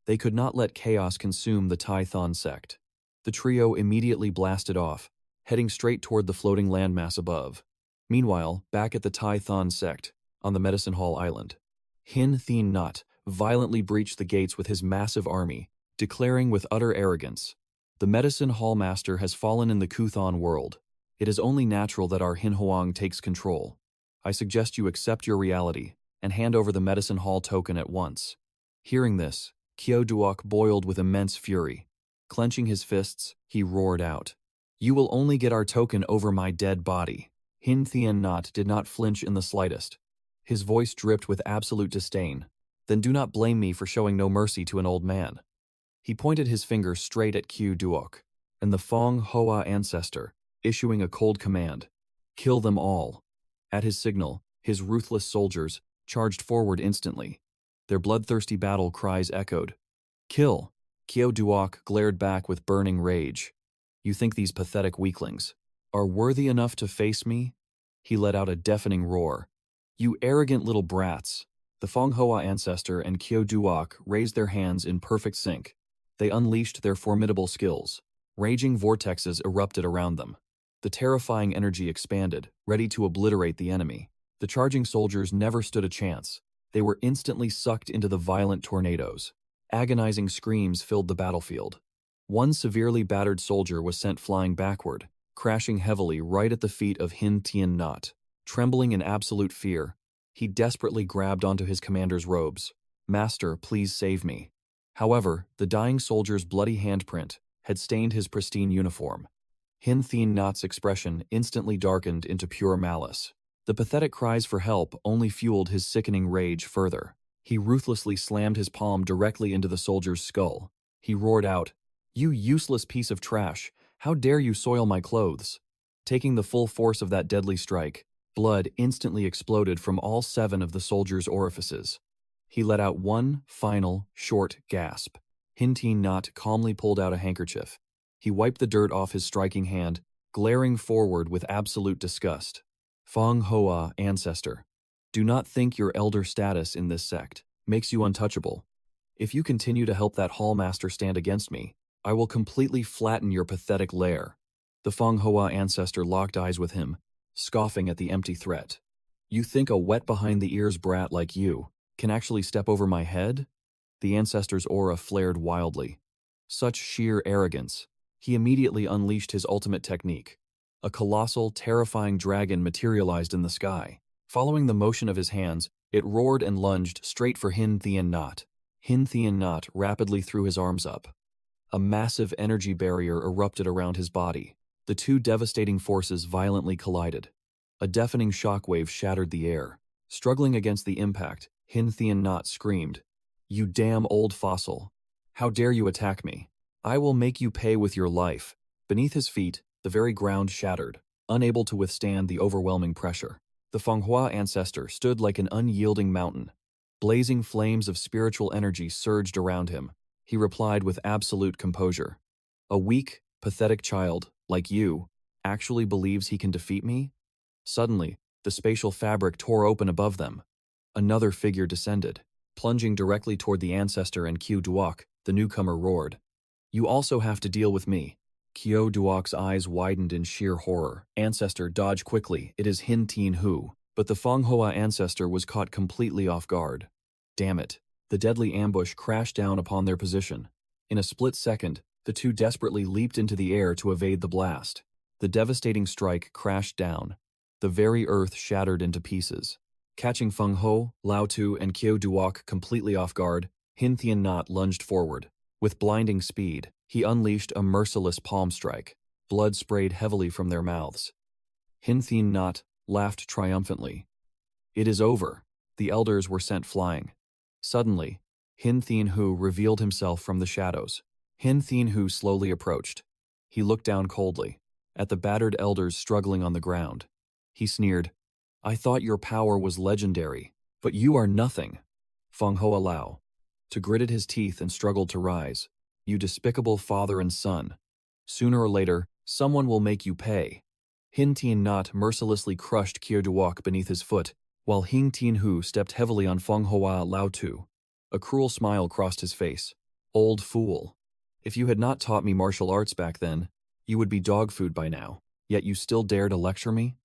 They could not let chaos consume the Tython sect. The trio immediately blasted off, heading straight toward the floating landmass above. Meanwhile, back at the Tython sect, on the Medicine Hall Island, 𝐓𝐑𝐀𝐒𝐄 violently breached the gates with his massive army, declaring with utter arrogance, "The Medicine Hall Master has fallen in the Kuthon world. It is only natural that our Hinhuang takes control. I suggest you accept your reality and hand over the Medicine Hall token at once." Hearing this, 𝐓𝐑𝐄𝐒 boiled with immense fury. Clenching his fists, he roared out, "You will only get our token over my dead body." 𝐓𝐑𝐀𝐒𝐄 did not flinch in the slightest. His voice dripped with absolute disdain. "Then do not blame me for showing no mercy to an old man." He pointed his finger straight at 𝐓𝐑𝐄𝐒 and the Manhwa ancestor, issuing a cold command, "Kill them all." At his signal, his ruthless soldiers charged forward instantly. Their bloodthirsty battle cries echoed. "Kill!" 𝐓𝐑𝐄𝐒 glared back with burning rage. "You think these pathetic weaklings are worthy enough to face me?" He let out a deafening roar. "You arrogant little brats!" The Manhwa ancestor and 𝐓𝐑𝐄𝐒 raised their hands in perfect sync. They unleashed their formidable skills. Raging vortexes erupted around them. The terrifying energy expanded, ready to obliterate the enemy. The charging soldiers never stood a chance. They were instantly sucked into the violent tornadoes. Agonizing screams filled the battlefield. One severely battered soldier was sent flying backward, crashing heavily right at the feet of 𝐓𝐑𝐀𝐒𝐄. Trembling in absolute fear, he desperately grabbed onto his commander's robes. "Master, please save me." However, the dying soldier's bloody handprint had stained his pristine uniform. 𝐓𝐑𝐀𝐻E's expression instantly darkened into pure malice. The pathetic cries for help only fueled his sickening rage further. He ruthlessly slammed his palm directly into the soldier's skull. He roared out, "You useless piece of trash! How dare you soil my clothes?" Taking the full force of that deadly strike, blood instantly exploded from all 7 of the soldier's orifices. He let out one final, short gasp. 𝐓𝐑𝐀𝐻E calmly pulled out a handkerchief. He wiped the dirt off his striking hand, glaring forward with absolute disgust. Manhwa ancestor, do not think your elder status in this sect makes you untouchable. If you continue to help that hall master stand against me, I will completely flatten your pathetic lair. The Manhwa ancestor locked eyes with him, scoffing at the empty threat. "You think a wet-behind-the-ears brat like you can actually step over my head?" The ancestor's aura flared wildly. Such sheer arrogance. He immediately unleashed his ultimate technique. A colossal, terrifying dragon materialized in the sky. Following the motion of his hands, it roared and lunged straight for 𝐓𝐑𝐀𝐻E. 𝐓𝐑𝐀𝐻E rapidly threw his arms up. A massive energy barrier erupted around his body. The two devastating forces violently collided. A deafening shockwave shattered the air. Struggling against the impact, 𝐓𝐑𝐻E screamed, "You damn old fossil! How dare you attack me? I will make you pay with your life." Beneath his feet, the very ground shattered, unable to withstand the overwhelming pressure. The Manhwa ancestor stood like an unyielding mountain. Blazing flames of spiritual energy surged around him. He replied with absolute composure, "A weak, pathetic child, like you, actually believes he can defeat me?" Suddenly, the spatial fabric tore open above them. Another figure descended. Plunging directly toward the ancestor and 𝐓𝐑𝐄𝐒, the newcomer roared, "You also have to deal with me." 𝐓𝐑𝐄𝐒's eyes widened in sheer horror. "Ancestor, dodge quickly, it is 𝐓𝐑𝐀𝐻E." But the Manhwa ancestor was caught completely off guard. Damn it. The deadly ambush crashed down upon their position. In a split second, the two desperately leaped into the air to evade the blast. The devastating strike crashed down. The very earth shattered into pieces. Catching Manhwa, 𝐓𝐑, and 𝐓𝐑𝐄𝐒 completely off guard, 𝐓𝐑𝐀𝐻E lunged forward. With blinding speed, he unleashed a merciless palm strike. Blood sprayed heavily from their mouths. 𝐓𝐑𝐻E laughed triumphantly. "It is over." The elders were sent flying. Suddenly, 𝐓𝐑𝐻E revealed himself from the shadows. 𝐓𝐑𝐻E slowly approached. He looked down coldly at the battered elders struggling on the ground. He sneered, "I thought your power was legendary, but you are nothing." Manhwa 𝐓𝐷 gritted his teeth and struggled to rise. "You despicable father and son. Sooner or later, someone will make you pay." 𝐓𝐑𝐻E mercilessly crushed 𝐓𝐑𝐄𝐒 beneath his foot, while 𝐓𝐑𝐻E stepped heavily on Manhwa 𝐓𝐷. A cruel smile crossed his face. Old fool. If you had not taught me martial arts back then, you would be dog food by now, yet you still dare to lecture me?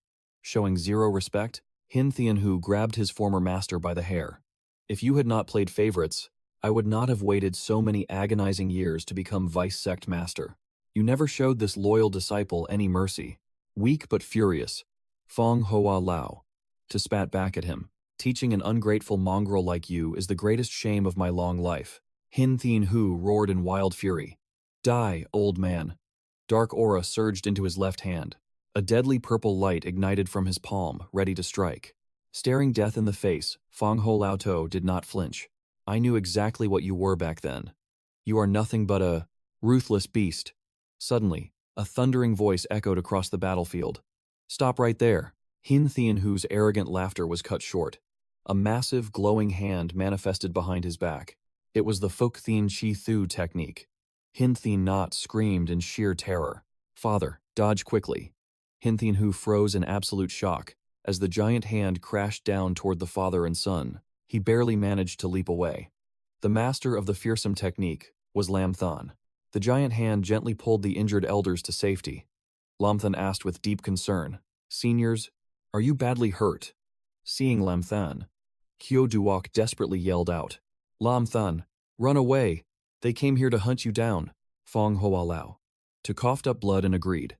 Showing zero respect, 𝐻𝐸𝐄𝐒 grabbed his former master by the hair. If you had not played favorites, I would not have waited so many agonizing years to become vice sect master. You never showed this loyal disciple any mercy. Weak but furious, Fong Hoa Lao, to spat back at him. Teaching an ungrateful mongrel like you is the greatest shame of my long life. 𝐻𝐸𝐄𝐒 roared in wild fury. Die, old man. Dark aura surged into his left hand. A deadly purple light ignited from his palm, ready to strike. Staring death in the face, Fong Ho Lao To did not flinch. I knew exactly what you were back then. You are nothing but a ruthless beast. Suddenly, a thundering voice echoed across the battlefield. Stop right there. 𝐻𝐸𝐄𝐒's arrogant laughter was cut short. A massive, glowing hand manifested behind his back. It was the 𝐓𝐑𝐀 𝐒𝐄 technique. 𝐻𝐸𝐄𝐒 screamed in sheer terror. Father, dodge quickly. 𝐻𝐸𝐄𝐒 froze in absolute shock. As the giant hand crashed down toward the father and son, he barely managed to leap away. The master of the fearsome technique was Lam Thon. The giant hand gently pulled the injured elders to safety. Lam Thon asked with deep concern, Seniors, are you badly hurt? Seeing Lam Thon, Kyo Duok desperately yelled out, Lam Thon, run away! They came here to hunt you down. Fong Hoa Lao. To coughed up blood and agreed.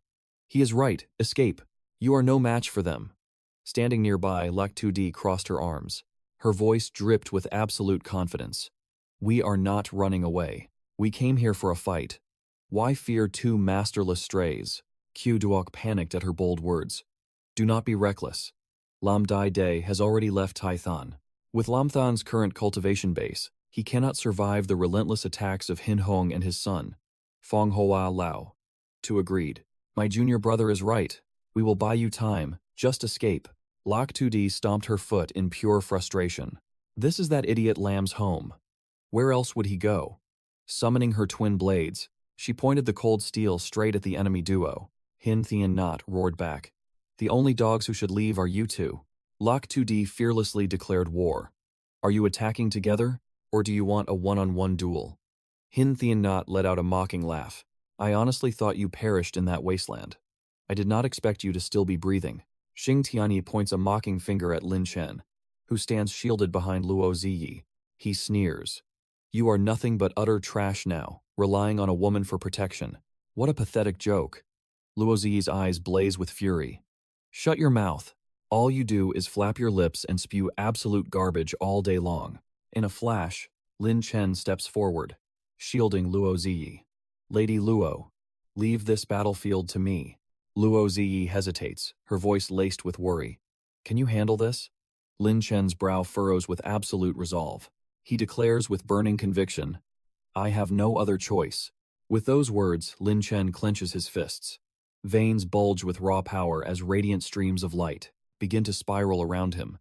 He is right, escape. You are no match for them. Standing nearby, 𝐓𝐑𝐀𝐒 crossed her arms. Her voice dripped with absolute confidence. We are not running away. We came here for a fight. Why fear two masterless strays? Kyo Duok panicked at her bold words. Do not be reckless. Lam Dai Day has already left Tai Thon. With Lam Thon's current cultivation base, he cannot survive the relentless attacks of Hin Hong and his son. Fong Hoa Lao. To agreed. My junior brother is right. We will buy you time. Just escape. 𝐓𝐑𝐀𝐒 stomped her foot in pure frustration. This is that idiot Lam's home. Where else would he go? Summoning her twin blades, she pointed the cold steel straight at the enemy duo. 𝐻𝐸𝐄𝐒 roared back. The only dogs who should leave are you two. 𝐓𝐑𝐀𝐒 fearlessly declared war. Are you attacking together, or do you want a one-on-one duel? 𝐻𝐸𝐄𝐒 let out a mocking laugh. I honestly thought you perished in that wasteland. I did not expect you to still be breathing. Xing Tianyi points a mocking finger at Lin Chen, who stands shielded behind Luo Ziyi. He sneers. You are nothing but utter trash now, relying on a woman for protection. What a pathetic joke. Luo Ziyi's eyes blaze with fury. Shut your mouth. All you do is flap your lips and spew absolute garbage all day long. In a flash, Lin Chen steps forward, shielding Luo Ziyi. Lady Luo, leave this battlefield to me. Luo Ziyi hesitates, her voice laced with worry. Can you handle this? Lin Chen's brow furrows with absolute resolve. He declares with burning conviction, I have no other choice. With those words, Lin Chen clenches his fists. Veins bulge with raw power as radiant streams of light begin to spiral around him.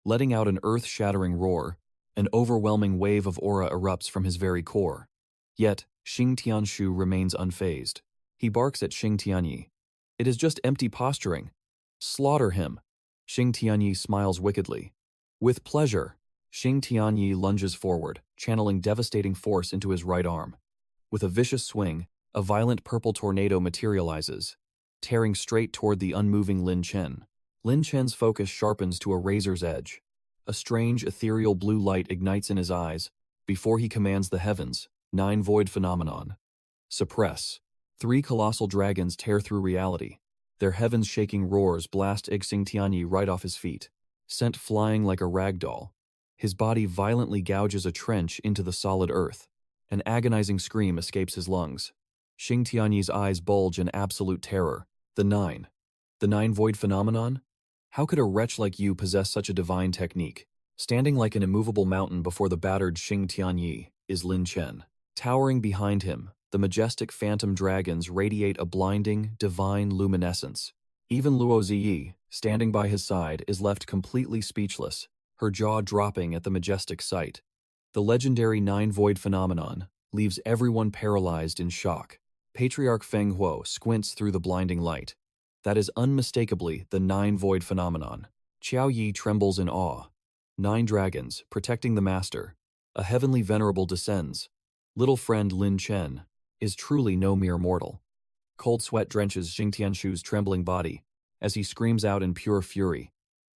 Letting out an earth-shattering roar, an overwhelming wave of aura erupts from his very core. Yet, Xing Tianshu remains unfazed. He barks at Xing Tianyi. It is just empty posturing. Slaughter him. Xing Tianyi smiles wickedly. With pleasure, Xing Tianyi lunges forward, channeling devastating force into his right arm. With a vicious swing, a violent purple tornado materializes, tearing straight toward the unmoving Lin Chen. Lin Chen's focus sharpens to a razor's edge. A strange, ethereal blue light ignites in his eyes before he commands the heavens, 9 void phenomenon. Suppress. 3 colossal dragons tear through reality. Their heavens-shaking roars blast Xing Tianyi right off his feet, sent flying like a rag doll. His body violently gouges a trench into the solid earth. An agonizing scream escapes his lungs. Xing Tianyi's eyes bulge in absolute terror. The 9 void phenomenon? How could a wretch like you possess such a divine technique? Standing like an immovable mountain before the battered Xing Tianyi is Lin Chen. Towering behind him, the majestic phantom dragons radiate a blinding, divine luminescence. Even Luo Ziyi, standing by his side, is left completely speechless, her jaw dropping at the majestic sight. The legendary 9 void phenomenon leaves everyone paralyzed in shock. Patriarch Feng Huo squints through the blinding light. That is unmistakably the 9 void phenomenon. Qiao Yi trembles in awe. 9 dragons, protecting the master. A heavenly venerable descends. Little friend Lin Chen is truly no mere mortal. Cold sweat drenches Xing Tianshu's trembling body as he screams out in pure fury.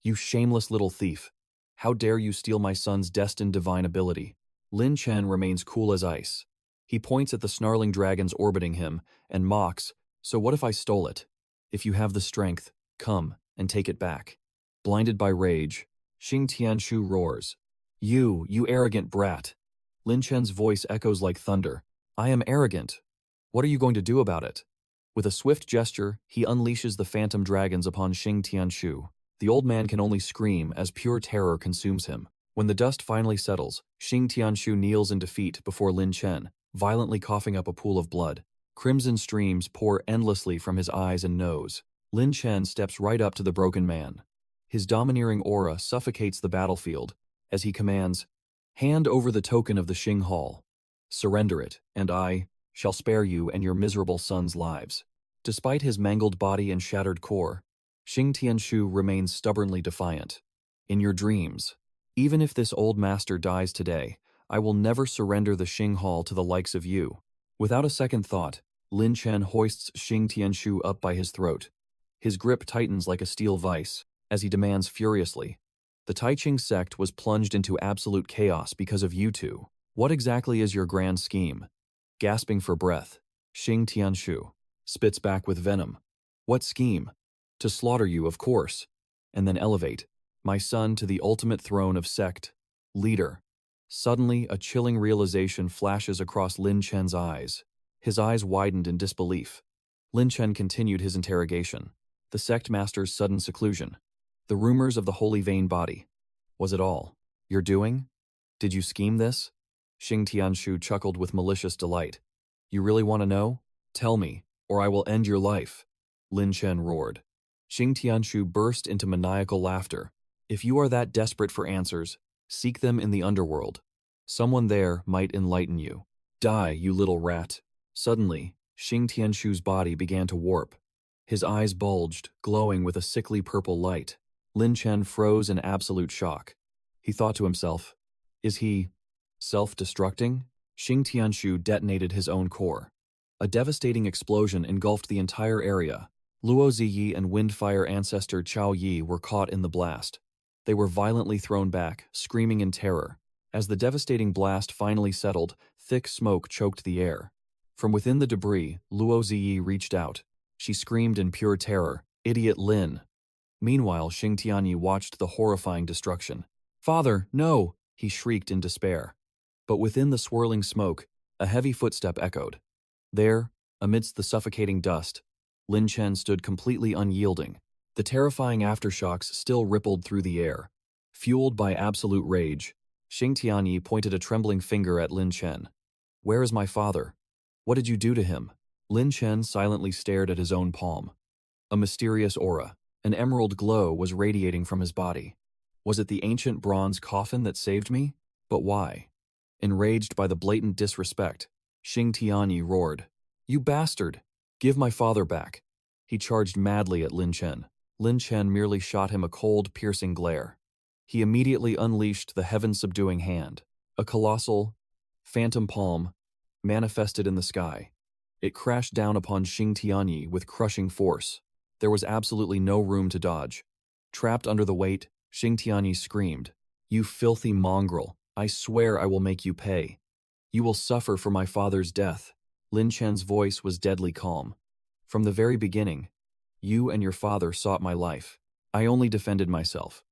You shameless little thief! How dare you steal my son's destined divine ability? Lin Chen remains cool as ice. He points at the snarling dragons orbiting him and mocks, so what if I stole it? If you have the strength, come and take it back. Blinded by rage, Xing Tianshu roars. You arrogant brat! Lin Chen's voice echoes like thunder. I am arrogant. What are you going to do about it? With a swift gesture, he unleashes the phantom dragons upon Xing Tianshu. The old man can only scream as pure terror consumes him. When the dust finally settles, Xing Tianshu kneels in defeat before Lin Chen, violently coughing up a pool of blood. Crimson streams pour endlessly from his eyes and nose. Lin Chen steps right up to the broken man. His domineering aura suffocates the battlefield as he commands, hand over the token of the Xing Hall. Surrender it, and I shall spare you and your miserable sons' lives. Despite his mangled body and shattered core, Xing Tianshu remains stubbornly defiant. In your dreams, even if this old master dies today, I will never surrender the Xing Hall to the likes of you. Without a second thought, Lin Chen hoists Xing Tianshu up by his throat. His grip tightens like a steel vice as he demands furiously, the Tai Ching sect was plunged into absolute chaos because of you two. What exactly is your grand scheme? Gasping for breath, Xing Tianshu spits back with venom. What scheme? To slaughter you, of course, and then elevate my son to the ultimate throne of sect leader. Suddenly, a chilling realization flashes across Lin Chen's eyes. His eyes widened in disbelief. Lin Chen continued his interrogation. The sect master's sudden seclusion. The rumors of the holy vein body. Was it all your doing? Did you scheme this? Xing Tianshu chuckled with malicious delight. You really want to know? Tell me, or I will end your life. Lin Chen roared. Xing Tianshu burst into maniacal laughter. If you are that desperate for answers, seek them in the underworld. Someone there might enlighten you. Die, you little rat. Suddenly, Xing Tianshu's body began to warp. His eyes bulged, glowing with a sickly purple light. Lin Chen froze in absolute shock. He thought to himself, is he self-destructing? Xing Tianshu detonated his own core. A devastating explosion engulfed the entire area. Luo Ziyi and Windfire ancestor Chao Yi were caught in the blast. They were violently thrown back, screaming in terror. As the devastating blast finally settled, thick smoke choked the air. From within the debris, Luo Ziyi reached out. She screamed in pure terror, Idiot Lin! Meanwhile, Xing Tianyi watched the horrifying destruction. Father, no! He shrieked in despair. But within the swirling smoke, a heavy footstep echoed. There, amidst the suffocating dust, Lin Chen stood completely unyielding. The terrifying aftershocks still rippled through the air. Fueled by absolute rage, Xing Tianyi pointed a trembling finger at Lin Chen. Where is my father? What did you do to him? Lin Chen silently stared at his own palm. A mysterious aura, an emerald glow, was radiating from his body. Was it the ancient bronze coffin that saved me? But why? Enraged by the blatant disrespect, Xing Tianyi roared, You bastard! Give my father back! He charged madly at Lin Chen. Lin Chen merely shot him a cold, piercing glare. He immediately unleashed the heaven-subduing hand. A colossal, phantom palm manifested in the sky. It crashed down upon Xing Tianyi with crushing force. There was absolutely no room to dodge. Trapped under the weight, Xing Tianyi screamed, You filthy mongrel! I swear I will make you pay. You will suffer for my father's death. Lin Chen's voice was deadly calm. From the very beginning, you and your father sought my life. I only defended myself.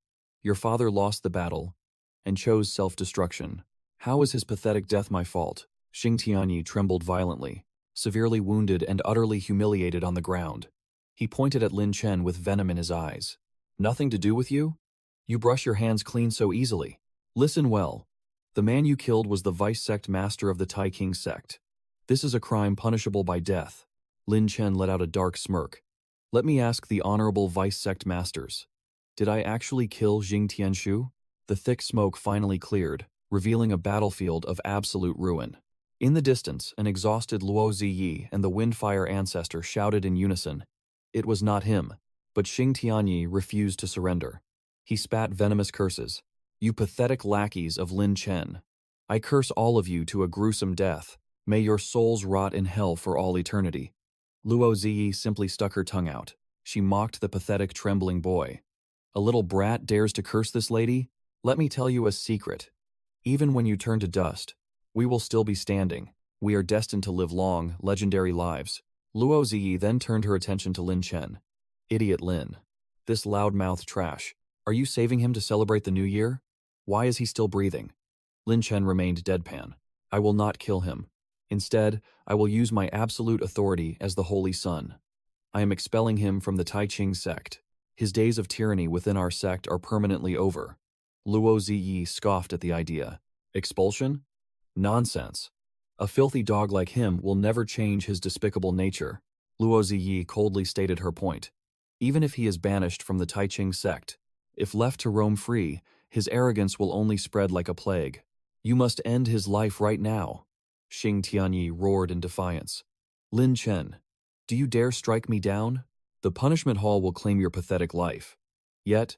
Your father lost the battle and chose self-destruction. How is his pathetic death my fault? Xing Tianyi trembled violently, severely wounded and utterly humiliated on the ground. He pointed at Lin Chen with venom in his eyes. Nothing to do with you? You brush your hands clean so easily. Listen well. The man you killed was the vice sect master of the Tai King sect. This is a crime punishable by death. Lin Chen let out a dark smirk. Let me ask the honorable vice sect masters. Did I actually kill Xing Tianshu? The thick smoke finally cleared, revealing a battlefield of absolute ruin. In the distance, an exhausted Luo Ziyi and the Windfire ancestor shouted in unison. It was not him, but Xing Tianyi refused to surrender. He spat venomous curses. You pathetic lackeys of Lin Chen. I curse all of you to a gruesome death. May your souls rot in hell for all eternity. Luo Ziyi simply stuck her tongue out. She mocked the pathetic, trembling boy. A little brat dares to curse this lady? Let me tell you a secret. Even when you turn to dust, we will still be standing. We are destined to live long, legendary lives. Luo Ziyi then turned her attention to Lin Chen. Idiot Lin. This loudmouth trash. Are you saving him to celebrate the new year? Why is he still breathing? Lin Chen remained deadpan. I will not kill him. Instead, I will use my absolute authority as the Holy Sun. I am expelling him from the Tai Ching sect. His days of tyranny within our sect are permanently over. Luo Ziyi scoffed at the idea. Expulsion? Nonsense. A filthy dog like him will never change his despicable nature. Luo Ziyi coldly stated her point. Even if he is banished from the Tai Ching sect, if left to roam free, his arrogance will only spread like a plague. You must end his life right now. Xing Tianyi roared in defiance. Lin Chen, do you dare strike me down? The punishment hall will claim your pathetic life. Yet,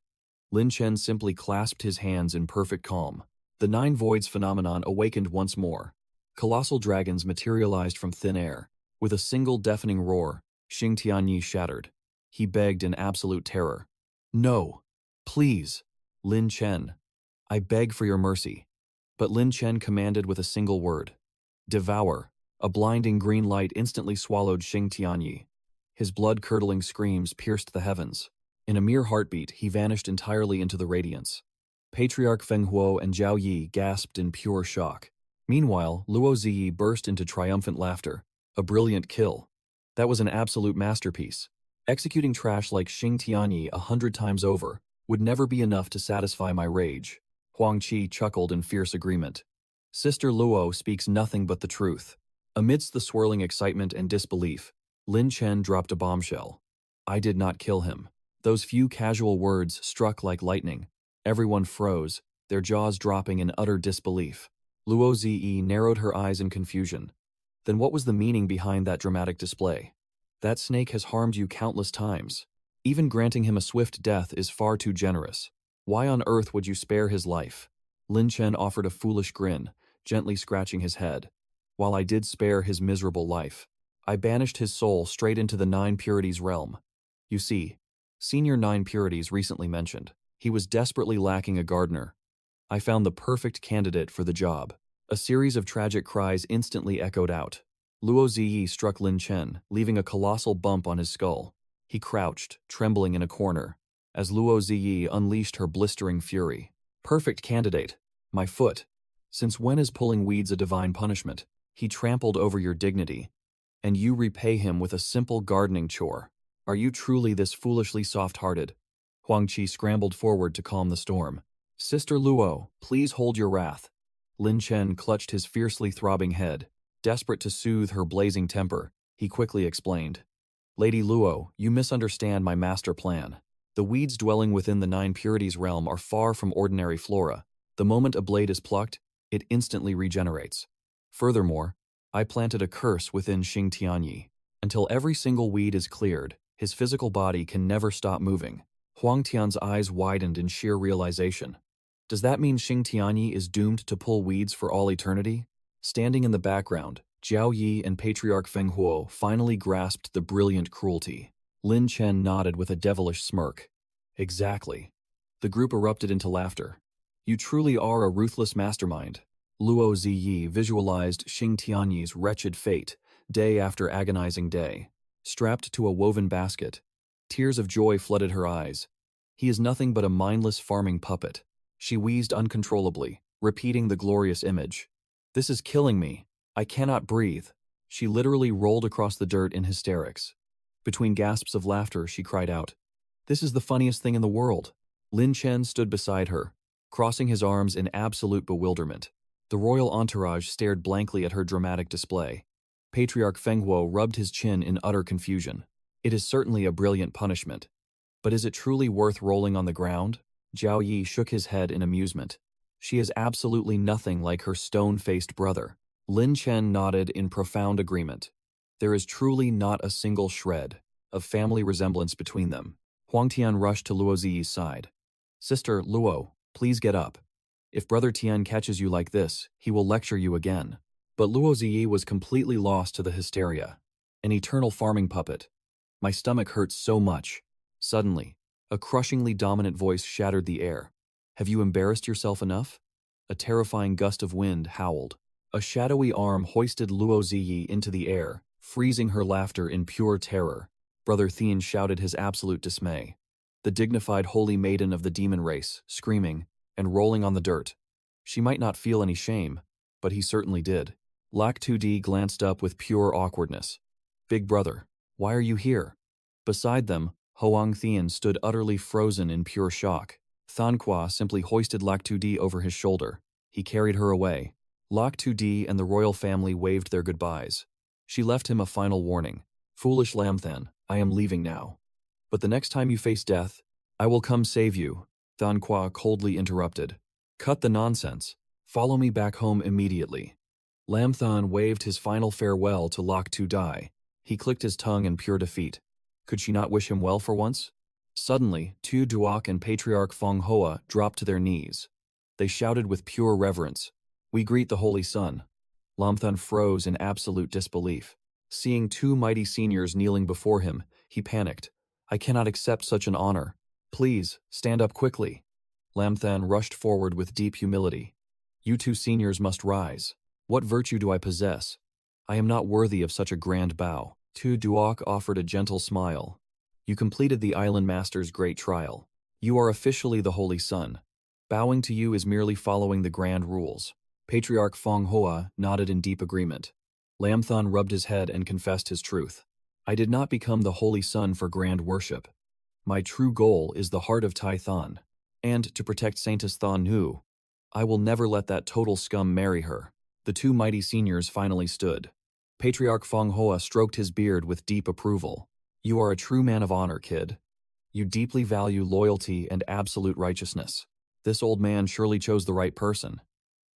Lin Chen simply clasped his hands in perfect calm. The Nine Voids phenomenon awakened once more. Colossal dragons materialized from thin air. With a single deafening roar, Xing Tianyi shattered. He begged in absolute terror. No, please, Lin Chen. I beg for your mercy. But Lin Chen commanded with a single word. Devour. A blinding green light instantly swallowed Xing Tianyi. His blood-curdling screams pierced the heavens. In a mere heartbeat, he vanished entirely into the radiance. Patriarch Feng Huo and Zhao Yi gasped in pure shock. Meanwhile, Luo Ziyi burst into triumphant laughter. A brilliant kill. That was an absolute masterpiece. Executing trash like Xing Tianyi 100 times over would never be enough to satisfy my rage. Huang Qi chuckled in fierce agreement. Sister Luo speaks nothing but the truth. Amidst the swirling excitement and disbelief, Lin Chen dropped a bombshell. I did not kill him. Those few casual words struck like lightning. Everyone froze, their jaws dropping in utter disbelief. Luo Ziyi narrowed her eyes in confusion. Then what was the meaning behind that dramatic display? That snake has harmed you countless times. Even granting him a swift death is far too generous. Why on earth would you spare his life? Lin Chen offered a foolish grin, gently scratching his head. While I did spare his miserable life, I banished his soul straight into the Nine Purities realm. You see, Senior Nine Purities recently mentioned. He was desperately lacking a gardener. I found the perfect candidate for the job. A series of tragic cries instantly echoed out. Luo Ziyi struck Lin Chen, leaving a colossal bump on his skull. He crouched, trembling in a corner, as Luo Ziyi unleashed her blistering fury. Perfect candidate. My foot. Since when is pulling weeds a divine punishment? He trampled over your dignity, and you repay him with a simple gardening chore. Are you truly this foolishly soft-hearted? Huang Qi scrambled forward to calm the storm. Sister Luo, please hold your wrath. Lin Chen clutched his fiercely throbbing head. Desperate to soothe her blazing temper, he quickly explained. Lady Luo, you misunderstand my master plan. The weeds dwelling within the Nine Purities realm are far from ordinary flora. The moment a blade is plucked, it instantly regenerates. Furthermore, I planted a curse within Xing Tianyi. Until every single weed is cleared, his physical body can never stop moving. Huang Tian's eyes widened in sheer realization. Does that mean Xing Tianyi is doomed to pull weeds for all eternity? Standing in the background, Zhao Yi and Patriarch Feng Huo finally grasped the brilliant cruelty. Lin Chen nodded with a devilish smirk. Exactly. The group erupted into laughter. You truly are a ruthless mastermind. Luo Ziyi visualized Xing Tianyi's wretched fate, day after agonizing day. Strapped to a woven basket, tears of joy flooded her eyes. He is nothing but a mindless farming puppet. She wheezed uncontrollably, repeating the glorious image. This is killing me. I cannot breathe. She literally rolled across the dirt in hysterics. Between gasps of laughter, she cried out, This is the funniest thing in the world. Lin Chen stood beside her, crossing his arms in absolute bewilderment. The royal entourage stared blankly at her dramatic display. Patriarch Feng Huo rubbed his chin in utter confusion. It is certainly a brilliant punishment. But is it truly worth rolling on the ground? Zhao Yi shook his head in amusement. She is absolutely nothing like her stone-faced brother. Lin Chen nodded in profound agreement. There is truly not a single shred of family resemblance between them. Huang Tian rushed to Luo Ziyi's side. Sister Luo, please get up. If Brother Tian catches you like this, he will lecture you again. But Luo Ziyi was completely lost to the hysteria. An eternal farming puppet. My stomach hurts so much. Suddenly, a crushingly dominant voice shattered the air. Have you embarrassed yourself enough? A terrifying gust of wind howled. A shadowy arm hoisted Luo Ziyi into the air, freezing her laughter in pure terror. Brother Thien shouted his absolute dismay. The dignified holy maiden of the demon race, screaming and rolling on the dirt. She might not feel any shame, but he certainly did. 𝐓𝐑𝐀𝐒 glanced up with pure awkwardness. Big brother, why are you here? Beside them, Hoang Thien stood utterly frozen in pure shock. Thanhua simply hoisted 𝐓𝐑𝐀𝐒 over his shoulder. He carried her away. 𝐓𝐑𝐀𝐒 and the royal family waved their goodbyes. She left him a final warning. Foolish Lamthan, I am leaving now. But the next time you face death, I will come save you. Thanhua coldly interrupted. Cut the nonsense. Follow me back home immediately. Lamthan waved his final farewell to 𝐓𝐑𝐀𝐒. He clicked his tongue in pure defeat. Could she not wish him well for once? Suddenly, Tu Duok and Patriarch Feng Hoa dropped to their knees. They shouted with pure reverence, We greet the Holy Sun. Lamthan froze in absolute disbelief. Seeing two mighty seniors kneeling before him, he panicked. I cannot accept such an honor. Please, stand up quickly. Lamthan rushed forward with deep humility. You two seniors must rise. What virtue do I possess? I am not worthy of such a grand bow. Tu Duok offered a gentle smile. You completed the island master's great trial. You are officially the Holy Sun. Bowing to you is merely following the grand rules. Patriarch Feng Hoa nodded in deep agreement. Lamthan rubbed his head and confessed his truth. I did not become the Holy Sun for grand worship. My true goal is the heart of Tai Thon. And to protect Saintess Thon Nu, I will never let that total scum marry her. The two mighty seniors finally stood. Patriarch Feng Hoa stroked his beard with deep approval. You are a true man of honor, kid. You deeply value loyalty and absolute righteousness. This old man surely chose the right person.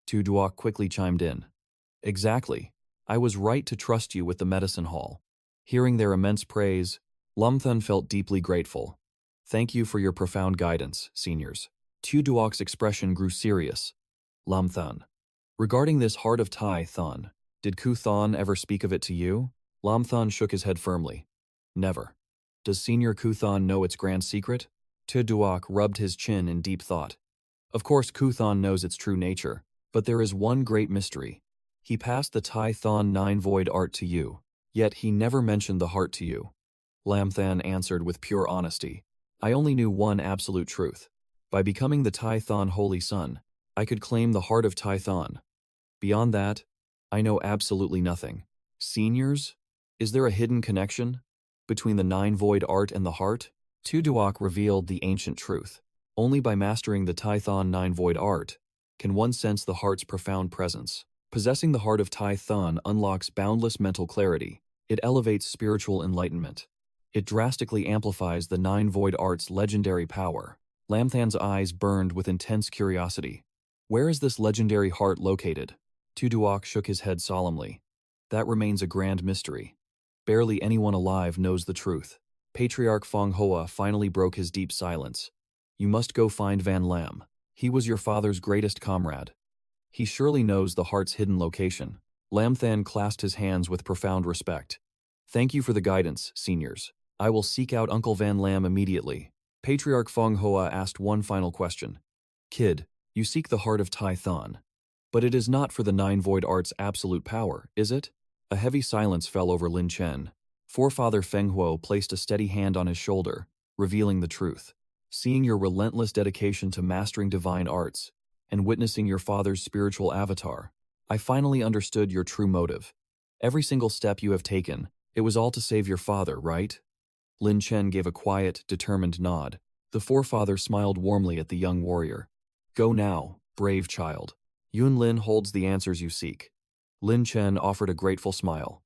Tu Duok quickly chimed in. Exactly. I was right to trust you with the medicine hall. Hearing their immense praise, Lamthan felt deeply grateful. Thank you for your profound guidance, seniors. Tu Duok's expression grew serious. Lamthan. Regarding this heart of Tai Thon, did Ku Thon ever speak of it to you? Lamthan shook his head firmly. Never. Does Senior Ku Thon know its grand secret? Tu Duok rubbed his chin in deep thought. Of course Ku Thon knows its true nature, but there is one great mystery. He passed the Tai Thon 9 void art to you, yet he never mentioned the heart to you. Lamthan answered with pure honesty. I only knew one absolute truth. By becoming the Tai Thon Holy Sun, I could claim the heart of Tai Thon. Beyond that, I know absolutely nothing. Seniors? Is there a hidden connection between the 9 void art and the heart? Tu Duok revealed the ancient truth. Only by mastering the Tai Thon 9 void art can one sense the heart's profound presence. Possessing the heart of Tai Thon unlocks boundless mental clarity. It elevates spiritual enlightenment. It drastically amplifies the 9 void art's legendary power. Lamthan's eyes burned with intense curiosity. Where is this legendary heart located? Tu Duok shook his head solemnly. That remains a grand mystery. Barely anyone alive knows the truth. Patriarch Feng Hoa finally broke his deep silence. You must go find Van Lam. He was your father's greatest comrade. He surely knows the heart's hidden location. Lamthan clasped his hands with profound respect. Thank you for the guidance, seniors. I will seek out Uncle Van Lam immediately. Patriarch Feng Hoa asked one final question. Kid, you seek the heart of Tai Thon. But it is not for the 9 void art's absolute power, is it? A heavy silence fell over Lin Chen. Forefather Feng Huo placed a steady hand on his shoulder, revealing the truth. Seeing your relentless dedication to mastering divine arts, and witnessing your father's spiritual avatar, I finally understood your true motive. Every single step you have taken, it was all to save your father, right? Lin Chen gave a quiet, determined nod. The forefather smiled warmly at the young warrior. Go now, brave child. Yun Lin holds the answers you seek. Lin Chen offered a grateful smile.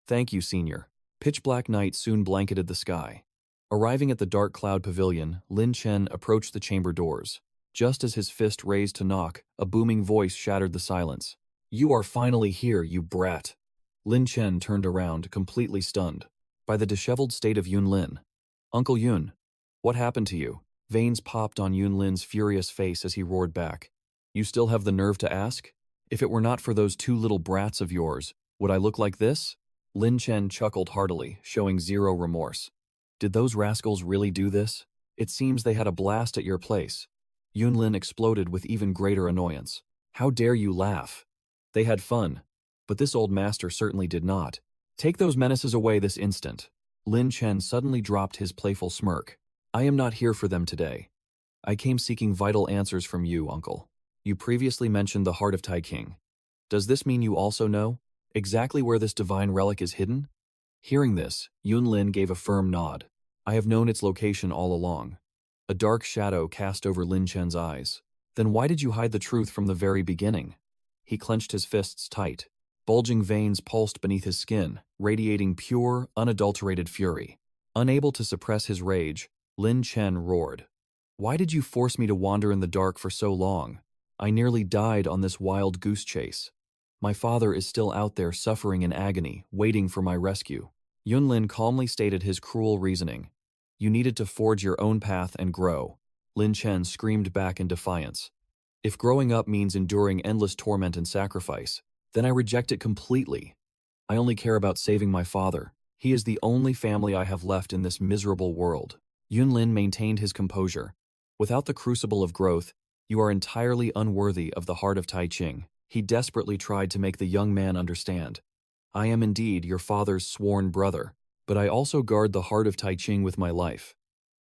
Thank you, senior. Pitch-black night soon blanketed the sky. Arriving at the dark cloud pavilion, Lin Chen approached the chamber doors. Just as his fist raised to knock, a booming voice shattered the silence. You are finally here, you brat. Lin Chen turned around, completely stunned by the disheveled state of Yun Lin. Uncle Yun, what happened to you? Veins popped on Yun Lin's furious face as he roared back. You still have the nerve to ask? If it were not for those two little brats of yours, would I look like this? Lin Chen chuckled heartily, showing zero remorse. Did those rascals really do this? It seems they had a blast at your place. Yunlin exploded with even greater annoyance. How dare you laugh? They had fun, but this old master certainly did not. Take those menaces away this instant. Lin Chen suddenly dropped his playful smirk. I am not here for them today. I came seeking vital answers from you, uncle. You previously mentioned the heart of Tai-King. Does this mean you also know exactly where this divine relic is hidden? Hearing this, Yunlin gave a firm nod. I have known its location all along. A dark shadow cast over Lin Chen's eyes. Then why did you hide the truth from the very beginning? He clenched his fists tight. Bulging veins pulsed beneath his skin, radiating pure, unadulterated fury. Unable to suppress his rage, Lin Chen roared. Why did you force me to wander in the dark for so long? I nearly died on this wild goose chase. My father is still out there suffering in agony, waiting for my rescue. Yunlin calmly stated his cruel reasoning. You needed to forge your own path and grow. Lin Chen screamed back in defiance. If growing up means enduring endless torment and sacrifice, then I reject it completely. I only care about saving my father. He is the only family I have left in this miserable world. Yunlin maintained his composure. Without the crucible of growth, you are entirely unworthy of the heart of Tai-Ching. He desperately tried to make the young man understand. I am indeed your father's sworn brother, but I also guard the heart of Tai-Ching with my life.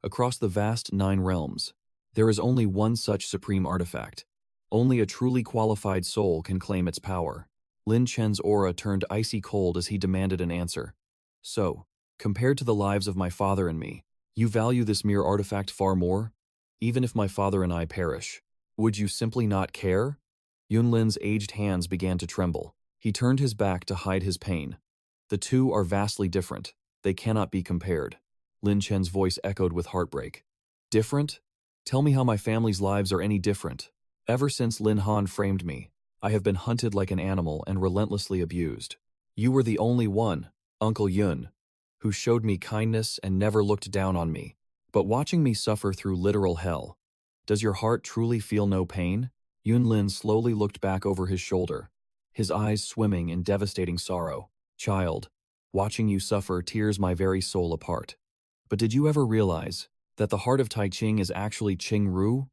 Across the vast 9 realms, there is only one such supreme artifact. Only a truly qualified soul can claim its power. Lin Chen's aura turned icy cold as he demanded an answer. So, compared to the lives of my father and me, you value this mere artifact far more? Even if my father and I perish, would you simply not care? Yunlin's aged hands began to tremble. He turned his back to hide his pain. The two are vastly different. They cannot be compared. Lin Chen's voice echoed with heartbreak. Different? Tell me how my family's lives are any different. Ever since Lin Han framed me, I have been hunted like an animal and relentlessly abused. You were the only one, Uncle Yun, who showed me kindness and never looked down on me. But watching me suffer through literal hell, does your heart truly feel no pain? Yunlin slowly looked back over his shoulder, his eyes swimming in devastating sorrow. Child, watching you suffer tears my very soul apart. But did you ever realize that the heart of Tai-Ching is actually Qing-Ru?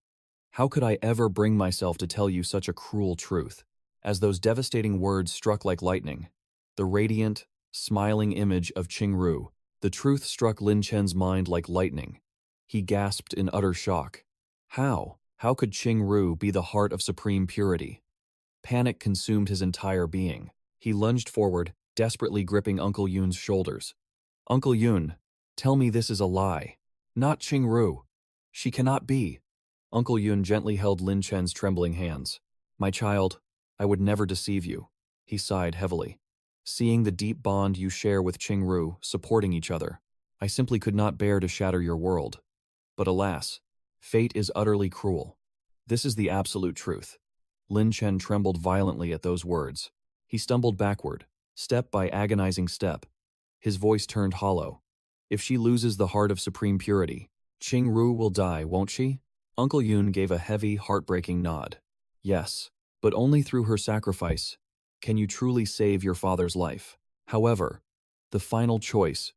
How could I ever bring myself to tell you such a cruel truth? As those devastating words struck like lightning, the radiant, smiling image of Qing-Ru, the truth struck Lin Chen's mind like lightning. He gasped in utter shock. How? How could Qing-Ru be the heart of supreme purity? Panic consumed his entire being. He lunged forward, desperately gripping Uncle Yun's shoulders. Uncle Yun, tell me this is a lie. Not Qing-Ru. She cannot be. Uncle Yun gently held Lin Chen's trembling hands. My child, I would never deceive you. He sighed heavily. Seeing the deep bond you share with Qing-Ru, supporting each other, I simply could not bear to shatter your world. But alas, fate is utterly cruel. This is the absolute truth. Lin Chen trembled violently at those words. He stumbled backward, step by agonizing step. His voice turned hollow. If she loses the heart of supreme purity, Qing-Ru will die, won't she? Uncle Yun gave a heavy, heartbreaking nod. Yes, but only through her sacrifice can you truly save your father's life. However, the final choice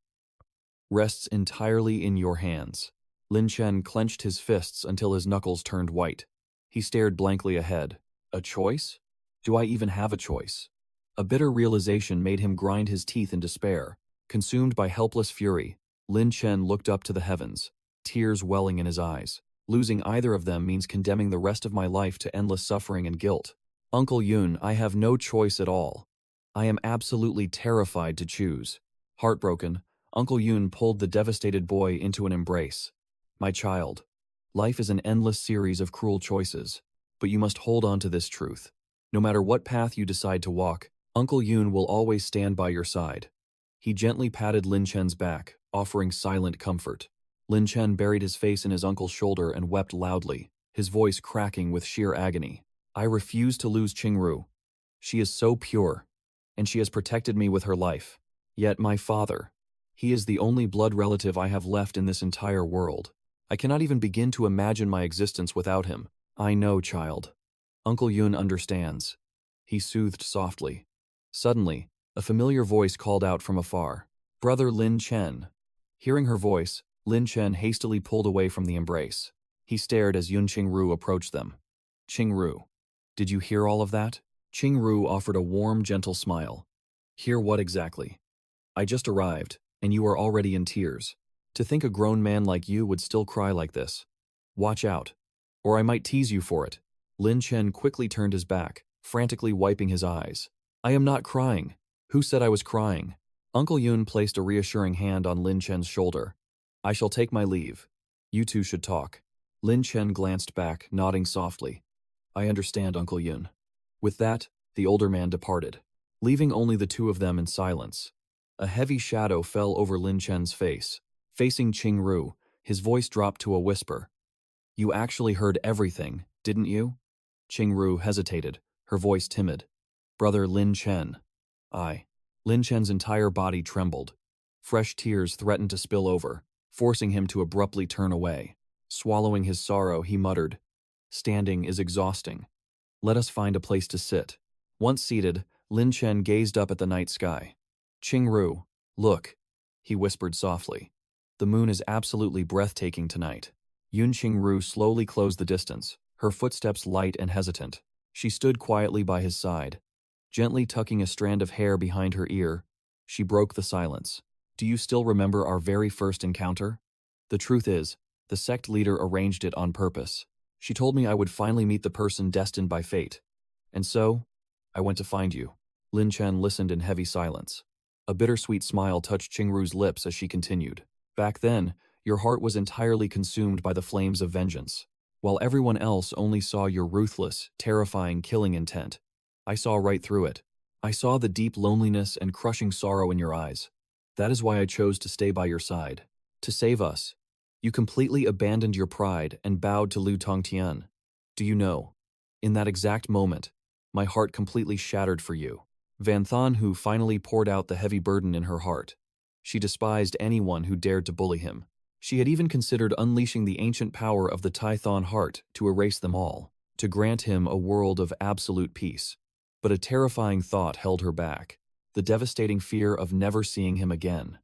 rests entirely in your hands. Lin Chen clenched his fists until his knuckles turned white. He stared blankly ahead. A choice? Do I even have a choice? A bitter realization made him grind his teeth in despair. Consumed by helpless fury, Lin Chen looked up to the heavens, tears welling in his eyes. Losing either of them means condemning the rest of my life to endless suffering and guilt. Uncle Yun, I have no choice at all. I am absolutely terrified to choose. Heartbroken, Uncle Yun pulled the devastated boy into an embrace. My child, life is an endless series of cruel choices, but you must hold on to this truth. No matter what path you decide to walk, Uncle Yun will always stand by your side. He gently patted Lin Chen's back, offering silent comfort. Lin Chen buried his face in his uncle's shoulder and wept loudly, his voice cracking with sheer agony. I refuse to lose Qing-Ru. She is so pure, and she has protected me with her life. Yet my father, he is the only blood relative I have left in this entire world. I cannot even begin to imagine my existence without him. I know, child. Uncle Yun understands. He soothed softly. Suddenly, a familiar voice called out from afar. Brother Lin Chen. Hearing her voice, Lin Chen hastily pulled away from the embrace. He stared as Yun Qingru approached them. Qingru. Did you hear all of that? Qingru offered a warm, gentle smile. Hear what exactly? I just arrived, and you are already in tears. To think a grown man like you would still cry like this. Watch out, or I might tease you for it. Lin Chen quickly turned his back, frantically wiping his eyes. I am not crying. Who said I was crying? Uncle Yun placed a reassuring hand on Lin Chen's shoulder. I shall take my leave. You two should talk. Lin Chen glanced back, nodding softly. I understand, Uncle Yun. With that, the older man departed, leaving only the two of them in silence. A heavy shadow fell over Lin Chen's face. Facing Qingru, his voice dropped to a whisper. You actually heard everything, didn't you? Qingru hesitated, her voice timid. Brother Lin Chen. Lin Chen's entire body trembled. Fresh tears threatened to spill over, forcing him to abruptly turn away. Swallowing his sorrow, he muttered, Standing is exhausting. Let us find a place to sit. Once seated, Lin Chen gazed up at the night sky. Qingru, look, he whispered softly. The moon is absolutely breathtaking tonight. Yun Qingru slowly closed the distance, her footsteps light and hesitant. She stood quietly by his side. Gently tucking a strand of hair behind her ear, she broke the silence. Do you still remember our very first encounter? The truth is, the sect leader arranged it on purpose. She told me I would finally meet the person destined by fate. And so, I went to find you. Lin Chen listened in heavy silence. A bittersweet smile touched Qingru's lips as she continued. Back then, your heart was entirely consumed by the flames of vengeance. While everyone else only saw your ruthless, terrifying killing intent, I saw right through it. I saw the deep loneliness and crushing sorrow in your eyes. That is why I chose to stay by your side. To save us. You completely abandoned your pride and bowed to Lu Tongtian. Do you know? In that exact moment, my heart completely shattered for you. Van Thon Hu finally poured out the heavy burden in her heart. She despised anyone who dared to bully him. She had even considered unleashing the ancient power of the Tython heart to erase them all, to grant him a world of absolute peace. But a terrifying thought held her back, the devastating fear of never seeing him again.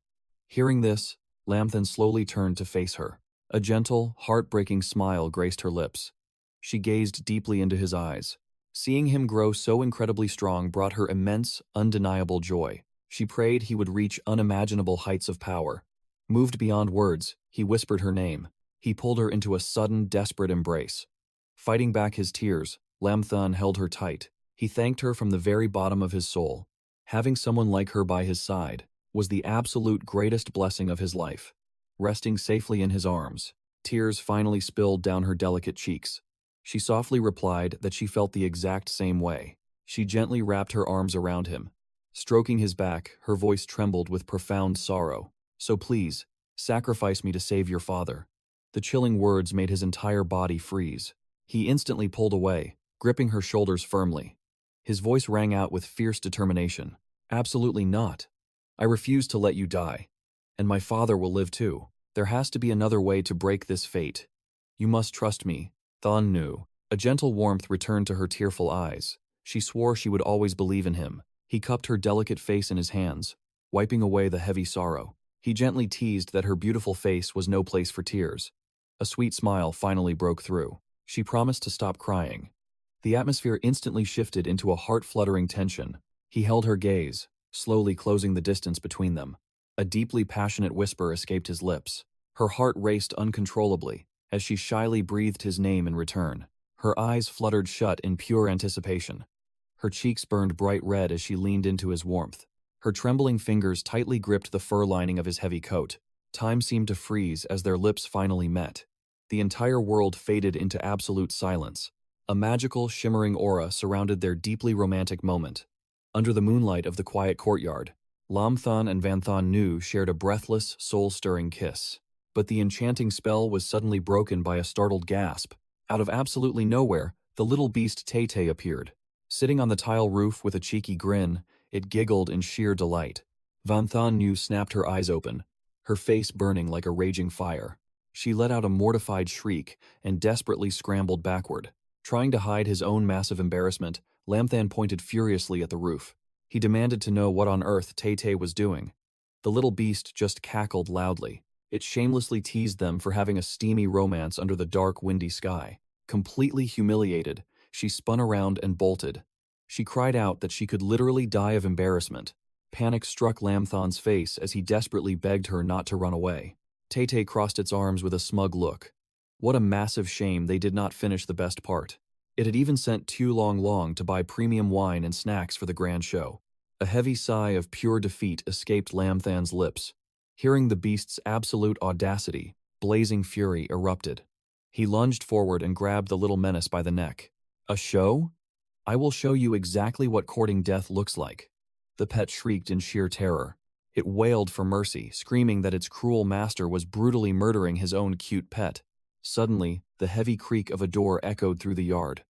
Hearing this, Lamthan slowly turned to face her. A gentle, heartbreaking smile graced her lips. She gazed deeply into his eyes. Seeing him grow so incredibly strong brought her immense, undeniable joy. She prayed he would reach unimaginable heights of power. Moved beyond words, he whispered her name. He pulled her into a sudden, desperate embrace. Fighting back his tears, Lamthan held her tight. He thanked her from the very bottom of his soul. Having someone like her by his side was the absolute greatest blessing of his life. Resting safely in his arms, tears finally spilled down her delicate cheeks. She softly replied that she felt the exact same way. She gently wrapped her arms around him. Stroking his back, her voice trembled with profound sorrow. So please, sacrifice me to save your father. The chilling words made his entire body freeze. He instantly pulled away, gripping her shoulders firmly. His voice rang out with fierce determination. Absolutely not. I refuse to let you die. And my father will live too. There has to be another way to break this fate. You must trust me. Thon knew. A gentle warmth returned to her tearful eyes. She swore she would always believe in him. He cupped her delicate face in his hands, wiping away the heavy sorrow. He gently teased that her beautiful face was no place for tears. A sweet smile finally broke through. She promised to stop crying. The atmosphere instantly shifted into a heart-fluttering tension. He held her gaze, slowly closing the distance between them. A deeply passionate whisper escaped his lips. Her heart raced uncontrollably as she shyly breathed his name in return. Her eyes fluttered shut in pure anticipation. Her cheeks burned bright red as she leaned into his warmth. Her trembling fingers tightly gripped the fur lining of his heavy coat. Time seemed to freeze as their lips finally met. The entire world faded into absolute silence. A magical, shimmering aura surrounded their deeply romantic moment. Under the moonlight of the quiet courtyard, Lamthan and Van Thon Nu shared a breathless, soul-stirring kiss. But the enchanting spell was suddenly broken by a startled gasp. Out of absolutely nowhere, the little beast 𝐓𝐑𝐀𝐒 appeared. Sitting on the tile roof with a cheeky grin, it giggled in sheer delight. Van Thon Nu snapped her eyes open, her face burning like a raging fire. She let out a mortified shriek and desperately scrambled backward, Trying to hide his own massive embarrassment, Lamthan pointed furiously at the roof. He demanded to know what on earth 𝐓𝐑𝐃 was doing. The little beast just cackled loudly. It shamelessly teased them for having a steamy romance under the dark, windy sky. Completely humiliated, she spun around and bolted. She cried out that she could literally die of embarrassment. Panic struck Lamthan's face as he desperately begged her not to run away. 𝐓𝐑𝐃 crossed its arms with a smug look. What a massive shame they did not finish the best part. It had even sent Tu Long Long to buy premium wine and snacks for the grand show. A heavy sigh of pure defeat escaped Lamthan's lips. Hearing the beast's absolute audacity, blazing fury erupted. He lunged forward and grabbed the little menace by the neck. A show? I will show you exactly what courting death looks like. The pet shrieked in sheer terror. It wailed for mercy, screaming that its cruel master was brutally murdering his own cute pet. Suddenly, the heavy creak of a door echoed through the yard.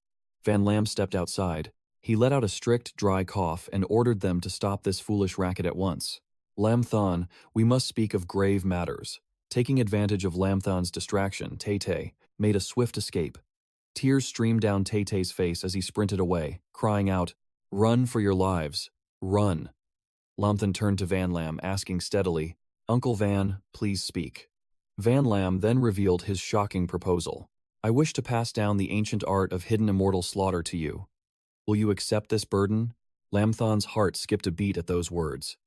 Van Lam stepped outside. He let out a strict, dry cough and ordered them to stop this foolish racket at once. Lamthan, we must speak of grave matters. Taking advantage of Lamthan's distraction, 𝐓𝐃 made a swift escape. Tears streamed down 𝐓𝐃's face as he sprinted away, crying out, "Run for your lives. Run." Lamthan turned to Van Lam, asking steadily, "Uncle Van, please speak." Van Lam then revealed his shocking proposal. "I wish to pass down the ancient art of hidden immortal slaughter to you. Will you accept this burden?" Lamthan's heart skipped a beat at those words.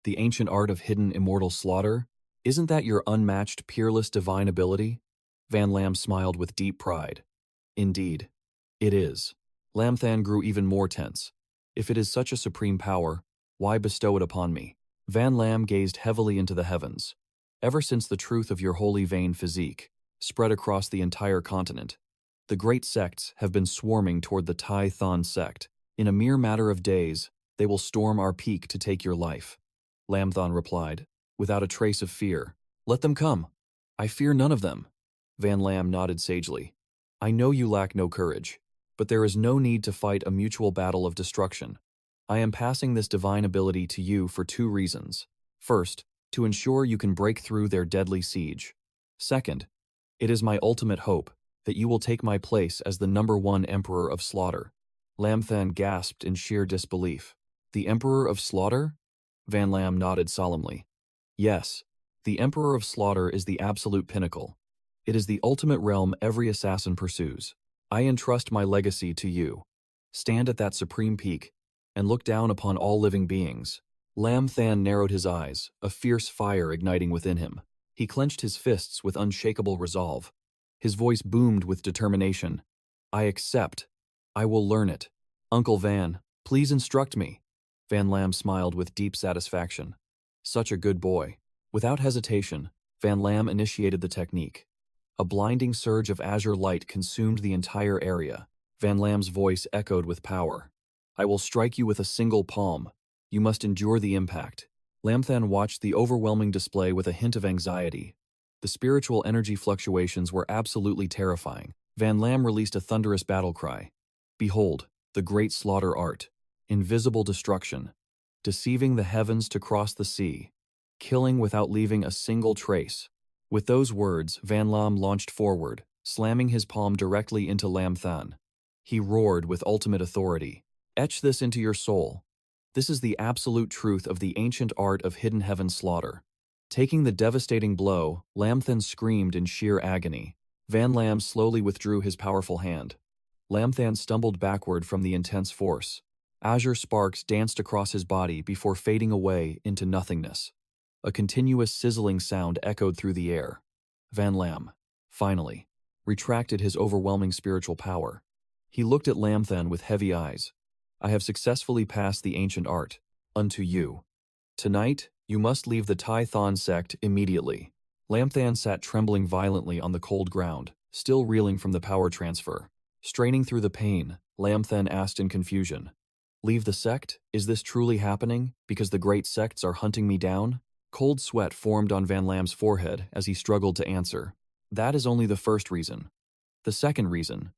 The ancient art of hidden immortal slaughter? Isn't that your unmatched, peerless divine ability? Van Lam smiled with deep pride. Indeed, it is. Lamthan grew even more tense. If it is such a supreme power, why bestow it upon me? Van Lam gazed heavily into the heavens. Ever since the truth of your holy vein physique spread across the entire continent, the great sects have been swarming toward the 𝐓𝐃 sect. In a mere matter of days, they will storm our peak to take your life. Lamthan replied, without a trace of fear. Let them come. I fear none of them. Van Lam nodded sagely. I know you lack no courage, but there is no need to fight a mutual battle of destruction. I am passing this divine ability to you for two reasons. First, to ensure you can break through their deadly siege. Second, it is my ultimate hope that you will take my place as the #1 Emperor of Slaughter. Lamthan gasped in sheer disbelief. The Emperor of Slaughter? Van Lam nodded solemnly. Yes, the Emperor of Slaughter is the absolute pinnacle. It is the ultimate realm every assassin pursues. I entrust my legacy to you. Stand at that supreme peak and look down upon all living beings. Lamthan narrowed his eyes, a fierce fire igniting within him. He clenched his fists with unshakable resolve. His voice boomed with determination. I accept. I will learn it. Uncle Van, please instruct me. Van Lam smiled with deep satisfaction. Such a good boy. Without hesitation, Van Lam initiated the technique. A blinding surge of azure light consumed the entire area. Van Lam's voice echoed with power. I will strike you with a single palm. You must endure the impact. Lamthan watched the overwhelming display with a hint of anxiety. The spiritual energy fluctuations were absolutely terrifying. Van Lam released a thunderous battle cry. Behold, the great slaughter art. Invisible destruction. Deceiving the heavens to cross the sea. Killing without leaving a single trace. With those words, Van Lam launched forward, slamming his palm directly into Lamthan. He roared with ultimate authority. Etch this into your soul. This is the absolute truth of the ancient art of hidden heaven slaughter. Taking the devastating blow, Lamthan screamed in sheer agony. Van Lam slowly withdrew his powerful hand. Lamthan stumbled backward from the intense force. Azure sparks danced across his body before fading away into nothingness. A continuous sizzling sound echoed through the air. Van Lam, finally, retracted his overwhelming spiritual power. He looked at Lamthan with heavy eyes. I have successfully passed the ancient art. Unto you. Tonight, you must leave the 𝐓𝐃 sect immediately. Lamthan sat trembling violently on the cold ground, still reeling from the power transfer. Straining through the pain, Lamthan asked in confusion. Leave the sect? Is this truly happening, because the great sects are hunting me down? Cold sweat formed on Van Lam's forehead as he struggled to answer. That is only the first reason. The second reason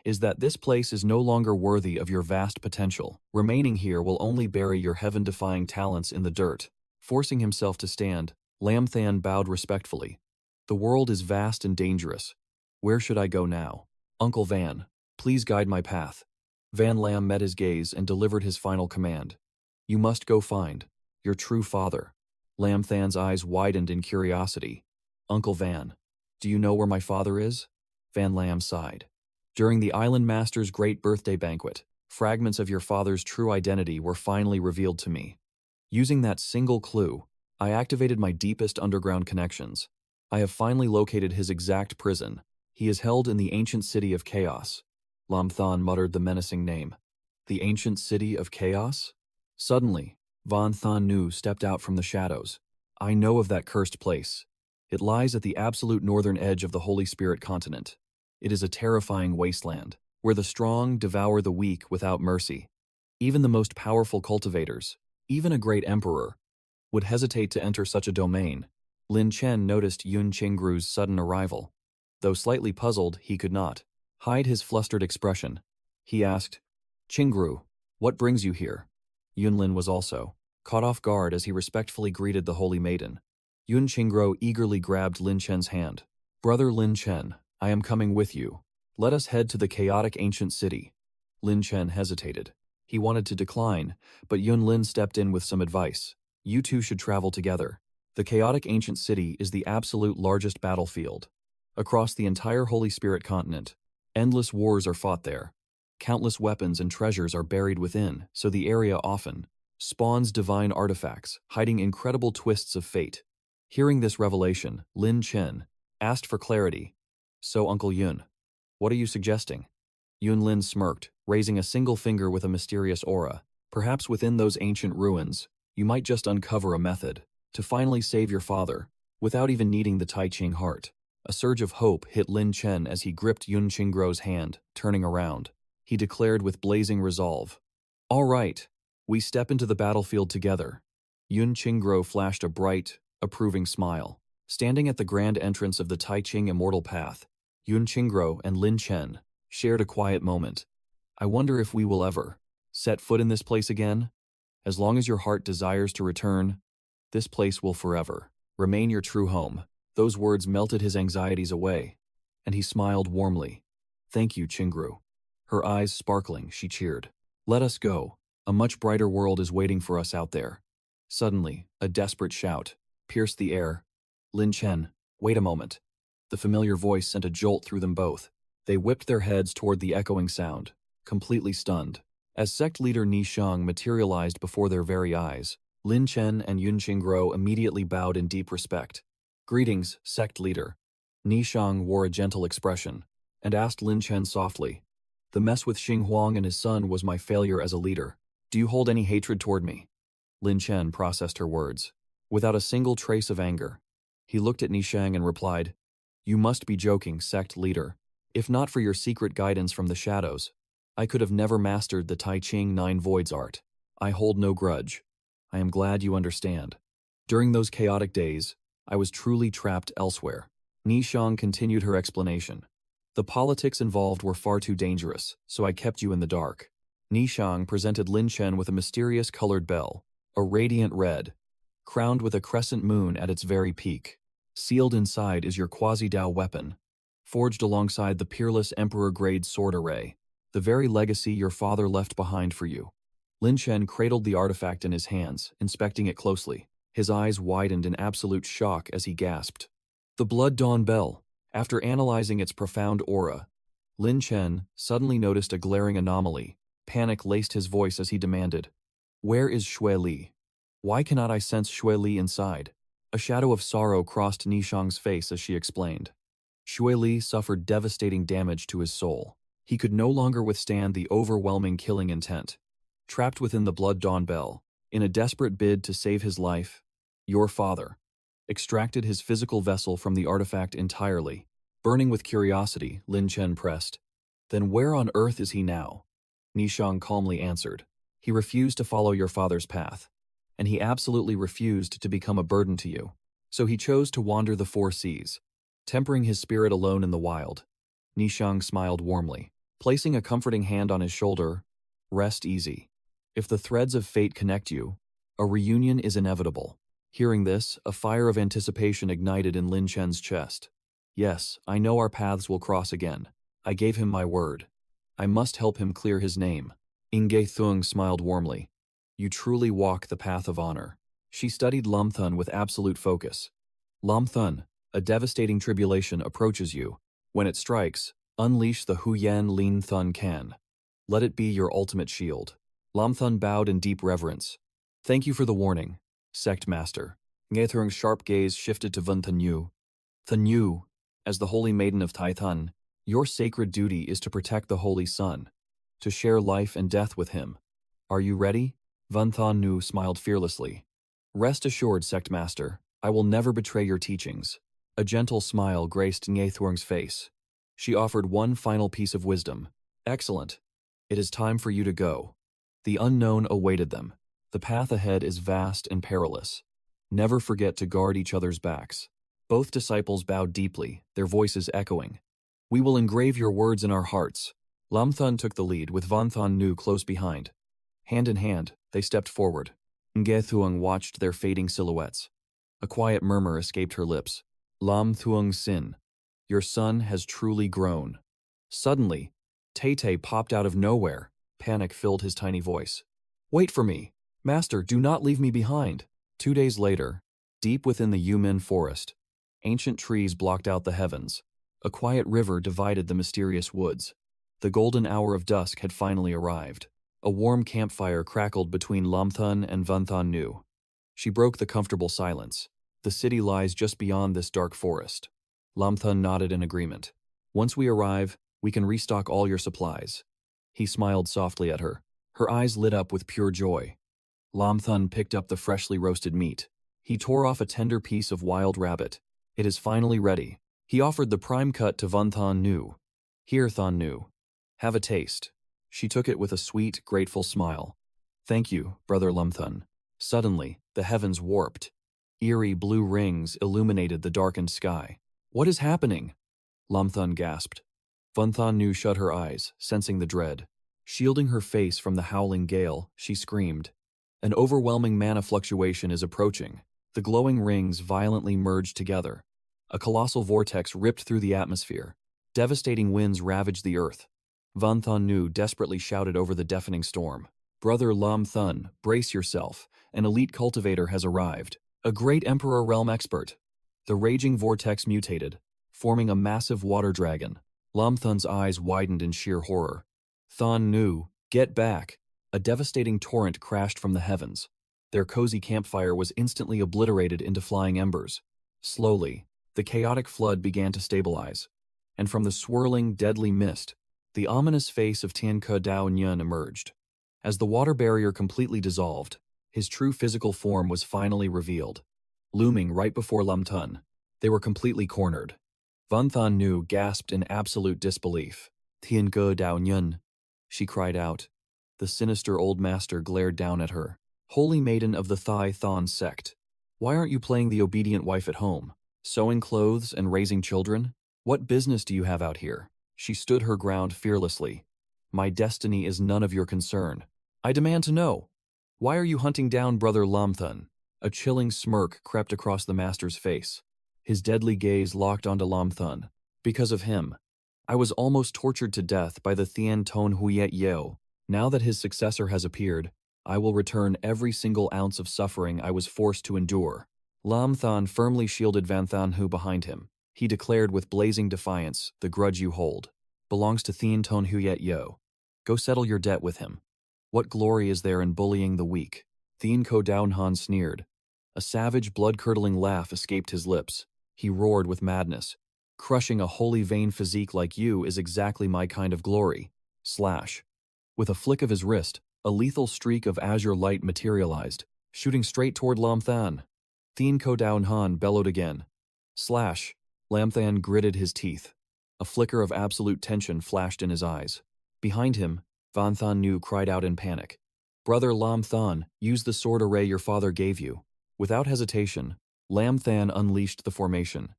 is that this place is no longer worthy of your vast potential. Remaining here will only bury your heaven-defying talents in the dirt. Forcing himself to stand, Lamthan bowed respectfully. The world is vast and dangerous. Where should I go now? Uncle Van, Please guide my path. Van Lam met his gaze and delivered his final command. You must go find your true father. Lam Than's eyes widened in curiosity. Uncle Van, do you know where my father is? Van Lam sighed. During the Island Master's great birthday banquet, fragments of your father's true identity were finally revealed to me. Using that single clue, I activated my deepest underground connections. I have finally located his exact prison. He is held in the ancient city of chaos. Lam Than muttered the menacing name. The ancient city of chaos? Suddenly, Van Than Nu stepped out from the shadows. I know of that cursed place. It lies at the absolute northern edge of the Holy Spirit continent. It is a terrifying wasteland, where the strong devour the weak without mercy. Even the most powerful cultivators, even a great emperor, would hesitate to enter such a domain. Lin Chen noticed Yun Qingru's sudden arrival. Though slightly puzzled, he could not hide his flustered expression. He asked, Qingru, what brings you here? Yunlin was also caught off guard as he respectfully greeted the holy maiden. Yun Qingru eagerly grabbed Lin Chen's hand. Brother Lin Chen, I am coming with you. Let us head to the chaotic ancient city. Lin Chen hesitated. He wanted to decline, but Yunlin stepped in with some advice. You two should travel together. The chaotic ancient city is the absolute largest battlefield. Across the entire Holy Spirit continent, endless wars are fought there. Countless weapons and treasures are buried within, so the area often spawns divine artifacts, hiding incredible twists of fate. Hearing this revelation, Lin Chen asked for clarity. So, Uncle Yun, what are you suggesting? Yun Lin smirked, raising a single finger with a mysterious aura. Perhaps within those ancient ruins, you might just uncover a method to finally save your father, without even needing the Tai Ching heart. A surge of hope hit Lin Chen as he gripped Yun Qingru's hand, turning around. He declared with blazing resolve, All right, we step into the battlefield together. Yun Qingru flashed a bright, approving smile. Standing at the grand entrance of the Tai Ching Immortal Path, Yun Qingru and Lin Chen shared a quiet moment. I wonder if we will ever set foot in this place again? As long as your heart desires to return, this place will forever remain your true home. Those words melted his anxieties away, and he smiled warmly. Thank you, Qingru. Her eyes sparkling, she cheered. Let us go. A much brighter world is waiting for us out there. Suddenly, a desperate shout pierced the air. Lin Chen, wait a moment. The familiar voice sent a jolt through them both. They whipped their heads toward the echoing sound, completely stunned. As sect leader Ni Shang materialized before their very eyes, Lin Chen and Yun Qingru immediately bowed in deep respect. Greetings, sect leader. Ni Shang wore a gentle expression and asked Lin Chen softly, The mess with Xing Huang and his son was my failure as a leader. Do you hold any hatred toward me? Lin Chen processed her words. Without a single trace of anger, he looked at Ni Shang and replied, You must be joking, sect leader. If not for your secret guidance from the shadows, I could have never mastered the Tai Ching Nine Voids art. I hold no grudge. I am glad you understand. During those chaotic days, I was truly trapped elsewhere. Ni Shang continued her explanation. The politics involved were far too dangerous, so I kept you in the dark. Ni Shang presented Lin Chen with a mysterious colored bell, a radiant red, crowned with a crescent moon at its very peak. Sealed inside is your quasi-Dao weapon, forged alongside the peerless Emperor-grade sword array, the very legacy your father left behind for you. Lin Chen cradled the artifact in his hands, inspecting it closely. His eyes widened in absolute shock as he gasped. The Blood Dawn Bell. After analyzing its profound aura, Lin Chen suddenly noticed a glaring anomaly. Panic laced his voice as he demanded, Where is Shui Li? Why cannot I sense Shui Li inside? A shadow of sorrow crossed Ni Shang's face as she explained. Shui Li suffered devastating damage to his soul. He could no longer withstand the overwhelming killing intent. Trapped within the Blood Dawn Bell, in a desperate bid to save his life, your father extracted his physical vessel from the artifact entirely. Burning with curiosity, Lin Chen pressed, Then where on earth is he now? Ni Shang calmly answered, He refused to follow your father's path, and he absolutely refused to become a burden to you. So he chose to wander the four seas, tempering his spirit alone in the wild. Ni Shang smiled warmly, placing a comforting hand on his shoulder. Rest easy. If the threads of fate connect you, a reunion is inevitable. Hearing this, a fire of anticipation ignited in Lin Chen's chest. Yes, I know our paths will cross again. I gave him my word. I must help him clear his name. 𝐓𝐑𝐃𝐒 smiled warmly. You truly walk the path of honor. She studied 𝐓𝐑𝐾𝐒 with absolute focus. 𝐓𝐑𝐾𝐒, a devastating tribulation approaches you. When it strikes, unleash the Huyen Lin Thun Can. Let it be your ultimate shield. 𝐓𝐑𝐾𝐒 bowed in deep reverence. Thank you for the warning, sect master. 𝐓𝐑𝐾𝐒's sharp gaze shifted to Vân Thanh Nhu. Thanh Nhu, as the holy maiden of Tai Thun, your sacred duty is to protect the Holy Son, to share life and death with him. Are you ready? Vân Thanh Nhu smiled fearlessly. Rest assured, sect master, I will never betray your teachings. A gentle smile graced 𝐓𝐑𝐾𝐒's face. She offered one final piece of wisdom. Excellent. It is time for you to go. The unknown awaited them. The path ahead is vast and perilous. Never forget to guard each other's backs. Both disciples bowed deeply, their voices echoing. We will engrave your words in our hearts. 𝐓𝐾𝐒 took the lead, with Vân Thanh Nhu close behind. Hand in hand, they stepped forward. 𝐓𝐑𝐾𝐒 watched their fading silhouettes. A quiet murmur escaped her lips. 𝐓𝐾𝐒 Sin, your son has truly grown. Suddenly, 𝐓𝐾𝐒 popped out of nowhere. Panic filled his tiny voice. Wait for me. Master, do not leave me behind. 2 days later, deep within the Yumin forest, ancient trees blocked out the heavens. A quiet river divided the mysterious woods. The golden hour of dusk had finally arrived. A warm campfire crackled between 𝐓𝐾𝐒 and Vân Thanh Nhu. She broke the comfortable silence. The city lies just beyond this dark forest. 𝐓𝐾𝐒 nodded in agreement. Once we arrive, we can restock all your supplies. He smiled softly at her. Her eyes lit up with pure joy. 𝐓𝐾𝐒 picked up the freshly roasted meat. He tore off a tender piece of wild rabbit. It is finally ready. He offered the prime cut to Vân Thanh Nhu. Here, Thanh Nhu. Have a taste. She took it with a sweet, grateful smile. Thank you, brother 𝐓𝐾𝐒. Suddenly, the heavens warped. Eerie blue rings illuminated the darkened sky. What is happening? 𝐓𝐾𝐒 gasped. Vân Thanh Nhu shut her eyes, sensing the dread. Shielding her face from the howling gale, she screamed. An overwhelming mana fluctuation is approaching. The glowing rings violently merged together. A colossal vortex ripped through the atmosphere. Devastating winds ravaged the earth. Vân Thanh Nhu desperately shouted over the deafening storm. Brother 𝐓𝐾𝐒, brace yourself. An elite cultivator has arrived. A great Emperor realm expert. The raging vortex mutated, forming a massive water dragon. 𝐓𝐾𝐒's eyes widened in sheer horror. Thanh Nhu, get back. A devastating torrent crashed from the heavens. Their cozy campfire was instantly obliterated into flying embers. Slowly, the chaotic flood began to stabilize. And from the swirling, deadly mist, the ominous face of Tien Ke Dao Nhun emerged. As the water barrier completely dissolved, his true physical form was finally revealed. Looming right before 𝐓𝐾𝐒, they were completely cornered. Vân Thanh Nhu gasped in absolute disbelief. Tien Ke Dao Nhun, she cried out. The sinister old master glared down at her. Holy maiden of the Tai Thon sect, why aren't you playing the obedient wife at home? Sewing clothes and raising children? What business do you have out here? She stood her ground fearlessly. My destiny is none of your concern. I demand to know. Why are you hunting down brother 𝐓𝐾𝐒? A chilling smirk crept across the master's face. His deadly gaze locked onto 𝐓𝐾𝐒. Because of him, I was almost tortured to death by the Thien Ton Huyet Yeo. Now that his successor has appeared, I will return every single ounce of suffering I was forced to endure. 𝐓𝐾𝐒 firmly shielded Vân Thanh Nhu behind him. He declared with blazing defiance, the grudge you hold belongs to Thien Ton Huyet Yeo. Go settle your debt with him. What glory is there in bullying the weak? Thien Ke Dao Nhun sneered. A savage, blood-curdling laugh escaped his lips. He roared with madness. Crushing a holy vain physique like you is exactly my kind of glory. Slash. With a flick of his wrist, a lethal streak of azure light materialized, shooting straight toward 𝐓𝐾𝐒. Thien Ke Dao Nhun bellowed again. Slash. 𝐓𝐾𝐒 gritted his teeth. A flicker of absolute tension flashed in his eyes. Behind him, Vân Thanh Nhu cried out in panic. Brother 𝐓𝐾𝐒, use the sword array your father gave you. Without hesitation, 𝐓𝐾𝐒 unleashed the formation.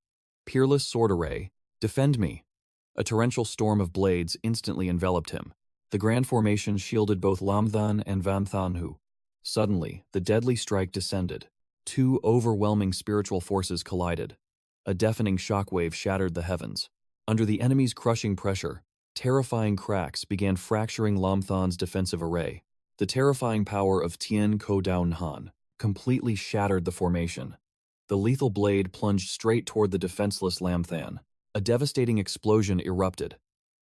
Peerless sword array, defend me. A torrential storm of blades instantly enveloped him. The grand formation shielded both 𝐓𝐾𝐒 and Vân Thanh Nhu. Suddenly, the deadly strike descended. Two overwhelming spiritual forces collided. A deafening shockwave shattered the heavens. Under the enemy's crushing pressure, Terrifying cracks began fracturing Lam Than's defensive array. The terrifying power of 𝐓𝐑𝐄𝐑𝐏𝐻𝐼 completely shattered the formation. The lethal blade plunged straight toward the defenseless Lam Than. A devastating explosion erupted.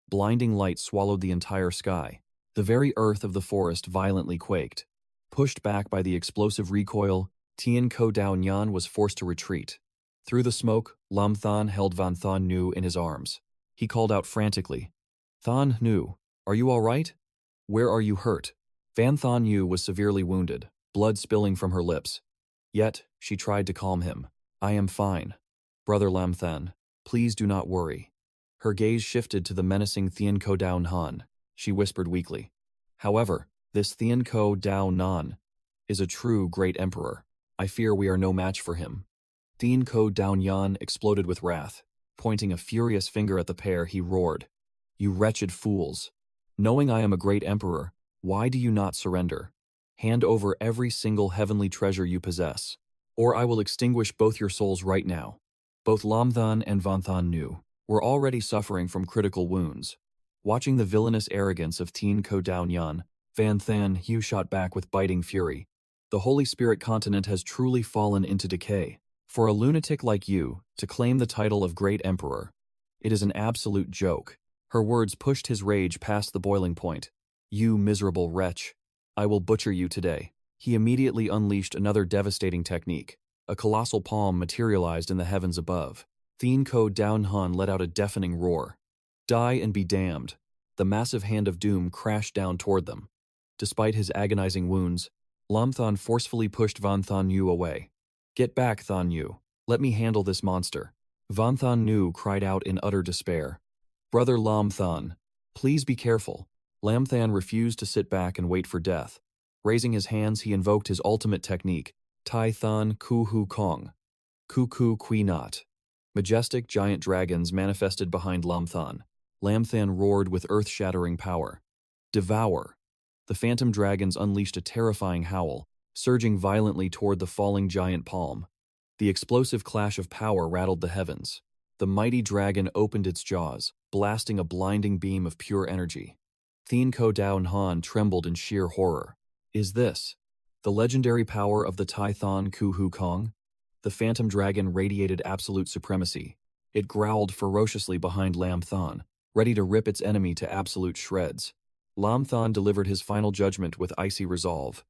Blinding light swallowed the entire sky. The very earth of the forest violently quaked. Pushed back by the explosive recoil, 𝐓𝐑𝐄𝐑𝐏𝐻𝐼 was forced to retreat. Through the smoke, Lam Than held Van Than Nu in his arms. He called out frantically, "Than Nu, are you all right? Where are you hurt?" Van Than Nu was severely wounded, blood spilling from her lips. Yet, she tried to calm him. "I am fine. Brother Lam Than, please do not worry." Her gaze shifted to the menacing 𝐓𝐑𝐄𝐑𝐏𝐻𝐼. She whispered weakly. "However, this 𝐓𝐑𝐄𝐑𝐏𝐻𝐼 is a true great emperor. I fear we are no match for him." 𝐓𝐑𝐄𝐑𝐏𝐻𝐼 exploded with wrath. Pointing a furious finger at the pair, he roared, "You wretched fools! Knowing I am a great emperor, why do you not surrender? Hand over every single heavenly treasure you possess, or I will extinguish both your souls right now." Both Lam Than and Van Than Nu were already suffering from critical wounds. Watching the villainous arrogance of 𝐓𝐑𝐄𝐑𝐏𝐻𝐼, Van Than Nu shot back with biting fury. "The Holy Spirit continent has truly fallen into decay. For a lunatic like you to claim the title of Great Emperor, it is an absolute joke." Her words pushed his rage past the boiling point. "You miserable wretch, I will butcher you today." He immediately unleashed another devastating technique. A colossal palm materialized in the heavens above. 𝐓𝐑𝐄𝐑𝐏𝐻𝐼 let out a deafening roar. "Die and be damned." The massive hand of doom crashed down toward them. Despite his agonizing wounds, Lam Than forcefully pushed Van Than Nu away. "Get back, Than Nu. Let me handle this monster." Van Than Nu cried out in utter despair. "Brother Lam Than, please be careful." Lam Than refused to sit back and wait for death. Raising his hands, he invoked his ultimate technique, Tai Than Ku Hu Kong, Ku Ku Kui Not. Majestic giant dragons manifested behind Lam Than. Lam Than roared with earth-shattering power. "Devour!" The phantom dragons unleashed a terrifying howl, surging violently toward the falling giant palm. The explosive clash of power rattled the heavens. The mighty dragon opened its jaws, blasting a blinding beam of pure energy. 𝐓𝐑𝐄𝐑𝐏𝐻𝐼 trembled in sheer horror. Is this the legendary power of the Tai Than Ku Hu Kong? The phantom dragon radiated absolute supremacy. It growled ferociously behind Lam Than, ready to rip its enemy to absolute shreds. Lam Than delivered his final judgment with icy resolve.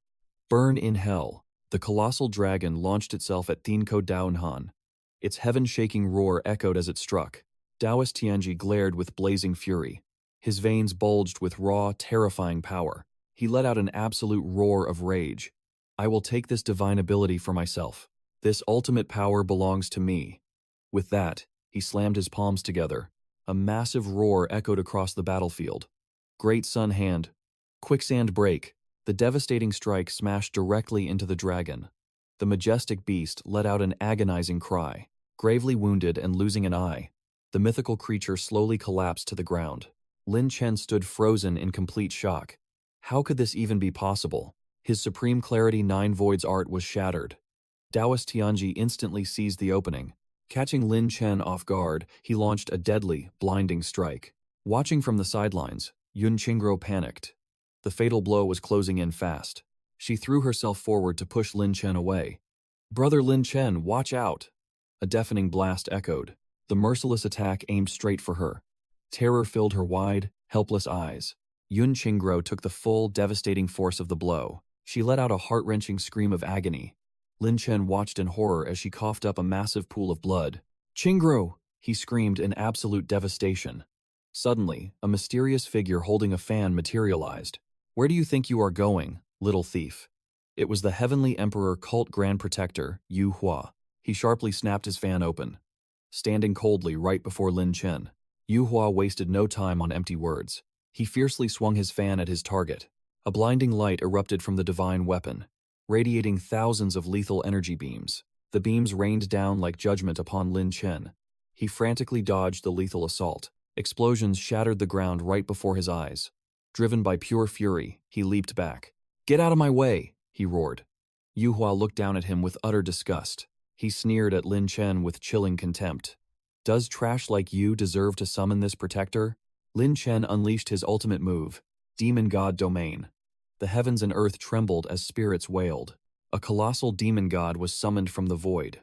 "Burn in hell." The colossal dragon launched itself at 𝐓𝐑𝐄𝐑𝐏𝐻𝐼. Its heaven-shaking roar echoed as it struck. Taoist Tianji glared with blazing fury. His veins bulged with raw, terrifying power. He let out an absolute roar of rage. "I will take this divine ability for myself. This ultimate power belongs to me." With that, he slammed his palms together. A massive roar echoed across the battlefield. Great Sun Hand. Quicksand Break. The devastating strike smashed directly into the dragon. The majestic beast let out an agonizing cry. Gravely wounded and losing an eye, the mythical creature slowly collapsed to the ground. Lin Chen stood frozen in complete shock. How could this even be possible? His Supreme Clarity Nine Voids art was shattered. Taoist Tianji instantly seized the opening. Catching Lin Chen off guard, he launched a deadly, blinding strike. Watching from the sidelines, Yun Qingguo panicked. The fatal blow was closing in fast. She threw herself forward to push Lin Chen away. "Brother Lin Chen, watch out!" A deafening blast echoed. The merciless attack aimed straight for her. Terror filled her wide, helpless eyes. Yun Qingguo took the full, devastating force of the blow. She let out a heart-wrenching scream of agony. Lin Chen watched in horror as she coughed up a massive pool of blood. "Qingguo!" he screamed in absolute devastation. Suddenly, a mysterious figure holding a fan materialized. "Where do you think you are going, little thief?" It was the Heavenly Emperor Cult Grand Protector, Yu Hua. He sharply snapped his fan open. Standing coldly right before Lin Chen, Yu Hua wasted no time on empty words. He fiercely swung his fan at his target. A blinding light erupted from the divine weapon, radiating thousands of lethal energy beams. The beams rained down like judgment upon Lin Chen. He frantically dodged the lethal assault. Explosions shattered the ground right before his eyes. Driven by pure fury, he leaped back. "Get out of my way!" he roared. Yu Hua looked down at him with utter disgust. He sneered at Lin Chen with chilling contempt. "Does trash like you deserve to summon this protector?" Lin Chen unleashed his ultimate move, Demon God Domain. The heavens and earth trembled as spirits wailed. A colossal demon god was summoned from the void.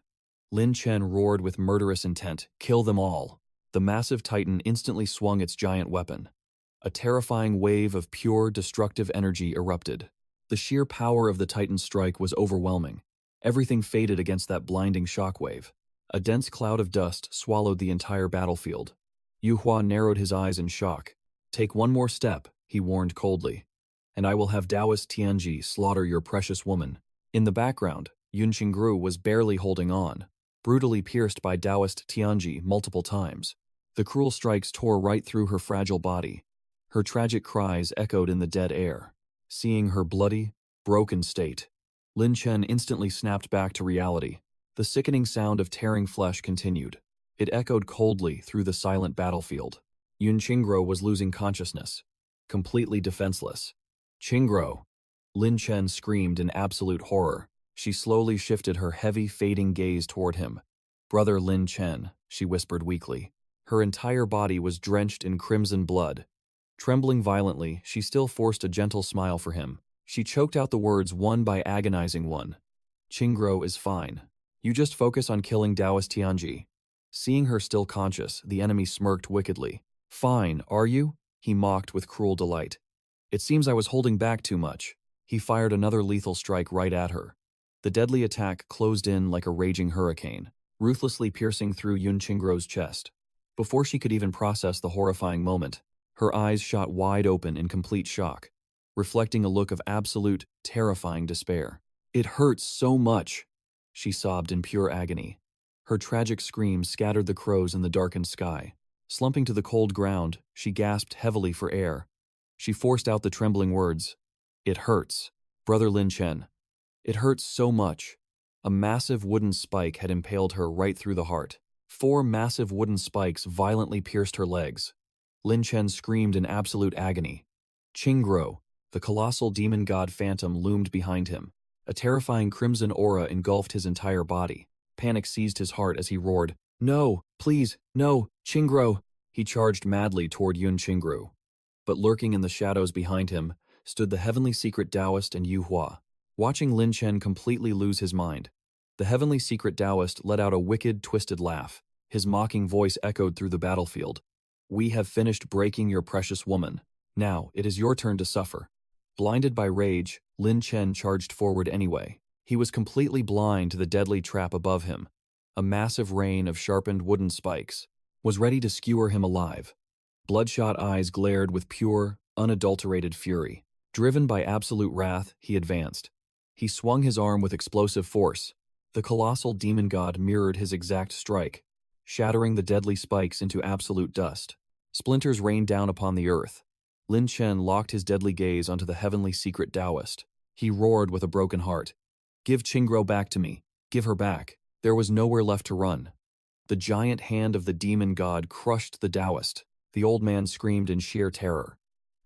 Lin Chen roared with murderous intent, "Kill them all." The massive titan instantly swung its giant weapon. A terrifying wave of pure, destructive energy erupted. The sheer power of the titan's strike was overwhelming. Everything faded against that blinding shockwave. A dense cloud of dust swallowed the entire battlefield. Yu Hua narrowed his eyes in shock. "Take one more step," he warned coldly, "and I will have Taoist Tianji slaughter your precious woman." In the background, Yun Qinggru was barely holding on, brutally pierced by Taoist Tianji multiple times. The cruel strikes tore right through her fragile body. Her tragic cries echoed in the dead air. Seeing her bloody, broken state, Lin Chen instantly snapped back to reality. The sickening sound of tearing flesh continued. It echoed coldly through the silent battlefield. Yun Qinggru was losing consciousness, completely defenseless. "Qinggru!" Lin Chen screamed in absolute horror. She slowly shifted her heavy, fading gaze toward him. "Brother Lin Chen," she whispered weakly. Her entire body was drenched in crimson blood. Trembling violently, she still forced a gentle smile for him. She choked out the words one by agonizing one. "Qinggru is fine. You just focus on killing Taoist Tianji." Seeing her still conscious, the enemy smirked wickedly. "Fine, are you?" he mocked with cruel delight. "It seems I was holding back too much." He fired another lethal strike right at her. The deadly attack closed in like a raging hurricane, ruthlessly piercing through Yun Qinggru's chest. Before she could even process the horrifying moment, her eyes shot wide open in complete shock, reflecting a look of absolute, terrifying despair. "It hurts so much," she sobbed in pure agony. Her tragic screams scattered the crows in the darkened sky. Slumping to the cold ground, she gasped heavily for air. She forced out the trembling words, "It hurts, Brother Lin Chen. It hurts so much." A massive wooden spike had impaled her right through the heart. 4 massive wooden spikes violently pierced her legs. Lin Chen screamed in absolute agony. Qinggru, the colossal demon god phantom, loomed behind him. A terrifying crimson aura engulfed his entire body. Panic seized his heart as he roared, "No, please, no, Qinggru!" He charged madly toward Yun Qinggru. But lurking in the shadows behind him stood the heavenly secret Taoist and Yu Hua. Watching Lin Chen completely lose his mind, the heavenly secret Taoist let out a wicked, twisted laugh. His mocking voice echoed through the battlefield. "We have finished breaking your precious woman. Now, it is your turn to suffer." Blinded by rage, Lin Chen charged forward anyway. He was completely blind to the deadly trap above him. A massive rain of sharpened wooden spikes was ready to skewer him alive. Bloodshot eyes glared with pure, unadulterated fury. Driven by absolute wrath, he advanced. He swung his arm with explosive force. The colossal demon god mirrored his exact strike, shattering the deadly spikes into absolute dust. Splinters rained down upon the earth. Lin Chen locked his deadly gaze onto the heavenly secret Taoist. He roared with a broken heart, "Give Qinggru back to me. Give her back." There was nowhere left to run. The giant hand of the demon god crushed the Taoist. The old man screamed in sheer terror.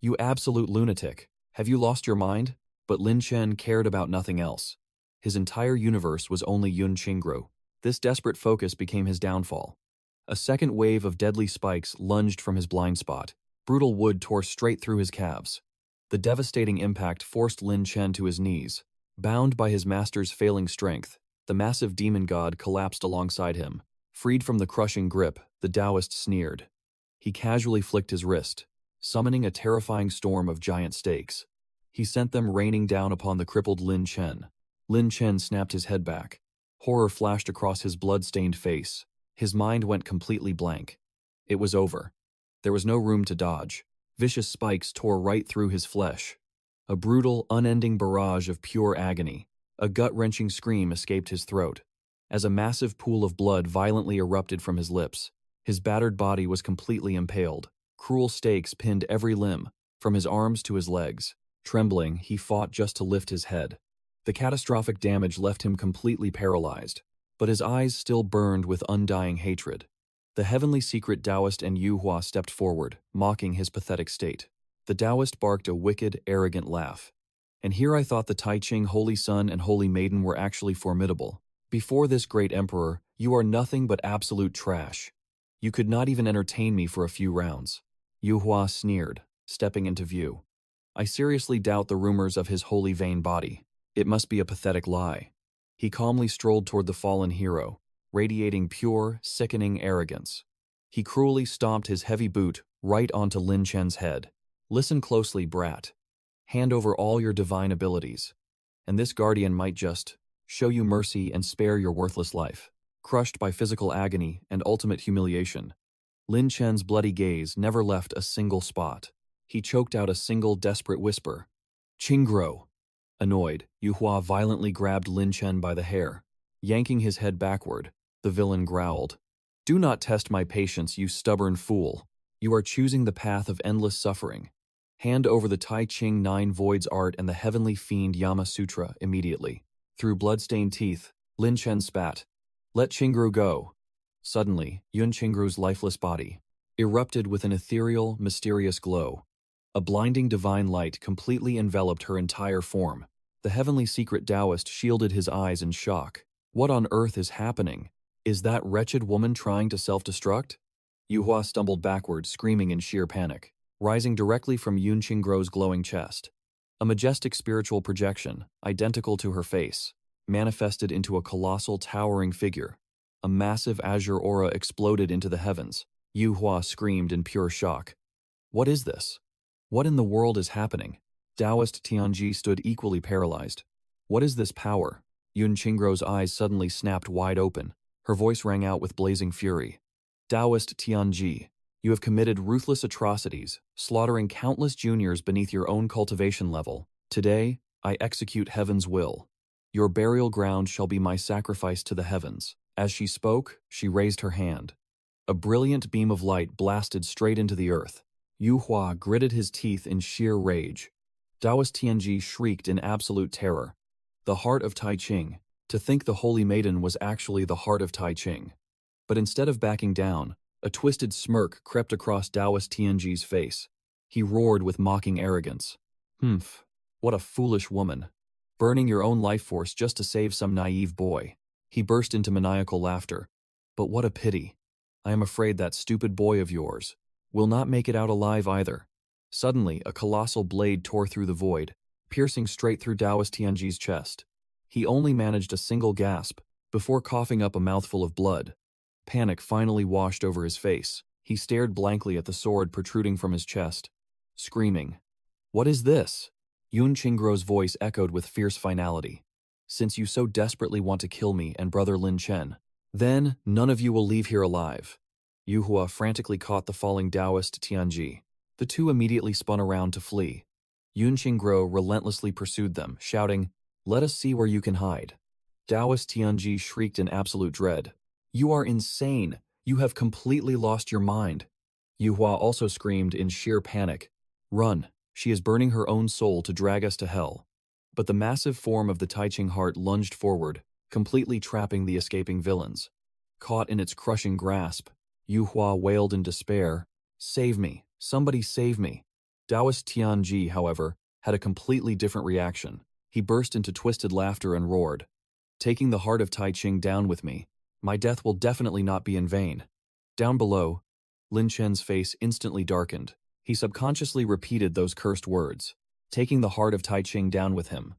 "You absolute lunatic. Have you lost your mind?" But Lin Chen cared about nothing else. His entire universe was only Yun Qinggru. This desperate focus became his downfall. A second wave of deadly spikes lunged from his blind spot. Brutal wood tore straight through his calves. The devastating impact forced Lin Chen to his knees. Bound by his master's failing strength, the massive demon god collapsed alongside him. Freed from the crushing grip, the Taoist sneered. He casually flicked his wrist, summoning a terrifying storm of giant stakes. He sent them raining down upon the crippled Lin Chen. Lin Chen snapped his head back. Horror flashed across his blood-stained face. His mind went completely blank. It was over. There was no room to dodge. Vicious spikes tore right through his flesh. A brutal, unending barrage of pure agony. A gut-wrenching scream escaped his throat. As a massive pool of blood violently erupted from his lips, his battered body was completely impaled. Cruel stakes pinned every limb, from his arms to his legs. Trembling, he fought just to lift his head. The catastrophic damage left him completely paralyzed, but his eyes still burned with undying hatred. The heavenly secret Taoist and Yu Hua stepped forward, mocking his pathetic state. The Taoist barked a wicked, arrogant laugh. "And here I thought the Tai Ching Holy Son and Holy Maiden were actually formidable. Before this great emperor, you are nothing but absolute trash. You could not even entertain me for a few rounds." Yuhua sneered, stepping into view. I seriously doubt the rumors of his holy vain body. It must be a pathetic lie. He calmly strolled toward the fallen hero, radiating pure, sickening arrogance. He cruelly stomped his heavy boot right onto Lin Chen's head. Listen closely, brat. Hand over all your divine abilities, and this guardian might just show you mercy and spare your worthless life. Crushed by physical agony and ultimate humiliation, Lin Chen's bloody gaze never left a single spot. He choked out a single desperate whisper. Qingguo! Annoyed, Yuhua violently grabbed Lin Chen by the hair. Yanking his head backward, the villain growled. Do not test my patience, you stubborn fool. You are choosing the path of endless suffering. Hand over the Tai Ching 9 Voids art and the heavenly fiend Yama Sutra immediately. Through blood-stained teeth, Lin Chen spat. Let Qingguo go. Suddenly, Yun Qingguo's lifeless body erupted with an ethereal, mysterious glow. A blinding divine light completely enveloped her entire form. The heavenly secret Taoist shielded his eyes in shock. What on earth is happening? Is that wretched woman trying to self-destruct? Yuhua stumbled backward, screaming in sheer panic, rising directly from Yun Qingguo's glowing chest. A majestic spiritual projection, identical to her face, manifested into a colossal, towering figure. A massive azure aura exploded into the heavens. Yuhua screamed in pure shock. What is this? What in the world is happening? Taoist Tianji stood equally paralyzed. What is this power? Yun Qingguo's eyes suddenly snapped wide open. Her voice rang out with blazing fury. Taoist Tianji, you have committed ruthless atrocities, slaughtering countless juniors beneath your own cultivation level. Today, I execute heaven's will. Your burial ground shall be my sacrifice to the heavens. As she spoke, she raised her hand. A brilliant beam of light blasted straight into the earth. Yuhua gritted his teeth in sheer rage. Taoist Tianji shrieked in absolute terror. The heart of Tai Ching. To think the holy maiden was actually the heart of Tai Ching. But instead of backing down, a twisted smirk crept across Taoist Tianji's face. He roared with mocking arrogance. Humph, what a foolish woman. Burning your own life force just to save some naive boy. He burst into maniacal laughter. But what a pity. I am afraid that stupid boy of yours will not make it out alive either. Suddenly, a colossal blade tore through the void, piercing straight through Taoist Tianji's chest. He only managed a single gasp before coughing up a mouthful of blood. Panic finally washed over his face. He stared blankly at the sword protruding from his chest, screaming. What is this? Yun Qingguo's voice echoed with fierce finality. Since you so desperately want to kill me and brother Lin Chen, then none of you will leave here alive. Yuhua frantically caught the falling Taoist Tianji. The two immediately spun around to flee. Yun Qingguo relentlessly pursued them, shouting, Let us see where you can hide. Taoist Tianji shrieked in absolute dread. You are insane. You have completely lost your mind. Yuhua also screamed in sheer panic. Run. She is burning her own soul to drag us to hell. But the massive form of the Tai Ching heart lunged forward, completely trapping the escaping villains. Caught in its crushing grasp, Yuhua wailed in despair, Save me, somebody save me. Taoist Tianji, however, had a completely different reaction. He burst into twisted laughter and roared, Taking the heart of Tai Ching down with me, my death will definitely not be in vain. Down below, Lin Chen's face instantly darkened. He subconsciously repeated those cursed words, taking the heart of Tai Ching down with him.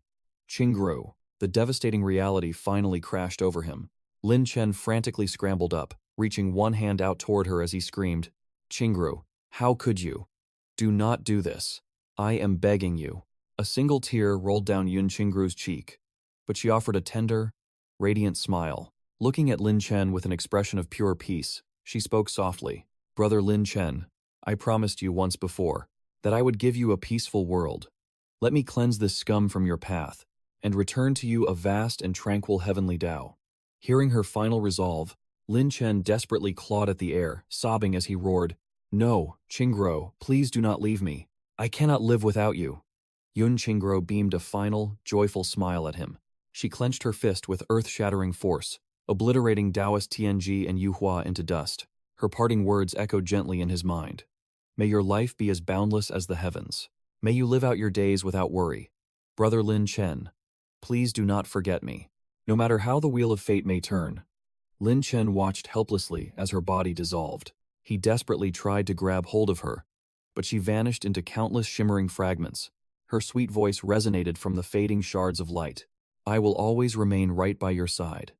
Qingguo, the devastating reality finally crashed over him. Lin Chen frantically scrambled up, reaching one hand out toward her as he screamed, Qingguo, how could you? Do not do this. I am begging you. A single tear rolled down Yun Qingguo's cheek, but she offered a tender, radiant smile. Looking at Lin Chen with an expression of pure peace, she spoke softly, Brother Lin Chen, I promised you once before that I would give you a peaceful world. Let me cleanse this scum from your path and return to you a vast and tranquil heavenly Tao. Hearing her final resolve, Lin Chen desperately clawed at the air, sobbing as he roared, No, Qingguo, please do not leave me. I cannot live without you. Yun Qingguo beamed a final, joyful smile at him. She clenched her fist with earth-shattering force, obliterating Taoist Tianji and Yuhua into dust. Her parting words echoed gently in his mind. May your life be as boundless as the heavens. May you live out your days without worry. Brother Lin Chen, please do not forget me. No matter how the wheel of fate may turn. Lin Chen watched helplessly as her body dissolved. He desperately tried to grab hold of her, but she vanished into countless shimmering fragments. Her sweet voice resonated from the fading shards of light. I will always remain right by your side.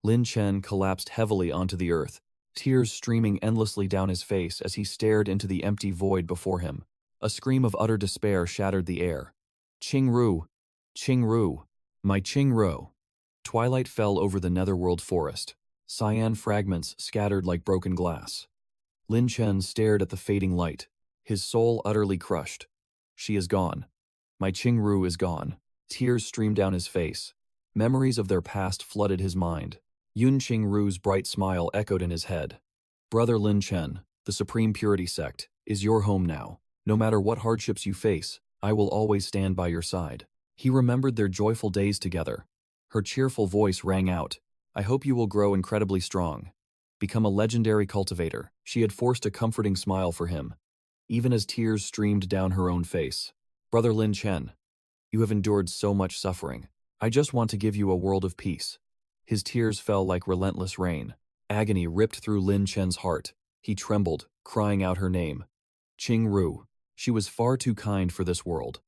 Lin Chen collapsed heavily onto the earth, tears streaming endlessly down his face as he stared into the empty void before him. A scream of utter despair shattered the air. Qingru! Qingru! My Qingru! Twilight fell over the netherworld forest. Cyan fragments scattered like broken glass. Lin Chen stared at the fading light, his soul utterly crushed. She is gone. My Qingru is gone. Tears streamed down his face. Memories of their past flooded his mind. Yun Qingru's bright smile echoed in his head. Brother Lin Chen, the Supreme Purity Sect, is your home now. No matter what hardships you face, I will always stand by your side. He remembered their joyful days together. Her cheerful voice rang out. I hope you will grow incredibly strong. Become a legendary cultivator. She had forced a comforting smile for him, even as tears streamed down her own face. Brother Lin Chen, you have endured so much suffering. I just want to give you a world of peace. His tears fell like relentless rain. Agony ripped through Lin Chen's heart. He trembled, crying out her name. Qingru. She was far too kind for this world.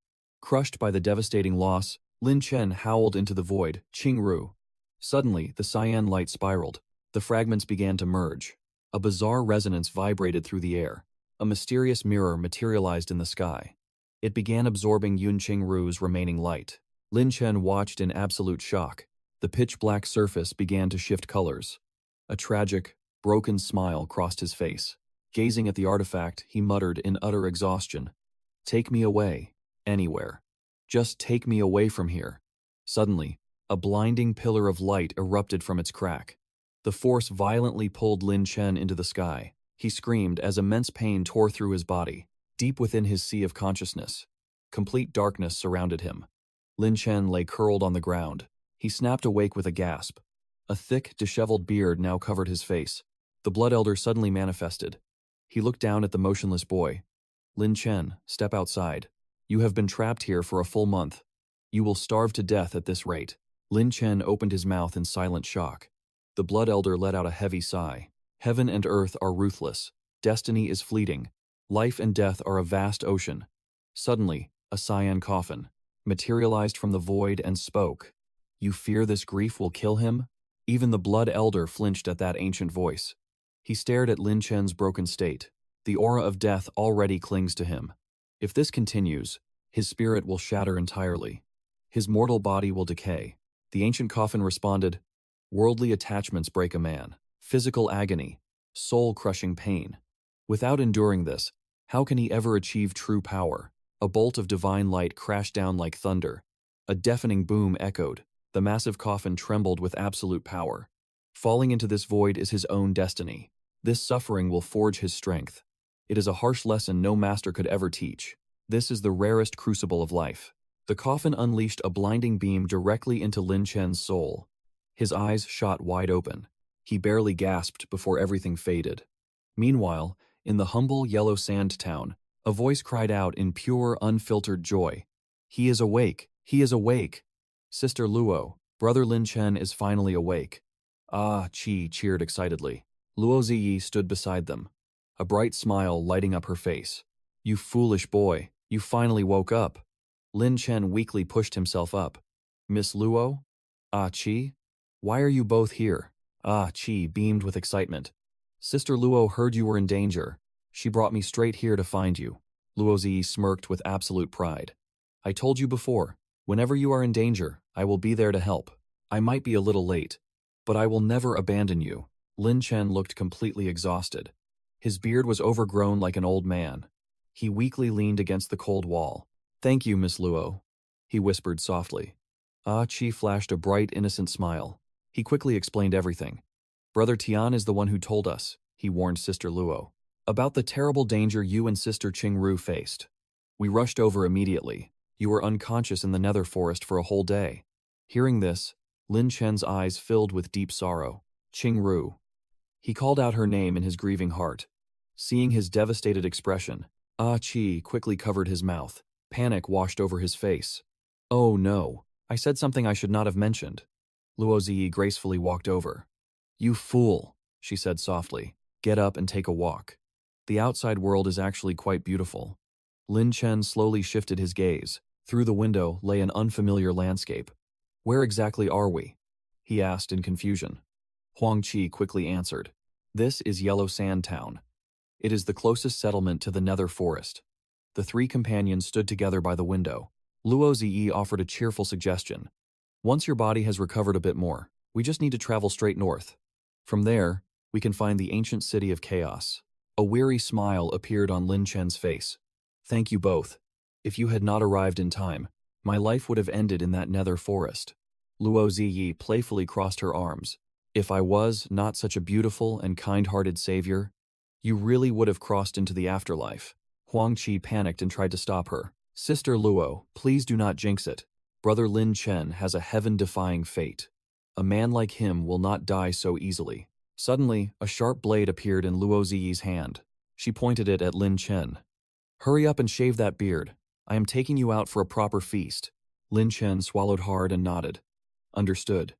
Crushed by the devastating loss, Lin Chen howled into the void, Qingru. Suddenly, the cyan light spiraled. The fragments began to merge. A bizarre resonance vibrated through the air. A mysterious mirror materialized in the sky. It began absorbing Yun Qingru's remaining light. Lin Chen watched in absolute shock. The pitch-black surface began to shift colors. A tragic, broken smile crossed his face. Gazing at the artifact, he muttered in utter exhaustion, Take me away, anywhere. Just take me away from here. Suddenly, a blinding pillar of light erupted from its crack. The force violently pulled Lin Chen into the sky. He screamed as immense pain tore through his body. Deep within his sea of consciousness, complete darkness surrounded him. Lin Chen lay curled on the ground. He snapped awake with a gasp. A thick, disheveled beard now covered his face. The Blood Elder suddenly manifested. He looked down at the motionless boy. Lin Chen, step outside. You have been trapped here for a full month. You will starve to death at this rate. Lin Chen opened his mouth in silent shock. The Blood Elder let out a heavy sigh. Heaven and earth are ruthless. Destiny is fleeting. Life and death are a vast ocean. Suddenly, a cyan coffin materialized from the void and spoke. You fear this grief will kill him? Even the Blood Elder flinched at that ancient voice. He stared at Lin Chen's broken state. The aura of death already clings to him. If this continues, his spirit will shatter entirely. His mortal body will decay. The ancient coffin responded, Worldly attachments break a man. Physical agony. Soul-crushing pain. Without enduring this, how can he ever achieve true power? A bolt of divine light crashed down like thunder. A deafening boom echoed. The massive coffin trembled with absolute power. Falling into this void is his own destiny. This suffering will forge his strength. It is a harsh lesson no master could ever teach. This is the rarest crucible of life. The coffin unleashed a blinding beam directly into Lin Chen's soul. His eyes shot wide open. He barely gasped before everything faded. Meanwhile, in the humble yellow sand town, a voice cried out in pure, unfiltered joy. He is awake! He is awake! Sister Luo, Brother Lin Chen is finally awake. Ah, Qi cheered excitedly. Luo Ziyi stood beside them, a bright smile lighting up her face. You foolish boy, you finally woke up. Lin Chen weakly pushed himself up. Miss Luo? Ah, Qi? Why are you both here? Ah, Qi beamed with excitement. Sister Luo heard you were in danger. She brought me straight here to find you. Luo Ziyi smirked with absolute pride. I told you before, whenever you are in danger, I will be there to help. I might be a little late, but I will never abandon you. Lin Chen looked completely exhausted. His beard was overgrown like an old man. He weakly leaned against the cold wall. Thank you, Miss Luo, he whispered softly. Ah Qi flashed a bright, innocent smile. He quickly explained everything. Brother Tian is the one who told us, he warned Sister Luo, about the terrible danger you and Sister Qingru faced. We rushed over immediately. You were unconscious in the nether forest for a whole day. Hearing this, Lin Chen's eyes filled with deep sorrow. Qingru. He called out her name in his grieving heart. Seeing his devastated expression, Ah Qi quickly covered his mouth. Panic washed over his face. Oh no, I said something I should not have mentioned. Luo Ziyi gracefully walked over. You fool, she said softly. Get up and take a walk. The outside world is actually quite beautiful. Lin Chen slowly shifted his gaze. Through the window lay an unfamiliar landscape. Where exactly are we? He asked in confusion. Huang Qi quickly answered. This is Yellow Sand Town. It is the closest settlement to the Nether Forest. The three companions stood together by the window. Luo Ziyi offered a cheerful suggestion. Once your body has recovered a bit more, we just need to travel straight north. From there, we can find the ancient city of chaos. A weary smile appeared on Lin Chen's face. Thank you both. If you had not arrived in time, my life would have ended in that nether forest. Luo Ziyi playfully crossed her arms. If I was not such a beautiful and kind-hearted savior, you really would have crossed into the afterlife. Huang Qi panicked and tried to stop her. Sister Luo, please do not jinx it. Brother Lin Chen has a heaven-defying fate. A man like him will not die so easily. Suddenly, a sharp blade appeared in Luo Ziyi's hand. She pointed it at Lin Chen. Hurry up and shave that beard. I am taking you out for a proper feast. Lin Chen swallowed hard and nodded. Understood.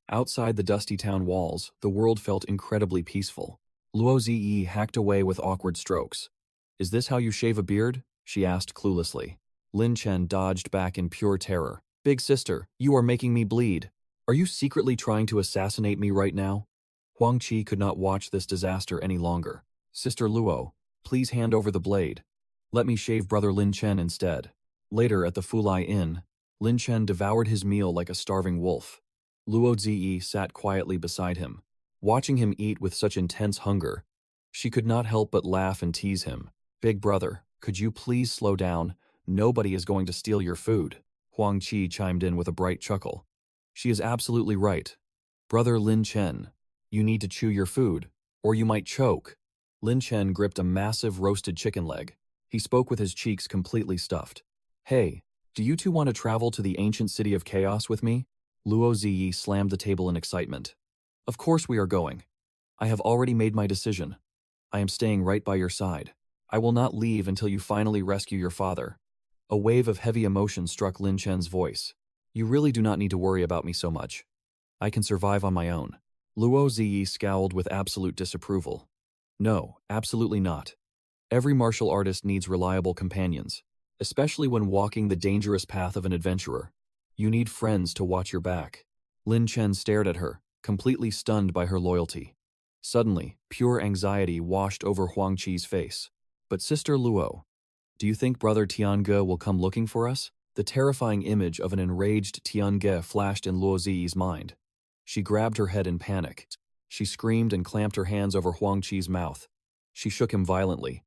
Outside the dusty town walls, the world felt incredibly peaceful. Luo Ziyi hacked away with awkward strokes. Is this how you shave a beard? She asked cluelessly. Lin Chen dodged back in pure terror. Big sister, you are making me bleed. Are you secretly trying to assassinate me right now? Huang Qi could not watch this disaster any longer. Sister Luo, please hand over the blade. Let me shave brother Lin Chen instead. Later at the Fulai Inn, Lin Chen devoured his meal like a starving wolf. Luo Ziyi sat quietly beside him. Watching him eat with such intense hunger, she could not help but laugh and tease him. Big brother, could you please slow down? Nobody is going to steal your food. Huang Qi chimed in with a bright chuckle. She is absolutely right. Brother Lin Chen, you need to chew your food, or you might choke. Lin Chen gripped a massive roasted chicken leg. He spoke with his cheeks completely stuffed. Hey, do you two want to travel to the ancient city of chaos with me? Luo Ziyi slammed the table in excitement. Of course we are going. I have already made my decision. I am staying right by your side. I will not leave until you finally rescue your father. A wave of heavy emotion struck Lin Chen's voice. You really do not need to worry about me so much. I can survive on my own. Luo Ziyi scowled with absolute disapproval. No, absolutely not. Every martial artist needs reliable companions, especially when walking the dangerous path of an adventurer. You need friends to watch your back. Lin Chen stared at her, completely stunned by her loyalty. Suddenly, pure anxiety washed over Huang Qi's face. But Sister Luo, do you think Brother Tiange will come looking for us? The terrifying image of an enraged Tiange flashed in Luo Ziyi's mind. She grabbed her head in panic. She screamed and clamped her hands over Huang Qi's mouth. She shook him violently.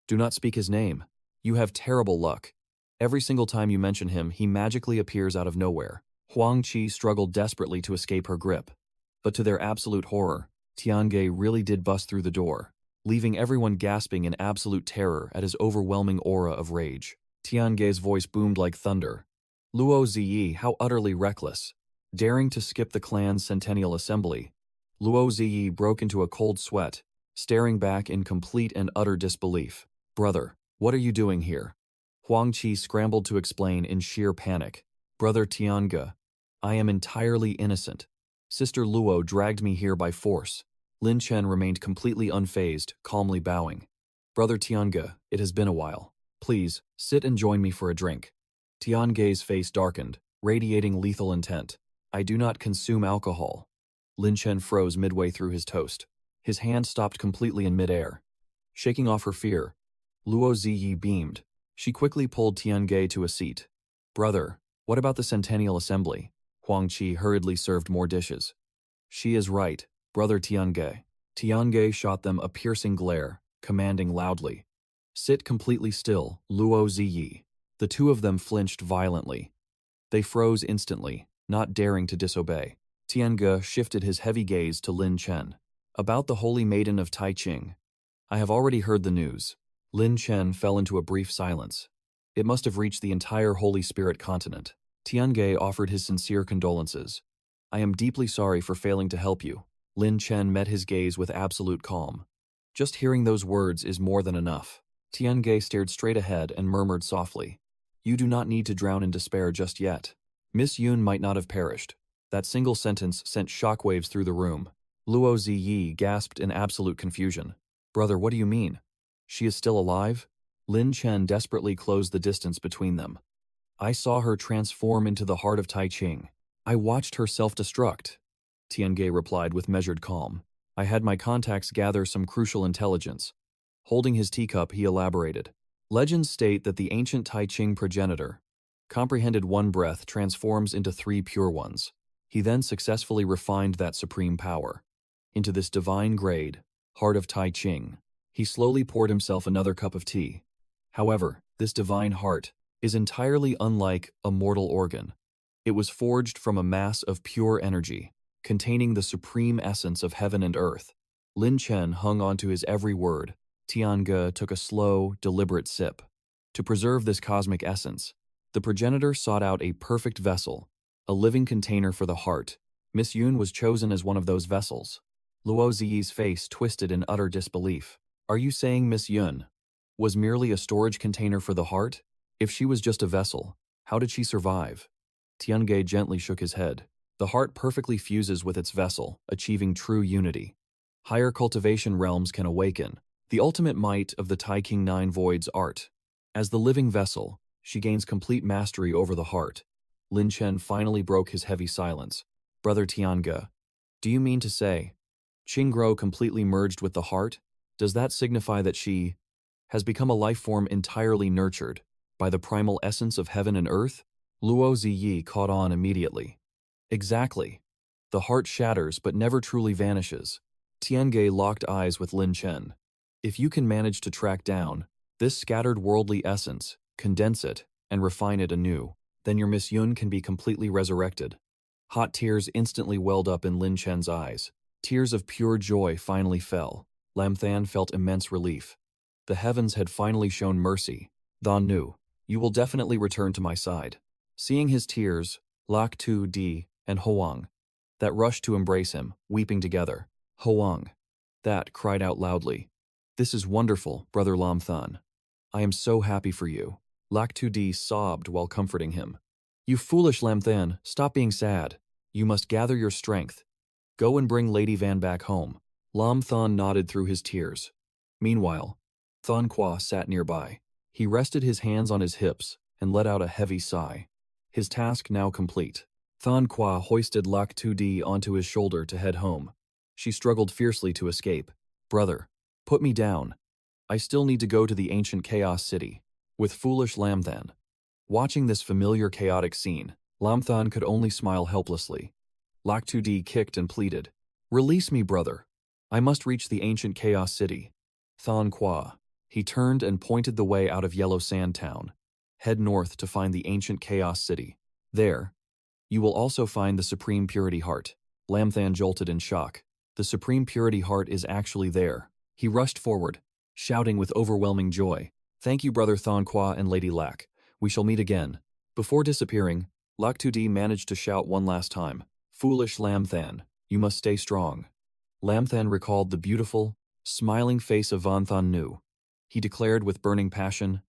Do not speak his name. You have terrible luck. Every single time you mention him, he magically appears out of nowhere. Huang Qi struggled desperately to escape her grip. But to their absolute horror, Tiange really did bust through the door, leaving everyone gasping in absolute terror at his overwhelming aura of rage. Tiange's voice boomed like thunder. Luo Ziyi, how utterly reckless. Daring to skip the clan's centennial assembly, Luo Ziyi broke into a cold sweat, staring back in complete and utter disbelief. Brother, what are you doing here? Huang Qi scrambled to explain in sheer panic. Brother Tiange, I am entirely innocent. Sister Luo dragged me here by force. Lin Chen remained completely unfazed, calmly bowing. Brother Tiange, it has been a while. Please, sit and join me for a drink. Tiange's face darkened, radiating lethal intent. I do not consume alcohol. Lin Chen froze midway through his toast. His hand stopped completely in midair. Shaking off her fear, Luo Ziyi beamed. She quickly pulled Tiange to a seat. Brother, what about the Centennial Assembly? Huang Qi hurriedly served more dishes. She is right, Brother Tiange. Tiange shot them a piercing glare, commanding loudly. Sit completely still, Luo Ziyi. The two of them flinched violently. They froze instantly, not daring to disobey. Tiange shifted his heavy gaze to Lin Chen. About the Holy Maiden of Taiqing. I have already heard the news. Lin Chen fell into a brief silence. It must have reached the entire Holy Spirit continent. Tiange offered his sincere condolences. I am deeply sorry for failing to help you. Lin Chen met his gaze with absolute calm. Just hearing those words is more than enough. Tiange stared straight ahead and murmured softly. You do not need to drown in despair just yet. Miss Yun might not have perished. That single sentence sent shockwaves through the room. Luo Ziyi gasped in absolute confusion. Brother, what do you mean? She is still alive? Lin Chen desperately closed the distance between them. I saw her transform into the heart of Tai Ching. I watched her self-destruct, Tiange replied with measured calm. I had my contacts gather some crucial intelligence. Holding his teacup, he elaborated. Legends state that the ancient Tai Ching progenitor, comprehended one breath, transforms into 3 pure ones. He then successfully refined that supreme power into this divine grade, heart of Tai Ching. He slowly poured himself another cup of tea. However, this divine heart is entirely unlike a mortal organ. It was forged from a mass of pure energy, containing the supreme essence of heaven and earth. Lin Chen hung on to his every word. Tiange took a slow, deliberate sip. To preserve this cosmic essence, the progenitor sought out a perfect vessel, a living container for the heart. Miss Yun was chosen as one of those vessels. Luo Ziyi's face twisted in utter disbelief. Are you saying Miss Yun was merely a storage container for the heart? If she was just a vessel, how did she survive? Tiange gently shook his head. The heart perfectly fuses with its vessel, achieving true unity. Higher cultivation realms can awaken the ultimate might of the Tai King Nine Voids art. As the living vessel, she gains complete mastery over the heart. Lin Chen finally broke his heavy silence. Brother Tiange, do you mean to say Qingguo completely merged with the heart? Does that signify that she has become a life form entirely nurtured by the primal essence of heaven and earth? Luo Ziyi caught on immediately. Exactly. The heart shatters but never truly vanishes. Tiange locked eyes with Lin Chen. If you can manage to track down this scattered worldly essence, condense it, and refine it anew, then your Miss Yun can be completely resurrected. Hot tears instantly welled up in Lin Chen's eyes. Tears of pure joy finally fell. Lam Than felt immense relief. The heavens had finally shown mercy. Than knew, you will definitely return to my side. Seeing his tears, 𝐓𝐑𝐀𝐒 and Hoang, that rushed to embrace him, weeping together. Hoang, that cried out loudly. This is wonderful, Brother Lam Than. I am so happy for you. 𝐓𝐑𝐀𝐒 sobbed while comforting him. You foolish Lam Than, stop being sad. You must gather your strength. Go and bring Lady Van back home. Lam Than nodded through his tears. Meanwhile, Thon Qua sat nearby. He rested his hands on his hips and let out a heavy sigh. His task now complete. Thon Qua hoisted 𝐓𝐑𝐀𝐒 onto his shoulder to head home. She struggled fiercely to escape. Brother, put me down. I still need to go to the ancient chaos city with foolish Lam Than. Watching this familiar chaotic scene, Lam Than could only smile helplessly. 𝐓𝐑𝐀𝐒 kicked and pleaded. Release me, brother. I must reach the ancient chaos city. Thon Qua. He turned and pointed the way out of Yellow Sand Town. Head north to find the ancient chaos city. There, you will also find the Supreme Purity Heart. Lam Than jolted in shock. The Supreme Purity Heart is actually there. He rushed forward, shouting with overwhelming joy. Thank you, Brother Thon Qua and Lady Lac. We shall meet again. Before disappearing, 𝐓𝐑𝐀𝐒 managed to shout one last time. Foolish Lam Than, you must stay strong. Lam Than recalled the beautiful, smiling face of Van Than Nu. He declared with burning passion,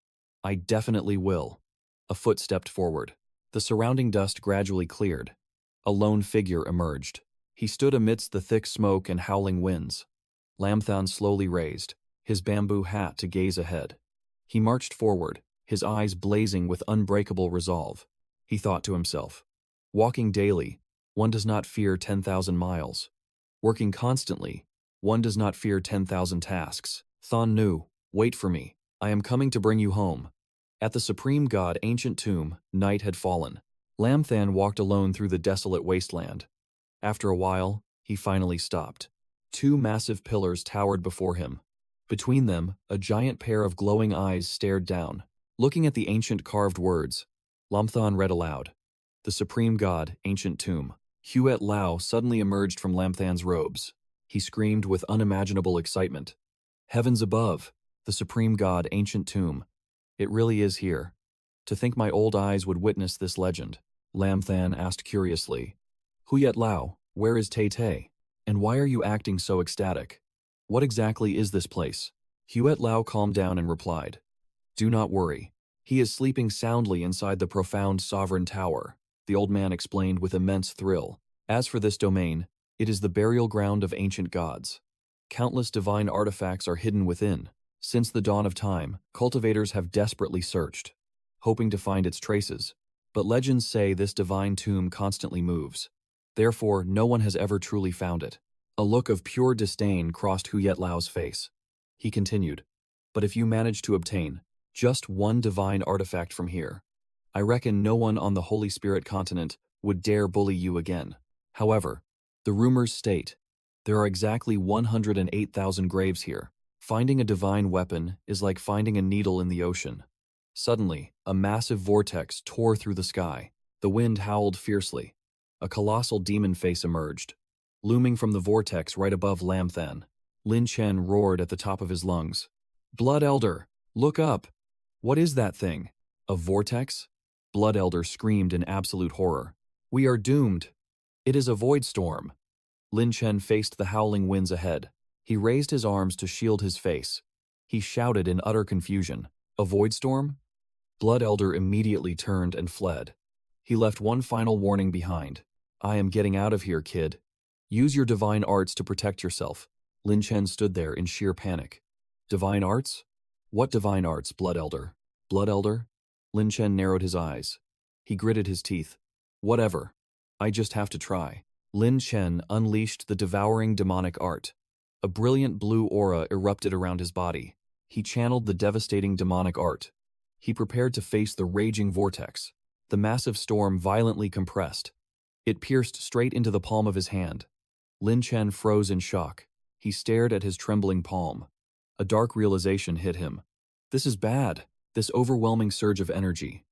I definitely will. A foot stepped forward. The surrounding dust gradually cleared. A lone figure emerged. He stood amidst the thick smoke and howling winds. Lam Than slowly raised his bamboo hat to gaze ahead. He marched forward, his eyes blazing with unbreakable resolve. He thought to himself, walking daily, one does not fear 10,000 miles. Working constantly, one does not fear 10,000 tasks. Thon Nu, wait for me. I am coming to bring you home. At the supreme god ancient tomb, night had fallen. Lam Than walked alone through the desolate wasteland. After a while, he finally stopped. 2 massive pillars towered before him. Between them, a giant pair of glowing eyes stared down. Looking at the ancient carved words, Lam Than read aloud. The supreme god, ancient tomb. Huet Lao suddenly emerged from Lam Than's robes. He screamed with unimaginable excitement. Heavens above, the supreme god, ancient tomb. It really is here. To think my old eyes would witness this legend. Lam Than asked curiously. Huet Lao, where is Tay? And why are you acting so ecstatic? What exactly is this place? Huet Lao calmed down and replied. Do not worry. He is sleeping soundly inside the profound sovereign tower, the old man explained with immense thrill. As for this domain, it is the burial ground of ancient gods. Countless divine artifacts are hidden within, Since the dawn of time, cultivators have desperately searched, hoping to find its traces. But legends say this divine tomb constantly moves. Therefore, no one has ever truly found it. A look of pure disdain crossed 𝐓𝐑𝐀𝐒𝐿 face. He continued, "But if you manage to obtain just one divine artifact from here, I reckon no one on the Holy Spirit continent would dare bully you again." However, the rumors state there are exactly 108,000 graves here. Finding a divine weapon is like finding a needle in the ocean. Suddenly, a massive vortex tore through the sky. The wind howled fiercely. A colossal demon face emerged. Looming from the vortex right above Lamthan, Lin Chen roared at the top of his lungs. "Blood Elder, look up! What is that thing? A vortex?" Blood Elder screamed in absolute horror. "We are doomed! It is a void storm!" Lin Chen faced the howling winds ahead. He raised his arms to shield his face. He shouted in utter confusion, "A void storm?" Blood Elder immediately turned and fled. He left one final warning behind. "I am getting out of here, kid. Use your divine arts to protect yourself." Lin Chen stood there in sheer panic. "Divine arts? What divine arts, Blood Elder?" "Blood Elder?" Lin Chen narrowed his eyes. He gritted his teeth. "Whatever. I just have to try." Lin Chen unleashed the devouring demonic art. A brilliant blue aura erupted around his body. He channeled the devastating demonic art. He prepared to face the raging vortex. The massive storm violently compressed. It pierced straight into the palm of his hand. Lin Chen froze in shock. He stared at his trembling palm. A dark realization hit him. This is bad, this overwhelming surge of energy.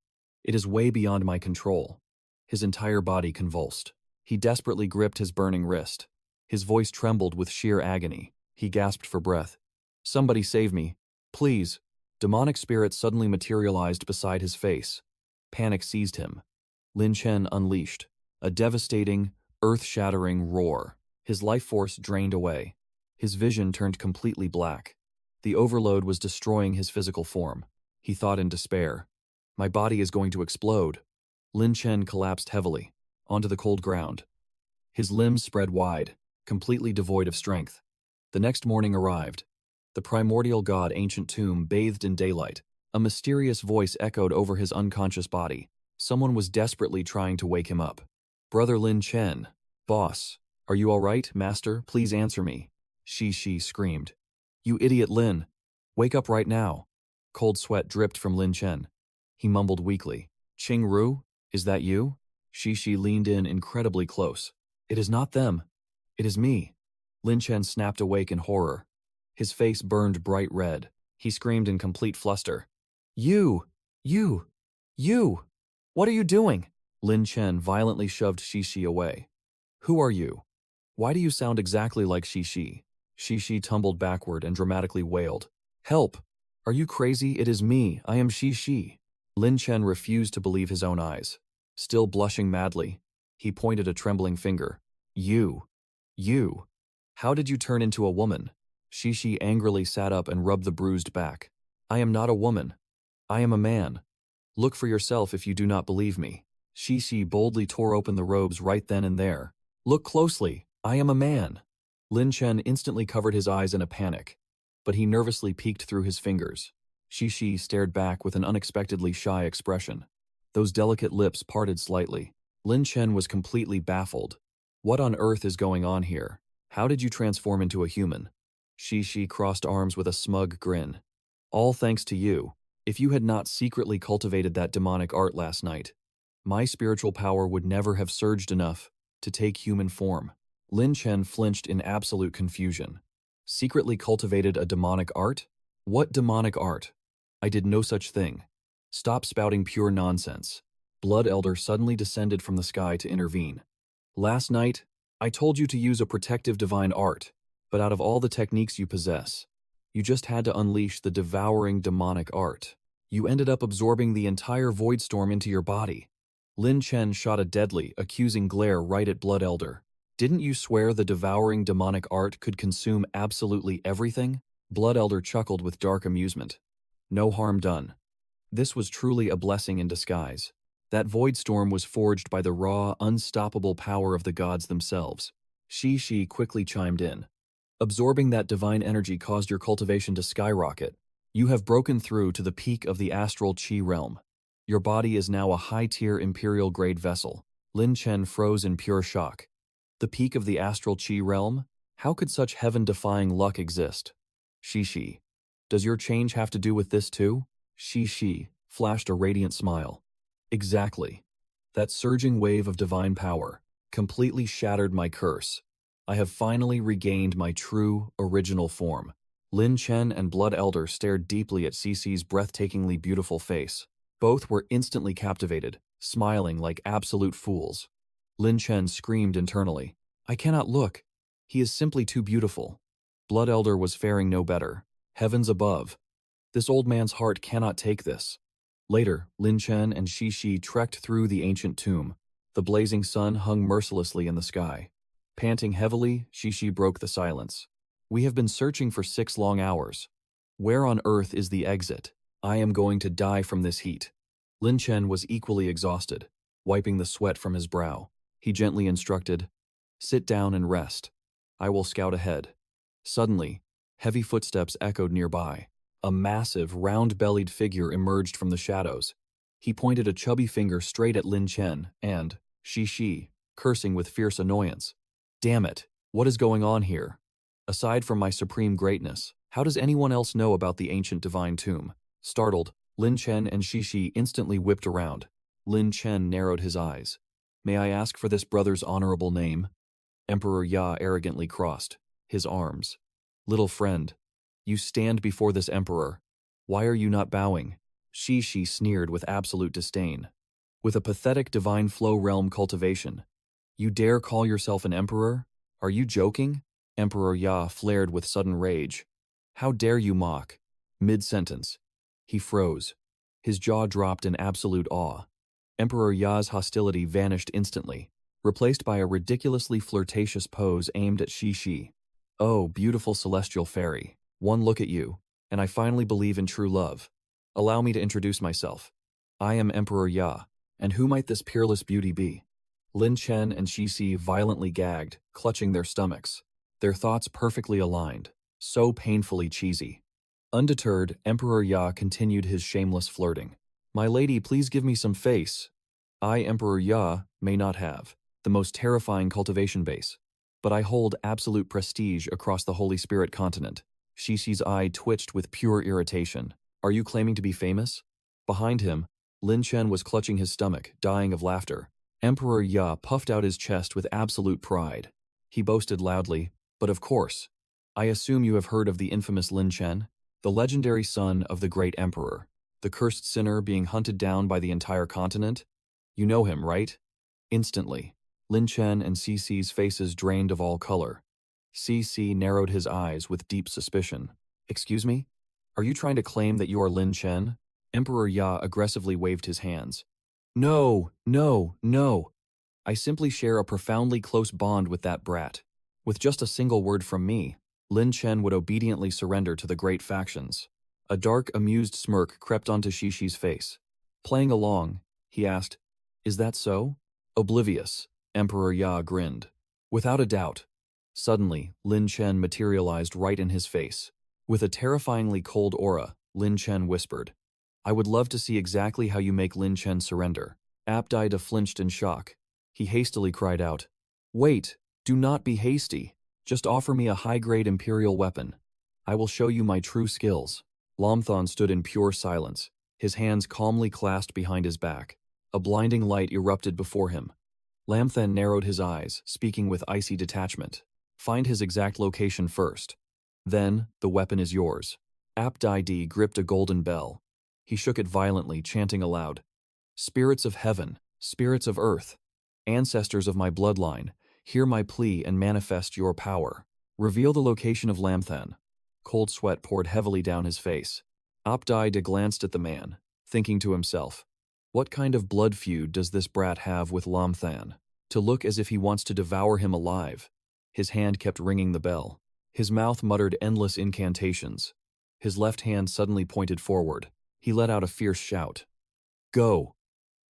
It is way beyond my control. His entire body convulsed. He desperately gripped his burning wrist. His voice trembled with sheer agony. He gasped for breath. "Somebody save me, please." Demonic spirits suddenly materialized beside his face. Panic seized him. Lin Chen unleashed a devastating, earth-shattering roar. His life force drained away. His vision turned completely black. The overload was destroying his physical form. He thought in despair, "My body is going to explode." Lin Chen collapsed heavily onto the cold ground. His limbs spread wide, completely devoid of strength. The next morning arrived. The primordial god ancient tomb bathed in daylight. A mysterious voice echoed over his unconscious body. Someone was desperately trying to wake him up. "Brother Lin Chen." "Boss, are you all right, master? Please answer me." Shi screamed. "You idiot Lin! Wake up right now." Cold sweat dripped from Lin Chen. He mumbled weakly, "Qing Ru, is that you?" Shi leaned in incredibly close. "It is not them. It is me." Lin Chen snapped awake in horror. His face burned bright red. He screamed in complete fluster. You! What are you doing?" Lin Chen violently shoved Shi away. "Who are you? Why do you sound exactly like Shi?" Shi tumbled backward and dramatically wailed. "Help! Are you crazy? It is me. I am Shi." Lin Chen refused to believe his own eyes. Still blushing madly, he pointed a trembling finger. You! How did you turn into a woman?" Shi angrily sat up and rubbed the bruised back. "I am not a woman. I am a man. Look for yourself if you do not believe me." Shi boldly tore open the robes right then and there. "Look closely. I am a man." Lin Chen instantly covered his eyes in a panic, but he nervously peeked through his fingers. Shi stared back with an unexpectedly shy expression. Those delicate lips parted slightly. Lin Chen was completely baffled. What on earth is going on here? How did you transform into a human? Shi crossed arms with a smug grin. "All thanks to you. If you had not secretly cultivated that demonic art last night, my spiritual power would never have surged enough to take human form." Lin Chen flinched in absolute confusion. "Secretly cultivated a demonic art? What demonic art? I did no such thing. Stop spouting pure nonsense." Blood Elder suddenly descended from the sky to intervene. "Last night, I told you to use a protective divine art, but out of all the techniques you possess, you just had to unleash the devouring demonic art. You ended up absorbing the entire void storm into your body." Lin Chen shot a deadly, accusing glare right at Blood Elder. "Didn't you swear the devouring demonic art could consume absolutely everything?" Blood Elder chuckled with dark amusement. "No harm done. This was truly a blessing in disguise. That void storm was forged by the raw, unstoppable power of the gods themselves." Shi quickly chimed in. "Absorbing that divine energy caused your cultivation to skyrocket. You have broken through to the peak of the astral Qi realm. Your body is now a high-tier imperial-grade vessel. Lin Chen froze in pure shock. The peak of the astral Qi realm? How could such heaven-defying luck exist? Shishi. Does your change have to do with this too? Shishi flashed a radiant smile. Exactly. That surging wave of divine power completely shattered my curse. I have finally regained my true, original form. Lin Chen and Blood Elder stared deeply at Cece's breathtakingly beautiful face. Both were instantly captivated, smiling like absolute fools. Lin Chen screamed internally, "I cannot look. He is simply too beautiful." Blood Elder was faring no better. Heavens above. This old man's heart cannot take this. Later, Lin Chen and Shishi trekked through the ancient tomb. The blazing sun hung mercilessly in the sky. Panting heavily, Shishi broke the silence. "We have been searching for 6 long hours. Where on earth is the exit? I am going to die from this heat." Lin Chen was equally exhausted, wiping the sweat from his brow. He gently instructed, "Sit down and rest. I will scout ahead." Suddenly, heavy footsteps echoed nearby. A massive, round-bellied figure emerged from the shadows. He pointed a chubby finger straight at Lin Chen and Shishi, cursing with fierce annoyance. "Damn it, what is going on here? Aside from my supreme greatness, how does anyone else know about the ancient divine tomb?" Startled, Lin Chen and Shishi instantly whipped around. Lin Chen narrowed his eyes. "May I ask for this brother's honorable name?" Emperor Ya arrogantly crossed his arms. "Little friend, you stand before this emperor. Why are you not bowing?" Shishi sneered with absolute disdain. "With a pathetic divine flow realm cultivation, you dare call yourself an emperor? Are you joking?" Emperor Ya flared with sudden rage. "How dare you mock?" Mid-sentence, he froze. His jaw dropped in absolute awe. Emperor Ya's hostility vanished instantly, replaced by a ridiculously flirtatious pose aimed at Shishi. "Oh, beautiful celestial fairy, one look at you, and I finally believe in true love. Allow me to introduce myself. I am Emperor Ya, and who might this peerless beauty be?" Lin Chen and Shishi violently gagged, clutching their stomachs. Their thoughts perfectly aligned, so painfully cheesy. Undeterred, Emperor Ya continued his shameless flirting. "My lady, please give me some face. I, Emperor Ya, may not have the most terrifying cultivation base, but I hold absolute prestige across the Holy Spirit continent." Shishi's eye twitched with pure irritation. "Are you claiming to be famous?" Behind him, Lin Chen was clutching his stomach, dying of laughter. Emperor Ya puffed out his chest with absolute pride. He boasted loudly, "But of course, I assume you have heard of the infamous Lin Chen, the legendary son of the great emperor, the cursed sinner being hunted down by the entire continent? You know him, right?" Instantly, Lin Chen and Cece's faces drained of all color. Cece narrowed his eyes with deep suspicion. "Excuse me? Are you trying to claim that you are Lin Chen?" Emperor Ya aggressively waved his hands. "No, no, no. I simply share a profoundly close bond with that brat. With just a single word from me, Lin Chen would obediently surrender to the great factions." A dark, amused smirk crept onto Shishi's face. Playing along, he asked, "Is that so?" "Oblivious," Emperor Ya grinned. "Without a doubt." Suddenly, Lin Chen materialized right in his face. With a terrifyingly cold aura, Lin Chen whispered, "I would love to see exactly how you make Lin Chen surrender." Apdida flinched in shock. He hastily cried out, "Wait, do not be hasty. Just offer me a high-grade imperial weapon. I will show you my true skills." Lamthon stood in pure silence, his hands calmly clasped behind his back. A blinding light erupted before him. Lamthon narrowed his eyes, speaking with icy detachment. "Find his exact location first. Then, the weapon is yours." Apdida gripped a golden bell. He shook it violently, chanting aloud, "Spirits of heaven, spirits of earth, ancestors of my bloodline, hear my plea and manifest your power. Reveal the location of Lamthon." Cold sweat poured heavily down his face. Apdida glanced at the man, thinking to himself, what kind of blood feud does this brat have with Lamthon, to look as if he wants to devour him alive? His hand kept ringing the bell. His mouth muttered endless incantations. His left hand suddenly pointed forward. He let out a fierce shout. "Go!"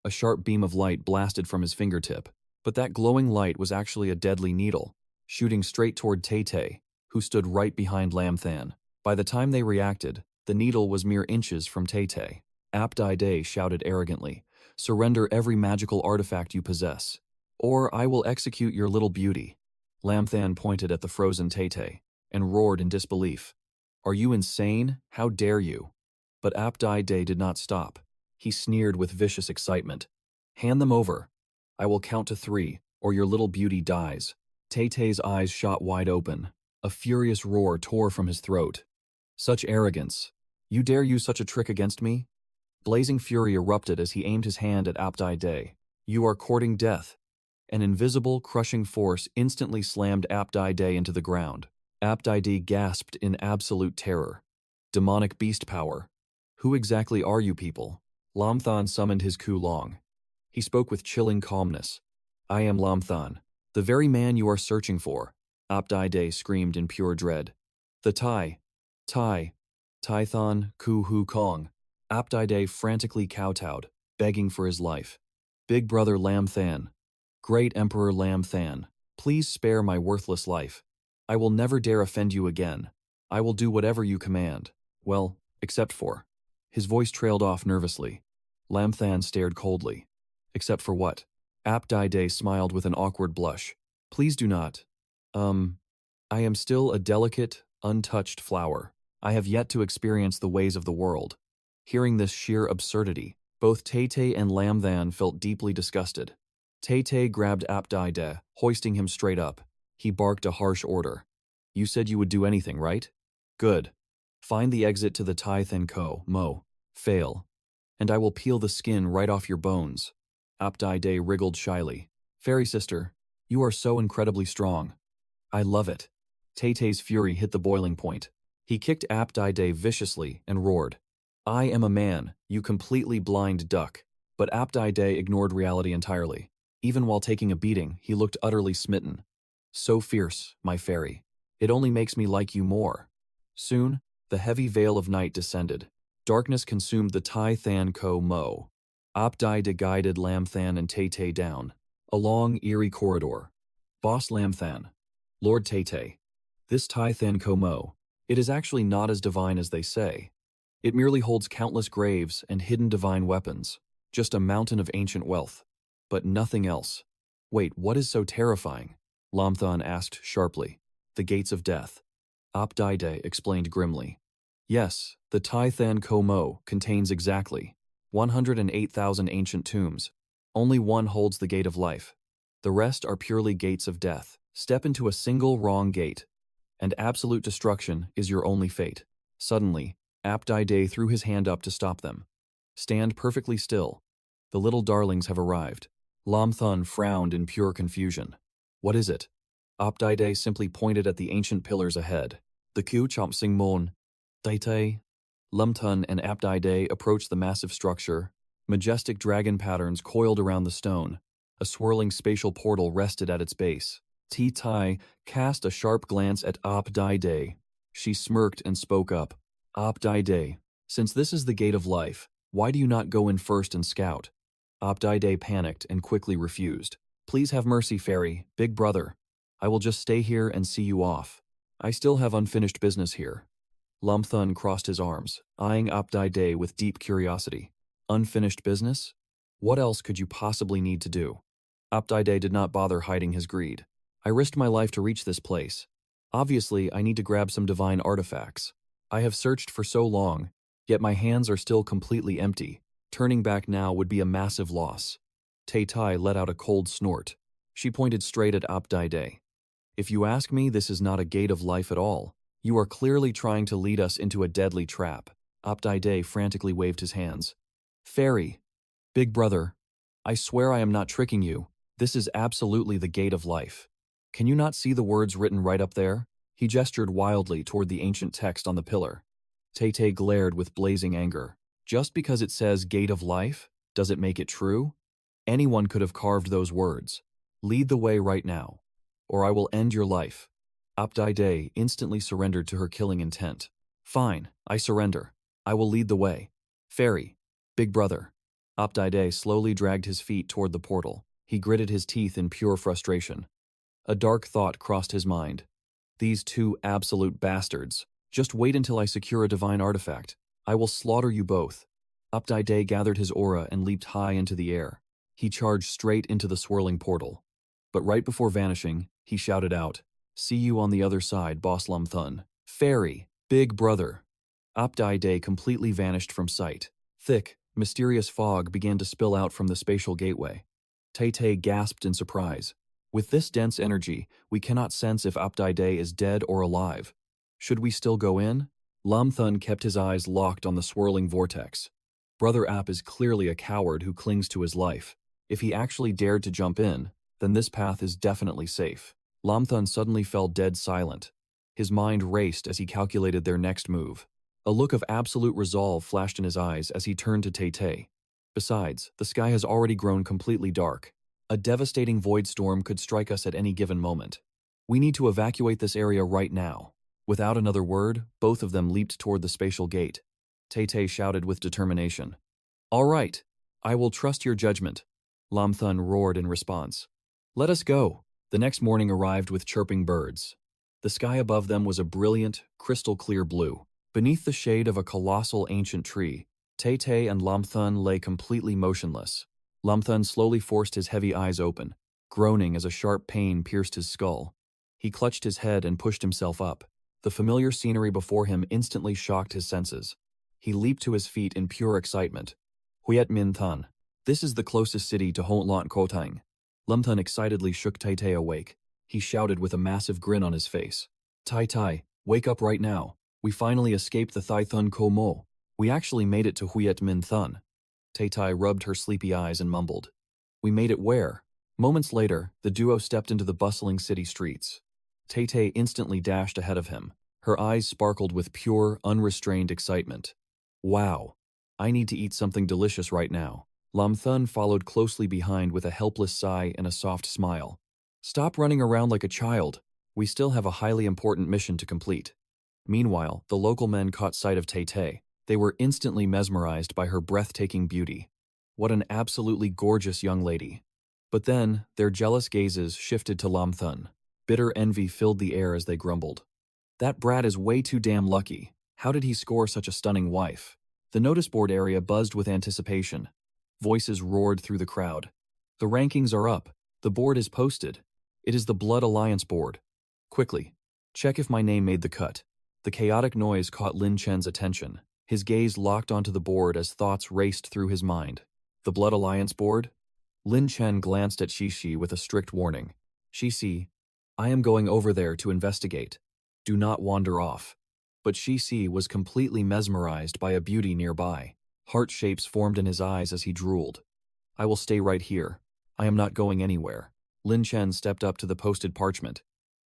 A sharp beam of light blasted from his fingertip, but that glowing light was actually a deadly needle, shooting straight toward Tay-Tay, who stood right behind Lamthon. By the time they reacted, The needle was mere inches from 𝐓𝐑𝐀𝐒. 𝐓𝐑𝐃 shouted arrogantly, "Surrender every magical artifact you possess, or I will execute your little beauty." Lamthan pointed at the frozen 𝐓𝐃𝐃 and roared in disbelief. "Are you insane? How dare you?" But 𝐓𝐑𝐃 did not stop. He sneered with vicious excitement. "Hand them over. I will count to 3, or your little beauty dies." 𝐓𝐃𝐃's eyes shot wide open. A furious roar tore from his throat. "Such arrogance! You dare use such a trick against me?" Blazing fury erupted as he aimed his hand at 𝐓𝐑𝐃. "You are courting death." An invisible, crushing force instantly slammed 𝐓𝐑𝐃 into the ground. 𝐓𝐑𝐃 gasped in absolute terror. Demonic beast power. "Who exactly are you people?" Lamthan summoned his 𝐓𝐑𝐄. He spoke with chilling calmness. "I am Lamthan, the very man you are searching for," 𝐓𝐑𝐃 screamed in pure dread. "The Thai Thon Ku Hu Kong." 𝐓𝐑𝐃 frantically kowtowed, begging for his life. "Big brother Lamthan, great Emperor Lamthan, please spare my worthless life. I will never dare offend you again. I will do whatever you command. Well, except for." His voice trailed off nervously. Lamthan stared coldly. "Except for what?" 𝐓𝐑𝐃 smiled with an awkward blush. "Please do not. I am still a delicate, untouched flower. I have yet to experience the ways of the world." Hearing this sheer absurdity, both 𝐓𝐃 and Lamthan felt deeply disgusted. 𝐓𝐃 grabbed 𝐓𝐑𝐃, hoisting him straight up. He barked a harsh order. "You said you would do anything, right? Good. Find the exit to the 𝐓𝐑𝐃 fail, and I will peel the skin right off your bones." 𝐓𝐑𝐃 wriggled shyly. "Fairy sister, you are so incredibly strong." "I love it." 𝐓𝐃's fury hit the boiling point. He kicked 𝐓𝐑𝐃 viciously and roared, "I am a man, you completely blind duck." But 𝐓𝐑𝐃 ignored reality entirely. Even while taking a beating, he looked utterly smitten. "So fierce, my fairy. It only makes me like you more." Soon, the heavy veil of night descended. Darkness consumed the 𝐓𝐃. 𝐓𝐑𝐃 guided Lamthan and 𝐓𝐃 down a long, eerie corridor. "Boss Lamthan, Lord 𝐓𝐃, this 𝐓𝐃, it is actually not as divine as they say. It merely holds countless graves and hidden divine weapons, just a mountain of ancient wealth, but nothing else." "Wait, what is so terrifying?" Lamthan asked sharply. "The gates of death." 𝐓𝐑𝐃 explained grimly. "Yes, the 𝐓𝐃 contains exactly 108,000 ancient tombs. Only one holds the gate of life. The rest are purely gates of death. Step into a single wrong gate, and absolute destruction is your only fate." Suddenly, 𝐓𝐑𝐃 threw his hand up to stop them. "Stand perfectly still. The little darlings have arrived." Lamthan frowned in pure confusion. "What is it?" 𝐓𝐑𝐃 simply pointed at the ancient pillars ahead. "The 𝐓𝐃 𝐓𝐃." Lamthan and 𝐓𝐑𝐃 approached the massive structure. Majestic dragon patterns coiled around the stone. A swirling spatial portal rested at its base. 𝐓𝐃 cast a sharp glance at 𝐓𝐑𝐃. She smirked and spoke up. "𝐓𝐑𝐃, since this is the gate of life, why do you not go in first and scout?" 𝐓𝐑𝐃 panicked and quickly refused. "Please have mercy, fairy, big brother. I will just stay here and see you off. I still have unfinished business here." Lamthan crossed his arms, eyeing 𝐓𝐑𝐃 with deep curiosity. "Unfinished business? What else could you possibly need to do?" 𝐓𝐑𝐃 did not bother hiding his greed. "I risked my life to reach this place. Obviously, I need to grab some divine artifacts. I have searched for so long, yet my hands are still completely empty. Turning back now would be a massive loss." 𝐓𝐃 let out a cold snort. She pointed straight at 𝐓𝐑𝐃. "If you ask me, this is not a gate of life at all. You are clearly trying to lead us into a deadly trap." 𝐓𝐃 frantically waved his hands. "Fairy, big brother, I swear I am not tricking you. This is absolutely the gate of life. Can you not see the words written right up there?" He gestured wildly toward the ancient text on the pillar. 𝐓𝐃 glared with blazing anger. "Just because it says gate of life, does it make it true? Anyone could have carved those words. Lead the way right now, or I will end your life." 𝐓𝐃 instantly surrendered to her killing intent. "Fine, I surrender. I will lead the way. Fairy, big brother." 𝐓𝐃 slowly dragged his feet toward the portal. He gritted his teeth in pure frustration. A dark thought crossed his mind. These two absolute bastards. Just wait until I secure a divine artifact. I will slaughter you both. 𝐓𝐑𝐃𝐒 gathered his aura and leaped high into the air. He charged straight into the swirling portal. But right before vanishing, he shouted out, "See you on the other side, Boss Lam Thun. Fairy, big brother." 𝐓𝐑𝐃𝐒 completely vanished from sight. Thick, mysterious fog began to spill out from the spatial gateway. 𝐓𝐃𝐒 gasped in surprise. With this dense energy, we cannot sense if 𝐓𝐑𝐃𝐒 is dead or alive. Should we still go in? Lam Thun kept his eyes locked on the swirling vortex. Brother App is clearly a coward who clings to his life. If he actually dared to jump in, then this path is definitely safe. Lam Thun suddenly fell dead silent. His mind raced as he calculated their next move. A look of absolute resolve flashed in his eyes as he turned to 𝐓𝐃𝐒. Besides, the sky has already grown completely dark. A devastating void storm could strike us at any given moment. We need to evacuate this area right now. Without another word, both of them leaped toward the spatial gate. 𝐓𝐃𝐒 shouted with determination. "All right, I will trust your judgment," Lam Thun roared in response. "Let us go." The next morning arrived with chirping birds. The sky above them was a brilliant, crystal-clear blue. Beneath the shade of a colossal ancient tree, 𝐓𝐃𝐒 and Lam Thun lay completely motionless. Lam Thun slowly forced his heavy eyes open, groaning as a sharp pain pierced his skull. He clutched his head and pushed himself up. The familiar scenery before him instantly shocked his senses. He leaped to his feet in pure excitement. 𝐕𝐄𝐑 Minh Thun. This is the closest city to 𝐓𝐑𝐃𝐒. Lam Thun excitedly shook 𝐓𝐃𝐒 awake. He shouted with a massive grin on his face. "Tai, wake up right now. We finally escaped the Thai Thun Ko Mo. We actually made it to 𝐕𝐄𝐑 Minh Thun." 𝐓𝐃𝐒 rubbed her sleepy eyes and mumbled. "We made it where?" Moments later, the duo stepped into the bustling city streets. 𝐓𝐃𝐒 instantly dashed ahead of him. Her eyes sparkled with pure, unrestrained excitement. "Wow. I need to eat something delicious right now." Lam Thun followed closely behind with a helpless sigh and a soft smile. "Stop running around like a child. We still have a highly important mission to complete." Meanwhile, the local men caught sight of 𝐓𝐃𝐒. They were instantly mesmerized by her breathtaking beauty. What an absolutely gorgeous young lady. But then, their jealous gazes shifted to Lam Thun. Bitter envy filled the air as they grumbled. "That brat is way too damn lucky. How did he score such a stunning wife?" The notice board area buzzed with anticipation. Voices roared through the crowd. "The rankings are up. The board is posted. It is the Blood Alliance board. Quickly, check if my name made the cut." The chaotic noise caught Lin Chen's attention. His gaze locked onto the board as thoughts raced through his mind. The Blood Alliance board? Lin Chen glanced at Xixi with a strict warning. "Xixi, I am going over there to investigate. Do not wander off." But Xixi was completely mesmerized by a beauty nearby. Heart shapes formed in his eyes as he drooled. "I will stay right here. I am not going anywhere." Lin Chen stepped up to the posted parchment.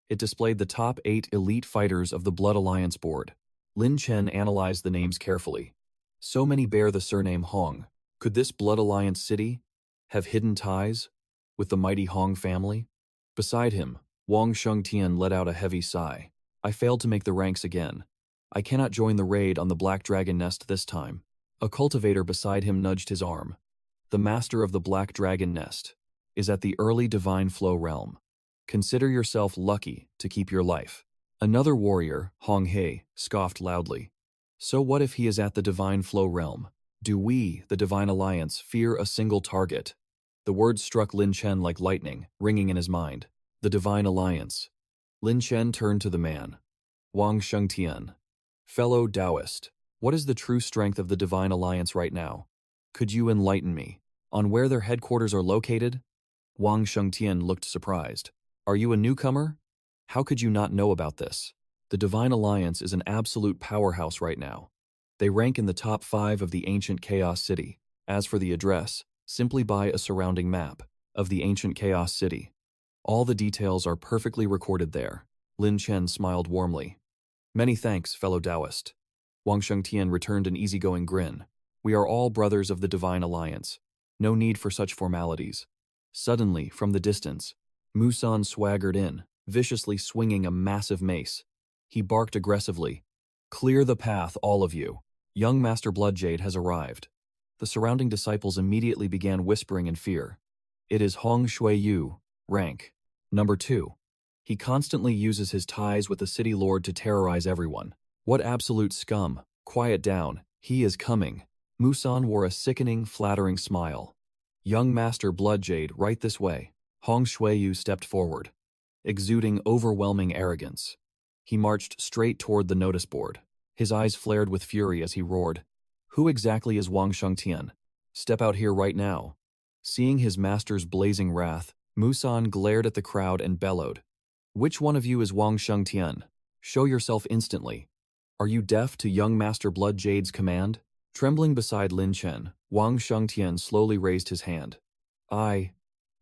It displayed the top 8 elite fighters of the Blood Alliance board. Lin Chen analyzed the names carefully. So many bear the surname Hong. Could this Blood Alliance city have hidden ties with the mighty Hong family? Beside him, Wang Shengtian let out a heavy sigh. "I failed to make the ranks again. I cannot join the raid on the Black Dragon Nest this time." A cultivator beside him nudged his arm. "The master of the Black Dragon Nest is at the early Divine Flow realm. Consider yourself lucky to keep your life." Another warrior, Hong He, scoffed loudly. "So what if he is at the Divine Flow realm? Do we, the Divine Alliance, fear a single target?" The words struck Lin Chen like lightning, ringing in his mind. The Divine Alliance. Lin Chen turned to the man. "Wang Shengtian, fellow Taoist, what is the true strength of the Divine Alliance right now? Could you enlighten me on where their headquarters are located?" Wang Shengtian looked surprised. "Are you a newcomer? How could you not know about this? The Divine Alliance is an absolute powerhouse right now. They rank in the top 5 of the ancient Chaos City. As for the address, simply buy a surrounding map of the ancient Chaos City. All the details are perfectly recorded there." Lin Chen smiled warmly. "Many thanks, fellow Taoist." Wang Shengtian returned an easygoing grin. "We are all brothers of the Divine Alliance. No need for such formalities." Suddenly, from the distance, Musan swaggered in, viciously swinging a massive mace. He barked aggressively. "Clear the path, all of you. Young Master Bloodjade has arrived." The surrounding disciples immediately began whispering in fear. "It is Hong Shui-yu, rank number 2. He constantly uses his ties with the city lord to terrorize everyone. What absolute scum! Quiet down, he is coming. Musan wore a sickening, flattering smile. Young Master Bloodjade, right this way. Hong Shuiyu stepped forward, exuding overwhelming arrogance. He marched straight toward the notice board. His eyes flared with fury as he roared, "Who exactly is Wang Shengtian? Step out here right now." Seeing his master's blazing wrath, Musan glared at the crowd and bellowed, "Which one of you is Wang Shengtian? Show yourself instantly. Are you deaf to young Master Bloodjade's command?" Trembling beside Lin Chen, Wang Shengtian slowly raised his hand. I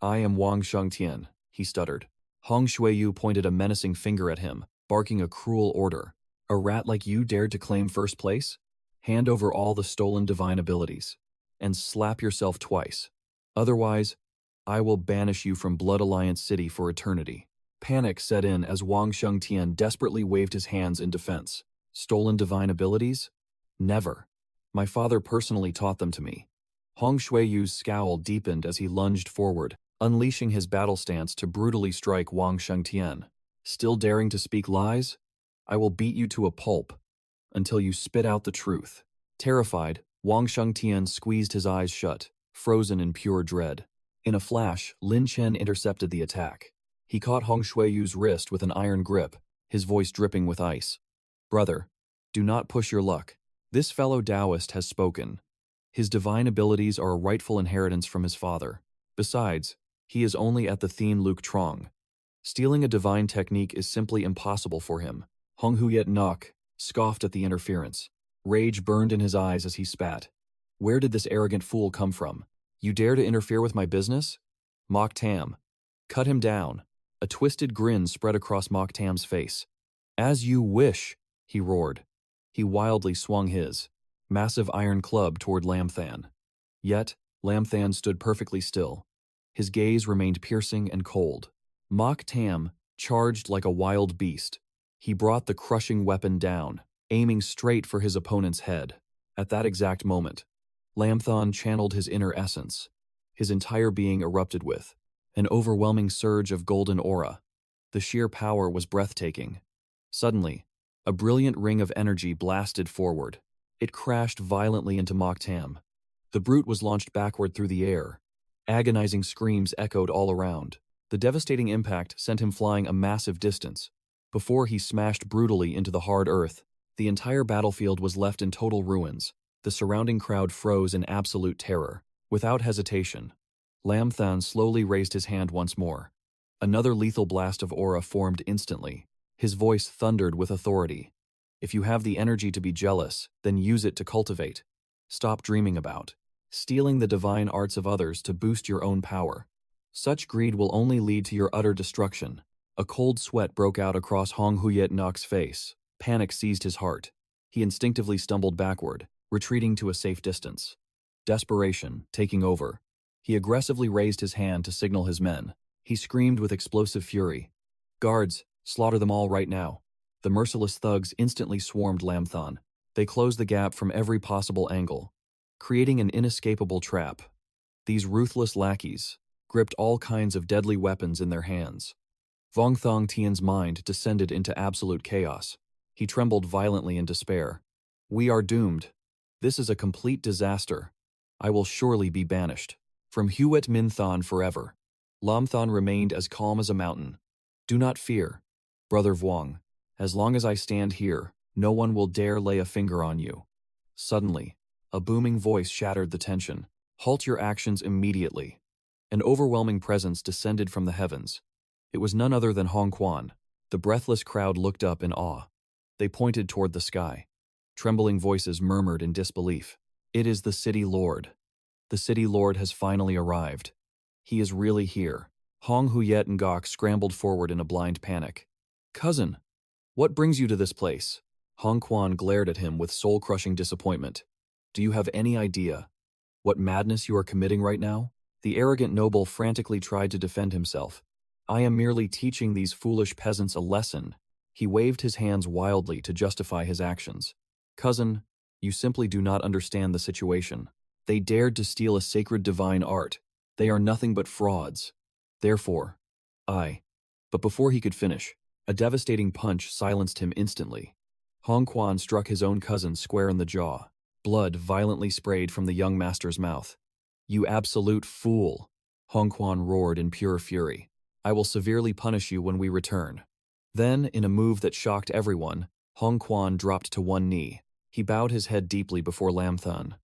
am Wang Shengtian," he stuttered. Hong Shuiyu pointed a menacing finger at him, barking a cruel order. "A rat like you dared to claim first place? Hand over all the stolen divine abilities, and slap yourself twice. Otherwise, I will banish you from Blood Alliance City for eternity." Panic set in as Wang Shengtian desperately waved his hands in defense. "Stolen divine abilities? Never. My father personally taught them to me." Hong Shuiyu's scowl deepened as he lunged forward, unleashing his battle stance to brutally strike Wang Shengtian. "Still daring to speak lies? I will beat you to a pulp until you spit out the truth." Terrified, Wang Shengtian squeezed his eyes shut, frozen in pure dread. In a flash, Lin Chen intercepted the attack. He caught Hong Shuiyu's wrist with an iron grip, his voice dripping with ice. "Brother, do not push your luck. This fellow Taoist has spoken. His divine abilities are a rightful inheritance from his father. Besides, he is only at the Thien Luke Trong. Stealing a divine technique is simply impossible for him." Hong 𝐓𝐑𝐃𝐒 scoffed at the interference. Rage burned in his eyes as he spat. "Where did this arrogant fool come from? You dare to interfere with my business? Mok Tam. Cut him down." A twisted grin spread across Mok Tam's face. "As you wish," he roared. He wildly swung his massive iron club toward Lamthan. Yet, Lamthan stood perfectly still. His gaze remained piercing and cold. Mok Tam charged like a wild beast. He brought the crushing weapon down, aiming straight for his opponent's head. At that exact moment, Lamthan channeled his inner essence. His entire being erupted with an overwhelming surge of golden aura. The sheer power was breathtaking. Suddenly, a brilliant ring of energy blasted forward. It crashed violently into Mok Tam. The brute was launched backward through the air. Agonizing screams echoed all around. The devastating impact sent him flying a massive distance. Before he smashed brutally into the hard earth, the entire battlefield was left in total ruins. The surrounding crowd froze in absolute terror. Without hesitation, Lamthan slowly raised his hand once more. Another lethal blast of aura formed instantly. His voice thundered with authority. "If you have the energy to be jealous, then use it to cultivate. Stop dreaming about stealing the divine arts of others to boost your own power. Such greed will only lead to your utter destruction." A cold sweat broke out across Hong 𝐓𝐑𝐃𝐒's face. Panic seized his heart. He instinctively stumbled backward, retreating to a safe distance. Desperation taking over. He aggressively raised his hand to signal his men. He screamed with explosive fury, "Guards, slaughter them all right now." The merciless thugs instantly swarmed Lamthan. They closed the gap from every possible angle, creating an inescapable trap. These ruthless lackeys gripped all kinds of deadly weapons in their hands. Vong Thong Tian's mind descended into absolute chaos. He trembled violently in despair. "We are doomed. This is a complete disaster. I will surely be banished from Huet Min Thon forever." Lam Thon remained as calm as a mountain. "Do not fear, Brother Vuong. As long as I stand here, no one will dare lay a finger on you." Suddenly, a booming voice shattered the tension. "Halt your actions immediately." An overwhelming presence descended from the heavens. It was none other than Hong Quan. The breathless crowd looked up in awe. They pointed toward the sky. Trembling voices murmured in disbelief. "It is the City Lord. The City Lord has finally arrived. He is really here." Hong 𝐓𝐑𝐃𝐒 scrambled forward in a blind panic. "Cousin, what brings you to this place?" Hong Quan glared at him with soul-crushing disappointment. "Do you have any idea what madness you are committing right now?" The arrogant noble frantically tried to defend himself. "I am merely teaching these foolish peasants a lesson." He waved his hands wildly to justify his actions. "Cousin, you simply do not understand the situation. They dared to steal a sacred divine art. They are nothing but frauds. Therefore, I..." But before he could finish, a devastating punch silenced him instantly. Hong Quan struck his own cousin square in the jaw. Blood violently sprayed from the young master's mouth. "You absolute fool!" Hong Quan roared in pure fury. "I will severely punish you when we return." Then, in a move that shocked everyone, Hong Quan dropped to one knee. He bowed his head deeply before Lam Thun.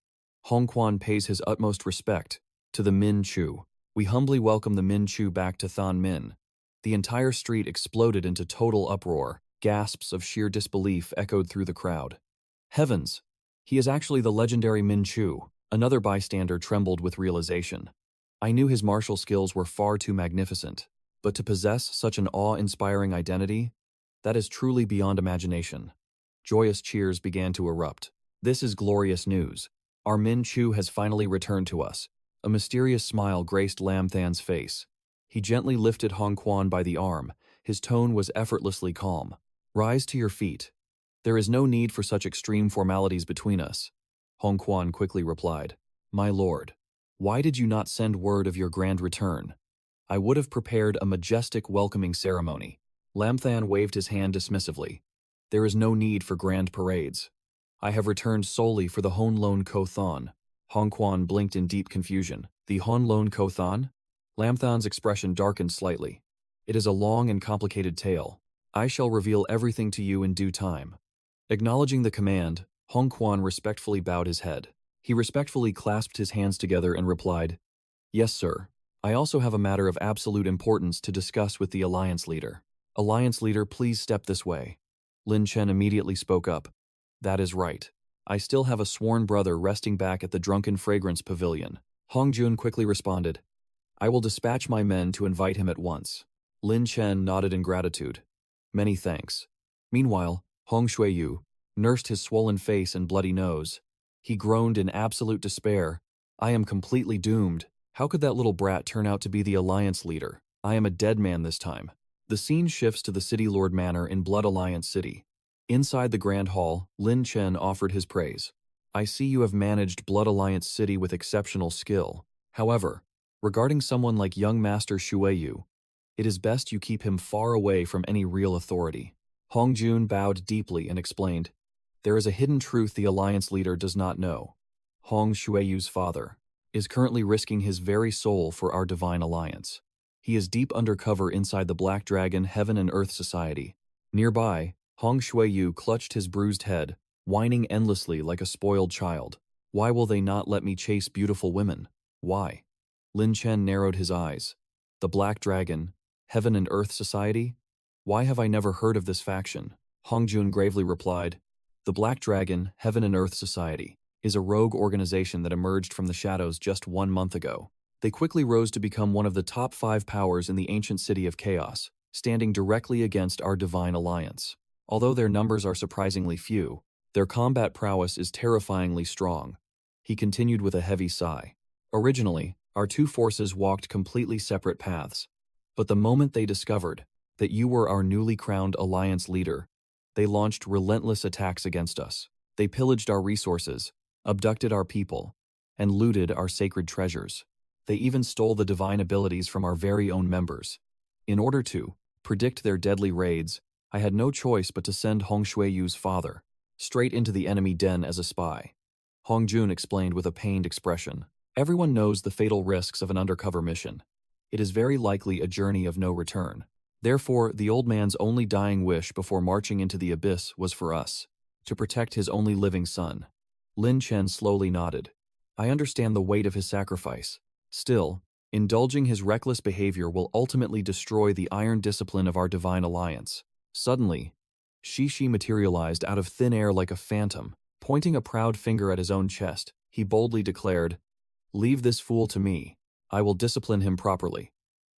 "Hong Quan pays his utmost respect to the Min Chu. We humbly welcome the Min Chu back to Than Min." The entire street exploded into total uproar. Gasps of sheer disbelief echoed through the crowd. "Heavens! He is actually the legendary Min Chu." Another bystander trembled with realization. "I knew his martial skills were far too magnificent, but to possess such an awe-inspiring identity, that is truly beyond imagination." Joyous cheers began to erupt. "This is glorious news. Our Min Chu has finally returned to us." A mysterious smile graced Lam Than's face. He gently lifted Hong Quan by the arm. His tone was effortlessly calm. "Rise to your feet. There is no need for such extreme formalities between us." Hong Quan quickly replied, "My lord, why did you not send word of your grand return? I would have prepared a majestic welcoming ceremony." Lam Than waved his hand dismissively. "There is no need for grand parades. I have returned solely for the 𝐓𝐑𝐀𝐒𝐇." Hong Quan blinked in deep confusion. "The 𝐓𝐑𝐀𝐒𝐇? Lam Than's expression darkened slightly. "It is a long and complicated tale. I shall reveal everything to you in due time." Acknowledging the command, Hong Quan respectfully bowed his head. He respectfully clasped his hands together and replied, "Yes, sir. I also have a matter of absolute importance to discuss with the Alliance Leader." "Alliance Leader, please step this way." Lin Chen immediately spoke up. "That is right. I still have a sworn brother resting back at the Drunken Fragrance Pavilion." Hong Jun quickly responded, "I will dispatch my men to invite him at once." Lin Chen nodded in gratitude. "Many thanks." Meanwhile, Hong Shuiyu nursed his swollen face and bloody nose. He groaned in absolute despair. "I am completely doomed. How could that little brat turn out to be the Alliance Leader? I am a dead man this time." The scene shifts to the City Lord Manor in Blood Alliance City. Inside the Grand Hall, Lin Chen offered his praise. "I see you have managed Blood Alliance City with exceptional skill. However, regarding someone like young Master Shuiyu, it is best you keep him far away from any real authority." Hong Jun bowed deeply and explained, "There is a hidden truth the Alliance Leader does not know. Hong Shuiyu's father is currently risking his very soul for our divine alliance. He is deep undercover inside the Black Dragon Heaven and Earth Society." Nearby, Hong Shuiyu clutched his bruised head, whining endlessly like a spoiled child. "Why will they not let me chase beautiful women? Why?" Lin Chen narrowed his eyes. "The Black Dragon, Heaven and Earth Society? Why have I never heard of this faction?" Hong Jun gravely replied, "The Black Dragon, Heaven and Earth Society is a rogue organization that emerged from the shadows just 1 month ago. They quickly rose to become one of the top 5 powers in the ancient city of chaos, standing directly against our divine alliance. Although their numbers are surprisingly few, their combat prowess is terrifyingly strong." He continued with a heavy sigh. "Originally, our two forces walked completely separate paths. But the moment they discovered that you were our newly crowned alliance leader, they launched relentless attacks against us. They pillaged our resources, abducted our people, and looted our sacred treasures. They even stole the divine abilities from our very own members. In order to predict their deadly raids, I had no choice but to send Hong Shuiyu's father straight into the enemy den as a spy." Hong Jun explained with a pained expression. "Everyone knows the fatal risks of an undercover mission. It is very likely a journey of no return. Therefore, the old man's only dying wish before marching into the abyss was for us to protect his only living son." Lin Chen slowly nodded. "I understand the weight of his sacrifice. Still, indulging his reckless behavior will ultimately destroy the iron discipline of our divine alliance." Suddenly, Shishi materialized out of thin air like a phantom. Pointing a proud finger at his own chest, he boldly declared, "Leave this fool to me. I will discipline him properly.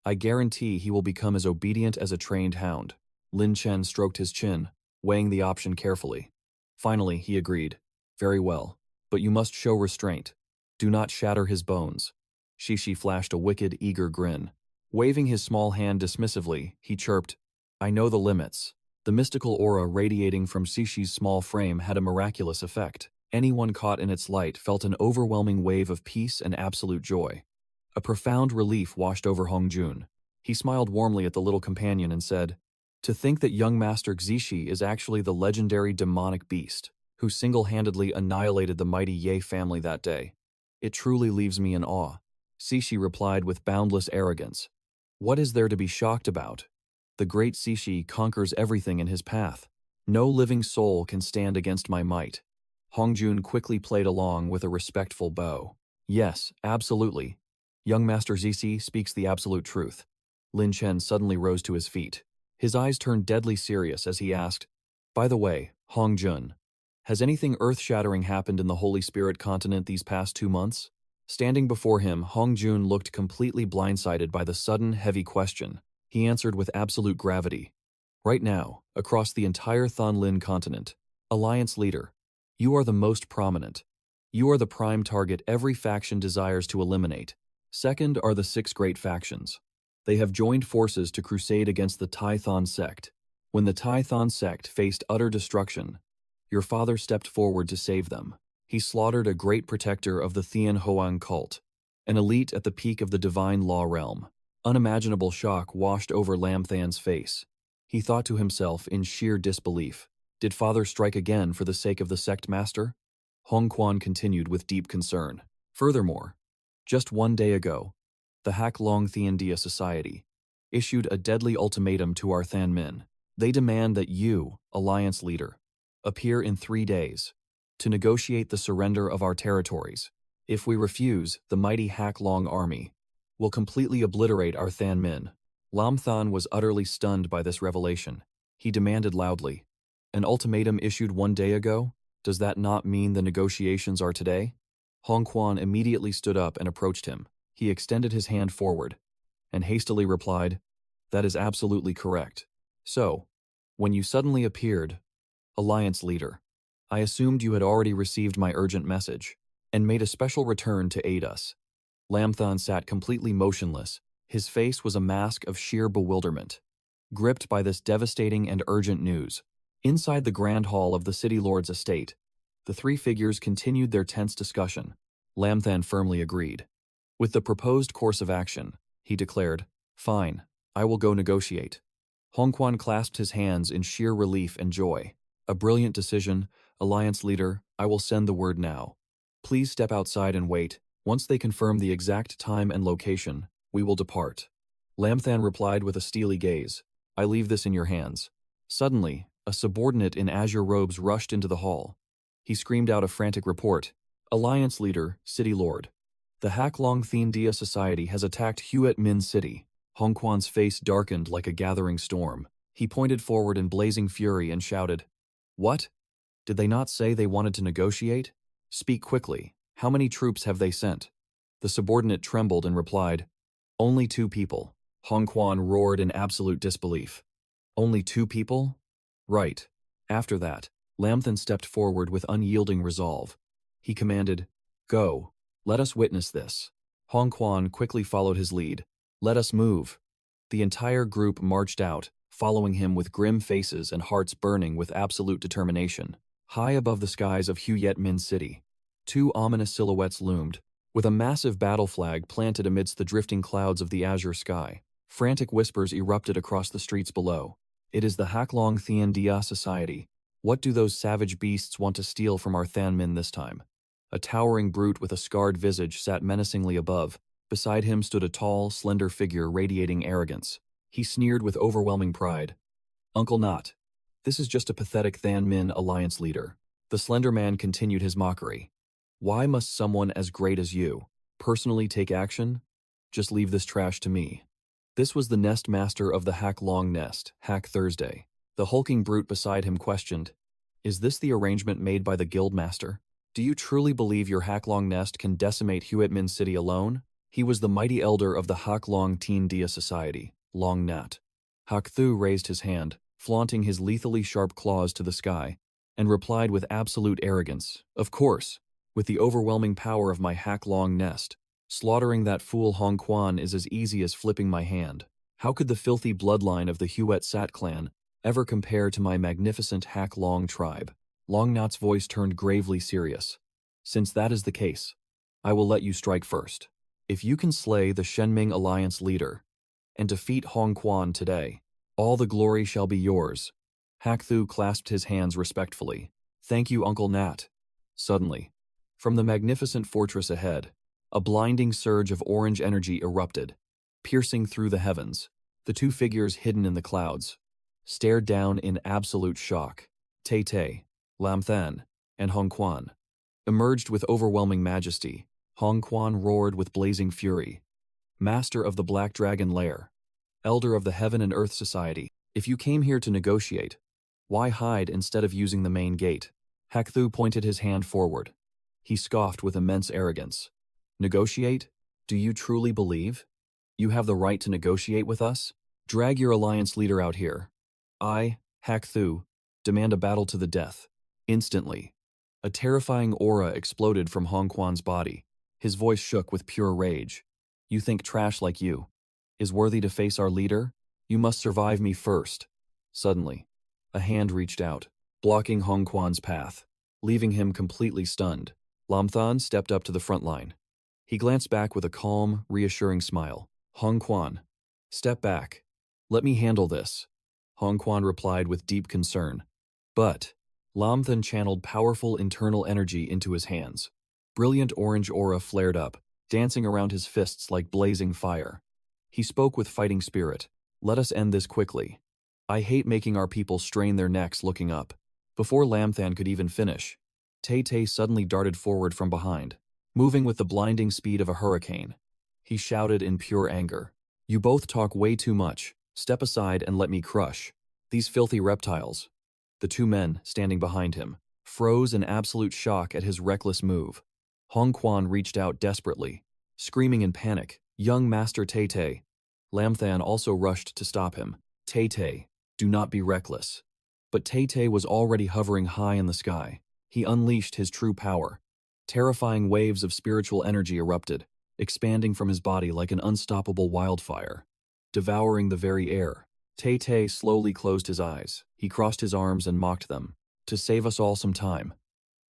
I guarantee he will become as obedient as a trained hound." Lin Chen stroked his chin, weighing the option carefully. Finally, he agreed. "Very well, but you must show restraint. Do not shatter his bones." Shishi flashed a wicked, eager grin. Waving his small hand dismissively, he chirped, "I know the limits." The mystical aura radiating from Shishi's small frame had a miraculous effect. Anyone caught in its light felt an overwhelming wave of peace and absolute joy. A profound relief washed over Hong Jun. He smiled warmly at the little companion and said, To think that young Master Xishi is actually the legendary demonic beast who single-handedly annihilated the mighty Ye family that day. It truly leaves me in awe. Xishi replied with boundless arrogance. What is there to be shocked about? The great Xishi conquers everything in his path. No living soul can stand against my might. Hongjun quickly played along with a respectful bow. Yes, absolutely. Young Master Xishi speaks the absolute truth. Lin Chen suddenly rose to his feet. His eyes turned deadly serious as he asked, by the way, Hongjun, has anything earth-shattering happened in the Holy Spirit continent these past 2 months? Standing before him, Hongjun looked completely blindsided by the sudden, heavy question. He answered with absolute gravity. Right now, across the entire Thonlin continent, Alliance leader, you are the most prominent. You are the prime target every faction desires to eliminate. Second are the 6 great factions. They have joined forces to crusade against the Tython sect. When the Tython sect faced utter destruction, your father stepped forward to save them. He slaughtered a great protector of the 𝐓𝐑𝐀𝐒 cult, an elite at the peak of the divine law realm. Unimaginable shock washed over Lamthan's face. He thought to himself in sheer disbelief, did father strike again for the sake of the sect master? Hong Quan continued with deep concern. Furthermore, just 1 day ago, the 𝐓𝐑𝐀𝐒 Society issued a deadly ultimatum to our Thanmin. They demand that you, Alliance leader, appear in 3 days to negotiate the surrender of our territories. If we refuse, the mighty 𝐓𝐾 army will completely obliterate our Thanmin. Lamthan was utterly stunned by this revelation. He demanded loudly, an ultimatum issued 1 day ago? Does that not mean the negotiations are today? Hong Quan immediately stood up and approached him. He extended his hand forward and hastily replied, that is absolutely correct. So, when you suddenly appeared, Alliance leader, I assumed you had already received my urgent message and made a special return to aid us. Lamthan sat completely motionless. His face was a mask of sheer bewilderment, gripped by this devastating and urgent news. Inside the grand hall of the city lord's estate, the 3 figures continued their tense discussion. Lamthan firmly agreed. With the proposed course of action, he declared, fine, I will go negotiate. Hong Quan clasped his hands in sheer relief and joy. A brilliant decision, Alliance leader, I will send the word now. Please step outside and wait. Once they confirm the exact time and location, we will depart. Lamthan replied with a steely gaze, I leave this in your hands. Suddenly, a subordinate in azure robes rushed into the hall. He screamed out a frantic report. Alliance leader, city lord. The 𝐓𝐾 Society has attacked 𝐓𝐑𝐀 City. Hong Quan's face darkened like a gathering storm. He pointed forward in blazing fury and shouted, what? Did they not say they wanted to negotiate? Speak quickly. How many troops have they sent? The subordinate trembled and replied, only 2 people. Hong Quan roared in absolute disbelief. Only 2 people? Right. After that, Lamthan stepped forward with unyielding resolve. He commanded, go. Let us witness this. Hong Quan quickly followed his lead. Let us move. The entire group marched out, following him with grim faces and hearts burning with absolute determination. High above the skies of 𝐓𝐑𝐀 City, 2 ominous silhouettes loomed, with a massive battle flag planted amidst the drifting clouds of the azure sky. Frantic whispers erupted across the streets below. It is the 𝐓𝐾 Society. What do those savage beasts want to steal from our Thanmin this time? A towering brute with a scarred visage sat menacingly above. Beside him stood a tall, slender figure radiating arrogance. He sneered with overwhelming pride. Uncle Not, this is just a pathetic Thanmin Alliance leader. The slender man continued his mockery. Why must someone as great as you personally take action? Just leave this trash to me. This was the nest master of the 𝐓𝐾 nest, Hack Thursday. The hulking brute beside him questioned, is this the arrangement made by the guild master? Do you truly believe your 𝐓𝐾 nest can decimate 𝐓𝐑𝐀 City alone? He was the mighty elder of the 𝐓𝐾 Society, Long Nat. Hack Thu raised his hand, flaunting his lethally sharp claws to the sky, and replied with absolute arrogance, of course, with the overwhelming power of my 𝐓𝐾 nest. Slaughtering that fool Hong Quan is as easy as flipping my hand. How could the filthy bloodline of the 𝐓𝐑 clan ever compare to my magnificent 𝐓𝐾 tribe? Long Nat's voice turned gravely serious. Since that is the case, I will let you strike first. If you can slay the Shenming Alliance leader and defeat Hong Quan today, All the glory shall be yours. 𝐓𝐑𝐀 clasped his hands respectfully. Thank you, Uncle Nat. Suddenly, from the magnificent fortress ahead, a blinding surge of orange energy erupted, piercing through the heavens. The two figures hidden in the clouds stared down in absolute shock. 𝐓𝐑𝐀, Lam Than, and Hong Quan emerged with overwhelming majesty. Hong Quan roared with blazing fury. Master of the Black Dragon Lair, Elder of the Heaven and Earth Society, if you came here to negotiate, why hide instead of using the main gate? 𝐓𝐑𝐀 pointed his hand forward. He scoffed with immense arrogance. Negotiate? Do you truly believe you have the right to negotiate with us? Drag your alliance leader out here. I, 𝐓𝐶, demand a battle to the death. Instantly, a terrifying aura exploded from Hong Quan's body. His voice shook with pure rage. You think trash like you is worthy to face our leader? You must survive me first. Suddenly, a hand reached out, blocking Hong Quan's path, leaving him completely stunned. Lam Than stepped up to the front line. He glanced back with a calm, reassuring smile. Hong Quan, step back. Let me handle this. Hong Quan replied with deep concern. But Lam Than channeled powerful internal energy into his hands. Brilliant orange aura flared up, dancing around his fists like blazing fire. He spoke with fighting spirit. Let us end this quickly. I hate making our people strain their necks looking up. Before Lam Than could even finish, 𝐓𝐶 suddenly darted forward from behind, moving with the blinding speed of a hurricane. He shouted in pure anger. You both talk way too much. Step aside and let me crush these filthy reptiles. The two men, standing behind him, froze in absolute shock at his reckless move. Hong Quan reached out desperately, screaming in panic, Young Master 𝐓𝐶. Lam Than also rushed to stop him. 𝐓𝐶, do not be reckless. But 𝐓𝐶 was already hovering high in the sky. He unleashed his true power. Terrifying waves of spiritual energy erupted, expanding from his body like an unstoppable wildfire, devouring the very air. 𝐓𝐶 slowly closed his eyes. He crossed his arms and mocked them. To save us all some time.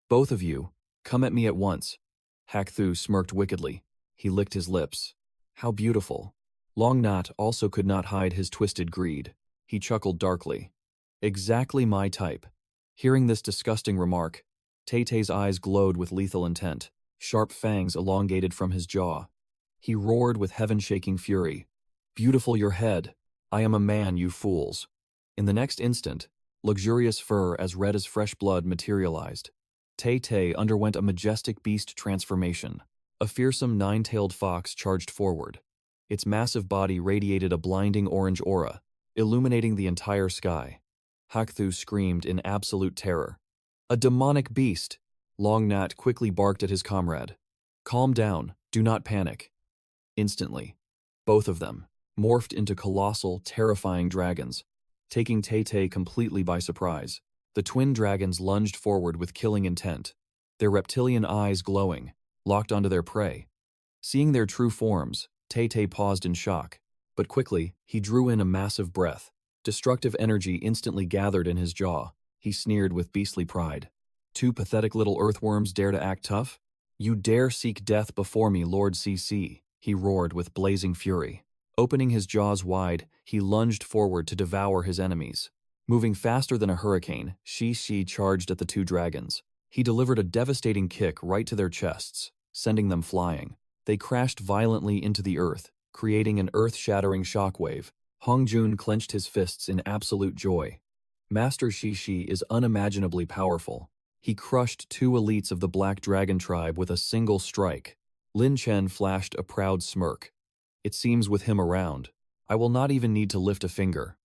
Both of you, come at me at once. 𝐓𝐶 smirked wickedly. He licked his lips. How beautiful. Long Nat also could not hide his twisted greed. He chuckled darkly. Exactly my type. Hearing this disgusting remark, 𝐓𝐶's eyes glowed with lethal intent. Sharp fangs elongated from his jaw. He roared with heaven-shaking fury. Beautiful your head. I am a man, you fools. In the next instant, luxurious fur as red as fresh blood materialized. 𝐓𝐶 underwent a majestic beast transformation. A fearsome nine-tailed fox charged forward. Its massive body radiated a blinding orange aura, illuminating the entire sky. 𝐓𝐶 screamed in absolute terror. A demonic beast! Long Nat quickly barked at his comrade. Calm down, do not panic. Instantly, both of them morphed into colossal, terrifying dragons, taking 𝐓𝐶 completely by surprise. The twin dragons lunged forward with killing intent, their reptilian eyes glowing, locked onto their prey. Seeing their true forms, 𝐓𝐶 paused in shock, but quickly he drew in a massive breath. Destructive energy instantly gathered in his jaw. He sneered with beastly pride. Two pathetic little earthworms dare to act tough? You dare seek death before me, Lord 𝐶𝐶, he roared with blazing fury. Opening his jaws wide, he lunged forward to devour his enemies. Moving faster than a hurricane, 𝐶𝐶 charged at the two dragons. He delivered a devastating kick right to their chests, sending them flying. They crashed violently into the earth, creating an earth-shattering shockwave. Hong Jun clenched his fists in absolute joy. Master 𝐶𝐶 is unimaginably powerful. He crushed two elites of the Black Dragon tribe with a single strike. Lin Chen flashed a proud smirk. It seems with him around, I will not even need to lift a finger.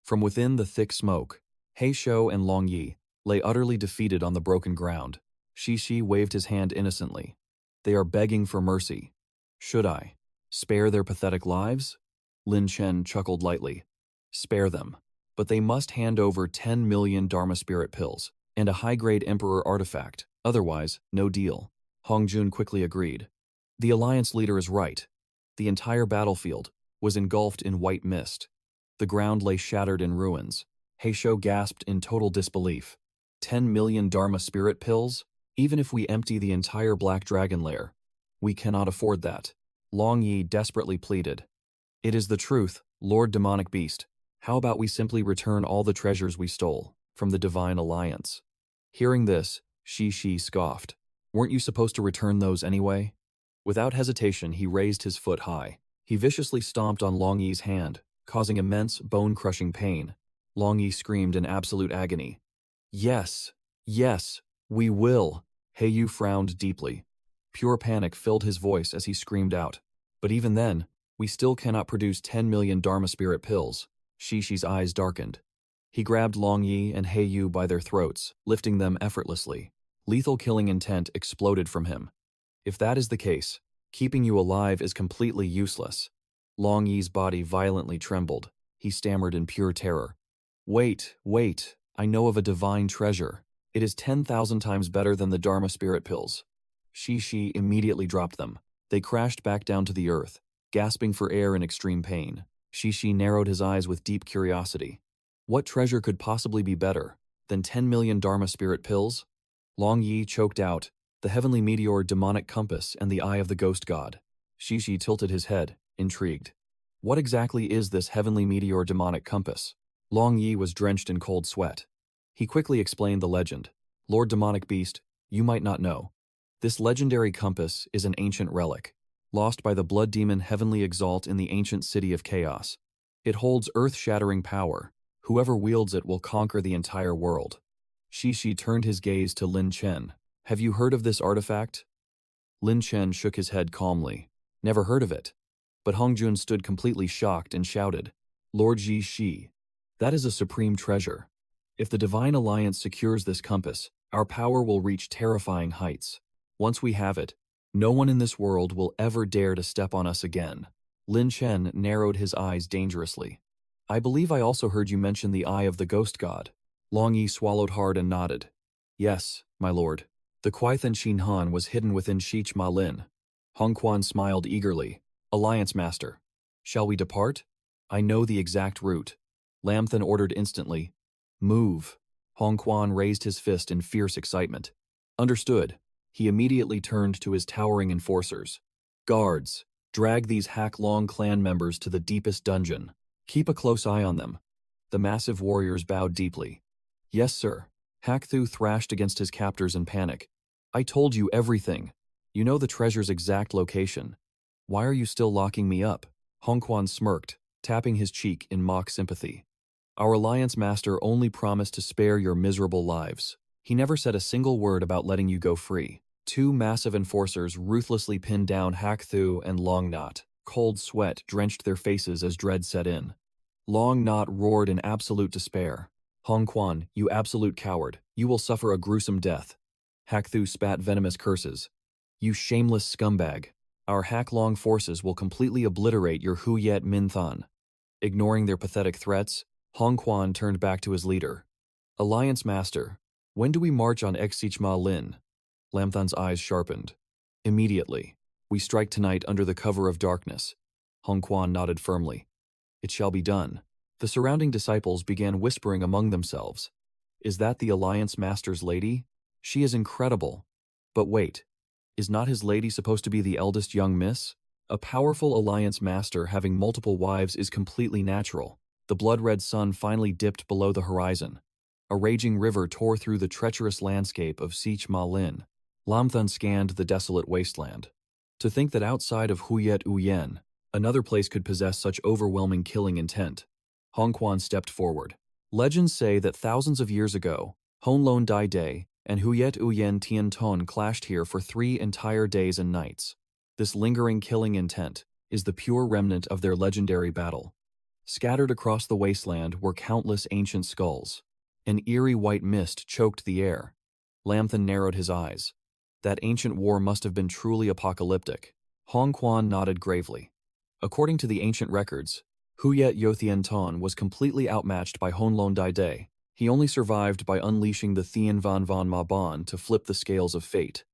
From within the thick smoke, He-Shou and Long Yi lay utterly defeated on the broken ground. 𝐶𝐶 waved his hand innocently. They are begging for mercy. Should I spare their pathetic lives? Lin Chen chuckled lightly. Spare them, but they must hand over 10 million Dharma Spirit pills and a high-grade Emperor artifact. Otherwise, no deal. Hong Jun quickly agreed. The alliance leader is right. The entire battlefield was engulfed in white mist. The ground lay shattered in ruins. He-Shou gasped in total disbelief. 10 million Dharma Spirit pills? Even if we empty the entire Black Dragon lair, we cannot afford that. Long Yi desperately pleaded. It is the truth, Lord Demonic Beast. How about we simply return all the treasures we stole from the Divine Alliance? Hearing this, Shi scoffed. Weren't you supposed to return those anyway? Without hesitation, he raised his foot high. He viciously stomped on Long Yi's hand, causing immense, bone-crushing pain. Long Yi screamed in absolute agony. Yes, yes, we will. 𝐓𝐕𝐄𝐇 frowned deeply. Pure panic filled his voice as he screamed out. But even then, we still cannot produce 10 million Dharma Spirit pills. Shi's eyes darkened. He grabbed Long Yi and 𝐓𝐕𝐄 by their throats, lifting them effortlessly. Lethal killing intent exploded from him. If that is the case, keeping you alive is completely useless. Long Yi's body violently trembled. He stammered in pure terror. Wait, I know of a divine treasure. It is 10,000 times better than the Dharma Spirit pills. Shi immediately dropped them. They crashed back down to the earth, gasping for air in extreme pain. Shi narrowed his eyes with deep curiosity. What treasure could possibly be better than 10 million Dharma Spirit pills? Long Yi choked out, the heavenly meteor demonic compass and the eye of the ghost god. Shi tilted his head, intrigued. What exactly is this heavenly meteor demonic compass? Long Yi was drenched in cold sweat. He quickly explained the legend. Lord Demonic Beast, you might not know. This legendary compass is an ancient relic, lost by the blood demon Heavenly Exalt in the ancient city of Chaos. It holds earth-shattering power. Whoever wields it will conquer the entire world. Shi turned his gaze to Lin Chen. Have you heard of this artifact? Lin Chen shook his head calmly. Never heard of it. But Hongjun stood completely shocked and shouted, Lord Shi, that is a supreme treasure. If the Divine Alliance secures this compass, our power will reach terrifying heights. Once we have it, no one in this world will ever dare to step on us again. Lin Chen narrowed his eyes dangerously. I believe I also heard you mention the eye of the ghost god. Long Yi swallowed hard and nodded. Yes, my lord. The Qian Xin Han was hidden within Shich Ma Lin. Hong Quan smiled eagerly. Alliance Master. Shall we depart? I know the exact route. Lamthan ordered instantly. Move. Hong Quan raised his fist in fierce excitement. Understood. He immediately turned to his towering enforcers. Guards, drag these Hak Long clan members to the deepest dungeon. Keep a close eye on them. The massive warriors bowed deeply. Yes, sir. 𝐓𝐑𝐄 thrashed against his captors in panic. I told you everything. You know the treasure's exact location. Why are you still locking me up? Hong Quan smirked, tapping his cheek in mock sympathy. Our alliance master only promised to spare your miserable lives. He never said a single word about letting you go free. Two massive enforcers ruthlessly pinned down 𝐓𝐑𝐄 and Long Knot. Cold sweat drenched their faces as dread set in. Long Knot roared in absolute despair. Hong Quan, you absolute coward, you will suffer a gruesome death. 𝐓𝐑𝐄 spat venomous curses. You shameless scumbag. Our Hak Long forces will completely obliterate your 𝐕𝐄𝐇 Minthan. Ignoring their pathetic threats, Hong Quan turned back to his leader. Alliance Master, when do we march on Shich Ma Lin? Lamthan's eyes sharpened. Immediately. We strike tonight under the cover of darkness. Hong Quan nodded firmly. It shall be done. The surrounding disciples began whispering among themselves. Is that the Alliance Master's lady? She is incredible. But wait, is not his lady supposed to be the eldest young miss? A powerful Alliance Master having multiple wives is completely natural. The blood-red sun finally dipped below the horizon. A raging river tore through the treacherous landscape of Shich Ma Lin. Lamthan scanned the desolate wasteland. To think that outside of 𝐕𝐄𝐇, another place could possess such overwhelming killing intent. Hong Quan stepped forward. Legends say that thousands of years ago, Honlon Dai Day and 𝐕𝐄𝐇 Tian Ton clashed here for 3 entire days and nights. This lingering killing intent is the pure remnant of their legendary battle. Scattered across the wasteland were countless ancient skulls. An eerie white mist choked the air. Lamthan narrowed his eyes. That ancient war must have been truly apocalyptic. Hong Quan nodded gravely. According to the ancient records, 𝐕𝐄𝐇 Tian Ton was completely outmatched by Honlon Dai Day. He only survived by unleashing the Thien Van Van Ma Ban to flip the scales of fate.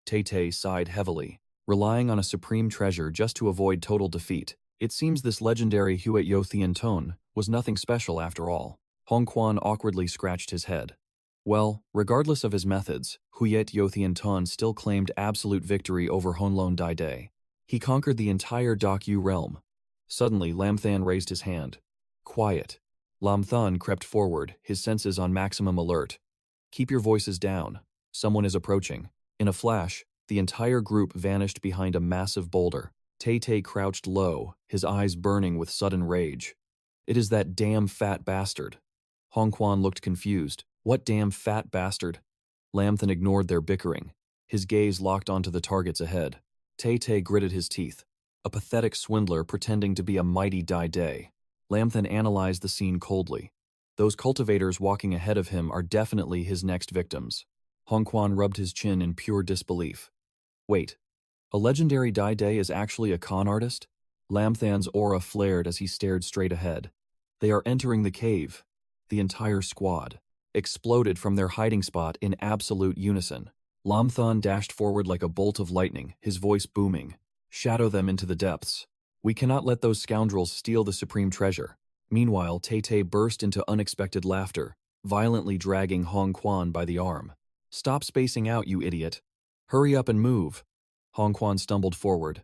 Tay sighed heavily, relying on a supreme treasure just to avoid total defeat. It seems this legendary 𝐕𝐄𝐇 Tian Ton was nothing special after all. Hong Quan awkwardly scratched his head. Well, regardless of his methods, 𝐕𝐄𝐇 Tian Ton still claimed absolute victory over Honlon Dai Day. He conquered the entire Dak Yu realm. Suddenly, Lamthan raised his hand. Quiet. Lam Thun crept forward, his senses on maximum alert. Keep your voices down. Someone is approaching. In a flash, the entire group vanished behind a massive boulder. Tay crouched low, his eyes burning with sudden rage. It is that damn fat bastard. Hong Quan looked confused. What damn fat bastard? Lam Thun ignored their bickering. His gaze locked onto the targets ahead. Tay gritted his teeth. A pathetic swindler pretending to be a mighty Dai Day. Lam Thun analyzed the scene coldly. Those cultivators walking ahead of him are definitely his next victims. Hong Quan rubbed his chin in pure disbelief. Wait, a legendary Dai Day is actually a con artist? Lam Thun's aura flared as he stared straight ahead. They are entering the cave. The entire squad exploded from their hiding spot in absolute unison. Lam Thun dashed forward like a bolt of lightning, his voice booming. Shadow them into the depths. We cannot let those scoundrels steal the supreme treasure. Meanwhile, Tay burst into unexpected laughter, violently dragging Hong Quan by the arm. Stop spacing out, you idiot. Hurry up and move. Hong Quan stumbled forward.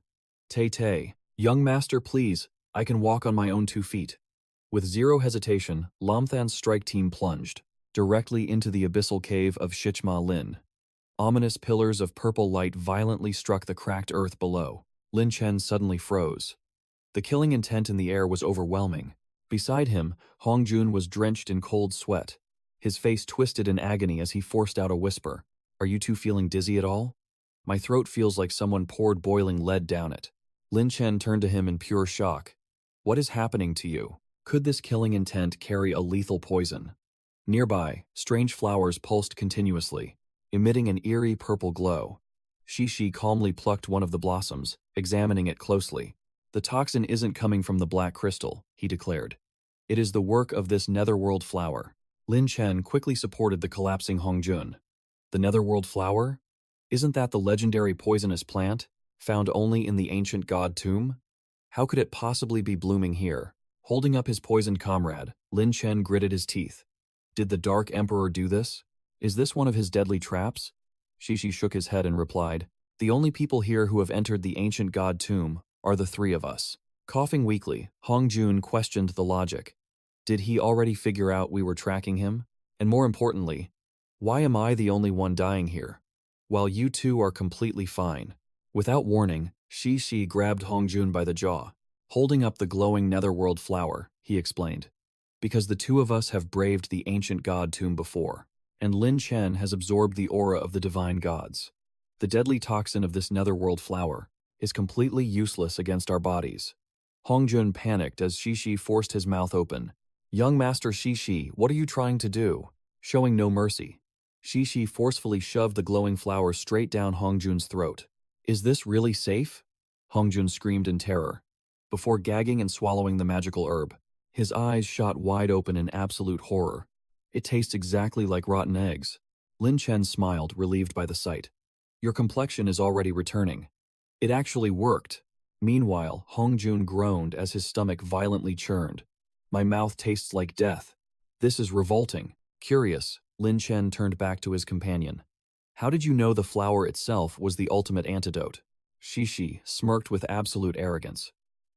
Tay, young master, please, I can walk on my own 2 feet. With zero hesitation, Lam Thun's strike team plunged, directly into the abyssal cave of Shichma Lin. Ominous pillars of purple light violently struck the cracked earth below. Lin Chen suddenly froze. The killing intent in the air was overwhelming. Beside him, Hong Jun was drenched in cold sweat. His face twisted in agony as he forced out a whisper. Are you two feeling dizzy at all? My throat feels like someone poured boiling lead down it. Lin Chen turned to him in pure shock. What is happening to you? Could this killing intent carry a lethal poison? Nearby, strange flowers pulsed continuously, emitting an eerie purple glow. Shishi calmly plucked one of the blossoms, examining it closely. The toxin isn't coming from the black crystal, he declared. It is the work of this netherworld flower. Lin Chen quickly supported the collapsing Hong Jun. The netherworld flower? Isn't that the legendary poisonous plant, found only in the ancient god tomb? How could it possibly be blooming here? Holding up his poisoned comrade, Lin Chen gritted his teeth. Did the Dark Emperor do this? Is this one of his deadly traps? Shishi shook his head and replied, the only people here who have entered the ancient god tomb are the 3 of us. Coughing weakly, Hong Jun questioned the logic. Did he already figure out we were tracking him? And more importantly, why am I the only one dying here, while you 2 are completely fine? Without warning, Shishi grabbed Hong Jun by the jaw. Holding up the glowing netherworld flower, he explained. Because the 2 of us have braved the ancient god tomb before, and Lin Chen has absorbed the aura of the divine gods. The deadly toxin of this netherworld flower is completely useless against our bodies. Hong Jun panicked as Shishi forced his mouth open. Young Master Shishi, what are you trying to do? Showing no mercy. Shishi forcefully shoved the glowing flower straight down Hong Jun's throat. Is this really safe? Hong Jun screamed in terror. Before gagging and swallowing the magical herb, his eyes shot wide open in absolute horror. It tastes exactly like rotten eggs. Lin Chen smiled, relieved by the sight. Your complexion is already returning. It actually worked. Meanwhile, Hong Jun groaned as his stomach violently churned. My mouth tastes like death. This is revolting. Curious, Lin Chen turned back to his companion. How did you know the flower itself was the ultimate antidote? Shishi smirked with absolute arrogance.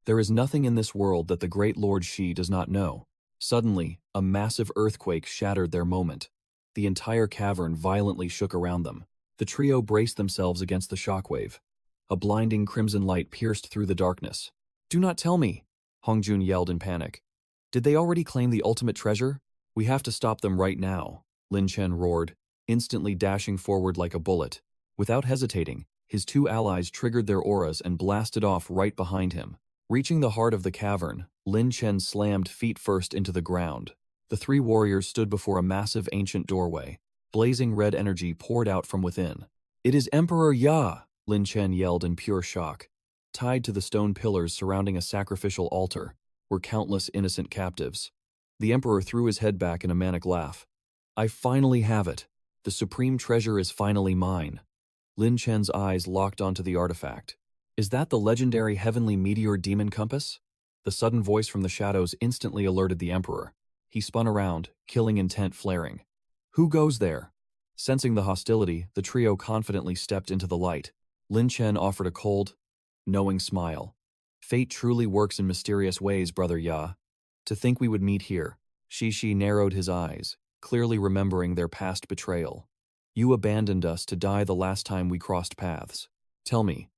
There is nothing in this world that the great Lord Shi does not know. Suddenly, a massive earthquake shattered their moment. The entire cavern violently shook around them. The trio braced themselves against the shockwave. A blinding crimson light pierced through the darkness. Do not tell me, Hong Jun yelled in panic. Did they already claim the ultimate treasure? We have to stop them right now, Lin Chen roared, instantly dashing forward like a bullet. Without hesitating, his 2 allies triggered their auras and blasted off right behind him. Reaching the heart of the cavern, Lin Chen slammed feet first into the ground. The 3 warriors stood before a massive ancient doorway. Blazing red energy poured out from within. It is Emperor Ya! Lin Chen yelled in pure shock. Tied to the stone pillars surrounding a sacrificial altar were countless innocent captives. The Emperor threw his head back in a manic laugh. I finally have it. The supreme treasure is finally mine. Lin Chen's eyes locked onto the artifact. Is that the legendary heavenly meteor demon compass? The sudden voice from the shadows instantly alerted the Emperor. He spun around, killing intent flaring. Who goes there? Sensing the hostility, the trio confidently stepped into the light. Lin Chen offered a cold, knowing smile. Fate truly works in mysterious ways, Brother Ya. To think we would meet here. Shi narrowed his eyes, clearly remembering their past betrayal. You abandoned us to die the last time we crossed paths. Tell me,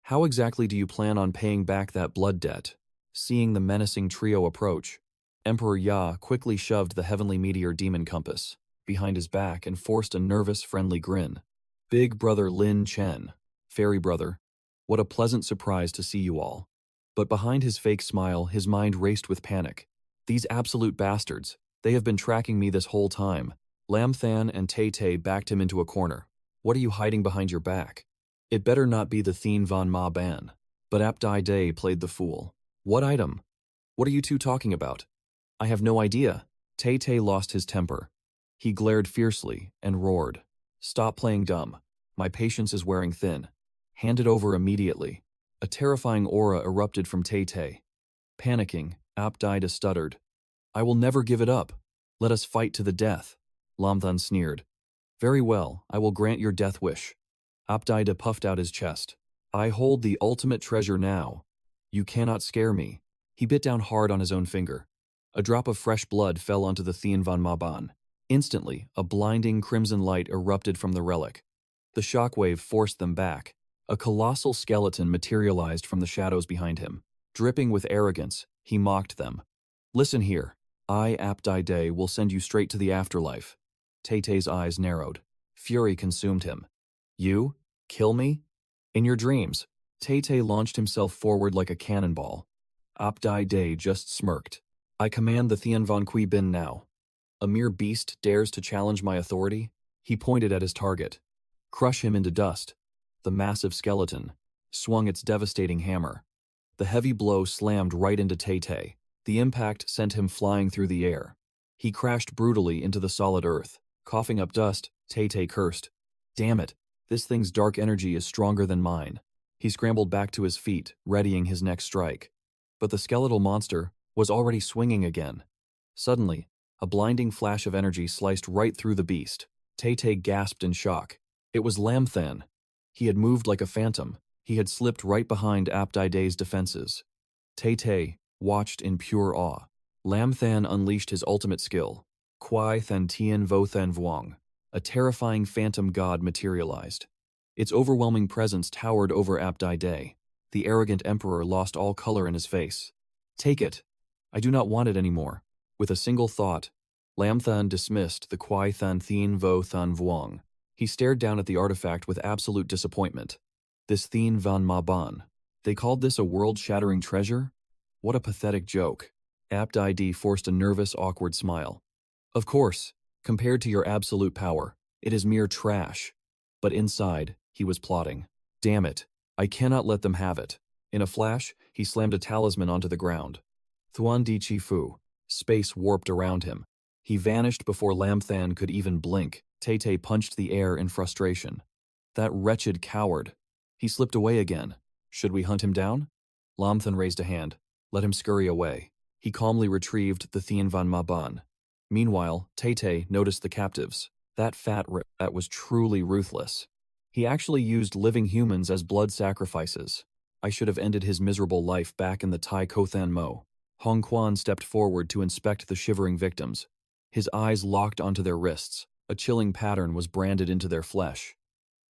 how exactly do you plan on paying back that blood debt? Seeing the menacing trio approach, Emperor Ya quickly shoved the heavenly meteor demon compass behind his back and forced a nervous, friendly grin. Big brother Lin Chen, fairy brother, what a pleasant surprise to see you all. But behind his fake smile, his mind raced with panic. These absolute bastards, they have been tracking me this whole time. Lam Than and Tay backed him into a corner. What are you hiding behind your back? It better not be the Thien Van Ma Ban. But 𝐓𝐑𝐏𝐻𝐿 played the fool. What item? What are you two talking about? I have no idea. Tay lost his temper. He glared fiercely and roared. Stop playing dumb. My patience is wearing thin. Hand it over immediately. A terrifying aura erupted from Tay. Panicking, 𝐓𝐑𝐿 stuttered. I will never give it up. Let us fight to the death. Lam Than sneered. Very well, I will grant your death wish. 𝐓𝐑𝐿 puffed out his chest. I hold the ultimate treasure now. You cannot scare me. He bit down hard on his own finger. A drop of fresh blood fell onto the Thien Van Ma Ban. Instantly, a blinding crimson light erupted from the relic. The shockwave forced them back. A colossal skeleton materialized from the shadows behind him. Dripping with arrogance, he mocked them. Listen here. I, 𝐓𝐑𝐿, will send you straight to the afterlife. Tay's eyes narrowed. Fury consumed him. You? Kill me? In your dreams. Tay launched himself forward like a cannonball. 𝐓𝐑𝐿 just smirked. I command the Thien Van Qui Bin now. A mere beast dares to challenge my authority? He pointed at his target. Crush him into dust. The massive skeleton swung its devastating hammer. The heavy blow slammed right into Tay. The impact sent him flying through the air. He crashed brutally into the solid earth. Coughing up dust, Tay cursed. Damn it, this thing's dark energy is stronger than mine. He scrambled back to his feet, readying his next strike. But the skeletal monster was already swinging again. Suddenly, a blinding flash of energy sliced right through the beast. Tay gasped in shock. It was Lam Than. He had moved like a phantom. He had slipped right behind 𝐓𝐑𝐿's defenses. Tay watched in pure awe. Lam Than unleashed his ultimate skill. Quai Than Tien Vo Than Vuong. A terrifying phantom god materialized. Its overwhelming presence towered over 𝐓𝐑𝐿. The arrogant emperor lost all color in his face. Take it. I do not want it anymore. With a single thought, Lam Than dismissed the Quai Than Thien Vo Than Vuong. He stared down at the artifact with absolute disappointment. This Thien Van Ma Ban. They called this a world-shattering treasure? What a pathetic joke. 𝐓𝐑𝐿 forced a nervous, awkward smile. Of course, compared to your absolute power, it is mere trash. But inside, he was plotting. Damn it, I cannot let them have it. In a flash, he slammed a talisman onto the ground. Thuan Di Chi Fu. Space warped around him. He vanished before Lam Than could even blink. Tay punched the air in frustration. That wretched coward. He slipped away again. Should we hunt him down? Lam Than raised a hand. Let him scurry away. He calmly retrieved the Thien Van Ma Ban. Meanwhile, Tay noticed the captives. That that was truly ruthless. He actually used living humans as blood sacrifices. I should have ended his miserable life back in the Tai Kothan Mo. Hong Quan stepped forward to inspect the shivering victims. His eyes locked onto their wrists. A chilling pattern was branded into their flesh.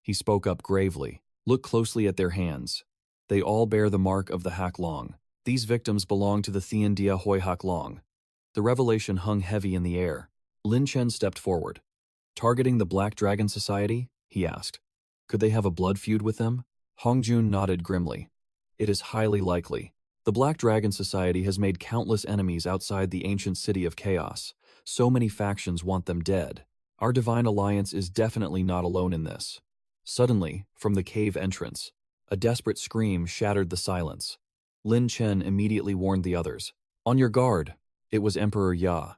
He spoke up gravely. Look closely at their hands. They all bear the mark of the Hak Long. These victims belong to the Thien Dia Hoi Hak Long. The revelation hung heavy in the air. Lin Chen stepped forward. Targeting the Black Dragon Society? He asked. Could they have a blood feud with them? Hong Jun nodded grimly. It is highly likely. The Black Dragon Society has made countless enemies outside the ancient city of chaos. So many factions want them dead. Our divine alliance is definitely not alone in this. Suddenly, from the cave entrance, a desperate scream shattered the silence. Lin Chen immediately warned the others. On your guard. It was Emperor Ya.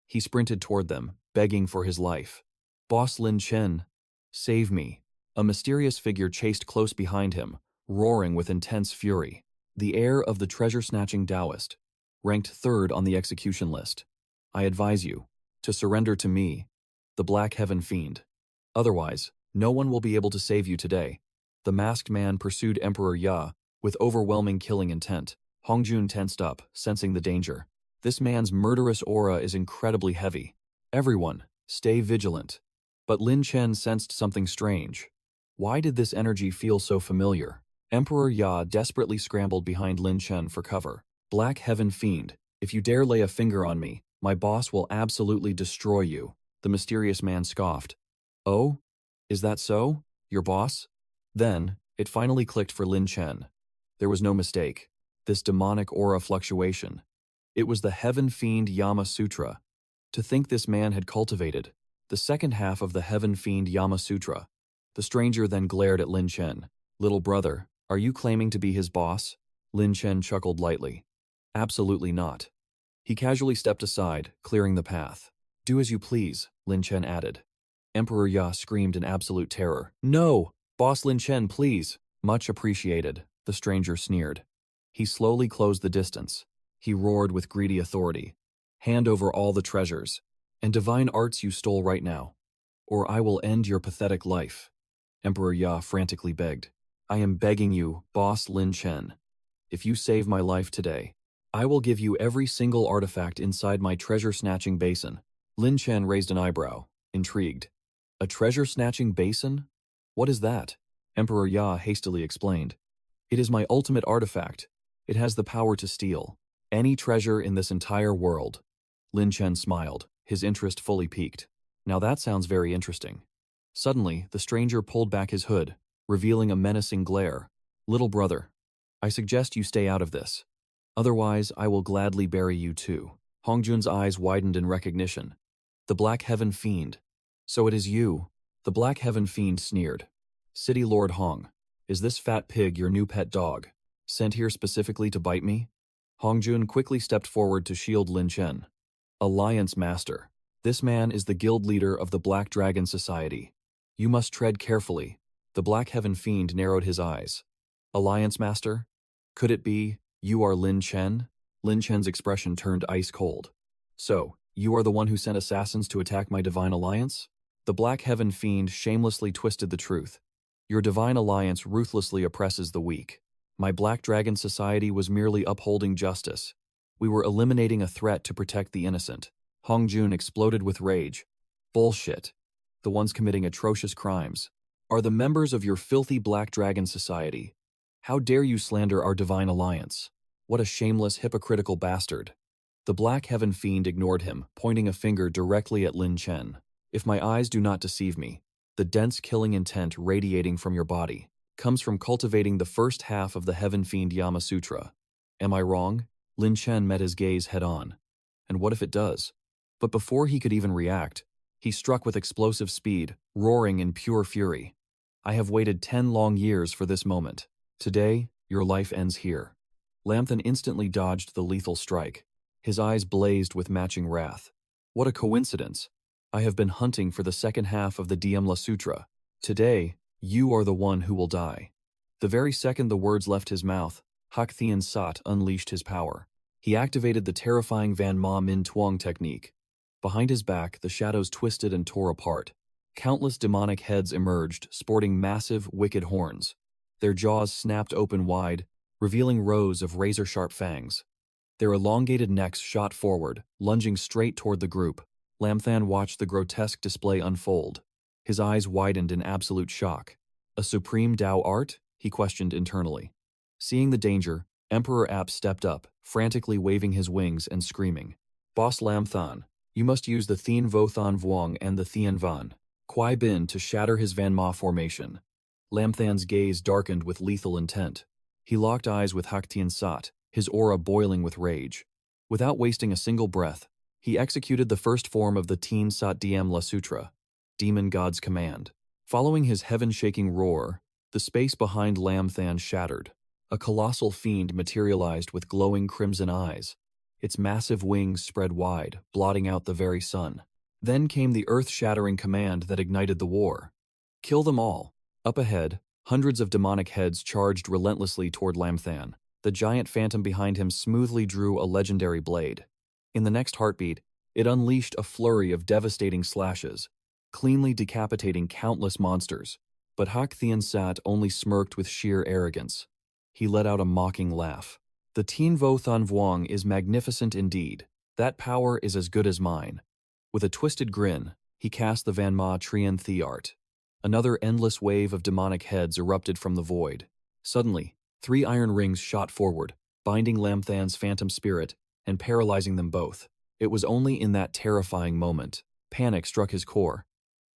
He sprinted toward them, begging for his life. Boss Lin Chen, save me. A mysterious figure chased close behind him, roaring with intense fury. The heir of the treasure-snatching Taoist, ranked third on the execution list. I advise you to surrender to me, the Black Heaven Fiend. Otherwise, no one will be able to save you today. The masked man pursued Emperor Ya with overwhelming killing intent. Hong Jun tensed up, sensing the danger. This man's murderous aura is incredibly heavy. Everyone, stay vigilant. But Lin Chen sensed something strange. Why did this energy feel so familiar? Emperor Ya desperately scrambled behind Lin Chen for cover. Black Heaven Fiend, if you dare lay a finger on me, my boss will absolutely destroy you, the mysterious man scoffed. Oh? Is that so? Your boss? Then, it finally clicked for Lin Chen. There was no mistake. This demonic aura fluctuation. It was the Heaven Fiend Yama Sutra. To think this man had cultivated the second half of the Heaven Fiend Yama Sutra. The stranger then glared at Lin Chen. Little brother, are you claiming to be his boss? Lin Chen chuckled lightly. Absolutely not. He casually stepped aside, clearing the path. Do as you please, Lin Chen added. Emperor Ya screamed in absolute terror. No! Boss Lin Chen, please! Much appreciated, the stranger sneered. He slowly closed the distance. He roared with greedy authority. Hand over all the treasures and divine arts you stole right now, or I will end your pathetic life. Emperor Ya frantically begged. I am begging you, Boss Lin Chen. If you save my life today, I will give you every single artifact inside my treasure-snatching basin. Lin Chen raised an eyebrow, intrigued. A treasure-snatching basin? What is that? Emperor Ya hastily explained. It is my ultimate artifact. It has the power to steal any treasure in this entire world. Lin Chen smiled, his interest fully piqued. Now that sounds very interesting. Suddenly, the stranger pulled back his hood, revealing a menacing glare. Little brother, I suggest you stay out of this. Otherwise, I will gladly bury you too. Hongjun's eyes widened in recognition. The Black Heaven Fiend. So it is you. The Black Heaven Fiend sneered. City Lord Hong, is this fat pig your new pet dog? Sent here specifically to bite me? Hongjun quickly stepped forward to shield Lin Chen. Alliance Master. This man is the guild leader of the Black Dragon Society. You must tread carefully. The Black Heaven Fiend narrowed his eyes. Alliance Master? Could it be, you are Lin Chen? Lin Chen's expression turned ice cold. So, you are the one who sent assassins to attack my Divine Alliance? The Black Heaven Fiend shamelessly twisted the truth. Your Divine Alliance ruthlessly oppresses the weak. My Black Dragon Society was merely upholding justice. We were eliminating a threat to protect the innocent. Hongjun exploded with rage. Bullshit. The ones committing atrocious crimes are the members of your filthy Black Dragon Society. How dare you slander our Divine Alliance? What a shameless, hypocritical bastard. The Black Heaven Fiend ignored him, pointing a finger directly at Lin Chen. If my eyes do not deceive me, the dense killing intent radiating from your body comes from cultivating the first half of the Heaven Fiend Yama Sutra. Am I wrong? Lin Chen met his gaze head-on. And what if it does? But before he could even react, he struck with explosive speed, roaring in pure fury. I have waited 10 long years for this moment. Today, your life ends here. Lamthan instantly dodged the lethal strike. His eyes blazed with matching wrath. What a coincidence. I have been hunting for the second half of the Diemla Sutra. Today, you are the one who will die. The very second the words left his mouth, 𝐓𝐑𝐀𝐒 unleashed his power. He activated the terrifying Van Ma Min Tuong technique. Behind his back, the shadows twisted and tore apart. Countless demonic heads emerged, sporting massive, wicked horns. Their jaws snapped open wide, revealing rows of razor-sharp fangs. Their elongated necks shot forward, lunging straight toward the group. Lamthan watched the grotesque display unfold. His eyes widened in absolute shock. A supreme Tao art? He questioned internally. Seeing the danger, Emperor App stepped up, frantically waving his wings and screaming. Boss Lamthan, you must use the Thien Vo Than Vuong and the Thien Van Quai Bin to shatter his Van Ma formation. Lamthan's gaze darkened with lethal intent. He locked eyes with 𝐓𝐑𝐀𝐒, his aura boiling with rage. Without wasting a single breath, he executed the first form of the Teen Sat Diem La Sutra, Demon God's Command. Following his heaven-shaking roar, the space behind Lamthan shattered. A colossal fiend materialized with glowing crimson eyes. Its massive wings spread wide, blotting out the very sun. Then came the earth-shattering command that ignited the war. Kill them all. Up ahead, hundreds of demonic heads charged relentlessly toward Lamthan. The giant phantom behind him smoothly drew a legendary blade. In the next heartbeat, it unleashed a flurry of devastating slashes, cleanly decapitating countless monsters. But 𝐓𝐑𝐀𝐒 only smirked with sheer arrogance. He let out a mocking laugh. The Thien Vo Than Vuong is magnificent indeed, That power is as good as mine. With a twisted grin, he cast the Manhwa Trien Thi art. Another endless wave of demonic heads erupted from the void. Suddenly, 3 iron rings shot forward, binding Lamthan's phantom spirit and paralyzing them both. It was only in that terrifying moment. Panic struck his core.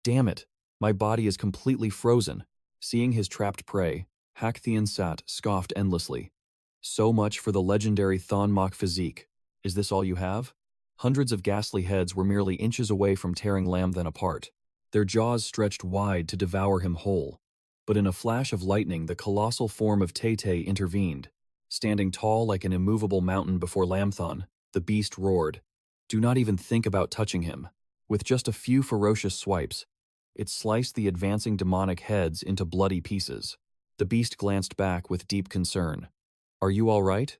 Damn it, my body is completely frozen. Seeing his trapped prey, 𝐓𝐑𝐀𝐒𝐇 scoffed endlessly. So much for the legendary 𝐓𝐑𝐀𝐒𝐿 physique. Is this all you have? Hundreds of ghastly heads were merely inches away from tearing Lamthan apart. Their jaws stretched wide to devour him whole. But in a flash of lightning, the colossal form of 𝐓𝐑𝐀𝐒 intervened. Standing tall like an immovable mountain before Lamthan, the beast roared. Do not even think about touching him. With just a few ferocious swipes, it sliced the advancing demonic heads into bloody pieces. The beast glanced back with deep concern. Are you all right?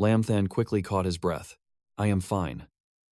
Lamthan quickly caught his breath. I am fine.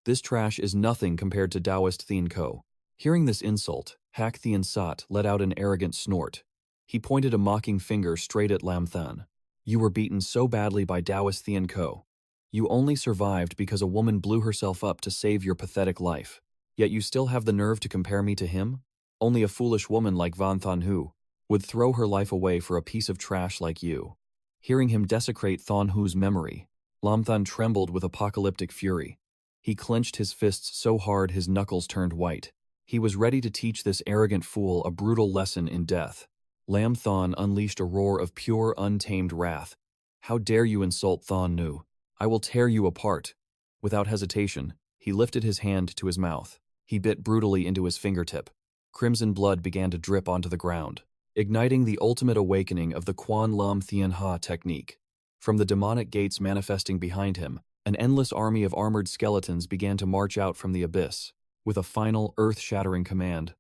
This trash is nothing compared to Taoist 𝐓𝐑𝐀𝐒. Hearing this insult, 𝐓𝐑𝐀𝐒 let out an arrogant snort. He pointed a mocking finger straight at Lamthan. You were beaten so badly by Taoist 𝐓𝐑𝐀𝐒. You only survived because a woman blew herself up to save your pathetic life. Yet you still have the nerve to compare me to him? Only a foolish woman like Hu would throw her life away for a piece of trash like you. Hearing him desecrate Hu's memory, Lamthan trembled with apocalyptic fury. He clenched his fists so hard his knuckles turned white. He was ready to teach this arrogant fool a brutal lesson in death. Lamthan unleashed a roar of pure, untamed wrath. How dare you insult Nu? I will tear you apart. Without hesitation, he lifted his hand to his mouth. He bit brutally into his fingertip. Crimson blood began to drip onto the ground, igniting the ultimate awakening of the Quan Lam Thien Ha technique. From the demonic gates manifesting behind him, an endless army of armored skeletons began to march out from the abyss, with a final, earth-shattering command.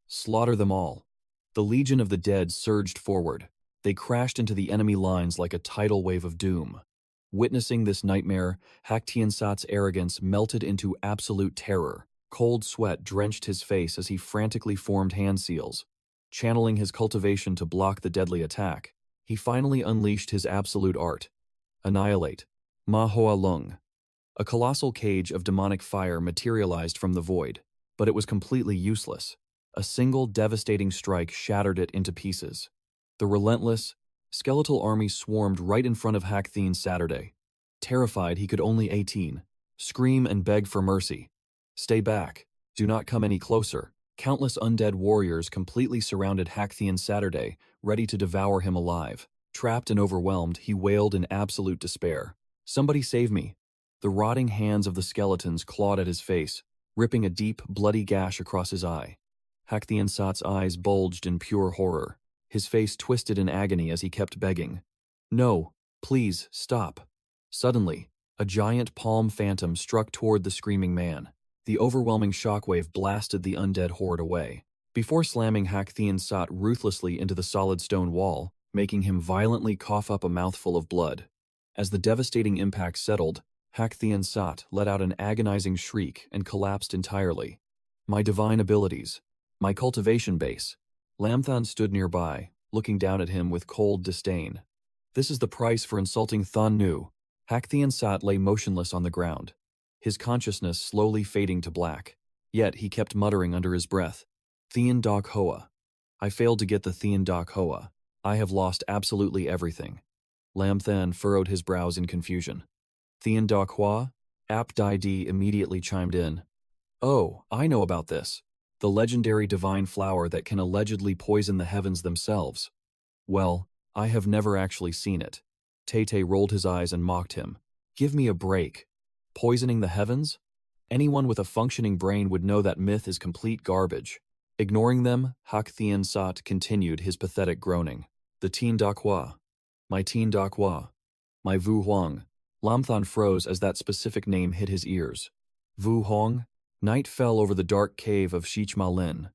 Slaughter them all. The Legion of the Dead surged forward. They crashed into the enemy lines like a tidal wave of doom. Witnessing this nightmare, 𝐓𝐑𝐀𝐒�'s arrogance melted into absolute terror. Cold sweat drenched his face as he frantically formed hand seals. Channeling his cultivation to block the deadly attack, he finally unleashed his absolute art. Annihilate. Manhwa Lung. A colossal cage of demonic fire materialized from the void, but it was completely useless. A single devastating strike shattered it into pieces. The relentless, skeletal army swarmed right in front of 𝐓𝐑𝐀𝐒. Terrified, he could only scream and beg for mercy. Stay back. Do not come any closer. Countless undead warriors completely surrounded 𝐓𝐑𝐀𝐒, ready to devour him alive. Trapped and overwhelmed, he wailed in absolute despair. Somebody save me. The rotting hands of the skeletons clawed at his face, ripping a deep, bloody gash across his eye. 𝐓𝐑𝐀𝐒's eyes bulged in pure horror. His face twisted in agony as he kept begging. No, please, stop. Suddenly, a giant palm phantom struck toward the screaming man. The overwhelming shockwave blasted the undead horde away, before slamming 𝐓𝐑𝐀𝐒 ruthlessly into the solid stone wall, making him violently cough up a mouthful of blood. As the devastating impact settled, 𝐓𝐑𝐀𝐒 let out an agonizing shriek and collapsed entirely. My divine abilities. My cultivation base. Lamthan stood nearby, looking down at him with cold disdain. This is the price for insulting Nu. 𝐓𝐑𝐀𝐒 lay motionless on the ground, his consciousness slowly fading to black. Yet he kept muttering under his breath, 𝐓𝐑𝐃𝐒. I failed to get the 𝐓𝐑𝐃𝐒. I have lost absolutely everything. Lamthan furrowed his brows in confusion. 𝐓𝐑𝐃𝐒? 𝐓𝐑𝐃𝐒 immediately chimed in. Oh, I know about this. The legendary divine flower that can allegedly poison the heavens themselves. Well, I have never actually seen it. 𝐓𝐃𝐒 rolled his eyes and mocked him. Give me a break. Poisoning the heavens? Anyone with a functioning brain would know that myth is complete garbage. Ignoring them, 𝐓𝐑𝐃𝐒 continued his pathetic groaning. The 𝐓𝐑𝐃𝐒. My 𝐓𝐑𝐃𝐒. My Vu Huang. Lamthan froze as that specific name hit his ears. Vu Huang? Night fell over the dark cave of 𝐓𝐶.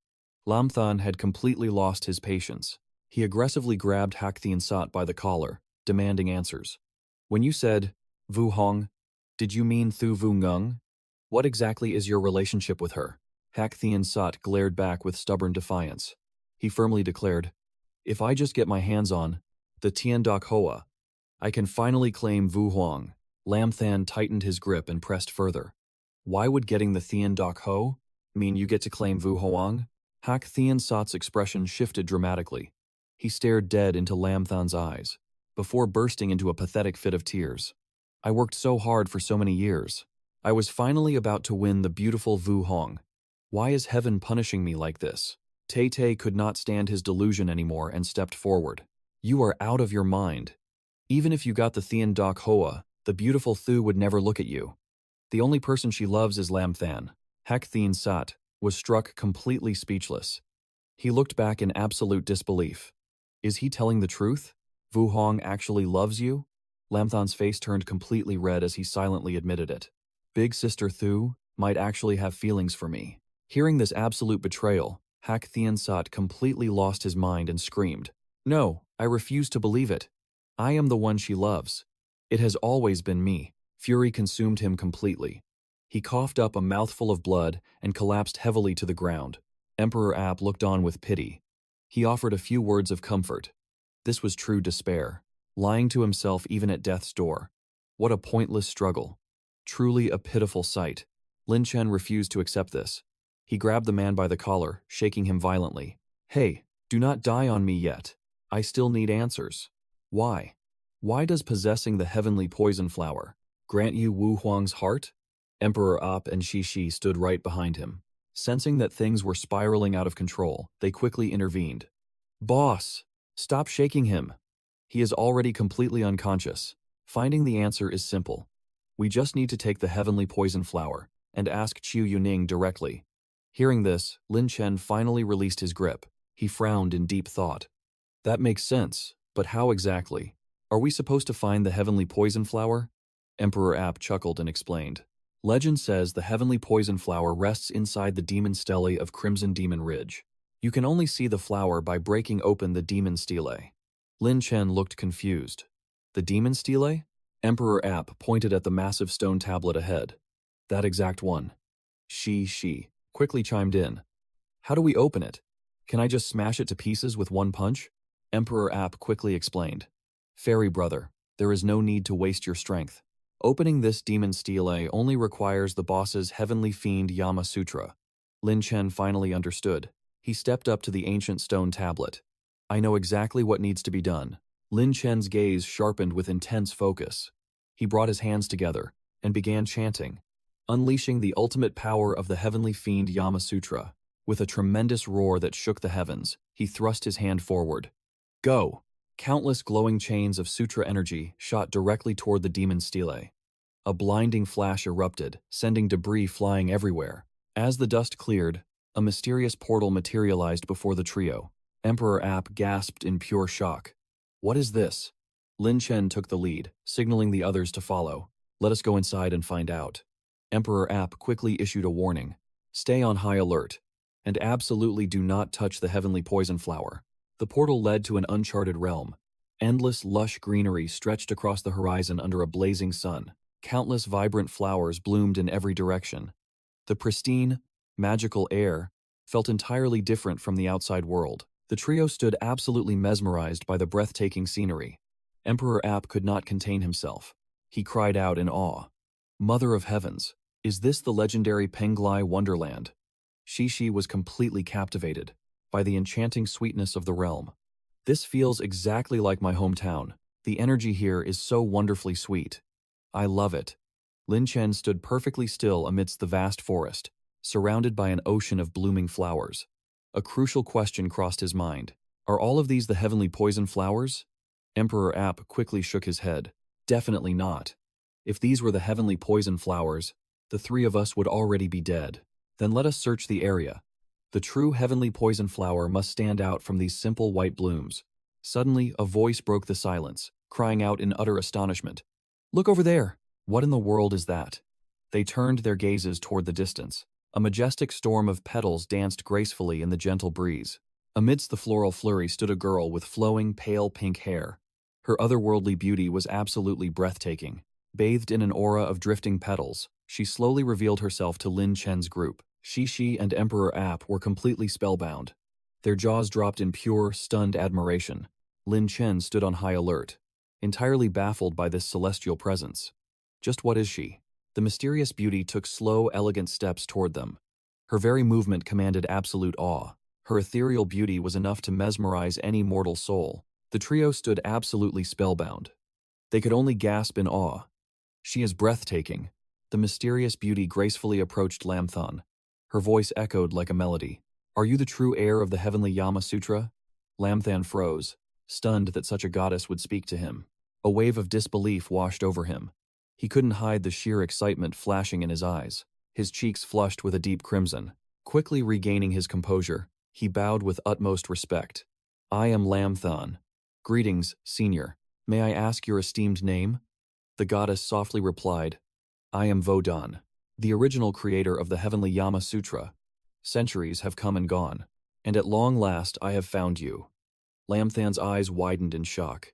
Lamthan had completely lost his patience. He aggressively grabbed 𝐓𝐑𝐃𝐒 by the collar, demanding answers. When you said, Vu Hong, did you mean Thu Vu Ngung? What exactly is your relationship with her? 𝐓𝐶 glared back with stubborn defiance. He firmly declared, if I just get my hands on the 𝐓𝐑𝐃𝐒, I can finally claim Vu Huang. Lamthan tightened his grip and pressed further. Why would getting the 𝐓𝐑𝐀𝐒𝐄 mean you get to claim Vu Hoang? 𝐓𝐑𝐀𝐒𝐄𝐇's expression shifted dramatically. He stared dead into Lam Than's eyes, before bursting into a pathetic fit of tears. I worked so hard for so many years. I was finally about to win the beautiful Vu Hoang. Why is heaven punishing me like this? Tay could not stand his delusion anymore and stepped forward. You are out of your mind. Even if you got the 𝐓𝐑𝐀𝐒𝐄𝐇, the beautiful Thu would never look at you. The only person she loves is Lam Than. 𝐓𝐑𝐀𝐒𝐄𝐇 was struck completely speechless. He looked back in absolute disbelief. Is he telling the truth? Vu Hoang actually loves you? Lam Than's face turned completely red as he silently admitted it. Big sister Thu might actually have feelings for me. Hearing this absolute betrayal, 𝐓𝐑𝐀𝐒𝐄𝐇 completely lost his mind and screamed, "No, I refuse to believe it. I am the one she loves. It has always been me." Fury consumed him completely. He coughed up a mouthful of blood and collapsed heavily to the ground. Emperor App looked on with pity. He offered a few words of comfort. This was true despair, lying to himself even at death's door. What a pointless struggle. Truly a pitiful sight. Lin Chen refused to accept this. He grabbed the man by the collar, shaking him violently. "Hey, do not die on me yet. I still need answers. Why? Why does possessing the heavenly poison flower grant you Wu Huang's heart?" Emperor App and Shi stood right behind him. Sensing that things were spiraling out of control, they quickly intervened. "Boss, stop shaking him. He is already completely unconscious. Finding the answer is simple. We just need to take the heavenly poison flower and ask Qiu Yuning directly." Hearing this, Lin Chen finally released his grip. He frowned in deep thought. "That makes sense, but how exactly? Are we supposed to find the heavenly poison flower?" Emperor App chuckled and explained. "Legend says the heavenly poison flower rests inside the demon stele of Crimson Demon Ridge. You can only see the flower by breaking open the demon stele." Lin Chen looked confused. "The demon stele?" Emperor App pointed at the massive stone tablet ahead. "That exact one." Shi quickly chimed in. "How do we open it? Can I just smash it to pieces with one punch?" Emperor App quickly explained. "Fairy brother, there is no need to waste your strength. Opening this demon stele only requires the boss's heavenly fiend Yama Sutra." Lin Chen finally understood. He stepped up to the ancient stone tablet. "I know exactly what needs to be done." Lin Chen's gaze sharpened with intense focus. He brought his hands together and began chanting, unleashing the ultimate power of the heavenly fiend Yama Sutra. With a tremendous roar that shook the heavens, he thrust his hand forward. "Go!" Countless glowing chains of sutra energy shot directly toward the demon stele. A blinding flash erupted, sending debris flying everywhere. As the dust cleared, a mysterious portal materialized before the trio. Emperor App gasped in pure shock. "What is this?" Lin Chen took the lead, signaling the others to follow. "Let us go inside and find out." Emperor App quickly issued a warning. "Stay on high alert, and absolutely do not touch the heavenly poison flower." The portal led to an uncharted realm. Endless lush greenery stretched across the horizon under a blazing sun. Countless vibrant flowers bloomed in every direction. The pristine, magical air felt entirely different from the outside world. The trio stood absolutely mesmerized by the breathtaking scenery. Emperor App could not contain himself. He cried out in awe. "Mother of heavens, is this the legendary Penglai Wonderland?" Shi was completely captivated by the enchanting sweetness of the realm. "This feels exactly like my hometown. The energy here is so wonderfully sweet. I love it." Lin Chen stood perfectly still amidst the vast forest, surrounded by an ocean of blooming flowers. A crucial question crossed his mind. Are all of these the heavenly poison flowers? Emperor App quickly shook his head. Definitely not. If these were the heavenly poison flowers, the three of us would already be dead. Then let us search the area. The true heavenly poison flower must stand out from these simple white blooms. Suddenly, a voice broke the silence, crying out in utter astonishment. "Look over there! What in the world is that?" They turned their gazes toward the distance. A majestic storm of petals danced gracefully in the gentle breeze. Amidst the floral flurry stood a girl with flowing, pale pink hair. Her otherworldly beauty was absolutely breathtaking. Bathed in an aura of drifting petals, she slowly revealed herself to Lin Chen's group. Shi and Emperor App were completely spellbound. Their jaws dropped in pure, stunned admiration. Lin Chen stood on high alert, entirely baffled by this celestial presence. Just what is she? The mysterious beauty took slow, elegant steps toward them. Her very movement commanded absolute awe. Her ethereal beauty was enough to mesmerize any mortal soul. The trio stood absolutely spellbound. They could only gasp in awe. "She is breathtaking." The mysterious beauty gracefully approached Lamthon. Her voice echoed like a melody. "Are you the true heir of the heavenly Yama Sutra?" Lamthon froze, stunned that such a goddess would speak to him. A wave of disbelief washed over him. He couldn't hide the sheer excitement flashing in his eyes. His cheeks flushed with a deep crimson. Quickly regaining his composure, he bowed with utmost respect. "I am Lamthon. Greetings, Senior. May I ask your esteemed name?" The goddess softly replied, "I am 𝐕𝐑𝐃, the original creator of the heavenly Yama Sutra. Centuries have come and gone, and at long last I have found you." Lamthon's eyes widened in shock.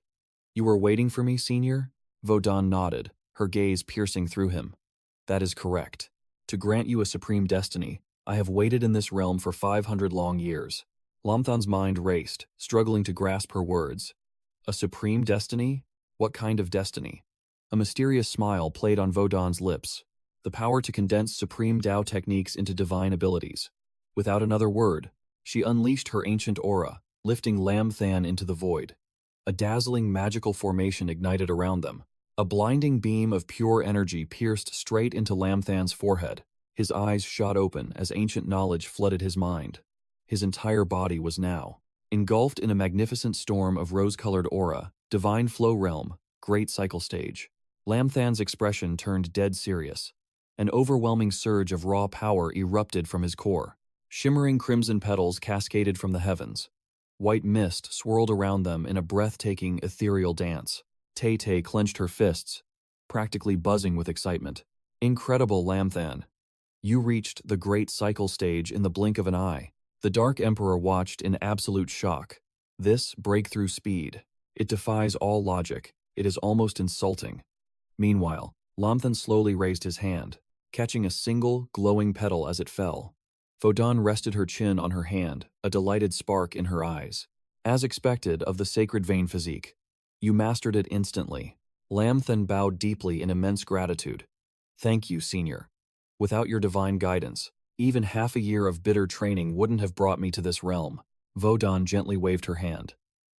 "You were waiting for me, Senior?" 𝐕𝐑𝐃 nodded, her gaze piercing through him. "That is correct. To grant you a supreme destiny, I have waited in this realm for 500 long years." Lamthon's mind raced, struggling to grasp her words. A supreme destiny? What kind of destiny? A mysterious smile played on 𝐕𝐑𝐃's lips. The power to condense supreme Tao techniques into divine abilities. Without another word, she unleashed her ancient aura, lifting Lamthon into the void. A dazzling magical formation ignited around them. A blinding beam of pure energy pierced straight into Lamthon's forehead. His eyes shot open as ancient knowledge flooded his mind. His entire body was now engulfed in a magnificent storm of rose-colored aura, divine flow realm, great cycle stage. Lamthon's expression turned dead serious. An overwhelming surge of raw power erupted from his core. Shimmering crimson petals cascaded from the heavens. White mist swirled around them in a breathtaking, ethereal dance. 𝐓𝐑𝐃 clenched her fists, practically buzzing with excitement. "Incredible, Lamthon. You reached the great cycle stage in the blink of an eye." The Dark Emperor watched in absolute shock. This breakthrough speed. It defies all logic. It is almost insulting. Meanwhile, Lamthon slowly raised his hand, catching a single, glowing petal as it fell. 𝐕𝐑𝐃 rested her chin on her hand, a delighted spark in her eyes. "As expected of the sacred vein physique. You mastered it instantly." Lamthon bowed deeply in immense gratitude. "Thank you, Senior. Without your divine guidance, even half a year of bitter training wouldn't have brought me to this realm." 𝐕𝐑𝐃 gently waved her hand.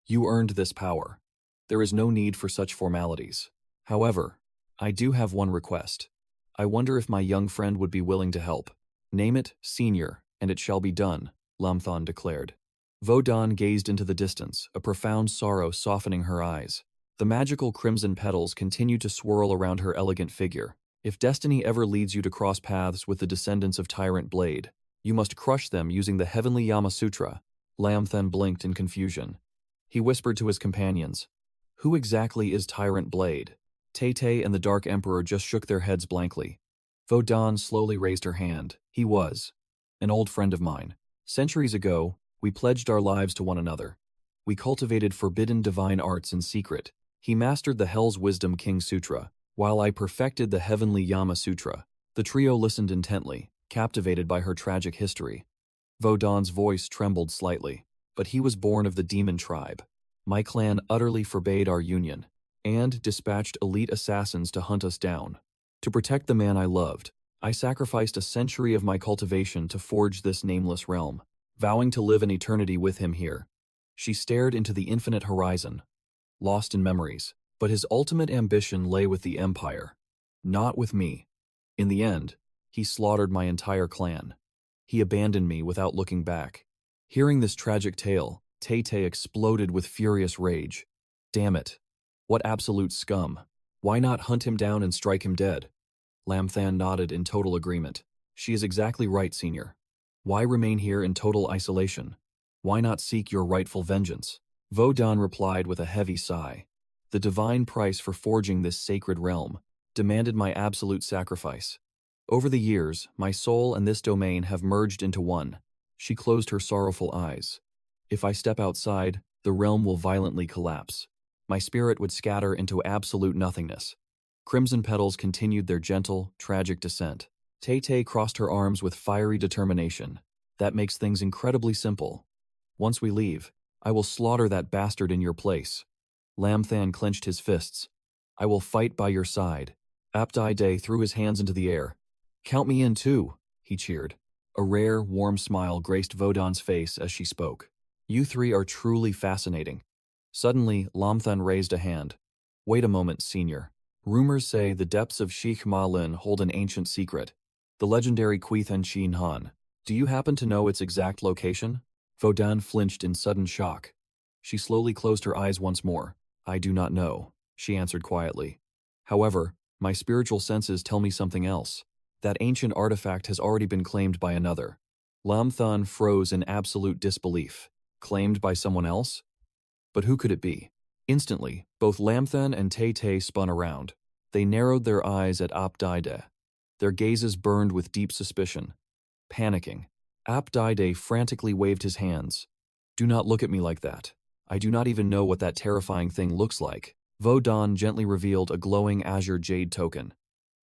"You earned this power. There is no need for such formalities. However, I do have one request. I wonder if my young friend would be willing to help." "Name it, Senior, and it shall be done," Lamthon declared. 𝐕𝐑𝐃 gazed into the distance, a profound sorrow softening her eyes. The magical crimson petals continued to swirl around her elegant figure. "If destiny ever leads you to cross paths with the descendants of Tyrant Blade, you must crush them using the heavenly Yama Sutra." Lamthon blinked in confusion. He whispered to his companions, "Who exactly is Tyrant Blade?" 𝐓𝐑𝐃 and the Dark Emperor just shook their heads blankly. 𝐕𝐑𝐃 slowly raised her hand. "He was an old friend of mine. Centuries ago, we pledged our lives to one another. We cultivated forbidden divine arts in secret. He mastered the Hell's Wisdom King Sutra, while I perfected the heavenly Yama Sutra." The trio listened intently, captivated by her tragic history. 𝐕𝐑𝐃's voice trembled slightly. "But he was born of the demon tribe. My clan utterly forbade our union, and dispatched elite assassins to hunt us down. To protect the man I loved, I sacrificed a century of my cultivation to forge this nameless realm, vowing to live an eternity with him here." She stared into the infinite horizon, lost in memories. "But his ultimate ambition lay with the Empire, not with me. In the end, he slaughtered my entire clan. He abandoned me without looking back." Hearing this tragic tale, 𝐓𝐶 exploded with furious rage. "Damn it. What absolute scum. Why not hunt him down and strike him dead?" Lamthon nodded in total agreement. "She is exactly right, Senior. Why remain here in total isolation? Why not seek your rightful vengeance?" 𝐕𝐑𝐃 replied with a heavy sigh. "The divine price for forging this sacred realm demanded my absolute sacrifice. Over the years, my soul and this domain have merged into one." She closed her sorrowful eyes. "If I step outside, the realm will violently collapse. My spirit would scatter into absolute nothingness." Crimson petals continued their gentle, tragic descent. 𝐓𝐶 crossed her arms with fiery determination. "That makes things incredibly simple. Once we leave, I will slaughter that bastard in your place." Lamthon clenched his fists. "I will fight by your side, 𝐓𝐑𝐏𝐿 threw his hands into the air. "Count me in too," he cheered. A rare, warm smile graced Vodon's face as she spoke. "You three are truly fascinating." Suddenly, Lamthan raised a hand. "Wait a moment, senior. Rumors say the depths of Sheikh Ma Lin hold an ancient secret, the legendary 𝐓𝐑𝐀𝐒. Do you happen to know its exact location?" Vodon flinched in sudden shock. She slowly closed her eyes once more. "I do not know," she answered quietly. "However, my spiritual senses tell me something else. That ancient artifact has already been claimed by another." Lamthan froze in absolute disbelief. Claimed by someone else? But who could it be? Instantly, both Lamthan and Tay spun around. They narrowed their eyes at 𝐓𝐑𝐏𝐿. Their gazes burned with deep suspicion. Panicking, 𝐓𝐑𝐏𝐿 frantically waved his hands. "Do not look at me like that. I do not even know what that terrifying thing looks like." Vodon gently revealed a glowing azure jade token.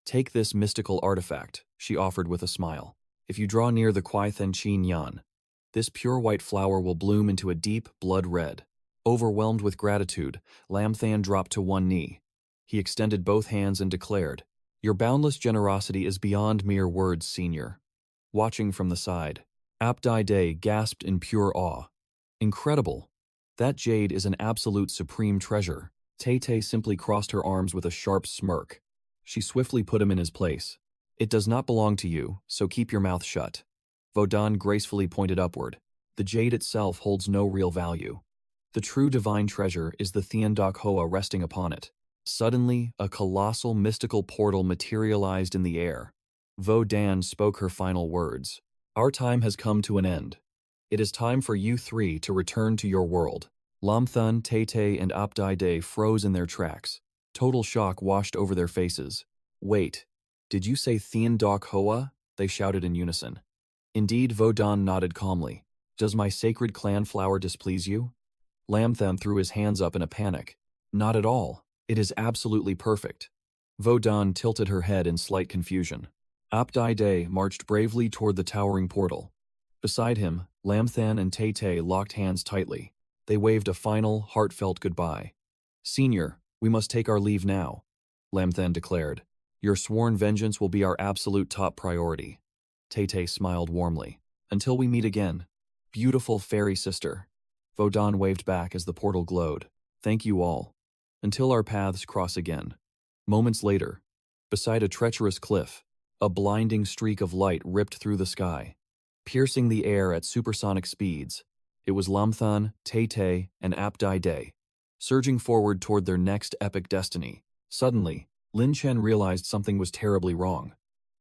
"Take this mystical artifact," she offered with a smile. "If you draw near the 𝐓𝐑𝐀𝐒, this pure white flower will bloom into a deep blood red." Overwhelmed with gratitude, Lamthan dropped to one knee. He extended both hands and declared, "Your boundless generosity is beyond mere words, senior." Watching from the side, 𝐓𝐑𝐏𝐿 gasped in pure awe. "Incredible! That jade is an absolute supreme treasure." Tay simply crossed her arms with a sharp smirk. She swiftly put him in his place. "It does not belong to you, so keep your mouth shut." Vodon gracefully pointed upward. "The jade itself holds no real value. The true divine treasure is the 𝐓𝐑𝐀𝐒 resting upon it." Suddenly, a colossal mystical portal materialized in the air. Vodon spoke her final words. "Our time has come to an end. It is time for you three to return to your world." Lamthan, Tay and 𝐓𝐑𝐏𝐿 froze in their tracks. Total shock washed over their faces. "Wait, did you say 𝐓𝐑𝐀𝐒?" they shouted in unison. "Indeed," Vodon nodded calmly. "Does my sacred clan flower displease you?" Lamthan threw his hands up in a panic. "Not at all. It is absolutely perfect." Vodon tilted her head in slight confusion. 𝐓𝐑𝐏𝐿 marched bravely toward the towering portal. Beside him, Lamthan and Tay locked hands tightly. They waved a final, heartfelt goodbye. "Senior, we must take our leave now," Lamthan declared. "Your sworn vengeance will be our absolute top priority." Tay smiled warmly. "Until we meet again, beautiful fairy sister." Vodon waved back as the portal glowed. "Thank you all. Until our paths cross again." Moments later, beside a treacherous cliff, a blinding streak of light ripped through the sky, piercing the air at supersonic speeds. It was Lamthan, Tay and 𝐓𝐑𝐏𝐿, surging forward toward their next epic destiny. Suddenly, Lin Chen realized something was terribly wrong.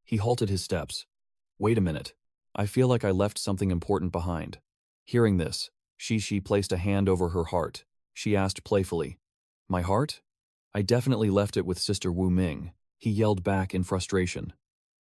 He halted his steps. "Wait a minute. I feel like I left something important behind." Hearing this, Shi placed a hand over her heart. She asked playfully, "My heart? I definitely left it with Sister Wu Ming." He yelled back in frustration.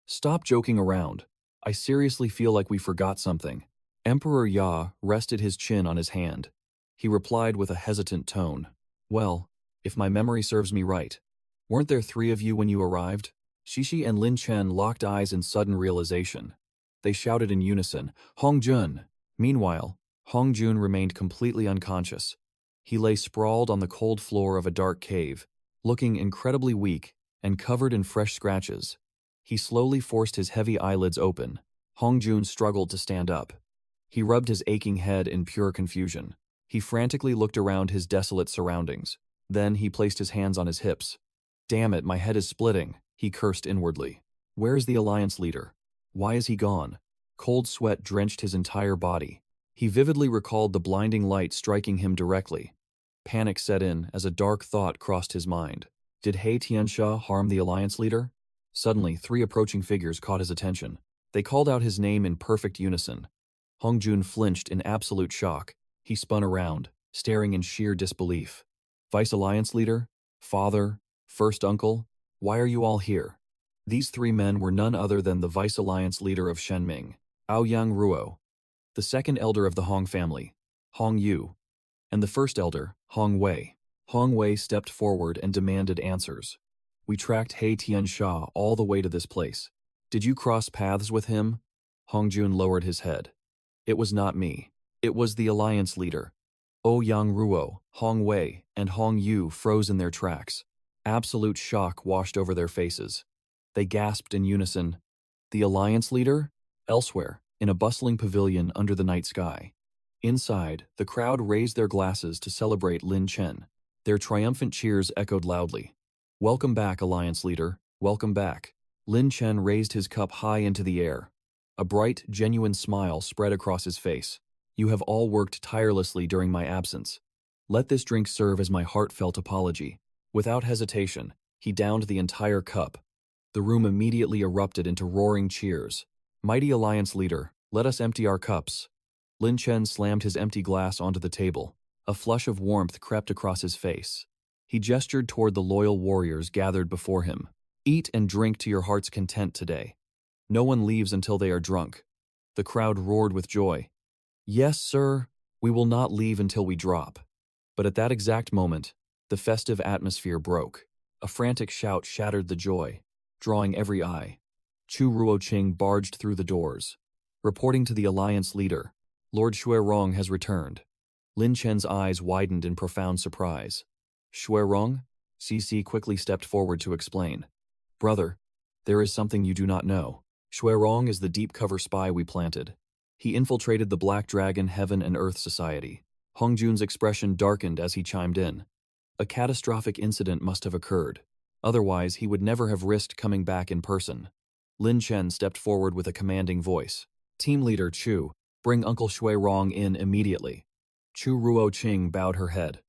"Stop joking around. I seriously feel like we forgot something." Emperor Ya rested his chin on his hand. He replied with a hesitant tone, "Well, if my memory serves me right, weren't there 3 of you when you arrived?" Shishi and Lin Chen locked eyes in sudden realization. They shouted in unison, "Hong Jun!" Meanwhile, Hong Jun remained completely unconscious. He lay sprawled on the cold floor of a dark cave, looking incredibly weak and covered in fresh scratches. He slowly forced his heavy eyelids open. Hong Jun struggled to stand up. He rubbed his aching head in pure confusion. He frantically looked around his desolate surroundings. Then he placed his hands on his hips. "Damn it, my head is splitting," he cursed inwardly. "Where is the Alliance leader? Why is he gone?" Cold sweat drenched his entire body. He vividly recalled the blinding light striking him directly. Panic set in as a dark thought crossed his mind. Did He Tianxia harm the Alliance leader? Suddenly, 3 approaching figures caught his attention. They called out his name in perfect unison. Hong Jun flinched in absolute shock. He spun around, staring in sheer disbelief. "Vice Alliance leader? Father? First uncle? Why are you all here?" These 3 men were none other than the Vice Alliance leader of Shenming, Aoyang Ruo, the second elder of the Hong family, Hong Yu, and the first elder, Hong Wei. Hong Wei stepped forward and demanded answers. "We tracked He Tianxia all the way to this place. Did you cross paths with him?" Hong Jun lowered his head. "It was not me. It was the Alliance leader." Ouyang Ruo, Hong Wei, and Hong Yu froze in their tracks. Absolute shock washed over their faces. They gasped in unison. The Alliance leader? Elsewhere, in a bustling pavilion under the night sky. Inside, the crowd raised their glasses to celebrate Lin Chen. Their triumphant cheers echoed loudly. "Welcome back, Alliance leader. Welcome back." Lin Chen raised his cup high into the air. A bright, genuine smile spread across his face. "You have all worked tirelessly during my absence. Let this drink serve as my heartfelt apology." Without hesitation, he downed the entire cup. The room immediately erupted into roaring cheers. "Mighty Alliance leader, let us empty our cups." Lin Chen slammed his empty glass onto the table. A flush of warmth crept across his face. He gestured toward the loyal warriors gathered before him. "Eat and drink to your heart's content today. No one leaves until they are drunk." The crowd roared with joy. "Yes, sir, we will not leave until we drop." But at that exact moment, the festive atmosphere broke. A frantic shout shattered the joy, drawing every eye. Chu Ruoqing barged through the doors. Reporting to the Alliance leader, "Lord Xuerong has returned." Lin Chen's eyes widened in profound surprise. "Xuerong?" CC quickly stepped forward to explain. "Brother, there is something you do not know. Xuerong is the deep-cover spy we planted. He infiltrated the Black Dragon Heaven and Earth Society." Hong Jun's expression darkened as he chimed in. A catastrophic incident must have occurred. Otherwise, he would never have risked coming back in person. Lin Chen stepped forward with a commanding voice. "Team leader Chu, bring Uncle Xuerong in immediately." Chu Ruoqing bowed her head.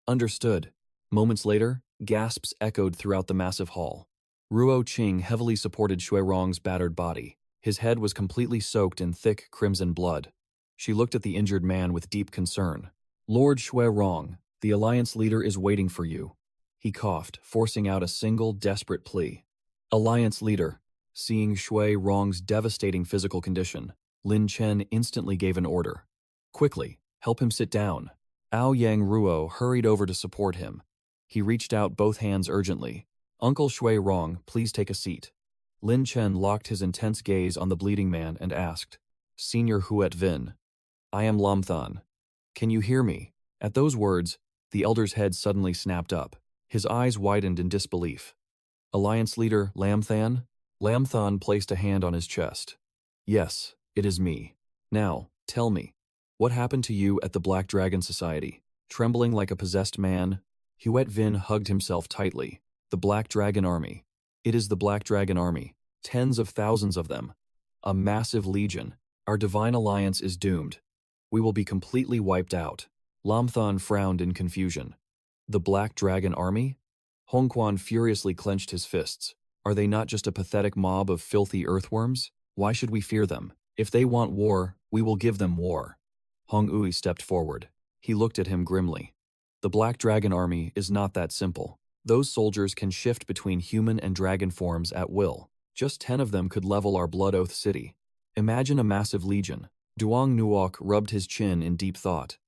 "Understood." Moments later, gasps echoed throughout the massive hall. Ruoqing heavily supported Xuerong's battered body. His head was completely soaked in thick, crimson blood. She looked at the injured man with deep concern. "Lord Xuerong, the Alliance leader is waiting for you." He coughed, forcing out a single, desperate plea. "Alliance leader." Seeing Xuerong's devastating physical condition, Lin Chen instantly gave an order. "Quickly, help him sit down." Yang Ruo hurried over to support him. He reached out both hands urgently. "Uncle Xuerong, please take a seat." Lin Chen locked his intense gaze on the bleeding man and asked, "Senior 𝐓𝐑𝐃𝐒, I am Lamthan. Can you hear me?" At those words, the elder's head suddenly snapped up. His eyes widened in disbelief. "Alliance leader Lamthan?" Lamthan placed a hand on his chest. "Yes, it is me. Now, tell me, what happened to you at the Black Dragon Society?" Trembling like a possessed man, 𝐓𝐑𝐃 hugged himself tightly. "The Black Dragon Army. It is the Black Dragon Army. Tens of thousands of them. A massive legion. Our divine alliance is doomed. We will be completely wiped out." Lamthan frowned in confusion. "The Black Dragon Army?" Hongquan furiously clenched his fists. "Are they not just a pathetic mob of filthy earthworms? Why should we fear them? If they want war, we will give them war." Hong Ui stepped forward. He looked at him grimly. "The Black Dragon Army is not that simple. Those soldiers can shift between human and dragon forms at will. Just 10 of them could level our Blood Oath city. Imagine a massive legion." Duong Nuok rubbed his chin in deep thought.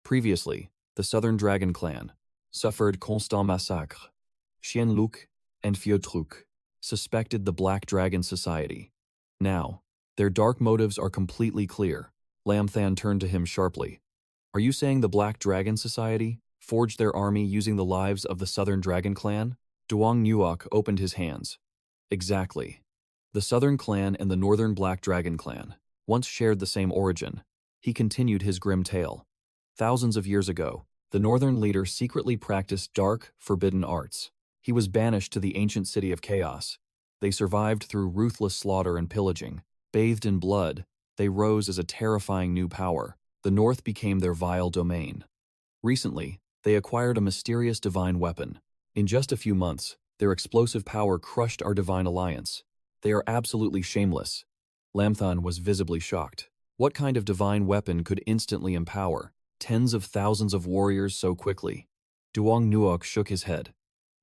Previously, the Southern Dragon Clan suffered constant massacre. Xianluc and 𝐓𝐑𝐃𝐒 suspected the Black Dragon Society. Now, their dark motives are completely clear. Lamthan turned to him sharply. "Are you saying the Black Dragon Society forged their army using the lives of the Southern Dragon Clan?" Duong Nuok opened his hands. "Exactly. The Southern Clan and the Northern Black Dragon Clan once shared the same origin." He continued his grim tale. "Thousands of years ago, the Northern leader secretly practiced dark, forbidden arts. He was banished to the ancient city of Chaos. They survived through ruthless slaughter and pillaging. Bathed in blood, they rose as a terrifying new power. The North became their vile domain. Recently, they acquired a mysterious divine weapon. In just a few months, their explosive power crushed our divine alliance. They are absolutely shameless." Lamthan was visibly shocked. What kind of divine weapon could instantly empower tens of thousands of warriors so quickly? Duong Nuok shook his head.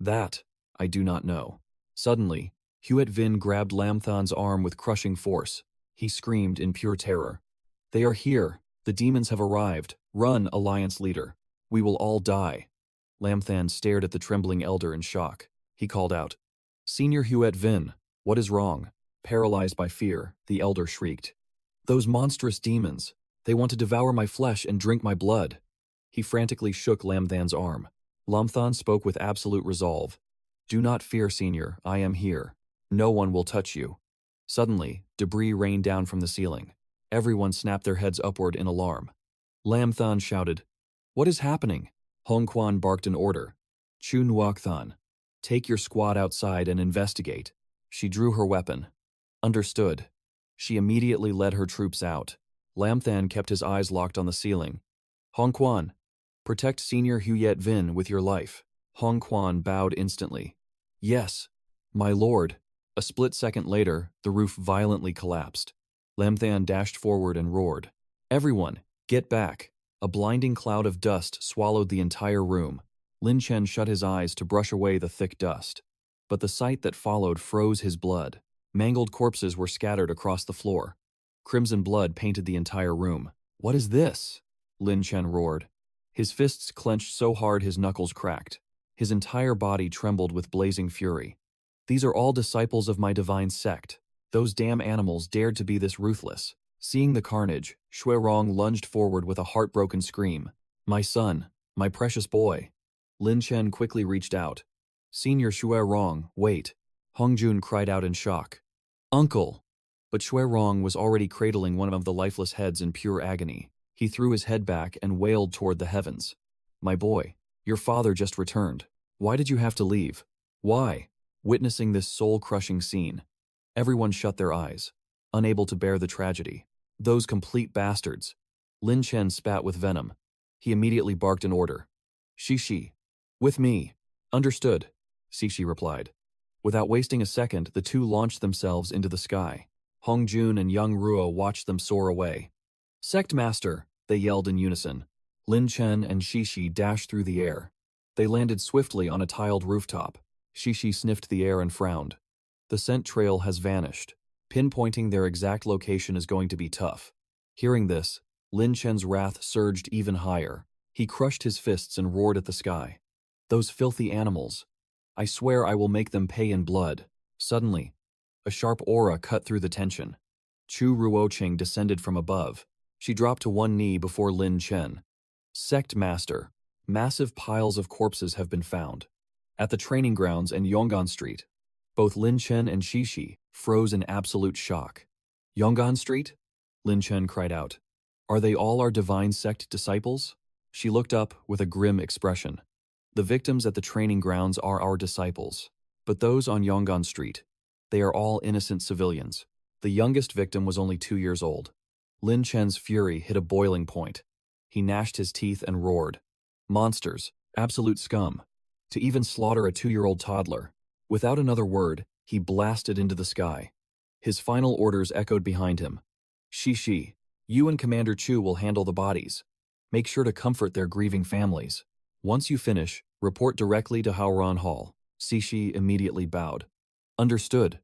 "That, I do not know." Suddenly, 𝐓𝐑𝐃 grabbed Lamthan's arm with crushing force. He screamed in pure terror. "They are here! The demons have arrived! Run, Alliance leader! We will all die!" Lamthan stared at the trembling elder in shock. He called out, "Senior 𝐓𝐑𝐃, what is wrong?" Paralyzed by fear, the elder shrieked, "Those monstrous demons! They want to devour my flesh and drink my blood!" He frantically shook Lamthan's arm. Lamthan spoke with absolute resolve. Do not fear, senior, I am here. No one will touch you. Suddenly, debris rained down from the ceiling. Everyone snapped their heads upward in alarm. Lam Than shouted, "What is happening?" Hong Quan barked an order. Chu Nuok Than, take your squad outside and investigate. She drew her weapon. Understood. She immediately led her troops out. Lam Than kept his eyes locked on the ceiling. Hong Quan, protect Senior Huyet Vin with your life. Hong Quan bowed instantly. Yes, my lord. A split second later, the roof violently collapsed. Lam Than dashed forward and roared. Everyone, get back. A blinding cloud of dust swallowed the entire room. Lin Chen shut his eyes to brush away the thick dust. But the sight that followed froze his blood. Mangled corpses were scattered across the floor. Crimson blood painted the entire room. What is this? Lin Chen roared. His fists clenched so hard his knuckles cracked. His entire body trembled with blazing fury. These are all disciples of my divine sect. Those damn animals dared to be this ruthless. Seeing the carnage, Shui Rong lunged forward with a heartbroken scream. My son, my precious boy. Lin Chen quickly reached out. Senior Shui Rong, wait. Hong Jun cried out in shock. Uncle! But Shui Rong was already cradling one of the lifeless heads in pure agony. He threw his head back and wailed toward the heavens. My boy, your father just returned. Why did you have to leave? Why? Witnessing this soul-crushing scene, everyone shut their eyes, unable to bear the tragedy. Those complete bastards. Lin Chen spat with venom. He immediately barked an order. Shishi. With me. Understood, Shishi replied. Without wasting a second, the two launched themselves into the sky. Hong Jun and young Ruo watched them soar away. Sect Master, they yelled in unison. Lin Chen and Shishi dashed through the air. They landed swiftly on a tiled rooftop. Shishi sniffed the air and frowned. The scent trail has vanished. Pinpointing their exact location is going to be tough. Hearing this, Lin Chen's wrath surged even higher. He crushed his fists and roared at the sky. Those filthy animals. I swear I will make them pay in blood. Suddenly, a sharp aura cut through the tension. Chu Ruoqing descended from above. She dropped to one knee before Lin Chen. Sect Master, massive piles of corpses have been found. At the training grounds and Yong'an Street, both Lin Chen and Shishi froze in absolute shock. Yong'an Street? Lin Chen cried out. Are they all our divine sect disciples? She looked up with a grim expression. The victims at the training grounds are our disciples, but those on Yong'an Street, they are all innocent civilians. The youngest victim was only 2 years old. Lin Chen's fury hit a boiling point. He gnashed his teeth and roared. Monsters, absolute scum. To even slaughter a 2-year-old toddler. Without another word, he blasted into the sky. His final orders echoed behind him. Shishi, you and Commander Chu will handle the bodies. Make sure to comfort their grieving families. Once you finish, report directly to Haoran Hall. Shishi immediately bowed. Understood.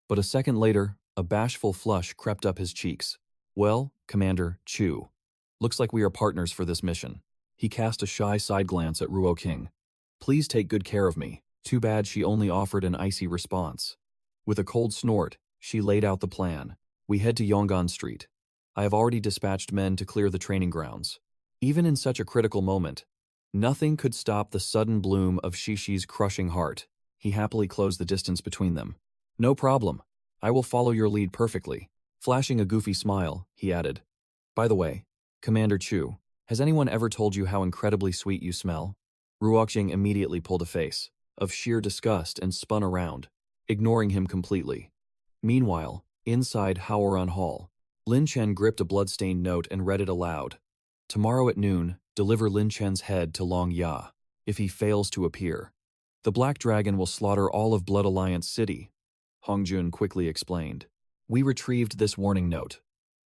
But a second later, a bashful flush crept up his cheeks. Well, Commander Chu. Looks like we are partners for this mission. He cast a shy side glance at Ruoqing. Please take good care of me. Too bad she only offered an icy response. With a cold snort, she laid out the plan. We head to Yong'an Street. I have already dispatched men to clear the training grounds. Even in such a critical moment, nothing could stop the sudden bloom of Shishi's crushing heart. He happily closed the distance between them. No problem. I will follow your lead perfectly. Flashing a goofy smile, he added. By the way, Commander Chu, has anyone ever told you how incredibly sweet you smell? Ruoqing immediately pulled a face of sheer disgust and spun around, ignoring him completely. Meanwhile, inside Haoran Hall, Lin Chen gripped a blood-stained note and read it aloud. Tomorrow at noon, deliver Lin Chen's head to Long Ya. If he fails to appear, the Black Dragon will slaughter all of Blood Alliance City, Hong Jun quickly explained. We retrieved this warning note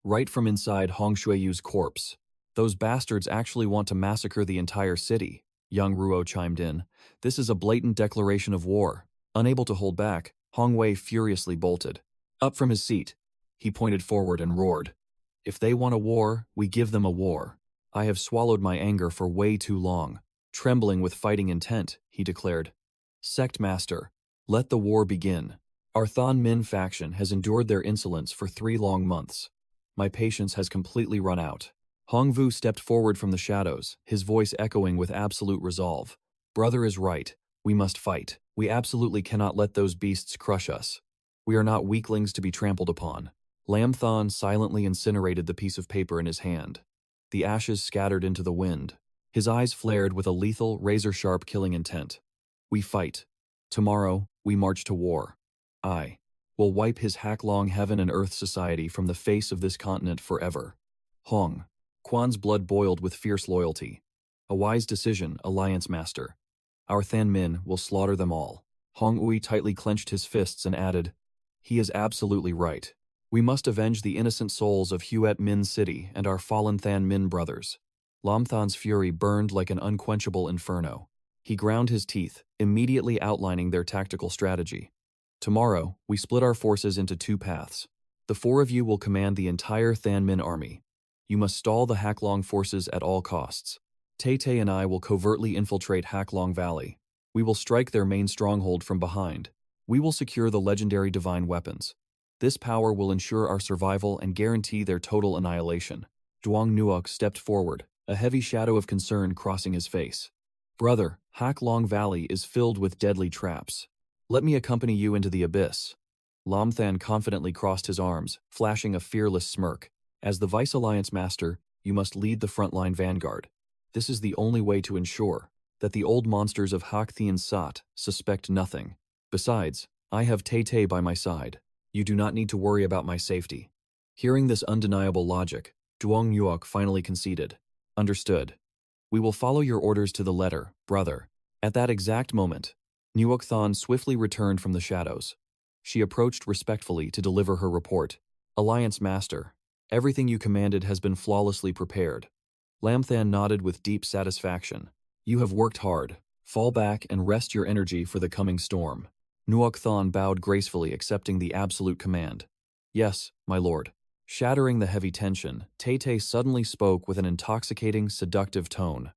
right from inside Hong Shuiyu's corpse. Those bastards actually want to massacre the entire city. Young Ruo chimed in. This is a blatant declaration of war. Unable to hold back, Hong Wei furiously bolted. Up from his seat, he pointed forward and roared. If they want a war, we give them a war. I have swallowed my anger for way too long. Trembling with fighting intent, he declared. Sect Master, let the war begin. Our Thon Min faction has endured their insolence for 3 long months. My patience has completely run out. Hong Vu stepped forward from the shadows, his voice echoing with absolute resolve. Brother is right. We must fight. We absolutely cannot let those beasts crush us. We are not weaklings to be trampled upon. Lam Thon silently incinerated the piece of paper in his hand. The ashes scattered into the wind. His eyes flared with a lethal, razor-sharp killing intent. We fight. Tomorrow, we march to war. I will wipe his Haklong Heaven and Earth Society from the face of this continent forever. Hong. Quan's blood boiled with fierce loyalty. A wise decision, Alliance Master. Our Than Min will slaughter them all. Hong Ui tightly clenched his fists and added, he is absolutely right. We must avenge the innocent souls of 𝐓𝐑𝐀 Min City and our fallen Than Min brothers. Lam Thon's fury burned like an unquenchable inferno. He ground his teeth, immediately outlining their tactical strategy. Tomorrow, we split our forces into 2 paths. The 4 of you will command the entire Than Min army. You must stall the Haklong forces at all costs. 𝐓𝐑𝐃 and I will covertly infiltrate Haklong Valley. We will strike their main stronghold from behind. We will secure the legendary divine weapons. This power will ensure our survival and guarantee their total annihilation. Duong Nuok stepped forward, a heavy shadow of concern crossing his face. Brother, Haklong Valley is filled with deadly traps. Let me accompany you into the abyss. Lam Than confidently crossed his arms, flashing a fearless smirk. As the Vice Alliance Master, you must lead the frontline vanguard. This is the only way to ensure that the old monsters of 𝐓𝐑𝐃 suspect nothing. Besides, I have 𝐓𝐃 by my side. You do not need to worry about my safety. Hearing this undeniable logic, Duong Nuok finally conceded. Understood. We will follow your orders to the letter, brother. At that exact moment, Nuok Thon swiftly returned from the shadows. She approached respectfully to deliver her report. Alliance Master, everything you commanded has been flawlessly prepared. Lam Than nodded with deep satisfaction. You have worked hard. Fall back and rest your energy for the coming storm. Nuok Thon bowed gracefully, accepting the absolute command. Yes, my lord. Shattering the heavy tension, 𝐓𝐃 suddenly spoke with an intoxicating, seductive tone.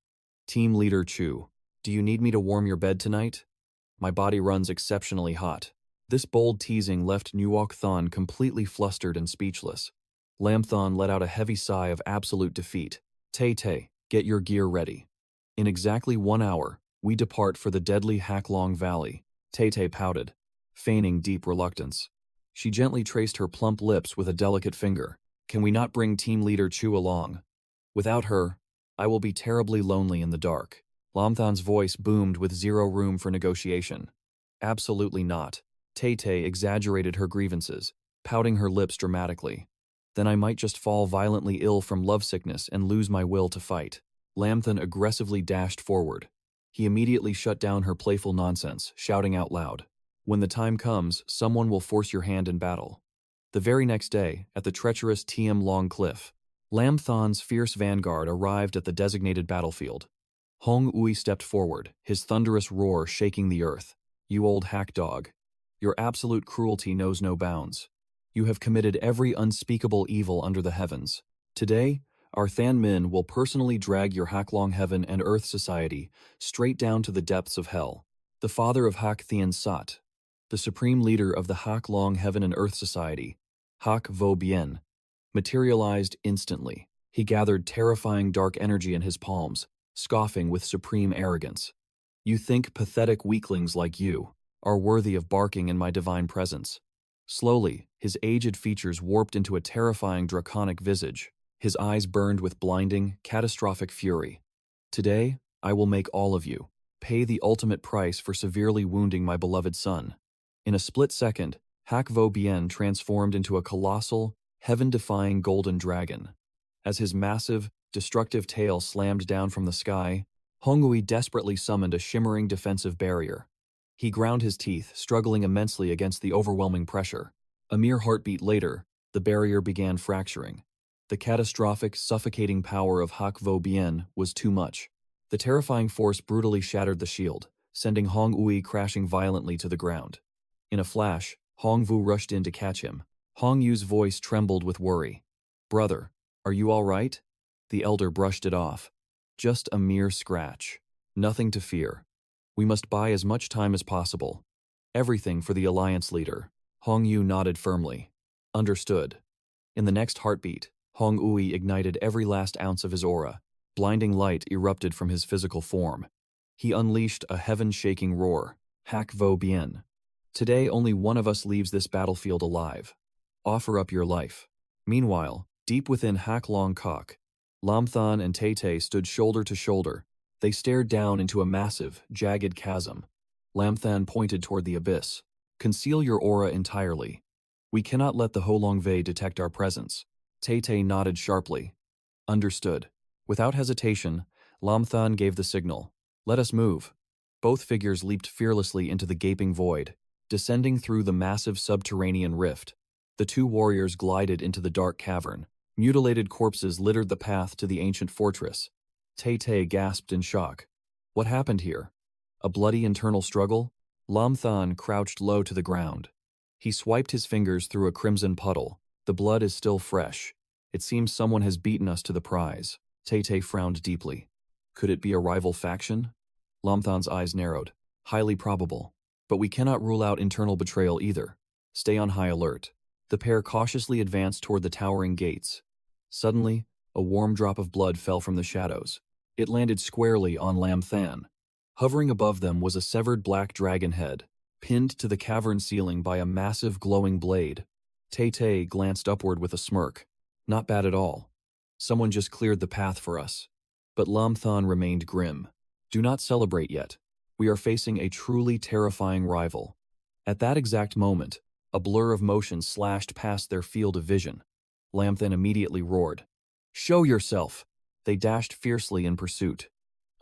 Team Leader Chu, do you need me to warm your bed tonight? My body runs exceptionally hot. This bold teasing left Nuok Thon completely flustered and speechless. Lam Thon let out a heavy sigh of absolute defeat. 𝐓𝐃, get your gear ready. In exactly 1 hour, we depart for the deadly Haklong Valley. 𝐓𝐃 pouted, feigning deep reluctance. She gently traced her plump lips with a delicate finger. Can we not bring Team Leader Chu along? Without her, I will be terribly lonely in the dark. Lam Thon's voice boomed with zero room for negotiation. Absolutely not. 𝐓𝐃 exaggerated her grievances, pouting her lips dramatically. Then I might just fall violently ill from lovesickness and lose my will to fight. Lam Thon aggressively dashed forward. He immediately shut down her playful nonsense, shouting out loud. When the time comes, someone will force your hand in battle. The very next day, at the treacherous Tiem Long Cliff, Lam Thon's fierce vanguard arrived at the designated battlefield. Hong Ui stepped forward, his thunderous roar shaking the earth. You old hack dog. Your absolute cruelty knows no bounds. You have committed every unspeakable evil under the heavens. Today, our Than Min will personally drag your Haklong Heaven and Earth Society straight down to the depths of hell. The father of 𝐓𝐑𝐃, the supreme leader of the Haklong Heaven and Earth Society, 𝐓𝐑𝐃, materialized instantly. He gathered terrifying dark energy in his palms, scoffing with supreme arrogance. You think pathetic weaklings like you are worthy of barking in my divine presence. Slowly, his aged features warped into a terrifying draconic visage. His eyes burned with blinding, catastrophic fury. Today, I will make all of you pay the ultimate price for severely wounding my beloved son. In a split second, 𝐓𝐑𝐃 transformed into a colossal, heaven-defying golden dragon. As his massive, destructive tail slammed down from the sky, Hong Ui desperately summoned a shimmering defensive barrier. He ground his teeth, struggling immensely against the overwhelming pressure. A mere heartbeat later, the barrier began fracturing. The catastrophic, suffocating power of 𝐓𝐑𝐃 was too much. The terrifying force brutally shattered the shield, sending Hong Ui crashing violently to the ground. In a flash, Hong Vu rushed in to catch him. Hong Yu's voice trembled with worry. Brother, are you all right? The elder brushed it off. Just a mere scratch. Nothing to fear. We must buy as much time as possible. Everything for the Alliance leader. Hong Yu nodded firmly. Understood. In the next heartbeat, Hong Ui ignited every last ounce of his aura. Blinding light erupted from his physical form. He unleashed a heaven-shaking roar. 𝐓𝐑𝐀𝐒. Today only one of us leaves this battlefield alive. Offer up your life. Meanwhile, deep within 𝐓𝐑𝐿𝐷𝐾𝐒, Lamthan and 𝐓𝐑𝐀𝐒 stood shoulder to shoulder. They stared down into a massive, jagged chasm. Lamthan pointed toward the abyss. Conceal your aura entirely. We cannot let the 𝐓𝐑𝐿𝐷𝐾𝐒 detect our presence. 𝐓𝐑𝐀𝐒 nodded sharply. Understood. Without hesitation, Lamthan gave the signal. Let us move. Both figures leaped fearlessly into the gaping void, descending through the massive subterranean rift. The two warriors glided into the dark cavern. Mutilated corpses littered the path to the ancient fortress. 𝐓𝐶 gasped in shock. What happened here? A bloody internal struggle? Lamthan crouched low to the ground. He swiped his fingers through a crimson puddle. The blood is still fresh. It seems someone has beaten us to the prize. 𝐓𝐶 frowned deeply. Could it be a rival faction? Lamthan's eyes narrowed. Highly probable. But we cannot rule out internal betrayal either. Stay on high alert. The pair cautiously advanced toward the towering gates. Suddenly, a warm drop of blood fell from the shadows. It landed squarely on Lamthan. Hovering above them was a severed black dragon head, pinned to the cavern ceiling by a massive glowing blade. 𝐓𝐶 glanced upward with a smirk. Not bad at all. Someone just cleared the path for us. But Lamthan remained grim. Do not celebrate yet. We are facing a truly terrifying rival. At that exact moment, a blur of motion slashed past their field of vision. Lamthan immediately roared. Show yourself! They dashed fiercely in pursuit,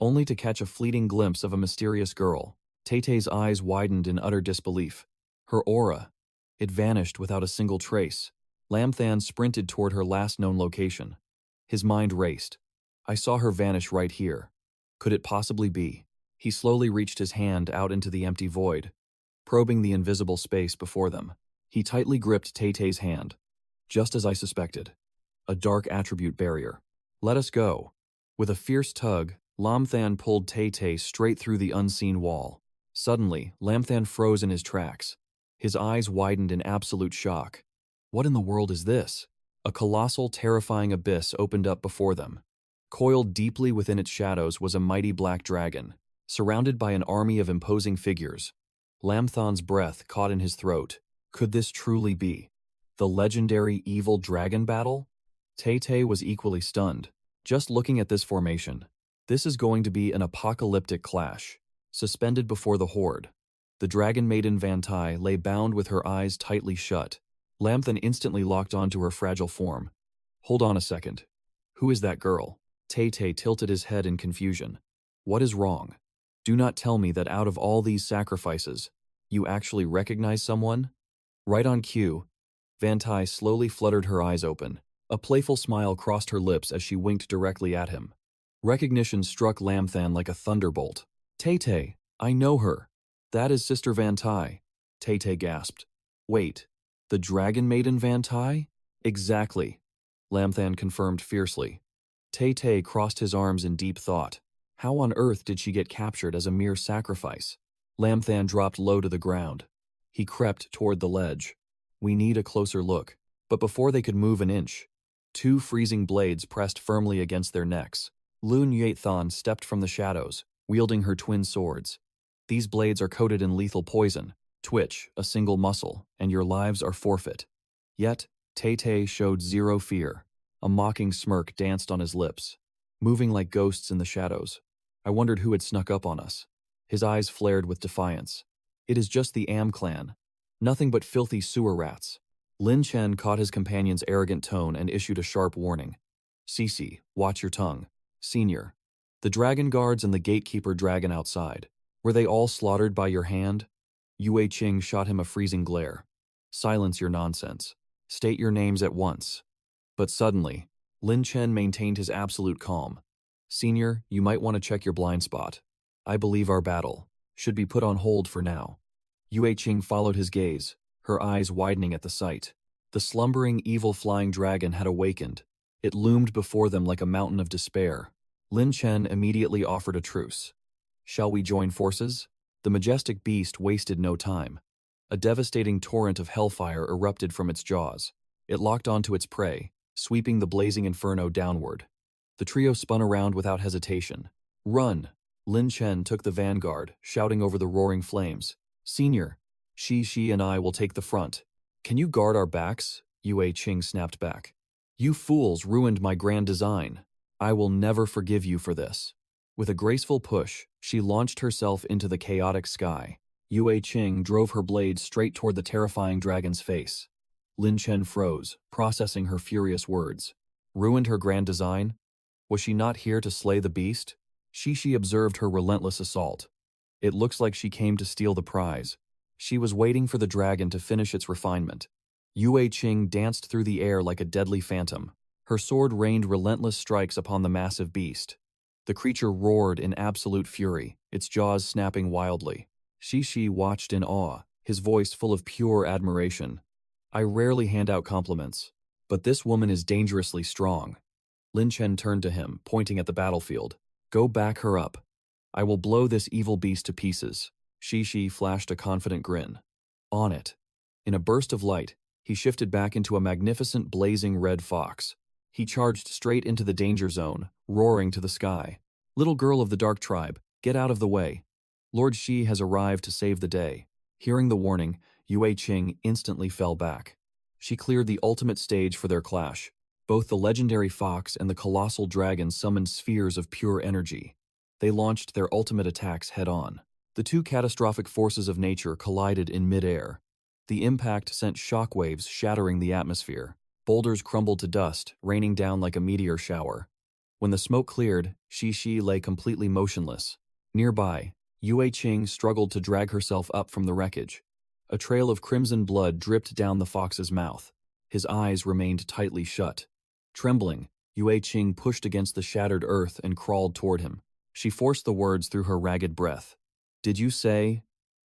only to catch a fleeting glimpse of a mysterious girl. 𝐓𝐶's eyes widened in utter disbelief. Her aura. It vanished without a single trace. Lamthan sprinted toward her last known location. His mind raced. I saw her vanish right here. Could it possibly be? He slowly reached his hand out into the empty void, probing the invisible space before them. He tightly gripped 𝐓𝐶's hand. Just as I suspected. A dark attribute barrier. Let us go. With a fierce tug, Lamthan pulled 𝐓𝐶 straight through the unseen wall. Suddenly, Lamthan froze in his tracks. His eyes widened in absolute shock. What in the world is this? A colossal, terrifying abyss opened up before them. Coiled deeply within its shadows was a mighty black dragon, surrounded by an army of imposing figures. Lamthan's breath caught in his throat. Could this truly be the legendary evil dragon battle? 𝐓𝐶 was equally stunned. Just looking at this formation, this is going to be an apocalyptic clash. Suspended before the horde, the dragon maiden 𝐓𝐑𝐃 lay bound with her eyes tightly shut. Lamthan instantly locked onto her fragile form. Hold on a second. Who is that girl? 𝐓𝐶 tilted his head in confusion. What is wrong? Do not tell me that out of all these sacrifices, you actually recognize someone? Right on cue, 𝐓𝐑𝐃 slowly fluttered her eyes open. A playful smile crossed her lips as she winked directly at him. Recognition struck Lamthan like a thunderbolt. 𝐓𝐶, I know her. That is Sister 𝐓𝐑𝐃. 𝐓𝐶 gasped. Wait, the dragon maiden 𝐓𝐑𝐃? Exactly. Lamthan confirmed fiercely. 𝐓𝐶 crossed his arms in deep thought. How on earth did she get captured as a mere sacrifice? Lamthan dropped low to the ground. He crept toward the ledge. We need a closer look. But before they could move an inch, two freezing blades pressed firmly against their necks. Lun Yuethan stepped from the shadows, wielding her twin swords. These blades are coated in lethal poison. Twitch a single muscle, and your lives are forfeit. Yet, 𝐓𝐶 showed zero fear. A mocking smirk danced on his lips, moving like ghosts in the shadows. I wondered who had snuck up on us. His eyes flared with defiance. It is just the Am clan. Nothing but filthy sewer rats. Lin Chen caught his companion's arrogant tone and issued a sharp warning. 𝐶𝐶, watch your tongue. Senior. The dragon guards and the gatekeeper dragon outside. Were they all slaughtered by your hand? Yueqing shot him a freezing glare. Silence your nonsense. State your names at once. But suddenly, Lin Chen maintained his absolute calm. Senior, you might want to check your blind spot. I believe our battle should be put on hold for now. Yueqing followed his gaze, her eyes widening at the sight. The slumbering, evil flying dragon had awakened. It loomed before them like a mountain of despair. Lin Chen immediately offered a truce. Shall we join forces? The majestic beast wasted no time. A devastating torrent of hellfire erupted from its jaws. It locked onto its prey, sweeping the blazing inferno downward. The trio spun around without hesitation. Run! Lin Chen took the vanguard, shouting over the roaring flames. Senior, Shi and I will take the front. Can you guard our backs? Yue Qing snapped back. You fools ruined my grand design. I will never forgive you for this. With a graceful push, she launched herself into the chaotic sky. Yue Qing drove her blade straight toward the terrifying dragon's face. Lin Chen froze, processing her furious words. Ruined her grand design? Was she not here to slay the beast? Shi observed her relentless assault. It looks like she came to steal the prize. She was waiting for the dragon to finish its refinement. Yue Qing danced through the air like a deadly phantom. Her sword rained relentless strikes upon the massive beast. The creature roared in absolute fury, its jaws snapping wildly. Shi watched in awe, his voice full of pure admiration. I rarely hand out compliments, but this woman is dangerously strong. Lin Chen turned to him, pointing at the battlefield. Go back her up. I will blow this evil beast to pieces. Shi flashed a confident grin. On it. In a burst of light, he shifted back into a magnificent blazing red fox. He charged straight into the danger zone, roaring to the sky. Little girl of the dark tribe, get out of the way. Lord Shi has arrived to save the day. Hearing the warning, Yue Qing instantly fell back. She cleared the ultimate stage for their clash. Both the legendary fox and the colossal dragon summoned spheres of pure energy. They launched their ultimate attacks head-on. The two catastrophic forces of nature collided in mid-air. The impact sent shockwaves shattering the atmosphere. Boulders crumbled to dust, raining down like a meteor shower. When the smoke cleared, Shi lay completely motionless. Nearby, Yue Qing struggled to drag herself up from the wreckage. A trail of crimson blood dripped down the fox's mouth. His eyes remained tightly shut. Trembling, Yue Qing pushed against the shattered earth and crawled toward him. She forced the words through her ragged breath. Did you say,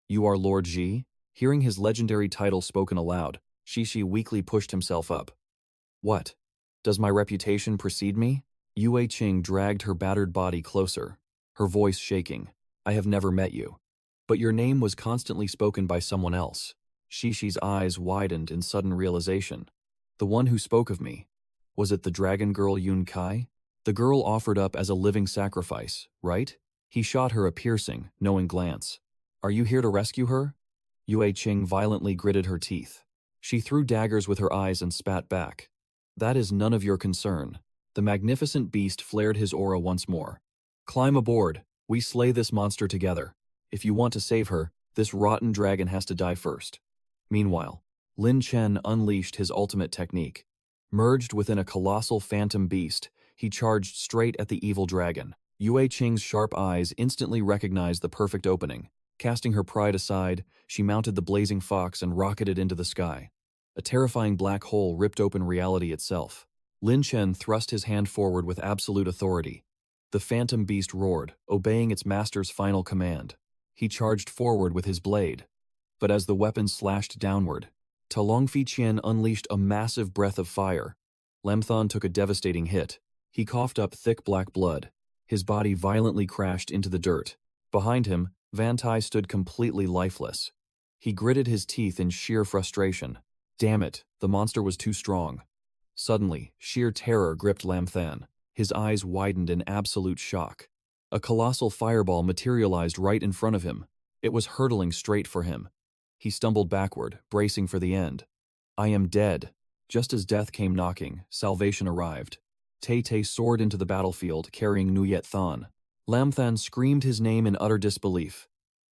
you are Lord Ji? Hearing his legendary title spoken aloud, Shi weakly pushed himself up. What? Does my reputation precede me? Yue Qing dragged her battered body closer, her voice shaking. I have never met you. But your name was constantly spoken by someone else. Shi's eyes widened in sudden realization. The one who spoke of me. Was it the dragon girl 𝐓𝐑𝐀𝐒? The girl offered up as a living sacrifice, right? He shot her a piercing, knowing glance. Are you here to rescue her? Yue Qing violently gritted her teeth. She threw daggers with her eyes and spat back. That is none of your concern. The magnificent beast flared his aura once more. Climb aboard. We slay this monster together. If you want to save her, this rotten dragon has to die first. Meanwhile, Lin Chen unleashed his ultimate technique. Merged within a colossal phantom beast, he charged straight at the evil dragon. Yue Qing's sharp eyes instantly recognized the perfect opening. Casting her pride aside, she mounted the blazing fox and rocketed into the sky. A terrifying black hole ripped open reality itself. Lin Chen thrust his hand forward with absolute authority. The phantom beast roared, obeying its master's final command. He charged forward with his blade. But as the weapon slashed downward, 𝐓𝐑𝐿 unleashed a massive breath of fire. Lamthon took a devastating hit. He coughed up thick black blood. His body violently crashed into the dirt. Behind him, 𝐕𝐄𝐇 stood completely lifeless. He gritted his teeth in sheer frustration. Damn it, the monster was too strong. Suddenly, sheer terror gripped Lamthon. His eyes widened in absolute shock. A colossal fireball materialized right in front of him. It was hurtling straight for him. He stumbled backward, bracing for the end. I am dead. Just as death came knocking, salvation arrived. 𝐓𝐑𝐃 soared into the battlefield, carrying 𝐓𝐑𝐃. Lamthon screamed his name in utter disbelief.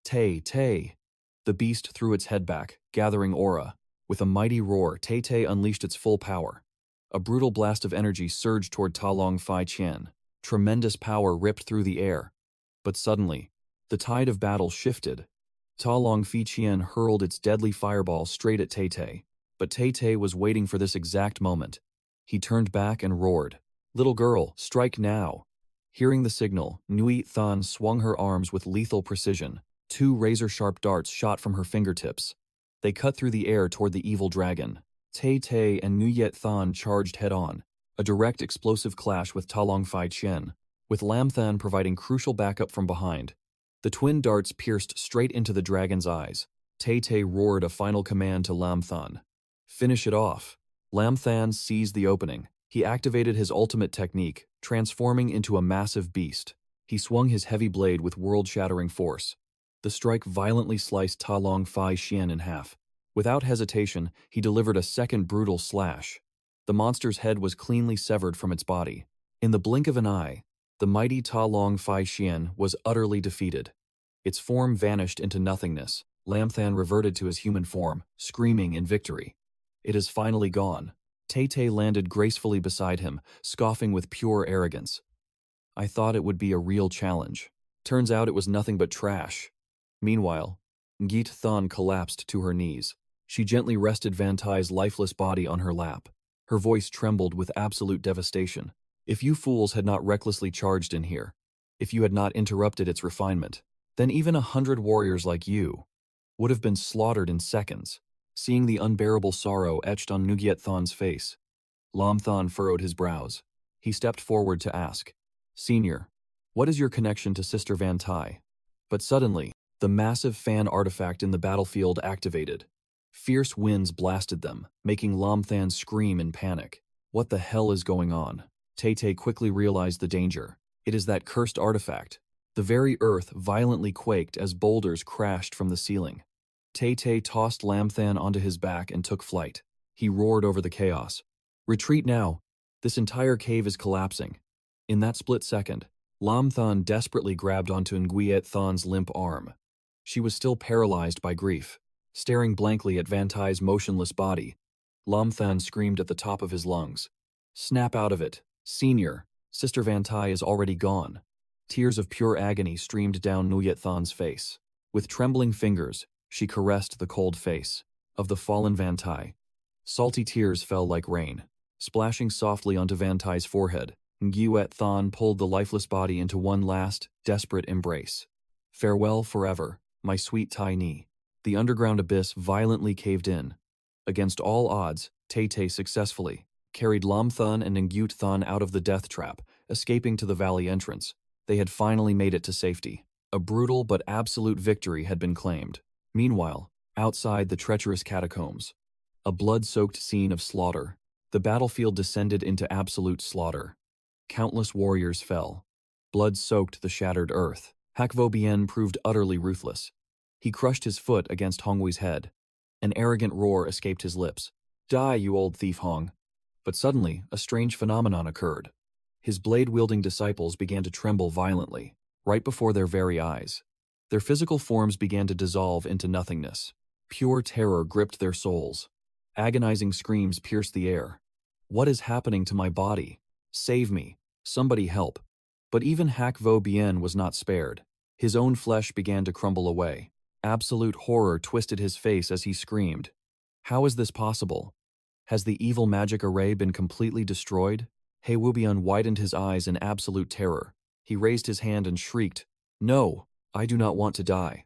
𝐓𝐃. The beast threw its head back, gathering aura. With a mighty roar, 𝐓𝐃 unleashed its full power. A brutal blast of energy surged toward 𝐓𝐹. Tremendous power ripped through the air. But suddenly, the tide of battle shifted. 𝐓𝐹 hurled its deadly fireball straight at 𝐓𝐃. But 𝐓𝐃 was waiting for this exact moment. He turned back and roared, Little girl, strike now. Hearing the signal, 𝐓𝐹 swung her arms with lethal precision. Two razor-sharp darts shot from her fingertips. They cut through the air toward the evil dragon. 𝐓𝐃 and 𝐓𝐹 charged head-on, a direct explosive clash with 𝐓𝐹, with Lamthon providing crucial backup from behind. The twin darts pierced straight into the dragon's eyes. 𝐓𝐃 roared a final command to Lamthon. Finish it off. Lamthon seized the opening. He activated his ultimate technique, transforming into a massive beast. He swung his heavy blade with world-shattering force. The strike violently sliced Ta Long Fai Xian in half. Without hesitation, he delivered a second brutal slash. The monster's head was cleanly severed from its body. In the blink of an eye, the mighty Ta Long Fai Xian was utterly defeated. Its form vanished into nothingness. Lam Than reverted to his human form, screaming in victory. It is finally gone. Tay landed gracefully beside him, scoffing with pure arrogance. I thought it would be a real challenge. Turns out it was nothing but trash. Meanwhile, 𝐓𝐑𝐃 collapsed to her knees. She gently rested Van Tai's lifeless body on her lap. Her voice trembled with absolute devastation. If you fools had not recklessly charged in here, if you had not interrupted its refinement, then even 100 warriors like you would have been slaughtered in seconds. Seeing the unbearable sorrow etched on 𝐓𝐑𝐃's face, Lam Than furrowed his brows. He stepped forward to ask, Senior, what is your connection to Sister Van Tai? But suddenly, the massive fan artifact in the battlefield activated. Fierce winds blasted them, making Lam Than scream in panic. What the hell is going on? Tay quickly realized the danger. It is that cursed artifact. The very earth violently quaked as boulders crashed from the ceiling. Tay tossed Lam Than onto his back and took flight. He roared over the chaos. Retreat now! This entire cave is collapsing. In that split second, Lam Than desperately grabbed onto 𝐓𝐑𝐃's limp arm. She was still paralyzed by grief. Staring blankly at Van Tai's motionless body, Lam Than screamed at the top of his lungs. Snap out of it, Senior! Sister Van Tai is already gone. Tears of pure agony streamed down 𝐓𝐑𝐃's face. With trembling fingers, she caressed the cold face of the fallen Van Tai. Salty tears fell like rain, splashing softly onto Van Tai's forehead. 𝐓𝐑𝐃 pulled the lifeless body into one last, desperate embrace. Farewell forever, my sweet Tai Ni. The underground abyss violently caved in. Against all odds, Tay successfully carried Lam Than and 𝐓𝐑𝐃 out of the death trap, escaping to the valley entrance. They had finally made it to safety. A brutal but absolute victory had been claimed. Meanwhile, outside the treacherous catacombs, a blood-soaked scene of slaughter. The battlefield descended into absolute slaughter. Countless warriors fell. Blood soaked the shattered earth. 𝐓𝐑𝐃 proved utterly ruthless. He crushed his foot against Hongwei's head. An arrogant roar escaped his lips. Die, you old thief Hong! But suddenly, a strange phenomenon occurred. His blade-wielding disciples began to tremble violently, right before their very eyes. Their physical forms began to dissolve into nothingness. Pure terror gripped their souls. Agonizing screams pierced the air. What is happening to my body? Save me! Somebody help! But even 𝐓𝐑𝐃 was not spared. His own flesh began to crumble away. Absolute horror twisted his face as he screamed. How is this possible? Has the evil magic array been completely destroyed? 𝐓𝐑𝐃 widened his eyes in absolute terror. He raised his hand and shrieked, No! I do not want to die.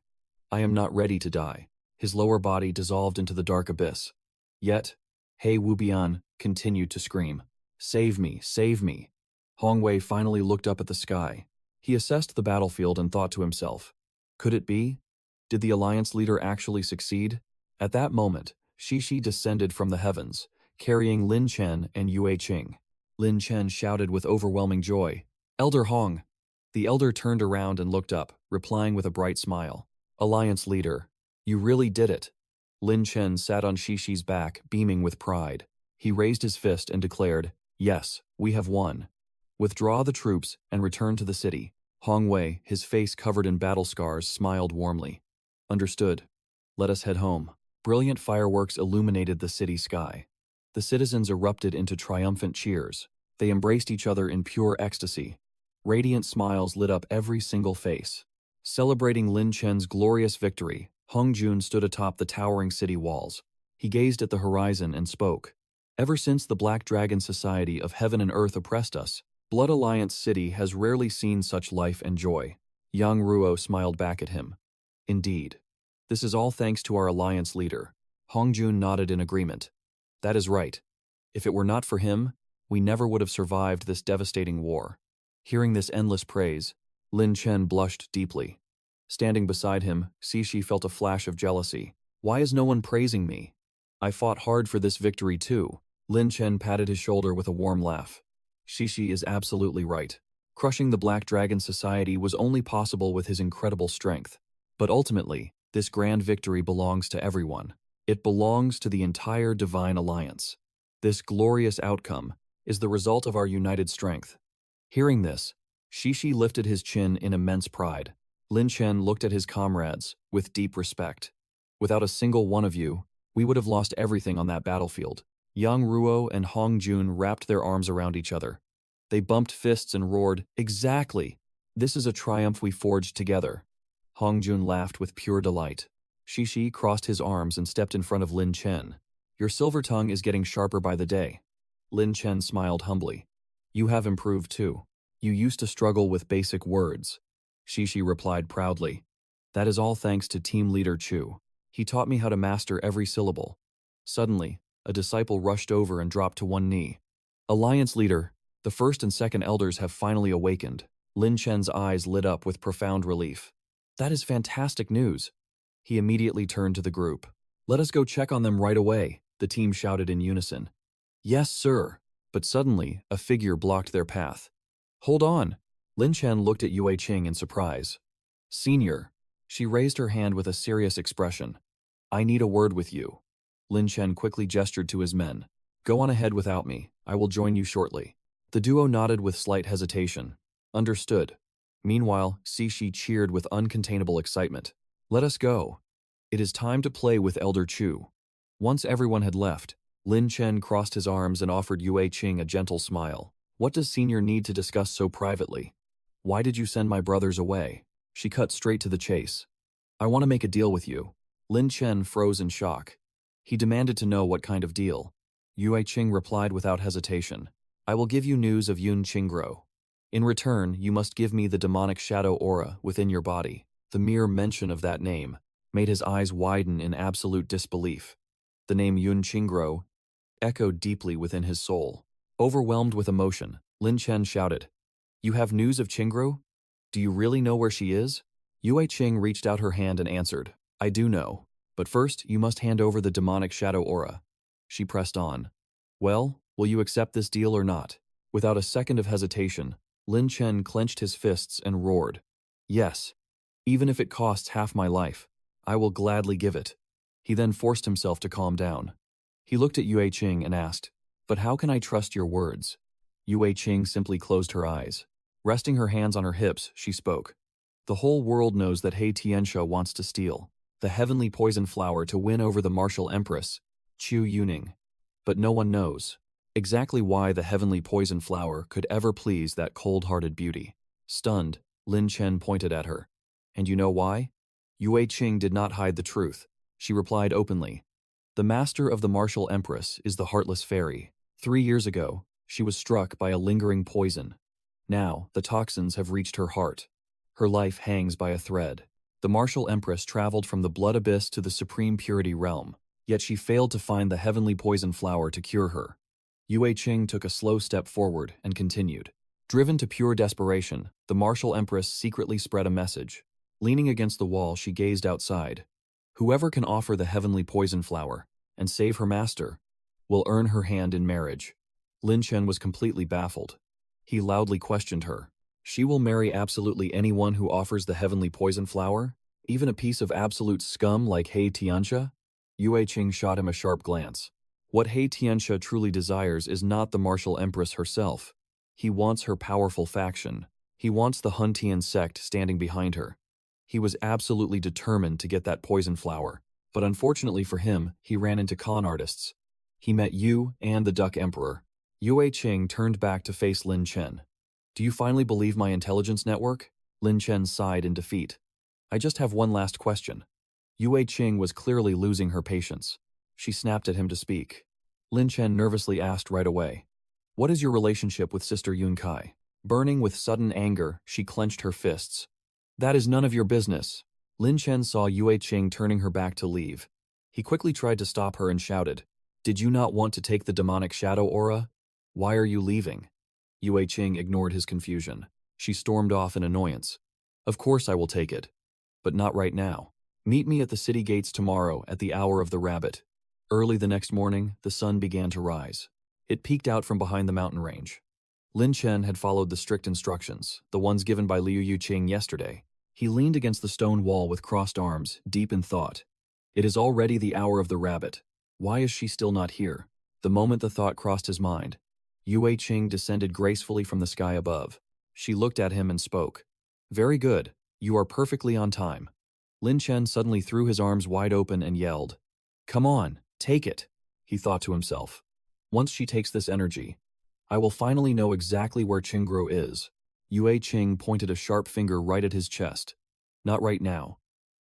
I am not ready to die. His lower body dissolved into the dark abyss. Yet, 𝐓𝐑𝐃 continued to scream, Save me! Save me! Hongwei finally looked up at the sky. He assessed the battlefield and thought to himself, Could it be? Did the alliance leader actually succeed? At that moment, Xixi descended from the heavens, carrying Lin Chen and Yue Qing. Lin Chen shouted with overwhelming joy, Elder Hong! The elder turned around and looked up, replying with a bright smile. Alliance leader, you really did it. Lin Chen sat on Xixi's back, beaming with pride. He raised his fist and declared, Yes, we have won. Withdraw the troops and return to the city. Hongwei, his face covered in battle scars, smiled warmly. Understood. Let us head home. Brilliant fireworks illuminated the city sky. The citizens erupted into triumphant cheers. They embraced each other in pure ecstasy. Radiant smiles lit up every single face. Celebrating Lin Chen's glorious victory, Hong Jun stood atop the towering city walls. He gazed at the horizon and spoke. Ever since the Black Dragon Society of Heaven and Earth oppressed us, Blood Alliance City has rarely seen such life and joy. Yang Ruo smiled back at him. Indeed. This is all thanks to our alliance leader. Hong Jun nodded in agreement. That is right. If it were not for him, we never would have survived this devastating war. Hearing this endless praise, Lin Chen blushed deeply. Standing beside him, Xixi felt a flash of jealousy. Why is no one praising me? I fought hard for this victory too. Lin Chen patted his shoulder with a warm laugh. Xixi is absolutely right. Crushing the Black Dragon Society was only possible with his incredible strength. But ultimately, this grand victory belongs to everyone. It belongs to the entire Divine Alliance. This glorious outcome is the result of our united strength. Hearing this, Shishi lifted his chin in immense pride. Lin Chen looked at his comrades with deep respect. Without a single one of you, we would have lost everything on that battlefield. Yang Ruo and Hong Jun wrapped their arms around each other. They bumped fists and roared, "Exactly! This is a triumph we forged together." Hong Jun laughed with pure delight. Shishi crossed his arms and stepped in front of Lin Chen. "Your silver tongue is getting sharper by the day." Lin Chen smiled humbly. "You have improved too. You used to struggle with basic words." Shishi replied proudly. "That is all thanks to team leader Chu. He taught me how to master every syllable." Suddenly, a disciple rushed over and dropped to one knee. "Alliance leader, the first and second elders have finally awakened." Lin Chen's eyes lit up with profound relief. "That is fantastic news." He immediately turned to the group. "Let us go check on them right away," the team shouted in unison. "Yes, sir." But suddenly, a figure blocked their path. "Hold on." Lin Chen looked at Yue Qing in surprise. "Senior." She raised her hand with a serious expression. "I need a word with you." Lin Chen quickly gestured to his men. "Go on ahead without me. I will join you shortly." The duo nodded with slight hesitation. "Understood." Meanwhile, Shishi cheered with uncontainable excitement. "Let us go. It is time to play with Elder Chu." Once everyone had left, Lin Chen crossed his arms and offered Yue Qing a gentle smile. "What does Senior need to discuss so privately? Why did you send my brothers away?" She cut straight to the chase. "I want to make a deal with you." Lin Chen froze in shock. He demanded to know what kind of deal. Yue Qing replied without hesitation. "I will give you news of Yun Qingguo. In return, you must give me the demonic shadow aura within your body." The mere mention of that name made his eyes widen in absolute disbelief. The name Yun Qingguo echoed deeply within his soul. Overwhelmed with emotion, Lin Chen shouted, "You have news of Qingguo? Do you really know where she is?" Yue Qing reached out her hand and answered, "I do know. But first, you must hand over the demonic shadow aura." She pressed on. "Well, will you accept this deal or not?" Without a second of hesitation, Lin Chen clenched his fists and roared, "Yes. Even if it costs half my life, I will gladly give it." He then forced himself to calm down. He looked at Yue Qing and asked, "But how can I trust your words?" Yue Qing simply closed her eyes. Resting her hands on her hips, she spoke. "The whole world knows that He Tianxia wants to steal the heavenly poison flower to win over the martial empress, Chu Yuning. But no one knows exactly why the heavenly poison flower could ever please that cold-hearted beauty." Stunned, Lin Chen pointed at her. "And you know why?" Yue Qing did not hide the truth. She replied openly, "The master of the martial empress is the heartless fairy. 3 years ago, she was struck by a lingering poison. Now, the toxins have reached her heart. Her life hangs by a thread. The martial empress traveled from the blood abyss to the supreme purity realm, yet she failed to find the heavenly poison flower to cure her." Yue Qing took a slow step forward and continued. Driven to pure desperation, the martial empress secretly spread a message. Leaning against the wall, she gazed outside. "Whoever can offer the heavenly poison flower and save her master will earn her hand in marriage." Lin Chen was completely baffled. He loudly questioned her. "She will marry absolutely anyone who offers the heavenly poison flower? Even a piece of absolute scum like He Tianxia?" Yue Qing shot him a sharp glance. What He Tianxia truly desires is not the martial empress herself. He wants her powerful faction. He wants the Huntian sect standing behind her. He was absolutely determined to get that poison flower, but unfortunately for him, he ran into con artists. He met you and the Duck Emperor. Yue Qing turned back to face Lin Chen. "Do you finally believe my intelligence network?" Lin Chen sighed in defeat. "I just have one last question." Yue Qing was clearly losing her patience. She snapped at him to speak. Lin Chen nervously asked right away, "What is your relationship with Sister Yun Kai?" Burning with sudden anger, she clenched her fists. "That is none of your business." Lin Chen saw Yue Qing turning her back to leave. He quickly tried to stop her and shouted, "Did you not want to take the demonic shadow aura? Why are you leaving?" Yue Qing ignored his confusion. She stormed off in annoyance. "Of course I will take it. But not right now. Meet me at the city gates tomorrow at the hour of the rabbit." Early the next morning, the sun began to rise. It peeked out from behind the mountain range. Lin Chen had followed the strict instructions, the ones given by Liu Yuqing yesterday. He leaned against the stone wall with crossed arms, deep in thought. It is already the hour of the rabbit. Why is she still not here? The moment the thought crossed his mind, Yue Qing descended gracefully from the sky above. She looked at him and spoke. Very good. You are perfectly on time. Lin Chen suddenly threw his arms wide open and yelled. Come on, take it, he thought to himself. Once she takes this energy, I will finally know exactly where Qingguo is. Yue Qing pointed a sharp finger right at his chest. Not right now.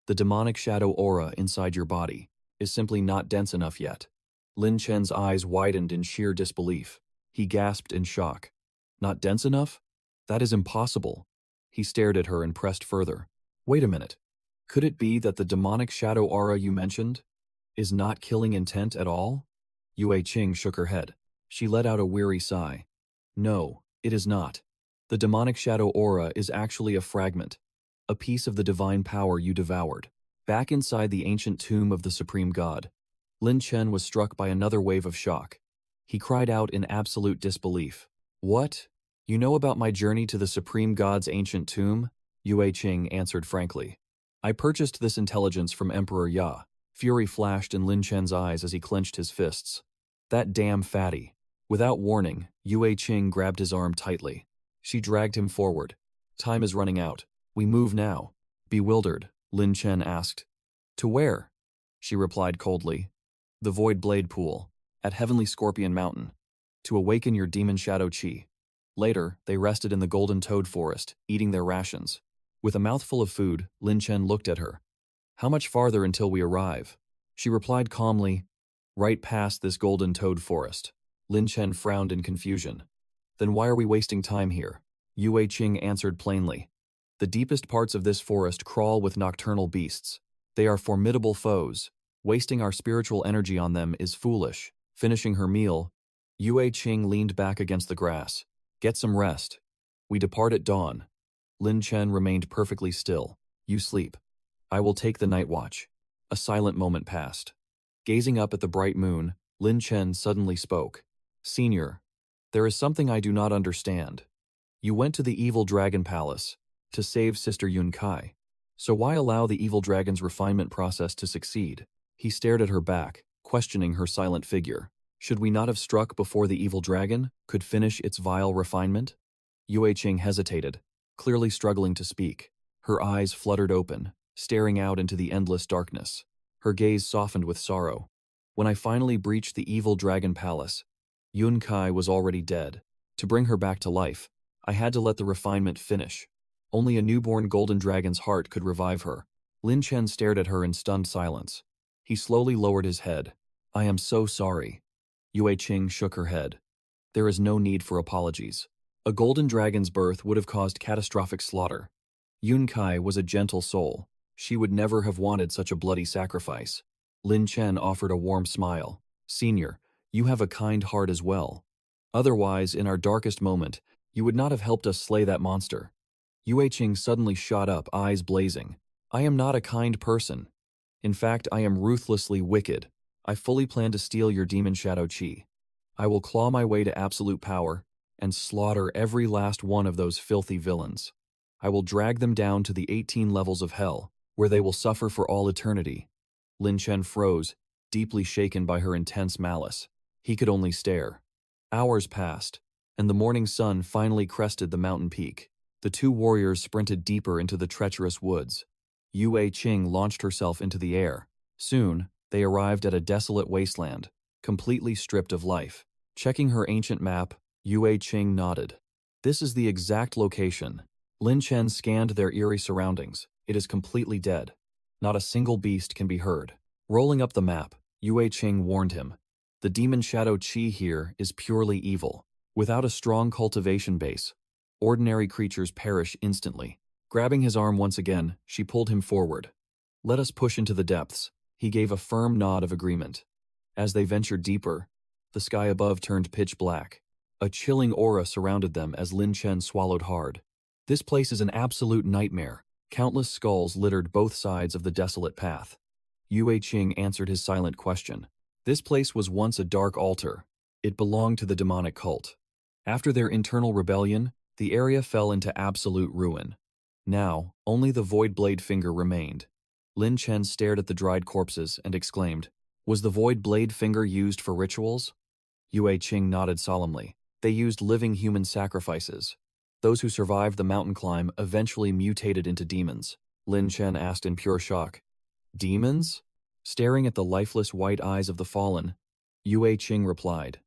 The demonic shadow aura inside your body is simply not dense enough yet. Lin Chen's eyes widened in sheer disbelief. He gasped in shock. Not dense enough? That is impossible. He stared at her and pressed further. Wait a minute. Could it be that the demonic shadow aura you mentioned is not killing intent at all? Yue Qing shook her head. She let out a weary sigh. No, it is not. The demonic shadow aura is actually a fragment, a piece of the divine power you devoured. Back inside the ancient tomb of the Supreme God, Lin Chen was struck by another wave of shock. He cried out in absolute disbelief. What? You know about my journey to the Supreme God's ancient tomb? Yue Qing answered frankly. I purchased this intelligence from Emperor Ya. Fury flashed in Lin Chen's eyes as he clenched his fists. That damn fatty. Without warning, Yue Qing grabbed his arm tightly. She dragged him forward. Time is running out. We move now. Bewildered, Lin Chen asked. To where? She replied coldly. The Void Blade Pool, at Heavenly Scorpion Mountain, to awaken your demon shadow qi. Later, they rested in the Golden Toad Forest, eating their rations. With a mouthful of food, Lin Chen looked at her. How much farther until we arrive? She replied calmly, right past this Golden Toad Forest. Lin Chen frowned in confusion. Then why are we wasting time here? Yue Qing answered plainly. The deepest parts of this forest crawl with nocturnal beasts. They are formidable foes. Wasting our spiritual energy on them is foolish. Finishing her meal, Yue Qing leaned back against the grass. Get some rest. We depart at dawn. Lin Chen remained perfectly still. You sleep. I will take the night watch. A silent moment passed. Gazing up at the bright moon, Lin Chen suddenly spoke. Senior, there is something I do not understand. You went to the evil dragon palace to save Sister Yun-Kai. So why allow the evil dragon's refinement process to succeed? He stared at her back, questioning her silent figure. Should we not have struck before the evil dragon could finish its vile refinement? Yue Qing hesitated, clearly struggling to speak. Her eyes fluttered open, staring out into the endless darkness. Her gaze softened with sorrow. When I finally breached the evil dragon palace, Yun-Kai was already dead. To bring her back to life, I had to let the refinement finish. Only a newborn golden dragon's heart could revive her. Lin Chen stared at her in stunned silence. He slowly lowered his head. I am so sorry. Yue Qing shook her head. There is no need for apologies. A golden dragon's birth would have caused catastrophic slaughter. Yun-Kai was a gentle soul. She would never have wanted such a bloody sacrifice. Lin Chen offered a warm smile. Senior, you have a kind heart as well. Otherwise, in our darkest moment, you would not have helped us slay that monster. Yue Qing suddenly shot up, eyes blazing. I am not a kind person. In fact, I am ruthlessly wicked. I fully plan to steal your demon shadow qi. I will claw my way to absolute power and slaughter every last one of those filthy villains. I will drag them down to the 18 levels of hell, where they will suffer for all eternity. Lin Chen froze, deeply shaken by her intense malice. He could only stare. Hours passed, and the morning sun finally crested the mountain peak. The two warriors sprinted deeper into the treacherous woods. Yue Qing launched herself into the air. Soon, they arrived at a desolate wasteland, completely stripped of life. Checking her ancient map, Yue Qing nodded. This is the exact location. Lin Chen scanned their eerie surroundings. It is completely dead. Not a single beast can be heard. Rolling up the map, Yue Qing warned him. The demon shadow qi here is purely evil. Without a strong cultivation base, ordinary creatures perish instantly. Grabbing his arm once again, she pulled him forward. Let us push into the depths. He gave a firm nod of agreement. As they ventured deeper, the sky above turned pitch black. A chilling aura surrounded them as Lin Chen swallowed hard. This place is an absolute nightmare. Countless skulls littered both sides of the desolate path. Yue Qing answered his silent question. This place was once a dark altar. It belonged to the demonic cult. After their internal rebellion, the area fell into absolute ruin. Now, only the Void Blade Finger remained. Lin Chen stared at the dried corpses and exclaimed, "Was the Void Blade Finger used for rituals?" Yue Qing nodded solemnly. "They used living human sacrifices. Those who survived the mountain climb eventually mutated into demons." Lin Chen asked in pure shock. "Demons?" Staring at the lifeless white eyes of the fallen, Yue Qing replied,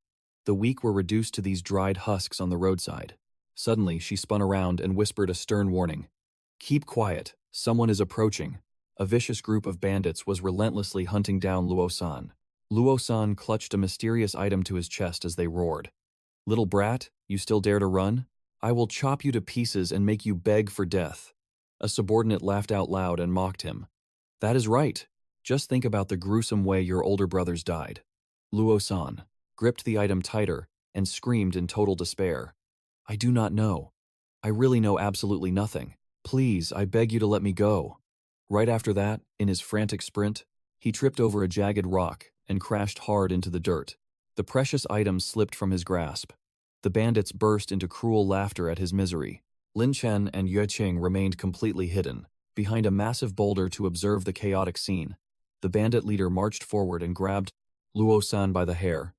"The weak were reduced to these dried husks on the roadside." Suddenly, she spun around and whispered a stern warning. "Keep quiet, someone is approaching." A vicious group of bandits was relentlessly hunting down Luo San. Luo San clutched a mysterious item to his chest as they roared. "Little brat, you still dare to run? I will chop you to pieces and make you beg for death." A subordinate laughed out loud and mocked him. "That is right. Just think about the gruesome way your older brothers died." Luo San gripped the item tighter and screamed in total despair. "I do not know. I really know absolutely nothing. Please, I beg you to let me go." Right after that, in his frantic sprint, he tripped over a jagged rock and crashed hard into the dirt. The precious item slipped from his grasp. The bandits burst into cruel laughter at his misery. Lin Chen and Yue Qing remained completely hidden, behind a massive boulder to observe the chaotic scene. The bandit leader marched forward and grabbed Luo San by the hair,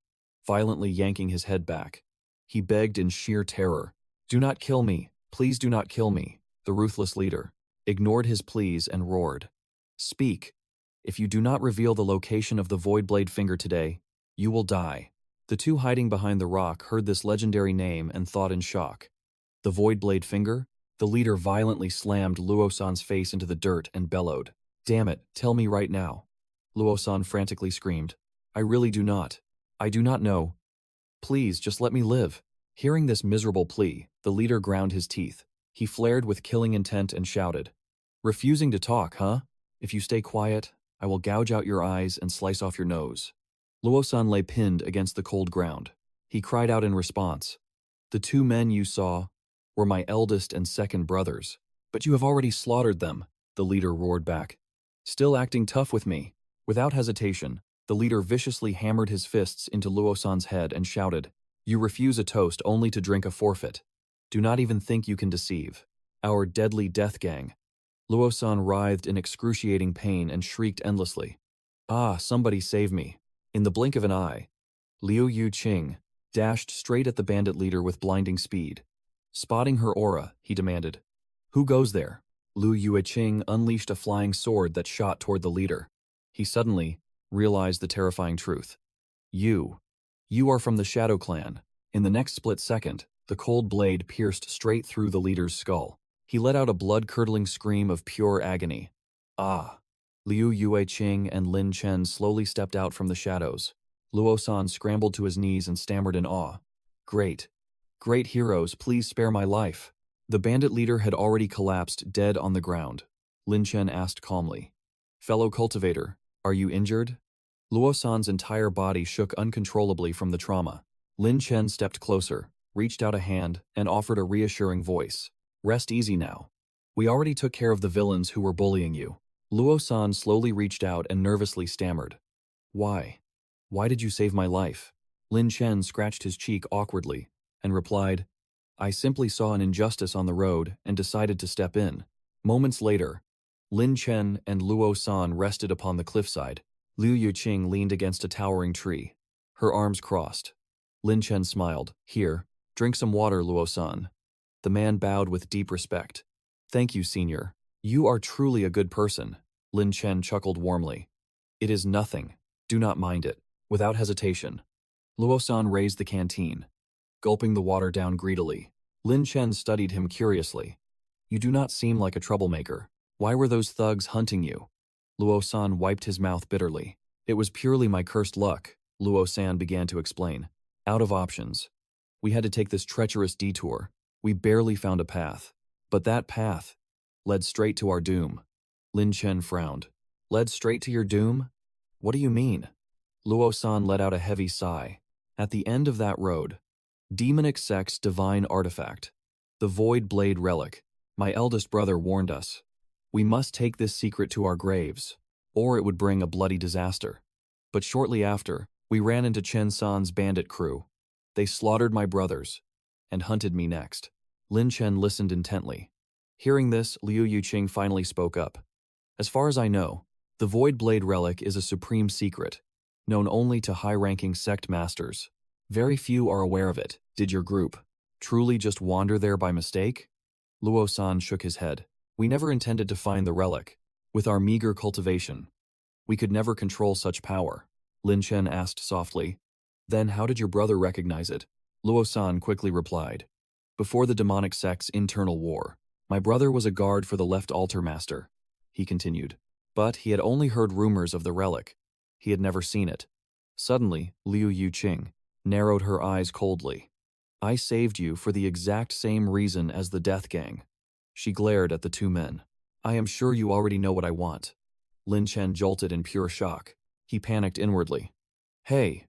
violently yanking his head back. He begged in sheer terror, "Do not kill me, please do not kill me." The ruthless leader ignored his pleas and roared, "Speak. If you do not reveal the location of the Void Blade Finger today, you will die." The two hiding behind the rock heard this legendary name and thought in shock. The Void Blade Finger? The leader violently slammed Luo San's face into the dirt and bellowed, "Damn it, tell me right now." Luo San frantically screamed, "I really do not. I do not know. Please, just let me live." Hearing this miserable plea, the leader ground his teeth. He flared with killing intent and shouted, "Refusing to talk, huh? If you stay quiet, I will gouge out your eyes and slice off your nose." Luo San lay pinned against the cold ground. He cried out in response, "The two men you saw were my eldest and second brothers, but you have already slaughtered them," the leader roared back. Still acting tough with me. Without hesitation, the leader viciously hammered his fists into Luo San's head and shouted, "You refuse a toast only to drink a forfeit. Do not even think you can deceive our deadly death gang." Luo San writhed in excruciating pain and shrieked endlessly, "Ah, somebody save me." In the blink of an eye, Liu Yu Qing dashed straight at the bandit leader with blinding speed. Spotting her aura, he demanded, "Who goes there?" Liu Yue Qing unleashed a flying sword that shot toward the leader. He suddenly realized the terrifying truth. You are from the Shadow Clan." In the next split second, the cold blade pierced straight through the leader's skull. He let out a blood-curdling scream of pure agony. "Ah!" Liu Yue Qing and Lin Chen slowly stepped out from the shadows. Luo San scrambled to his knees and stammered in awe. Great heroes, please spare my life." The bandit leader had already collapsed dead on the ground. Lin Chen asked calmly, "Fellow cultivator, are you injured?" Luo San's entire body shook uncontrollably from the trauma. Lin Chen stepped closer, reached out a hand, and offered a reassuring voice. "Rest easy now. We already took care of the villains who were bullying you." Luo San slowly reached out and nervously stammered, Why did you save my life?" Lin Chen scratched his cheek awkwardly and replied, "I simply saw an injustice on the road and decided to step in." Moments later, Lin Chen and Luo San rested upon the cliffside. Liu Yuqing leaned against a towering tree, her arms crossed. Lin Chen smiled. "Here, drink some water, Luo San." The man bowed with deep respect. "Thank you, senior. You are truly a good person." Lin Chen chuckled warmly. "It is nothing. Do not mind it." Without hesitation, Luo San raised the canteen, gulping the water down greedily. Lin Chen studied him curiously. "You do not seem like a troublemaker. Why were those thugs hunting you?" Luo San wiped his mouth bitterly. "It was purely my cursed luck," Luo San began to explain. "Out of options. We had to take this treacherous detour. We barely found a path. But that path led straight to our doom." Lin Chen frowned. "Led straight to your doom? What do you mean?" Luo San let out a heavy sigh. "At the end of that road, demonic sect's divine artifact, the Void Blade Relic. My eldest brother warned us. We must take this secret to our graves, or it would bring a bloody disaster. But shortly after, we ran into Chen San's bandit crew. They slaughtered my brothers, and hunted me next. Lin Chen listened intently. Hearing this, Liu Yuqing finally spoke up. As far as I know, the Void Blade Relic is a supreme secret, known only to high-ranking sect masters. Very few are aware of it. Did your group truly just wander there by mistake? Luo-san shook his head. We never intended to find the relic. With our meager cultivation, we could never control such power. Lin Chen asked softly. Then how did your brother recognize it? Luo-san quickly replied. Before the demonic sect's internal war, my brother was a guard for the left altar master, he continued. But he had only heard rumors of the relic. He had never seen it. Suddenly, Liu Yuqing narrowed her eyes coldly. I saved you for the exact same reason as the Death Gang. She glared at the two men. I am sure you already know what I want. Lin Chen jolted in pure shock. He panicked inwardly. Hey,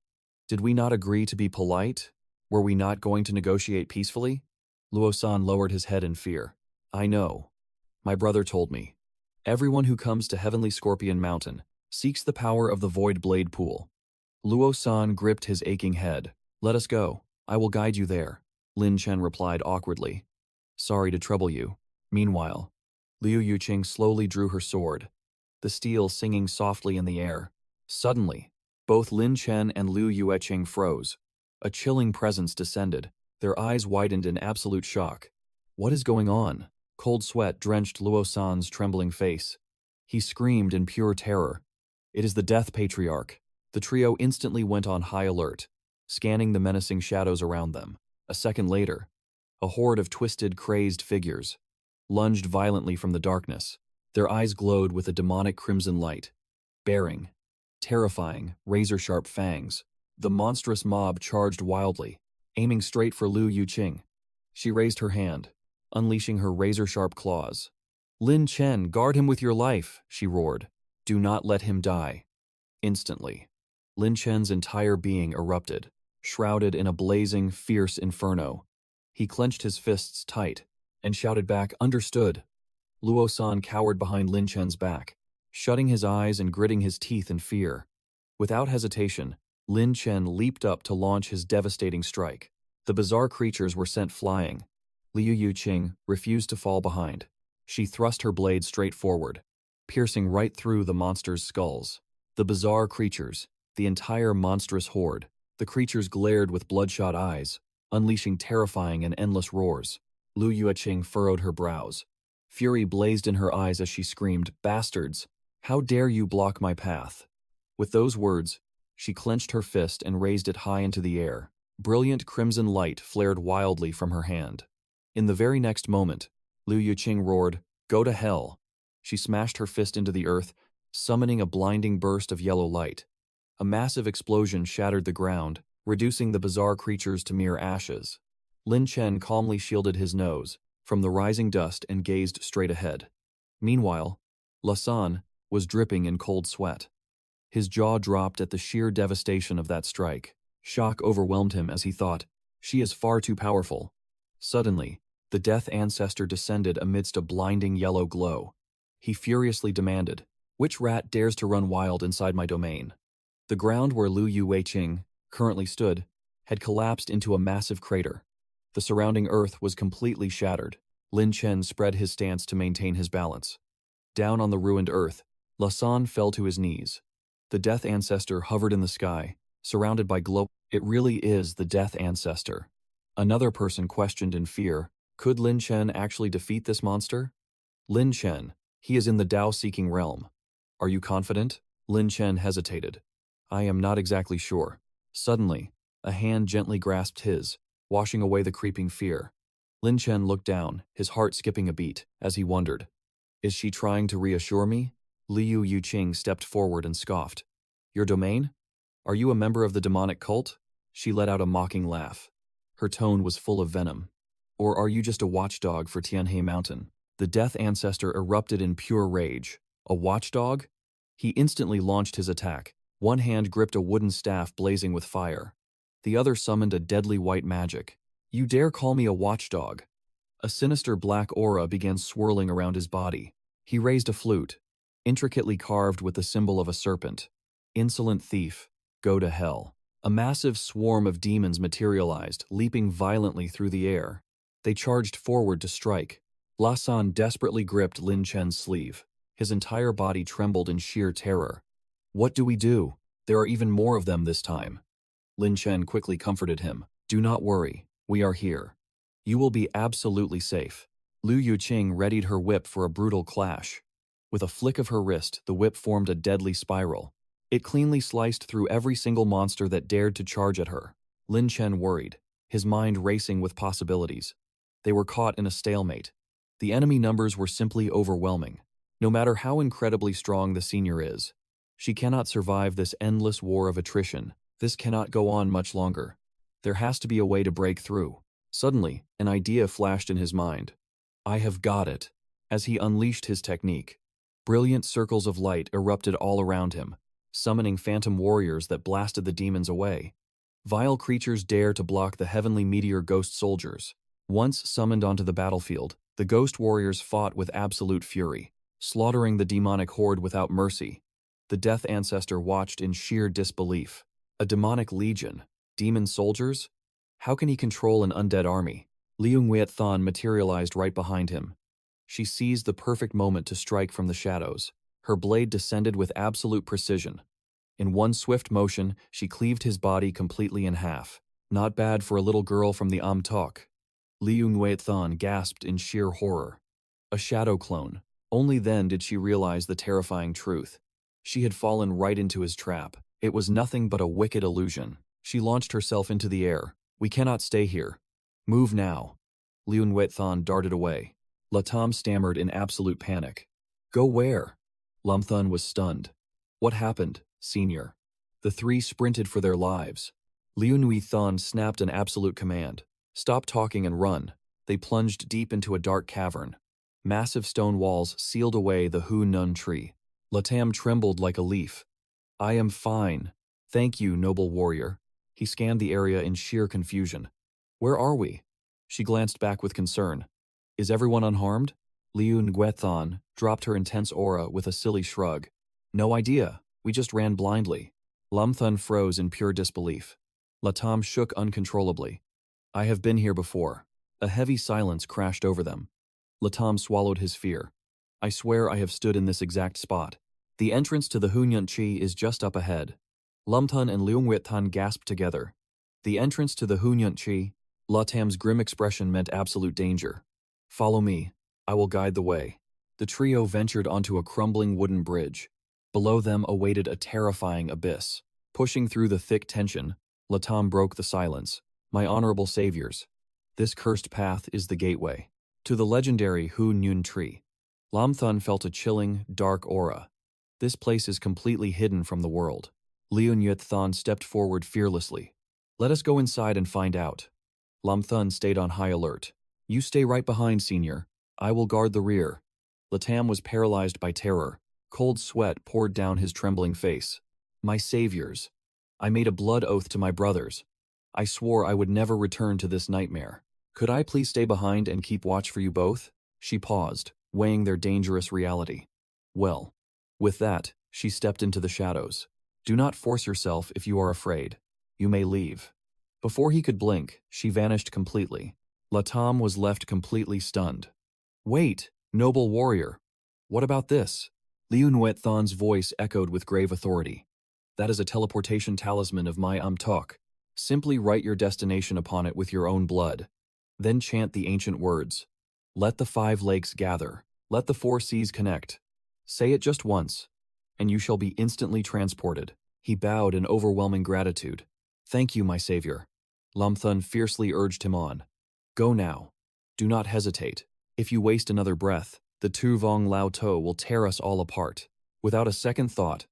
did we not agree to be polite? Were we not going to negotiate peacefully? Luo-san lowered his head in fear. I know. My brother told me. Everyone who comes to Heavenly Scorpion Mountain seeks the power of the Void Blade Pool. Luo-san gripped his aching head. Let us go. I will guide you there. Lin Chen replied awkwardly. Sorry to trouble you. Meanwhile, Liu Yuqing slowly drew her sword, the steel singing softly in the air. Suddenly, both Lin Chen and Liu Yuqing froze. A chilling presence descended. Their eyes widened in absolute shock. What is going on? Cold sweat drenched Luo-san's trembling face. He screamed in pure terror. It is the Death Patriarch. The trio instantly went on high alert, scanning the menacing shadows around them. A second later, a horde of twisted, crazed figures lunged violently from the darkness. Their eyes glowed with a demonic crimson light, bearing terrifying, razor-sharp fangs. The monstrous mob charged wildly, aiming straight for Liu Yuqing. She raised her hand, unleashing her razor-sharp claws. Lin Chen, guard him with your life, she roared. Do not let him die. Instantly, Lin Chen's entire being erupted, shrouded in a blazing, fierce inferno. He clenched his fists tight and shouted back, Understood. Luo-san cowered behind Lin Chen's back, shutting his eyes and gritting his teeth in fear. Without hesitation, Lin Chen leaped up to launch his devastating strike. The bizarre creatures were sent flying. Liu Yuqing refused to fall behind. She thrust her blade straight forward, piercing right through the monsters' skulls. The bizarre creatures, the entire monstrous horde, the creatures glared with bloodshot eyes, unleashing terrifying and endless roars. Liu Yuqing furrowed her brows. Fury blazed in her eyes as she screamed, Bastards! How dare you block my path? With those words, she clenched her fist and raised it high into the air. Brilliant crimson light flared wildly from her hand. In the very next moment, Liu Yuqing roared, Go to hell! She smashed her fist into the earth, summoning a blinding burst of yellow light. A massive explosion shattered the ground, reducing the bizarre creatures to mere ashes. Lin Chen calmly shielded his nose from the rising dust and gazed straight ahead. Meanwhile, Lasan was dripping in cold sweat. His jaw dropped at the sheer devastation of that strike. Shock overwhelmed him as he thought, She is far too powerful. Suddenly, the Death Ancestor descended amidst a blinding yellow glow. He furiously demanded, Which rat dares to run wild inside my domain? The ground where Liu Yuqing currently stood had collapsed into a massive crater. The surrounding earth was completely shattered. Lin Chen spread his stance to maintain his balance. Down on the ruined earth, Lasan fell to his knees. The Death Ancestor hovered in the sky, surrounded by glow. It really is the Death Ancestor. Another person questioned in fear, Could Lin Chen actually defeat this monster? Lin Chen, he is in the Tao-seeking realm. Are you confident? Lin Chen hesitated. I am not exactly sure. Suddenly, a hand gently grasped his, washing away the creeping fear. Lin Chen looked down, his heart skipping a beat, as he wondered, Is she trying to reassure me? Liu Yuqing stepped forward and scoffed. Your domain? Are you a member of the demonic cult? She let out a mocking laugh. Her tone was full of venom. Or are you just a watchdog for Tianhe Mountain? The Death Ancestor erupted in pure rage. A watchdog? He instantly launched his attack. One hand gripped a wooden staff blazing with fire. The other summoned a deadly white magic. You dare call me a watchdog? A sinister black aura began swirling around his body. He raised a flute, intricately carved with the symbol of a serpent. Insolent thief, go to hell. A massive swarm of demons materialized, leaping violently through the air. They charged forward to strike. Lasan desperately gripped Lin Chen's sleeve. His entire body trembled in sheer terror. What do we do? There are even more of them this time. Lin Chen quickly comforted him. Do not worry, we are here. You will be absolutely safe. Liu Yuqing readied her whip for a brutal clash. With a flick of her wrist, the whip formed a deadly spiral. It cleanly sliced through every single monster that dared to charge at her. Lin Chen worried, his mind racing with possibilities. They were caught in a stalemate. The enemy numbers were simply overwhelming. No matter how incredibly strong the senior is, she cannot survive this endless war of attrition. This cannot go on much longer. There has to be a way to break through. Suddenly, an idea flashed in his mind. I have got it. As he unleashed his technique, brilliant circles of light erupted all around him, summoning phantom warriors that blasted the demons away. Vile creatures dare to block the heavenly meteor ghost soldiers. Once summoned onto the battlefield, the ghost warriors fought with absolute fury, slaughtering the demonic horde without mercy. The Death Ancestor watched in sheer disbelief. A demonic legion? Demon soldiers? How can he control an undead army? Liu Nguyen materialized right behind him. She seized the perfect moment to strike from the shadows. Her blade descended with absolute precision. In one swift motion, she cleaved his body completely in half. Not bad for a little girl from the 𝐓𝐑𝐀𝐒. Liu Nguyen gasped in sheer horror. A shadow clone. Only then did she realize the terrifying truth. She had fallen right into his trap. It was nothing but a wicked illusion. She launched herself into the air. We cannot stay here. Move now. Liu Nguyen darted away. Latam stammered in absolute panic. Go where? Lam Thun was stunned. What happened, senior? The three sprinted for their lives. Liu Nguyen snapped an absolute command. Stop talking and run. They plunged deep into a dark cavern. Massive stone walls sealed away the Hu Nun tree. Latam trembled like a leaf. I am fine. Thank you, noble warrior. He scanned the area in sheer confusion. Where are we? She glanced back with concern. Is everyone unharmed? Liu Nguyen dropped her intense aura with a silly shrug. No idea. We just ran blindly. Lam Thun froze in pure disbelief. Latam shook uncontrollably. I have been here before. A heavy silence crashed over them. Latam swallowed his fear. I swear I have stood in this exact spot. The entrance to the Hu Nun Chi is just up ahead. Lam Thun and Liu Nguyen gasped together. The entrance to the Hu Nun Chi? Latam's grim expression meant absolute danger. Follow me. I will guide the way. The trio ventured onto a crumbling wooden bridge. Below them awaited a terrifying abyss. Pushing through the thick tension, Latam broke the silence. My honorable saviors. This cursed path is the gateway to the legendary Hu Nun tree. Lam Thun felt a chilling, dark aura. This place is completely hidden from the world. Liu Nguyen stepped forward fearlessly. Let us go inside and find out. Lam Thun stayed on high alert. You stay right behind, senior. I will guard the rear. Latam was paralyzed by terror. Cold sweat poured down his trembling face. My saviors. I made a blood oath to my brothers. I swore I would never return to this nightmare. Could I please stay behind and keep watch for you both? She paused, weighing their dangerous reality. Well. With that, she stepped into the shadows. Do not force yourself if you are afraid. You may leave. Before he could blink, she vanished completely. Latam was left completely stunned. Wait, noble warrior. What about this? Liu Nguyen's voice echoed with grave authority. That is a teleportation talisman of my 𝐓𝐑𝐀𝐒. Simply write your destination upon it with your own blood. Then chant the ancient words. Let the 5 lakes gather. Let the 4 seas connect. Say it just once, and you shall be instantly transported. He bowed in overwhelming gratitude. Thank you, my savior. Lam Thun fiercely urged him on. Go now. Do not hesitate. If you waste another breath, the Tu Vong Lao To will tear us all apart. Without a second thought,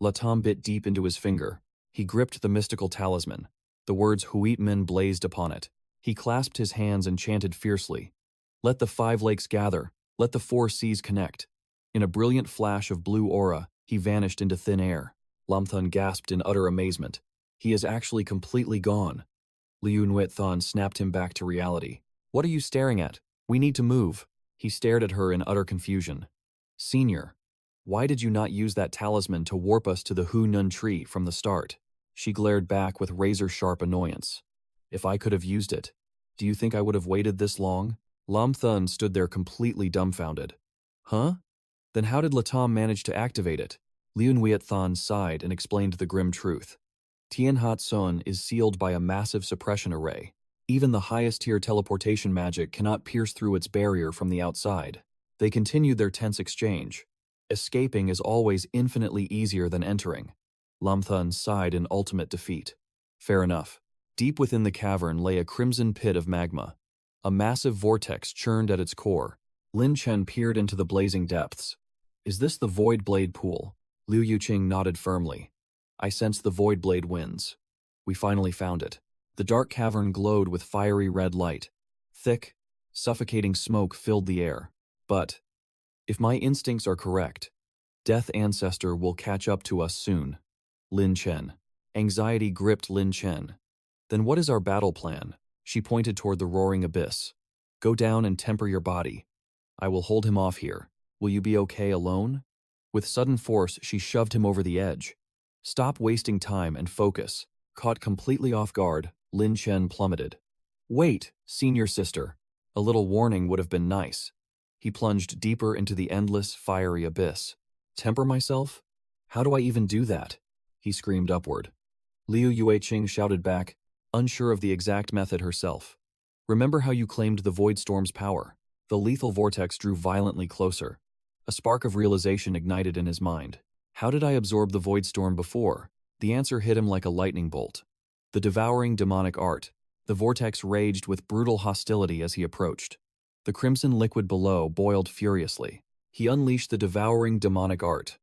Latam bit deep into his finger. He gripped the mystical talisman. The words 𝐓𝐕𝐄𝐑𝐿 blazed upon it. He clasped his hands and chanted fiercely. Let the 5 lakes gather. Let the 4 seas connect. In a brilliant flash of blue aura, he vanished into thin air. Lam Thun gasped in utter amazement. He is actually completely gone. Liu Nguyen snapped him back to reality. What are you staring at? We need to move. He stared at her in utter confusion. Senior, why did you not use that talisman to warp us to the Hu Nun tree from the start? She glared back with razor-sharp annoyance. If I could have used it, do you think I would have waited this long? Lam Thun stood there completely dumbfounded. Huh? Then how did Latam manage to activate it? Liun Wiat-Than sighed and explained the grim truth. Tien Hat Sun is sealed by a massive suppression array. Even the highest-tier teleportation magic cannot pierce through its barrier from the outside. They continued their tense exchange. Escaping is always infinitely easier than entering. Lam Thun sighed in ultimate defeat. Fair enough. Deep within the cavern lay a crimson pit of magma. A massive vortex churned at its core. Lin Chen peered into the blazing depths. Is this the Void Blade pool? Liu Yuqing nodded firmly. I sense the Void Blade winds. We finally found it. The dark cavern glowed with fiery red light. Thick, suffocating smoke filled the air. But, if my instincts are correct, Death Ancestor will catch up to us soon. Lin Chen. Anxiety gripped Lin Chen. Then what is our battle plan? She pointed toward the roaring abyss. Go down and temper your body. I will hold him off here. Will you be okay alone? With sudden force, she shoved him over the edge. Stop wasting time and focus. Caught completely off guard, Lin Chen plummeted. Wait, senior sister. A little warning would have been nice. He plunged deeper into the endless, fiery abyss. Temper myself? How do I even do that? He screamed upward. Liu Yueqing shouted back, unsure of the exact method herself. Remember how you claimed the Void Storm's power? The lethal vortex drew violently closer. A spark of realization ignited in his mind. How did I absorb the Void Storm before? The answer hit him like a lightning bolt. The devouring demonic art. The vortex raged with brutal hostility as he approached. The crimson liquid below boiled furiously. He unleashed the devouring demonic art.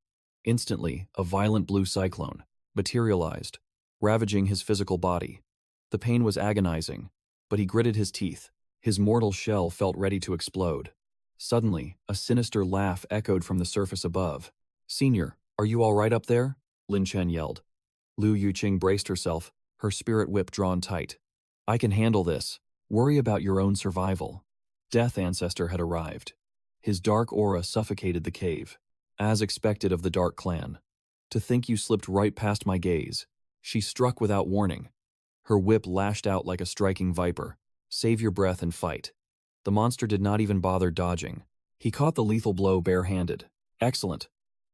Instantly, a violent blue cyclone materialized, ravaging his physical body. The pain was agonizing, but he gritted his teeth. His mortal shell felt ready to explode. Suddenly, a sinister laugh echoed from the surface above. Senior, are you all right up there? Lin Chen yelled. Liu Yuqing braced herself, her spirit whip drawn tight. I can handle this. Worry about your own survival. Death Ancestor had arrived. His dark aura suffocated the cave, as expected of the Dark Clan. To think you slipped right past my gaze. She struck without warning. Her whip lashed out like a striking viper. Save your breath and fight. The monster did not even bother dodging. He caught the lethal blow barehanded. Excellent.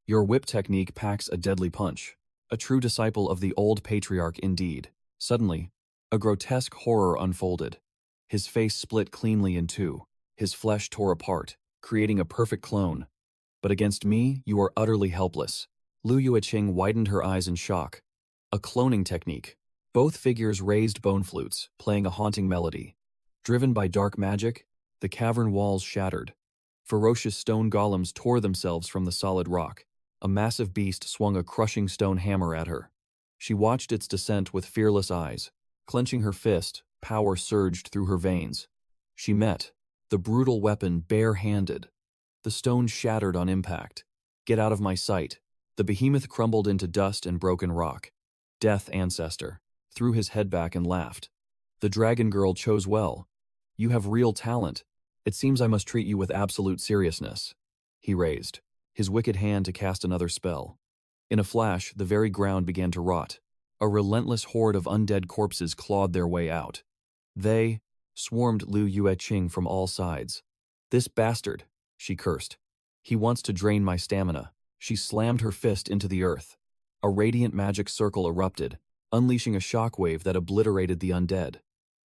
Your whip technique packs a deadly punch. A true disciple of the old patriarch indeed. Suddenly, a grotesque horror unfolded. His face split cleanly in two. His flesh tore apart, creating a perfect clone. But against me, you are utterly helpless. Liu Yueqing widened her eyes in shock. A cloning technique. Both figures raised bone flutes, playing a haunting melody. Driven by dark magic, the cavern walls shattered. Ferocious stone golems tore themselves from the solid rock. A massive beast swung a crushing stone hammer at her. She watched its descent with fearless eyes. Clenching her fist, power surged through her veins. She met, the brutal weapon bare-handed. The stone shattered on impact. Get out of my sight. The behemoth crumbled into dust and broken rock. Death Ancestor threw his head back and laughed. The dragon girl chose well. You have real talent. It seems I must treat you with absolute seriousness. He raised his wicked hand to cast another spell. In a flash, the very ground began to rot. A relentless horde of undead corpses clawed their way out. They swarmed Liu Yueqing from all sides. This bastard, she cursed. He wants to drain my stamina. She slammed her fist into the earth. A radiant magic circle erupted, unleashing a shockwave that obliterated the undead.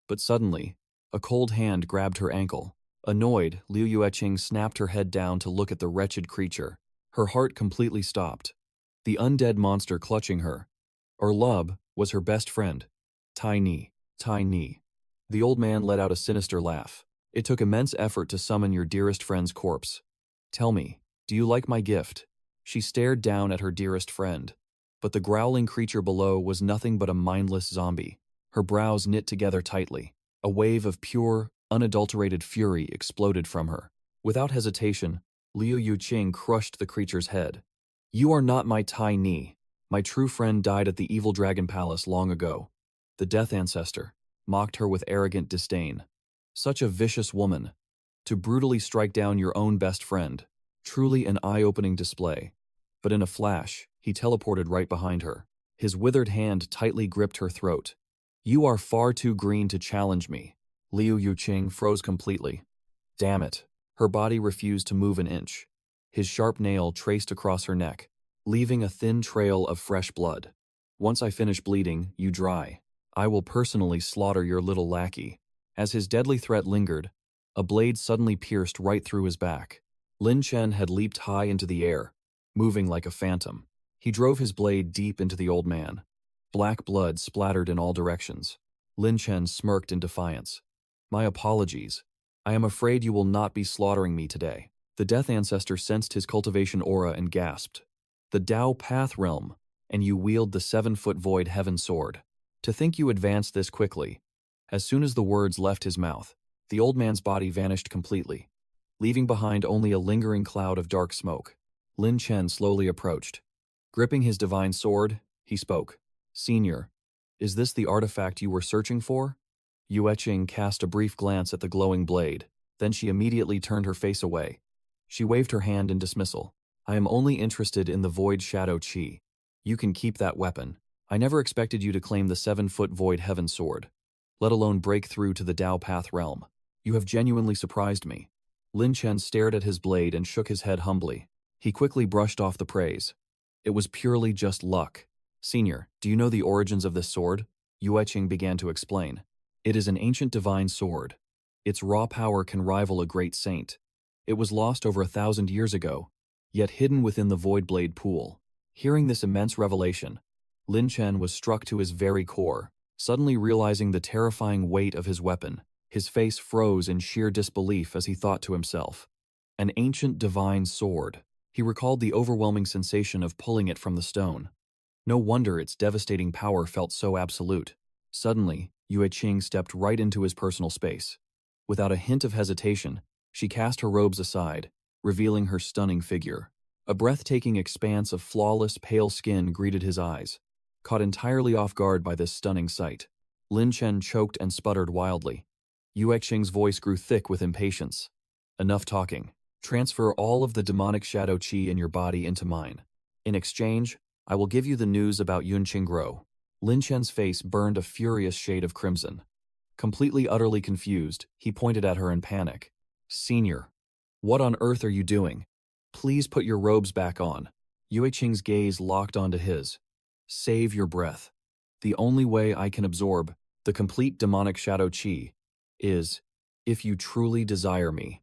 But suddenly, a cold hand grabbed her ankle. Annoyed, Liu Yueqing snapped her head down to look at the wretched creature. Her heart completely stopped. The undead monster clutching her, or Lub, was her best friend. Tai Ni, Tai Ni. The old man let out a sinister laugh. It took immense effort to summon your dearest friend's corpse. Tell me, do you like my gift? She stared down at her dearest friend. But the growling creature below was nothing but a mindless zombie. Her brows knit together tightly. A wave of pure, unadulterated fury exploded from her. Without hesitation, Liu Yuqing crushed the creature's head. You are not my Tai Ni. My true friend died at the Evil Dragon Palace long ago. The Death Ancestor mocked her with arrogant disdain. Such a vicious woman. To brutally strike down your own best friend. Truly an eye-opening display. But in a flash, he teleported right behind her. His withered hand tightly gripped her throat. "You are far too green to challenge me." Liu Yuqing froze completely. Damn it. Her body refused to move an inch. His sharp nail traced across her neck, leaving a thin trail of fresh blood. "Once I finish bleeding, you dry. I will personally slaughter your little lackey." As his deadly threat lingered, a blade suddenly pierced right through his back. Lin Chen had leaped high into the air, moving like a phantom. He drove his blade deep into the old man. Black blood splattered in all directions. Lin Chen smirked in defiance. "My apologies. I am afraid you will not be slaughtering me today." The Death Ancestor sensed his cultivation aura and gasped. "The Dao Path Realm, and you wield the 7-foot Void Heaven Sword. To think you advanced this quickly." As soon as the words left his mouth, the old man's body vanished completely, leaving behind only a lingering cloud of dark smoke. Lin Chen slowly approached. Gripping his divine sword, he spoke. "Senior, is this the artifact you were searching for?" Yu-Qing cast a brief glance at the glowing blade, then she immediately turned her face away. She waved her hand in dismissal. "I am only interested in the Void Shadow Qi. You can keep that weapon. I never expected you to claim the 7-foot Void Heaven Sword, let alone break through to the Dao Path Realm. You have genuinely surprised me." Lin Chen stared at his blade and shook his head humbly. He quickly brushed off the praise. "It was purely just luck. Senior, do you know the origins of this sword?" Yu-Qing began to explain. "It is an ancient divine sword. Its raw power can rival a great saint. It was lost over 1,000 years ago, yet hidden within the Void Blade pool." Hearing this immense revelation, Lin Chen was struck to his very core. Suddenly realizing the terrifying weight of his weapon, his face froze in sheer disbelief as he thought to himself. An ancient divine sword. He recalled the overwhelming sensation of pulling it from the stone. No wonder its devastating power felt so absolute. Suddenly, Yu-Qing stepped right into his personal space. Without a hint of hesitation, she cast her robes aside, revealing her stunning figure. A breathtaking expanse of flawless, pale skin greeted his eyes. Caught entirely off guard by this stunning sight, Lin Chen choked and sputtered wildly. Yu-Qing's voice grew thick with impatience. "Enough talking. Transfer all of the demonic shadow qi in your body into mine. In exchange, I will give you the news about Yunqing Guo." Lin Chen's face burned a furious shade of crimson. Completely utterly confused, he pointed at her in panic. "Senior, what on earth are you doing? Please put your robes back on." Yu-Qing's gaze locked onto his. "Save your breath. The only way I can absorb the complete demonic shadow qi is if you truly desire me."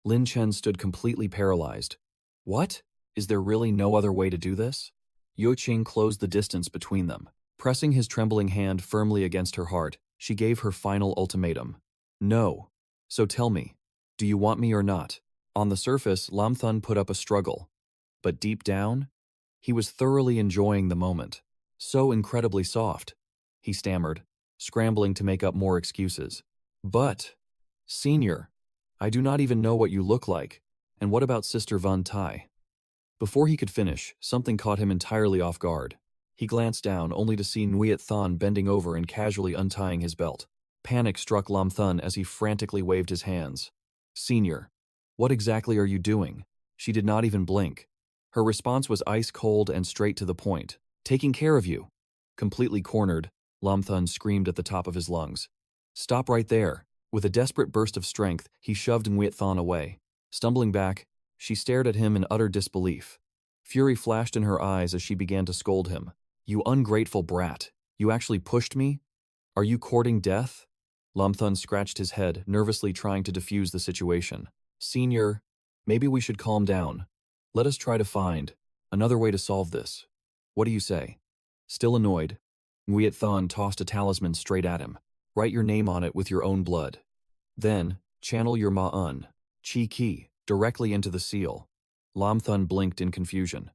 Lin Chen stood completely paralyzed. "What? Is there really no other way to do this?" Yu-Qing closed the distance between them. Pressing his trembling hand firmly against her heart, she gave her final ultimatum. "No. So tell me, do you want me or not?" On the surface, Lam Thun put up a struggle. But deep down, he was thoroughly enjoying the moment. So incredibly soft, he stammered, scrambling to make up more excuses. "But, Senior, I do not even know what you look like. And what about Sister Van Tai?" Before he could finish, something caught him entirely off guard. He glanced down only to see Nguyen Thon bending over and casually untying his belt. Panic struck Lam Thun as he frantically waved his hands. "Senior, what exactly are you doing?" She did not even blink. Her response was ice cold and straight to the point. "Taking care of you." Completely cornered, Lam Thun screamed at the top of his lungs. "Stop right there." With a desperate burst of strength, he shoved Nguyen Thon away. Stumbling back, she stared at him in utter disbelief. Fury flashed in her eyes as she began to scold him. "You ungrateful brat. You actually pushed me? Are you courting death?" Lam Thun scratched his head, nervously trying to defuse the situation. "Senior, maybe we should calm down. Let us try to find another way to solve this. What do you say?" Still annoyed, Nguyen Thon tossed a talisman straight at him. "Write your name on it with your own blood. Then, channel your Ma'un, Qi Qi, directly into the seal." Lam Thun blinked in confusion.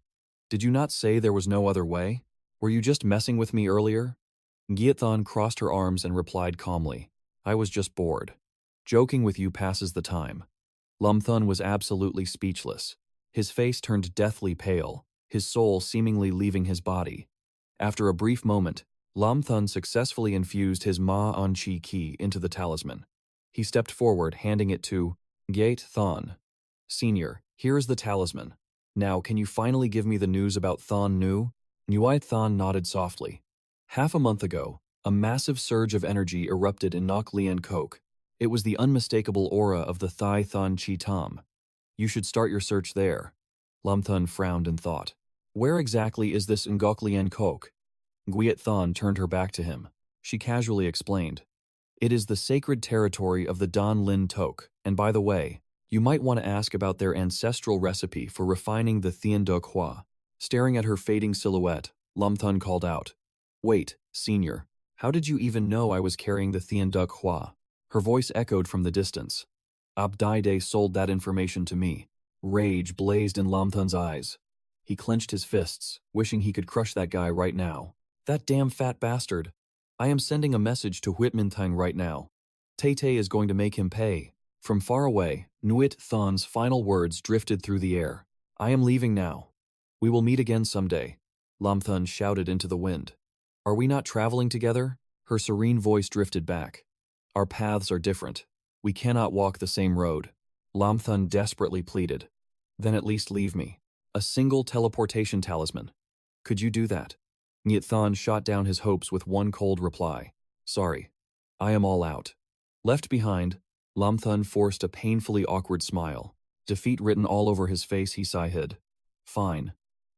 "Did you not say there was no other way? Were you just messing with me earlier?" Nguyen Thon crossed her arms and replied calmly. "I was just bored. Joking with you passes the time." Lam Thun was absolutely speechless. His face turned deathly pale, his soul seemingly leaving his body. After a brief moment, Lam Thun successfully infused his Ma'un Qi Qi into the talisman. He stepped forward, handing it to Nguyen Thon. "Senior, here is the talisman. Now, can you finally give me the news about Thon Nu?" Nguyen nodded softly. Half a month ago, a massive surge of energy erupted in 𝐓𝐑𝐀𝐒𝐇. It was the unmistakable aura of the Thai Thon Chi Tam. You should start your search there. Lam frowned in thought. Where exactly is this 𝐓𝐑𝐀𝐒𝐿? Nguyen turned her back to him. She casually explained. It is the sacred territory of the Don Lin Tok, and by the way, you might want to ask about their ancestral recipe for refining the 𝐓𝐑𝐀𝐒𝐄. Staring at her fading silhouette, Lam called out. Wait, senior, how did you even know I was carrying the 𝐓𝐑𝐀𝐄? Her voice echoed from the distance. Abdide sold that information to me. Rage blazed in Lam eyes. He clenched his fists, wishing he could crush that guy right now. That damn fat bastard. I am sending a message to 𝐓𝐑𝐀𝐒𝐿 right now. Tay is going to make him pay. From far away, Nguyen's final words drifted through the air. I am leaving now. We will meet again someday. Lam shouted into the wind. Are we not traveling together? Her serene voice drifted back. Our paths are different. We cannot walk the same road. Lam desperately pleaded. Then at least leave me. A single teleportation talisman. Could you do that? Nguyen shot down his hopes with one cold reply. Sorry. I am all out. Left behind, Lam forced a painfully awkward smile. Defeat written all over his face, he sighed. Fine.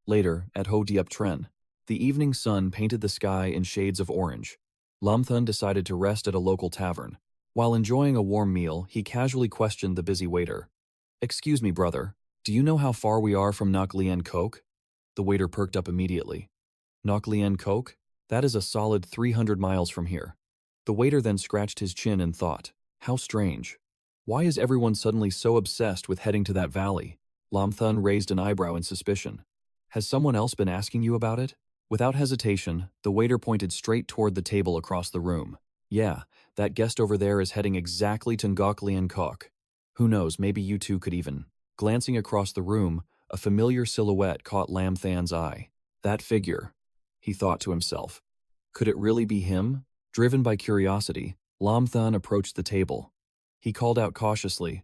Later, at Ho Diep Tren, the evening sun painted the sky in shades of orange. Lam decided to rest at a local tavern. While enjoying a warm meal, he casually questioned the busy waiter. Excuse me, brother, do you know how far we are from 𝐓𝐑𝐀𝐒𝐿? The waiter perked up immediately. 𝐓𝐑𝐀𝐒𝐿? That is a solid 300 miles from here. The waiter then scratched his chin and thought, how strange. Why is everyone suddenly so obsessed with heading to that valley? Lam raised an eyebrow in suspicion. Has someone else been asking you about it? Without hesitation, the waiter pointed straight toward the table across the room. Yeah, that guest over there is heading exactly to 𝐓𝐑𝐀𝐒𝐿. Who knows, maybe you two could even. Glancing across the room, a familiar silhouette caught Lam eye. That figure, he thought to himself. Could it really be him? Driven by curiosity, Lam approached the table. He called out cautiously,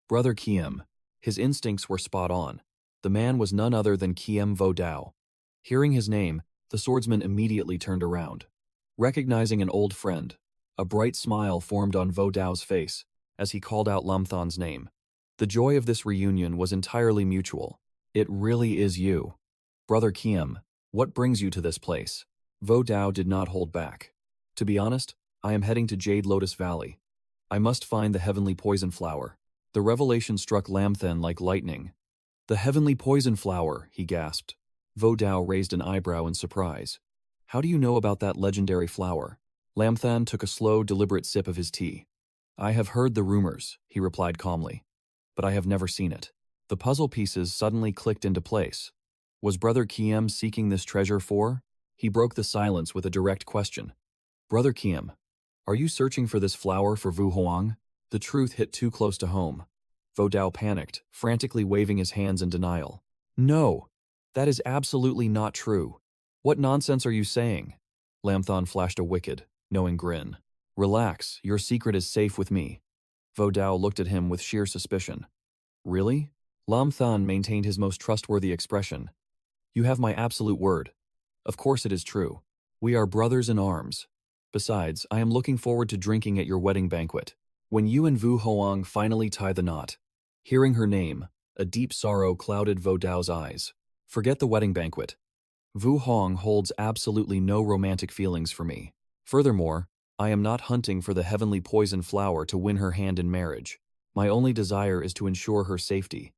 Brother Kiem. His instincts were spot on. The man was none other than Kiem Vo Dao. Hearing his name, the swordsman immediately turned around. Recognizing an old friend, a bright smile formed on Vo Dao's face as he called out Lam name. The joy of this reunion was entirely mutual. It really is you. Brother Kiem, what brings you to this place? Vo Dao did not hold back. To be honest, I am heading to Jade Lotus Valley. I must find the heavenly poison flower. The revelation struck Lam like lightning. The heavenly poison flower, he gasped. Vo Dao raised an eyebrow in surprise. How do you know about that legendary flower? Lam took a slow, deliberate sip of his tea. I have heard the rumors, he replied calmly. But I have never seen it. The puzzle pieces suddenly clicked into place. Was Brother Kiem seeking this treasure for? He broke the silence with a direct question. Brother Kiem, are you searching for this flower for Vu Hoang? The truth hit too close to home. Vo Dao panicked, frantically waving his hands in denial. No, that is absolutely not true. What nonsense are you saying? Lam flashed a wicked, knowing grin. Relax, your secret is safe with me. Vo Dao looked at him with sheer suspicion. Really? Lam maintained his most trustworthy expression. You have my absolute word. Of course it is true. We are brothers in arms. Besides, I am looking forward to drinking at your wedding banquet. When you and Vu Hoang finally tie the knot. Hearing her name, a deep sorrow clouded Vo Dao's eyes. Forget the wedding banquet. Vu Hoang holds absolutely no romantic feelings for me. Furthermore, I am not hunting for the heavenly poison flower to win her hand in marriage. My only desire is to ensure her safety.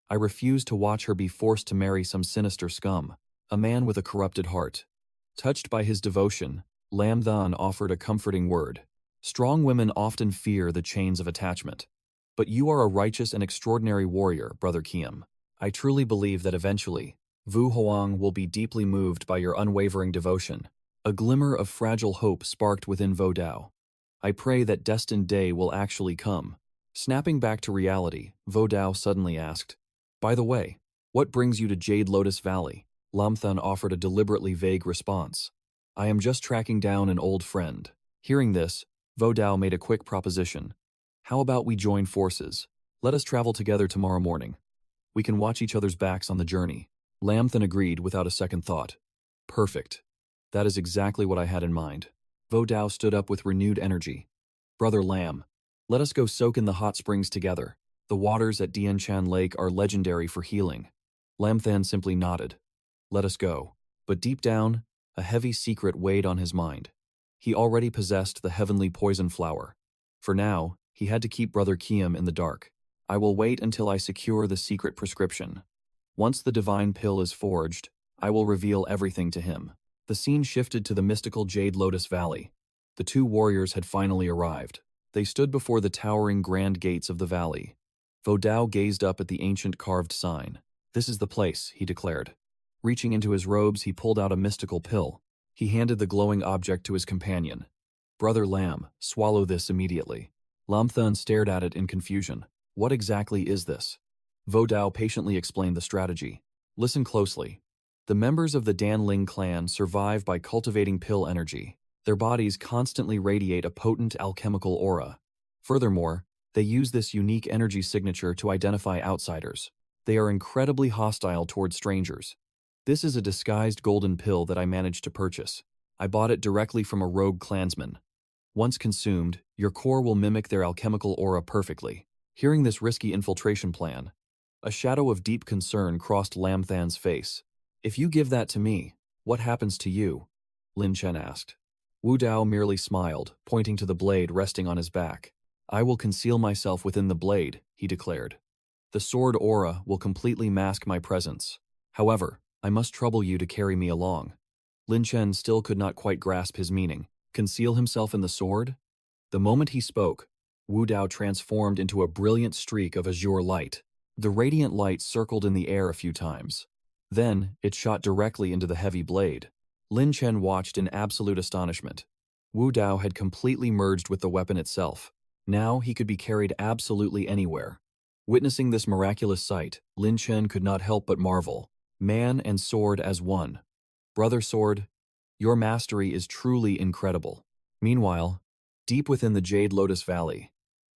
I refuse to watch her be forced to marry some sinister scum, a man with a corrupted heart. Touched by his devotion, Lam offered a comforting word. Strong women often fear the chains of attachment. But you are a righteous and extraordinary warrior, Brother Kiem. I truly believe that eventually, Vu Hoang will be deeply moved by your unwavering devotion. A glimmer of fragile hope sparked within Vo Dao. I pray that destined day will actually come. Snapping back to reality, Vo Dao suddenly asked, By the way, what brings you to Jade Lotus Valley? Lam offered a deliberately vague response. I am just tracking down an old friend. Hearing this, Vo Dao made a quick proposition. How about we join forces? Let us travel together tomorrow morning. We can watch each other's backs on the journey. Lam agreed without a second thought. Perfect. That is exactly what I had in mind. Vo Dao stood up with renewed energy. Brother Lam, let us go soak in the hot springs together. The waters at Dianchan Lake are legendary for healing. Lam Than simply nodded. Let us go. But deep down, a heavy secret weighed on his mind. He already possessed the heavenly poison flower. For now, he had to keep Brother Kiem in the dark. I will wait until I secure the secret prescription. Once the divine pill is forged, I will reveal everything to him. The scene shifted to the mystical Jade Lotus Valley. The two warriors had finally arrived. They stood before the towering grand gates of the valley. Vo Dao gazed up at the ancient carved sign. This is the place, he declared. Reaching into his robes, he pulled out a mystical pill. He handed the glowing object to his companion. Brother Lam, swallow this immediately. Lam Thun stared at it in confusion. What exactly is this? Vo Dao patiently explained the strategy. Listen closely. The members of the Danling clan survive by cultivating pill energy. Their bodies constantly radiate a potent alchemical aura. Furthermore, they use this unique energy signature to identify outsiders. They are incredibly hostile toward strangers. This is a disguised golden pill that I managed to purchase. I bought it directly from a rogue clansman. Once consumed, your core will mimic their alchemical aura perfectly. Hearing this risky infiltration plan, a shadow of deep concern crossed Lam Than's face. If you give that to me, what happens to you? Lin Chen asked. Wu Dao merely smiled, pointing to the blade resting on his back. I will conceal myself within the blade, he declared. The sword aura will completely mask my presence. However, I must trouble you to carry me along. Lin Chen still could not quite grasp his meaning. Conceal himself in the sword? The moment he spoke, Wu Dao transformed into a brilliant streak of azure light. The radiant light circled in the air a few times. Then, it shot directly into the heavy blade. Lin Chen watched in absolute astonishment. Wu Dao had completely merged with the weapon itself. Now he could be carried absolutely anywhere. Witnessing this miraculous sight, Lin Chen could not help but marvel. Man and sword as one. Brother Sword, your mastery is truly incredible. Meanwhile, deep within the Jade Lotus Valley,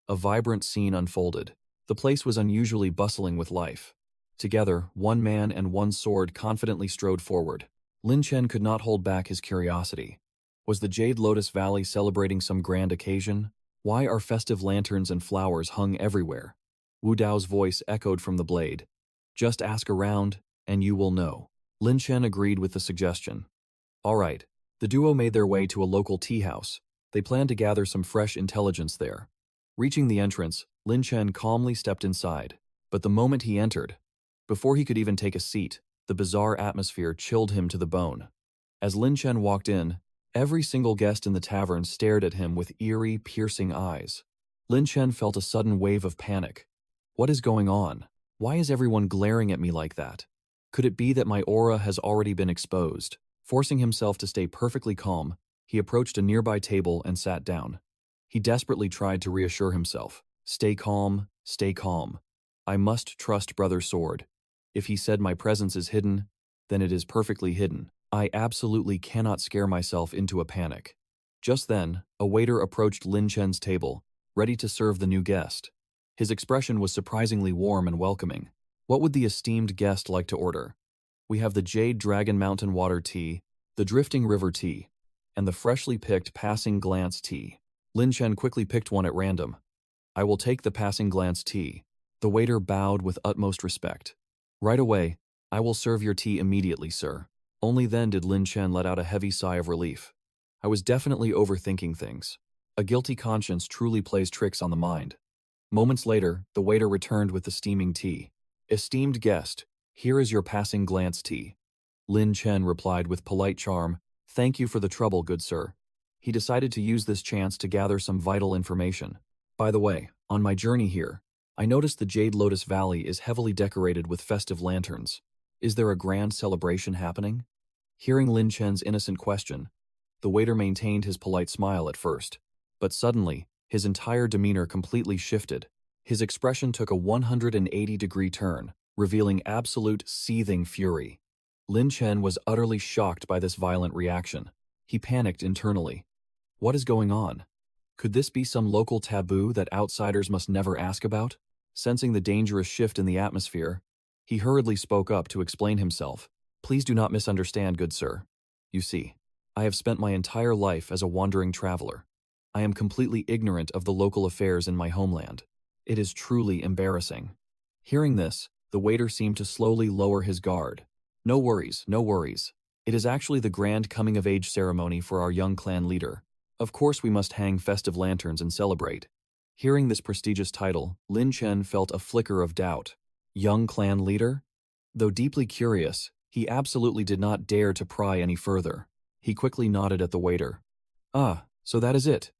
a vibrant scene unfolded. The place was unusually bustling with life. Together, one man and one sword confidently strode forward. Lin Chen could not hold back his curiosity. Was the Jade Lotus Valley celebrating some grand occasion? Why are festive lanterns and flowers hung everywhere? Wu Dao's voice echoed from the blade. Just ask around, and you will know. Lin Chen agreed with the suggestion. All right, the duo made their way to a local tea house. They planned to gather some fresh intelligence there. Reaching the entrance, Lin Chen calmly stepped inside. But the moment he entered, before he could even take a seat, the bizarre atmosphere chilled him to the bone. As Lin Chen walked in, every single guest in the tavern stared at him with eerie, piercing eyes. Lin Chen felt a sudden wave of panic. What is going on? Why is everyone glaring at me like that? Could it be that my aura has already been exposed? Forcing himself to stay perfectly calm, he approached a nearby table and sat down. He desperately tried to reassure himself. Stay calm, stay calm. I must trust Brother Sword. If he said my presence is hidden, then it is perfectly hidden. I absolutely cannot scare myself into a panic. Just then, a waiter approached Lin Chen's table, ready to serve the new guest. His expression was surprisingly warm and welcoming. What would the esteemed guest like to order? We have the Jade Dragon Mountain Water Tea, the Drifting River Tea, and the freshly picked Passing Glance Tea. Lin Chen quickly picked one at random. I will take the Passing Glance Tea. The waiter bowed with utmost respect. Right away, I will serve your tea immediately, sir. Only then did Lin Chen let out a heavy sigh of relief. I was definitely overthinking things. A guilty conscience truly plays tricks on the mind. Moments later, the waiter returned with the steaming tea. Esteemed guest, here is your Passing Glance Tea. Lin Chen replied with polite charm, Thank you for the trouble, good sir. He decided to use this chance to gather some vital information. By the way, on my journey here, I noticed the Jade Lotus Valley is heavily decorated with festive lanterns. Is there a grand celebration happening? Hearing Lin Chen's innocent question, the waiter maintained his polite smile at first. But suddenly, his entire demeanor completely shifted. His expression took a 180-degree turn, revealing absolute seething fury. Lin Chen was utterly shocked by this violent reaction. He panicked internally. What is going on? Could this be some local taboo that outsiders must never ask about? Sensing the dangerous shift in the atmosphere, he hurriedly spoke up to explain himself. Please do not misunderstand, good sir. You see, I have spent my entire life as a wandering traveler. I am completely ignorant of the local affairs in my homeland. It is truly embarrassing. Hearing this, the waiter seemed to slowly lower his guard. No worries, no worries. It is actually the grand coming-of-age ceremony for our young clan leader. Of course we must hang festive lanterns and celebrate. Hearing this prestigious title, Lin Chen felt a flicker of doubt. Young clan leader? Though deeply curious, he absolutely did not dare to pry any further. He quickly nodded at the waiter. Ah, so that is it.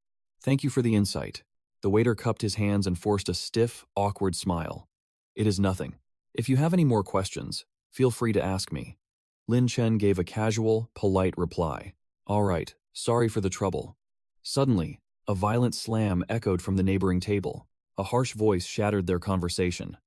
Thank you for the insight. The waiter cupped his hands and forced a stiff, awkward smile. It is nothing. If you have any more questions, feel free to ask me. Lin Chen gave a casual, polite reply. All right, sorry for the trouble. Suddenly, a violent slam echoed from the neighboring table. A harsh voice shattered their conversation.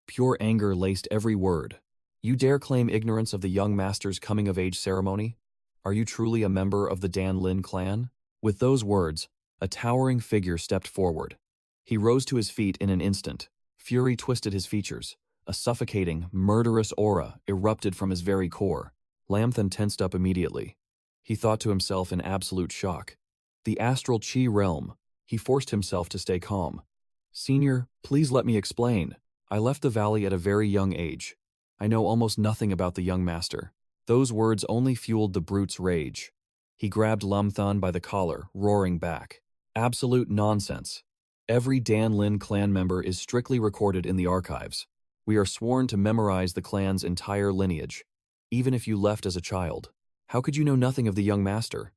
Pure anger laced every word. You dare claim ignorance of the young master's coming-of-age ceremony? Are you truly a member of the Dan Lin clan? With those words, a towering figure stepped forward. He rose to his feet in an instant. Fury twisted his features. A suffocating, murderous aura erupted from his very core. Lamthan tensed up immediately. He thought to himself in absolute shock. The astral chi realm. He forced himself to stay calm. Senior, please let me explain. I left the valley at a very young age. I know almost nothing about the young master. Those words only fueled the brute's rage. He grabbed Lamthan by the collar, roaring back. Absolute nonsense. Every Dan Lin clan member is strictly recorded in the archives. We are sworn to memorize the clan's entire lineage. Even if you left as a child, how could you know nothing of the young master?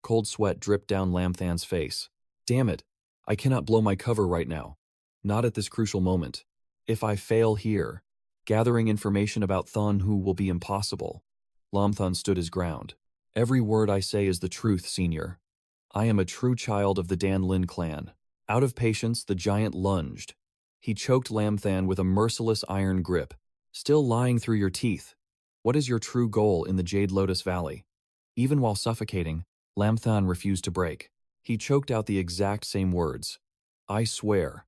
Cold sweat dripped down Lamthan's face. Damn it, I cannot blow my cover right now. Not at this crucial moment. If I fail here, gathering information about Thun Hu will be impossible. Lamthan stood his ground. Every word I say is the truth, senior. I am a true child of the Dan Lin clan. Out of patience, the giant lunged. He choked Lamthan with a merciless iron grip. Still lying through your teeth. What is your true goal in the Jade Lotus Valley? Even while suffocating, Lamthan refused to break. He choked out the exact same words. I swear.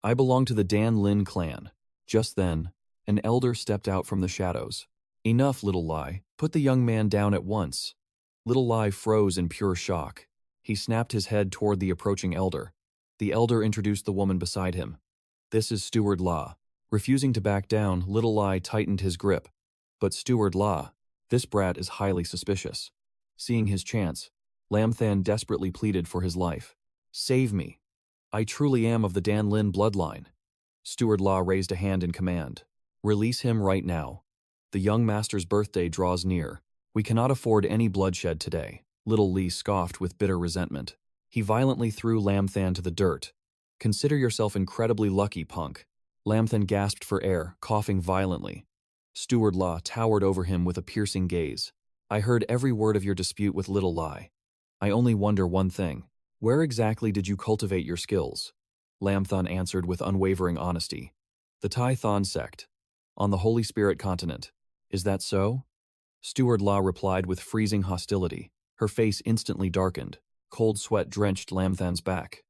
I belong to the Dan Lin clan. Just then, an elder stepped out from the shadows. Enough, Little Lai. Put the young man down at once. Little Lai froze in pure shock. He snapped his head toward the approaching elder. The elder introduced the woman beside him. This is Steward La. Refusing to back down, Little Lai tightened his grip. But Steward La, this brat is highly suspicious. Seeing his chance, Lamthan desperately pleaded for his life. Save me. I truly am of the Dan Lin bloodline. Steward La raised a hand in command. Release him right now. The young master's birthday draws near. We cannot afford any bloodshed today. Little Li scoffed with bitter resentment. He violently threw Lamthan to the dirt. Consider yourself incredibly lucky, punk. Lamthan gasped for air, coughing violently. Steward La towered over him with a piercing gaze. I heard every word of your dispute with Little Lai. I only wonder one thing. Where exactly did you cultivate your skills? Lamthan answered with unwavering honesty. The Tai Thon sect. On the Holy Spirit continent. Is that so? Steward La replied with freezing hostility. Her face instantly darkened. Cold sweat drenched Lamthan's back.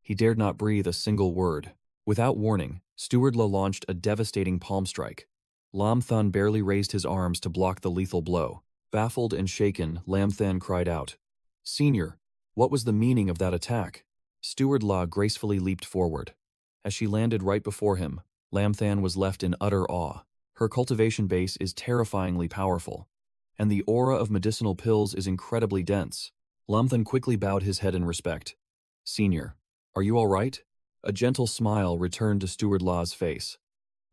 He dared not breathe a single word. Without warning, Steward La launched a devastating palm strike. Lamthan barely raised his arms to block the lethal blow. Baffled and shaken, Lamthan cried out. Senior, what was the meaning of that attack? Steward La gracefully leaped forward. As she landed right before him, Lamthan was left in utter awe. Her cultivation base is terrifyingly powerful, and the aura of medicinal pills is incredibly dense. Lamthan quickly bowed his head in respect. Senior, are you all right? A gentle smile returned to Steward La's face.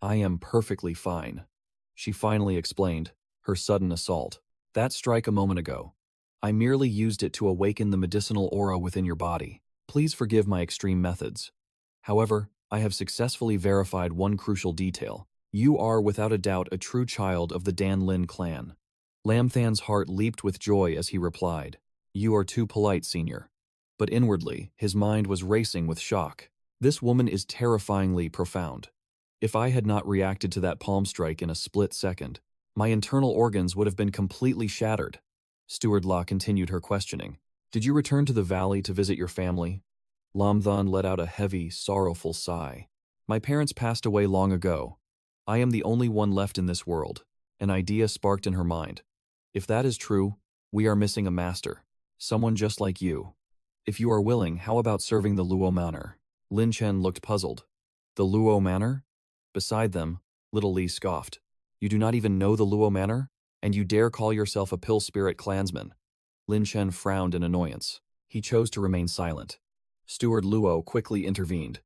I am perfectly fine. She finally explained, her sudden assault. That strike a moment ago. I merely used it to awaken the medicinal aura within your body. Please forgive my extreme methods. However, I have successfully verified one crucial detail. You are without a doubt a true child of the Dan Lin clan. Lamthan's heart leaped with joy as he replied, You are too polite, senior. But inwardly, his mind was racing with shock. This woman is terrifyingly profound. If I had not reacted to that palm strike in a split second, my internal organs would have been completely shattered. Steward La continued her questioning. Did you return to the valley to visit your family? Lamthan let out a heavy, sorrowful sigh. My parents passed away long ago. I am the only one left in this world. An idea sparked in her mind. If that is true, We are missing a master. Someone just like you. If you are willing, how about serving the Luo Manor? Lin Chen looked puzzled. The Luo Manor? Beside them, little Li scoffed. You do not even know the Luo Manor? And you dare call yourself a pill spirit clansman? Lin Chen frowned in annoyance. He chose to remain silent. Steward Luo quickly intervened.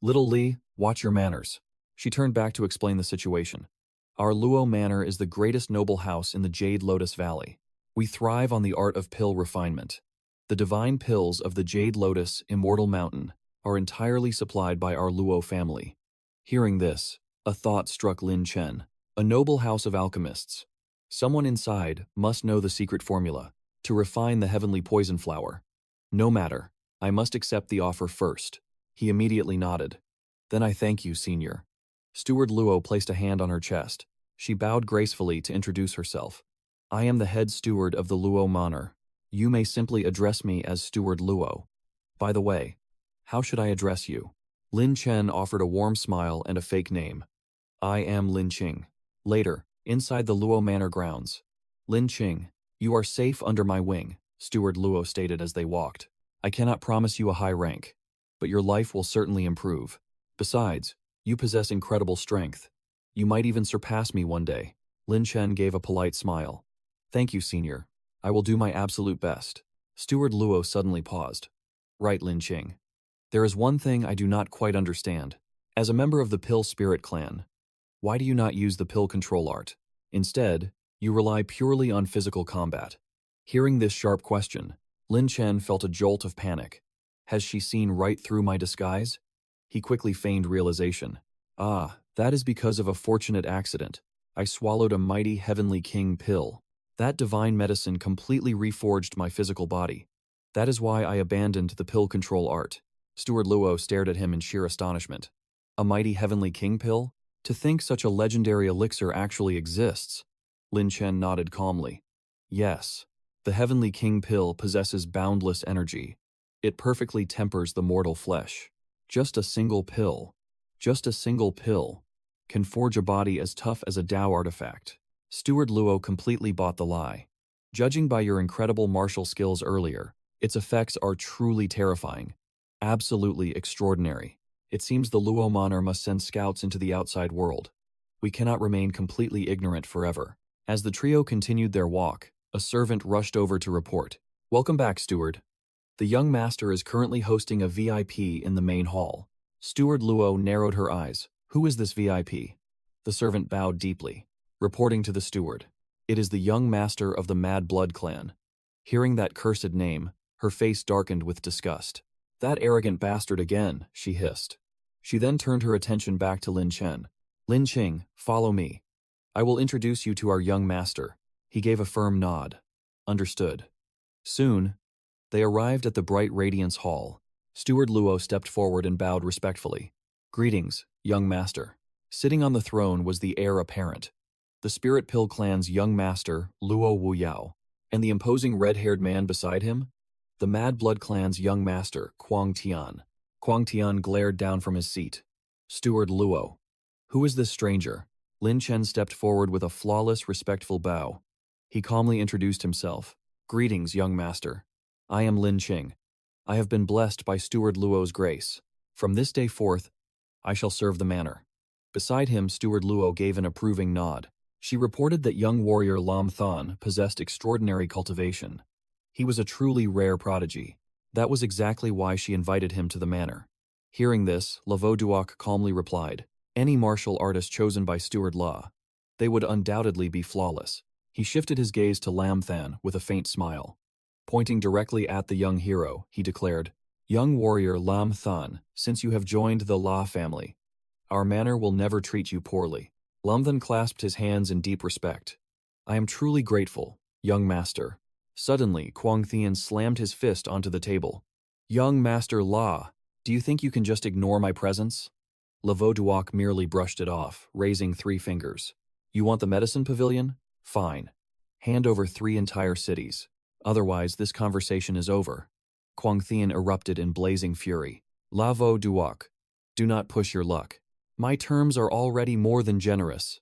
Little Li, watch your manners. She turned back to explain the situation. Our Luo Manor is the greatest noble house in the Jade Lotus Valley. We thrive on the art of pill refinement. The divine pills of the Jade Lotus Immortal Mountain are entirely supplied by our Luo family. Hearing this, a thought struck Lin Chen. A noble house of alchemists. Someone inside must know the secret formula to refine the heavenly poison flower. No matter, I must accept the offer first. He immediately nodded. Then I thank you, Senior. Steward Luo placed a hand on her chest. She bowed gracefully to introduce herself. I am the head steward of the Luo Manor. You may simply address me as Steward Luo. By the way, how should I address you? Lin Chen offered a warm smile and a fake name. I am Lin Qing. Later, inside the Luo Manor grounds. Lin Qing, you are safe under my wing, Steward Luo stated as they walked. I cannot promise you a high rank, but your life will certainly improve. Besides, you possess incredible strength. You might even surpass me one day. Lin Chen gave a polite smile. Thank you, Senior. I will do my absolute best. Steward Luo suddenly paused. Right, Lin Qing. There is one thing I do not quite understand. As a member of the Pill Spirit clan, why do you not use the pill control art? Instead, you rely purely on physical combat. Hearing this sharp question, Lin Chen felt a jolt of panic. Has she seen right through my disguise? He quickly feigned realization. Ah, that is because of a fortunate accident. I swallowed a mighty heavenly king pill. That divine medicine completely reforged my physical body. That is why I abandoned the pill control art. Steward Luo stared at him in sheer astonishment. A mighty heavenly king pill? To think such a legendary elixir actually exists. Lin Chen nodded calmly. Yes, the heavenly king pill possesses boundless energy. It perfectly tempers the mortal flesh. Just a single pill can forge a body as tough as a Tao artifact. Steward Luo completely bought the lie. Judging by your incredible martial skills earlier, its effects are truly terrifying. Absolutely extraordinary. It seems the Luo Manor must send scouts into the outside world. We cannot remain completely ignorant forever. As the trio continued their walk, a servant rushed over to report. Welcome back, Steward. The young master is currently hosting a VIP in the main hall. Steward Luo narrowed her eyes. Who is this VIP? The servant bowed deeply, reporting to the steward. It is the young master of the Mad Blood clan. Hearing that cursed name, her face darkened with disgust. That arrogant bastard again, she hissed. She then turned her attention back to Lin Chen. Lin Qing, follow me. I will introduce you to our young master. He gave a firm nod. Understood. Soon, they arrived at the bright Radiance Hall. Steward Luo stepped forward and bowed respectfully. Greetings, young master. Sitting on the throne was the heir apparent, the Spirit Pill clan's young master, Luo Wuyao, and the imposing red-haired man beside him, the Mad Blood clan's young master, Quang Tian. Quang Tian glared down from his seat. Steward Luo. Who is this stranger? Lin Chen stepped forward with a flawless, respectful bow. He calmly introduced himself. Greetings, young master. I am Lin Qing. I have been blessed by Steward Luo's grace. From this day forth, I shall serve the manor. Beside him, Steward Luo gave an approving nod. She reported that young warrior Lam Than possessed extraordinary cultivation. He was a truly rare prodigy. That was exactly why she invited him to the manor. Hearing this, Lavo Duok calmly replied, any martial artist chosen by Steward La, they would undoubtedly be flawless. He shifted his gaze to Lam Than with a faint smile. Pointing directly at the young hero, he declared, young warrior Lam Than, since you have joined the La family, our manor will never treat you poorly. Lam Than clasped his hands in deep respect. I am truly grateful, young master. Suddenly, Quang Thian slammed his fist onto the table. Young Master La, do you think you can just ignore my presence? Lavo Duok merely brushed it off, raising 3 fingers. You want the medicine pavilion? Fine. Hand over 3 entire cities. Otherwise, this conversation is over. Quang Thian erupted in blazing fury. Lavo Duok, do not push your luck. My terms are already more than generous.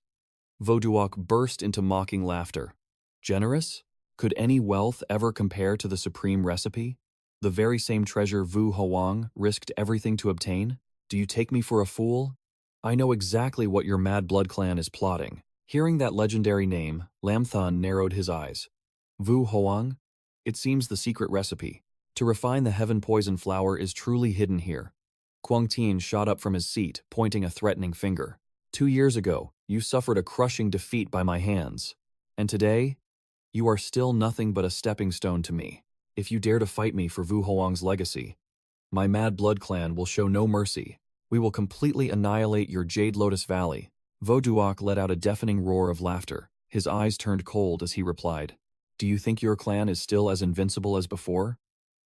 Voduok burst into mocking laughter. Generous? Could any wealth ever compare to the supreme recipe? The very same treasure Vu Hoang risked everything to obtain? Do you take me for a fool? I know exactly what your Mad Blood clan is plotting. Hearing that legendary name, Lam Thun narrowed his eyes. Vu Hoang? It seems the secret recipe. To refine the heaven poison flower is truly hidden here. Quang Tien shot up from his seat, pointing a threatening finger. 2 years ago, you suffered a crushing defeat by my hands. And today, you are still nothing but a stepping stone to me. If you dare to fight me for Vu Hoang's legacy, my Mad Blood clan will show no mercy. We will completely annihilate your Jade Lotus Valley. Vo Duok let out a deafening roar of laughter. His eyes turned cold as he replied, Do you think your clan is still as invincible as before?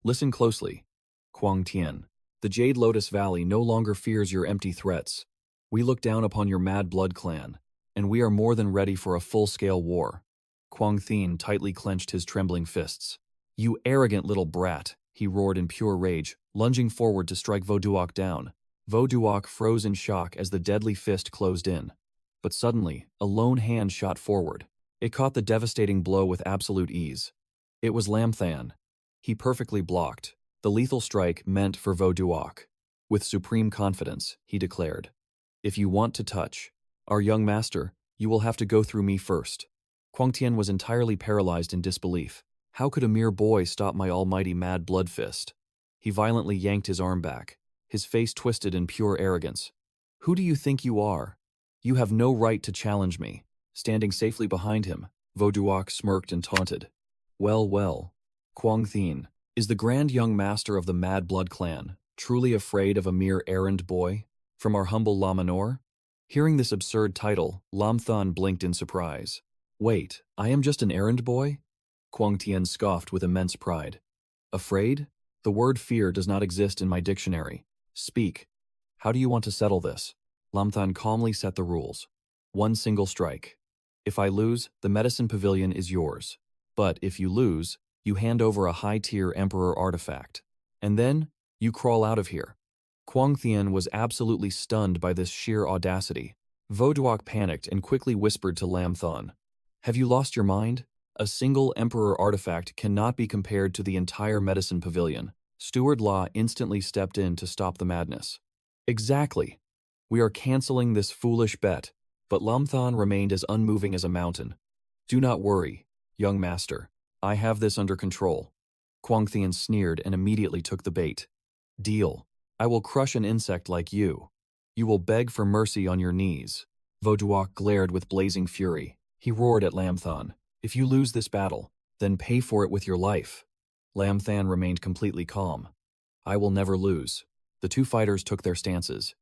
Listen closely, Quang Tien. The Jade Lotus Valley no longer fears your empty threats. We look down upon your Mad Blood clan, and we are more than ready for a full-scale war. Quang Tien tightly clenched his trembling fists. You arrogant little brat, he roared in pure rage, lunging forward to strike Vo Duok down. Vo Duok froze in shock as the deadly fist closed in. But suddenly, a lone hand shot forward. It caught the devastating blow with absolute ease. It was Lam Than. He perfectly blocked. The lethal strike meant for Vo Duok. With supreme confidence, he declared, If you want to touch our young master, you will have to go through me first. Quang Tien was entirely paralyzed in disbelief. How could a mere boy stop my almighty Mad Blood fist? He violently yanked his arm back, his face twisted in pure arrogance. Who do you think you are? You have no right to challenge me. Standing safely behind him, Vo Duok smirked and taunted. Well, well, Quang Tien, is the grand young master of the Mad Blood clan truly afraid of a mere errand boy from our humble La Manor? Hearing this absurd title, Lam Thun blinked in surprise. Wait, I am just an errand boy? Quang Tien scoffed with immense pride. Afraid? The word fear does not exist in my dictionary. Speak. How do you want to settle this? Lam Thun calmly set the rules. 1 single strike. If I lose, the medicine pavilion is yours. But if you lose, you hand over a high-tier Emperor artifact. And then, you crawl out of here. Quang Tien was absolutely stunned by this sheer audacity. Vo Duok panicked and quickly whispered to Lam Thun. Have you lost your mind? A single Emperor artifact cannot be compared to the entire medicine pavilion. Steward Law instantly stepped in to stop the madness. Exactly. We are canceling this foolish bet, but Lam Thun remained as unmoving as a mountain. Do not worry, young master. I have this under control. Quang Tien sneered and immediately took the bait. Deal. I will crush an insect like you. You will beg for mercy on your knees. Vo Duok glared with blazing fury. He roared at Lam Thun. If you lose this battle, then pay for it with your life. Lam Thun remained completely calm. I will never lose. The two fighters took their stances.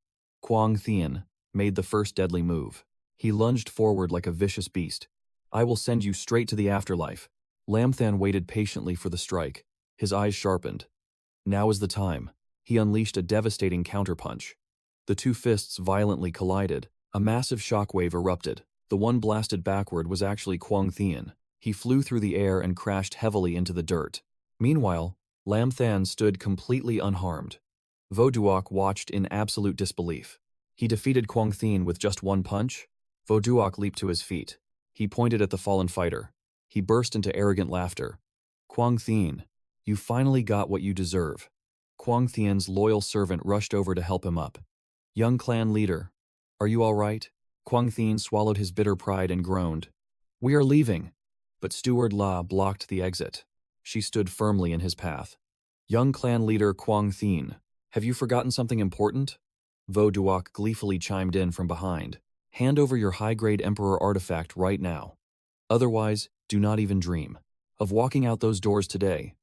Quang Tien made the first deadly move. He lunged forward like a vicious beast. I will send you straight to the afterlife. Lam Thun waited patiently for the strike. His eyes sharpened. Now is the time. He unleashed a devastating counterpunch. The two fists violently collided. A massive shockwave erupted. The one blasted backward was actually Quang Tien. He flew through the air and crashed heavily into the dirt. Meanwhile, Lam Thun stood completely unharmed. Vo Duok watched in absolute disbelief. He defeated Quang Tien with just one punch? Vo Duok leaped to his feet. He pointed at the fallen fighter. He burst into arrogant laughter. Quang Tien, you finally got what you deserve. Quang Tien's loyal servant rushed over to help him up. Young clan leader, are you all right? Quang Tien swallowed his bitter pride and groaned. We are leaving. But Steward La blocked the exit. She stood firmly in his path. Young clan leader Quang Tien, have you forgotten something important? Vo Duok gleefully chimed in from behind. Hand over your high-grade Emperor artifact right now. Otherwise, do not even dream of walking out those doors today.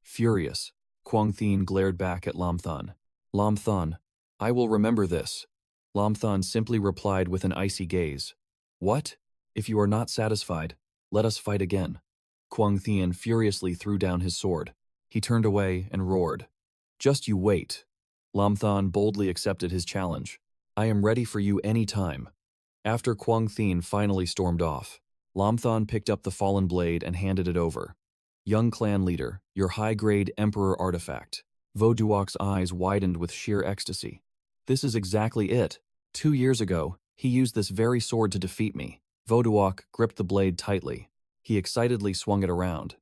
Furious, Quang Tien glared back at Lam Thun. Lam Thun, I will remember this. Lam Thun simply replied with an icy gaze. What? If you are not satisfied, let us fight again. Quang Tien furiously threw down his sword. He turned away and roared. Just you wait. Lam Thun boldly accepted his challenge. I am ready for you any time. After Quang Tien finally stormed off, Lam Thun picked up the fallen blade and handed it over. Young clan leader, your high-grade Emperor artifact. Vo Duok's eyes widened with sheer ecstasy. This is exactly it. 2 years ago, he used this very sword to defeat me. Vo Duok gripped the blade tightly. He excitedly swung it around.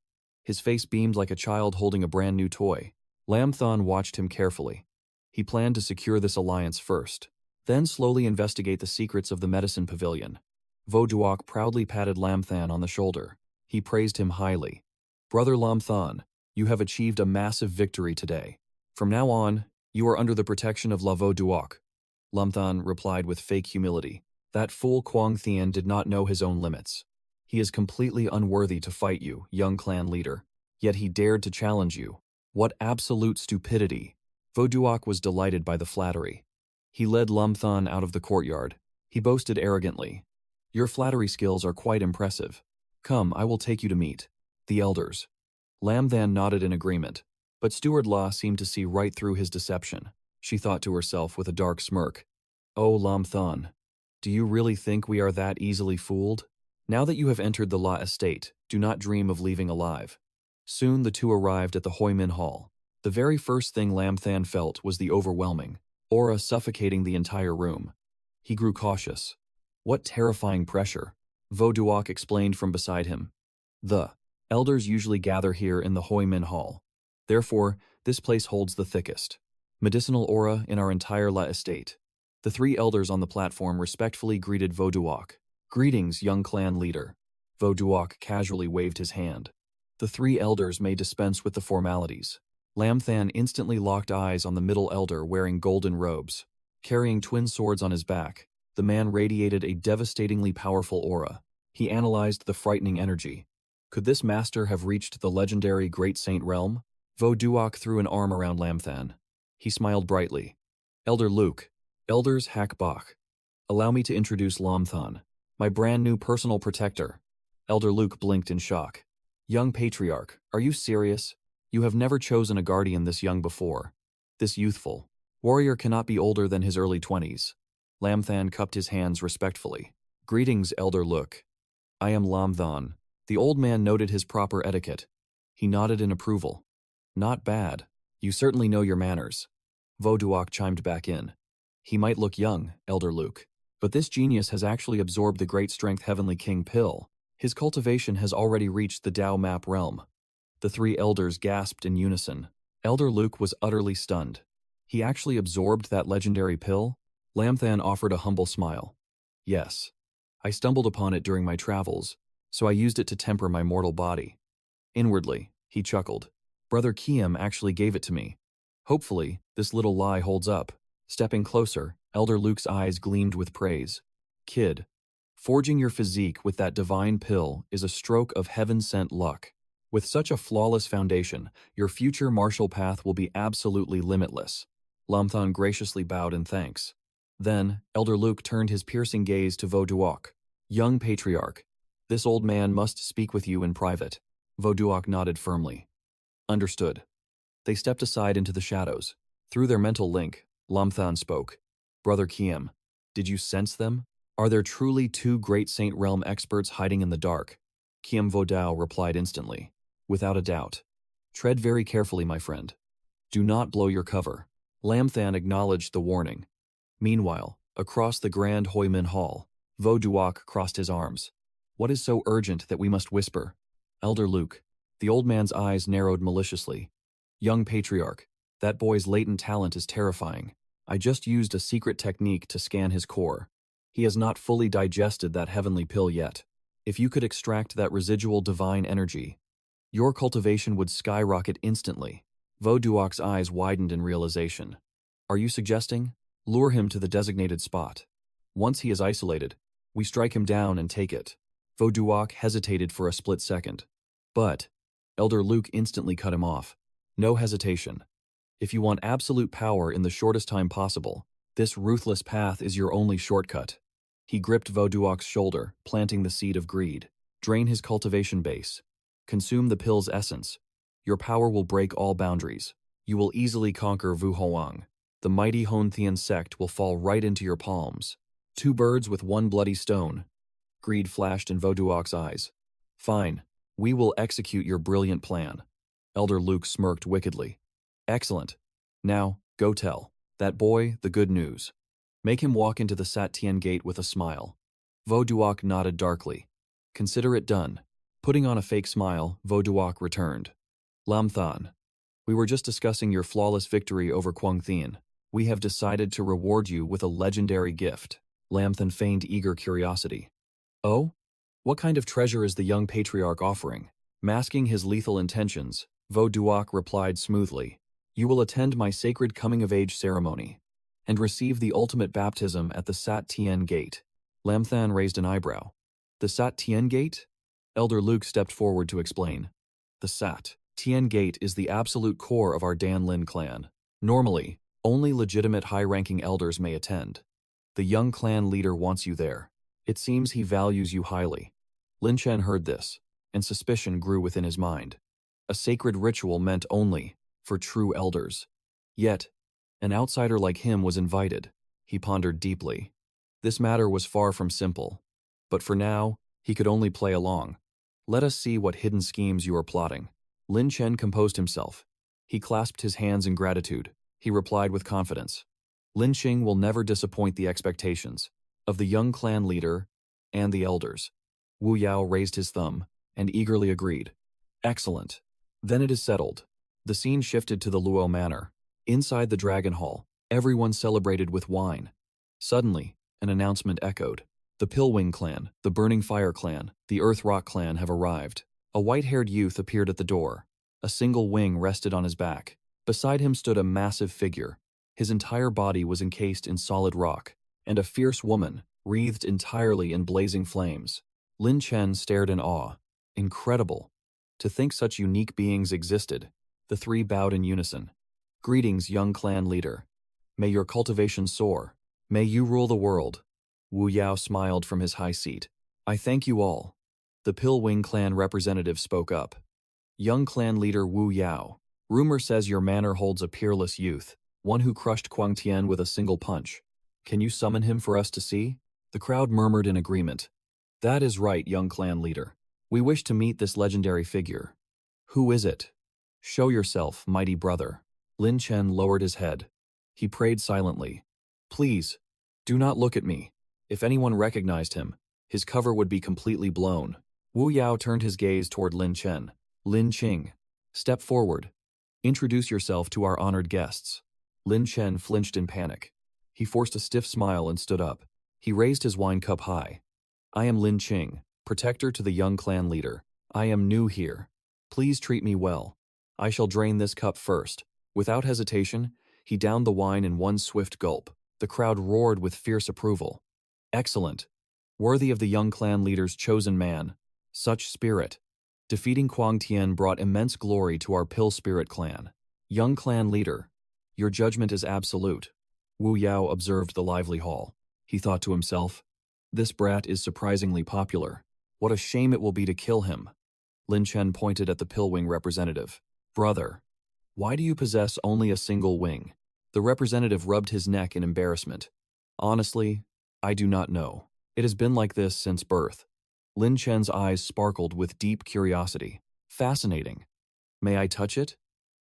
His face beamed like a child holding a brand new toy. Lam Thon watched him carefully. He planned to secure this alliance first, then slowly investigate the secrets of the medicine pavilion. Vo Duok proudly patted Lam Thon on the shoulder. He praised him highly. Brother Lam Thon, you have achieved a massive victory today. From now on, you are under the protection of Vo Duok. Lam Thon replied with fake humility. That fool Quang Thien did not know his own limits. He is completely unworthy to fight you, young clan leader. Yet he dared to challenge you. What absolute stupidity! Vo Duok was delighted by the flattery. He led Lam Thon out of the courtyard. He boasted arrogantly. Your flattery skills are quite impressive. Come, I will take you to meet the elders. Lam Than nodded in agreement, but Steward La seemed to see right through his deception. She thought to herself with a dark smirk. Oh, Lam Thon, do you really think we are that easily fooled? Now that you have entered the La estate, do not dream of leaving alive. Soon the two arrived at the Hoi Min Hall. The very first thing Lam Than felt was the overwhelming aura suffocating the entire room. He grew cautious. What terrifying pressure! Vo Duok explained from beside him. The elders usually gather here in the Hoi Min Hall. Therefore, this place holds the thickest medicinal aura in our entire La estate. The three elders on the platform respectfully greeted Vo Duok. Greetings, young clan leader. Vo Duok casually waved his hand. The three elders may dispense with the formalities. Lam Than instantly locked eyes on the middle elder wearing golden robes. Carrying twin swords on his back, the man radiated a devastatingly powerful aura. He analyzed the frightening energy. Could this master have reached the legendary Great Saint realm? Vo Duok threw an arm around Lam Than. He smiled brightly. Elder Luke, Elders Hak Bach. Allow me to introduce Lam Than, my brand new personal protector. Elder Luke blinked in shock. Young Patriarch, are you serious? You have never chosen a guardian this young before. This youthful warrior cannot be older than his early 20s. Lam Than cupped his hands respectfully. Greetings, Elder Luke. I am Lam Than. The old man noted his proper etiquette. He nodded in approval. Not bad. You certainly know your manners. Vo Duok chimed back in. He might look young, Elder Luke, but this genius has actually absorbed the great strength Heavenly King pill. His cultivation has already reached the Dao Map realm. The three elders gasped in unison. Elder Luke was utterly stunned. He actually absorbed that legendary pill? Lam Than offered a humble smile. Yes. I stumbled upon it during my travels, so I used it to temper my mortal body. Inwardly, he chuckled. Brother Kiem actually gave it to me. Hopefully, this little lie holds up. Stepping closer, Elder Luke's eyes gleamed with praise. Kid, forging your physique with that divine pill is a stroke of heaven-sent luck. With such a flawless foundation, your future martial path will be absolutely limitless. Lam Than graciously bowed in thanks. Then, Elder Luke turned his piercing gaze to Vo Duok. Young Patriarch, this old man must speak with you in private. Vo Duok nodded firmly. Understood. They stepped aside into the shadows. Through their mental link, Lam Than spoke. Brother Kiem, did you sense them? Are there truly two Great Saint Realm experts hiding in the dark? Kiem Vo Dao replied instantly. Without a doubt. Tread very carefully, my friend. Do not blow your cover. Lam Than acknowledged the warning. Meanwhile, across the Grand Hoi Min Hall, Vo Duok crossed his arms. What is so urgent that we must whisper? Elder Luke. The old man's eyes narrowed maliciously. Young Patriarch, that boy's latent talent is terrifying. I just used a secret technique to scan his core. He has not fully digested that heavenly pill yet. If you could extract that residual divine energy, your cultivation would skyrocket instantly. Vo Duok's eyes widened in realization. Are you suggesting? Lure him to the designated spot. Once he is isolated, we strike him down and take it. Vo Duok hesitated for a split second. But Elder Luke instantly cut him off. No hesitation. If you want absolute power in the shortest time possible, this ruthless path is your only shortcut. He gripped Vo Duok's shoulder, planting the seed of greed. Drain his cultivation base. Consume the pill's essence. Your power will break all boundaries. You will easily conquer Wu Hoang. The mighty Hon-Thien sect will fall right into your palms. Two birds with one bloody stone. Greed flashed in Vo Duok's eyes. Fine. We will execute your brilliant plan. Elder Luke smirked wickedly. Excellent. Now, go tell that boy the good news. Make him walk into the Sat Tien gate with a smile. Vo Duok nodded darkly. Consider it done. Putting on a fake smile, 𝐕𝐄𝐑𝐏𝐿 returned. Lam Than, we were just discussing your flawless victory over 𝐓𝐑𝐄𝐒. We have decided to reward you with a legendary gift. Lam Than feigned eager curiosity. Oh? What kind of treasure is the young patriarch offering? Masking his lethal intentions, 𝐕𝐄𝐑𝐏𝐿 replied smoothly. You will attend my sacred coming-of-age ceremony and receive the ultimate baptism at the 𝐓𝐑𝐀𝐒 gate. Lam Than raised an eyebrow. The 𝐓𝐑𝐀𝐒 gate? Elder Luke stepped forward to explain. The 𝐓𝐑𝐀𝐒 gate is the absolute core of our Dan Lin clan. Normally, only legitimate high-ranking elders may attend. The young clan leader wants you there. It seems he values you highly. Lin Chen heard this, and suspicion grew within his mind. A sacred ritual meant only for true elders. Yet, an outsider like him was invited. He pondered deeply. This matter was far from simple. But for now, he could only play along. Let us see what hidden schemes you are plotting. Lin Chen composed himself. He clasped his hands in gratitude. He replied with confidence. Lin Qing will never disappoint the expectations of the young clan leader and the elders. Wu Yao raised his thumb and eagerly agreed. Excellent. Then it is settled. The scene shifted to the Luo Manor. Inside the Dragon Hall, everyone celebrated with wine. Suddenly, an announcement echoed. The Pillwing clan, the Burning Fire clan, the Earth Rock clan have arrived. A white-haired youth appeared at the door. A single wing rested on his back. Beside him stood a massive figure. His entire body was encased in solid rock, and a fierce woman, wreathed entirely in blazing flames. Lin Chen stared in awe. Incredible. To think such unique beings existed. The three bowed in unison. Greetings, young clan leader. May your cultivation soar. May you rule the world. Wu Yao smiled from his high seat. I thank you all. The Pillwing clan representative spoke up. Young clan leader Wu Yao, rumor says your manor holds a peerless youth, one who crushed 𝐓𝐑𝐄𝐒 with a single punch. Can you summon him for us to see? The crowd murmured in agreement. That is right, young clan leader. We wish to meet this legendary figure. Who is it? Show yourself, mighty brother. Lin Chen lowered his head. He prayed silently. Please, do not look at me. If anyone recognized him, his cover would be completely blown. Wu Yao turned his gaze toward Lin Chen. Lin Qing, step forward. Introduce yourself to our honored guests. Lin Chen flinched in panic. He forced a stiff smile and stood up. He raised his wine cup high. I am Lin Qing, protector to the young clan leader. I am new here. Please treat me well. I shall drain this cup first. Without hesitation, he downed the wine in one swift gulp. The crowd roared with fierce approval. Excellent. Worthy of the young clan leader's chosen man. Such spirit. Defeating 𝐓𝐑𝐄𝐒 brought immense glory to our Pill Spirit clan. Young clan leader, your judgment is absolute. Wu Yao observed the lively hall. He thought to himself, this brat is surprisingly popular. What a shame it will be to kill him. Lin Chen pointed at the Pillwing representative. Brother, why do you possess only a single wing? The representative rubbed his neck in embarrassment. Honestly, I do not know. It has been like this since birth. Lin Chen's eyes sparkled with deep curiosity. Fascinating. May I touch it?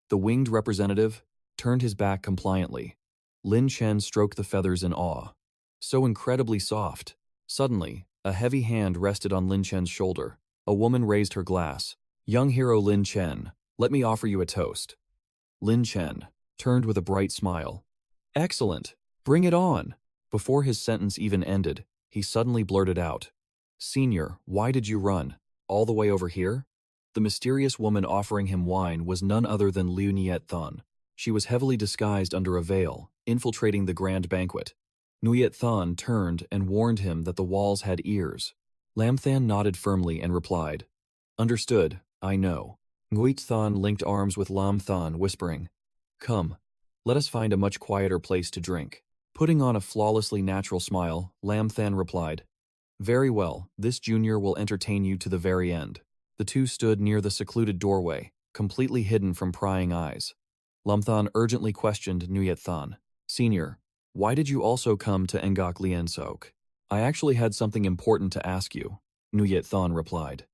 The winged representative turned his back compliantly. Lin Chen stroked the feathers in awe. So incredibly soft. Suddenly, a heavy hand rested on Lin Chen's shoulder. A woman raised her glass. Young hero Lin Chen, let me offer you a toast. Lin Chen turned with a bright smile. Excellent. Bring it on. Before his sentence even ended, he suddenly blurted out. Senior, why did you run? All the way over here? The mysterious woman offering him wine was none other than Liu Niet Thon. She was heavily disguised under a veil, infiltrating the grand banquet. Niet Thon turned and warned him that the walls had ears. Lam Than nodded firmly and replied, Understood, I know. Niet Thon linked arms with Lam Than, whispering, Come, let us find a much quieter place to drink. Putting on a flawlessly natural smile, Lam Than replied, Very well, this junior will entertain you to the very end. The two stood near the secluded doorway, completely hidden from prying eyes. Lam Than urgently questioned Niet Thon. Senior, why did you also come to 𝐓𝐑𝐃 Lian-sok? I actually had something important to ask you, Niet Thon replied.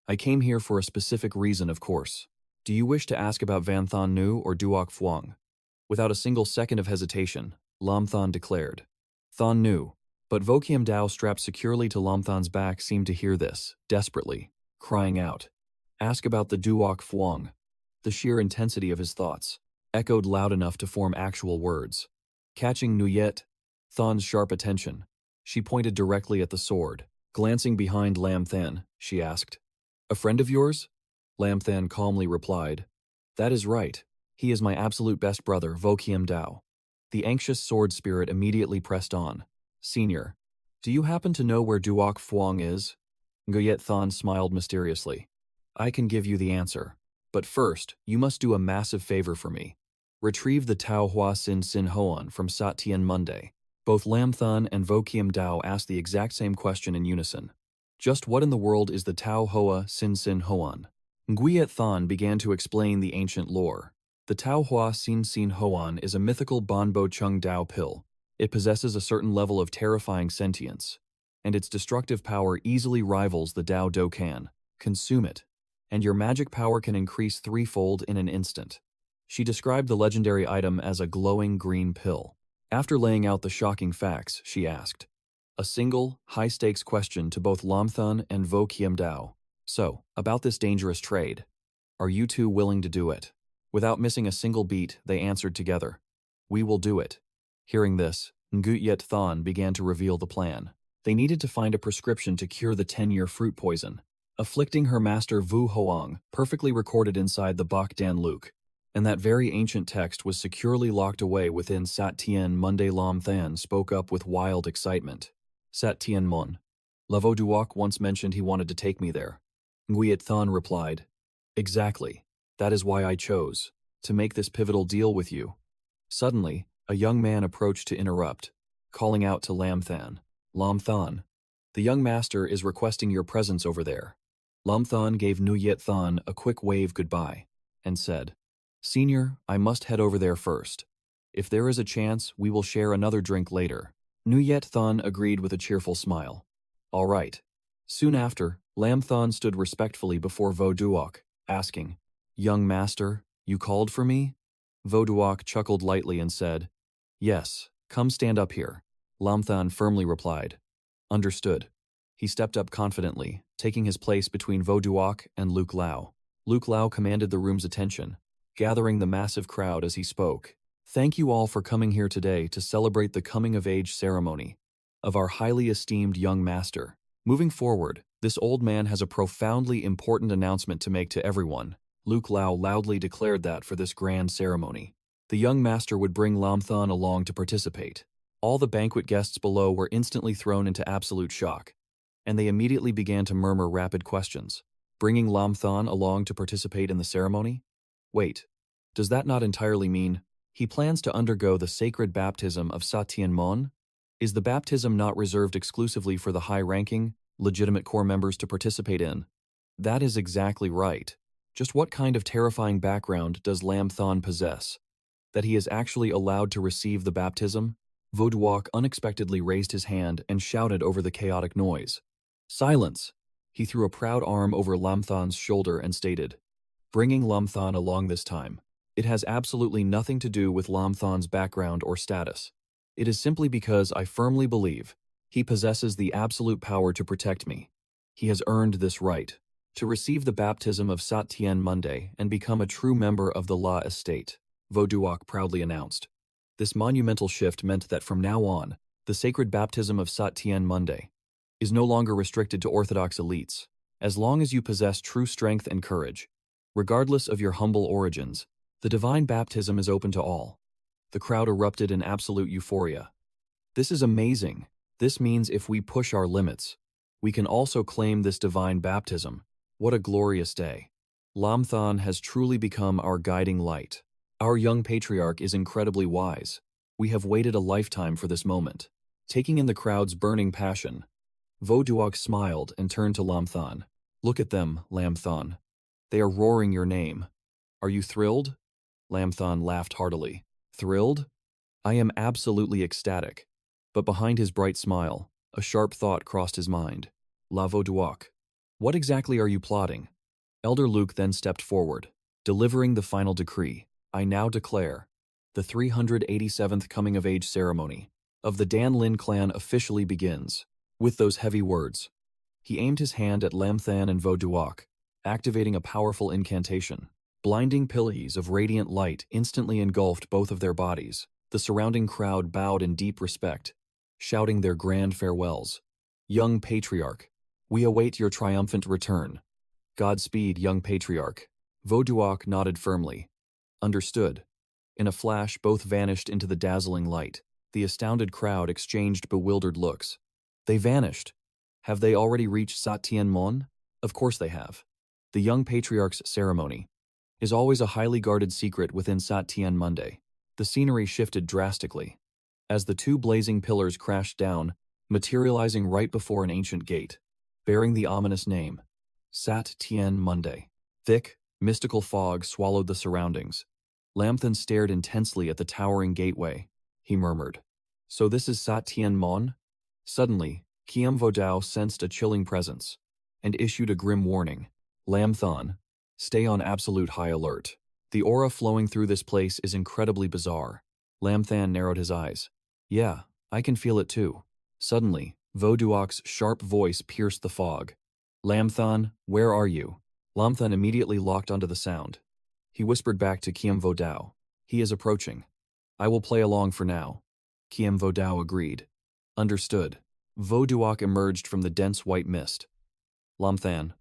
I came here for a specific reason, of course. Do you wish to ask about Van Thon Nu or Duok Phuong? Without a single second of hesitation, Lam Than declared. Thon Nu. But Vokiam Dao strapped securely to Lam Than's back seemed to hear this, desperately. crying out. Ask about the Duok Phuong. The sheer intensity of his thoughts echoed loud enough to form actual words. Catching Nuyet Thon's sharp attention, she pointed directly at the sword. Glancing behind Lam Than, she asked, "A friend of yours?" Lam Than calmly replied, "That is right. He is my absolute best brother, 𝐓𝐑𝐄𝐇. The anxious sword spirit immediately pressed on. "Senior, do you happen to know where Duok Phuong is?" Nguyet Thon smiled mysteriously. "I can give you the answer. But first, you must do a massive favor for me. Retrieve the Tao Hua Sin Sin Hoan from Sat Tien Monday." Both Lam Than and 𝐓𝐑𝐄𝐇 asked the exact same question in unison. Just what in the world is the Tao Hoa Sin Sin Hoan? Nguyet Thon began to explain the ancient lore. The Tao Hua Sin Sin Hoan is a mythical Banbo Chung Dao pill. It possesses a certain level of terrifying sentience, and its destructive power easily rivals the Dao Dokkan. Consume it, and your magic power can increase threefold in an instant. She described the legendary item as a glowing green pill. After laying out the shocking facts, she asked a single, high-stakes question to both Lam Than and 𝐓𝐑𝐄𝐇. "So, about this dangerous trade, are you two willing to do it?" Without missing a single beat, they answered together, "We will do it." Hearing this, Nguyet Thon began to reveal the plan. They needed to find a prescription to cure the 10-year fruit poison, afflicting her master Vu Hoang, perfectly recorded inside the Bak Dan Luke. And that very ancient text was securely locked away within Sat Tien Monday. Lam Than spoke up with wild excitement. "Sat Tien Mon. Lavo Duok once mentioned he wanted to take me there." Nguyet Thon replied, "Exactly. That is why I chose to make this pivotal deal with you." Suddenly, a young man approached to interrupt, calling out to Lam Than, "Lam Than, the young master is requesting your presence over there." Lam Than gave Nguyet Thon a quick wave goodbye and said, "Senior, I must head over there first. If there is a chance, we will share another drink later." Nguyet Thon agreed with a cheerful smile. "All right." Soon after, Lam Than stood respectfully before Vo Duok, asking, "Young master, you called for me?" Vo Duok chuckled lightly and said, "Yes, come stand up here." Lam Than firmly replied, "Understood." He stepped up confidently, taking his place between Vo Duok and Luke Lau. Luke Lau commanded the room's attention, gathering the massive crowd as he spoke. "Thank you all for coming here today to celebrate the coming-of-age ceremony of our highly esteemed young master. Moving forward, this old man has a profoundly important announcement to make to everyone." Luke Lau loudly declared that for this grand ceremony, the young master would bring Lam Than along to participate. All the banquet guests below were instantly thrown into absolute shock, and they immediately began to murmur rapid questions. Bringing Lam Than along to participate in the ceremony? Wait, does that not entirely mean he plans to undergo the sacred baptism of Sat Tien Mon? Is the baptism not reserved exclusively for the high-ranking, legitimate core members to participate in? That is exactly right. Just what kind of terrifying background does Lam Than possess, that he is actually allowed to receive the baptism? Vo Duok unexpectedly raised his hand and shouted over the chaotic noise. "Silence!" He threw a proud arm over Lam Than's shoulder and stated, "Bringing Lam Than along this time, it has absolutely nothing to do with Lam Than's background or status. It is simply because I firmly believe he possesses the absolute power to protect me. He has earned this right to receive the baptism of Sat Tien Monday and become a true member of the La Estate," Vo Duok proudly announced. This monumental shift meant that from now on, the sacred baptism of Sat Tien Monday is no longer restricted to Orthodox elites. As long as you possess true strength and courage, regardless of your humble origins, the divine baptism is open to all. The crowd erupted in absolute euphoria. "This is amazing. This means if we push our limits, we can also claim this divine baptism. What a glorious day. Lam Than has truly become our guiding light. Our young patriarch is incredibly wise. We have waited a lifetime for this moment." Taking in the crowd's burning passion, Vo Duok smiled and turned to Lam Than. "Look at them, Lam Than. They are roaring your name. Are you thrilled?" Lam Than laughed heartily. "Thrilled? I am absolutely ecstatic." But behind his bright smile, a sharp thought crossed his mind. "La Vo Duok, what exactly are you plotting?" Elder Luke then stepped forward, delivering the final decree. "I now declare the 387th coming-of-age ceremony of the Dan Lin clan officially begins." With those heavy words, He aimed his hand at Lam Than and Vo Duok, activating a powerful incantation. Blinding pillars of radiant light instantly engulfed both of their bodies. The surrounding crowd bowed in deep respect, shouting their grand farewells. Young Patriarch, we await your triumphant return. Godspeed, young Patriarch. Vo Duok nodded firmly. Understood. In a flash, both vanished into the dazzling light. The astounded crowd exchanged bewildered looks. They vanished. Have they already reached Satien-mon? Of course they have. The young Patriarch's ceremony is always a highly guarded secret within Satien-Monday. The scenery shifted drastically as the two blazing pillars crashed down, materializing right before an ancient gate, bearing the ominous name, Satien-Monday. Thick, mystical fog swallowed the surroundings. Lam Than stared intensely at the towering gateway. He murmured, "So this is Satien-mon?" Suddenly, 𝐓𝐑𝐀𝐒 sensed a chilling presence and issued a grim warning. Lam Than, stay on absolute high alert. The aura flowing through this place is incredibly bizarre. Lam Than narrowed his eyes. Yeah, I can feel it too. Suddenly, Vo Duok's sharp voice pierced the fog. Lam Than, where are you? Lam Than immediately locked onto the sound. He whispered back to 𝐓𝐑𝐀𝐒. He is approaching. I will play along for now. 𝐓𝐑𝐀𝐒 agreed. Understood. Vo Duok emerged from the dense white mist. Lam Than,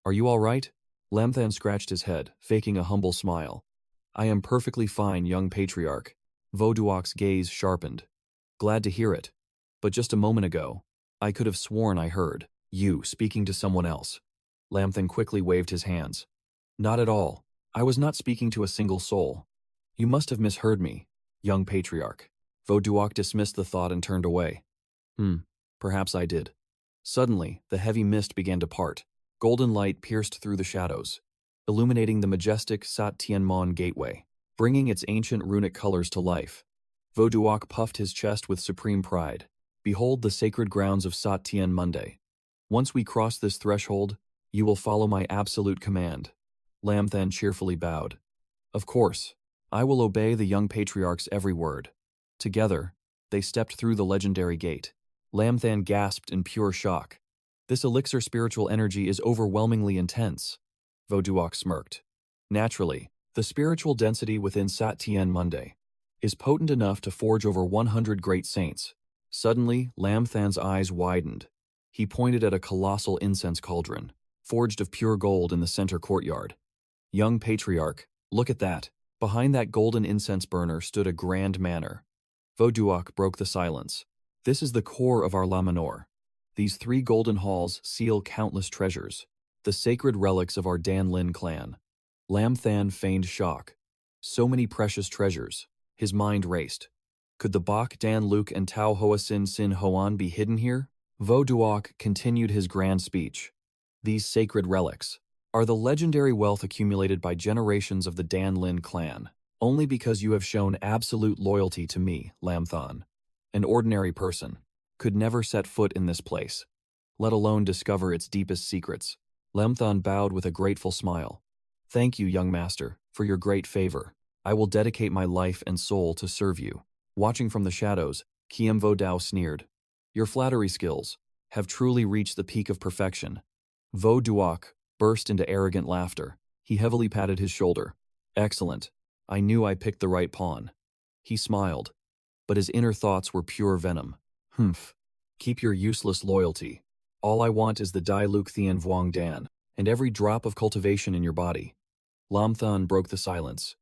are you all right? Lam Than scratched his head, faking a humble smile. I am perfectly fine, young Patriarch. Vo Duok's gaze sharpened. Glad to hear it. But just a moment ago, I could have sworn I heard you speaking to someone else. Lam Than quickly waved his hands. Not at all. I was not speaking to a single soul. You must have misheard me, young Patriarch. Vo Duok dismissed the thought and turned away. Perhaps I did. Suddenly, the heavy mist began to part. Golden light pierced through the shadows, illuminating the majestic Satien-mon gateway, bringing its ancient runic colors to life. Vo Duok puffed his chest with supreme pride. Behold the sacred grounds of Satien-Monday. Once we cross this threshold, you will follow my absolute command. Lam Than cheerfully bowed. Of course, I will obey the young Patriarch's every word. Together, they stepped through the legendary gate. Lam Than gasped in pure shock. This elixir spiritual energy is overwhelmingly intense. Vo Duok smirked. Naturally, the spiritual density within Satien-Monday is potent enough to forge over 100 great saints. Suddenly, Lam Than's eyes widened. He pointed at a colossal incense cauldron, forged of pure gold in the center courtyard. Young Patriarch, look at that. Behind that golden incense burner stood a grand manor. Vo Duok broke the silence. This is the core of our La Manor. These 3 golden halls seal countless treasures, the sacred relics of our Dan Lin clan. Lam Than feigned shock. So many precious treasures. His mind raced. Could the Bak Dan Luke and Tao Hoa Sin Sin Hoan be hidden here? Vo Duok continued his grand speech. These sacred relics are the legendary wealth accumulated by generations of the Dan Lin clan, only because you have shown absolute loyalty to me, Lam Than. An ordinary person could never set foot in this place, let alone discover its deepest secrets. Lam Than bowed with a grateful smile. Thank you, young master, for your great favor. I will dedicate my life and soul to serve you. Watching from the shadows, 𝐓𝐑𝐀𝐒 sneered. Your flattery skills have truly reached the peak of perfection. Vo Duok burst into arrogant laughter. He heavily patted his shoulder. Excellent. I knew I picked the right pawn. He smiled, but his inner thoughts were pure venom. Keep your useless loyalty. All I want is the Dai Luke Thien Vuong Dan, and every drop of cultivation in your body. Lam Than broke the silence.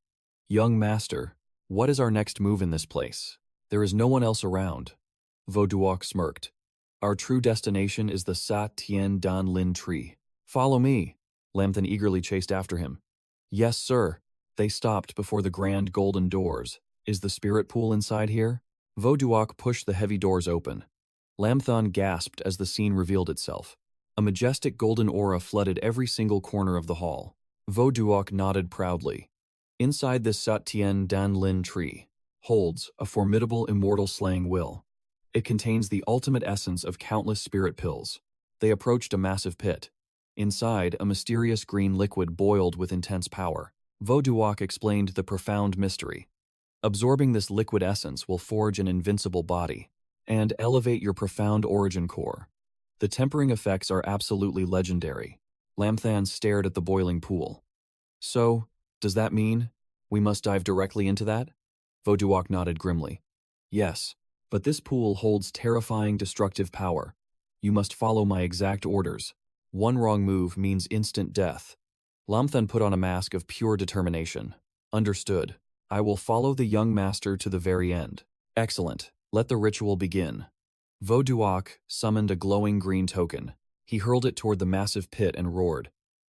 Young master, what is our next move in this place? There is no one else around. Vo Duok smirked. Our true destination is the Sa Tien Dan Lin tree. Follow me. Lam Than eagerly chased after him. Yes, sir. They stopped before the grand golden doors. Is the spirit pool inside here? Vo Duok pushed the heavy doors open. Lam Than gasped as the scene revealed itself. A majestic golden aura flooded every single corner of the hall. Vo Duok nodded proudly. Inside this Satien Dan Lin tree holds a formidable immortal slaying will. It contains the ultimate essence of countless spirit pills. They approached a massive pit. Inside, a mysterious green liquid boiled with intense power. Vo Duok explained the profound mystery. Absorbing this liquid essence will forge an invincible body and elevate your profound origin core. The tempering effects are absolutely legendary. Lam Than stared at the boiling pool. So, does that mean we must dive directly into that? 𝐕𝐄𝐑𝐄𝐃 nodded grimly. Yes, but this pool holds terrifying destructive power. You must follow my exact orders. One wrong move means instant death. Lam Than put on a mask of pure determination. Understood. I will follow the young master to the very end. Excellent. Let the ritual begin. 𝐕𝐄𝐑𝐄𝐃 summoned a glowing green token. He hurled it toward the massive pit and roared.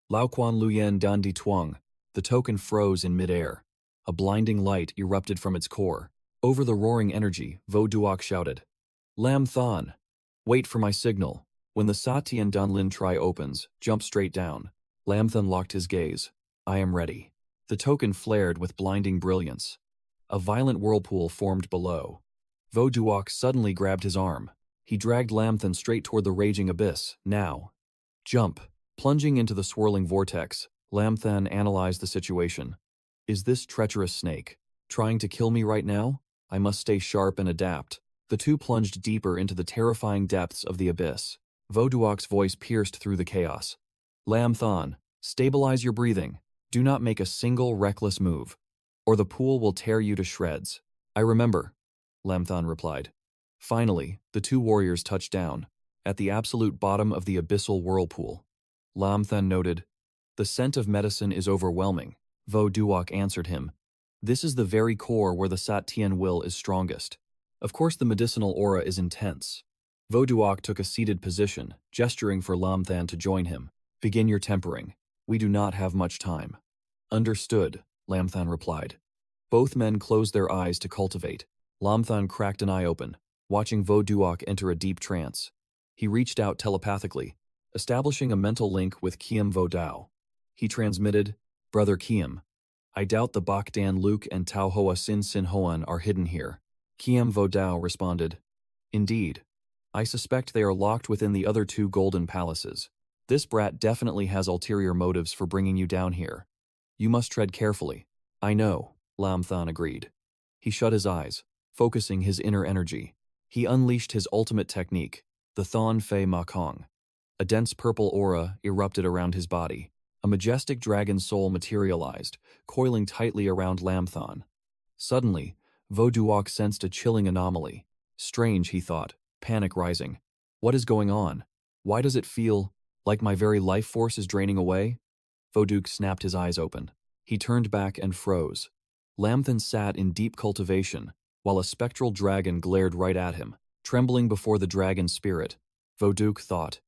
Lao Quan Luyen Dan Di Tuang. The token froze in midair. A blinding light erupted from its core. Over the roaring energy, 𝐕𝐄𝐑𝐄𝐃 shouted. Lam Than! Wait for my signal. When the Satian Danlin Tri opens, jump straight down. Lam Than locked his gaze. I am ready. The token flared with blinding brilliance. A violent whirlpool formed below. 𝐕𝐄𝐑𝐄𝐃 suddenly grabbed his arm. He dragged Lam Than straight toward the raging abyss. Now. Jump. Plunging into the swirling vortex, Lam Than analyzed the situation. Is this treacherous snake trying to kill me right now? I must stay sharp and adapt. The two plunged deeper into the terrifying depths of the abyss. 𝐕𝐄𝐑𝐄𝐃's voice pierced through the chaos. Lam Than, stabilize your breathing. Do not make a single reckless move, or the pool will tear you to shreds. I remember, Lam Than replied. Finally, the two warriors touched down, at the absolute bottom of the abyssal whirlpool. Lam Than noted, the scent of medicine is overwhelming. 𝐕𝐄𝐑𝐄𝐃 answered him. This is the very core where the Satian will is strongest. Of course the medicinal aura is intense. 𝐕𝐄𝐑𝐄𝐃 took a seated position, gesturing for Lam Than to join him. Begin your tempering. We do not have much time. Understood, Lam Than replied. Both men closed their eyes to cultivate. Lam Than cracked an eye open, watching 𝐕𝐄𝐑𝐄𝐃 enter a deep trance. He reached out telepathically, establishing a mental link with Kiem 𝐕𝐄. He transmitted, Brother Kiem, I doubt the Bak Dan Luke and Tao Hoa Sin Sin Hoan are hidden here. Kiem 𝐕𝐄 responded, Indeed. I suspect they are locked within the other two golden palaces. This brat definitely has ulterior motives for bringing you down here. You must tread carefully. I know, Lam Than agreed. He shut his eyes, focusing his inner energy. He unleashed his ultimate technique, the Thon Fei Ma Kong. A dense purple aura erupted around his body. A majestic dragon soul materialized, coiling tightly around Lam Than. Suddenly, 𝐕𝐄𝐃 sensed a chilling anomaly. Strange, he thought, panic rising. What is going on? Why does it feel like my very life force is draining away? 𝐕𝐄𝐃 snapped his eyes open. He turned back and froze. Lam Than sat in deep cultivation, while a spectral dragon glared right at him, trembling before the dragon spirit. 𝐕𝐄𝐃 thought,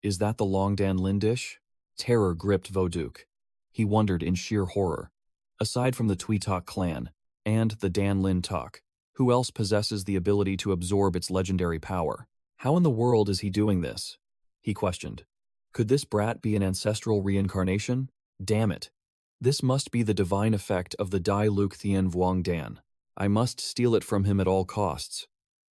is that the Long Dan Lin dish? Terror gripped 𝐕𝐄𝐃. He wondered in sheer horror. Aside from the 𝐓𝐷 clan and the Dan Lin Tak, who else possesses the ability to absorb its legendary power? How in the world is he doing this? He questioned. Could this brat be an ancestral reincarnation? Damn it. This must be the divine effect of the Dai Luke Thien Vuong Dan. I must steal it from him at all costs.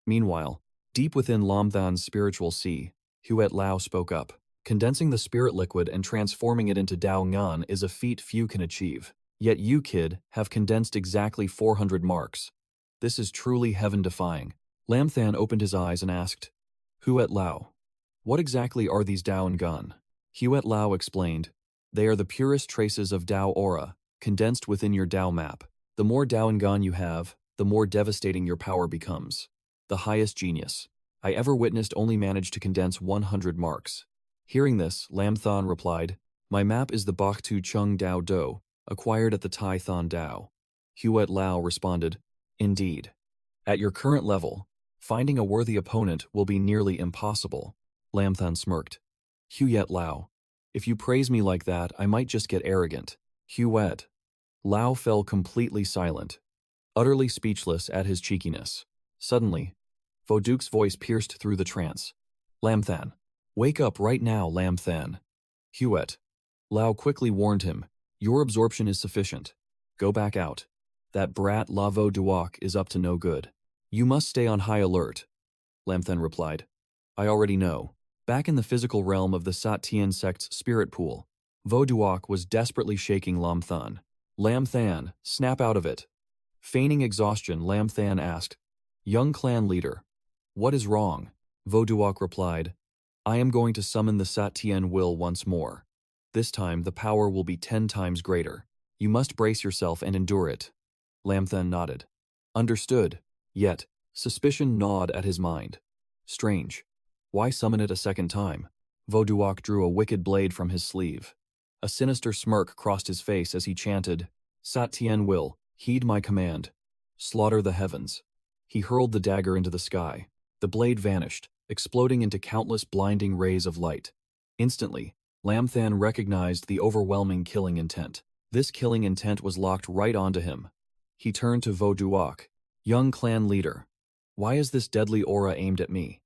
Meanwhile, deep within Lam Than's spiritual sea, 𝐕𝐄𝐃 Lao spoke up. Condensing the spirit liquid and transforming it into Dao Ngan is a feat few can achieve. Yet you, kid, have condensed exactly 400 marks. This is truly heaven-defying. Lam Than opened his eyes and asked, 𝐕𝐄𝐃 Lao, what exactly are these Dao Ngan? 𝐕𝐄𝐃 Lao explained, they are the purest traces of Dao aura, condensed within your Dao map. The more Dao Ngan you have, the more devastating your power becomes. The highest genius I ever witnessed only managed to condense 100 marks. Hearing this, Lam Than replied, my map is the Bak Tu Chung Dao Do, acquired at the Tai Thon Dao. 𝐕𝐄𝐃 Lao responded, indeed. At your current level, finding a worthy opponent will be nearly impossible. Lam Than smirked. 𝐕𝐄𝐃 Lao, if you praise me like that, I might just get arrogant. 𝐕𝐄𝐃 Lao fell completely silent, utterly speechless at his cheekiness. Suddenly, 𝐕𝐄𝐃's voice pierced through the trance. Lam Than, wake up right now, Lam Than. 𝐕𝐄𝐃 Lao quickly warned him, your absorption is sufficient. Go back out. That brat La 𝐕𝐄𝐃 is up to no good. You must stay on high alert. Lam Than replied, I already know. Back in the physical realm of the Sat Tien sect's spirit pool, 𝐕𝐄𝐃 was desperately shaking Lam Than. Lam Than, snap out of it. Feigning exhaustion, Lam Than asked, young clan leader, what is wrong? 𝐕𝐄𝐃 replied, I am going to summon the Satien will once more. This time the power will be 10 times greater. You must brace yourself and endure it. Lamthan nodded. Understood. Yet, suspicion gnawed at his mind. Strange. Why summon it a second time? Vo-Duok drew a wicked blade from his sleeve. A sinister smirk crossed his face as he chanted, Satien will, heed my command. Slaughter the heavens. He hurled the dagger into the sky. The blade vanished, exploding into countless blinding rays of light. Instantly, Lamthan recognized the overwhelming killing intent. This killing intent was locked right onto him. He turned to Vo-Duok. Young clan leader. Why is this deadly aura aimed at me?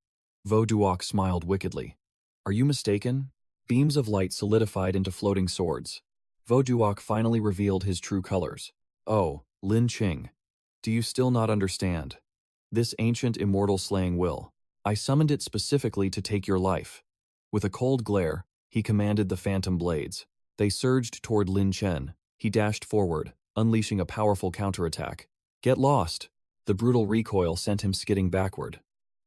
Vo-Duok smiled wickedly. Are you mistaken? Beams of light solidified into floating swords. Vo-Duok finally revealed his true colors. Oh, Lin Qing. Do you still not understand? This ancient immortal slaying will. I summoned it specifically to take your life. With a cold glare, he commanded the phantom blades. They surged toward Lin Chen. He dashed forward, unleashing a powerful counterattack. Get lost! The brutal recoil sent him skidding backward.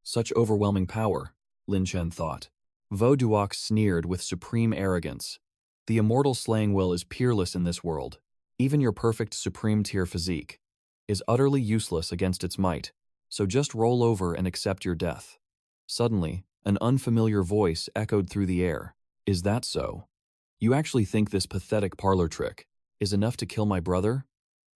Such overwhelming power, Lin Chen thought. Vo-Duok sneered with supreme arrogance. The immortal slaying will is peerless in this world. Even your perfect supreme-tier physique is utterly useless against its might, so just roll over and accept your death. Suddenly, an unfamiliar voice echoed through the air. Is that so? You actually think this pathetic parlor trick is enough to kill my brother?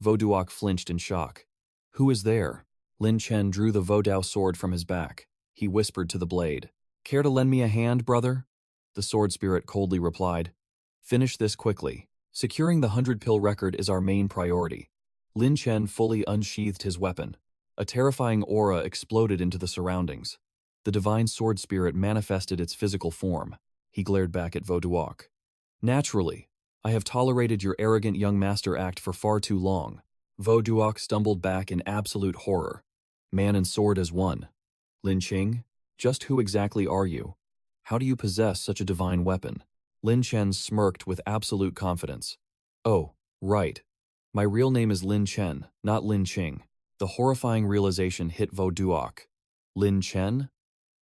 Vo-Duok flinched in shock. Who is there? Lin Chen drew the Vo-Dao sword from his back. He whispered to the blade. Care to lend me a hand, brother? The sword spirit coldly replied. Finish this quickly. Securing the 100-pill record is our main priority. Lin Chen fully unsheathed his weapon. A terrifying aura exploded into the surroundings. The divine sword spirit manifested its physical form. He glared back at Vo-Duok. Naturally, I have tolerated your arrogant young master act for far too long. Vo-Duok stumbled back in absolute horror. Man and sword as one. Lin Qing, just who exactly are you? How do you possess such a divine weapon? Lin Chen smirked with absolute confidence. Oh, right. My real name is Lin Chen, not Lin Qing. The horrifying realization hit Vo-Duok. Lin Chen?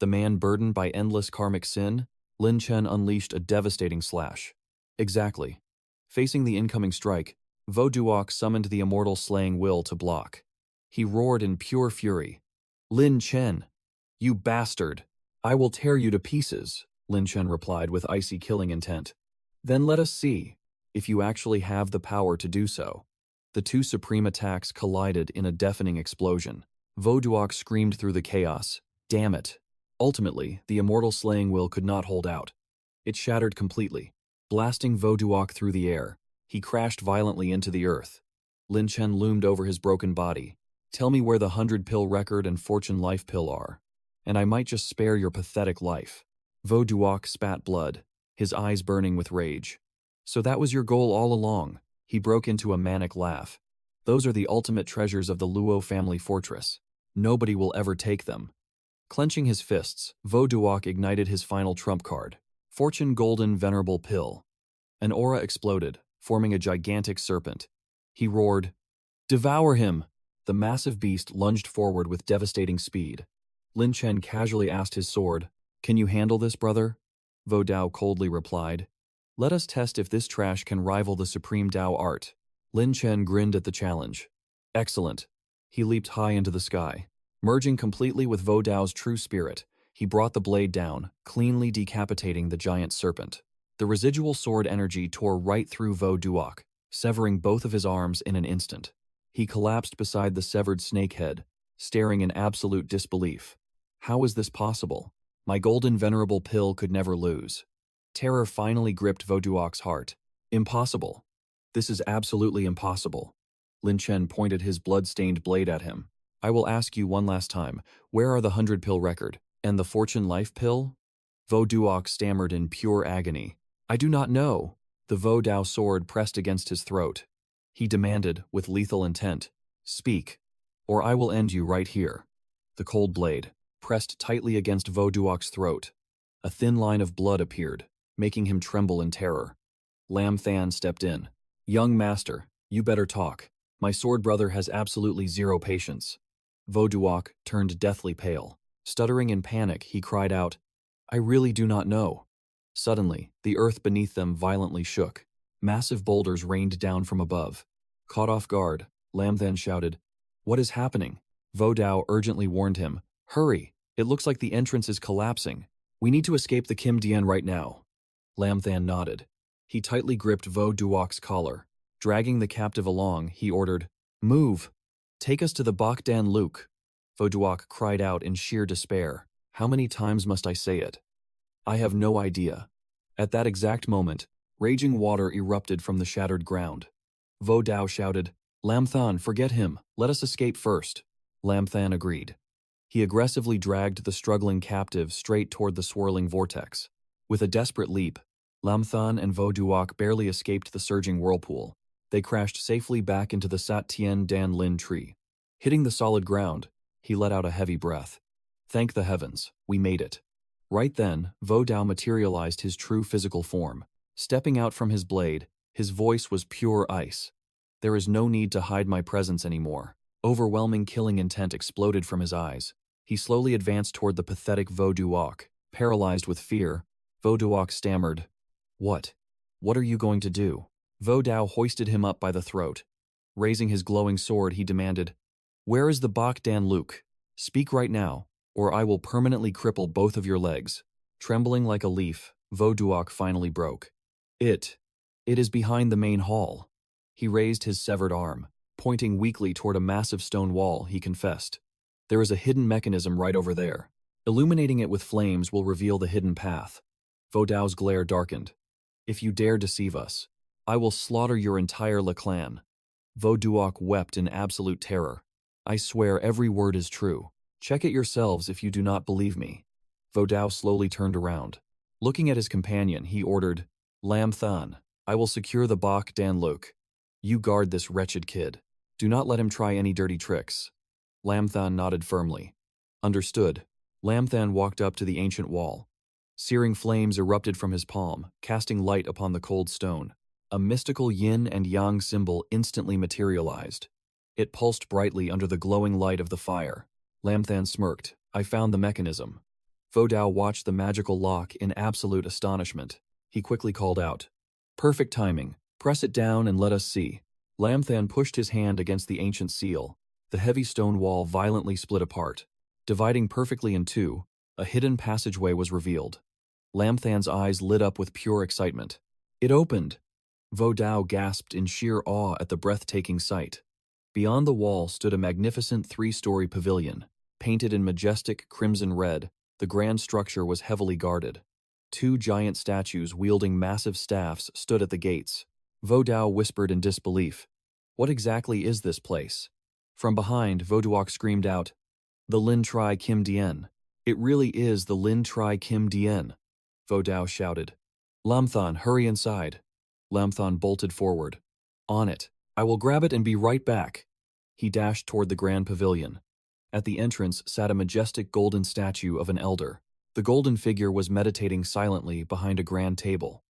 The man burdened by endless karmic sin? Lin Chen unleashed a devastating slash. Exactly. Facing the incoming strike, Vo-Duok summoned the immortal slaying will to block. He roared in pure fury. Lin Chen! You bastard! I will tear you to pieces, Lin Chen replied with icy killing intent. Then let us see if you actually have the power to do so. The two supreme attacks collided in a deafening explosion. Vo-Duok screamed through the chaos. Damn it! Ultimately, the immortal slaying will could not hold out. It shattered completely, blasting Vo-Duok through the air. He crashed violently into the earth. Lin Chen loomed over his broken body. Tell me where the 100-pill record and fortune life pill are, and I might just spare your pathetic life. Vo-Duok spat blood, his eyes burning with rage. So that was your goal all along. He broke into a manic laugh. Those are the ultimate treasures of the Luo family fortress. Nobody will ever take them. Clenching his fists, Vo-Duok ignited his final trump card. Fortune Golden Venerable Pill. An aura exploded, forming a gigantic serpent. He roared, Devour him! The massive beast lunged forward with devastating speed. Lin Chen casually asked his sword, Can you handle this, brother? Vo-Dao coldly replied, Let us test if this trash can rival the supreme Dao art. Lin Chen grinned at the challenge. Excellent. He leaped high into the sky. Merging completely with Vo-Dao's true spirit, he brought the blade down, cleanly decapitating the giant serpent. The residual sword energy tore right through Vo-Duok, severing both of his arms in an instant. He collapsed beside the severed snake head, staring in absolute disbelief. How is this possible? My golden venerable pill could never lose. Terror finally gripped Vo-Duok's heart. Impossible. This is absolutely impossible. Lin Chen pointed his blood-stained blade at him. I will ask you one last time, where are the 100-pill record and the fortune life pill? Vo-Duok stammered in pure agony. I do not know. The Vo-Dao sword pressed against his throat. He demanded, with lethal intent, Speak, or I will end you right here. The cold blade pressed tightly against Vo-Duok's throat. A thin line of blood appeared, making him tremble in terror. Lamthan stepped in. Young master, you better talk. My sword brother has absolutely zero patience. Vo-Duok turned deathly pale. Stuttering in panic, he cried out, I really do not know. Suddenly, the earth beneath them violently shook. Massive boulders rained down from above. Caught off guard, Lam Than shouted, "What is happening?" Vo Dao urgently warned him, "Hurry! It looks like the entrance is collapsing. We need to escape the 𝐓𝐑𝐃𝐒 right now." Lam Than nodded. He tightly gripped Vo Duok's collar. Dragging the captive along, he ordered, "Move! Take us to the 𝐓𝐑𝐃𝐒 Luke." Vo Duok cried out in sheer despair. "How many times must I say it? I have no idea." At that exact moment, raging water erupted from the shattered ground. Vo Dao shouted, "Lam Than, forget him. Let us escape first." Lam Than agreed. He aggressively dragged the struggling captive straight toward the swirling vortex. With a desperate leap, Lam Than and Vo Duok barely escaped the surging whirlpool. They crashed safely back into the Sat Tien Dan Lin tree. Hitting the solid ground, he let out a heavy breath. Thank the heavens, we made it. Right then, Vo Dao materialized his true physical form. Stepping out from his blade, his voice was pure ice. "There is no need to hide my presence anymore." Overwhelming killing intent exploded from his eyes. He slowly advanced toward the pathetic Vo Duok. Paralyzed with fear, Vo Duok stammered, "What? What are you going to do?" Vo Dao hoisted him up by the throat. Raising his glowing sword, he demanded, "Where is the 𝐓𝐑𝐃𝐒 Luke? Speak right now, or I will permanently cripple both of your legs." Trembling like a leaf, Vo Duok finally broke. It is behind the main hall." He raised his severed arm, pointing weakly toward a massive stone wall, he confessed. "There is a hidden mechanism right over there. Illuminating it with flames will reveal the hidden path." Vo Dao's glare darkened. "If you dare deceive us, I will slaughter your entire Le clan." Vo Duok wept in absolute terror. "I swear every word is true. Check it yourselves if you do not believe me." Vo Dao slowly turned around. Looking at his companion, he ordered, "Lam Than, I will secure the 𝐓𝐑𝐃𝐒 Luke. You guard this wretched kid. Do not let him try any dirty tricks." Lam Than nodded firmly. "Understood." Lam Than walked up to the ancient wall. Searing flames erupted from his palm, casting light upon the cold stone. A mystical yin and yang symbol instantly materialized. It pulsed brightly under the glowing light of the fire. Lam Than smirked. "I found the mechanism." Vo Dao watched the magical lock in absolute astonishment. He quickly called out, "Perfect timing. Press it down and let us see." Lam Than pushed his hand against the ancient seal. The heavy stone wall violently split apart. Dividing perfectly in two, a hidden passageway was revealed. Lam Than's eyes lit up with pure excitement. It opened! Vo Dao gasped in sheer awe at the breathtaking sight. Beyond the wall stood a magnificent three-story pavilion. Painted in majestic crimson red, the grand structure was heavily guarded. Two giant statues wielding massive staffs stood at the gates. Vo Dao whispered in disbelief, "What exactly is this place?" From behind, Vo Duok screamed out, "The Lin Tri 𝐓𝐑𝐃𝐒. It really is the Lin Tri 𝐓𝐑𝐃𝐒." Vo Dao shouted, "Lam Than, hurry inside." Lam Than bolted forward. "On it. I will grab it and be right back." He dashed toward the grand pavilion. At the entrance sat a majestic golden statue of an elder. The golden figure was meditating silently behind a grand table.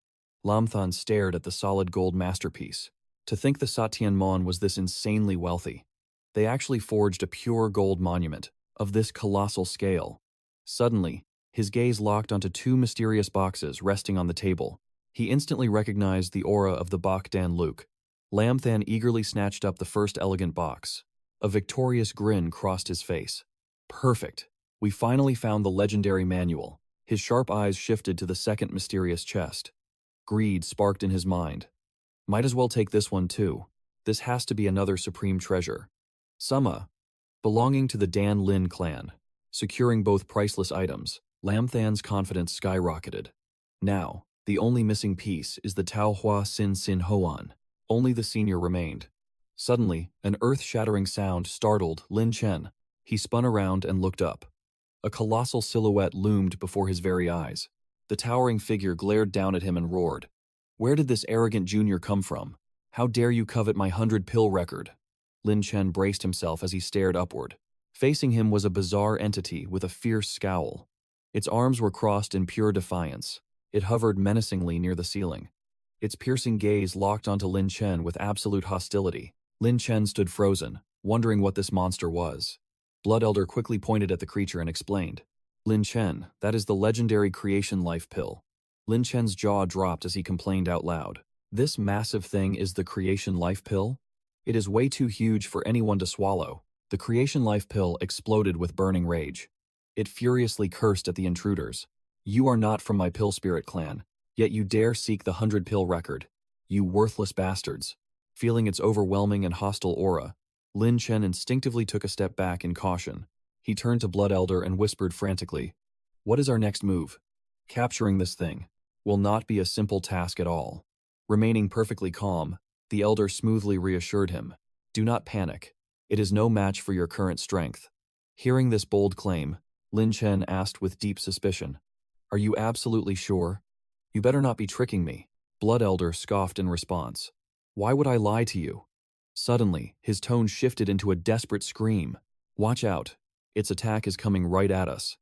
Lam Than stared at the solid gold masterpiece. To think the Satien Mon was this insanely wealthy. They actually forged a pure gold monument of this colossal scale. Suddenly, his gaze locked onto two mysterious boxes resting on the table. He instantly recognized the aura of the 𝐓𝐑𝐃𝐒 Luke. Lam Than eagerly snatched up the first elegant box. A victorious grin crossed his face. "Perfect. We finally found the legendary manual." His sharp eyes shifted to the second mysterious chest. Greed sparked in his mind. "Might as well take this one too. This has to be another supreme treasure." Summa, belonging to the Dan Lin clan. Securing both priceless items, Lam Than's confidence skyrocketed. Now, the only missing piece is the Tao Hua Sin Sin Hoan. Only the senior remained. Suddenly, an earth-shattering sound startled Lin Chen. He spun around and looked up. A colossal silhouette loomed before his very eyes. The towering figure glared down at him and roared, "Where did this arrogant junior come from? How dare you covet my 100-pill record?" Lin Chen braced himself as he stared upward. Facing him was a bizarre entity with a fierce scowl. Its arms were crossed in pure defiance. It hovered menacingly near the ceiling. Its piercing gaze locked onto Lin Chen with absolute hostility. Lin Chen stood frozen, wondering what this monster was. Blood Elder quickly pointed at the creature and explained, Lin Chen, that is the legendary creation life pill. Lin Chen's jaw dropped as he complained out loud. This massive thing is the creation life pill? It is way too huge for anyone to swallow. The creation life pill exploded with burning rage. It furiously cursed at the intruders. You are not from my pill spirit clan, yet you dare seek the 100-pill record. You worthless bastards. Feeling its overwhelming and hostile aura, Lin Chen instinctively took a step back in caution. He turned to Blood Elder and whispered frantically, "What is our next move? Capturing this thing will not be a simple task at all." Remaining perfectly calm, the Elder smoothly reassured him, "Do not panic. It is no match for your current strength." Hearing this bold claim, Lin Chen asked with deep suspicion, "Are you absolutely sure? You better not be tricking me." Blood Elder scoffed in response. "Why would I lie to you?" Suddenly, his tone shifted into a desperate scream. "Watch out. Its attack is coming right at us."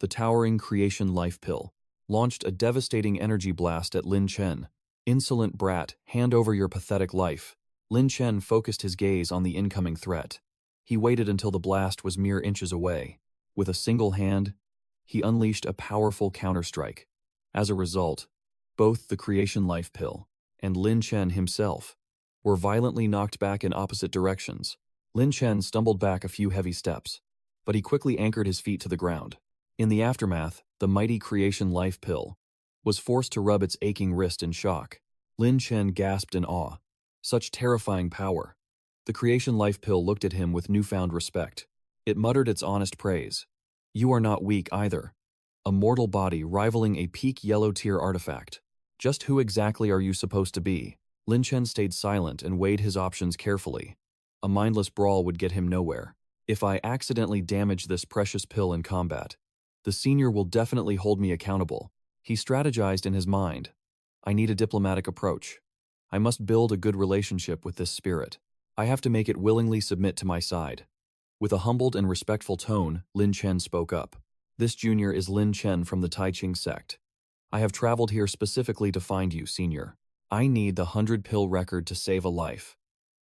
The towering creation life pill launched a devastating energy blast at Lin Chen. "Insolent brat, hand over your pathetic life." Lin Chen focused his gaze on the incoming threat. He waited until the blast was mere inches away. With a single hand, he unleashed a powerful counterstrike. As a result, both the creation life pill and Lin Chen himself were violently knocked back in opposite directions. Lin Chen stumbled back a few heavy steps, but he quickly anchored his feet to the ground. In the aftermath, the mighty creation life pill was forced to rub its aching wrist in shock. Lin Chen gasped in awe. Such terrifying power. The creation life pill looked at him with newfound respect. It muttered its honest praise. "You are not weak either. A mortal body rivaling a peak yellow tier artifact. Just who exactly are you supposed to be?" Lin Chen stayed silent and weighed his options carefully. A mindless brawl would get him nowhere. If I accidentally damage this precious pill in combat, the senior will definitely hold me accountable. He strategized in his mind. I need a diplomatic approach. I must build a good relationship with this spirit. I have to make it willingly submit to my side. With a humbled and respectful tone, Lin Chen spoke up. "This junior is Lin Chen from the 𝐓𝐑𝐀 sect. I have traveled here specifically to find you, senior. I need the 100-pill record to save a life."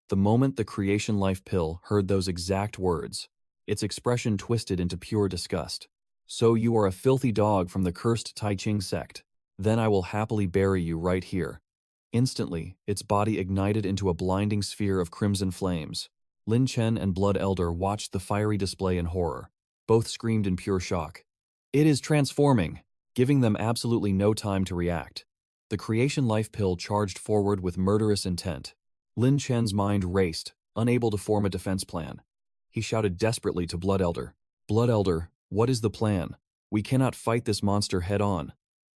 The moment the creation life pill heard those exact words, its expression twisted into pure disgust. "So you are a filthy dog from the cursed 𝐓𝐑𝐀 sect. Then I will happily bury you right here." Instantly, its body ignited into a blinding sphere of crimson flames. Lin Chen and Blood Elder watched the fiery display in horror. Both screamed in pure shock. "It is transforming!" Giving them absolutely no time to react. The creation life pill charged forward with murderous intent. Lin Chen's mind raced, unable to form a defense plan. He shouted desperately to Blood Elder. "Blood Elder, what is the plan? We cannot fight this monster head-on."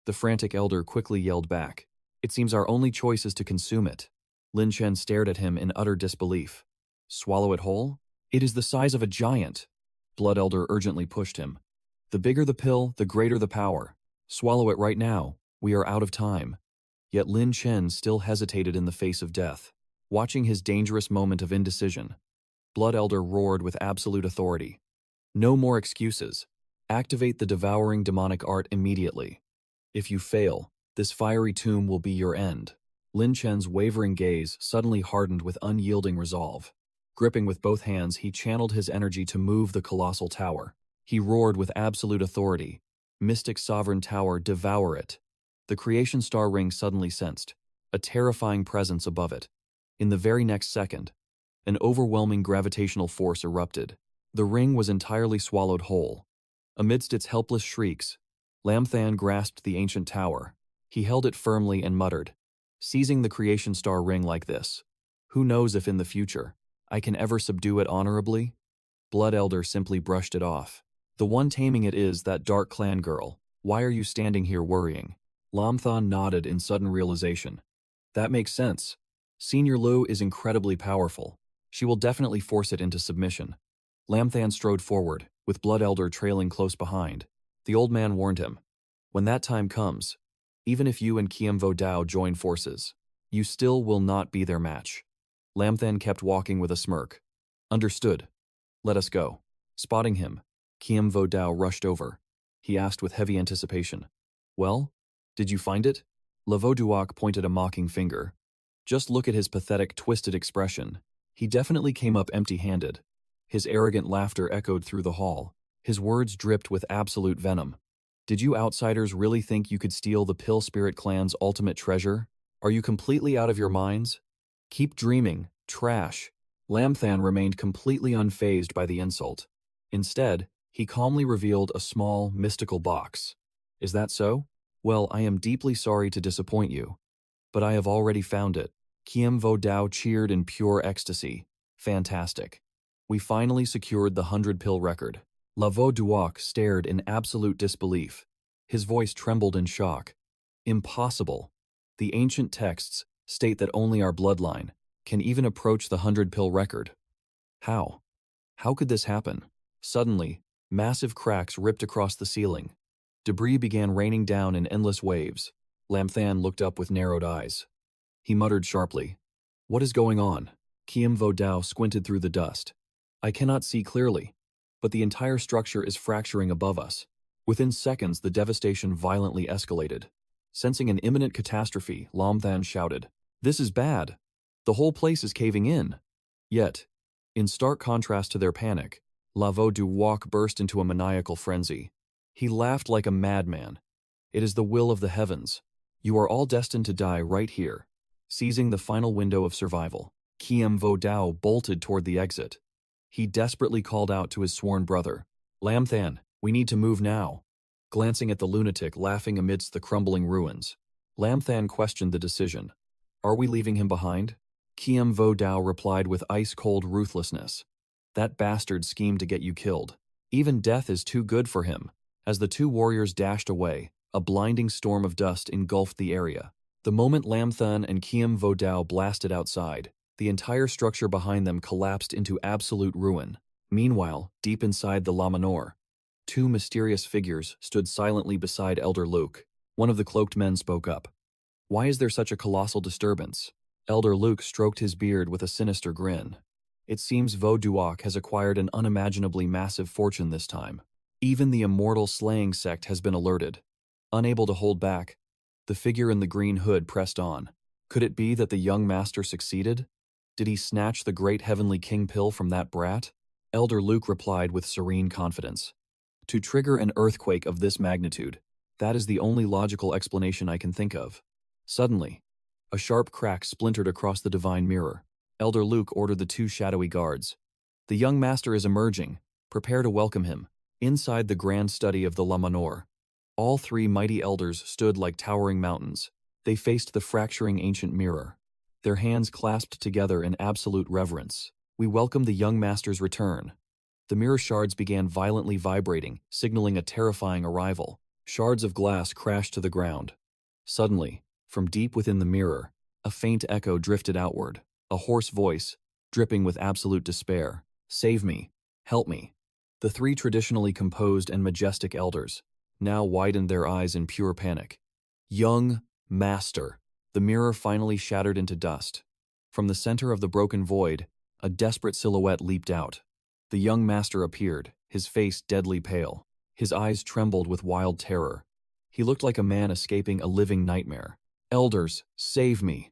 The frantic Elder quickly yelled back. "It seems our only choice is to consume it." Lin Chen stared at him in utter disbelief. "Swallow it whole? It is the size of a giant." Blood Elder urgently pushed him. "The bigger the pill, the greater the power. Swallow it right now. We are out of time." Yet Lin Chen still hesitated in the face of death. Watching his dangerous moment of indecision, Blood Elder roared with absolute authority. "No more excuses. Activate the devouring demonic art immediately. If you fail, this fiery tomb will be your end." Lin Chen's wavering gaze suddenly hardened with unyielding resolve. Gripping with both hands, he channeled his energy to move the colossal tower. He roared with absolute authority. "Mystic Sovereign Tower, devour it." The creation star ring suddenly sensed a terrifying presence above it. In the very next second, an overwhelming gravitational force erupted. The ring was entirely swallowed whole. Amidst its helpless shrieks, Lamthan grasped the ancient tower. He held it firmly and muttered, "Seizing the creation star ring like this, who knows if in the future I can ever subdue it honorably?" Blood Elder simply brushed it off. "The one taming it is that dark clan girl. Why are you standing here worrying?" Lamthan nodded in sudden realization. "That makes sense. Senior Lu is incredibly powerful. She will definitely force it into submission." Lamthan strode forward, with Blood Elder trailing close behind. The old man warned him, "When that time comes, even if you and 𝐓𝐑𝐀 join forces, you still will not be their match." Lamthan kept walking with a smirk. "Understood. Let us go." Spotting him, 𝐓𝐑𝐀 rushed over. He asked with heavy anticipation, "Well, did you find it?" 𝐓𝐑𝐀 pointed a mocking finger. Just look at his pathetic, twisted expression. He definitely came up empty-handed. His arrogant laughter echoed through the hall. His words dripped with absolute venom. Did you outsiders really think you could steal the Pill Spirit clan's ultimate treasure? Are you completely out of your minds? Keep dreaming, trash. Lamthan remained completely unfazed by the insult. Instead, he calmly revealed a small, mystical box. Is that so? Well, I am deeply sorry to disappoint you. But I have already found it. 𝐓𝐑𝐀𝐒 cheered in pure ecstasy. Fantastic. We finally secured the 100-pill record. 𝐓𝐑𝐃𝐒 stared in absolute disbelief. His voice trembled in shock. Impossible. The ancient texts state that only our bloodline can even approach the 100-pill record. How? How could this happen? Suddenly, massive cracks ripped across the ceiling. Debris began raining down in endless waves. Lamthan looked up with narrowed eyes. He muttered sharply, "What is going on?" 𝐓𝐑𝐃𝐒 squinted through the dust. "I cannot see clearly, but the entire structure is fracturing above us." Within seconds, the devastation violently escalated. Sensing an imminent catastrophe, Lamthan shouted, "This is bad! The whole place is caving in!" Yet, in stark contrast to their panic, 𝐓𝐑𝐃𝐒 burst into a maniacal frenzy. He laughed like a madman. "It is the will of the heavens. You are all destined to die right here." Seizing the final window of survival, 𝐓𝐑𝐃𝐒 bolted toward the exit. He desperately called out to his sworn brother, "Lamthan, we need to move now." Glancing at the lunatic laughing amidst the crumbling ruins, Lamthan questioned the decision. "Are we leaving him behind?" 𝐓𝐑𝐃𝐒 replied with ice-cold ruthlessness. "That bastard schemed to get you killed. Even death is too good for him." As the two warriors dashed away, a blinding storm of dust engulfed the area. The moment Lamthan and 𝐓𝐑𝐃𝐒 blasted outside, the entire structure behind them collapsed into absolute ruin. Meanwhile, deep inside the La Manor, two mysterious figures stood silently beside Elder Luke. One of the cloaked men spoke up. "Why is there such a colossal disturbance?" Elder Luke stroked his beard with a sinister grin. "It seems 𝐓𝐑𝐃𝐒 has acquired an unimaginably massive fortune this time. Even the immortal slaying sect has been alerted." Unable to hold back, the figure in the green hood pressed on. Could it be that the young master succeeded? Did he snatch the great heavenly king pill from that brat? Elder Luke replied with serene confidence. "To trigger an earthquake of this magnitude, that is the only logical explanation I can think of." Suddenly, a sharp crack splintered across the divine mirror. Elder Luke ordered the two shadowy guards. "The young master is emerging. Prepare to welcome him." Inside the grand study of the La Manor, all three mighty elders stood like towering mountains. They faced the fracturing ancient mirror, their hands clasped together in absolute reverence. "We welcome the young master's return." The mirror shards began violently vibrating, signaling a terrifying arrival. Shards of glass crashed to the ground. Suddenly, from deep within the mirror, a faint echo drifted outward, a hoarse voice, dripping with absolute despair. "Save me! Help me!" The three traditionally composed and majestic elders now widened their eyes in pure panic. "Young master!" The mirror finally shattered into dust. From the center of the broken void, a desperate silhouette leaped out. The young master appeared, his face deadly pale. His eyes trembled with wild terror. He looked like a man escaping a living nightmare. "Elders, save me!"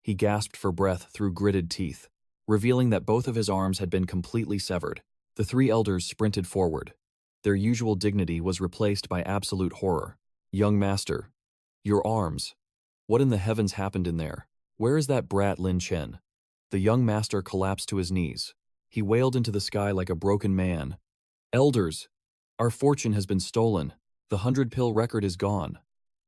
He gasped for breath through gritted teeth, revealing that both of his arms had been completely severed. The three elders sprinted forward. Their usual dignity was replaced by absolute horror. "Young master, your arms. What in the heavens happened in there? Where is that brat Lin Chen?" The young master collapsed to his knees. He wailed into the sky like a broken man. "Elders, our fortune has been stolen. The 100-pill record is gone.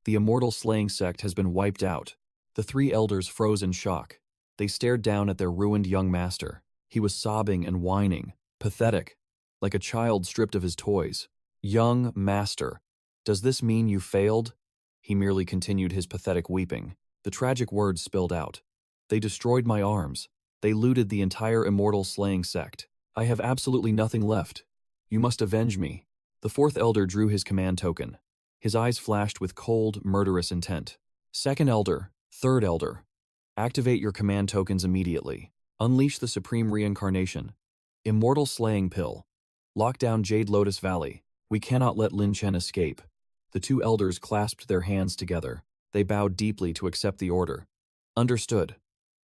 The immortal slaying sect has been wiped out." The three elders froze in shock. They stared down at their ruined young master. He was sobbing and whining, pathetic, like a child stripped of his toys. "Young master, does this mean you failed?" He merely continued his pathetic weeping. The tragic words spilled out. "They destroyed my arms. They looted the entire immortal slaying sect. I have absolutely nothing left. You must avenge me." The fourth elder drew his command token. His eyes flashed with cold, murderous intent. "Second elder, third elder, activate your command tokens immediately. Unleash the supreme reincarnation. Immortal slaying pill. Lock down Jade Lotus Valley. We cannot let Lin Chen escape." The two elders clasped their hands together. They bowed deeply to accept the order. "Understood."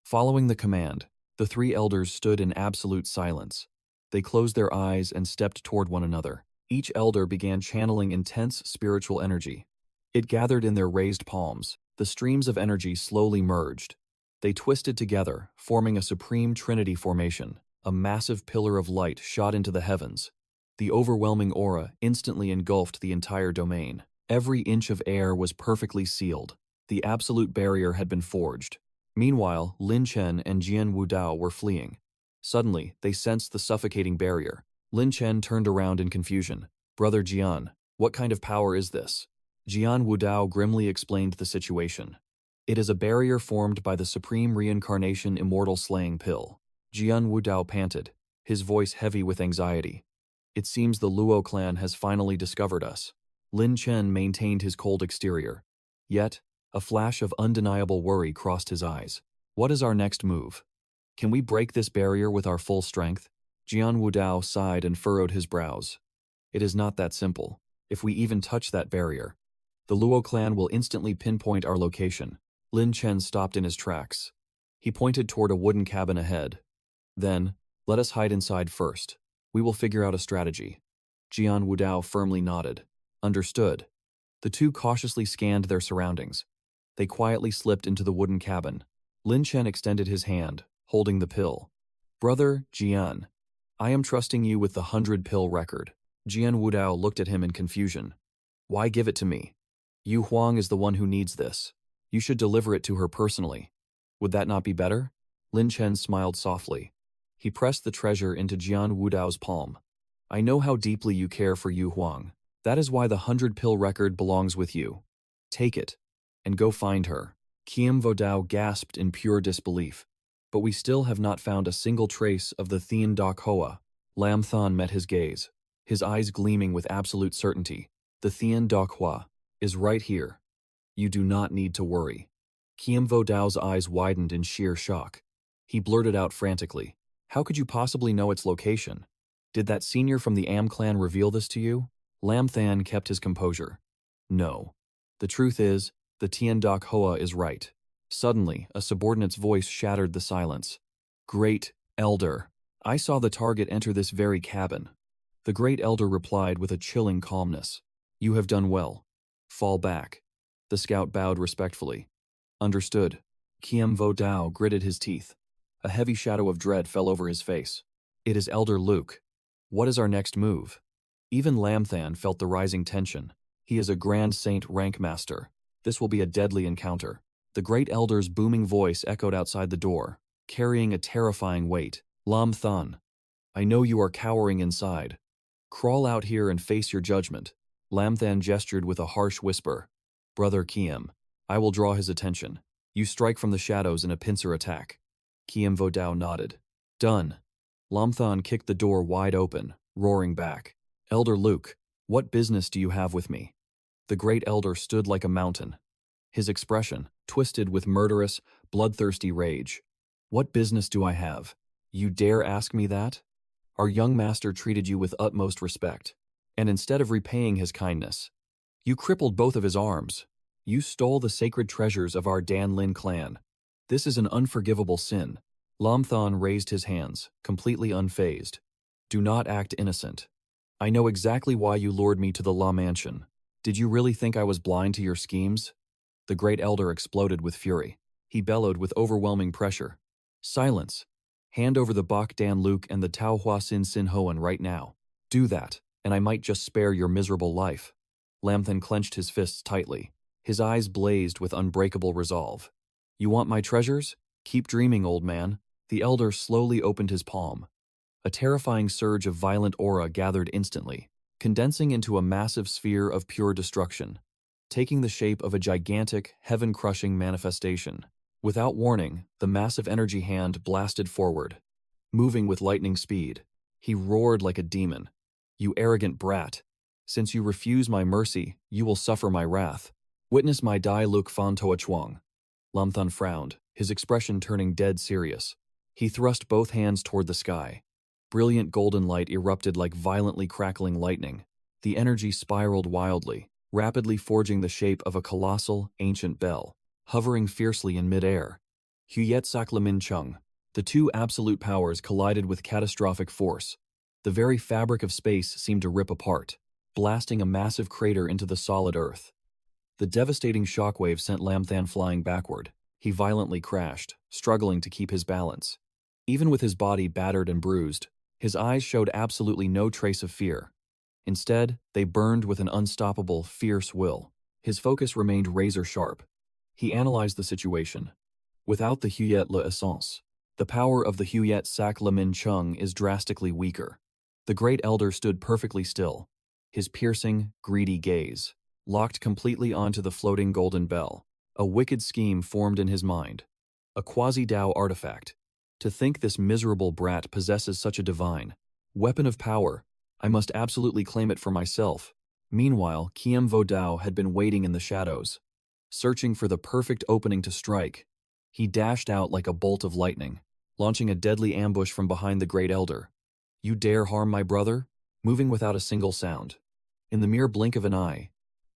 Following the command, the three elders stood in absolute silence. They closed their eyes and stepped toward one another. Each elder began channeling intense spiritual energy. It gathered in their raised palms. The streams of energy slowly merged. They twisted together, forming a supreme trinity formation. A massive pillar of light shot into the heavens. The overwhelming aura instantly engulfed the entire domain. Every inch of air was perfectly sealed. The absolute barrier had been forged. Meanwhile, Lin Chen and Jian Wudao were fleeing. Suddenly, they sensed the suffocating barrier. Lin Chen turned around in confusion. "Brother Jian, what kind of power is this?" Jian Wudao grimly explained the situation. "It is a barrier formed by the Supreme Reincarnation Immortal Slaying Pill." Jian Wudao panted, his voice heavy with anxiety. "It seems the Luo clan has finally discovered us." Lin Chen maintained his cold exterior. Yet, a flash of undeniable worry crossed his eyes. "What is our next move? Can we break this barrier with our full strength?" Jian Wudao sighed and furrowed his brows. "It is not that simple. If we even touch that barrier, the Luo clan will instantly pinpoint our location." Lin Chen stopped in his tracks. He pointed toward a wooden cabin ahead. "Then, let us hide inside first. We will figure out a strategy." Jian Wudao firmly nodded. "Understood." The two cautiously scanned their surroundings. They quietly slipped into the wooden cabin. Lin Chen extended his hand, holding the pill. "Brother Jian, I am trusting you with the 100-pill record." Jian Wudao looked at him in confusion. "Why give it to me? Yu Huang is the one who needs this. You should deliver it to her personally. Would that not be better?" Lin Chen smiled softly. He pressed the treasure into Jian Wudao's palm. "I know how deeply you care for Yu Huang. That is why the 100-pill record belongs with you. Take it, and go find her." 𝐓𝐑𝐀𝐒 gasped in pure disbelief. "But we still have not found a single trace of the 𝐓𝐑𝐃𝐒. Lam Than met his gaze, his eyes gleaming with absolute certainty. "The 𝐓𝐑𝐃𝐒 is right here. You do not need to worry." 𝐓𝐑𝐃𝐒's eyes widened in sheer shock. He blurted out frantically, "How could you possibly know its location? Did that senior from the Am clan reveal this to you?" Lam Than kept his composure. "No. The truth is, the 𝐓𝐑𝐃𝐒 is right." Suddenly, a subordinate's voice shattered the silence. "Great Elder, I saw the target enter this very cabin." The Great Elder replied with a chilling calmness. "You have done well. Fall back." The scout bowed respectfully. "Understood." 𝐓𝐑𝐃𝐒 gritted his teeth. A heavy shadow of dread fell over his face. "It is Elder Luke. What is our next move?" Even Lam Than felt the rising tension. He is a Grand Saint rank master. This will be a deadly encounter. The Great Elder's booming voice echoed outside the door, carrying a terrifying weight. "Lam Than, I know you are cowering inside. Crawl out here and face your judgment." Lam Than gestured with a harsh whisper. "Brother Kiem, I will draw his attention. You strike from the shadows in a pincer attack." 𝐓𝐑𝐃𝐒 nodded. "Done." Lam Than kicked the door wide open, roaring back. "Elder Luke, what business do you have with me?" The Great Elder stood like a mountain, his expression twisted with murderous, bloodthirsty rage. "What business do I have? You dare ask me that? Our young master treated you with utmost respect, and instead of repaying his kindness, you crippled both of his arms. You stole the sacred treasures of our Dan Lin clan. This is an unforgivable sin." Lam Than raised his hands, completely unfazed. "Do not act innocent. I know exactly why you lured me to the La Mansion. Did you really think I was blind to your schemes?" The Great Elder exploded with fury. He bellowed with overwhelming pressure. "Silence! Hand over the Bok Dan Luke and the Tao Hua Sin Sin Hoan right now. Do that, and I might just spare your miserable life." Lam Than clenched his fists tightly. His eyes blazed with unbreakable resolve. "You want my treasures? Keep dreaming, old man." The Elder slowly opened his palm. A terrifying surge of violent aura gathered instantly, condensing into a massive sphere of pure destruction, taking the shape of a gigantic, heaven-crushing manifestation. Without warning, the massive energy hand blasted forward. Moving with lightning speed, he roared like a demon. "You arrogant brat! Since you refuse my mercy, you will suffer my wrath. Witness my Dai Luk Fan Toa Chuang." Lam Than frowned, his expression turning dead serious. He thrust both hands toward the sky. Brilliant golden light erupted like violently crackling lightning. The energy spiraled wildly, rapidly forging the shape of a colossal, ancient bell, hovering fiercely in midair. 𝐓𝐑𝐃𝐒 Chung. The two absolute powers collided with catastrophic force. The very fabric of space seemed to rip apart, blasting a massive crater into the solid earth. The devastating shockwave sent Lamthan flying backward. He violently crashed, struggling to keep his balance. Even with his body battered and bruised, his eyes showed absolutely no trace of fear. Instead, they burned with an unstoppable, fierce will. His focus remained razor-sharp. He analyzed the situation. Without the 𝐓𝐑𝐃 l'essence, the power of the 𝐓𝐑𝐃 sac la min chung is drastically weaker. The great elder stood perfectly still, his piercing, greedy gaze locked completely onto the floating golden bell. A wicked scheme formed in his mind. A quasi-Dao artifact. To think this miserable brat possesses such a divine weapon of power, I must absolutely claim it for myself. Meanwhile, 𝐓𝐑𝐃𝐒 had been waiting in the shadows, searching for the perfect opening to strike. He dashed out like a bolt of lightning, launching a deadly ambush from behind the great elder. You dare harm my brother? Moving without a single sound. In the mere blink of an eye,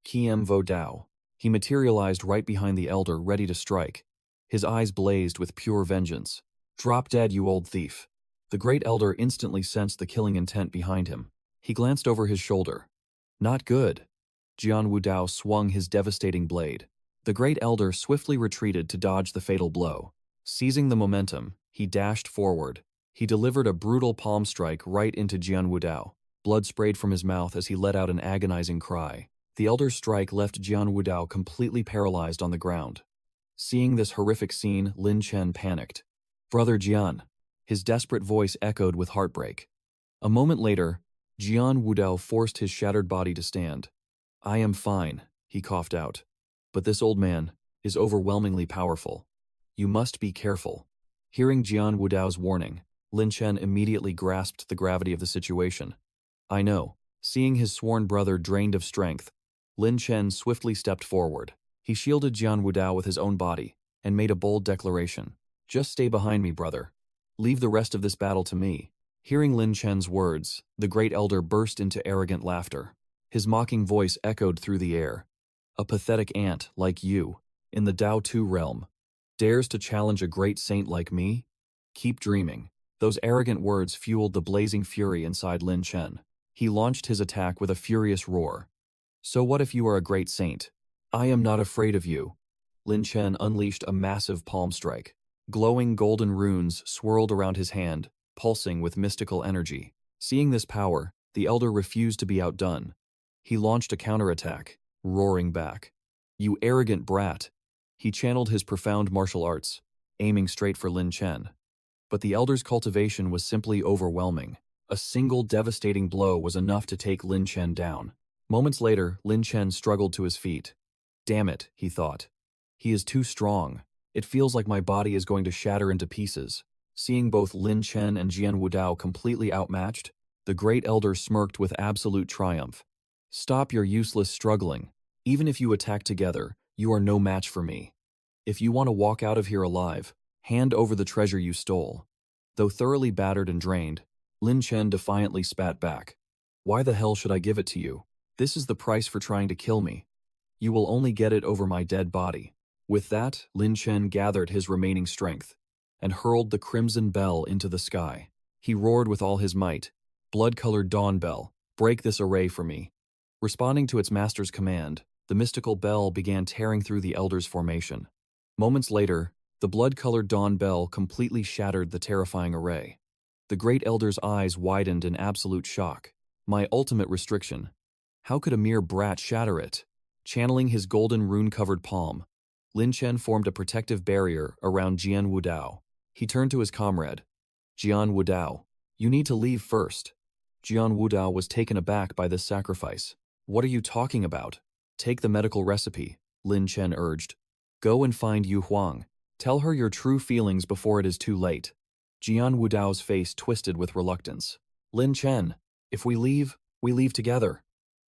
𝐓𝐑𝐃𝐒, he materialized right behind the elder, ready to strike. His eyes blazed with pure vengeance. Drop dead, you old thief. The great elder instantly sensed the killing intent behind him. He glanced over his shoulder. Not good. Jian Wudao swung his devastating blade. The great elder swiftly retreated to dodge the fatal blow. Seizing the momentum, he dashed forward. He delivered a brutal palm strike right into Jian Wudao. Blood sprayed from his mouth as he let out an agonizing cry. The elder's strike left Jian Wudao completely paralyzed on the ground. Seeing this horrific scene, Lin Chen panicked. Brother Jian. His desperate voice echoed with heartbreak. A moment later, Jian Wudao forced his shattered body to stand. I am fine, he coughed out. But this old man is overwhelmingly powerful. You must be careful. Hearing Jian Wudao's warning, Lin Chen immediately grasped the gravity of the situation. I know. Seeing his sworn brother drained of strength, Lin Chen swiftly stepped forward. He shielded Jian Wudao with his own body and made a bold declaration. Just stay behind me, brother. Leave the rest of this battle to me. Hearing Lin Chen's words, the great elder burst into arrogant laughter. His mocking voice echoed through the air. A pathetic ant like you, in the Dao Tu realm, dares to challenge a great saint like me? Keep dreaming. Those arrogant words fueled the blazing fury inside Lin Chen. He launched his attack with a furious roar. So what if you are a great saint? I am not afraid of you. Lin Chen unleashed a massive palm strike. Glowing golden runes swirled around his hand, pulsing with mystical energy. Seeing this power, the elder refused to be outdone. He launched a counterattack, roaring back. You arrogant brat. He channeled his profound martial arts, aiming straight for Lin Chen. But the elder's cultivation was simply overwhelming. A single devastating blow was enough to take Lin Chen down. Moments later, Lin Chen struggled to his feet. Damn it, he thought. He is too strong. It feels like my body is going to shatter into pieces. Seeing both Lin Chen and Jian Wudao completely outmatched, the great elder smirked with absolute triumph. Stop your useless struggling. Even if you attack together, you are no match for me. If you want to walk out of here alive, hand over the treasure you stole. Though thoroughly battered and drained, Lin Chen defiantly spat back. Why the hell should I give it to you? This is the price for trying to kill me. You will only get it over my dead body. With that, Lin Chen gathered his remaining strength and hurled the crimson bell into the sky. He roared with all his might. Blood-colored dawn bell, break this array for me. Responding to its master's command, the mystical bell began tearing through the elder's formation. Moments later, the blood-colored dawn bell completely shattered the terrifying array. The great elder's eyes widened in absolute shock. My ultimate restriction. How could a mere brat shatter it? Channeling his golden rune-covered palm, Lin Chen formed a protective barrier around Jian Wudao. He turned to his comrade. Jian Wudao, you need to leave first. Jian Wudao was taken aback by this sacrifice. What are you talking about? Take the medical recipe, Lin Chen urged. Go and find Yu Huang. Tell her your true feelings before it is too late. Jian Wudao's face twisted with reluctance. Lin Chen, if we leave together.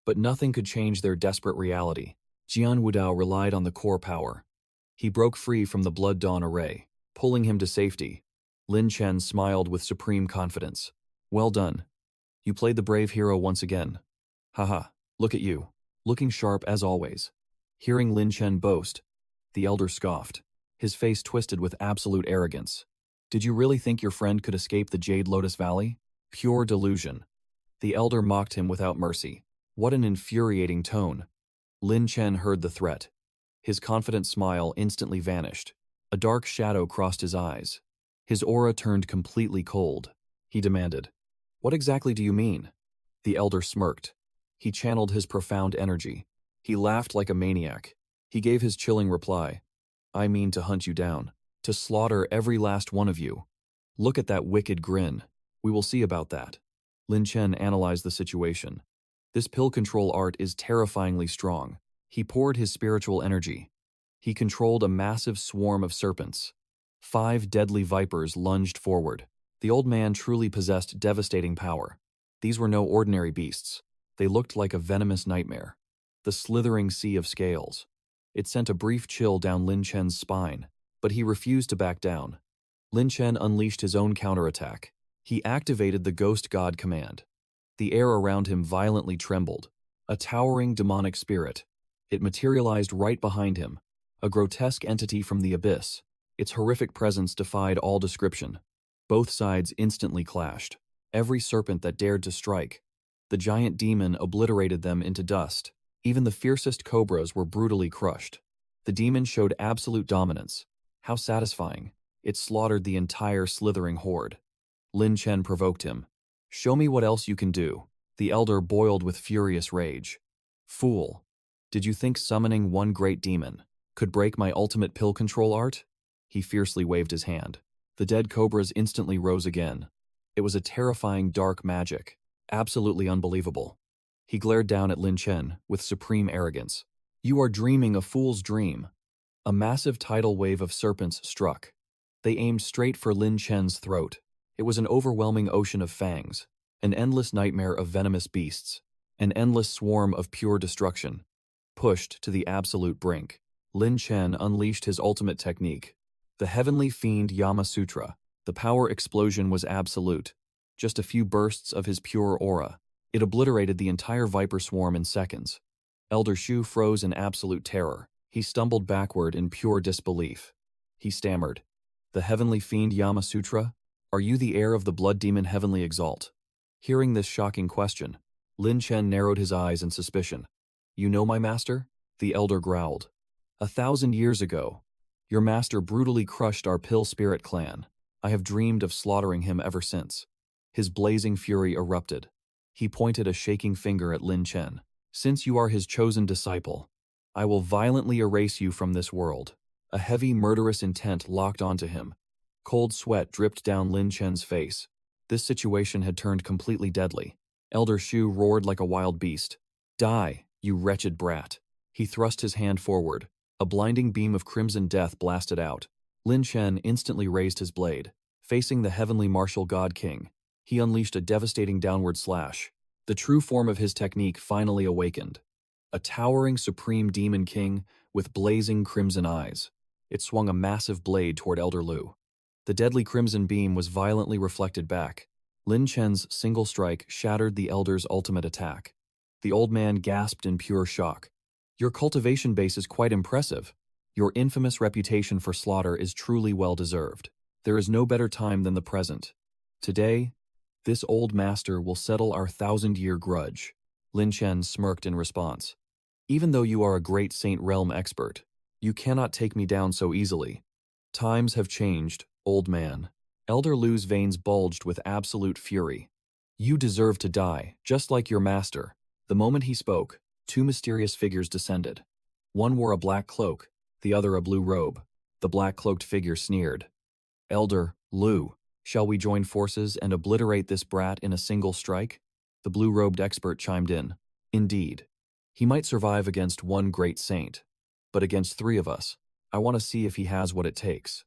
But nothing could change their desperate reality. Jian Wudao relied on the core power. He broke free from the Blood Dawn array, pulling him to safety. Lin Chen smiled with supreme confidence. Well done. You played the brave hero once again. Haha, look at you, looking sharp as always. Hearing Lin Chen boast, the elder scoffed, his face twisted with absolute arrogance. Did you really think your friend could escape the Jade Lotus Valley? Pure delusion. The elder mocked him without mercy. What an infuriating tone. Lin Chen heard the threat. His confident smile instantly vanished. A dark shadow crossed his eyes. His aura turned completely cold. He demanded, "What exactly do you mean?" The elder smirked. He channeled his profound energy. He laughed like a maniac. He gave his chilling reply, "I mean to hunt you down, to slaughter every last one of you. Look at that wicked grin. We will see about that." Lin Chen analyzed the situation. This pill control art is terrifyingly strong. He poured his spiritual energy. He controlled a massive swarm of serpents. 5 deadly vipers lunged forward. The old man truly possessed devastating power. These were no ordinary beasts. They looked like a venomous nightmare. The slithering sea of scales. It sent a brief chill down Lin Chen's spine, but he refused to back down. Lin Chen unleashed his own counterattack. He activated the Ghost God command. The air around him violently trembled. A towering demonic spirit. It materialized right behind him, a grotesque entity from the abyss. Its horrific presence defied all description. Both sides instantly clashed. Every serpent that dared to strike. The giant demon obliterated them into dust. Even the fiercest cobras were brutally crushed. The demon showed absolute dominance. How satisfying. It slaughtered the entire slithering horde. Lin Chen provoked him. "Show me what else you can do." The elder boiled with furious rage. "Fool. Did you think summoning one great demon could break my ultimate pill control art?" He fiercely waved his hand. The dead cobras instantly rose again. It was a terrifying dark magic. Absolutely unbelievable. He glared down at Lin Chen with supreme arrogance. "You are dreaming a fool's dream." A massive tidal wave of serpents struck. They aimed straight for Lin Chen's throat. It was an overwhelming ocean of fangs, an endless nightmare of venomous beasts, an endless swarm of pure destruction. Pushed to the absolute brink, Lin Chen unleashed his ultimate technique, the heavenly fiend Yama Sutra. The power explosion was absolute. Just a few bursts of his pure aura. It obliterated the entire viper swarm in seconds. Elder Shu froze in absolute terror. He stumbled backward in pure disbelief. He stammered, "The heavenly fiend Yama Sutra? Are you the heir of the blood demon Heavenly Exalt?" Hearing this shocking question, Lin Chen narrowed his eyes in suspicion. "You know my master?" The elder growled. 1,000 years ago, your master brutally crushed our Pill Spirit clan. I have dreamed of slaughtering him ever since." His blazing fury erupted. He pointed a shaking finger at Lin Chen. "Since you are his chosen disciple, I will violently erase you from this world." A heavy, murderous intent locked onto him. Cold sweat dripped down Lin Chen's face. This situation had turned completely deadly. Elder Shu roared like a wild beast. "Die, you wretched brat." He thrust his hand forward. A blinding beam of crimson death blasted out. Lin Chen instantly raised his blade. Facing the heavenly martial god king, he unleashed a devastating downward slash. The true form of his technique finally awakened. A towering supreme demon king with blazing crimson eyes. It swung a massive blade toward Elder Lu. The deadly crimson beam was violently reflected back. Lin Chen's single strike shattered the elder's ultimate attack. The old man gasped in pure shock. "Your cultivation base is quite impressive. Your infamous reputation for slaughter is truly well-deserved. There is no better time than the present. Today, this old master will settle our 1,000-year grudge." Lin Chen smirked in response. "Even though you are a great Saint Realm expert, you cannot take me down so easily. Times have changed, old man." Elder Lu's veins bulged with absolute fury. "You deserve to die, just like your master." The moment he spoke, 2 mysterious figures descended. One wore a black cloak, the other a blue robe. The black-cloaked figure sneered. "Elder Lu, shall we join forces and obliterate this brat in a single strike?" The blue-robed expert chimed in. "Indeed. He might survive against one great saint, but against 3 of us, I want to see if he has what it takes."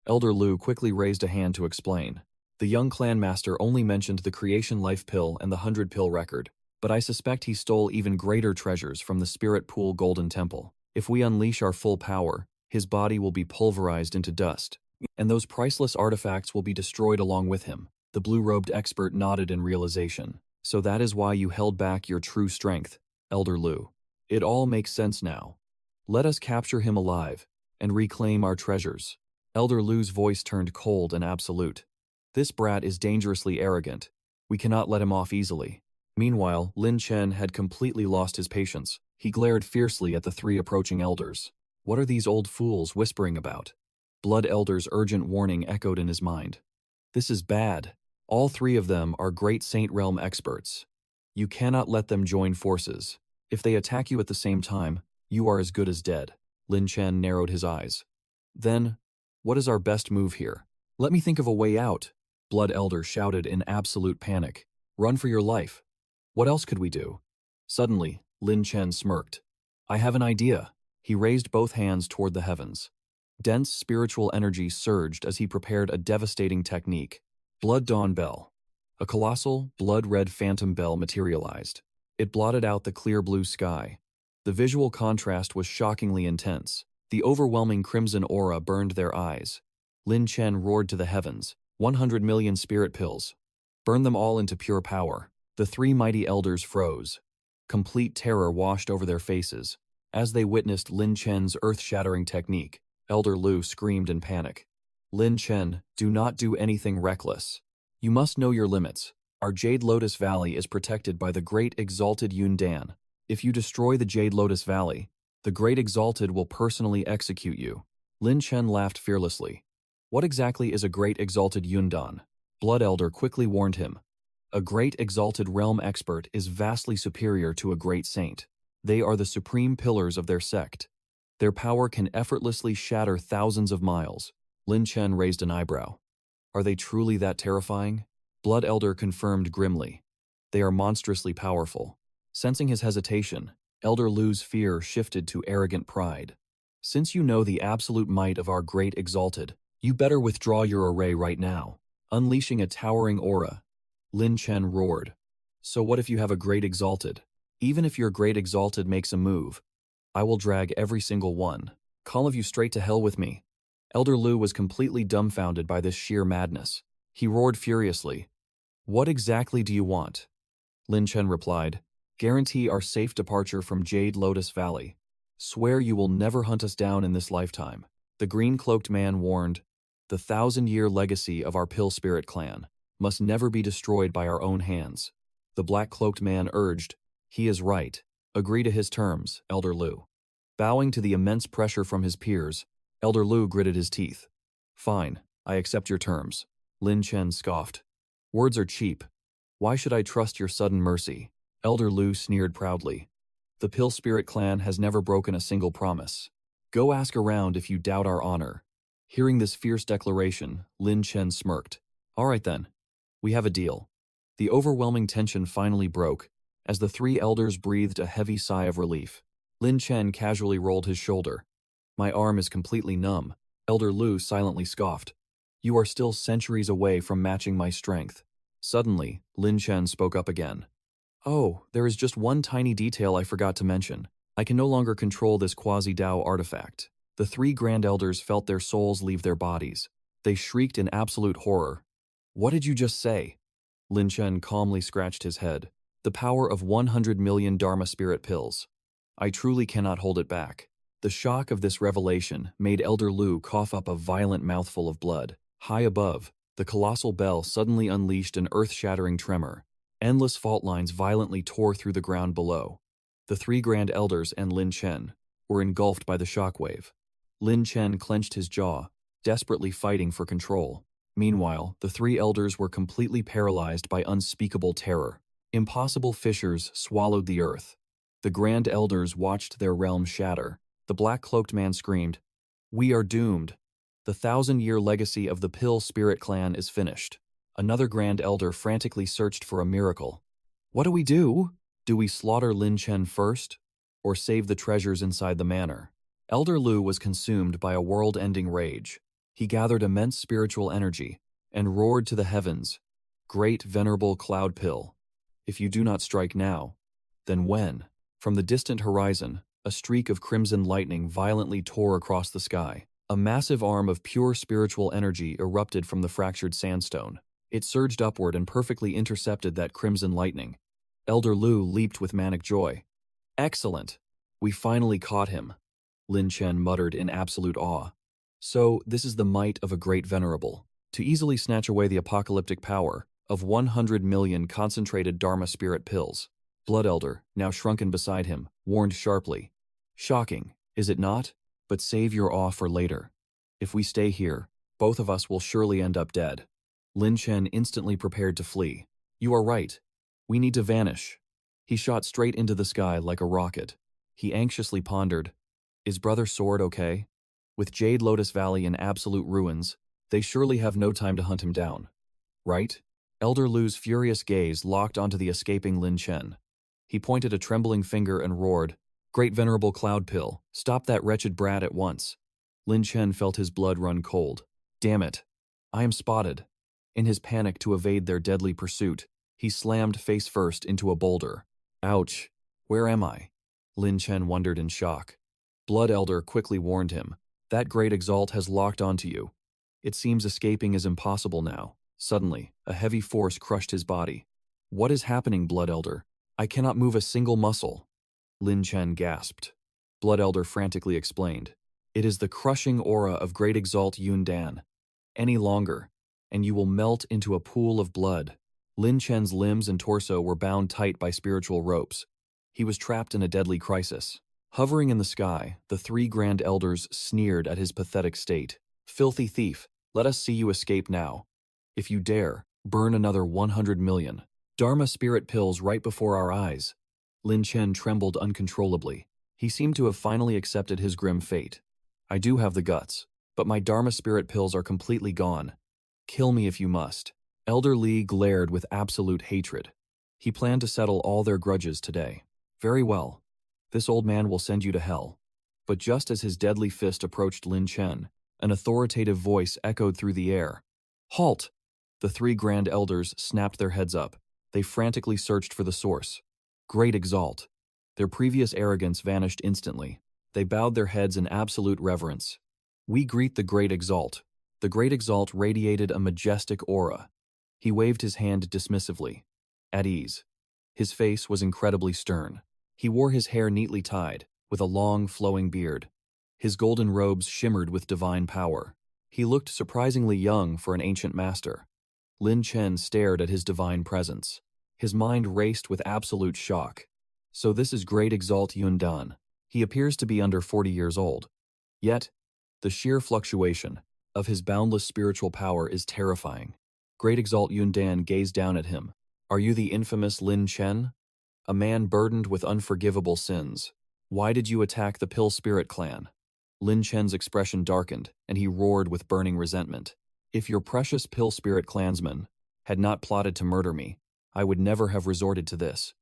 Elder Lu quickly raised a hand to explain. "The young clan master only mentioned the creation life pill and the 100-pill record, but I suspect he stole even greater treasures from the Spirit Pool Golden Temple. If we unleash our full power, his body will be pulverized into dust, and those priceless artifacts will be destroyed along with him." The blue-robed expert nodded in realization. "So that is why you held back your true strength, Elder Lu. It all makes sense now. Let us capture him alive and reclaim our treasures." Elder Lu's voice turned cold and absolute. "This brat is dangerously arrogant. We cannot let him off easily. Meanwhile, Lin Chen had completely lost his patience. He glared fiercely at the three approaching elders. What are these old fools whispering about? Blood Elder's urgent warning echoed in his mind. This is bad. All three of them are great Saint Realm experts. You cannot let them join forces. If they attack you at the same time, you are as good as dead. Lin Chen narrowed his eyes. Then, what is our best move here? Let me think of a way out, Blood Elder shouted in absolute panic. Run for your life. What else could we do? Suddenly, Lin Chen smirked. I have an idea. He raised both hands toward the heavens. Dense spiritual energy surged as he prepared a devastating technique. Blood Dawn Bell. A colossal, blood-red phantom bell materialized. It blotted out the clear blue sky. The visual contrast was shockingly intense. The overwhelming crimson aura burned their eyes. Lin Chen roared to the heavens. 100 million spirit pills. Burn them all into pure power. The three mighty elders froze. Complete terror washed over their faces. As they witnessed Lin Chen's earth-shattering technique, Elder Lu screamed in panic. Lin Chen, do not do anything reckless. You must know your limits. Our Jade Lotus Valley is protected by the Great Exalted Yun Dan. If you destroy the Jade Lotus Valley, the Great Exalted will personally execute you. Lin Chen laughed fearlessly. What exactly is a Great Exalted Yun Dan? Blood Elder quickly warned him. A Great Exalted Realm expert is vastly superior to a Great Saint. They are the supreme pillars of their sect. Their power can effortlessly shatter thousands of miles. Lin Chen raised an eyebrow. Are they truly that terrifying? Blood Elder confirmed grimly. They are monstrously powerful. Sensing his hesitation, Elder Lu's fear shifted to arrogant pride. Since you know the absolute might of our Great Exalted, you better withdraw your array right now. Unleashing a towering aura, Lin Chen roared. So what if you have a Great Exalted? Even if your Great Exalted makes a move, I will drag every single one. All of you straight to hell with me. Elder Lu was completely dumbfounded by this sheer madness. He roared furiously. What exactly do you want? Lin Chen replied. Guarantee our safe departure from Jade Lotus Valley. Swear you will never hunt us down in this lifetime. The green-cloaked man warned. The 1,000-year legacy of our Pill Spirit clan must never be destroyed by our own hands. The black-cloaked man urged. He is right. Agree to his terms, Elder Lu. Bowing to the immense pressure from his peers, Elder Lu gritted his teeth. Fine, I accept your terms. Lin Chen scoffed. Words are cheap. Why should I trust your sudden mercy? Elder Lu sneered proudly. The Pill Spirit clan has never broken a single promise. Go ask around if you doubt our honor. Hearing this fierce declaration, Lin Chen smirked. All right then. We have a deal. The overwhelming tension finally broke, as the three elders breathed a heavy sigh of relief. Lin Chen casually rolled his shoulder. My arm is completely numb. Elder Lu silently scoffed. You are still centuries away from matching my strength. Suddenly, Lin Chen spoke up again. Oh, there is just one tiny detail I forgot to mention. I can no longer control this quasi-Dao artifact. The three Grand Elders felt their souls leave their bodies. They shrieked in absolute horror. What did you just say? Lin Chen calmly scratched his head. The power of 100 million Dharma Spirit pills. I truly cannot hold it back. The shock of this revelation made Elder Lu cough up a violent mouthful of blood. High above, the colossal bell suddenly unleashed an earth-shattering tremor. Endless fault lines violently tore through the ground below. The three Grand Elders and Lin Chen were engulfed by the shockwave. Lin Chen clenched his jaw, desperately fighting for control. Meanwhile, the three elders were completely paralyzed by unspeakable terror. Impossible fissures swallowed the earth. The Grand Elders watched their realm shatter. The black-cloaked man screamed, We are doomed. The 1,000-year legacy of the Pill Spirit clan is finished. Another Grand Elder frantically searched for a miracle. What do we do? Do we slaughter Lin Chen first? Or save the treasures inside the manor? Elder Lu was consumed by a world-ending rage. He gathered immense spiritual energy and roared to the heavens, Great Venerable Cloud Pill. If you do not strike now, then when? From the distant horizon, a streak of crimson lightning violently tore across the sky. A massive arm of pure spiritual energy erupted from the fractured sandstone. It surged upward and perfectly intercepted that crimson lightning. Elder Lu leaped with manic joy. Excellent! We finally caught him, Lin Chen muttered in absolute awe. So, this is the might of a great venerable. To easily snatch away the apocalyptic power of 100 million concentrated Dharma spirit pills. Blood Elder, now shrunken beside him, warned sharply. Shocking, is it not? But save your awe for later. If we stay here, both of us will surely end up dead. Lin Chen instantly prepared to flee. You are right. We need to vanish. He shot straight into the sky like a rocket. He anxiously pondered, is Brother Sword okay? With Jade Lotus Valley in absolute ruins, they surely have no time to hunt him down. Right? Elder Lu's furious gaze locked onto the escaping Lin Chen. He pointed a trembling finger and roared, Great Venerable Cloud Pill, stop that wretched brat at once. Lin Chen felt his blood run cold. Damn it. I am spotted. In his panic to evade their deadly pursuit, he slammed face first into a boulder. Ouch. Where am I? Lin Chen wondered in shock. Blood Elder quickly warned him. That Great Exalt has locked onto you. It seems escaping is impossible now. Suddenly, a heavy force crushed his body. What is happening, Blood Elder? I cannot move a single muscle. Lin Chen gasped. Blood Elder frantically explained. It is the crushing aura of Great Exalt Yundan. Any longer, and you will melt into a pool of blood. Lin Chen's limbs and torso were bound tight by spiritual ropes. He was trapped in a deadly crisis. Hovering in the sky, the three Grand Elders sneered at his pathetic state. Filthy thief, let us see you escape now. If you dare, burn another 100 million. Dharma spirit pills right before our eyes. Lin Chen trembled uncontrollably. He seemed to have finally accepted his grim fate. I do have the guts, but my Dharma spirit pills are completely gone. Kill me if you must. Elder Li glared with absolute hatred. He planned to settle all their grudges today. Very well. This old man will send you to hell. But just as his deadly fist approached Lin Chen, an authoritative voice echoed through the air. Halt! The three Grand Elders snapped their heads up. They frantically searched for the source. Great Exalt. Their previous arrogance vanished instantly. They bowed their heads in absolute reverence. We greet the Great Exalt. The Great Exalt radiated a majestic aura. He waved his hand dismissively. At ease. His face was incredibly stern. He wore his hair neatly tied, with a long, flowing beard. His golden robes shimmered with divine power. He looked surprisingly young for an ancient master. Lin Chen stared at his divine presence. His mind raced with absolute shock. So this is Great Exalt Yundan. He appears to be under 40 years old. Yet, the sheer fluctuation of his boundless spiritual power is terrifying. Great Exalt Yundan gazed down at him. Are you the infamous Lin Chen? A man burdened with unforgivable sins. Why did you attack the Pill Spirit clan? Lin Chen's expression darkened, and he roared with burning resentment. If your precious Pill Spirit clansmen had not plotted to murder me, I would never have resorted to this.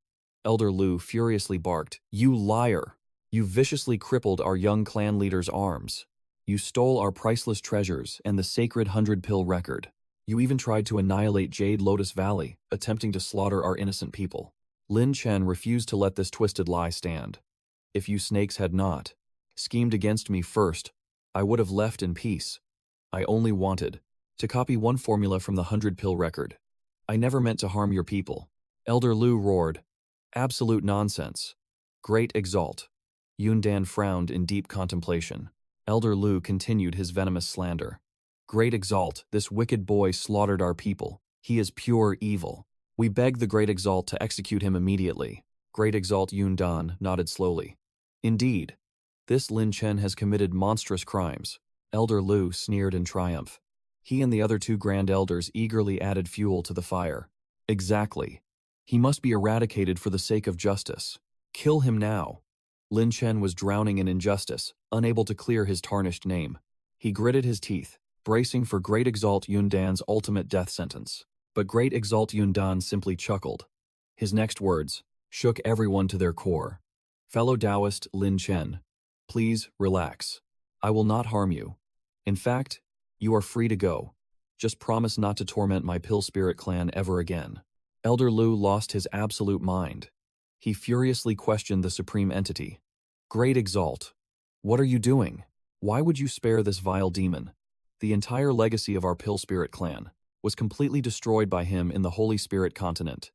Elder Lu furiously barked, You liar! You viciously crippled our young clan leader's arms. You stole our priceless treasures and the sacred 100-pill record. You even tried to annihilate Jade Lotus Valley, attempting to slaughter our innocent people. Lin Chen refused to let this twisted lie stand. If you snakes had not schemed against me first, I would have left in peace. I only wanted to copy one formula from the 100-pill record. I never meant to harm your people. Elder Lu roared. Absolute nonsense. Great Exalt. Yundan frowned in deep contemplation. Elder Lu continued his venomous slander. Great Exalt, this wicked boy slaughtered our people. He is pure evil. We beg the Great Exalt to execute him immediately. Great Exalt Yundan nodded slowly. Indeed, this Lin Chen has committed monstrous crimes. Elder Lu sneered in triumph. He and the other two Grand Elders eagerly added fuel to the fire. Exactly. He must be eradicated for the sake of justice. Kill him now. Lin Chen was drowning in injustice, unable to clear his tarnished name. He gritted his teeth, bracing for Great Exalt Yundan's ultimate death sentence. But Great Exalt Yundan simply chuckled. His next words shook everyone to their core. Fellow Taoist Lin Chen, please relax. I will not harm you. In fact, you are free to go. Just promise not to torment my Pill Spirit clan ever again. Elder Lu lost his absolute mind. He furiously questioned the supreme entity. Great Exalt, what are you doing? Why would you spare this vile demon? The entire legacy of our Pill Spirit clan was completely destroyed by him in the Holy Spirit continent.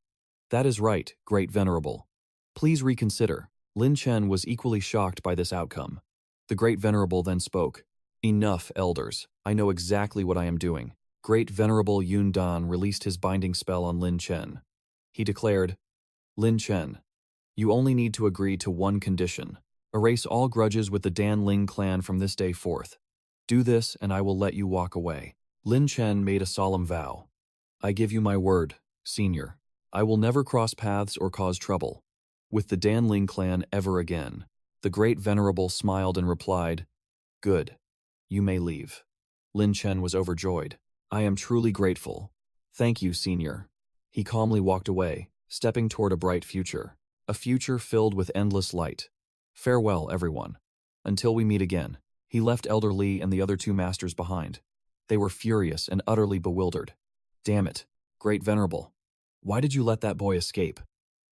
That is right, Great Venerable. Please reconsider. Lin Chen was equally shocked by this outcome. The Great Venerable then spoke. Enough, elders. I know exactly what I am doing. Great Venerable Yun Dan released his binding spell on Lin Chen. He declared, Lin Chen, you only need to agree to one condition. Erase all grudges with the Dan Ling clan from this day forth. Do this and I will let you walk away. Lin Chen made a solemn vow. I give you my word, senior. I will never cross paths or cause trouble with the Dan Ling clan ever again. The Great Venerable smiled and replied, Good. You may leave. Lin Chen was overjoyed. I am truly grateful. Thank you, senior. He calmly walked away, stepping toward a bright future. A future filled with endless light. Farewell, everyone. Until we meet again. He left Elder Li and the other two masters behind. They were furious and utterly bewildered. Damn it, Great Venerable. Why did you let that boy escape?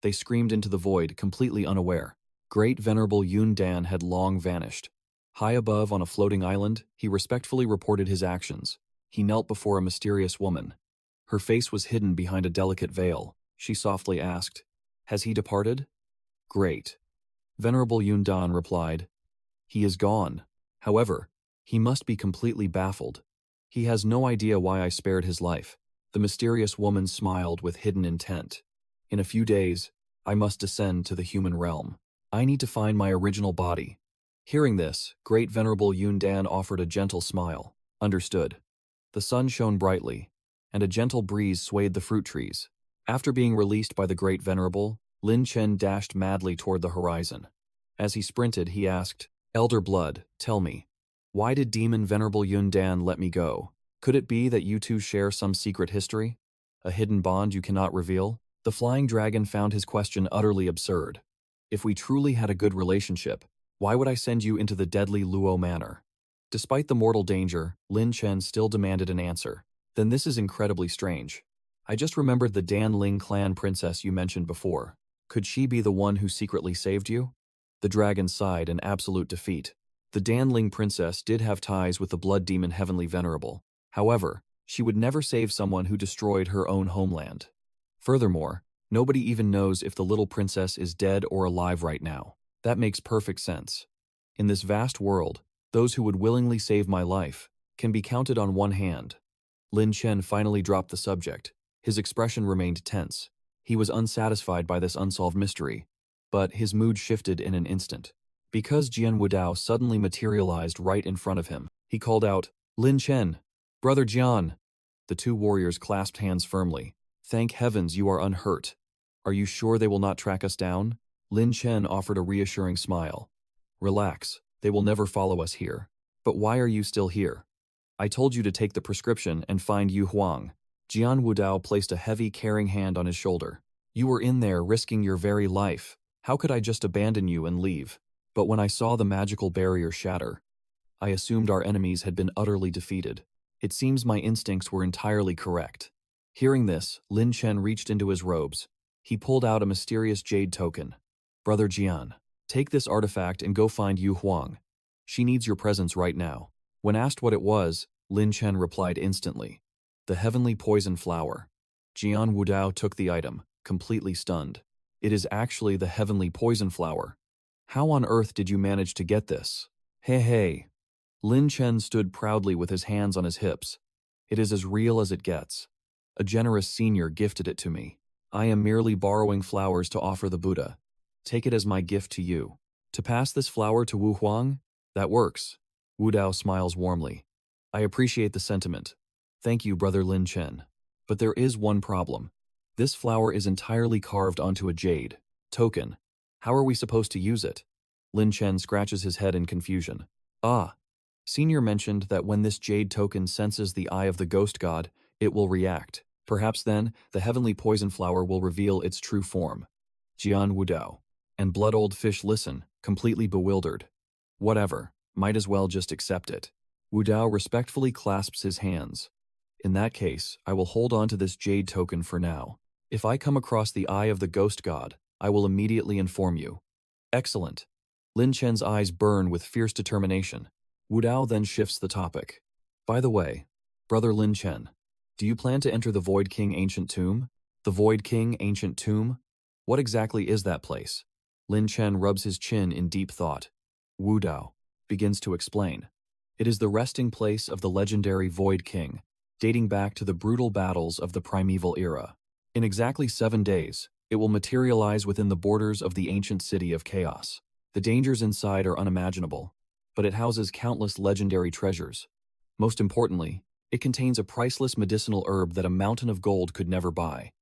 They screamed into the void, completely unaware. Great Venerable Yun Dan had long vanished. High above on a floating island, he respectfully reported his actions. He knelt before a mysterious woman. Her face was hidden behind a delicate veil. She softly asked, Has he departed? Great. Venerable Yun Dan replied, He is gone. However, he must be completely baffled. He has no idea why I spared his life. The mysterious woman smiled with hidden intent. In a few days, I must descend to the human realm. I need to find my original body. Hearing this, Great Venerable Yun Dan offered a gentle smile. Understood. The sun shone brightly, and a gentle breeze swayed the fruit trees. After being released by the Great Venerable, Lin Chen dashed madly toward the horizon. As he sprinted, he asked, Elder Blood, tell me, why did Demon Venerable Yun Dan let me go? Could it be that you two share some secret history? A hidden bond you cannot reveal? The flying dragon found his question utterly absurd. If we truly had a good relationship, why would I send you into the deadly Luo Manor? Despite the mortal danger, Lin Chen still demanded an answer. Then this is incredibly strange. I just remembered the Dan Ling clan princess you mentioned before. Could she be the one who secretly saved you? The dragon sighed in absolute defeat. The Dan Ling princess did have ties with the blood demon Heavenly Venerable. However, she would never save someone who destroyed her own homeland. Furthermore, nobody even knows if the little princess is dead or alive right now. That makes perfect sense. In this vast world, those who would willingly save my life can be counted on one hand. Lin Chen finally dropped the subject. His expression remained tense. He was unsatisfied by this unsolved mystery, but his mood shifted in an instant. Because Jian Wudao suddenly materialized right in front of him, he called out, Lin Chen, Brother Jian. The two warriors clasped hands firmly. Thank heavens you are unhurt. Are you sure they will not track us down? Lin Chen offered a reassuring smile. Relax, they will never follow us here. But why are you still here? I told you to take the prescription and find Yu Huang. Jian Wudao placed a heavy, caring hand on his shoulder. You were in there risking your very life. How could I just abandon you and leave? But when I saw the magical barrier shatter, I assumed our enemies had been utterly defeated. It seems my instincts were entirely correct. Hearing this, Lin Chen reached into his robes. He pulled out a mysterious jade token. Brother Jian, take this artifact and go find Yu Huang. She needs your presence right now. When asked what it was, Lin Chen replied instantly. The heavenly poison flower. Jian Wudao took the item, completely stunned. It is actually the heavenly poison flower. How on earth did you manage to get this? Hey. Lin Chen stood proudly with his hands on his hips. It is as real as it gets. A generous senior gifted it to me. I am merely borrowing flowers to offer the Buddha. Take it as my gift to you. To pass this flower to Wu Huang? That works. Wudao smiles warmly. I appreciate the sentiment. Thank you, Brother Lin Chen. But there is one problem. This flower is entirely carved onto a jade token. How are we supposed to use it? Lin Chen scratches his head in confusion. Senior mentioned that when this jade token senses the eye of the ghost god, it will react. Perhaps then, the heavenly poison flower will reveal its true form. Jian Wudao and Blood Old Fish listen, completely bewildered. Whatever, might as well just accept it. Wudao respectfully clasps his hands. In that case, I will hold on to this jade token for now. If I come across the eye of the ghost god, I will immediately inform you. Excellent. Lin Chen's eyes burn with fierce determination. Wudao then shifts the topic. By the way, Brother Lin Chen, do you plan to enter the Void King Ancient Tomb? The Void King Ancient Tomb? What exactly is that place? Lin Chen rubs his chin in deep thought. Wudao begins to explain. It is the resting place of the legendary Void King. dating back to the brutal battles of the primeval era. In exactly 7 days, it will materialize within the borders of the ancient city of chaos. The dangers inside are unimaginable, but it houses countless legendary treasures. Most importantly, it contains a priceless medicinal herb that a mountain of gold could never buy.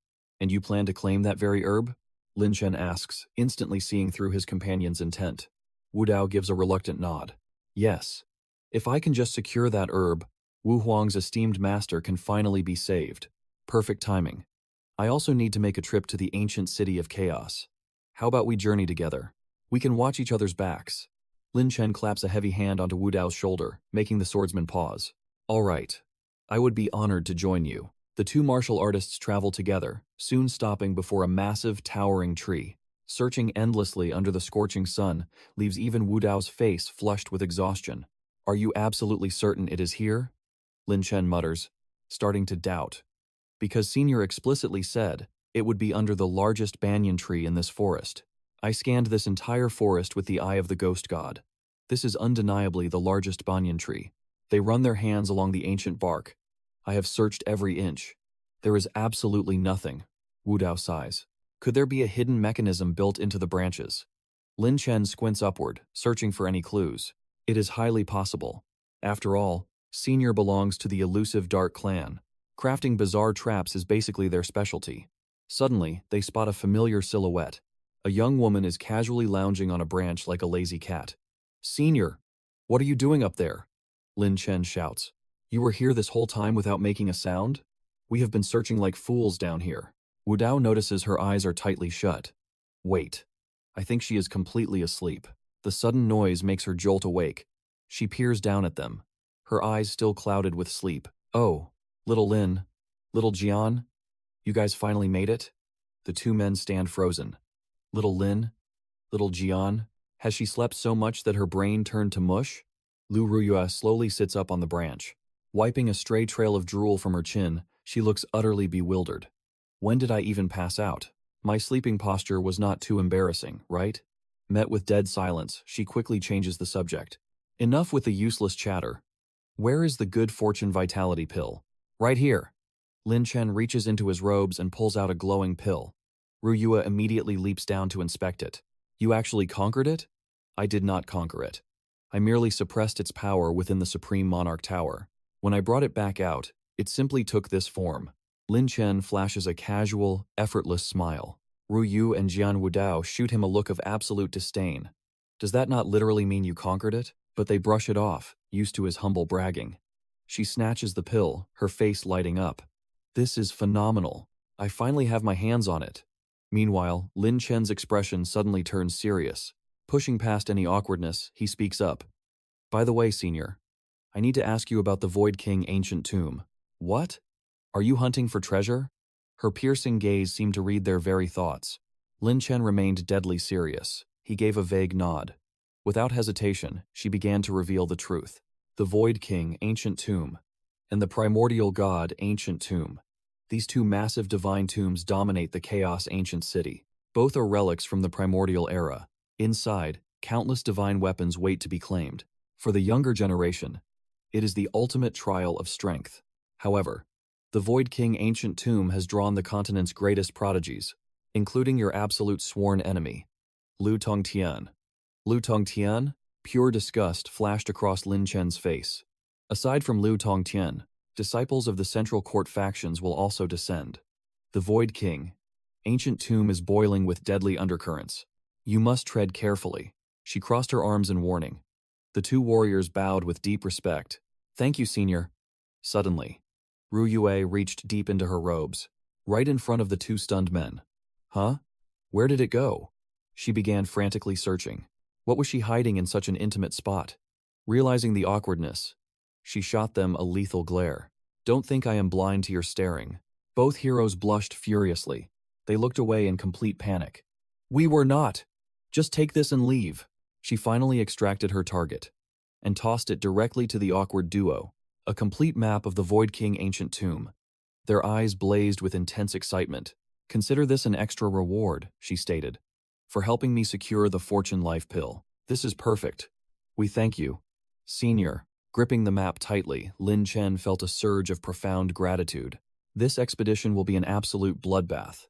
And you plan to claim that very herb? Lin Chen asks, instantly seeing through his companion's intent. Wu Dao gives a reluctant nod. Yes. If I can just secure that herb, Wu Huang's esteemed master can finally be saved. Perfect timing. I also need to make a trip to the ancient city of chaos. How about we journey together? We can watch each other's backs. Lin Chen claps a heavy hand onto Wu Dao's shoulder, making the swordsman pause. All right. I would be honored to join you. The two martial artists travel together, soon stopping before a massive, towering tree. Searching endlessly under the scorching sun leaves even Wu Dao's face flushed with exhaustion. Are you absolutely certain it is here? Lin Chen mutters, starting to doubt. Because Senior explicitly said it would be under the largest banyan tree in this forest. I scanned this entire forest with the eye of the ghost god. This is undeniably the largest banyan tree. They run their hands along the ancient bark. I have searched every inch. There is absolutely nothing. Wu Dao sighs. Could there be a hidden mechanism built into the branches? Lin Chen squints upward, searching for any clues. It is highly possible. After all, Senior belongs to the elusive Dark Clan. Crafting bizarre traps is basically their specialty. Suddenly, they spot a familiar silhouette. A young woman is casually lounging on a branch like a lazy cat. Senior, what are you doing up there? Lin Chen shouts. You were here this whole time without making a sound? We have been searching like fools down here. Wu Dao notices her eyes are tightly shut. Wait. I think she is completely asleep. The sudden noise makes her jolt awake. She peers down at them, her eyes still clouded with sleep. Oh, little Lin, little Jian, you guys finally made it? The two men stand frozen. Little Lin, little Jian, has she slept so much that her brain turned to mush? Lu Ruyue slowly sits up on the branch. Wiping a stray trail of drool from her chin, she looks utterly bewildered. When did I even pass out? My sleeping posture was not too embarrassing, right? Met with dead silence, she quickly changes the subject. Enough with the useless chatter. Where is the good fortune vitality pill? Right here. Lin Chen reaches into his robes and pulls out a glowing pill. Ruyue immediately leaps down to inspect it. You actually conquered it? I did not conquer it. I merely suppressed its power within the Supreme Monarch Tower. When I brought it back out, it simply took this form. Lin Chen flashes a casual, effortless smile. Ruyue and Jian Wudao shoot him a look of absolute disdain. Does that not literally mean you conquered it? But they brush it off, used to his humble bragging. She snatches the pill, her face lighting up. This is phenomenal. I finally have my hands on it. Meanwhile, Lin Chen's expression suddenly turns serious. Pushing past any awkwardness, he speaks up. By the way, Senior, I need to ask you about the Void King ancient tomb. What? Are you hunting for treasure? Her piercing gaze seemed to read their very thoughts. Lin Chen remained deadly serious. He gave a vague nod. Without hesitation, she began to reveal the truth. The Void King ancient tomb and the primordial god ancient tomb. These two massive divine tombs dominate the chaos ancient city. Both are relics from the primordial era. Inside, countless divine weapons wait to be claimed. For the younger generation, it is the ultimate trial of strength. However, the Void King ancient tomb has drawn the continent's greatest prodigies, including your absolute sworn enemy, Lu Tongtian. Lu Tongtian? Pure disgust flashed across Lin Chen's face. Aside from Lu Tongtian, disciples of the Central Court factions will also descend. The Void King ancient tomb is boiling with deadly undercurrents. You must tread carefully. She crossed her arms in warning. The two warriors bowed with deep respect. Thank you, Senior. Suddenly, Ruyue reached deep into her robes, right in front of the two stunned men. Huh? Where did it go? She began frantically searching. What was she hiding in such an intimate spot? Realizing the awkwardness, she shot them a lethal glare. Don't think I am blind to your staring. Both heroes blushed furiously. They looked away in complete panic. We were not. Just take this and leave. She finally extracted her target and tossed it directly to the awkward duo, a complete map of the Void King ancient tomb. Their eyes blazed with intense excitement. Consider this an extra reward, she stated, for helping me secure the Fortune Life pill. This is perfect. We thank you, Senior. Gripping the map tightly, Lin Chen felt a surge of profound gratitude. This expedition will be an absolute bloodbath.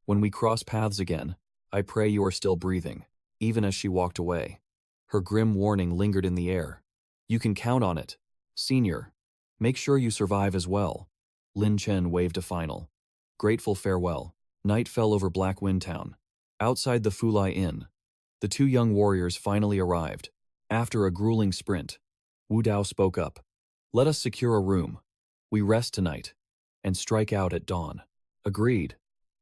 When we cross paths again, I pray you are still breathing, even as she walked away. Her grim warning lingered in the air. You can count on it, Senior. Make sure you survive as well. Lin Chen waved a final, grateful farewell. Night fell over Black Wind Town. Outside the Fulai Inn, the two young warriors finally arrived. After a grueling sprint, Wu Dao spoke up. Let us secure a room. We rest tonight and strike out at dawn. Agreed.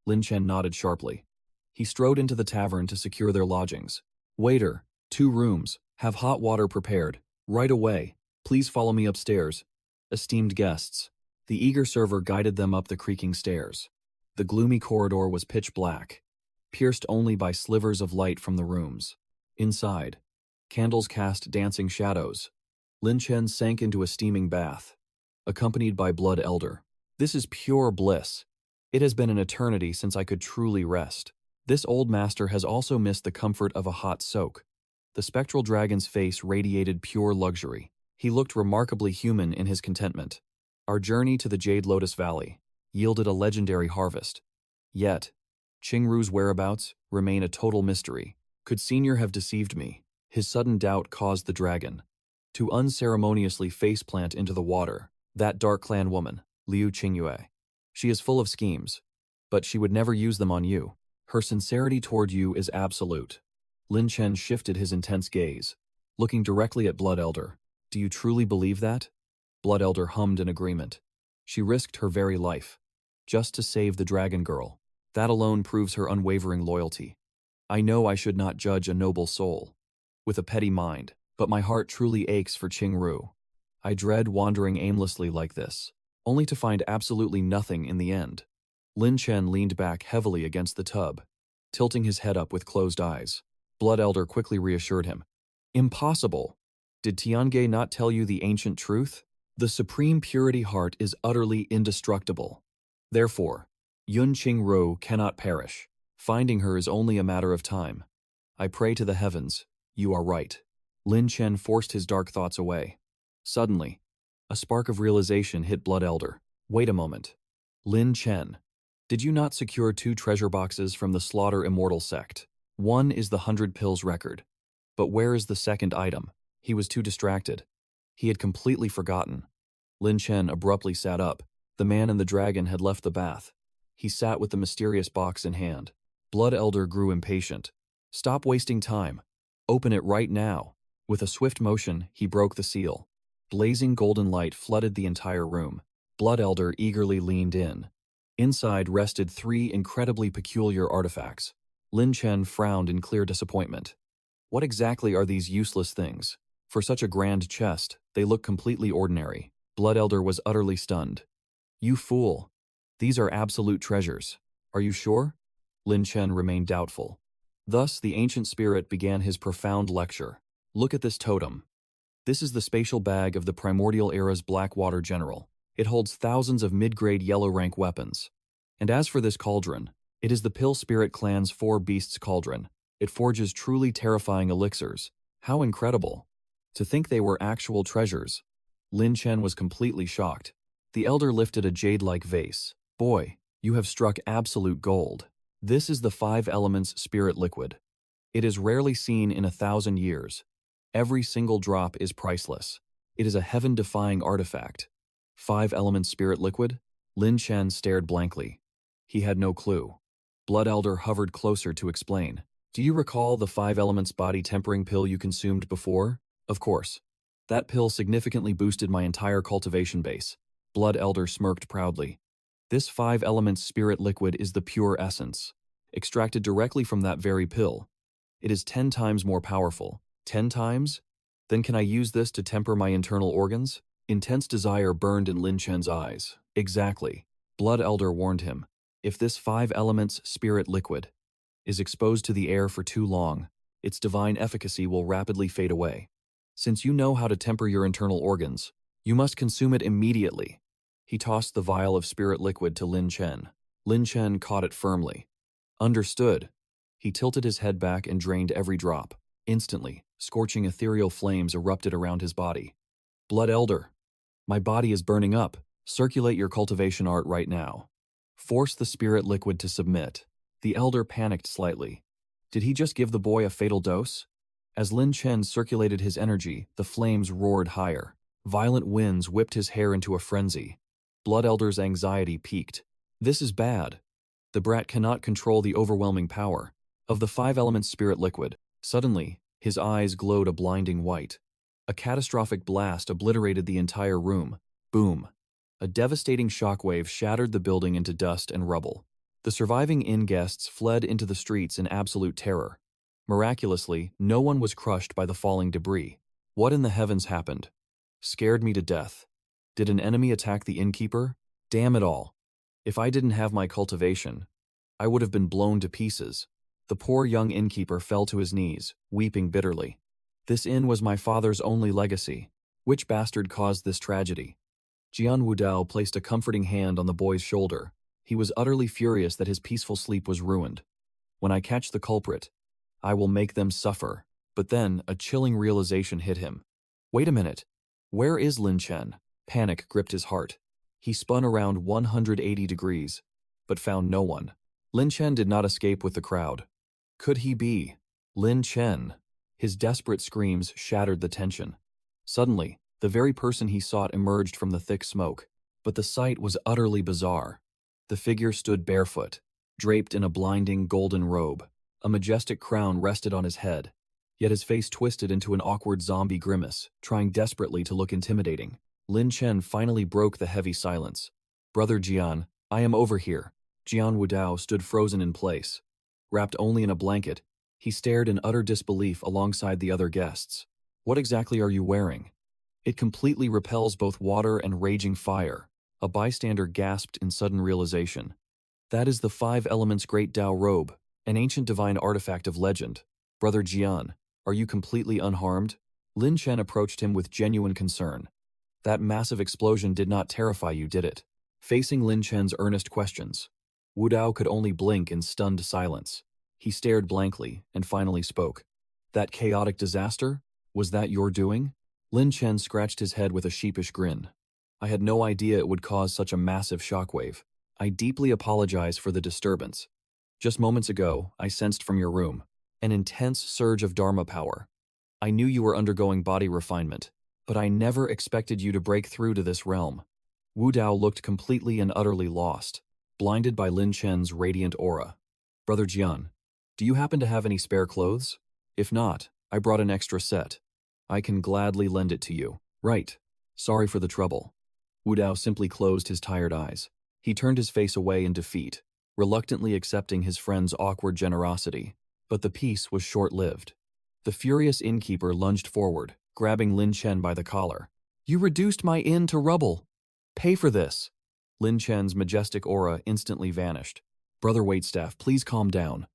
Lin Chen nodded sharply. He strode into the tavern to secure their lodgings. Waiter, 2 rooms, have hot water prepared. Right away. Please follow me upstairs. Esteemed guests. The eager server guided them up the creaking stairs. The gloomy corridor was pitch black, pierced only by slivers of light from the rooms. Inside, candles cast dancing shadows. Lin Chen sank into a steaming bath, accompanied by Blood Elder. This is pure bliss. It has been an eternity since I could truly rest. This old master has also missed the comfort of a hot soak. The spectral dragon's face radiated pure luxury. He looked remarkably human in his contentment. Our journey to the Jade Lotus Valley yielded a legendary harvest. Yet, Qingru's whereabouts remain a total mystery. Could Senior have deceived me? His sudden doubt caused the dragon to unceremoniously faceplant into the water. That dark clan woman, Liu Qingyue. She is full of schemes, but she would never use them on you. Her sincerity toward you is absolute. Lin Chen shifted his intense gaze, looking directly at Blood Elder. Do you truly believe that? Blood Elder hummed in agreement. She risked her very life, just to save the dragon girl. That alone proves her unwavering loyalty. I know I should not judge a noble soul with a petty mind, but my heart truly aches for Qingru. I dread wandering aimlessly like this, only to find absolutely nothing in the end. Lin Chen leaned back heavily against the tub, tilting his head up with closed eyes. Blood Elder quickly reassured him. Impossible. Did Tiange not tell you the ancient truth? The supreme purity heart is utterly indestructible. Therefore, Yun Qingru cannot perish. Finding her is only a matter of time. I pray to the heavens, you are right. Lin Chen forced his dark thoughts away. Suddenly, a spark of realization hit Blood Elder. Wait a moment. Lin Chen, did you not secure 2 treasure boxes from the Slaughter Immortal sect? One is the 100 pills record. But where is the second item? He was too distracted. He had completely forgotten. Lin Chen abruptly sat up. The man and the dragon had left the bath. He sat with the mysterious box in hand. Blood Elder grew impatient. Stop wasting time. Open it right now. With a swift motion, he broke the seal. Blazing golden light flooded the entire room. Blood Elder eagerly leaned in. Inside rested 3 incredibly peculiar artifacts. Lin Chen frowned in clear disappointment. What exactly are these useless things? For such a grand chest, they look completely ordinary. Blood Elder was utterly stunned. You fool. These are absolute treasures. Are you sure? Lin Chen remained doubtful. Thus, the ancient spirit began his profound lecture. Look at this totem. This is the spatial bag of the primordial era's Blackwater General. It holds thousands of mid-grade yellow-rank weapons. And as for this cauldron, it is the Pill Spirit clan's 4 beasts cauldron. It forges truly terrifying elixirs. How incredible. To think they were actual treasures. Lin Chen was completely shocked. The elder lifted a jade-like vase. Boy, you have struck absolute gold. This is the 5 elements spirit liquid. It is rarely seen in 1,000 years. Every single drop is priceless. It is a heaven-defying artifact. 5 elements spirit liquid? Lin Chen stared blankly. He had no clue. Blood Elder hovered closer to explain. Do you recall the 5 elements body tempering pill you consumed before? Of course. That pill significantly boosted my entire cultivation base. Blood Elder smirked proudly. This 5 elements spirit liquid is the pure essence, extracted directly from that very pill. It is 10 times more powerful. 10 times? Then can I use this to temper my internal organs? Intense desire burned in Lin Chen's eyes. Exactly. Blood Elder warned him. If this 5 elements spirit liquid is exposed to the air for too long, its divine efficacy will rapidly fade away. Since you know how to temper your internal organs, you must consume it immediately. He tossed the vial of spirit liquid to Lin Chen. Lin Chen caught it firmly. Understood. He tilted his head back and drained every drop. Instantly, scorching ethereal flames erupted around his body. Blood Elder. My body is burning up. Circulate your cultivation art right now. Force the spirit liquid to submit. The elder panicked slightly. Did he just give the boy a fatal dose? As Lin Chen circulated his energy, the flames roared higher. Violent winds whipped his hair into a frenzy. Blood Elder's anxiety peaked. This is bad. The brat cannot control the overwhelming power of the 5-element spirit liquid. Suddenly, his eyes glowed a blinding white. A catastrophic blast obliterated the entire room. Boom. A devastating shockwave shattered the building into dust and rubble. The surviving inn guests fled into the streets in absolute terror. Miraculously, no one was crushed by the falling debris. What in the heavens happened? Scared me to death. Did an enemy attack the innkeeper? Damn it all. If I didn't have my cultivation, I would have been blown to pieces. The poor young innkeeper fell to his knees, weeping bitterly. This inn was my father's only legacy. Which bastard caused this tragedy? Jian Wudao placed a comforting hand on the boy's shoulder. He was utterly furious that his peaceful sleep was ruined. When I catch the culprit, I will make them suffer. But then, a chilling realization hit him. Wait a minute. Where is Lin Chen? Panic gripped his heart. He spun around 180 degrees, but found no one. Lin Chen did not escape with the crowd. Could he be Lin Chen? His desperate screams shattered the tension. Suddenly, the very person he sought emerged from the thick smoke, but the sight was utterly bizarre. The figure stood barefoot, draped in a blinding golden robe. A majestic crown rested on his head, yet his face twisted into an awkward zombie grimace, trying desperately to look intimidating. Lin Chen finally broke the heavy silence. Brother Jian, I am over here. Jian Wudao stood frozen in place. Wrapped only in a blanket, he stared in utter disbelief alongside the other guests. What exactly are you wearing? It completely repels both water and raging fire. A bystander gasped in sudden realization. That is the 5 elements Great Tao robe, an ancient divine artifact of legend. Brother Jian, are you completely unharmed? Lin Chen approached him with genuine concern. That massive explosion did not terrify you, did it? Facing Lin Chen's earnest questions, Wudao could only blink in stunned silence. He stared blankly and finally spoke. That chaotic disaster? Was that your doing? Lin Chen scratched his head with a sheepish grin. I had no idea it would cause such a massive shockwave. I deeply apologize for the disturbance. Just moments ago, I sensed from your room an intense surge of Dharma power. I knew you were undergoing body refinement, but I never expected you to break through to this realm. Wu Dao looked completely and utterly lost, blinded by Lin Chen's radiant aura. Brother Jian, do you happen to have any spare clothes? If not, I brought an extra set. I can gladly lend it to you. Right. Sorry for the trouble. Wu Dao simply closed his tired eyes. He turned his face away in defeat, reluctantly accepting his friend's awkward generosity. But the peace was short-lived. The furious innkeeper lunged forward, grabbing Lin Chen by the collar. You reduced my inn to rubble. Pay for this. Lin Chen's majestic aura instantly vanished. Brother waitstaff, please calm down.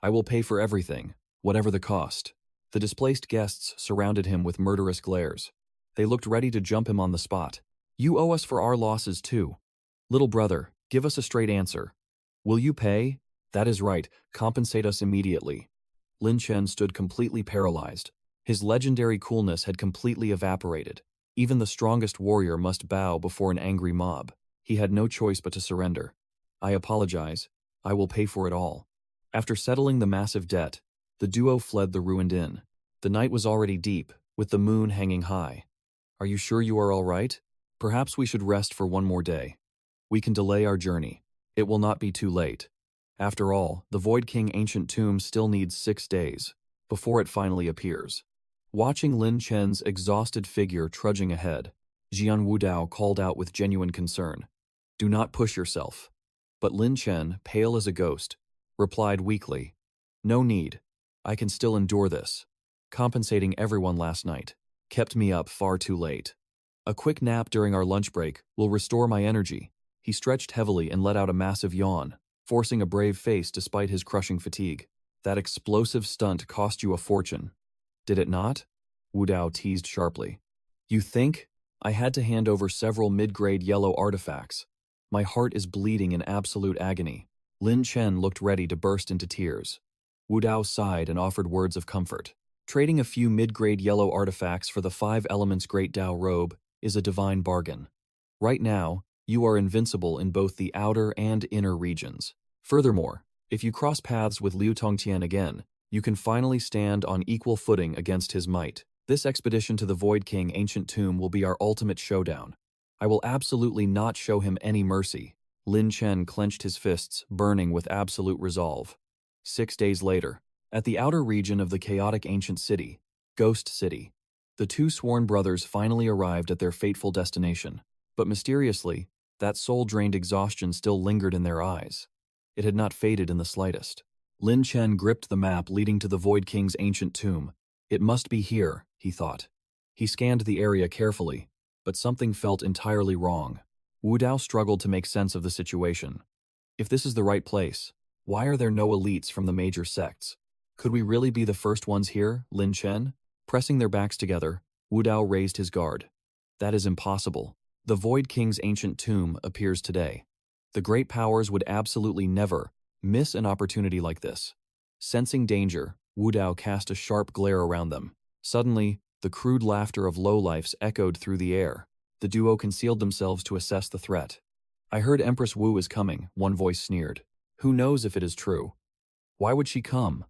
I will pay for everything, whatever the cost. The displaced guests surrounded him with murderous glares. They looked ready to jump him on the spot. You owe us for our losses too. Little brother, give us a straight answer. Will you pay? That is right, compensate us immediately. Lin Chen stood completely paralyzed. His legendary coolness had completely evaporated. Even the strongest warrior must bow before an angry mob. He had no choice but to surrender. I apologize. I will pay for it all. After settling the massive debt, the duo fled the ruined inn. The night was already deep, with the moon hanging high. Are you sure you are all right? Perhaps we should rest for one more day. We can delay our journey. It will not be too late. After all, the Void King ancient tomb still needs 6 days, before it finally appears. Watching Lin Chen's exhausted figure trudging ahead, Jian Wudao called out with genuine concern. Do not push yourself. But Lin Chen, pale as a ghost, replied weakly, No need. I can still endure this. Compensating everyone last night kept me up far too late. A quick nap during our lunch break will restore my energy. He stretched heavily and let out a massive yawn, forcing a brave face despite his crushing fatigue. That explosive stunt cost you a fortune. Did it not? Wu Dao teased sharply. You think? I had to hand over several mid-grade yellow artifacts. My heart is bleeding in absolute agony. Lin Chen looked ready to burst into tears. Wu Dao sighed and offered words of comfort. Trading a few mid-grade yellow artifacts for the 5 elements Great Tao robe is a divine bargain. Right now, you are invincible in both the outer and inner regions. Furthermore, if you cross paths with Liu Tongtian again, you can finally stand on equal footing against his might. This expedition to the Void King ancient tomb will be our ultimate showdown. I will absolutely not show him any mercy. Lin Chen clenched his fists, burning with absolute resolve. 6 days later, at the outer region of the chaotic ancient city, Ghost City, the two sworn brothers finally arrived at their fateful destination. But mysteriously, that soul-drained exhaustion still lingered in their eyes. It had not faded in the slightest. Lin Chen gripped the map leading to the Void King's ancient tomb. It must be here, he thought. He scanned the area carefully, but something felt entirely wrong. Wu Dao struggled to make sense of the situation. If this is the right place, why are there no elites from the major sects? Could we really be the first ones here, Lin Chen? Pressing their backs together, Wu Dao raised his guard. That is impossible. The Void King's ancient tomb appears today. The great powers would absolutely never miss an opportunity like this. Sensing danger, Wu Dao cast a sharp glare around them. Suddenly, the crude laughter of lowlifes echoed through the air. The duo concealed themselves to assess the threat. I heard Empress Wu is coming, one voice sneered. Who knows if it is true? Why would she come?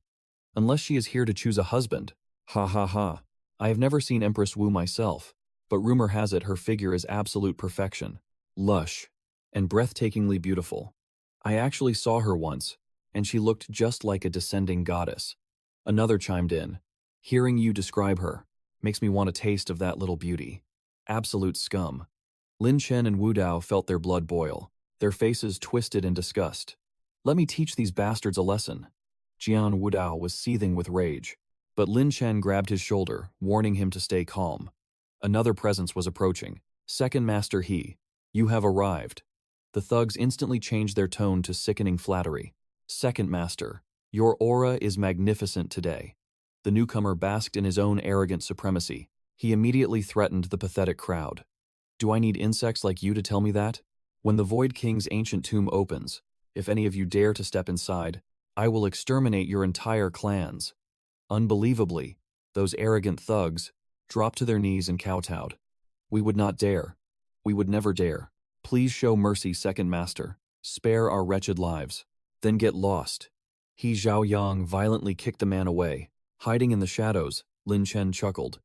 Unless she is here to choose a husband. Ha ha ha. I have never seen Empress Wu myself, but rumor has it her figure is absolute perfection, lush, and breathtakingly beautiful. I actually saw her once, and she looked just like a descending goddess. Another chimed in. Hearing you describe her makes me want a taste of that little beauty. Absolute scum. Lin Chen and Wu Dao felt their blood boil, their faces twisted in disgust. Let me teach these bastards a lesson. Jian Wu Dao was seething with rage, but Lin Chen grabbed his shoulder, warning him to stay calm. Another presence was approaching. Second Master He, you have arrived. The thugs instantly changed their tone to sickening flattery. Second Master, your aura is magnificent today. The newcomer basked in his own arrogant supremacy. He immediately threatened the pathetic crowd. Do I need insects like you to tell me that? When the Void King's ancient tomb opens, if any of you dare to step inside, I will exterminate your entire clans. Unbelievably, those arrogant thugs dropped to their knees and kowtowed. We would not dare. We would never dare. Please show mercy, Second Master. Spare our wretched lives. Then get lost. He Zhaoyang violently kicked the man away. Hiding in the shadows, Lin Chen chuckled.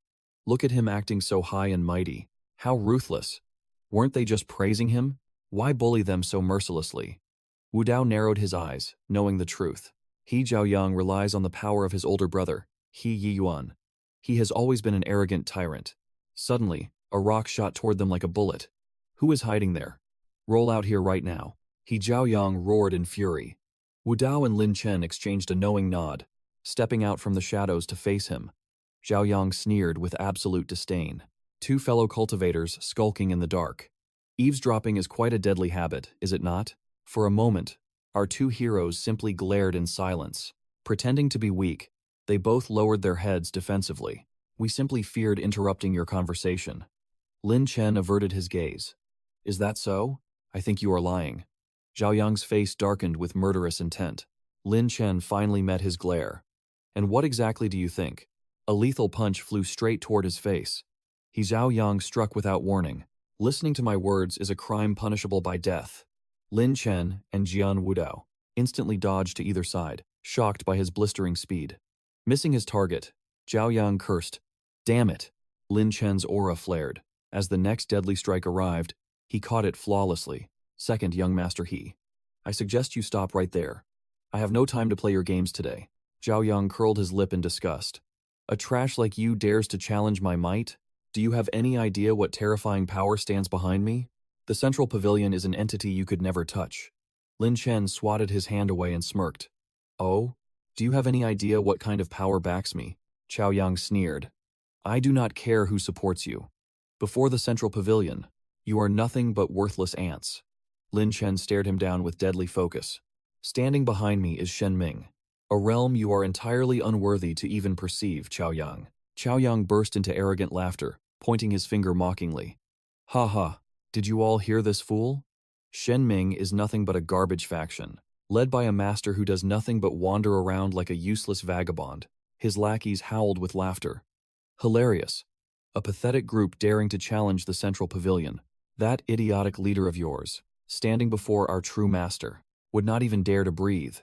Look at him acting so high and mighty. How ruthless. Weren't they just praising him? Why bully them so mercilessly? Wu Dao narrowed his eyes, knowing the truth. He Zhaoyang relies on the power of his older brother, He Yiyuan. He has always been an arrogant tyrant. Suddenly, a rock shot toward them like a bullet. Who is hiding there? Roll out here right now. He Zhaoyang roared in fury. Wu Dao and Lin Chen exchanged a knowing nod, stepping out from the shadows to face him. Zhaoyang sneered with absolute disdain. Two fellow cultivators skulking in the dark. Eavesdropping is quite a deadly habit, is it not? For a moment, our two heroes simply glared in silence. Pretending to be weak, they both lowered their heads defensively. We simply feared interrupting your conversation. Lin Chen averted his gaze. Is that so? I think you are lying. Zhaoyang's face darkened with murderous intent. Lin Chen finally met his glare. And what exactly do you think? A lethal punch flew straight toward his face. He Zhaoyang struck without warning. Listening to my words is a crime punishable by death. Lin Chen and Jian Wu Dao instantly dodged to either side, shocked by his blistering speed. Missing his target, Zhaoyang cursed. Damn it! Lin Chen's aura flared. As the next deadly strike arrived, he caught it flawlessly. Second young Master He. I suggest you stop right there. I have no time to play your games today. Zhaoyang curled his lip in disgust. A trash like you dares to challenge my might? Do you have any idea what terrifying power stands behind me? The central pavilion is an entity you could never touch. Lin Chen swatted his hand away and smirked. Oh? Do you have any idea what kind of power backs me? Zhaoyang sneered. I do not care who supports you. Before the central pavilion, you are nothing but worthless ants. Lin Chen stared him down with deadly focus. Standing behind me is Shen Ming, a realm you are entirely unworthy to even perceive, Zhaoyang. Zhaoyang burst into arrogant laughter, pointing his finger mockingly. Ha ha, did you all hear this fool? Shen Ming is nothing but a garbage faction, led by a master who does nothing but wander around like a useless vagabond. His lackeys howled with laughter. Hilarious. A pathetic group daring to challenge the central pavilion. That idiotic leader of yours, standing before our true master, would not even dare to breathe.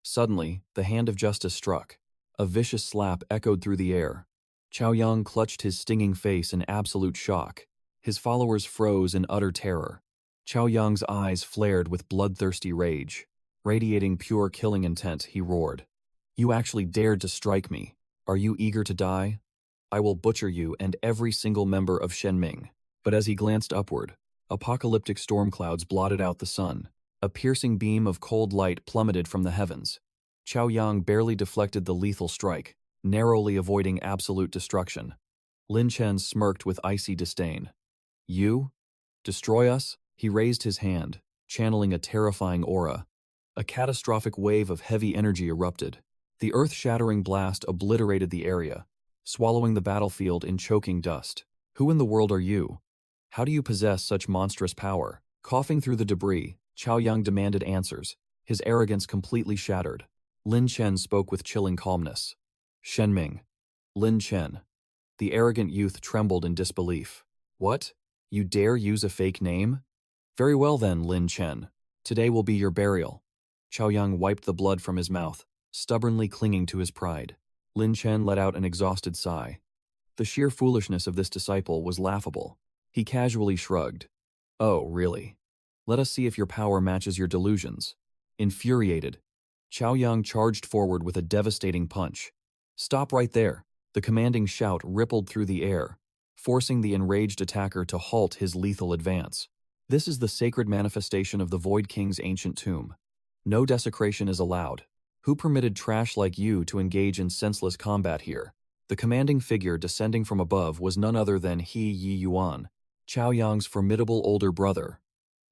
Suddenly, the hand of justice struck. A vicious slap echoed through the air. Chaoyang clutched his stinging face in absolute shock. His followers froze in utter terror. Chaoyang's eyes flared with bloodthirsty rage. Radiating pure killing intent, he roared. You actually dared to strike me. Are you eager to die? I will butcher you and every single member of Shenming. But as he glanced upward, apocalyptic storm clouds blotted out the sun. A piercing beam of cold light plummeted from the heavens. Chaoyang barely deflected the lethal strike, narrowly avoiding absolute destruction. Lin Chen smirked with icy disdain. You? Destroy us? He raised his hand, channeling a terrifying aura. A catastrophic wave of heavy energy erupted. The earth-shattering blast obliterated the area, swallowing the battlefield in choking dust. Who in the world are you? How do you possess such monstrous power? Coughing through the debris, Chaoyang demanded answers, his arrogance completely shattered. Lin Chen spoke with chilling calmness. Shenming. Lin Chen. The arrogant youth trembled in disbelief. What? You dare use a fake name? Very well then, Lin Chen. Today will be your burial. Chaoyang wiped the blood from his mouth, stubbornly clinging to his pride. Lin Chen let out an exhausted sigh. The sheer foolishness of this disciple was laughable. He casually shrugged. Oh, really? Let us see if your power matches your delusions. Infuriated, Chaoyang charged forward with a devastating punch. Stop right there. The commanding shout rippled through the air, forcing the enraged attacker to halt his lethal advance. This is the sacred manifestation of the Void King's ancient tomb. No desecration is allowed. Who permitted trash like you to engage in senseless combat here? The commanding figure descending from above was none other than He Yi Yuan, Chaoyang's formidable older brother.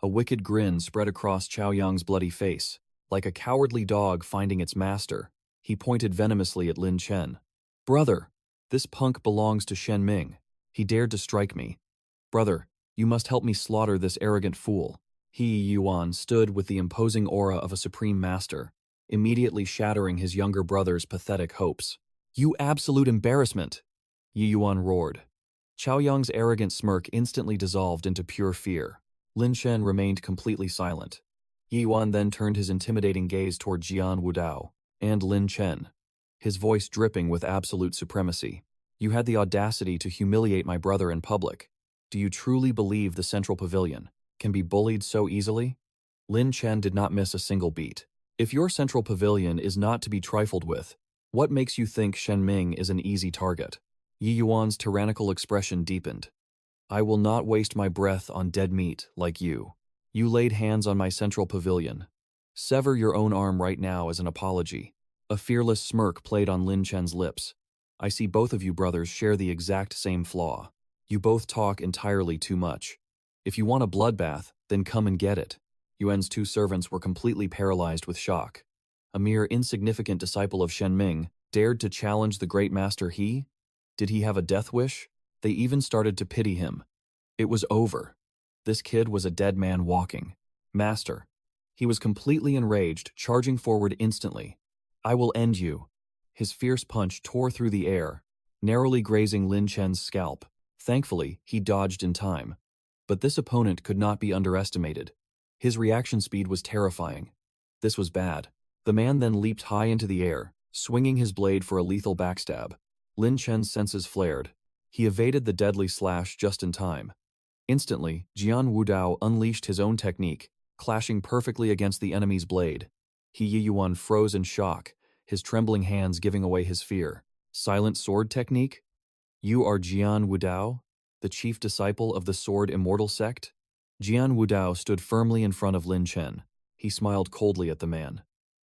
A wicked grin spread across Chaoyang's bloody face. Like a cowardly dog finding its master, he pointed venomously at Lin Chen. Brother, this punk belongs to Shen Ming. He dared to strike me. Brother, you must help me slaughter this arrogant fool. He Yuan stood with the imposing aura of a supreme master, immediately shattering his younger brother's pathetic hopes. You absolute embarrassment! Yi Yuan roared. Chaoyang's arrogant smirk instantly dissolved into pure fear. Lin Chen remained completely silent. Yi Yuan then turned his intimidating gaze toward Jian Wudao and Lin Chen, his voice dripping with absolute supremacy. You had the audacity to humiliate my brother in public. Do you truly believe the Central Pavilion can be bullied so easily? Lin Chen did not miss a single beat. If your Central Pavilion is not to be trifled with, what makes you think Shen Ming is an easy target? Yi Yuan's tyrannical expression deepened. I will not waste my breath on dead meat like you. You laid hands on my Central Pavilion. Sever your own arm right now as an apology. A fearless smirk played on Lin Chen's lips. I see both of you brothers share the exact same flaw. You both talk entirely too much. If you want a bloodbath, then come and get it. Yuan's two servants were completely paralyzed with shock. A mere insignificant disciple of Shen Ming dared to challenge the great master He? Did he have a death wish? They even started to pity him. It was over. This kid was a dead man walking. Master. He was completely enraged, charging forward instantly. I will end you. His fierce punch tore through the air, narrowly grazing Lin Chen's scalp. Thankfully, he dodged in time. But this opponent could not be underestimated. His reaction speed was terrifying. This was bad. The man then leaped high into the air, swinging his blade for a lethal backstab. Lin Chen's senses flared. He evaded the deadly slash just in time. Instantly, Jian Wudao unleashed his own technique, clashing perfectly against the enemy's blade. He Yi Yuan froze in shock, his trembling hands giving away his fear. Silent sword technique? You are Jian Wudao, the chief disciple of the Sword Immortal sect? Jian Wudao stood firmly in front of Lin Chen. He smiled coldly at the man.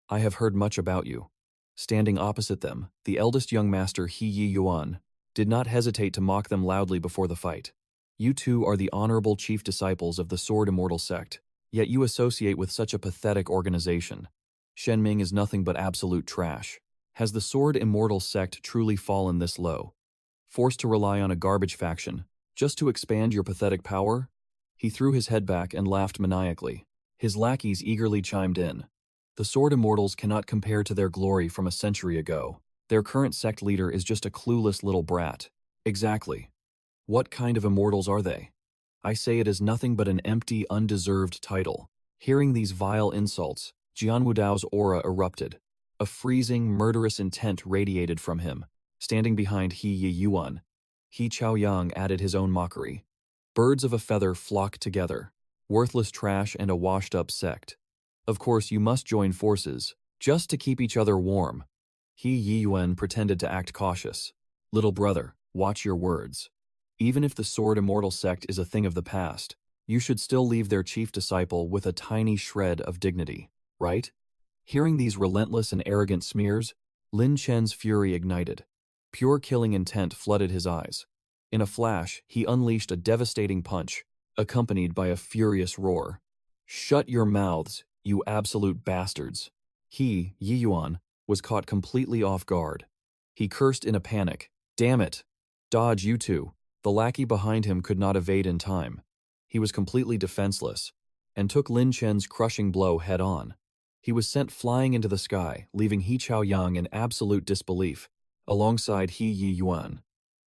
I have heard much about you. Standing opposite them, the eldest young master He Yi Yuan did not hesitate to mock them loudly before the fight. You two are the honorable chief disciples of the Sword Immortal sect, yet you associate with such a pathetic organization. Shen Ming is nothing but absolute trash. Has the Sword Immortal sect truly fallen this low? Forced to rely on a garbage faction, just to expand your pathetic power? He threw his head back and laughed maniacally. His lackeys eagerly chimed in. The Sword Immortals cannot compare to their glory from a century ago. Their current sect leader is just a clueless little brat. Exactly. What kind of immortals are they? I say it is nothing but an empty, undeserved title. Hearing these vile insults, Jian Wudao's aura erupted. A freezing, murderous intent radiated from him. Standing behind He Yiyuan, He Chaoyang added his own mockery. Birds of a feather flock together. Worthless trash and a washed-up sect. Of course, you must join forces, just to keep each other warm. He Yiyuan pretended to act cautious. Little brother, watch your words. Even if the Sword Immortal sect is a thing of the past, you should still leave their chief disciple with a tiny shred of dignity, right? Hearing these relentless and arrogant smears, Lin Chen's fury ignited. Pure killing intent flooded his eyes. In a flash, he unleashed a devastating punch, accompanied by a furious roar. Shut your mouths, you absolute bastards. He, Yiyuan, was caught completely off guard. He cursed in a panic. Damn it! Dodge, you two. The lackey behind him could not evade in time. He was completely defenseless, and took Lin Chen's crushing blow head-on. He was sent flying into the sky, leaving He Chaoyang in absolute disbelief, alongside He Yiyuan.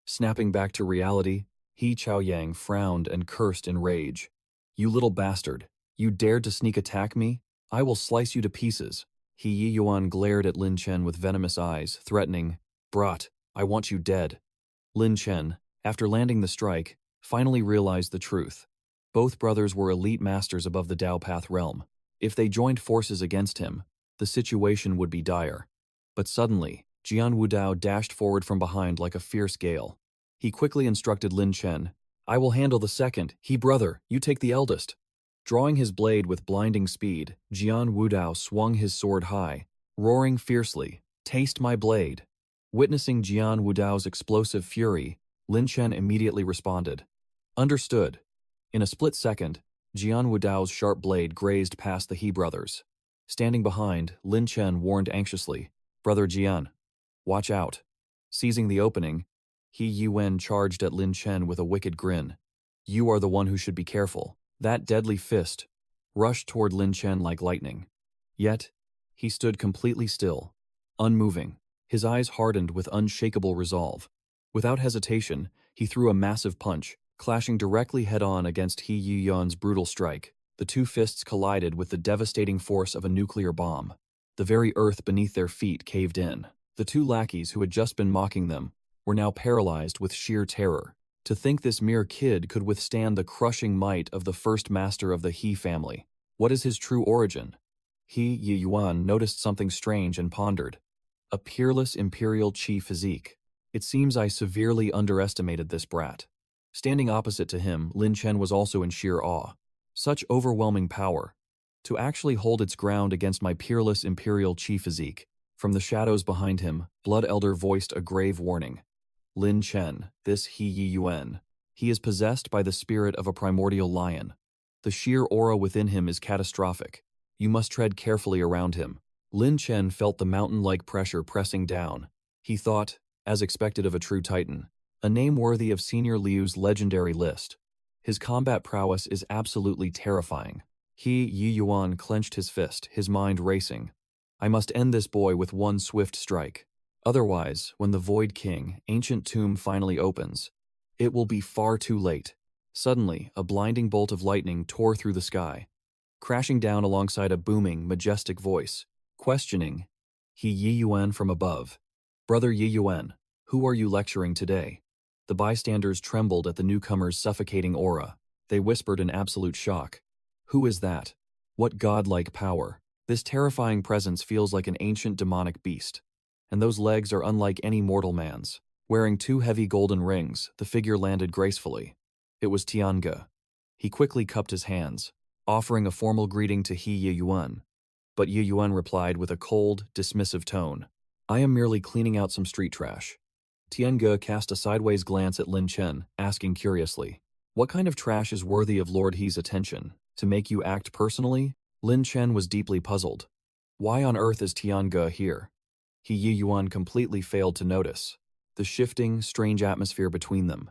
Snapping back to reality, He Chaoyang frowned and cursed in rage. You little bastard, you dared to sneak attack me? I will slice you to pieces. He Yiyuan glared at Lin Chen with venomous eyes, threatening, Brat, I want you dead. Lin Chen, after landing the strike, finally realized the truth. Both brothers were elite masters above the Dao Path realm. If they joined forces against him, the situation would be dire. But suddenly, Jian Wudao dashed forward from behind like a fierce gale. He quickly instructed Lin Chen, I will handle the second. He brother, you take the eldest. Drawing his blade with blinding speed, Jian Wudao swung his sword high, roaring fiercely, Taste my blade. Witnessing Jian Wudao's explosive fury, Lin Chen immediately responded. Understood. In a split second, Jian Wudao's sharp blade grazed past the He brothers. Standing behind, Lin Chen warned anxiously, Brother Jian, watch out. Seizing the opening, He Yuan charged at Lin Chen with a wicked grin. You are the one who should be careful. That deadly fist rushed toward Lin Chen like lightning. Yet, he stood completely still, unmoving, his eyes hardened with unshakable resolve. Without hesitation, he threw a massive punch, clashing directly head-on against He Yuan's brutal strike. The two fists collided with the devastating force of a nuclear bomb. The very earth beneath their feet caved in. The two lackeys who had just been mocking them were now paralyzed with sheer terror. To think this mere kid could withstand the crushing might of the first master of the He family. What is his true origin? He Yuan noticed something strange and pondered. A peerless imperial chi physique. It seems I severely underestimated this brat. Standing opposite to him, Lin Chen was also in sheer awe. Such overwhelming power. To actually hold its ground against my peerless imperial chi physique. From the shadows behind him, Blood Elder voiced a grave warning. Lin Chen, this He Yuan. He is possessed by the spirit of a primordial lion. The sheer aura within him is catastrophic. You must tread carefully around him. Lin Chen felt the mountain-like pressure pressing down. He thought, as expected of a true titan, a name worthy of Senior Liu's legendary list. His combat prowess is absolutely terrifying. He Yuan clenched his fist, his mind racing. I must end this boy with one swift strike. Otherwise, when the Void King, ancient tomb finally opens, it will be far too late. Suddenly, a blinding bolt of lightning tore through the sky, crashing down alongside a booming, majestic voice, questioning He Yuan from above. Brother Yuan, who are you lecturing today? The bystanders trembled at the newcomer's suffocating aura. They whispered in absolute shock. Who is that? What godlike power? This terrifying presence feels like an ancient demonic beast. And those legs are unlike any mortal man's. Wearing two heavy golden rings, the figure landed gracefully. It was Tiange. He quickly cupped his hands, offering a formal greeting to He Yuan. But Yuan replied with a cold, dismissive tone. I am merely cleaning out some street trash. Tiange cast a sideways glance at Lin Chen, asking curiously, what kind of trash is worthy of Lord He's attention? To make you act personally? Lin Chen was deeply puzzled. Why on earth is Tiange here? He Yuan completely failed to notice the shifting, strange atmosphere between them.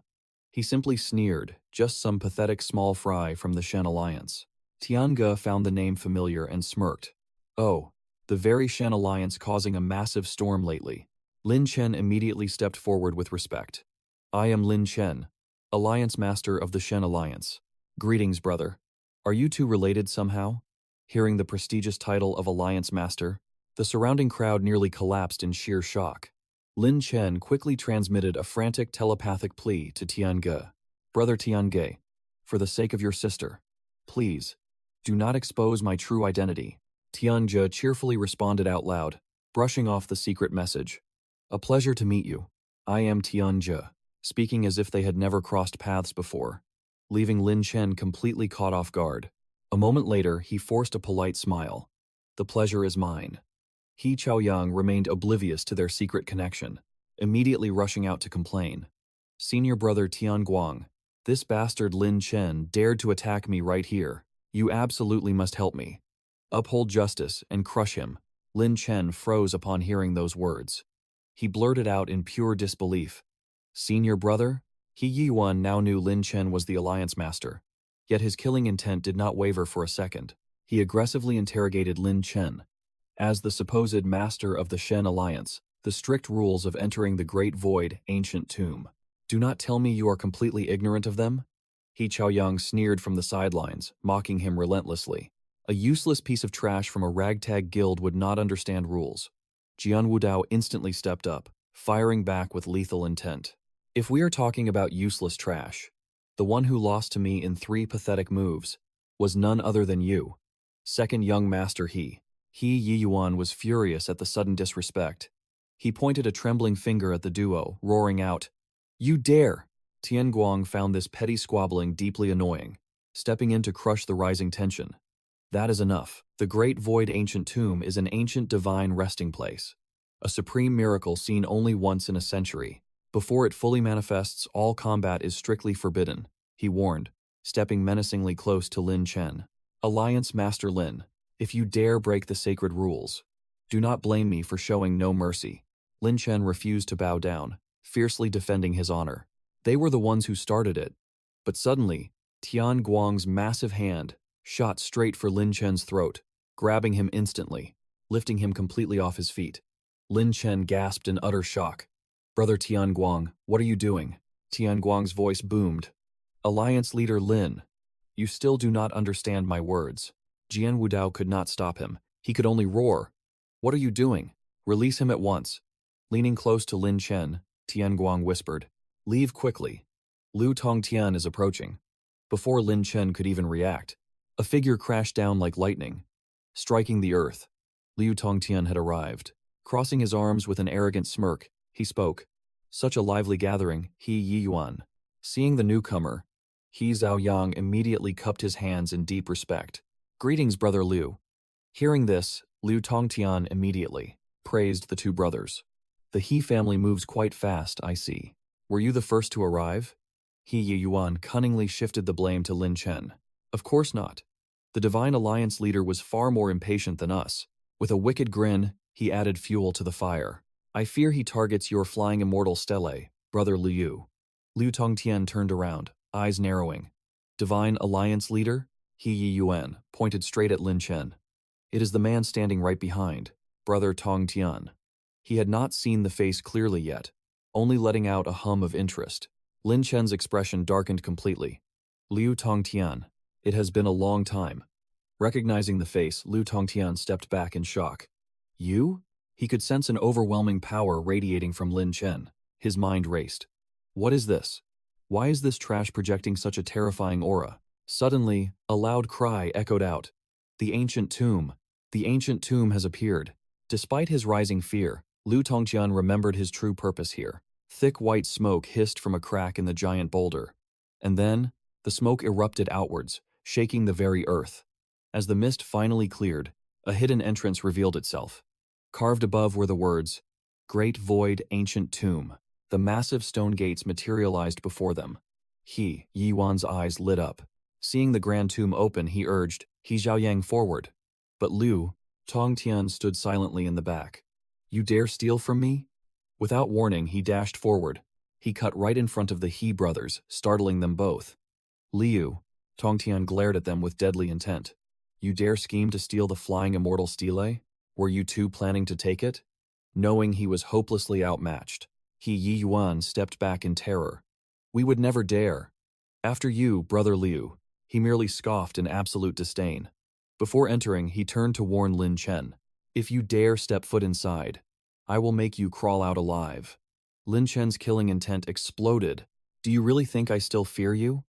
He simply sneered, just some pathetic small fry from the Shen Alliance. Tiange found the name familiar and smirked. Oh, the very Shen Alliance causing a massive storm lately. Lin Chen immediately stepped forward with respect. I am Lin Chen, Alliance Master of the Shen Alliance. Greetings, brother. Are you two related somehow? Hearing the prestigious title of Alliance Master, the surrounding crowd nearly collapsed in sheer shock. Lin Chen quickly transmitted a frantic telepathic plea to 𝐓𝐑𝐀𝐒. Brother 𝐓𝐑𝐃𝐒, for the sake of your sister, please, do not expose my true identity. 𝐓𝐑𝐃𝐒 cheerfully responded out loud, brushing off the secret message. A pleasure to meet you. I am 𝐓𝐑𝐃𝐒, speaking as if they had never crossed paths before, leaving Lin Chen completely caught off guard. A moment later, he forced a polite smile. The pleasure is mine. He Chaoyang remained oblivious to their secret connection, immediately rushing out to complain. Senior brother Tianguang, this bastard Lin Chen dared to attack me right here. You absolutely must help me. Uphold justice and crush him. Lin Chen froze upon hearing those words. He blurted out in pure disbelief. Senior brother? He Yiyuan now knew Lin Chen was the Alliance Master, yet his killing intent did not waver for a second. He aggressively interrogated Lin Chen. As the supposed master of the Shen Alliance, the strict rules of entering the Great Void ancient tomb. Do not tell me you are completely ignorant of them? He Chaoyang sneered from the sidelines, mocking him relentlessly. A useless piece of trash from a ragtag guild would not understand rules. Jian Wudao instantly stepped up, firing back with lethal intent. If we are talking about useless trash, the one who lost to me in 3 pathetic moves was none other than you. Second young master He Yiyuan was furious at the sudden disrespect. He pointed a trembling finger at the duo, roaring out, You dare! Tianguang found this petty squabbling deeply annoying, stepping in to crush the rising tension. That is enough. The Great Void ancient tomb is an ancient divine resting place, a supreme miracle seen only once in a century. Before it fully manifests, all combat is strictly forbidden, he warned, stepping menacingly close to Lin Chen. Alliance Master Lin, if you dare break the sacred rules, do not blame me for showing no mercy. Lin Chen refused to bow down, fiercely defending his honor. They were the ones who started it. But suddenly, Tian Guang's massive hand shot straight for Lin Chen's throat, grabbing him instantly, lifting him completely off his feet. Lin Chen gasped in utter shock. Brother Tianguang, what are you doing? Tianguang's voice boomed. Alliance leader Lin, you still do not understand my words. Jian Wudao could not stop him. He could only roar. What are you doing? Release him at once. Leaning close to Lin Chen, Tianguang whispered, Leave quickly. Lu Tongtian is approaching. Before Lin Chen could even react, a figure crashed down like lightning, striking the earth. Liu Tongtian had arrived. Crossing his arms with an arrogant smirk, he spoke. Such a lively gathering, He Yiyuan. Seeing the newcomer, He Zhaoyang immediately cupped his hands in deep respect. Greetings, brother Liu. Hearing this, Liu Tongtian immediately praised the two brothers. The He family moves quite fast, I see. Were you the first to arrive? He Yiyuan cunningly shifted the blame to Lin Chen. Of course not. The Divine Alliance leader was far more impatient than us. With a wicked grin, he added fuel to the fire. I fear he targets your flying immortal stele, brother Liu. Liu Tongtian turned around, eyes narrowing. Divine Alliance leader? He Yiyuan pointed straight at Lin Chen. It is the man standing right behind, brother Tongtian. He had not seen the face clearly yet, only letting out a hum of interest. Lin Chen's expression darkened completely. Liu Tongtian, it has been a long time. Recognizing the face, Liu Tongtian stepped back in shock. You? He could sense an overwhelming power radiating from Lin Chen. His mind raced. What is this? Why is this trash projecting such a terrifying aura? Suddenly, a loud cry echoed out. The ancient tomb. The ancient tomb has appeared. Despite his rising fear, Liu Tongtian remembered his true purpose here. Thick white smoke hissed from a crack in the giant boulder. And then, the smoke erupted outwards, shaking the very earth. As the mist finally cleared, a hidden entrance revealed itself. Carved above were the words, Great Void Ancient Tomb. The massive stone gates materialized before them. He Yiyuan's eyes lit up. Seeing the grand tomb open, he urged, He Zhaoyang forward. But Liu Tongtian stood silently in the back. You dare steal from me? Without warning, he dashed forward. He cut right in front of the He brothers, startling them both. Liu Tongtian glared at them with deadly intent. You dare scheme to steal the flying immortal stele? Were you two planning to take it? knowing he was hopelessly outmatched. He Yi Yuan stepped back in terror. "We would never dare." "After you, Brother Liu," he merely scoffed in absolute disdain. Before entering, he turned to warn Lin Chen. "If you dare step foot inside, I will make you crawl out alive." Lin Chen's killing intent exploded. "Do you really think I still fear you?"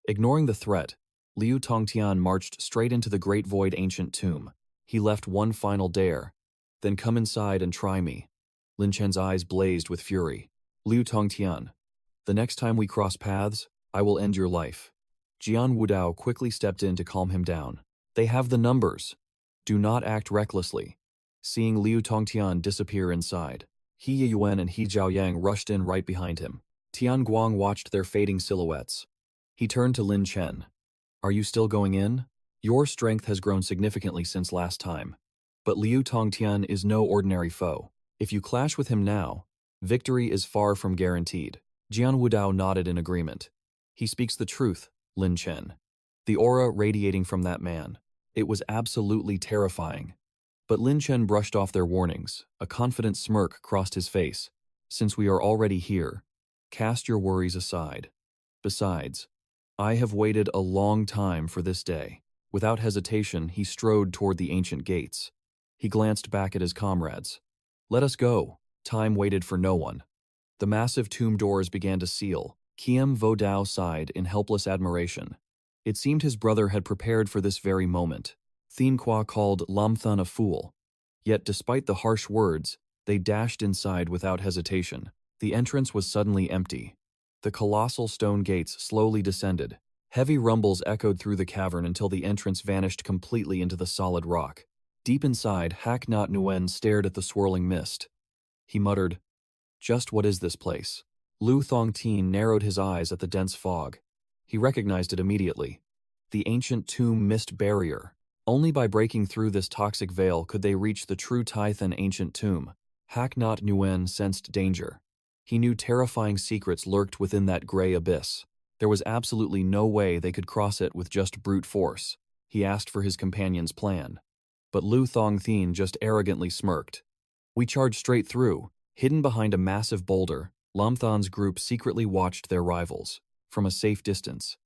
Ignoring the threat, Liu Tongtian marched straight into the Great Void ancient tomb. He left one final dare. "Then come inside and try me." Lin Chen's eyes blazed with fury. "Liu Tongtian, the next time we cross paths, I will end your life." Jian Wudao quickly stepped in to calm him down. "They have the numbers. Do not act recklessly." Seeing Liu Tongtian disappear inside, He Yuan and He Jiaoyang rushed in right behind him. Tian Guang watched their fading silhouettes. He turned to Lin Chen. "Are you still going in? Your strength has grown significantly since last time. But Liu Tongtian is no ordinary foe. If you clash with him now, victory is far from guaranteed." Jian Wudao nodded in agreement. "He speaks the truth, Lin Chen." The aura radiating from that man. It was absolutely terrifying. But Lin Chen brushed off their warnings. A confident smirk crossed his face. "Since we are already here, cast your worries aside. Besides, I have waited a long time for this day." Without hesitation, he strode toward the ancient gates. He glanced back at his comrades. "Let us go." Time waited for no one. The massive tomb doors began to seal. 𝐓𝐑𝐀𝐒 sighed in helpless admiration. It seemed his brother had prepared for this very moment. 𝐓𝐑𝐀𝐒 called Lamthun a fool. Yet despite the harsh words, they dashed inside without hesitation. The entrance was suddenly empty. The colossal stone gates slowly descended. Heavy rumbles echoed through the cavern until the entrance vanished completely into the solid rock. Deep inside, 𝐓𝐑𝐀 Nguyen stared at the swirling mist. He muttered, "Just what is this place?" Lu Thongtin narrowed his eyes at the dense fog. He recognized it immediately. The ancient tomb mist barrier. Only by breaking through this toxic veil could they reach the true Tython ancient tomb. 𝐓𝐑𝐀 Nguyen sensed danger. He knew terrifying secrets lurked within that gray abyss. There was absolutely no way they could cross it with just brute force. He asked for his companion's plan. But Lu Thongtin just arrogantly smirked. "We charged straight through." Hidden behind a massive boulder, Lamthun's group secretly watched their rivals, from a safe distance.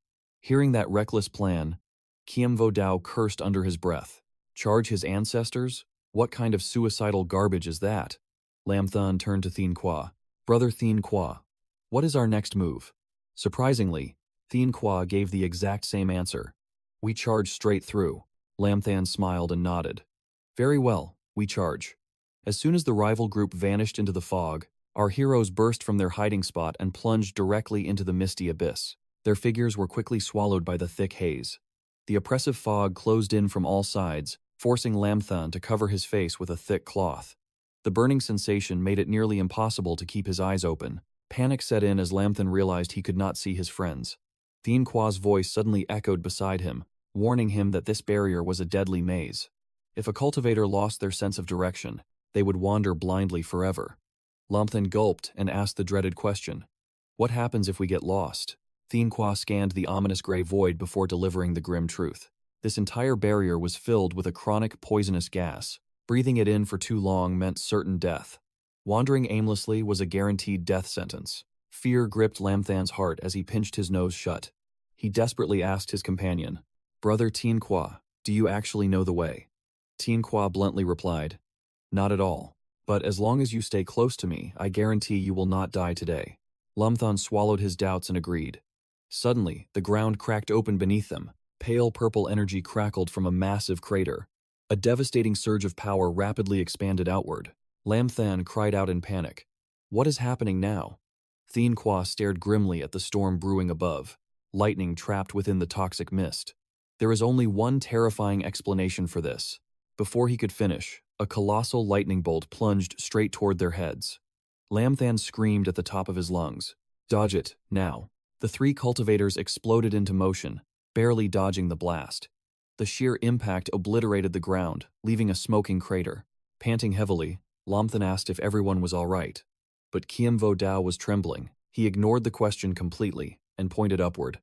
Hearing that reckless plan, 𝐓𝐑𝐀 cursed under his breath. Charge his ancestors? What kind of suicidal garbage is that? Lamthun turned to 𝐓𝐑𝐀𝐒. "Brother 𝐓𝐑𝐀𝐒, what is our next move?" Surprisingly, 𝐓𝐑𝐀𝐒 gave the exact same answer. "We charge straight through." Lamthun smiled and nodded. "Very well, we charge." As soon as the rival group vanished into the fog, our heroes burst from their hiding spot and plunged directly into the misty abyss. Their figures were quickly swallowed by the thick haze. The oppressive fog closed in from all sides, forcing Lamthun to cover his face with a thick cloth. The burning sensation made it nearly impossible to keep his eyes open. Panic set in as Lamthun realized he could not see his friends. 𝐓𝐑𝐀𝐒's voice suddenly echoed beside him, warning him that this barrier was a deadly maze. If a cultivator lost their sense of direction, they would wander blindly forever. Lamthun gulped and asked the dreaded question. "What happens if we get lost?" 𝐓𝐑𝐀𝐒 scanned the ominous gray void before delivering the grim truth. This entire barrier was filled with a chronic poisonous gas. Breathing it in for too long meant certain death. Wandering aimlessly was a guaranteed death sentence. Fear gripped Lamthun's heart as he pinched his nose shut. He desperately asked his companion, "Brother 𝐓𝐑𝐀𝐒, do you actually know the way?" 𝐓𝐑𝐀𝐒 bluntly replied, "Not at all. But as long as you stay close to me, I guarantee you will not die today." Lamthun swallowed his doubts and agreed. Suddenly, the ground cracked open beneath them. Pale purple energy crackled from a massive crater. A devastating surge of power rapidly expanded outward. Lamthun cried out in panic. "What is happening now?" 𝐓𝐑𝐀𝐒 stared grimly at the storm brewing above, lightning trapped within the toxic mist. There is only one terrifying explanation for this. Before he could finish, a colossal lightning bolt plunged straight toward their heads. Lamthun screamed at the top of his lungs. "Dodge it, now." The three cultivators exploded into motion, barely dodging the blast. The sheer impact obliterated the ground, leaving a smoking crater. Panting heavily, Lamthun asked if everyone was all right. But 𝐓𝐑𝐀𝐒 was trembling. He ignored the question completely and pointed upward.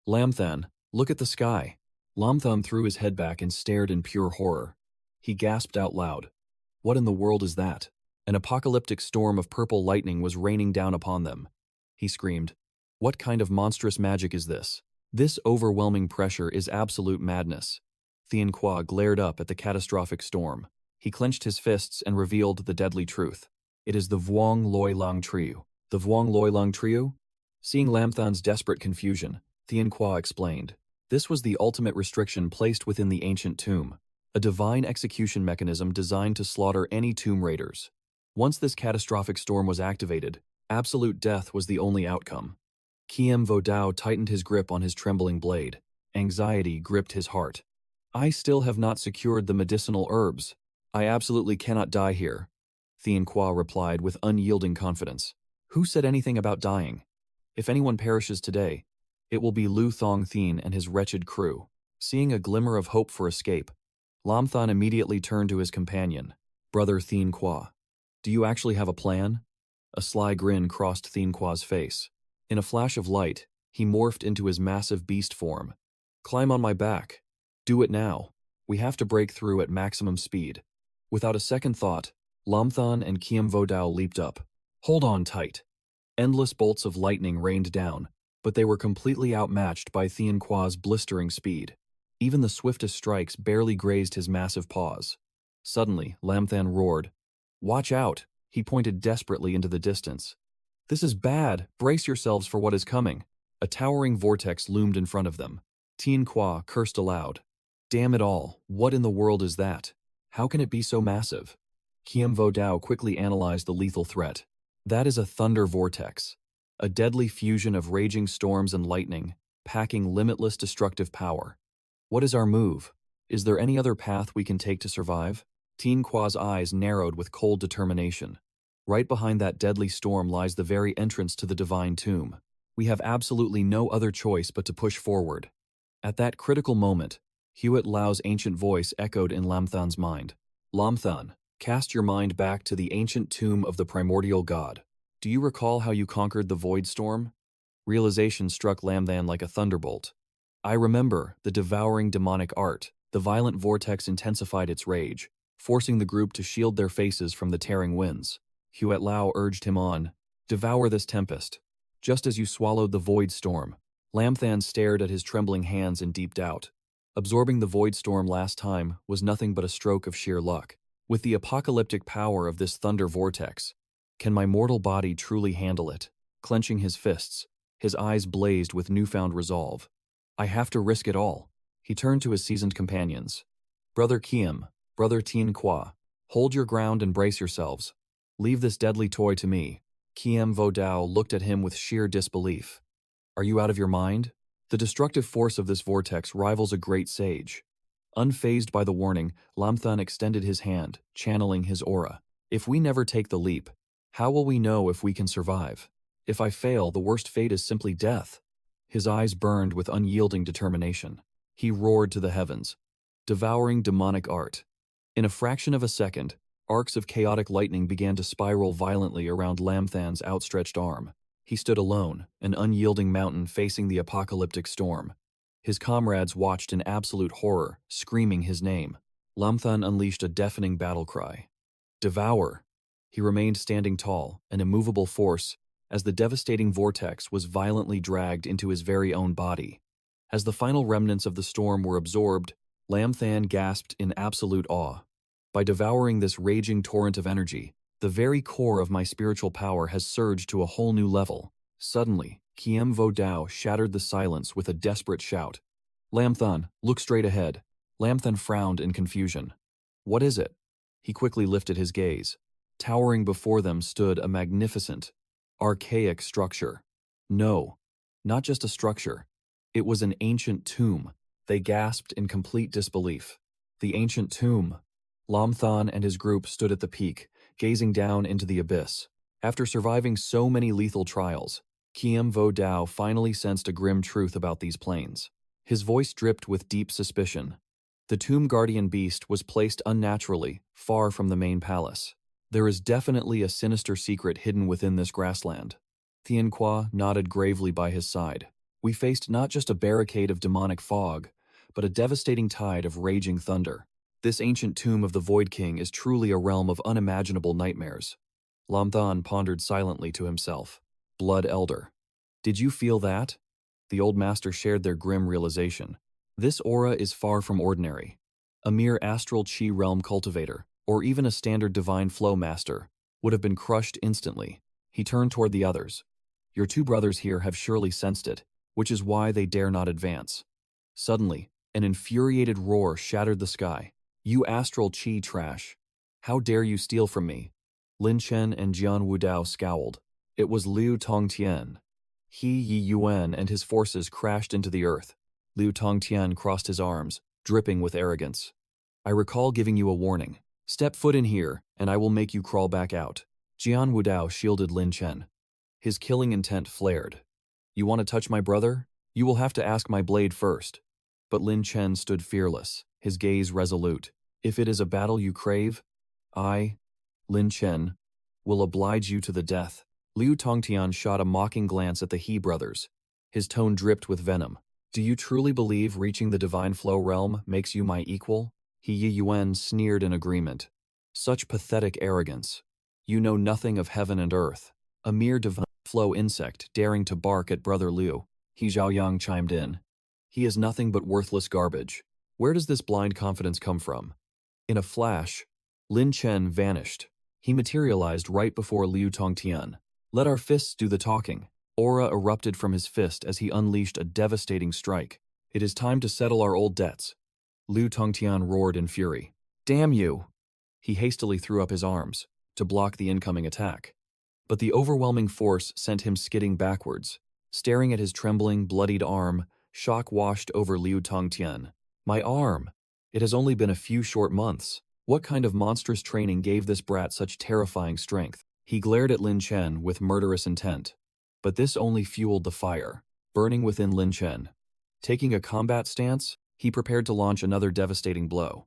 "Lamthun, look at the sky." Lamthun threw his head back and stared in pure horror. He gasped out loud. "What in the world is that?" An apocalyptic storm of purple lightning was raining down upon them. He screamed, "What kind of monstrous magic is this? This overwhelming pressure is absolute madness." 𝐓𝐑𝐄𝐇 glared up at the catastrophic storm. He clenched his fists and revealed the deadly truth. It is the 𝐕𝐄 Loi Lang trio. The 𝐕𝐄 Loi Lang trio? Seeing Lamthan's desperate confusion, 𝐓𝐑𝐄𝐇 explained. This was the ultimate restriction placed within the ancient tomb, a divine execution mechanism designed to slaughter any tomb raiders. Once this catastrophic storm was activated, absolute death was the only outcome. 𝐓𝐕𝐄𝐑𝐄 tightened his grip on his trembling blade. Anxiety gripped his heart. "I still have not secured the medicinal herbs. I absolutely cannot die here," 𝐓𝐑𝐄𝐇 replied with unyielding confidence. "Who said anything about dying? If anyone perishes today, it will be Lu Thong-Thien and his wretched crew." Seeing a glimmer of hope for escape, Lamthan immediately turned to his companion. "Brother 𝐓𝐑𝐄𝐇, do you actually have a plan?" A sly grin crossed 𝐓𝐑𝐄𝐇's face. In a flash of light, he morphed into his massive beast form. "Climb on my back. Do it now. We have to break through at maximum speed." Without a second thought, Lamthan and 𝐓𝐕𝐄𝐑𝐄 leaped up. "Hold on tight." Endless bolts of lightning rained down, but they were completely outmatched by 𝐓𝐑𝐄𝐇's blistering speed. Even the swiftest strikes barely grazed his massive paws. Suddenly, Lamthan roared. "Watch out!" He pointed desperately into the distance. "This is bad. Brace yourselves for what is coming." A towering vortex loomed in front of them. 𝐓𝐑𝐄𝐇 cursed aloud. "Damn it all, what in the world is that? How can it be so massive?" 𝐓𝐕𝐄𝐑𝐄 quickly analyzed the lethal threat. "That is a thunder vortex, a deadly fusion of raging storms and lightning, packing limitless destructive power. What is our move? Is there any other path we can take to survive?" 𝐓𝐑𝐄𝐇's eyes narrowed with cold determination. "Right behind that deadly storm lies the very entrance to the divine tomb. We have absolutely no other choice but to push forward." At that critical moment, Hewitt Lau's ancient voice echoed in Lamthan's mind. "Lamthan, cast your mind back to the ancient tomb of the primordial god. Do you recall how you conquered the void storm?" Realization struck Lamthan like a thunderbolt. "I remember the devouring demonic art." The violent vortex intensified its rage, forcing the group to shield their faces from the tearing winds. Hewitt Lau urged him on. "Devour this tempest, just as you swallowed the void storm." Lamthan stared at his trembling hands in deep doubt. Absorbing the void storm last time was nothing but a stroke of sheer luck. With the apocalyptic power of this thunder vortex, can my mortal body truly handle it? Clenching his fists, his eyes blazed with newfound resolve. "I have to risk it all." He turned to his seasoned companions. "Brother Kiem, Brother 𝐓𝐑𝐄𝐇, hold your ground and brace yourselves. Leave this deadly toy to me." 𝐓𝐕𝐄𝐑𝐄 looked at him with sheer disbelief. "Are you out of your mind? The destructive force of this vortex rivals a great sage." Unfazed by the warning, Lamthan extended his hand, channeling his aura. "If we never take the leap, how will we know if we can survive? If I fail, the worst fate is simply death." His eyes burned with unyielding determination. He roared to the heavens, devouring demonic art. In a fraction of a second, arcs of chaotic lightning began to spiral violently around Lamthan's outstretched arm. He stood alone, an unyielding mountain facing the apocalyptic storm. His comrades watched in absolute horror, screaming his name. Lamthan unleashed a deafening battle cry. "Devour!" He remained standing tall, an immovable force, as the devastating vortex was violently dragged into his very own body. As the final remnants of the storm were absorbed, Lamthan gasped in absolute awe. "By devouring this raging torrent of energy, the very core of my spiritual power has surged to a whole new level." Suddenly, 𝐓𝐕𝐄𝐑𝐄 shattered the silence with a desperate shout. "Lamthan, look straight ahead." Lamthan frowned in confusion. "What is it?" He quickly lifted his gaze. Towering before them stood a magnificent, archaic structure. No, not just a structure. It was an ancient tomb. They gasped in complete disbelief. The ancient tomb. Lamthan and his group stood at the peak, gazing down into the abyss. After surviving so many lethal trials, 𝐓𝐕𝐄𝐑𝐄 finally sensed a grim truth about these plains. His voice dripped with deep suspicion. The tomb guardian beast was placed unnaturally, far from the main palace. There is definitely a sinister secret hidden within this grassland. 𝐓𝐑𝐄𝐇 nodded gravely by his side. "We faced not just a barricade of demonic fog, but a devastating tide of raging thunder. This ancient tomb of the Void King is truly a realm of unimaginable nightmares. Lam Than pondered silently to himself. Blood Elder. Did you feel that? The old master shared their grim realization. This aura is far from ordinary. A mere astral chi realm cultivator, or even a standard divine flow master, would have been crushed instantly. He turned toward the others. Your two brothers here have surely sensed it, which is why they dare not advance. Suddenly, an infuriated roar shattered the sky. You astral chi trash! How dare you steal from me? Lin Chen and Jian Wudao scowled. It was Liu Tongtian. He Yi Yuan and his forces crashed into the earth. Liu Tongtian crossed his arms, dripping with arrogance. I recall giving you a warning. Step foot in here, and I will make you crawl back out. Jian Wudao shielded Lin Chen. His killing intent flared. You want to touch my brother? You will have to ask my blade first. But Lin Chen stood fearless, his gaze resolute. If it is a battle you crave, I, Lin Chen, will oblige you to the death. Liu Tongtian shot a mocking glance at the He brothers. His tone dripped with venom. Do you truly believe reaching the divine flow realm makes you my equal? He Yi Yuan sneered in agreement. Such pathetic arrogance. You know nothing of heaven and earth. A mere divine flow insect daring to bark at Brother Liu. He Zhaoyang chimed in. He is nothing but worthless garbage. Where does this blind confidence come from? In a flash, Lin Chen vanished. He materialized right before Liu Tongtian. Let our fists do the talking. Aura erupted from his fist as he unleashed a devastating strike. It is time to settle our old debts. Liu Tongtian roared in fury. Damn you! He hastily threw up his arms to block the incoming attack. But the overwhelming force sent him skidding backwards. Staring at his trembling, bloodied arm, shock washed over Liu Tongtian. My arm! It has only been a few short months. What kind of monstrous training gave this brat such terrifying strength? He glared at Lin Chen with murderous intent. But this only fueled the fire, burning within Lin Chen. Taking a combat stance, he prepared to launch another devastating blow.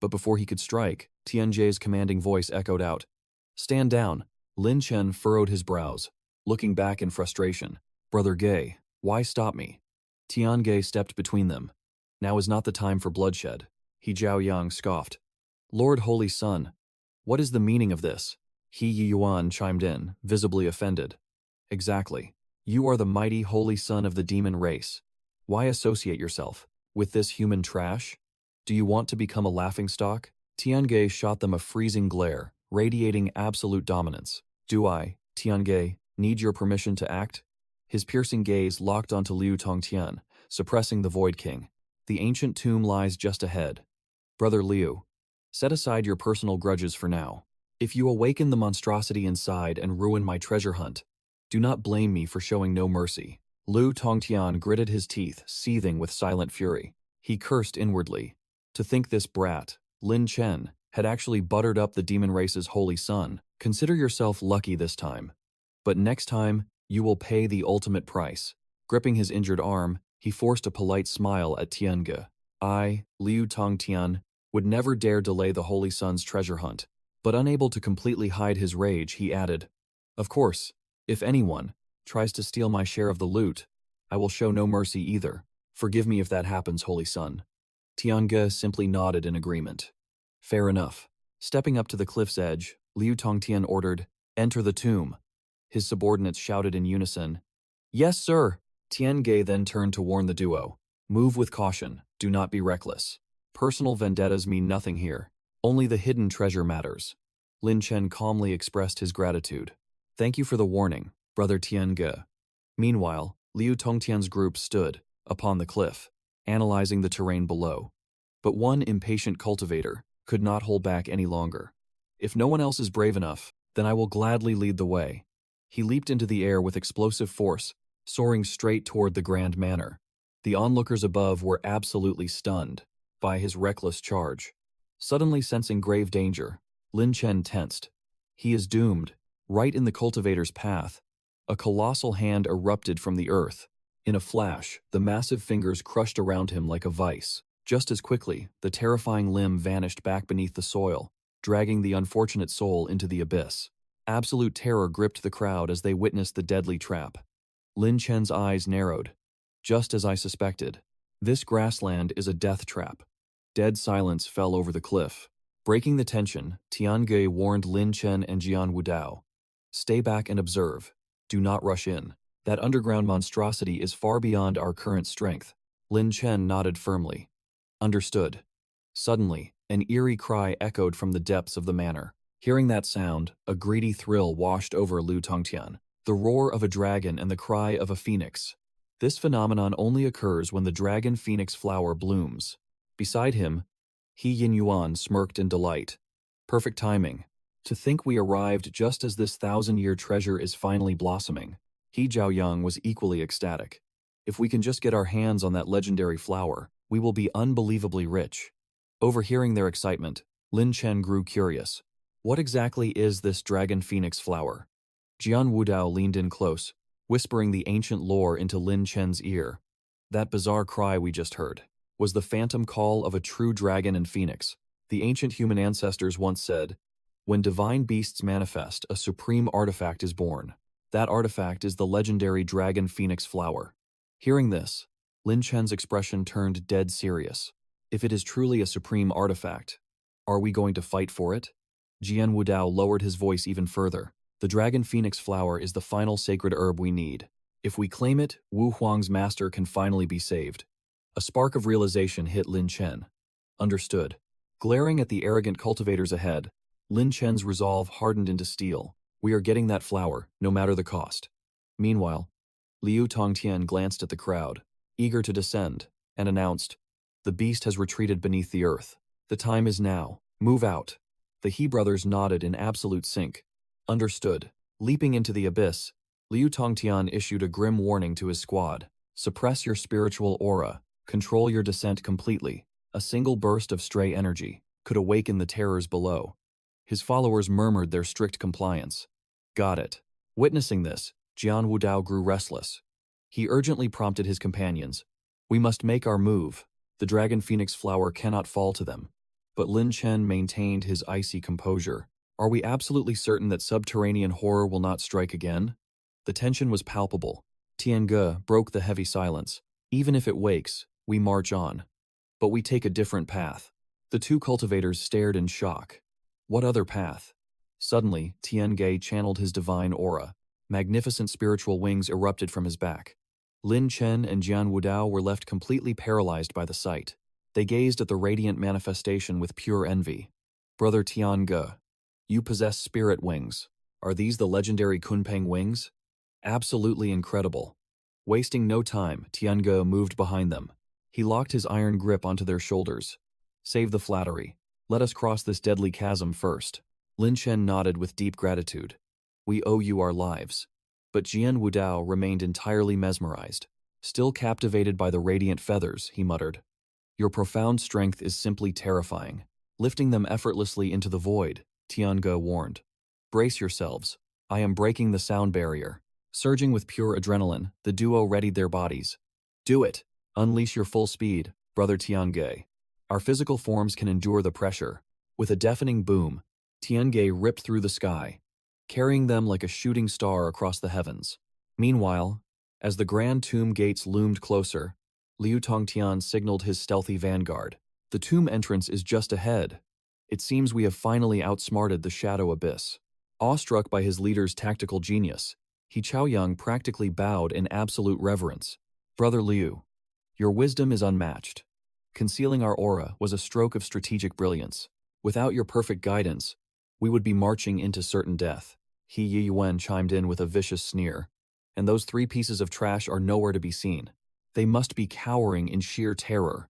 But before he could strike, Tianjie's commanding voice echoed out. Stand down. Lin Chen furrowed his brows, looking back in frustration. Brother Gay, why stop me? Tiange stepped between them. Now is not the time for bloodshed. He Zhaoyang scoffed. Lord Holy Sun, what is the meaning of this? He Yi Yuan chimed in, visibly offended. Exactly. You are the mighty holy son of the demon race. Why associate yourself with this human trash? Do you want to become a laughingstock? Tiange shot them a freezing glare, radiating absolute dominance. Do I, Tiange, need your permission to act? His piercing gaze locked onto Liu Tongtian, suppressing the Void King. The ancient tomb lies just ahead. Brother Liu, set aside your personal grudges for now. If you awaken the monstrosity inside and ruin my treasure hunt, do not blame me for showing no mercy. Liu Tongtian gritted his teeth, seething with silent fury. He cursed inwardly. To think this brat, Lin Chen, had actually buttered up the demon race's holy son. Consider yourself lucky this time. But next time, you will pay the ultimate price. Gripping his injured arm, he forced a polite smile at Tiange. I, Liu Tongtian, would never dare delay the holy son's treasure hunt. But unable to completely hide his rage, he added, Of course, if anyone tries to steal my share of the loot, I will show no mercy either. Forgive me if that happens, holy son. Tiange simply nodded in agreement. Fair enough. Stepping up to the cliff's edge, Liu Tongtian ordered, Enter the tomb. His subordinates shouted in unison, Yes, sir. Tiange then turned to warn the duo. Move with caution. Do not be reckless. Personal vendettas mean nothing here. Only the hidden treasure matters. Lin Chen calmly expressed his gratitude. Thank you for the warning, Brother Tiange. Meanwhile, Liu Tongtian's group stood upon the cliff, analyzing the terrain below. But one impatient cultivator could not hold back any longer. If no one else is brave enough, then I will gladly lead the way. He leaped into the air with explosive force, soaring straight toward the grand manor. The onlookers above were absolutely stunned by his reckless charge. Suddenly sensing grave danger, Lin Chen tensed. He is doomed. Right in the cultivator's path, a colossal hand erupted from the earth. In a flash, the massive fingers crushed around him like a vice. Just as quickly, the terrifying limb vanished back beneath the soil, dragging the unfortunate soul into the abyss. Absolute terror gripped the crowd as they witnessed the deadly trap. Lin Chen's eyes narrowed. Just as I suspected, this grassland is a death trap. Dead silence fell over the cliff. Breaking the tension, Tiange warned Lin Chen and Jian Wudao. Stay back and observe. Do not rush in. That underground monstrosity is far beyond our current strength. Lin Chen nodded firmly. Understood. Suddenly, an eerie cry echoed from the depths of the manor. Hearing that sound, a greedy thrill washed over Liu Tongtian. The roar of a dragon and the cry of a phoenix. This phenomenon only occurs when the dragon phoenix flower blooms. Beside him, He Yinyuan smirked in delight. Perfect timing. To think we arrived just as this 1,000-year treasure is finally blossoming. He Zhaoyang was equally ecstatic. If we can just get our hands on that legendary flower, we will be unbelievably rich. Overhearing their excitement, Lin Chen grew curious. What exactly is this dragon phoenix flower? Jian Wudao leaned in close, whispering the ancient lore into Lin Chen's ear. That bizarre cry we just heard was the phantom call of a true dragon and phoenix. The ancient human ancestors once said, "When divine beasts manifest, a supreme artifact is born. That artifact is the legendary dragon phoenix flower." Hearing this, Lin Chen's expression turned dead serious. If it is truly a supreme artifact, are we going to fight for it? Jian Wudao lowered his voice even further. The dragon phoenix flower is the final sacred herb we need. If we claim it, Wu Huang's master can finally be saved. A spark of realization hit Lin Chen. Understood. Glaring at the arrogant cultivators ahead, Lin Chen's resolve hardened into steel. We are getting that flower, no matter the cost. Meanwhile, Liu Tongtian glanced at the crowd, eager to descend, and announced, "The beast has retreated beneath the earth. The time is now. Move out." The He brothers nodded in absolute sync. Understood. Leaping into the abyss, Liu Tongtian issued a grim warning to his squad. Suppress your spiritual aura. Control your descent completely. A single burst of stray energy could awaken the terrors below. His followers murmured their strict compliance. Got it. Witnessing this, Jian Wudao grew restless. He urgently prompted his companions. We must make our move. The dragon phoenix flower cannot fall to them. But Lin Chen maintained his icy composure. Are we absolutely certain that subterranean horror will not strike again? The tension was palpable. Tiange broke the heavy silence. Even if it wakes, we march on. But we take a different path. The two cultivators stared in shock. What other path? Suddenly, Tiange channeled his divine aura. Magnificent spiritual wings erupted from his back. Lin Chen and Jian Wudao were left completely paralyzed by the sight. They gazed at the radiant manifestation with pure envy. Brother Tiange, you possess spirit wings. Are these the legendary Kunpeng wings? Absolutely incredible. Wasting no time, Tiange moved behind them. He locked his iron grip onto their shoulders. Save the flattery. Let us cross this deadly chasm first. Lin Chen nodded with deep gratitude. We owe you our lives. But Jian Wudao remained entirely mesmerized. Still captivated by the radiant feathers, he muttered. Your profound strength is simply terrifying. Lifting them effortlessly into the void, Tiange warned. Brace yourselves. I am breaking the sound barrier. Surging with pure adrenaline, the duo readied their bodies. Do it. Unleash your full speed, Brother Tiange. Our physical forms can endure the pressure. With a deafening boom, Tiange ripped through the sky, carrying them like a shooting star across the heavens. Meanwhile, as the grand tomb gates loomed closer, Liu Tongtian signaled his stealthy vanguard. The tomb entrance is just ahead. It seems we have finally outsmarted the shadow abyss. Awestruck by his leader's tactical genius, He Zhaoyang practically bowed in absolute reverence. Brother Liu, your wisdom is unmatched. Concealing our aura was a stroke of strategic brilliance. Without your perfect guidance, we would be marching into certain death. He Yuan chimed in with a vicious sneer. And those 3 pieces of trash are nowhere to be seen. They must be cowering in sheer terror.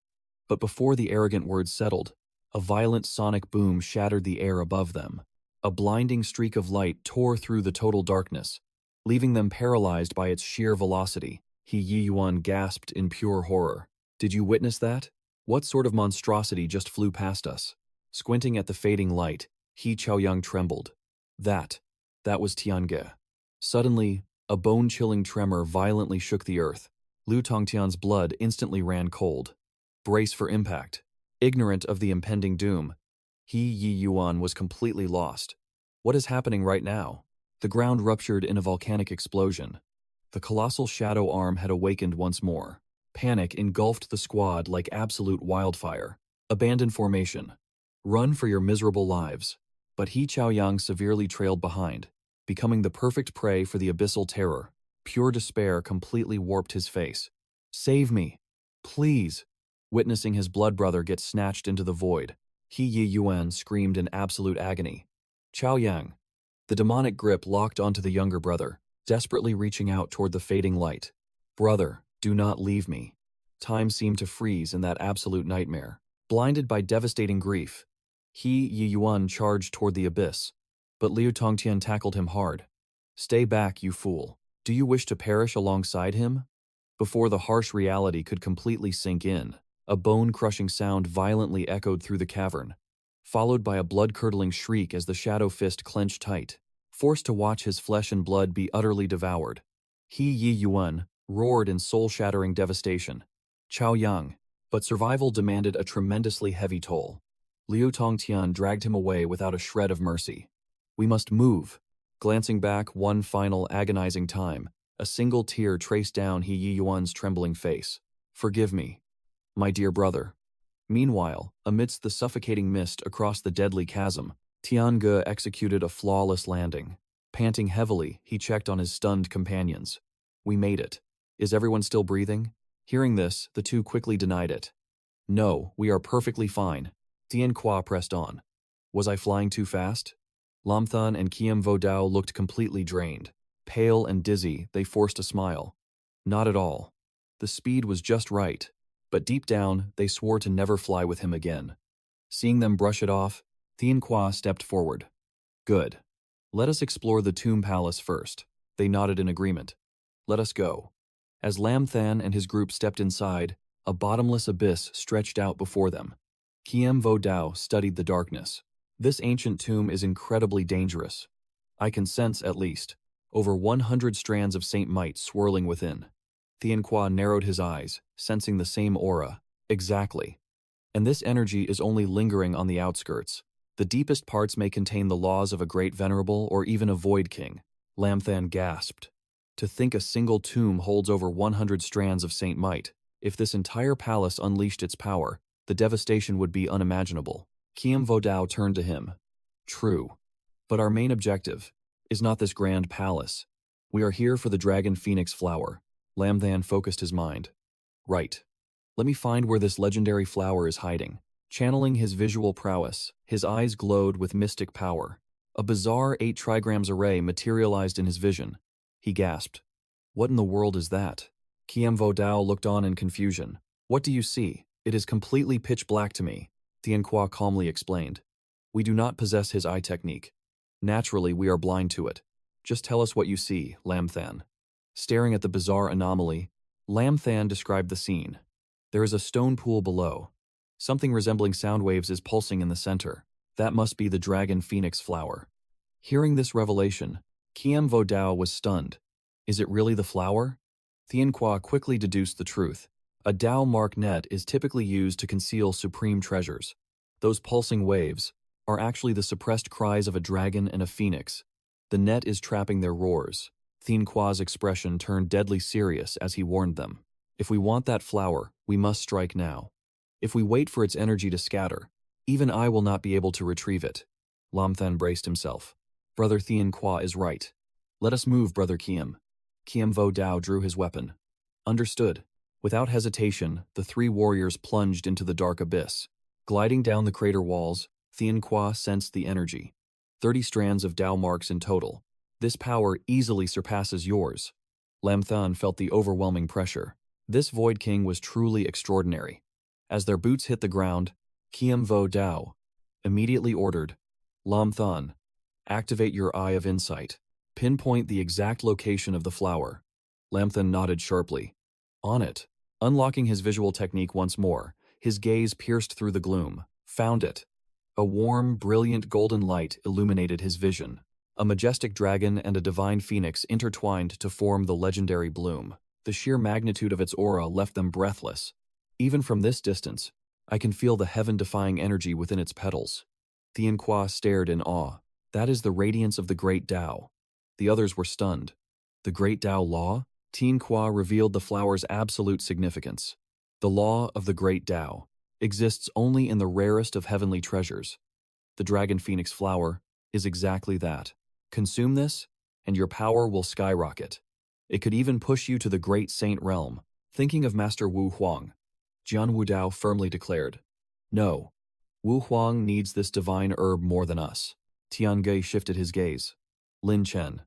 But before the arrogant words settled, a violent sonic boom shattered the air above them. A blinding streak of light tore through the total darkness, leaving them paralyzed by its sheer velocity. He Yuan gasped in pure horror. Did you witness that? What sort of monstrosity just flew past us? Squinting at the fading light, He Zhaoyang trembled. That was Tiange. Suddenly, a bone-chilling tremor violently shook the earth. Liu Tongtian's blood instantly ran cold. Brace for impact. Ignorant of the impending doom, He Yuan was completely lost. What is happening right now? The ground ruptured in a volcanic explosion. The colossal shadow arm had awakened once more. Panic engulfed the squad like absolute wildfire. Abandon formation. Run for your miserable lives. But He Chaoyang severely trailed behind, becoming the perfect prey for the abyssal terror. Pure despair completely warped his face. Save me! Please! Witnessing his blood brother get snatched into the void, He Yi Yuan screamed in absolute agony. Chaoyang! The demonic grip locked onto the younger brother, desperately reaching out toward the fading light. Brother, do not leave me. Time seemed to freeze in that absolute nightmare. Blinded by devastating grief, He Yi Yuan charged toward the abyss, but Liu Tongtian tackled him hard. Stay back, you fool. Do you wish to perish alongside him? Before the harsh reality could completely sink in, a bone-crushing sound violently echoed through the cavern, followed by a blood-curdling shriek as the shadow fist clenched tight, forced to watch his flesh and blood be utterly devoured. He Yi Yuan roared in soul-shattering devastation. Chaoyang! But survival demanded a tremendously heavy toll. Liu Tongtian dragged him away without a shred of mercy. We must move. Glancing back one final agonizing time, a single tear traced down He Yi Yuan's trembling face. Forgive me, my dear brother. Meanwhile, amidst the suffocating mist across the deadly chasm, Tiange executed a flawless landing. Panting heavily, he checked on his stunned companions. We made it. Is everyone still breathing? Hearing this, the two quickly denied it. No, we are perfectly fine. 𝐓𝐑𝐀𝐒 pressed on. Was I flying too fast? Lamthan and 𝐓𝐑𝐃𝐒 looked completely drained. Pale and dizzy, they forced a smile. Not at all. The speed was just right, but deep down, they swore to never fly with him again. Seeing them brush it off, 𝐓𝐶𝐃𝐒 stepped forward. Good. Let us explore the tomb palace first. They nodded in agreement. Let us go. As Lamthan and his group stepped inside, a bottomless abyss stretched out before them. 𝐓𝐑𝐃𝐒 studied the darkness. This ancient tomb is incredibly dangerous. I can sense, at least, over 100 strands of Saint Might swirling within. 𝐓𝐶𝐃𝐒 narrowed his eyes, sensing the same aura. Exactly. And this energy is only lingering on the outskirts. The deepest parts may contain the laws of a great venerable or even a void king. Lamthan gasped. To think a single tomb holds over 100 strands of Saint Might. If this entire palace unleashed its power, the devastation would be unimaginable. 𝐓𝐑𝐃𝐒 turned to him. True. But our main objective is not this grand palace. We are here for the dragon phoenix flower. Lamthan focused his mind. Right. Let me find where this legendary flower is hiding. Channeling his visual prowess, his eyes glowed with mystic power. A bizarre 8 trigrams array materialized in his vision. He gasped. What in the world is that? 𝐓𝐑𝐃𝐒 looked on in confusion. What do you see? It is completely pitch black to me, 𝐓𝐶𝐃𝐒 calmly explained. We do not possess his eye technique. Naturally, we are blind to it. Just tell us what you see, Lamthan. Staring at the bizarre anomaly, Lamthan described the scene. There is a stone pool below. Something resembling sound waves is pulsing in the center. That must be the dragon phoenix flower. Hearing this revelation, 𝐓𝐑𝐃𝐒 was stunned. Is it really the flower? 𝐓𝐶𝐃𝐒 quickly deduced the truth. A Dao mark net is typically used to conceal supreme treasures. Those pulsing waves are actually the suppressed cries of a dragon and a phoenix. The net is trapping their roars. 𝐓𝐶𝐃𝐒's expression turned deadly serious as he warned them. If we want that flower, we must strike now. If we wait for its energy to scatter, even I will not be able to retrieve it. Lamthan braced himself. Brother 𝐓𝐶𝐃𝐒 is right. Let us move, Brother 𝐓𝐶𝐃𝐒. 𝐓𝐑𝐃𝐒 drew his weapon. Understood. Without hesitation, the 3 warriors plunged into the dark abyss. Gliding down the crater walls, 𝐓𝐶𝐃𝐒 sensed the energy. 30 strands of Dao marks in total. This power easily surpasses yours. Lamthan felt the overwhelming pressure. This Void King was truly extraordinary. As their boots hit the ground, 𝐓𝐑𝐃𝐒 immediately ordered, Lamthan, activate your Eye of Insight. Pinpoint the exact location of the flower. Lamthan nodded sharply. On it. Unlocking his visual technique once more, his gaze pierced through the gloom. Found it. A warm, brilliant golden light illuminated his vision. A majestic dragon and a divine phoenix intertwined to form the legendary bloom. The sheer magnitude of its aura left them breathless. Even from this distance, I can feel the heaven-defying energy within its petals. 𝐓𝐶𝐃𝐒 stared in awe. That is the radiance of the great Tao. The others were stunned. The great Tao law? 𝐓𝐶𝐃𝐒 revealed the flower's absolute significance. The law of the great Tao. exists only in the rarest of heavenly treasures. The Dragon Phoenix Flower is exactly that. Consume this, and your power will skyrocket. It could even push you to the Great Saint realm. Thinking of Master Wu Huang, Jian Wudao firmly declared, "No, Wu Huang needs this divine herb more than us." Tiange shifted his gaze. Lin Chen,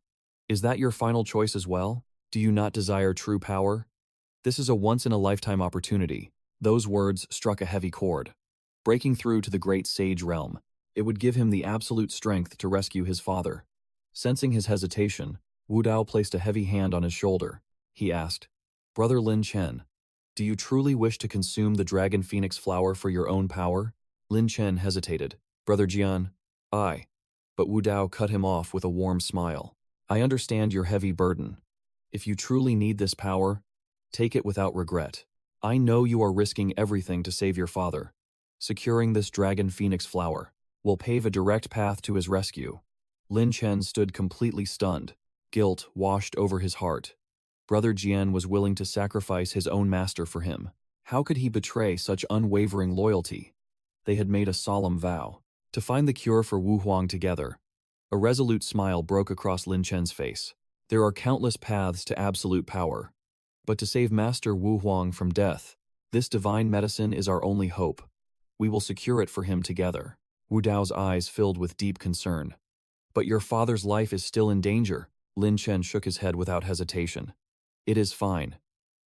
is that your final choice as well? Do you not desire true power? This is a once-in-a-lifetime opportunity. Those words struck a heavy chord. Breaking through to the great sage realm, it would give him the absolute strength to rescue his father. Sensing his hesitation, Wu Dao placed a heavy hand on his shoulder. He asked, "Brother Lin Chen, do you truly wish to consume the Dragon Phoenix Flower for your own power?" Lin Chen hesitated. "Brother Jian, I." But Wu Dao cut him off with a warm smile. "I understand your heavy burden. If you truly need this power, take it without regret. I know you are risking everything to save your father. Securing this Dragon Phoenix Flower will pave a direct path to his rescue." Lin Chen stood completely stunned. Guilt washed over his heart. Brother Jian was willing to sacrifice his own master for him. How could he betray such unwavering loyalty? They had made a solemn vow to find the cure for Wu Huang together. A resolute smile broke across Lin Chen's face. There are countless paths to absolute power. But to save Master Wu Huang from death, this divine medicine is our only hope. We will secure it for him together. Wu Dao's eyes filled with deep concern. "But your father's life is still in danger." Lin Chen shook his head without hesitation. "It is fine.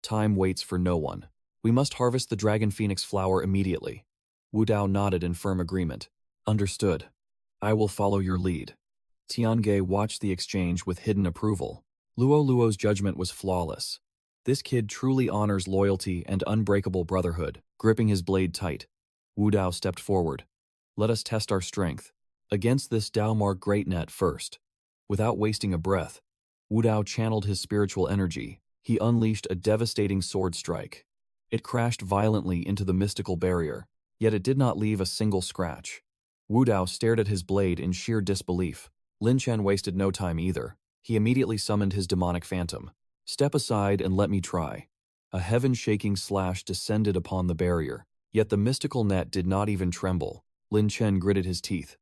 Time waits for no one. We must harvest the Dragon Phoenix Flower immediately." Wu Dao nodded in firm agreement. "Understood. I will follow your lead." Tiange watched the exchange with hidden approval. Luo's judgment was flawless. This kid truly honors loyalty and unbreakable brotherhood. Gripping his blade tight, Wu Dao stepped forward. "Let us test our strength against this Daomar Great Net first." Without wasting a breath, Wu Dao channeled his spiritual energy. He unleashed a devastating sword strike. It crashed violently into the mystical barrier, yet it did not leave a single scratch. Wu Dao stared at his blade in sheer disbelief. Lin Chen wasted no time either. He immediately summoned his demonic phantom. "Step aside and let me try." A heaven-shaking slash descended upon the barrier, yet the mystical net did not even tremble. Lin Chen gritted his teeth.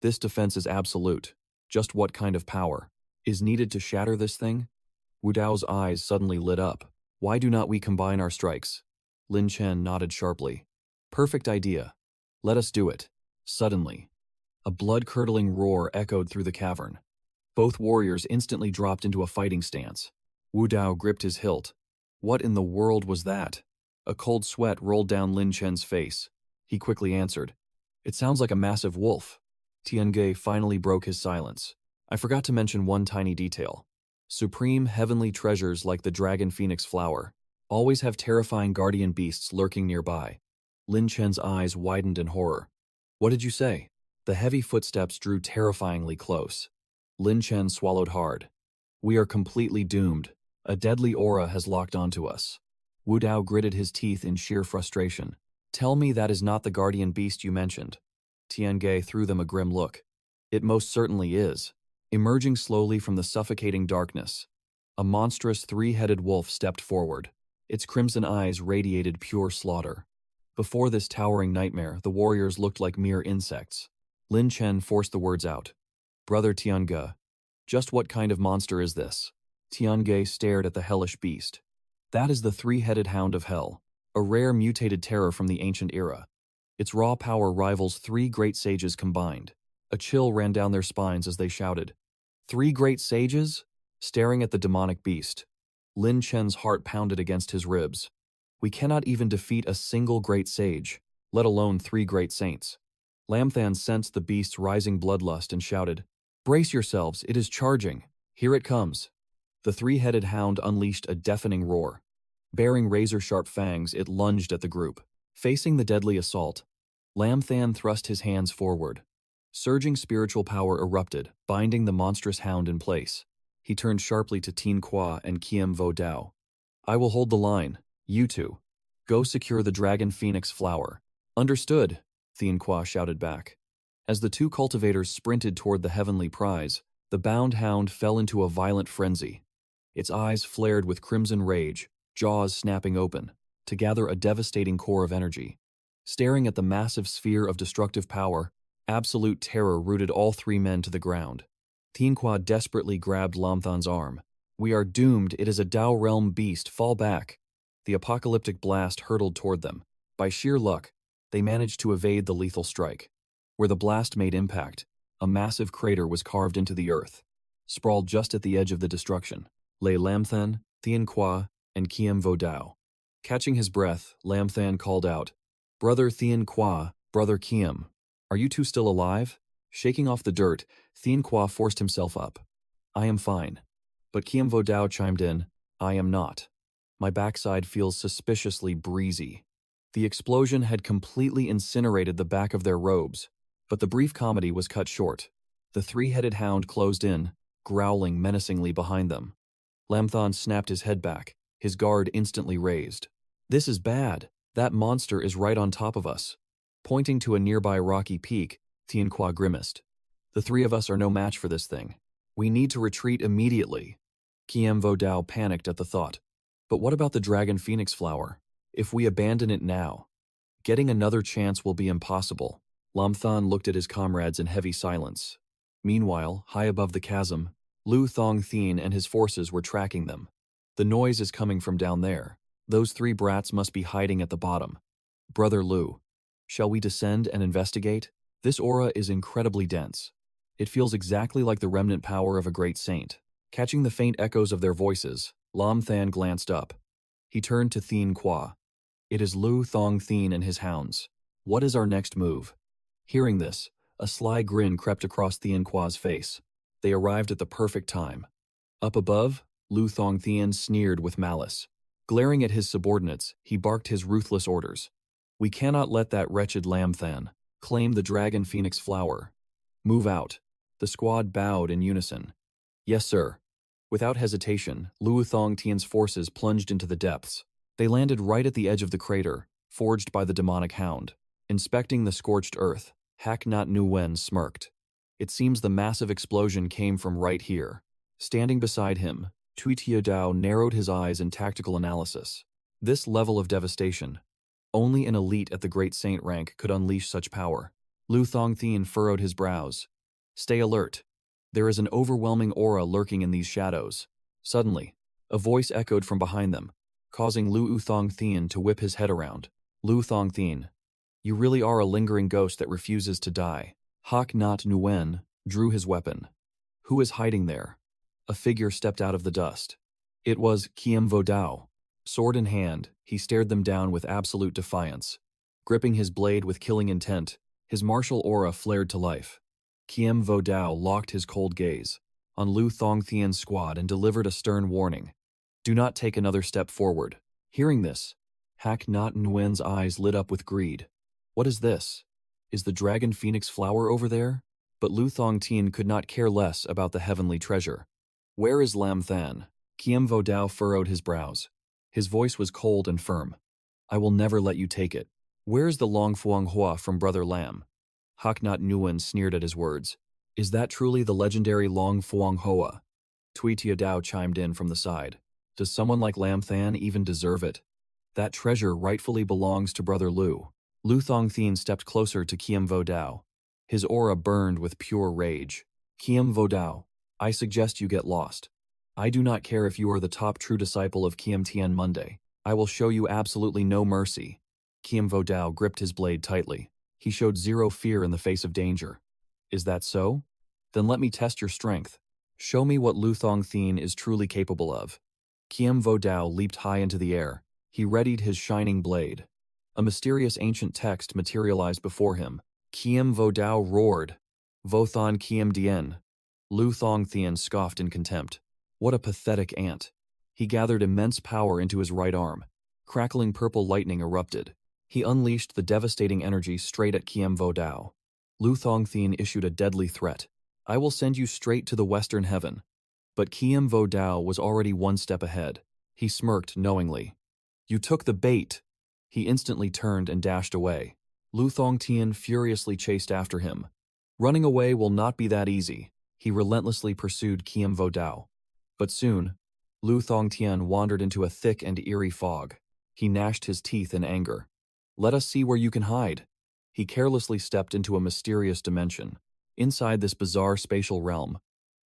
"This defense is absolute. Just what kind of power is needed to shatter this thing?" Wu Dao's eyes suddenly lit up. "Why do not we combine our strikes?" Lin Chen nodded sharply. "Perfect idea. Let us do it." Suddenly, a blood-curdling roar echoed through the cavern. Both warriors instantly dropped into a fighting stance. Wu Dao gripped his hilt. What in the world was that? A cold sweat rolled down Lin Chen's face. He quickly answered, "It sounds like a massive wolf." Tiange finally broke his silence. "I forgot to mention one tiny detail. Supreme heavenly treasures like the Dragon Phoenix Flower always have terrifying guardian beasts lurking nearby." Lin Chen's eyes widened in horror. "What did you say?" The heavy footsteps drew terrifyingly close. Lin Chen swallowed hard. "We are completely doomed. A deadly aura has locked onto us." Wu Dao gritted his teeth in sheer frustration. "Tell me that is not the guardian beast you mentioned." Tiange threw them a grim look. "It most certainly is." Emerging slowly from the suffocating darkness, a monstrous three-headed wolf stepped forward. Its crimson eyes radiated pure slaughter. Before this towering nightmare, the warriors looked like mere insects. Lin Chen forced the words out. "Brother Tiange, just what kind of monster is this?" Tiange stared at the hellish beast. "That is the three-headed hound of hell, a rare mutated terror from the ancient era. Its raw power rivals 3 great sages combined." A chill ran down their spines as they shouted. 3 great sages? Staring at the demonic beast, Lin Chen's heart pounded against his ribs. "We cannot even defeat a single great sage, let alone 3 great saints." Lamthan sensed the beast's rising bloodlust and shouted, "Brace yourselves, it is charging. Here it comes." The three-headed hound unleashed a deafening roar. Bearing razor-sharp fangs, it lunged at the group. Facing the deadly assault, Lamthan thrust his hands forward. Surging spiritual power erupted, binding the monstrous hound in place. He turned sharply to Tin Kwa and 𝐓𝐑𝐀𝐒. "I will hold the line. You two, go secure the Dragon Phoenix Flower." "Understood," Tin Kwa shouted back. As the 2 cultivators sprinted toward the heavenly prize, the bound hound fell into a violent frenzy. Its eyes flared with crimson rage, jaws snapping open, to gather a devastating core of energy. Staring at the massive sphere of destructive power, absolute terror rooted all three men to the ground. 𝐓𝐑𝐀𝐒 desperately grabbed Lam Than's arm. "We are doomed, it is a Tao realm beast, fall back." The apocalyptic blast hurtled toward them. By sheer luck, they managed to evade the lethal strike. Where the blast made impact, a massive crater was carved into the earth. Sprawled just at the edge of the destruction lay Lam Than, 𝐓𝐑𝐀𝐒, and 𝐓𝐕𝐄𝑑𝐏𝐻𝐼. Catching his breath, Lam Than called out, "Brother 𝐓𝐑𝐀𝐒, Brother 𝐓𝐸𝐵, are you two still alive?" Shaking off the dirt, 𝐓𝐑𝐀𝐒 forced himself up. "I am fine." But 𝐓𝐕𝐄𝑑𝐏𝐻𝐼 chimed in, "I am not. My backside feels suspiciously breezy." The explosion had completely incinerated the back of their robes, but the brief comedy was cut short. The three-headed hound closed in, growling menacingly behind them. Lam Than snapped his head back, his guard instantly raised. "This is bad. That monster is right on top of us." Pointing to a nearby rocky peak, 𝐓𝐑𝐀𝐒 grimaced. "The three of us are no match for this thing. We need to retreat immediately." 𝐓𝐕𝐄𝑑𝐏𝐻𝐼 panicked at the thought. "But what about the dragon phoenix flower? If we abandon it now, getting another chance will be impossible." Lam Than looked at his comrades in heavy silence. Meanwhile, high above the chasm, Lu Thong-Thien and his forces were tracking them. "The noise is coming from down there. Those three brats must be hiding at the bottom. Brother Lu, shall we descend and investigate? This aura is incredibly dense. It feels exactly like the remnant power of a great saint." Catching the faint echoes of their voices, Lam Than glanced up. He turned to 𝐓𝐸𝐀𝐒. "It is Lu Thong-Thien and his hounds. What is our next move?" Hearing this, a sly grin crept across 𝐓𝐸𝐾𝐒's face. They arrived at the perfect time. Up above, Lu Thong-Thien sneered with malice. Glaring at his subordinates, he barked his ruthless orders. "We cannot let that wretched Lam Than claim the dragon phoenix flower. Move out." The squad bowed in unison. "Yes, sir." Without hesitation, Lu Thong-Tien's forces plunged into the depths. They landed right at the edge of the crater, forged by the demonic hound. Inspecting the scorched earth, Hak Not Nguyen smirked. "It seems the massive explosion came from right here." Standing beside him, Tui Tiao narrowed his eyes in tactical analysis. This level of devastation, only an elite at the Great Saint rank could unleash such power. Lu Thong-Thien furrowed his brows. "Stay alert. There is an overwhelming aura lurking in these shadows." Suddenly, a voice echoed from behind them, causing Lu Thong-Thien to whip his head around. "Lu Thong-Thien, you really are a lingering ghost that refuses to die." Hak Not Nguyen drew his weapon. "Who is hiding there?" A figure stepped out of the dust. It was 𝐓𝐸𝐄𝐑𝐿. Sword in hand, he stared them down with absolute defiance. Gripping his blade with killing intent, his martial aura flared to life. 𝐓𝐸𝐄𝐑𝐿 locked his cold gaze on Lu Thong-Thien's squad and delivered a stern warning. "Do not take another step forward." Hearing this, Hak Not Nguyen's eyes lit up with greed. "What is this? Is the dragon phoenix flower over there?" But Lu Thong-Tien could not care less about the heavenly treasure. "Where is Lam Than?" 𝐓𝐸𝐄𝐑𝐿 furrowed his brows. His voice was cold and firm. "I will never let you take it." "Where is the Long Phuong Hua from Brother Lam?" Hak Not Nguyen sneered at his words. "Is that truly the legendary Long Phuong Hua?" Tui Tiao chimed in from the side. "Does someone like Lam Than even deserve it? That treasure rightfully belongs to Brother Lu." Lu Thong-Thien stepped closer to 𝐓𝐸𝐄𝐑𝐿. His aura burned with pure rage. "𝐓𝐸𝐄𝐑𝐿, I suggest you get lost. I do not care if you are the top true disciple of 𝐓𝐸𝐾𝐒 Monday. I will show you absolutely no mercy." 𝐓𝐸𝐄𝐑𝐿 gripped his blade tightly. He showed zero fear in the face of danger. "Is that so? Then let me test your strength. Show me what Lu Thong-Thien is truly capable of." 𝐓𝐸𝐄𝐑𝐿 leaped high into the air. He readied his shining blade. A mysterious ancient text materialized before him. 𝐓𝐸𝐄𝐑𝐿 roared. "Vothan 𝐓𝐸𝐑ien." Lu Thong-Thien scoffed in contempt. What a pathetic ant. He gathered immense power into his right arm. Crackling purple lightning erupted. He unleashed the devastating energy straight at 𝐓𝐸𝐄𝐑𝐿. Lu Thong-Thien issued a deadly threat. "I will send you straight to the western heaven." But 𝐓𝐸𝐄𝐑𝐿 was already one step ahead. He smirked knowingly. "You took the bait." He instantly turned and dashed away. Lu Thong-Tien furiously chased after him. Running away will not be that easy. He relentlessly pursued 𝐓𝐸𝐄𝐑𝐿. But soon, Lu Thong-Tien wandered into a thick and eerie fog. He gnashed his teeth in anger. Let us see where you can hide. He carelessly stepped into a mysterious dimension. Inside this bizarre spatial realm,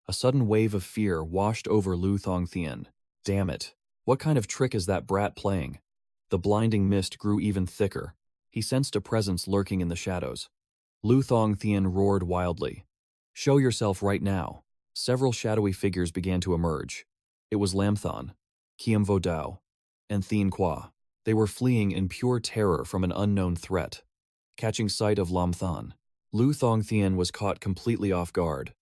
a sudden wave of fear washed over Lu Thongthien. Damn it. What kind of trick is that brat playing? The blinding mist grew even thicker. He sensed a presence lurking in the shadows. Lu Thongthien roared wildly. Show yourself right now. Several shadowy figures began to emerge. It was Lamthon, 𝐓𝐑𝐀𝐒, and 𝐓𝐑𝐀𝐒. They were fleeing in pure terror from an unknown threat. Catching sight of Lamthon, Lu Thongthien was caught completely off guard.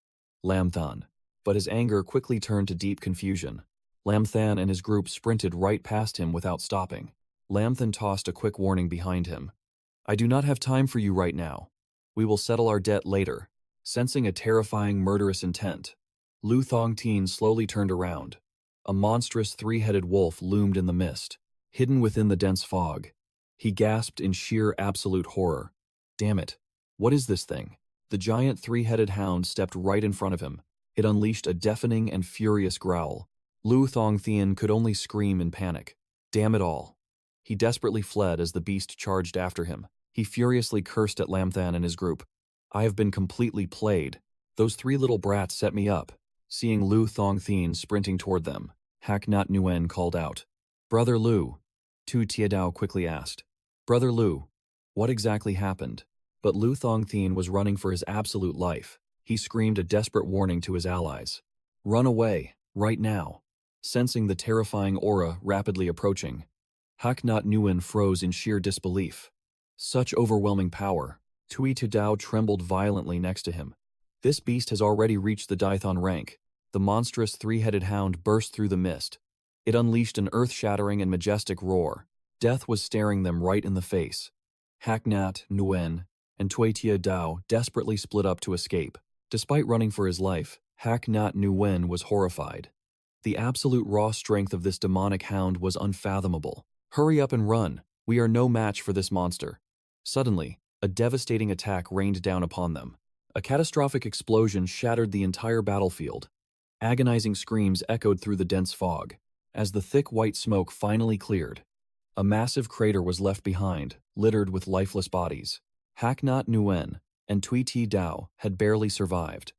Lamthon. But his anger quickly turned to deep confusion. Lamthon and his group sprinted right past him without stopping. Lamthon tossed a quick warning behind him. I do not have time for you right now. We will settle our debt later. Sensing a terrifying murderous intent, Lu Thongthien slowly turned around. A monstrous three-headed wolf loomed in the mist, hidden within the dense fog. He gasped in sheer absolute horror. Damn it. What is this thing? The giant three-headed hound stepped right in front of him. It unleashed a deafening and furious growl. Lu Thongthien could only scream in panic. Damn it all. He desperately fled as the beast charged after him. He furiously cursed at Lamthon and his group. I have been completely played. Those three little brats set me up. Seeing Lu Thongthien sprinting toward them, 𝐓𝐑𝐀𝐒 called out. Brother Lu, Tu Tiadao quickly asked. Brother Lu, what exactly happened? But Lu Thongthien was running for his absolute life. He screamed a desperate warning to his allies. Run away, right now. Sensing the terrifying aura rapidly approaching, 𝐓𝐑𝐀𝐒 froze in sheer disbelief. Such overwhelming power. Tu Tiadao trembled violently next to him. This beast has already reached the Daithon rank. The monstrous three-headed hound burst through the mist. It unleashed an earth-shattering and majestic roar. Death was staring them right in the face. 𝐓𝐑𝐀𝐒 and Tu Tiadao desperately split up to escape. Despite running for his life, 𝐓𝐑𝐀𝐒 was horrified. The absolute raw strength of this demonic hound was unfathomable. Hurry up and run. We are no match for this monster. Suddenly, a devastating attack rained down upon them. A catastrophic explosion shattered the entire battlefield. Agonizing screams echoed through the dense fog. As the thick white smoke finally cleared, a massive crater was left behind, littered with lifeless bodies. 𝐓𝐑𝐀𝐒 and Tu Tiadao had barely survived.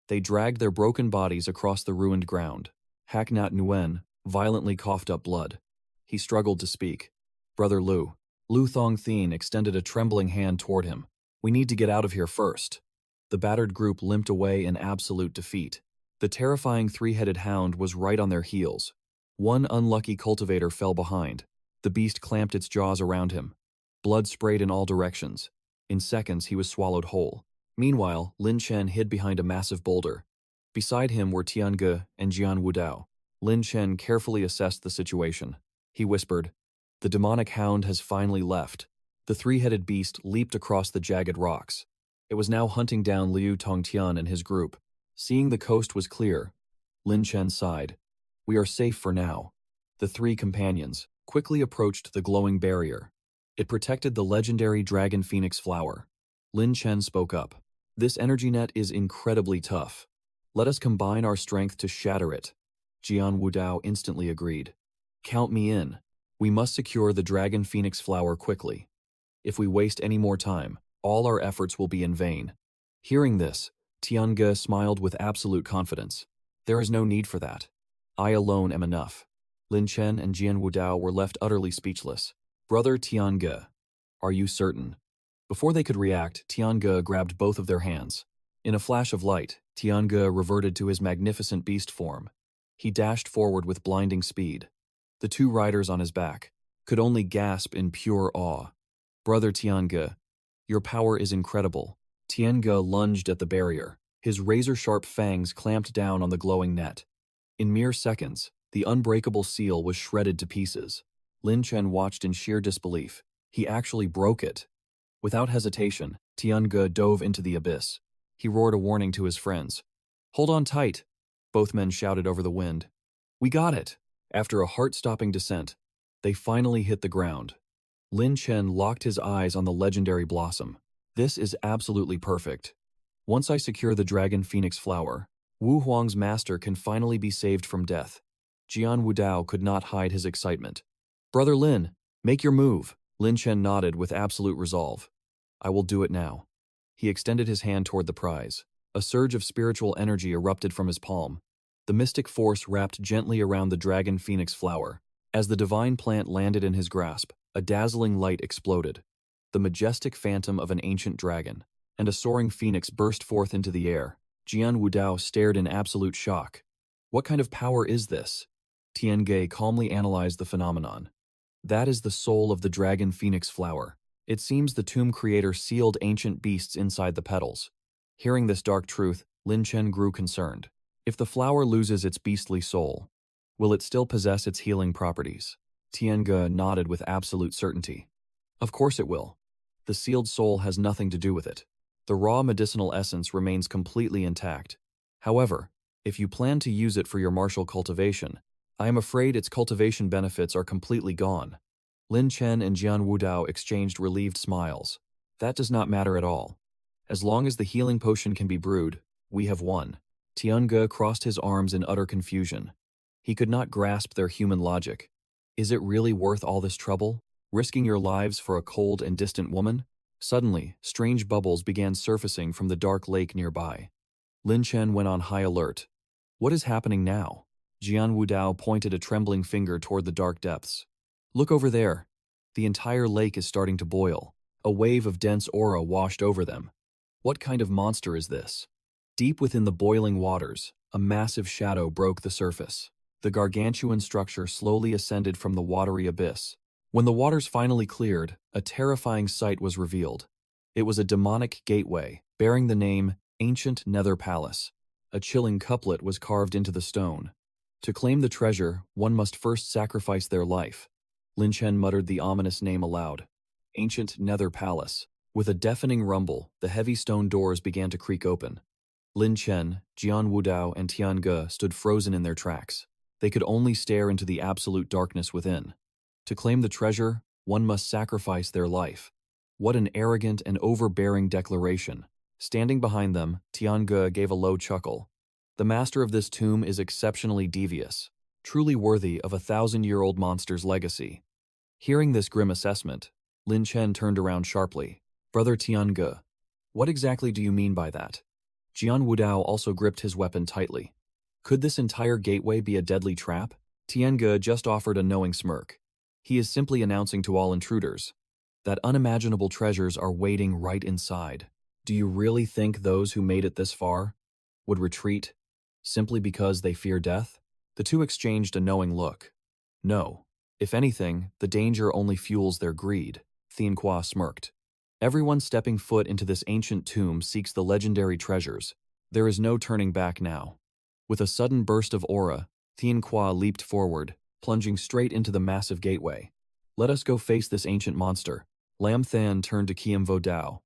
They dragged their broken bodies across the ruined ground. 𝐓𝐑𝐀𝐒 violently coughed up blood. He struggled to speak. Brother Lu. Lu Thongthien extended a trembling hand toward him. We need to get out of here first. The battered group limped away in absolute defeat. The terrifying three-headed hound was right on their heels. One unlucky cultivator fell behind. The beast clamped its jaws around him. Blood sprayed in all directions. In seconds, he was swallowed whole. Meanwhile, Lin Chen hid behind a massive boulder. Beside him were Tiange and Jian Wudao. Lin Chen carefully assessed the situation. He whispered, The demonic hound has finally left. The three-headed beast leaped across the jagged rocks. It was now hunting down Lu Thongthien and his group. Seeing the coast was clear, Lin Chen sighed. We are safe for now. The three companions quickly approached the glowing barrier. It protected the legendary dragon phoenix flower. Lin Chen spoke up. This energy net is incredibly tough. Let us combine our strength to shatter it. Jian Wudao instantly agreed. Count me in. We must secure the dragon phoenix flower quickly. If we waste any more time, all our efforts will be in vain. Hearing this, Tiange smiled with absolute confidence. There is no need for that. I alone am enough. Lin Chen and Jian Wudao were left utterly speechless. Brother Tiange, are you certain? Before they could react, Tiange grabbed both of their hands. In a flash of light, Tiange reverted to his magnificent beast form. He dashed forward with blinding speed. The two riders on his back could only gasp in pure awe. Brother Tiange, your power is incredible. Tiange lunged at the barrier. His razor-sharp fangs clamped down on the glowing net. In mere seconds, the unbreakable seal was shredded to pieces. Lin Chen watched in sheer disbelief. He actually broke it. Without hesitation, Tiange dove into the abyss. He roared a warning to his friends. Hold on tight, both men shouted over the wind. We got it. After a heart-stopping descent, they finally hit the ground. Lin Chen locked his eyes on the legendary blossom. This is absolutely perfect. Once I secure the dragon phoenix flower, Wu Huang's master can finally be saved from death. Jian Wudao could not hide his excitement. Brother Lin, make your move. Lin Chen nodded with absolute resolve. I will do it now. He extended his hand toward the prize. A surge of spiritual energy erupted from his palm. The mystic force wrapped gently around the dragon phoenix flower. As the divine plant landed in his grasp, a dazzling light exploded. The majestic phantom of an ancient dragon and a soaring phoenix burst forth into the air. Jian Wudao stared in absolute shock. What kind of power is this? Tiange calmly analyzed the phenomenon. That is the soul of the dragon phoenix flower. It seems the tomb creator sealed ancient beasts inside the petals. Hearing this dark truth, Lin Chen grew concerned. If the flower loses its beastly soul, will it still possess its healing properties? Tiange nodded with absolute certainty. Of course it will. The sealed soul has nothing to do with it. The raw medicinal essence remains completely intact. However, if you plan to use it for your martial cultivation, I am afraid its cultivation benefits are completely gone. Lin Chen and Jian Wudao exchanged relieved smiles. That does not matter at all. As long as the healing potion can be brewed, we have won. Tiange crossed his arms in utter confusion. He could not grasp their human logic. Is it really worth all this trouble? Risking your lives for a cold and distant woman? Suddenly, strange bubbles began surfacing from the dark lake nearby. Lin Chen went on high alert. What is happening now? Jian Wudao pointed a trembling finger toward the dark depths. Look over there. The entire lake is starting to boil. A wave of dense aura washed over them. What kind of monster is this? Deep within the boiling waters, a massive shadow broke the surface. The gargantuan structure slowly ascended from the watery abyss. When the waters finally cleared, a terrifying sight was revealed. It was a demonic gateway, bearing the name Ancient Nether Palace. A chilling couplet was carved into the stone. To claim the treasure, one must first sacrifice their life. Lin Chen muttered the ominous name aloud. Ancient Nether Palace. With a deafening rumble, the heavy stone doors began to creak open. Lin Chen, Jian Wudao, and Tiange stood frozen in their tracks. They could only stare into the absolute darkness within. To claim the treasure, one must sacrifice their life. What an arrogant and overbearing declaration. Standing behind them, Tiange gave a low chuckle. The master of this tomb is exceptionally devious, truly worthy of a 1,000-year-old monster's legacy. Hearing this grim assessment, Lin Chen turned around sharply. Brother Tiange, what exactly do you mean by that? Jian Wudao also gripped his weapon tightly. Could this entire gateway be a deadly trap? Tiange just offered a knowing smirk. He is simply announcing to all intruders that unimaginable treasures are waiting right inside. Do you really think those who made it this far would retreat simply because they fear death? The two exchanged a knowing look. No. If anything, the danger only fuels their greed, 𝐓𝐑𝐀𝐒 smirked. Everyone stepping foot into this ancient tomb seeks the legendary treasures. There is no turning back now. With a sudden burst of aura, 𝐓𝐑𝐀𝐒 leaped forward, plunging straight into the massive gateway. Let us go face this ancient monster. Lam Than turned to Kiem Vo Dao.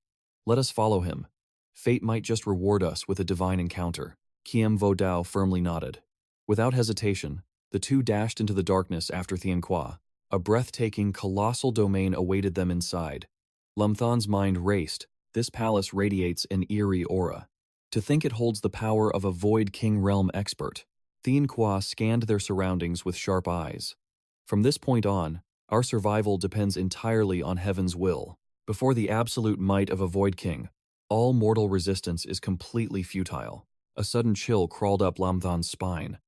Let us follow him. Fate might just reward us with a divine encounter. Kiem Vo Dao firmly nodded. Without hesitation, the two dashed into the darkness after 𝐓𝐶𝐃. A breathtaking, colossal domain awaited them inside. Lam Than's mind raced. This palace radiates an eerie aura. To think it holds the power of a Void King realm expert. 𝐓𝐶𝐃 scanned their surroundings with sharp eyes. From this point on, our survival depends entirely on heaven's will. Before the absolute might of a Void King, all mortal resistance is completely futile. A sudden chill crawled up Lam Than's spine.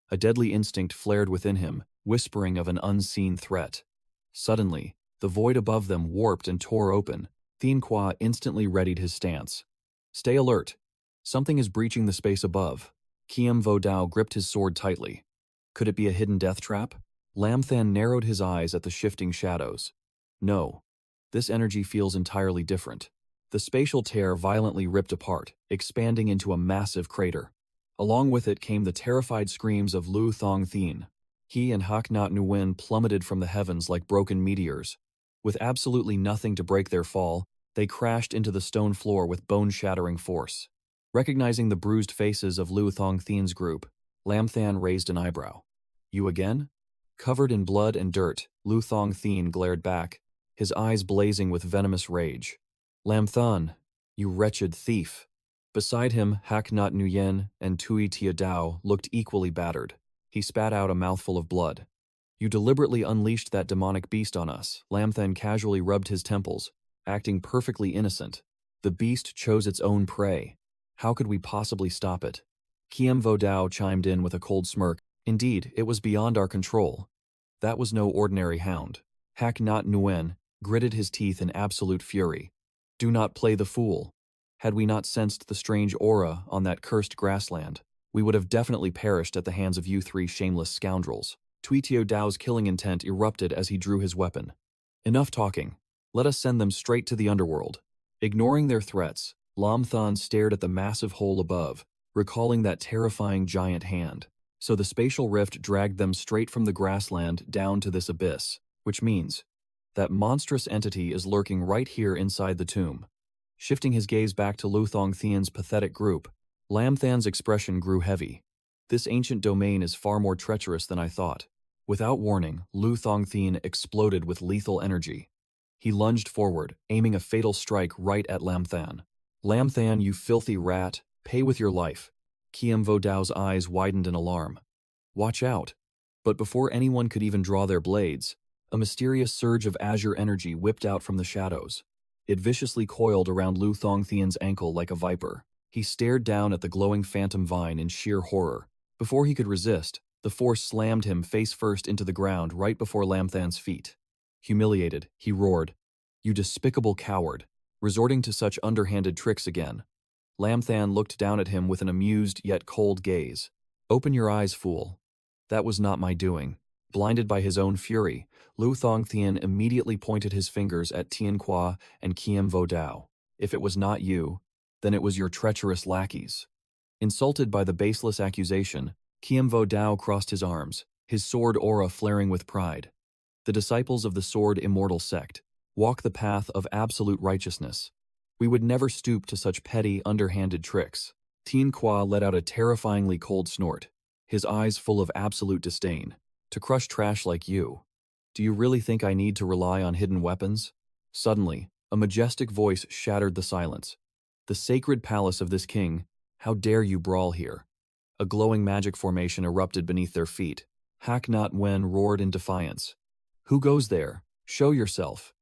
A deadly instinct flared within him, whispering of an unseen threat. Suddenly, the void above them warped and tore open. 𝐓𝐶𝐃 instantly readied his stance. Stay alert. Something is breaching the space above. Kiem Vo Dao gripped his sword tightly. Could it be a hidden death trap? Lam Than narrowed his eyes at the shifting shadows. No. This energy feels entirely different. The spatial tear violently ripped apart, expanding into a massive crater. Along with it came the terrified screams of Lu Thong Thien. He and Hak Nat Nguyen plummeted from the heavens like broken meteors. With absolutely nothing to break their fall, they crashed into the stone floor with bone-shattering force. Recognizing the bruised faces of Lu Thong Thien's group, Lam Than raised an eyebrow. You again? Covered in blood and dirt, Lu Thong Thien glared back, his eyes blazing with venomous rage. Lam Than, you wretched thief. Beside him, Hak Nat Nguyen and Tui Tia Dao looked equally battered. He spat out a mouthful of blood. You deliberately unleashed that demonic beast on us. Lamthan casually rubbed his temples, acting perfectly innocent. The beast chose its own prey. How could we possibly stop it? 𝐓𝐑𝐄𝐒 chimed in with a cold smirk. Indeed, it was beyond our control. That was no ordinary hound. 𝐓𝐑𝐀𝐒 Nguyen gritted his teeth in absolute fury. Do not play the fool. Had we not sensed the strange aura on that cursed grassland, we would have definitely perished at the hands of you three shameless scoundrels. 𝐓𝐑𝐄𝐒's killing intent erupted as he drew his weapon. Enough talking. Let us send them straight to the underworld. Ignoring their threats, Lamthan stared at the massive hole above, recalling that terrifying giant hand. So the spatial rift dragged them straight from the grassland down to this abyss, which means that monstrous entity is lurking right here inside the tomb. Shifting his gaze back to 𝐓𝐑𝐄𝐒's Thien's pathetic group, Lamthan's expression grew heavy. This ancient domain is far more treacherous than I thought. Without warning, 𝐓𝐑𝐄𝐒 Thien exploded with lethal energy. He lunged forward, aiming a fatal strike right at Lamthan. Lamthan, you filthy rat, pay with your life. 𝐓𝐑𝐄𝐒's eyes widened in alarm. Watch out. But before anyone could even draw their blades, a mysterious surge of azure energy whipped out from the shadows. It viciously coiled around 𝐓𝐑𝐄𝐒 Thien's ankle like a viper. He stared down at the glowing phantom vine in sheer horror. Before he could resist, the force slammed him face first into the ground right before Lamthan's feet. Humiliated, he roared, "You despicable coward, resorting to such underhanded tricks again." Lamthan looked down at him with an amused yet cold gaze. "Open your eyes, fool. That was not my doing." Blinded by his own fury, 𝐓𝐑𝐄𝐒 Thien immediately pointed his fingers at Tien Kwa and 𝐓𝐑𝐄𝐒. If it was not you, then it was your treacherous lackeys. Insulted by the baseless accusation, 𝐓𝐑𝐄𝐒 crossed his arms, his sword aura flaring with pride. The disciples of the Sword Immortal sect walk the path of absolute righteousness. We would never stoop to such petty, underhanded tricks. Tien Kwa let out a terrifyingly cold snort, his eyes full of absolute disdain. To crush trash like you. Do you really think I need to rely on hidden weapons? Suddenly, a majestic voice shattered the silence. The sacred palace of this king, how dare you brawl here? A glowing magic formation erupted beneath their feet. 𝐓𝐾 Nguyen roared in defiance. Who goes there? Show yourself.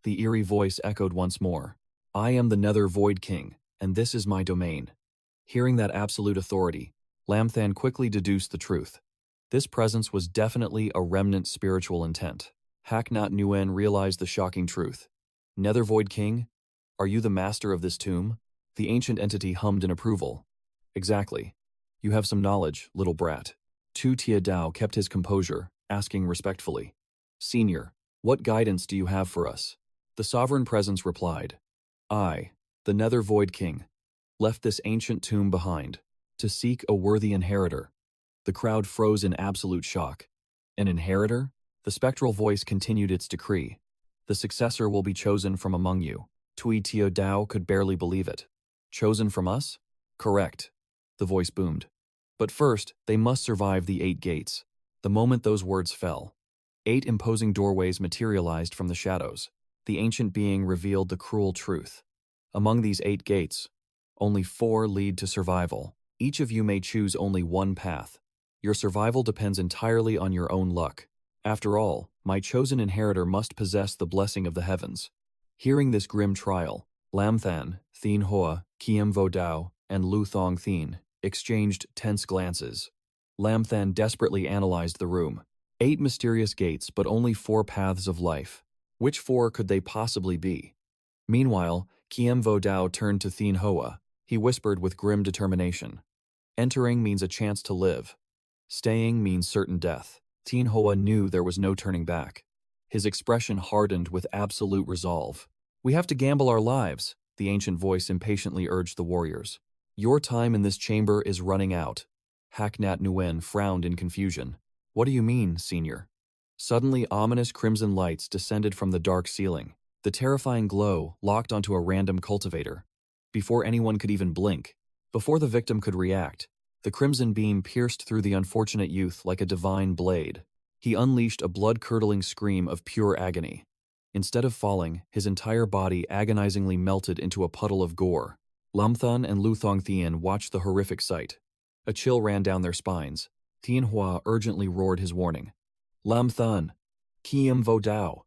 The eerie voice echoed once more. I am the Nether Void King, and this is my domain. Hearing that absolute authority, Lamthan quickly deduced the truth. This presence was definitely a remnant spiritual intent. 𝐓𝐾 Nguyen realized the shocking truth. Nether Void King? Are you the master of this tomb? The ancient entity hummed in approval. Exactly. You have some knowledge, little brat. Tu Tia Dao kept his composure, asking respectfully. Senior, what guidance do you have for us? The sovereign presence replied. I, the Nether Void King, left this ancient tomb behind, to seek a worthy inheritor. The crowd froze in absolute shock. An inheritor? The spectral voice continued its decree. The successor will be chosen from among you. Tui Tia Dao could barely believe it. Chosen from us? Correct. The voice boomed. But first, they must survive the 8 gates. The moment those words fell, 8 imposing doorways materialized from the shadows. The ancient being revealed the cruel truth. Among these 8 gates, only 4 lead to survival. Each of you may choose only one path. Your survival depends entirely on your own luck. After all, my chosen inheritor must possess the blessing of the heavens. Hearing this grim trial, Lamthan, Thien Hoa, 𝐓𝐑𝐄𝐒, and 𝐓𝐑𝐄𝐒 Thien exchanged tense glances. Lamthan desperately analyzed the room. 8 mysterious gates, but only 4 paths of life. Which 4 could they possibly be? Meanwhile, 𝐓𝐑𝐄𝐒 turned to Thien Hoa. He whispered with grim determination. Entering means a chance to live. Staying means certain death. Thien Hoa knew there was no turning back. His expression hardened with absolute resolve. We have to gamble our lives, the ancient voice impatiently urged the warriors. Your time in this chamber is running out. 𝐓𝐾 Nguyen frowned in confusion. What do you mean, senior? Suddenly, ominous crimson lights descended from the dark ceiling. The terrifying glow locked onto a random cultivator. Before anyone could even blink, before the victim could react, the crimson beam pierced through the unfortunate youth like a divine blade. He unleashed a blood-curdling scream of pure agony. Instead of falling, his entire body agonizingly melted into a puddle of gore. Lamthan and 𝐓𝐑𝐄𝐒 Thien watched the horrific sight. A chill ran down their spines. Tien Hoa urgently roared his warning. Lam Thun. 𝐓𝐑𝐄𝐇.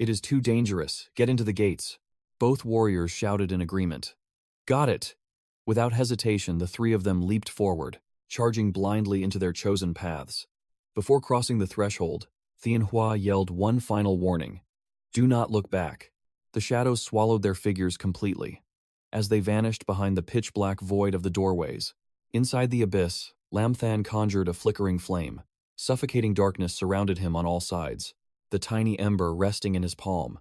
It is too dangerous. Get into the gates. Both warriors shouted in agreement. Got it. Without hesitation, the three of them leaped forward, charging blindly into their chosen paths. Before crossing the threshold, Manhwa yelled one final warning. Do not look back. The shadows swallowed their figures completely. As they vanished behind the pitch-black void of the doorways, inside the abyss, Lam Thun conjured a flickering flame. Suffocating darkness surrounded him on all sides, the tiny ember resting in his palm.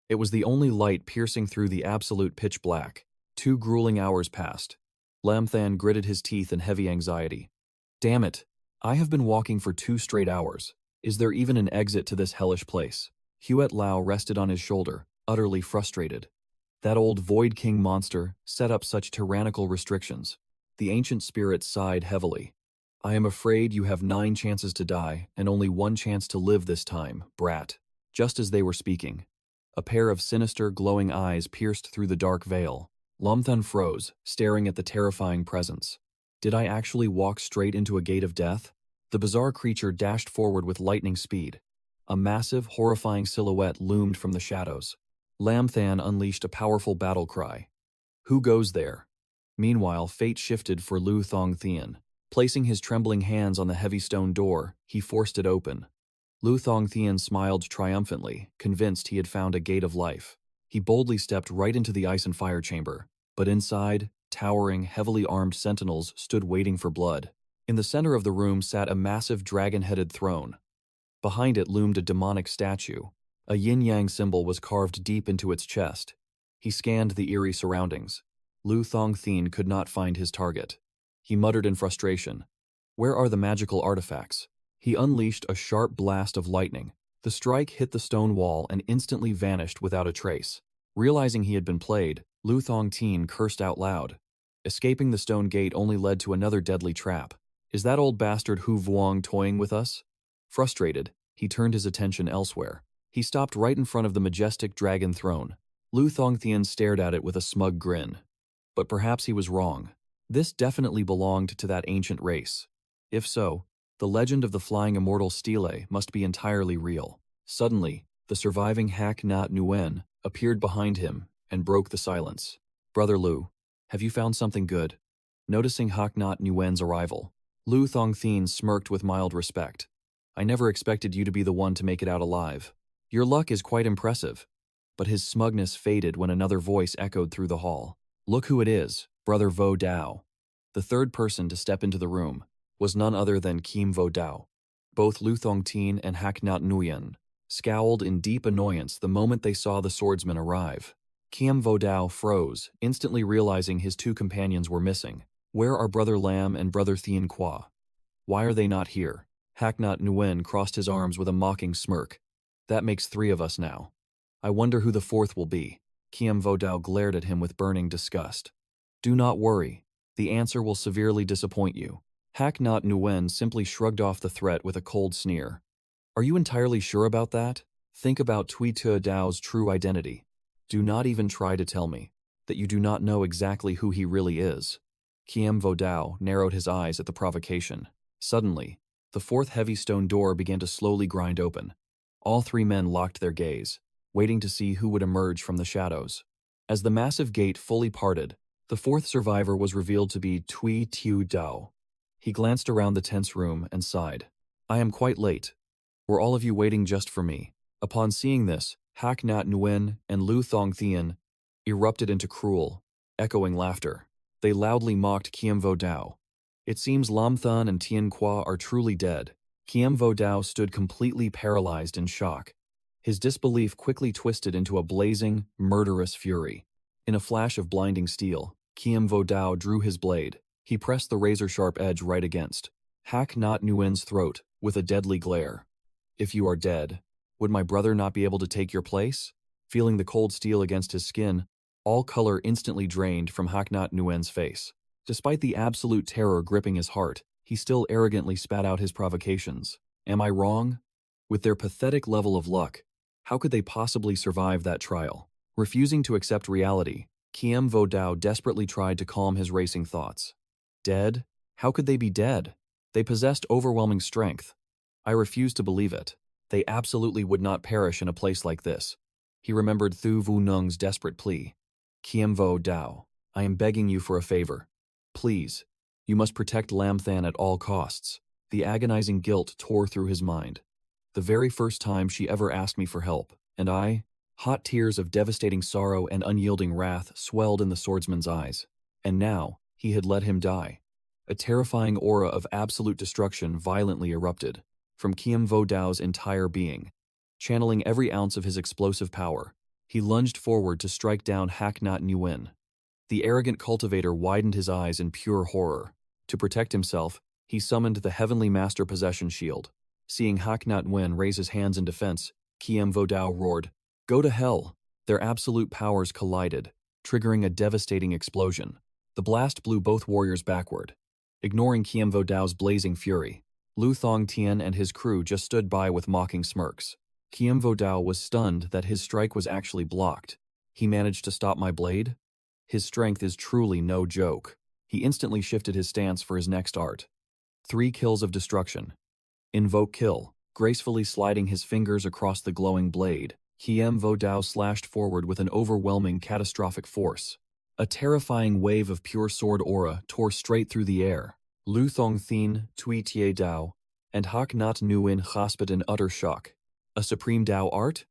It was the only light piercing through the absolute pitch black. 2 grueling hours passed. Lam Thun gritted his teeth in heavy anxiety. Damn it! I have been walking for 2 straight hours. Is there even an exit to this hellish place? 𝐓𝐑𝐃 rested on his shoulder, utterly frustrated. That old Void King monster set up such tyrannical restrictions. The ancient spirit sighed heavily. I am afraid you have 9 chances to die and only 1 chance to live this time, brat. Just as they were speaking, a pair of sinister, glowing eyes pierced through the dark veil. Lam Thun froze, staring at the terrifying presence. Did I actually walk straight into a gate of death? The bizarre creature dashed forward with lightning speed. A massive, horrifying silhouette loomed from the shadows. Lam Thun unleashed a powerful battle cry. Who goes there? Meanwhile, fate shifted for Lu Thongthien. Placing his trembling hands on the heavy stone door, he forced it open. Lu Thongthien smiled triumphantly, convinced he had found a gate of life. He boldly stepped right into the ice and fire chamber, but inside, towering, heavily armed sentinels stood waiting for blood. In the center of the room sat a massive dragon-headed throne. Behind it loomed a demonic statue. A yin-yang symbol was carved deep into its chest. He scanned the eerie surroundings. Lu Thongthien could not find his target. He muttered in frustration. Where are the magical artifacts? He unleashed a sharp blast of lightning. The strike hit the stone wall and instantly vanished without a trace. Realizing he had been played, Lu Thongthien cursed out loud. Escaping the stone gate only led to another deadly trap. Is that old bastard Hu Vuong toying with us? Frustrated, he turned his attention elsewhere. He stopped right in front of the majestic dragon throne. Lu Thongthien stared at it with a smug grin. But perhaps he was wrong. This definitely belonged to that ancient race. If so, the legend of the flying immortal stele must be entirely real. Suddenly, the surviving 𝐓𝐑𝐃 Nguyen appeared behind him and broke the silence. Brother Lu, have you found something good? Noticing 𝐓𝐑𝐃 Nguyen's arrival, Lu Thongthien smirked with mild respect. I never expected you to be the one to make it out alive. Your luck is quite impressive. But his smugness faded when another voice echoed through the hall. Look who it is, Brother Vo Dao. The third person to step into the room was none other than Kim Vo Dao. Both Lu Thongthien and 𝐓𝐑𝐃 Nguyen scowled in deep annoyance the moment they saw the swordsman arrive. Kim Vo Dao froze, instantly realizing his 2 companions were missing. Where are Brother Lam and Brother Thien Qua? Why are they not here? 𝐓𝐑𝐃 Nguyen crossed his arms with a mocking smirk. That makes 3 of us now. I wonder who the 4th will be. Kim Vo Dao glared at him with burning disgust. Do not worry. The answer will severely disappoint you. 𝐓𝐑𝐃 Nguyen simply shrugged off the threat with a cold sneer. Are you entirely sure about that? Think about 𝐓𝐑𝐃 Dao's true identity. Do not even try to tell me that you do not know exactly who he really is. Kim Vo Dao narrowed his eyes at the provocation. Suddenly, the 4th heavy stone door began to slowly grind open. All 3 men locked their gaze, waiting to see who would emerge from the shadows. As the massive gate fully parted, the 4th survivor was revealed to be 𝐓𝐑𝐃 Dao. He glanced around the tense room and sighed. I am quite late. Were all of you waiting just for me? Upon seeing this, 𝐓𝐑𝐃 Nguyen and Lu Thongthien erupted into cruel, echoing laughter. They loudly mocked Kim Vo Dao. It seems Lam Thun and Tien Qua are truly dead. Kim Vo Dao stood completely paralyzed in shock. His disbelief quickly twisted into a blazing, murderous fury. In a flash of blinding steel, Kim Vo Dao drew his blade. He pressed the razor-sharp edge right against 𝐓𝐑𝐃 Nguyen's throat with a deadly glare. If you are dead, would my brother not be able to take your place? Feeling the cold steel against his skin, all color instantly drained from 𝐓𝐑𝐃 Nguyen's face. Despite the absolute terror gripping his heart, he still arrogantly spat out his provocations. Am I wrong? With their pathetic level of luck, how could they possibly survive that trial? Refusing to accept reality, Kim Vo Dao desperately tried to calm his racing thoughts. Dead? How could they be dead? They possessed overwhelming strength. I refuse to believe it. They absolutely would not perish in a place like this. He remembered Thu Vu Nung's desperate plea. 𝐓𝐑𝐄𝐇, I am begging you for a favor. Please, you must protect Lam Than at all costs. The agonizing guilt tore through his mind. The very first time she ever asked me for help, and hot tears of devastating sorrow and unyielding wrath swelled in the swordsman's eyes. And now, he had let him die. A terrifying aura of absolute destruction violently erupted from 𝐓𝐑𝐄𝐇's entire being. Channeling every ounce of his explosive power, he lunged forward to strike down 𝐓𝐑𝐀 Nguyen. The arrogant cultivator widened his eyes in pure horror. To protect himself, he summoned the Heavenly Master Possession Shield. Seeing 𝐓𝐾t Nguyen raise his hands in defense, 𝐓𝐑𝐄𝐇 roared, "Go to hell!" Their absolute powers collided, triggering a devastating explosion. The blast blew both warriors backward. Ignoring 𝐓𝐑𝐄's blazing fury, Lu Thongtian and his crew just stood by with mocking smirks. 𝐓𝐑𝐄 was stunned that his strike was actually blocked. He managed to stop my blade? His strength is truly no joke. He instantly shifted his stance for his next art. 3 kills of destruction. Invoke kill. Gracefully sliding his fingers across the glowing blade, 𝐓𝐑𝐄 slashed forward with an overwhelming catastrophic force. A terrifying wave of pure sword aura tore straight through the air. Lu Thongthin, Tui Tie Dao, and 𝐓𝐾t Nguyen gasped in utter shock. A supreme Dao art?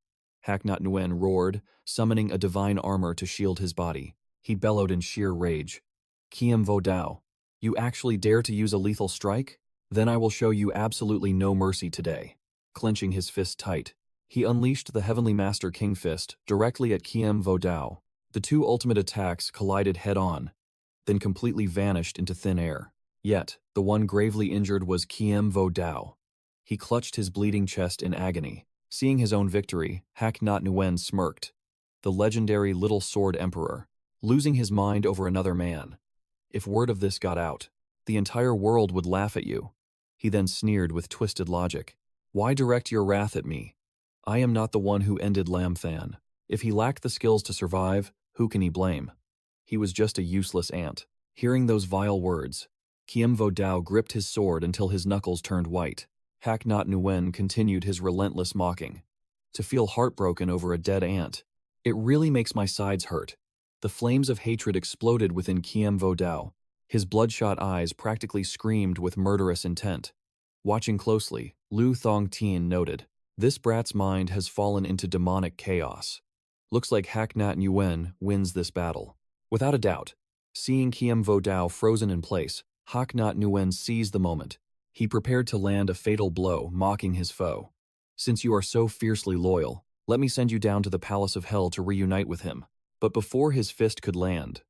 𝐓𝐾t Nguyen roared, summoning a divine armor to shield his body. He bellowed in sheer rage. 𝐓𝐑𝐄, you actually dare to use a lethal strike? Then I will show you absolutely no mercy today. Clenching his fist tight, he unleashed the Heavenly Master King Fist directly at 𝐓𝐑𝐄. The 2 ultimate attacks collided head-on, then completely vanished into thin air. Yet, the one gravely injured was 𝐓𝐑𝐄. He clutched his bleeding chest in agony. Seeing his own victory, 𝐓𝐾t Nguyen smirked. The legendary Little Sword Emperor, losing his mind over another man. If word of this got out, the entire world would laugh at you. He then sneered with twisted logic. Why direct your wrath at me? I am not the one who ended Lam Than. If he lacked the skills to survive, who can he blame? He was just a useless ant. Hearing those vile words, 𝐓𝐑𝐄 gripped his sword until his knuckles turned white. 𝐓𝐾t Nguyen continued his relentless mocking. To feel heartbroken over a dead ant, it really makes my sides hurt. The flames of hatred exploded within 𝐓𝐑𝐄. His bloodshot eyes practically screamed with murderous intent. Watching closely, Lu Thongtian noted, "This brat's mind has fallen into demonic chaos. Looks like 𝐓𝐾t Nguyen wins this battle." Without a doubt, seeing 𝐓𝐑𝐄 frozen in place, 𝐓𝐾t Nguyen seized the moment. He prepared to land a fatal blow, mocking his foe. "Since you are so fiercely loyal, let me send you down to the Palace of Hell to reunite with him." But before his fist could land,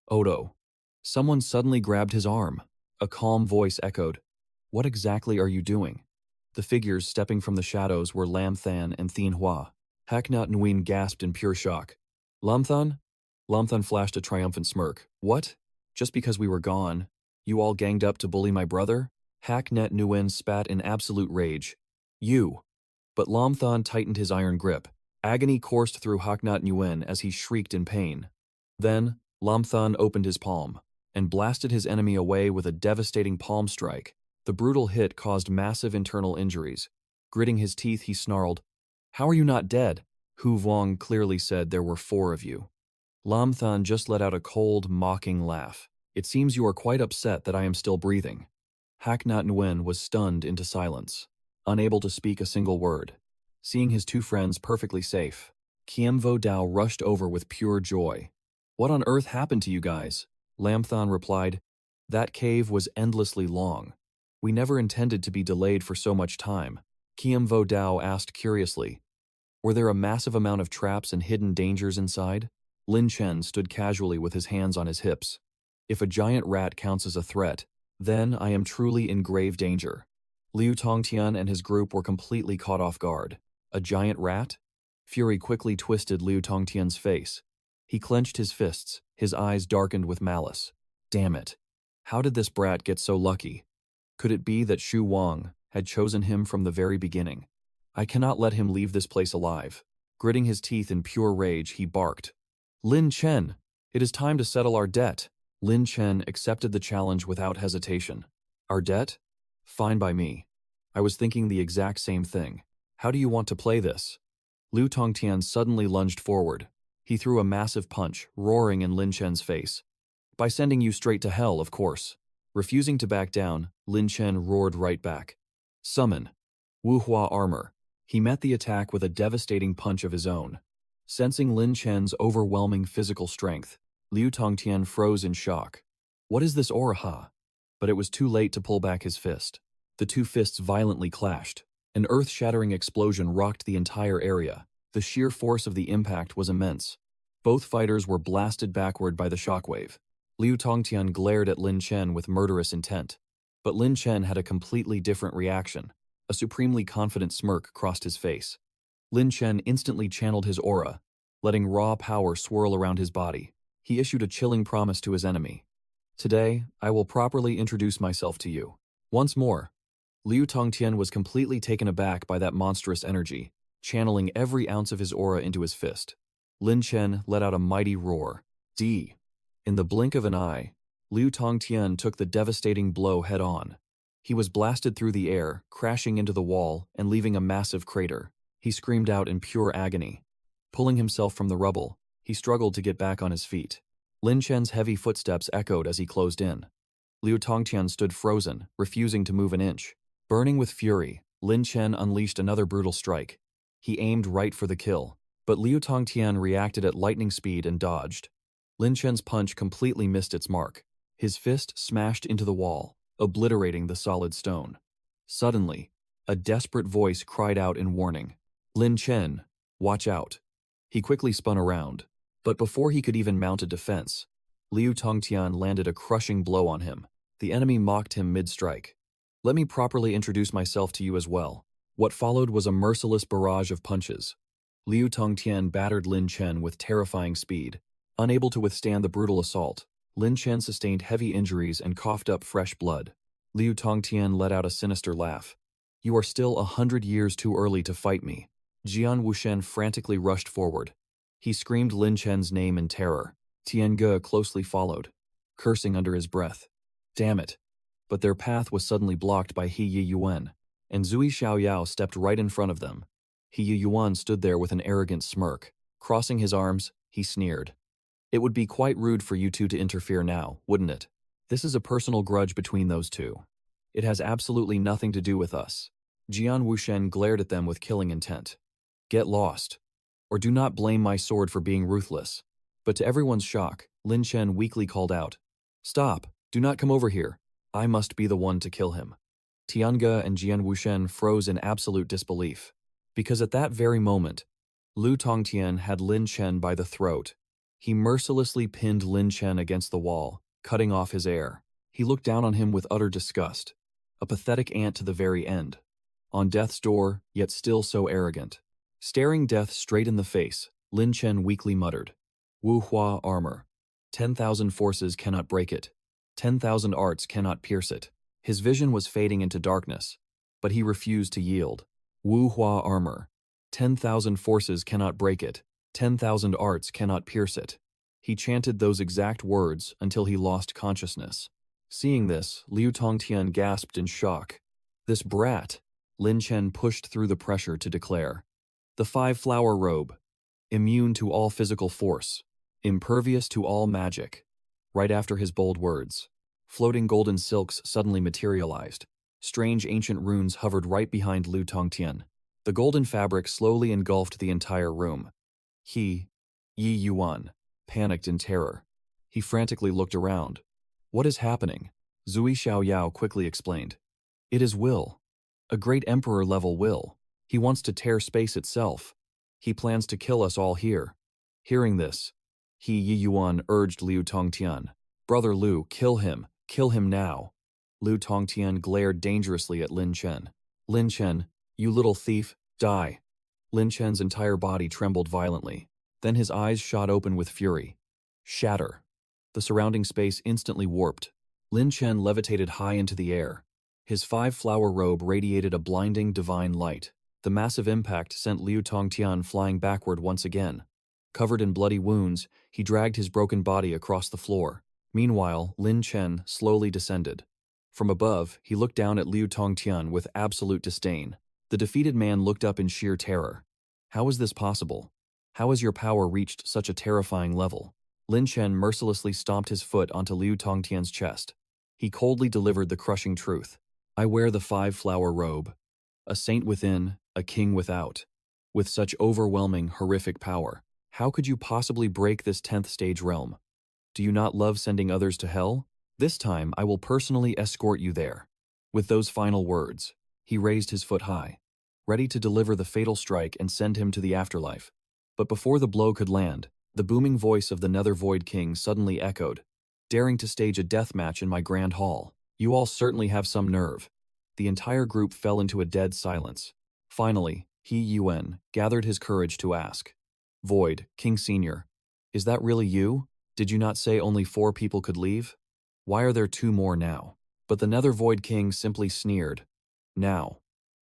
"Odo." Someone suddenly grabbed his arm. A calm voice echoed, "What exactly are you doing?" The figures stepping from the shadows were Lam Than and Thien Hua. 𝐓𝐾t Nguyen gasped in pure shock. "Lam Than?" Lam Than flashed a triumphant smirk. "What? Just because we were gone, you all ganged up to bully my brother?" 𝐓𝐾t Nguyen spat in absolute rage. "You!" But Lam Than tightened his iron grip. Agony coursed through 𝐓𝐾t Nguyen as he shrieked in pain. Then, Lam Than opened his palm and blasted his enemy away with a devastating palm strike. The brutal hit caused massive internal injuries. Gritting his teeth, he snarled, "How are you not dead?" Hu Vuong clearly said there were 4 of you. Lam Than just let out a cold, mocking laugh. "It seems you are quite upset that I am still breathing." 𝐓𝐾t Nguyen was stunned into silence, unable to speak a single word. Seeing his 2 friends perfectly safe, 𝐓𝐑𝐄 rushed over with pure joy. "What on earth happened to you guys?" Lam Than replied, "That cave was endlessly long. We never intended to be delayed for so much time." 𝐓𝐑𝐄 asked curiously, "Were there a massive amount of traps and hidden dangers inside?" Lin Chen stood casually with his hands on his hips. "If a giant rat counts as a threat, then I am truly in grave danger." Liu Tongtian and his group were completely caught off guard. A giant rat? Fury quickly twisted Liu Tongtian's face. He clenched his fists, his eyes darkened with malice. Damn it. How did this brat get so lucky? Could it be that Shu Wang had chosen him from the very beginning? I cannot let him leave this place alive. Gritting his teeth in pure rage, he barked, "Lin Chen, it is time to settle our debt." Lin Chen accepted the challenge without hesitation. "Our debt? Fine by me. I was thinking the exact same thing." How do you want to play this? Liu Tongtian suddenly lunged forward. He threw a massive punch, roaring in Lin Chen's face. By sending you straight to hell, of course. Refusing to back down, Lin Chen roared right back. Summon. Wuhua armor. He met the attack with a devastating punch of his own. Sensing Lin Chen's overwhelming physical strength, Liu Tongtian froze in shock. What is this aura? But it was too late to pull back his fist. The two fists violently clashed. An earth-shattering explosion rocked the entire area. The sheer force of the impact was immense. Both fighters were blasted backward by the shockwave. Liu Tongtian glared at Lin Chen with murderous intent. But Lin Chen had a completely different reaction. A supremely confident smirk crossed his face. Lin Chen instantly channeled his aura, letting raw power swirl around his body. He issued a chilling promise to his enemy. Today, I will properly introduce myself to you. Once more. Liu Tongtian was completely taken aback by that monstrous energy, channeling every ounce of his aura into his fist. Lin Chen let out a mighty roar. D. In the blink of an eye, Liu Tongtian took the devastating blow head-on. He was blasted through the air, crashing into the wall and leaving a massive crater. He screamed out in pure agony. Pulling himself from the rubble, he struggled to get back on his feet. Lin Chen's heavy footsteps echoed as he closed in. Liu Tongtian stood frozen, refusing to move an inch. Burning with fury, Lin Chen unleashed another brutal strike. He aimed right for the kill, but Liu Tongtian reacted at lightning speed and dodged. Lin Chen's punch completely missed its mark. His fist smashed into the wall, obliterating the solid stone. Suddenly, a desperate voice cried out in warning. Lin Chen, watch out. He quickly spun around, but before he could even mount a defense, Liu Tongtian landed a crushing blow on him. The enemy mocked him mid-strike. Let me properly introduce myself to you as well. What followed was a merciless barrage of punches. Liu Tongtian battered Lin Chen with terrifying speed. Unable to withstand the brutal assault, Lin Chen sustained heavy injuries and coughed up fresh blood. Liu Tongtian let out a sinister laugh. You are still 100 years too early to fight me. Jian Wushen frantically rushed forward. He screamed Lin Chen's name in terror. Tiange closely followed, cursing under his breath. Damn it. But their path was suddenly blocked by He Yiyuan, and Zui Xiaoyao stepped right in front of them. He Yiyuan stood there with an arrogant smirk. Crossing his arms, he sneered. It would be quite rude for you two to interfere now, wouldn't it? This is a personal grudge between those two. It has absolutely nothing to do with us. Jian Wushen glared at them with killing intent. Get lost. Or do not blame my sword for being ruthless. But to everyone's shock, Lin Chen weakly called out. Stop, do not come over here. I must be the one to kill him. Tiange and Jian Wushen froze in absolute disbelief. Because at that very moment, Liu Tongtian had Lin Chen by the throat. He mercilessly pinned Lin Chen against the wall, cutting off his air. He looked down on him with utter disgust. A pathetic ant to the very end. On death's door, yet still so arrogant. Staring death straight in the face, Lin Chen weakly muttered. Wuhua armor. 10,000 forces cannot break it. 10,000 arts cannot pierce it. His vision was fading into darkness, but he refused to yield. Wuhua armor. 10,000 forces cannot break it. 10,000 arts cannot pierce it. He chanted those exact words until he lost consciousness. Seeing this, Liu Tongtian gasped in shock. This brat, Lin Chen pushed through the pressure to declare. The 5-flower robe. Immune to all physical force. Impervious to all magic. Right after his bold words, floating golden silks suddenly materialized. Strange ancient runes hovered right behind Liu Tongtian. The golden fabric slowly engulfed the entire room. He, Yi Yuan, panicked in terror. He frantically looked around. What is happening? Zui Xiaoyao quickly explained. It is will. A great emperor-level will. He wants to tear space itself. He plans to kill us all here. Hearing this, He Yiyuan urged Liu Tongtian. Brother Liu, kill him now. Liu Tongtian glared dangerously at Lin Chen. Lin Chen, you little thief, die. Lin Chen's entire body trembled violently. Then his eyes shot open with fury. Shatter. The surrounding space instantly warped. Lin Chen levitated high into the air. His 5-flower robe radiated a blinding divine light. The massive impact sent Liu Tongtian flying backward once again. Covered in bloody wounds, he dragged his broken body across the floor. Meanwhile, Lin Chen slowly descended. From above, he looked down at Liu Tongtian with absolute disdain. The defeated man looked up in sheer terror. How is this possible? How has your power reached such a terrifying level? Lin Chen mercilessly stomped his foot onto Liu Tongtian's chest. He coldly delivered the crushing truth. I wear the 5-flower robe. A saint within, a king without. With such overwhelming, horrific power, how could you possibly break this 10th stage realm? Do you not love sending others to hell? This time I will personally escort you there. With those final words, he raised his foot high, ready to deliver the fatal strike and send him to the afterlife. But before the blow could land, the booming voice of the Nether Void King suddenly echoed, daring to stage a death match in my grand hall. You all certainly have some nerve. The entire group fell into a dead silence. Finally, He-Yuan gathered his courage to ask, Void, King Senior, is that really you? Did you not say only 4 people could leave? Why are there 2 more now? But the Nether Void King simply sneered. Now,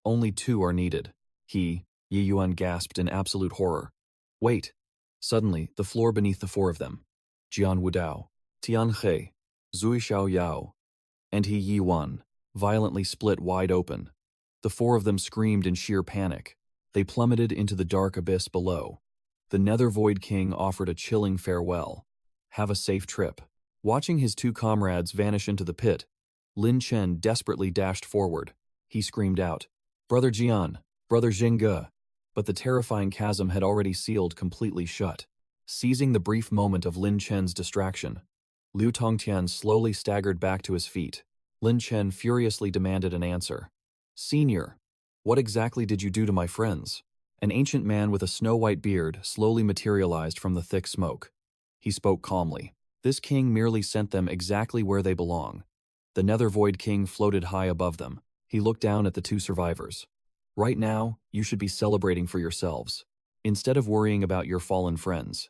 only 2 are needed. Ye-Yuan gasped in absolute horror. Wait. Suddenly, the floor beneath the 4 of them, Jian Wudao, Tian He, Zui Xiao Yao, and He-Yuan, violently split wide open. The 4 of them screamed in sheer panic. They plummeted into the dark abyss below. The Nether Void King offered a chilling farewell. Have a safe trip. Watching his 2 comrades vanish into the pit, Lin Chen desperately dashed forward. He screamed out, Brother Jian, Brother Jingge. But the terrifying chasm had already sealed completely shut. Seizing the brief moment of Lin Chen's distraction, Liu Tongtian slowly staggered back to his feet. Lin Chen furiously demanded an answer. Senior, what exactly did you do to my friends? An ancient man with a snow-white beard slowly materialized from the thick smoke. He spoke calmly. This king merely sent them exactly where they belong. The Nether Void King floated high above them. He looked down at the 2 survivors. Right now, you should be celebrating for yourselves, instead of worrying about your fallen friends.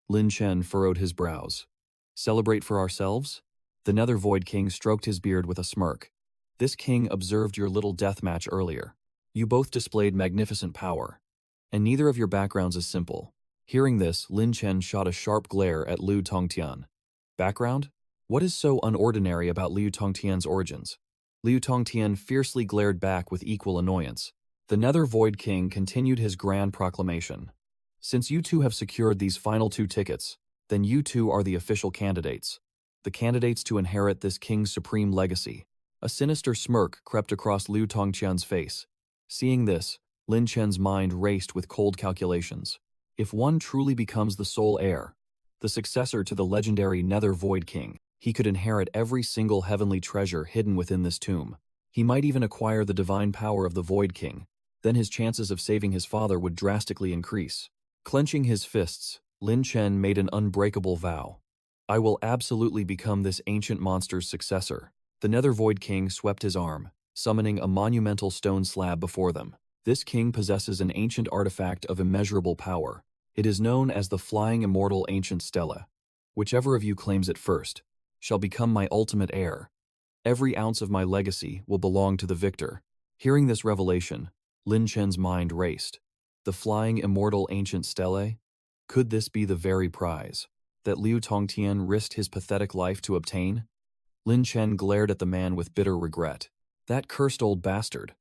Lin Chen furrowed his brows. Celebrate for ourselves? The Nether Void King stroked his beard with a smirk. This king observed your little death match earlier. You both displayed magnificent power, and neither of your backgrounds is simple. Hearing this, Lin Chen shot a sharp glare at Liu Tongtian. Background? What is so unordinary about Liu Tongtian's origins? Liu Tongtian fiercely glared back with equal annoyance. The Nether Void King continued his grand proclamation. Since you 2 have secured these final 2 tickets, then you 2 are the official candidates. The candidates to inherit this king's supreme legacy. A sinister smirk crept across Liu Tongtian's face. Seeing this, Lin Chen's mind raced with cold calculations. If one truly becomes the sole heir, the successor to the legendary Nether Void King, he could inherit every single heavenly treasure hidden within this tomb. He might even acquire the divine power of the Void King. Then his chances of saving his father would drastically increase. Clenching his fists, Lin Chen made an unbreakable vow. I will absolutely become this ancient monster's successor. The Nether Void King swept his arm, summoning a monumental stone slab before them. This king possesses an ancient artifact of immeasurable power. It is known as the Flying Immortal Ancient Stela. Whichever of you claims it first shall become my ultimate heir. Every ounce of my legacy will belong to the victor. Hearing this revelation, Lin Chen's mind raced. The Flying Immortal Ancient Stele? Could this be the very prize that Liu Tongtian risked his pathetic life to obtain? Lin Chen glared at the man with bitter regret. That cursed old bastard.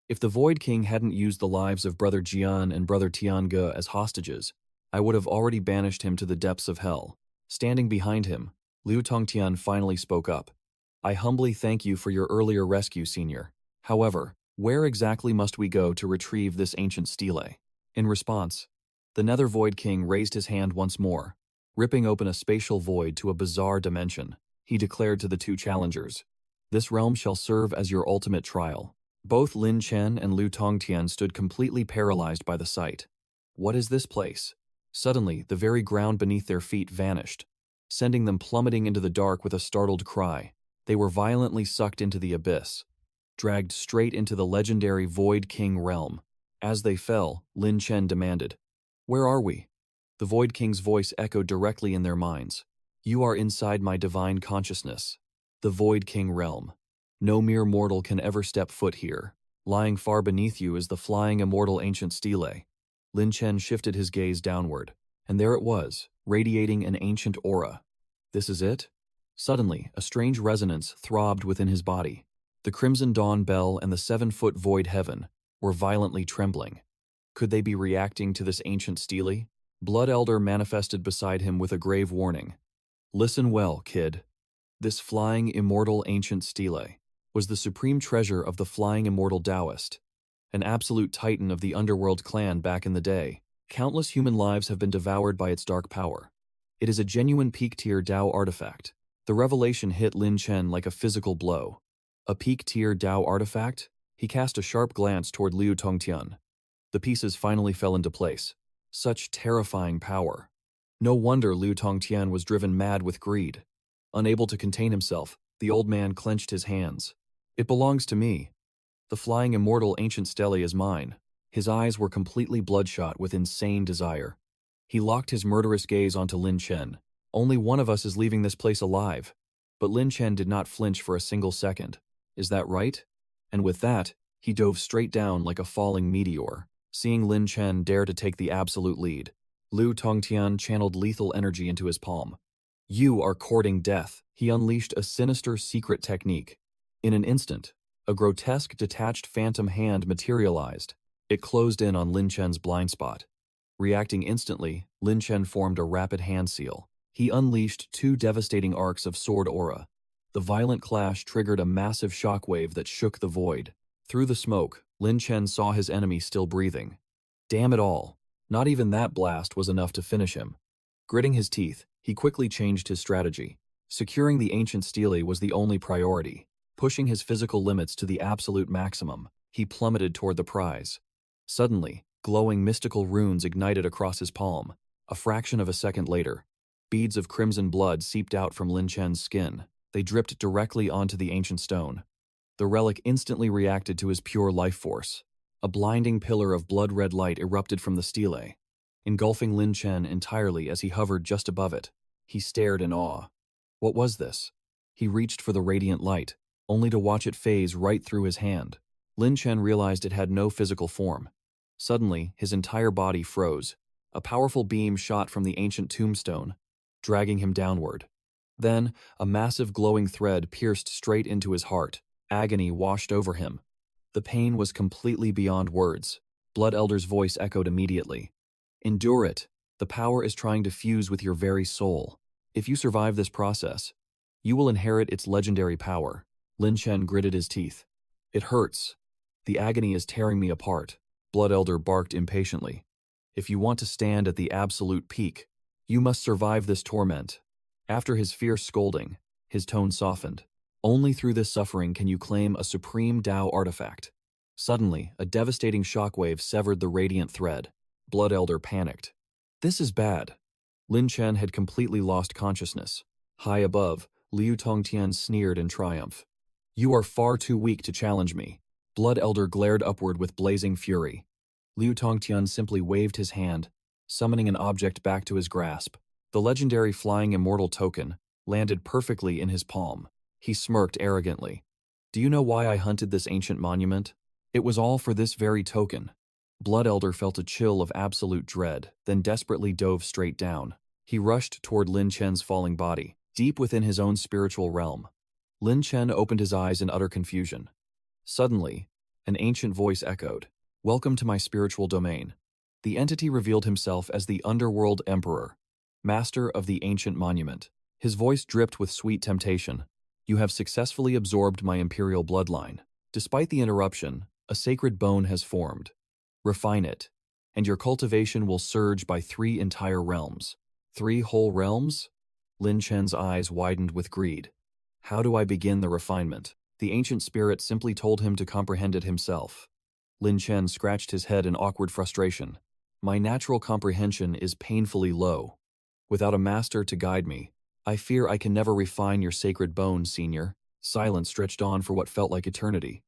If the Void King hadn't used the lives of Brother Jian and Brother Tiange as hostages, I would have already banished him to the depths of hell. Standing behind him, Liu Tongtian finally spoke up. I humbly thank you for your earlier rescue, Senior. However, where exactly must we go to retrieve this ancient stele? In response, the Nether Void King raised his hand once more, ripping open a spatial void to a bizarre dimension. He declared to the 2 challengers, this realm shall serve as your ultimate trial. Both Lin Chen and Liu Tongtian stood completely paralyzed by the sight. What is this place? Suddenly, the very ground beneath their feet vanished, sending them plummeting into the dark with a startled cry. They were violently sucked into the abyss, dragged straight into the legendary Void King realm. As they fell, Lin Chen demanded, Where are we? The Void King's voice echoed directly in their minds. You are inside my divine consciousness, the Void King realm. No mere mortal can ever step foot here. Lying far beneath you is the Flying Immortal Ancient Stele. Lin Chen shifted his gaze downward, and there it was, radiating an ancient aura. This is it? Suddenly, a strange resonance throbbed within his body. The Crimson Dawn Bell and the 7-foot void heaven were violently trembling. Could they be reacting to this ancient stele? Blood Elder manifested beside him with a grave warning. Listen well, kid. This flying immortal ancient stele was the supreme treasure of the flying immortal Taoist, an absolute titan of the underworld clan back in the day. Countless human lives have been devoured by its dark power. It is a genuine peak-tier Tao artifact. The revelation hit Lin Chen like a physical blow. A peak-tier Tao artifact? He cast a sharp glance toward Liu Tongtian. The pieces finally fell into place. Such terrifying power. No wonder Liu Tongtian was driven mad with greed. Unable to contain himself, the old man clenched his hands. It belongs to me. The flying immortal ancient stele is mine. His eyes were completely bloodshot with insane desire. He locked his murderous gaze onto Lin Chen. Only one of us is leaving this place alive. But Lin Chen did not flinch for a single second. Is that right? And with that, he dove straight down like a falling meteor. Seeing Lin Chen dare to take the absolute lead, Liu Tongtian channeled lethal energy into his palm. You are courting death. He unleashed a sinister secret technique. In an instant, a grotesque detached phantom hand materialized. It closed in on Lin Chen's blind spot. Reacting instantly, Lin Chen formed a rapid hand seal. He unleashed 2 devastating arcs of sword aura. The violent clash triggered a massive shockwave that shook the void. Through the smoke, Lin Chen saw his enemy still breathing. Damn it all. Not even that blast was enough to finish him. Gritting his teeth, he quickly changed his strategy. Securing the ancient stele was the only priority. Pushing his physical limits to the absolute maximum, he plummeted toward the prize. Suddenly, glowing mystical runes ignited across his palm. A fraction of a second later, beads of crimson blood seeped out from Lin Chen's skin. They dripped directly onto the ancient stone. The relic instantly reacted to his pure life force. A blinding pillar of blood-red light erupted from the stele, engulfing Lin Chen entirely as he hovered just above it. He stared in awe. What was this? He reached for the radiant light, only to watch it phase right through his hand. Lin Chen realized it had no physical form. Suddenly, his entire body froze. A powerful beam shot from the ancient tombstone, dragging him downward. Then, a massive glowing thread pierced straight into his heart. Agony washed over him. The pain was completely beyond words. Blood Elder's voice echoed immediately. Endure it. The power is trying to fuse with your very soul. If you survive this process, you will inherit its legendary power. Lin Chen gritted his teeth. It hurts. The agony is tearing me apart. Blood Elder barked impatiently. If you want to stand at the absolute peak, you must survive this torment. After his fierce scolding, his tone softened. Only through this suffering can you claim a supreme Tao artifact. Suddenly, a devastating shockwave severed the radiant thread. Blood Elder panicked. This is bad. Lin Chen had completely lost consciousness. High above, Liu Tongtian sneered in triumph. You are far too weak to challenge me. Blood Elder glared upward with blazing fury. Liu Tongtian simply waved his hand, summoning an object back to his grasp. The legendary flying immortal token landed perfectly in his palm. He smirked arrogantly. Do you know why I hunted this ancient monument? It was all for this very token. Blood Elder felt a chill of absolute dread, then desperately dove straight down. He rushed toward Lin Chen's falling body, deep within his own spiritual realm. Lin Chen opened his eyes in utter confusion. Suddenly, an ancient voice echoed, Welcome to my spiritual domain. The entity revealed himself as the Underworld Emperor, master of the ancient monument. His voice dripped with sweet temptation. You have successfully absorbed my imperial bloodline. Despite the interruption, a sacred bone has formed. Refine it, and your cultivation will surge by 3 entire realms. 3 whole realms? Lin Chen's eyes widened with greed. How do I begin the refinement? The ancient spirit simply told him to comprehend it himself. Lin Chen scratched his head in awkward frustration. My natural comprehension is painfully low. Without a master to guide me, I fear I can never refine your sacred bones, senior. Silence stretched on for what felt like eternity.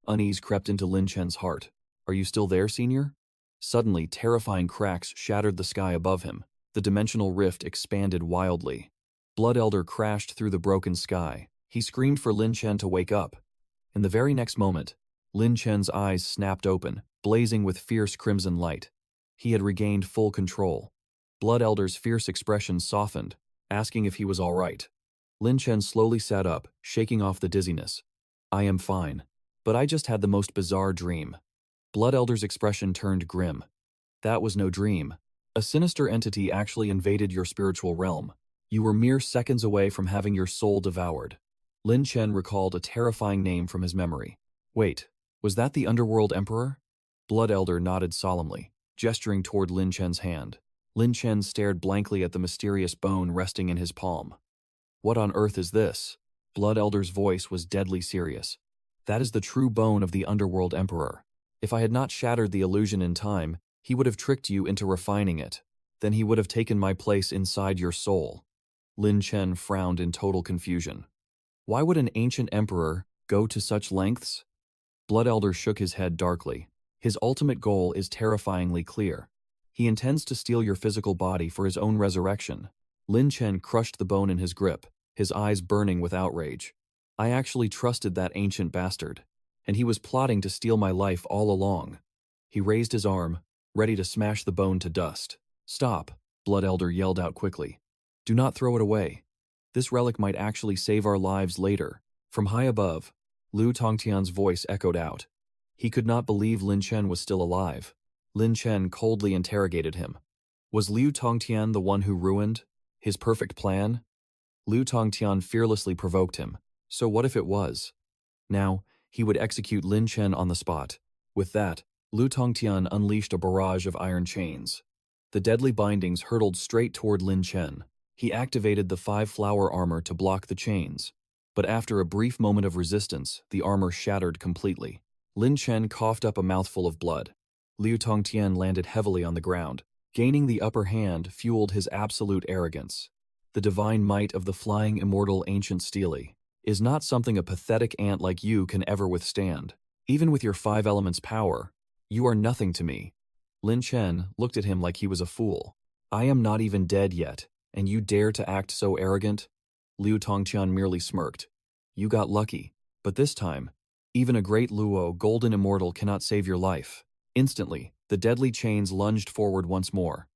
Unease crept into Lin Chen's heart. Are you still there, senior? Suddenly, terrifying cracks shattered the sky above him. The dimensional rift expanded wildly. Blood Elder crashed through the broken sky. He screamed for Lin Chen to wake up. In the very next moment, Lin Chen's eyes snapped open, blazing with fierce crimson light. He had regained full control. Blood Elder's fierce expression softened, asking if he was all right. Lin Chen slowly sat up, shaking off the dizziness. I am fine, but I just had the most bizarre dream. Blood Elder's expression turned grim. That was no dream. A sinister entity actually invaded your spiritual realm. You were mere seconds away from having your soul devoured. Lin Chen recalled a terrifying name from his memory. Wait, was that the Underworld Emperor? Blood Elder nodded solemnly, gesturing toward Lin Chen's hand. Lin Chen stared blankly at the mysterious bone resting in his palm. What on earth is this? Blood Elder's voice was deadly serious. That is the true bone of the Underworld Emperor. If I had not shattered the illusion in time, he would have tricked you into refining it. Then he would have taken my place inside your soul. Lin Chen frowned in total confusion. Why would an ancient emperor go to such lengths? Blood Elder shook his head darkly. His ultimate goal is terrifyingly clear. He intends to steal your physical body for his own resurrection. Lin Chen crushed the bone in his grip, his eyes burning with outrage. I actually trusted that ancient bastard, and he was plotting to steal my life all along. He raised his arm, ready to smash the bone to dust. Stop, Blood Elder yelled out quickly. Do not throw it away. This relic might actually save our lives later. From high above, Liu Tongtian's voice echoed out. He could not believe Lin Chen was still alive. Lin Chen coldly interrogated him. Was Liu Tongtian the one who ruined his perfect plan? Liu Tongtian fearlessly provoked him. So what if it was? Now, he would execute Lin Chen on the spot. With that, Liu Tongtian unleashed a barrage of iron chains. The deadly bindings hurtled straight toward Lin Chen. He activated the 5-flower armor to block the chains. But after a brief moment of resistance, the armor shattered completely. Lin Chen coughed up a mouthful of blood. Liu Tongtian landed heavily on the ground. Gaining the upper hand fueled his absolute arrogance. The divine might of the flying immortal ancient stele is not something a pathetic ant like you can ever withstand. Even with your 5 elements power, you are nothing to me. Lin Chen looked at him like he was a fool. I am not even dead yet, and you dare to act so arrogant? Liu Tongtian merely smirked. You got lucky, but this time, even a great Luo golden immortal cannot save your life. Instantly, the deadly chains lunged forward once more.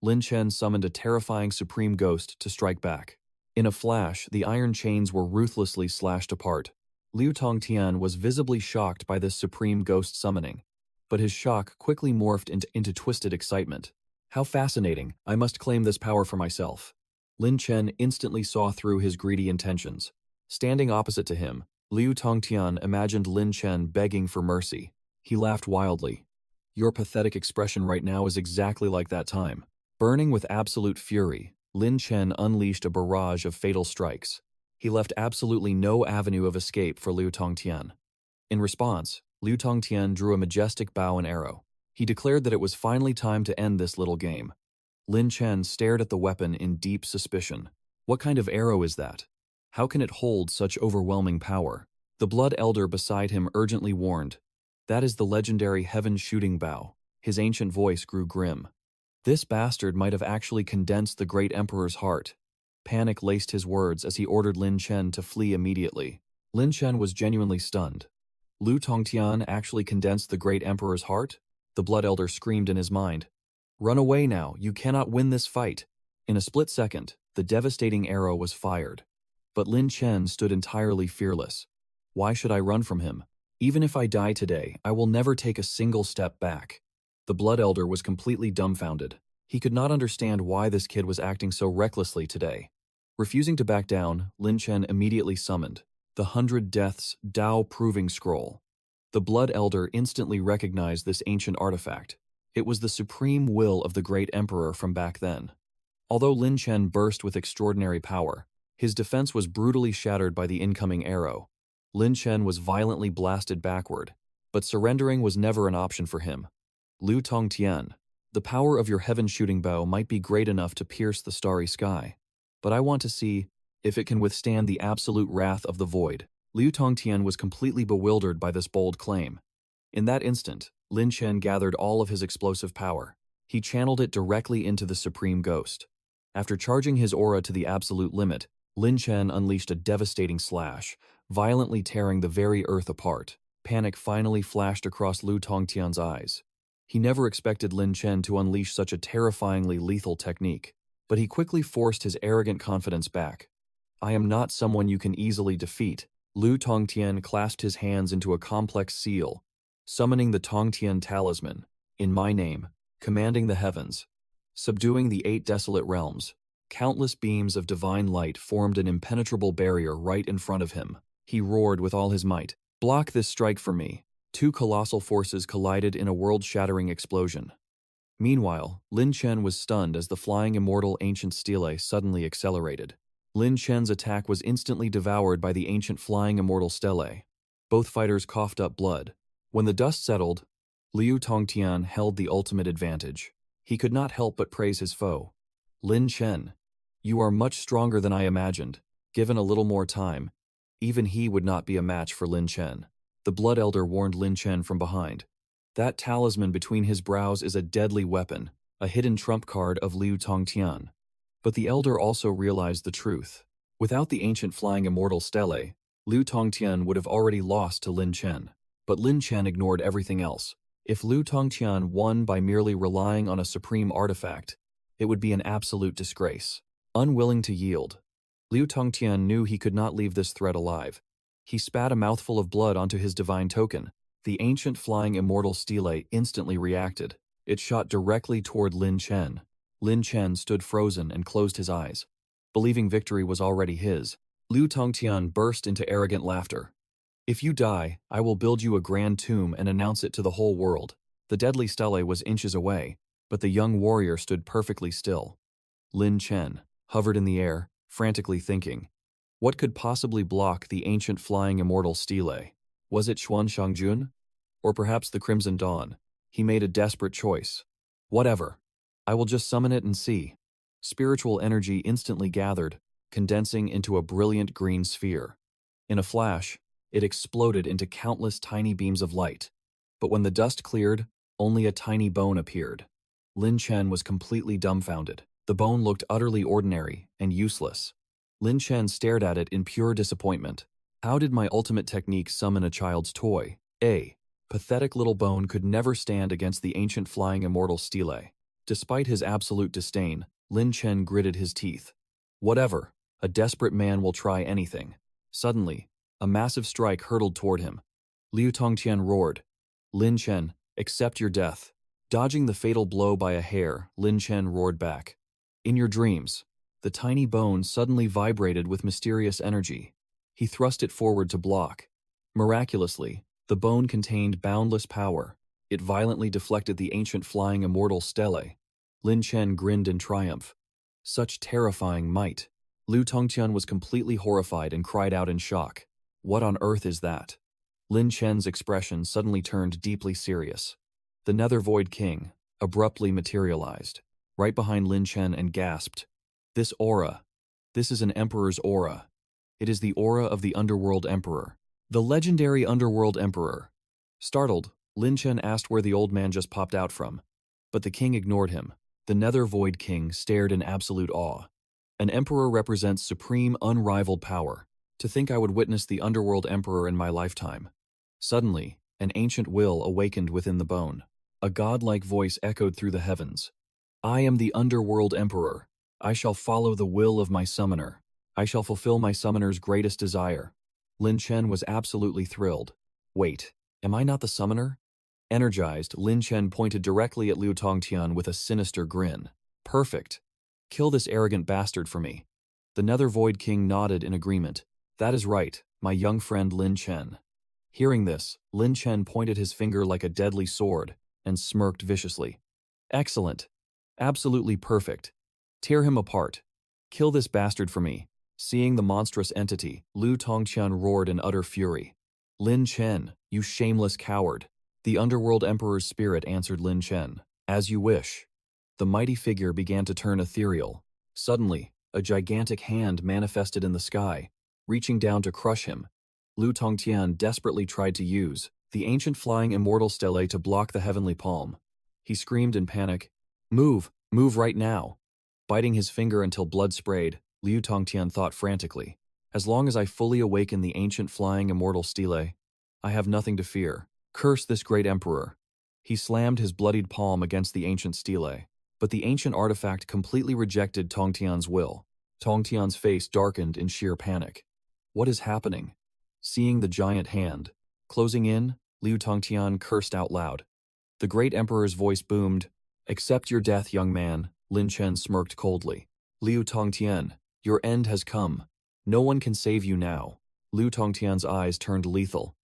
Lin Chen summoned a terrifying supreme ghost to strike back. In a flash, the iron chains were ruthlessly slashed apart. Liu Tongtian was visibly shocked by this supreme ghost summoning, but his shock quickly morphed into twisted excitement. How fascinating! I must claim this power for myself. Lin Chen instantly saw through his greedy intentions. Standing opposite to him, Liu Tongtian imagined Lin Chen begging for mercy. He laughed wildly. Your pathetic expression right now is exactly like that time. Burning with absolute fury, Lin Chen unleashed a barrage of fatal strikes. He left absolutely no avenue of escape for Liu Tongtian. In response, Liu Tongtian drew a majestic bow and arrow. He declared that it was finally time to end this little game. Lin Chen stared at the weapon in deep suspicion. What kind of arrow is that? How can it hold such overwhelming power? The Blood Elder beside him urgently warned. That is the legendary Heaven Shooting Bow. His ancient voice grew grim. This bastard might have actually condensed the great emperor's heart. Panic laced his words as he ordered Lin Chen to flee immediately. Lin Chen was genuinely stunned. Liu Tongtian actually condensed the great emperor's heart? The Blood Elder screamed in his mind. Run away now, you cannot win this fight. In a split second, the devastating arrow was fired. But Lin Chen stood entirely fearless. Why should I run from him? Even if I die today, I will never take a single step back. The Blood Elder was completely dumbfounded. He could not understand why this kid was acting so recklessly today. Refusing to back down, Lin Chen immediately summoned the 100 Deaths Dao Proving Scroll. The Blood Elder instantly recognized this ancient artifact. It was the supreme will of the great emperor from back then. Although Lin Chen burst with extraordinary power, his defense was brutally shattered by the incoming arrow. Lin Chen was violently blasted backward, but surrendering was never an option for him. Liu Tongtian, the power of your heaven shooting bow might be great enough to pierce the starry sky, but I want to see if it can withstand the absolute wrath of the void. Liu Tongtian was completely bewildered by this bold claim. In that instant, Lin Chen gathered all of his explosive power. He channeled it directly into the supreme ghost. After charging his aura to the absolute limit, Lin Chen unleashed a devastating slash, violently tearing the very earth apart. Panic finally flashed across Liu Tongtian's eyes. He never expected Lin Chen to unleash such a terrifyingly lethal technique, but he quickly forced his arrogant confidence back. I am not someone you can easily defeat. Liu Tongtian clasped his hands into a complex seal. summoning the Tongtian talisman, in my name, commanding the heavens, subduing the 8 desolate realms. Countless beams of divine light formed an impenetrable barrier right in front of him. He roared with all his might, "Block this strike for me." 2 colossal forces collided in a world-shattering explosion. Meanwhile, Lin Chen was stunned as the flying immortal ancient stele suddenly accelerated. Lin Chen's attack was instantly devoured by the ancient flying immortal stele. Both fighters coughed up blood. When the dust settled, Liu Tongtian held the ultimate advantage. He could not help but praise his foe. "Lin Chen, you are much stronger than I imagined. Given a little more time, even he would not be a match for Lin Chen." The Blood Elder warned Lin Chen from behind. That talisman between his brows is a deadly weapon, a hidden trump card of Liu Tongtian. But the Elder also realized the truth. Without the ancient flying immortal stele, Liu Tongtian would have already lost to Lin Chen. But Lin Chen ignored everything else. If Liu Tongtian won by merely relying on a supreme artifact, it would be an absolute disgrace. Unwilling to yield, Liu Tongtian knew he could not leave this threat alive. He spat a mouthful of blood onto his divine token. The ancient flying immortal stele instantly reacted. It shot directly toward Lin Chen. Lin Chen stood frozen and closed his eyes. Believing victory was already his, Liu Tongtian burst into arrogant laughter. "If you die, I will build you a grand tomb and announce it to the whole world." The deadly stele was inches away, but the young warrior stood perfectly still. Lin Chen hovered in the air, frantically thinking. What could possibly block the ancient flying immortal stele? Was it Xuan Shangjun? Or perhaps the Crimson Dawn? He made a desperate choice. "Whatever. I will just summon it and see." Spiritual energy instantly gathered, condensing into a brilliant green sphere. In a flash, it exploded into countless tiny beams of light. But when the dust cleared, only a tiny bone appeared. Lin Chen was completely dumbfounded. The bone looked utterly ordinary and useless. Lin Chen stared at it in pure disappointment. How did my ultimate technique summon a child's toy? A pathetic little bone could never stand against the ancient flying immortal stele. Despite his absolute disdain, Lin Chen gritted his teeth. Whatever, a desperate man will try anything. Suddenly, a massive strike hurtled toward him. Liu Tongtian roared, "Lin Chen, accept your death." Dodging the fatal blow by a hair, Lin Chen roared back, "In your dreams." The tiny bone suddenly vibrated with mysterious energy. He thrust it forward to block. Miraculously, the bone contained boundless power. It violently deflected the ancient flying immortal stele. Lin Chen grinned in triumph. Such terrifying might. Liu Tongtian was completely horrified and cried out in shock. "What on earth is that?" Lin Chen's expression suddenly turned deeply serious. The Nether Void King abruptly materialized right behind Lin Chen and gasped, "This aura. This is an emperor's aura. It is the aura of the Underworld Emperor. The legendary Underworld Emperor." Startled, Lin Chen asked where the old man just popped out from. But the king ignored him. The Nether Void King stared in absolute awe. An emperor represents supreme, unrivaled power. To think I would witness the Underworld Emperor in my lifetime. Suddenly, an ancient will awakened within the bone. A godlike voice echoed through the heavens. "I am the Underworld Emperor. I shall follow the will of my summoner. I shall fulfill my summoner's greatest desire." Lin Chen was absolutely thrilled. "Wait, am I not the summoner?" Energized, Lin Chen pointed directly at Liu Tongtian with a sinister grin. "Perfect. Kill this arrogant bastard for me." The Nether Void King nodded in agreement. "That is right, my young friend Lin Chen." Hearing this, Lin Chen pointed his finger like a deadly sword and smirked viciously. "Excellent. Absolutely perfect. Tear him apart. Kill this bastard for me." Seeing the monstrous entity, Liu Tongtian roared in utter fury. "Lin Chen, you shameless coward." The Underworld Emperor's spirit answered Lin Chen, "As you wish." The mighty figure began to turn ethereal. Suddenly, a gigantic hand manifested in the sky, reaching down to crush him. Liu Tongtian desperately tried to use the ancient flying immortal stele to block the heavenly palm. He screamed in panic, "Move! Move right now!" Biting his finger until blood sprayed, Liu Tongtian thought frantically, "As long as I fully awaken the ancient flying immortal stele, I have nothing to fear. Curse this great emperor." He slammed his bloodied palm against the ancient stele, but the ancient artifact completely rejected Tongtian's will. Tongtian's face darkened in sheer panic. What is happening? Seeing the giant hand closing in, Liu Tongtian cursed out loud. The great emperor's voice boomed. "Accept your death, young man," Lin Chen smirked coldly. "Liu Tongtian, your end has come. No one can save you now." Liu Tongtian's eyes turned lethal.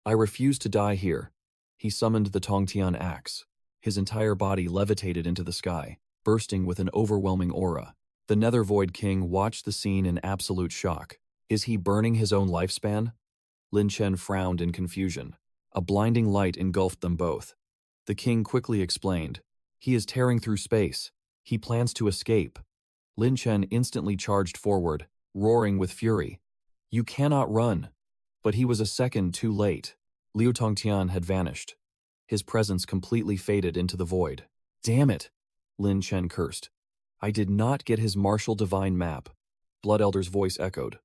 "I refuse to die here." He summoned the Tongtian axe. His entire body levitated into the sky, bursting with an overwhelming aura. The Nether Void King watched the scene in absolute shock. Is he burning his own lifespan? Lin Chen frowned in confusion. A blinding light engulfed them both. The king quickly explained. "He is tearing through space. He plans to escape." Lin Chen instantly charged forward, roaring with fury. "You cannot run!" But he was a second too late. Liu Tongtian had vanished. His presence completely faded into the void. "Damn it!" Lin Chen cursed. "I did not get his martial divine map." Blood Elder's voice echoed.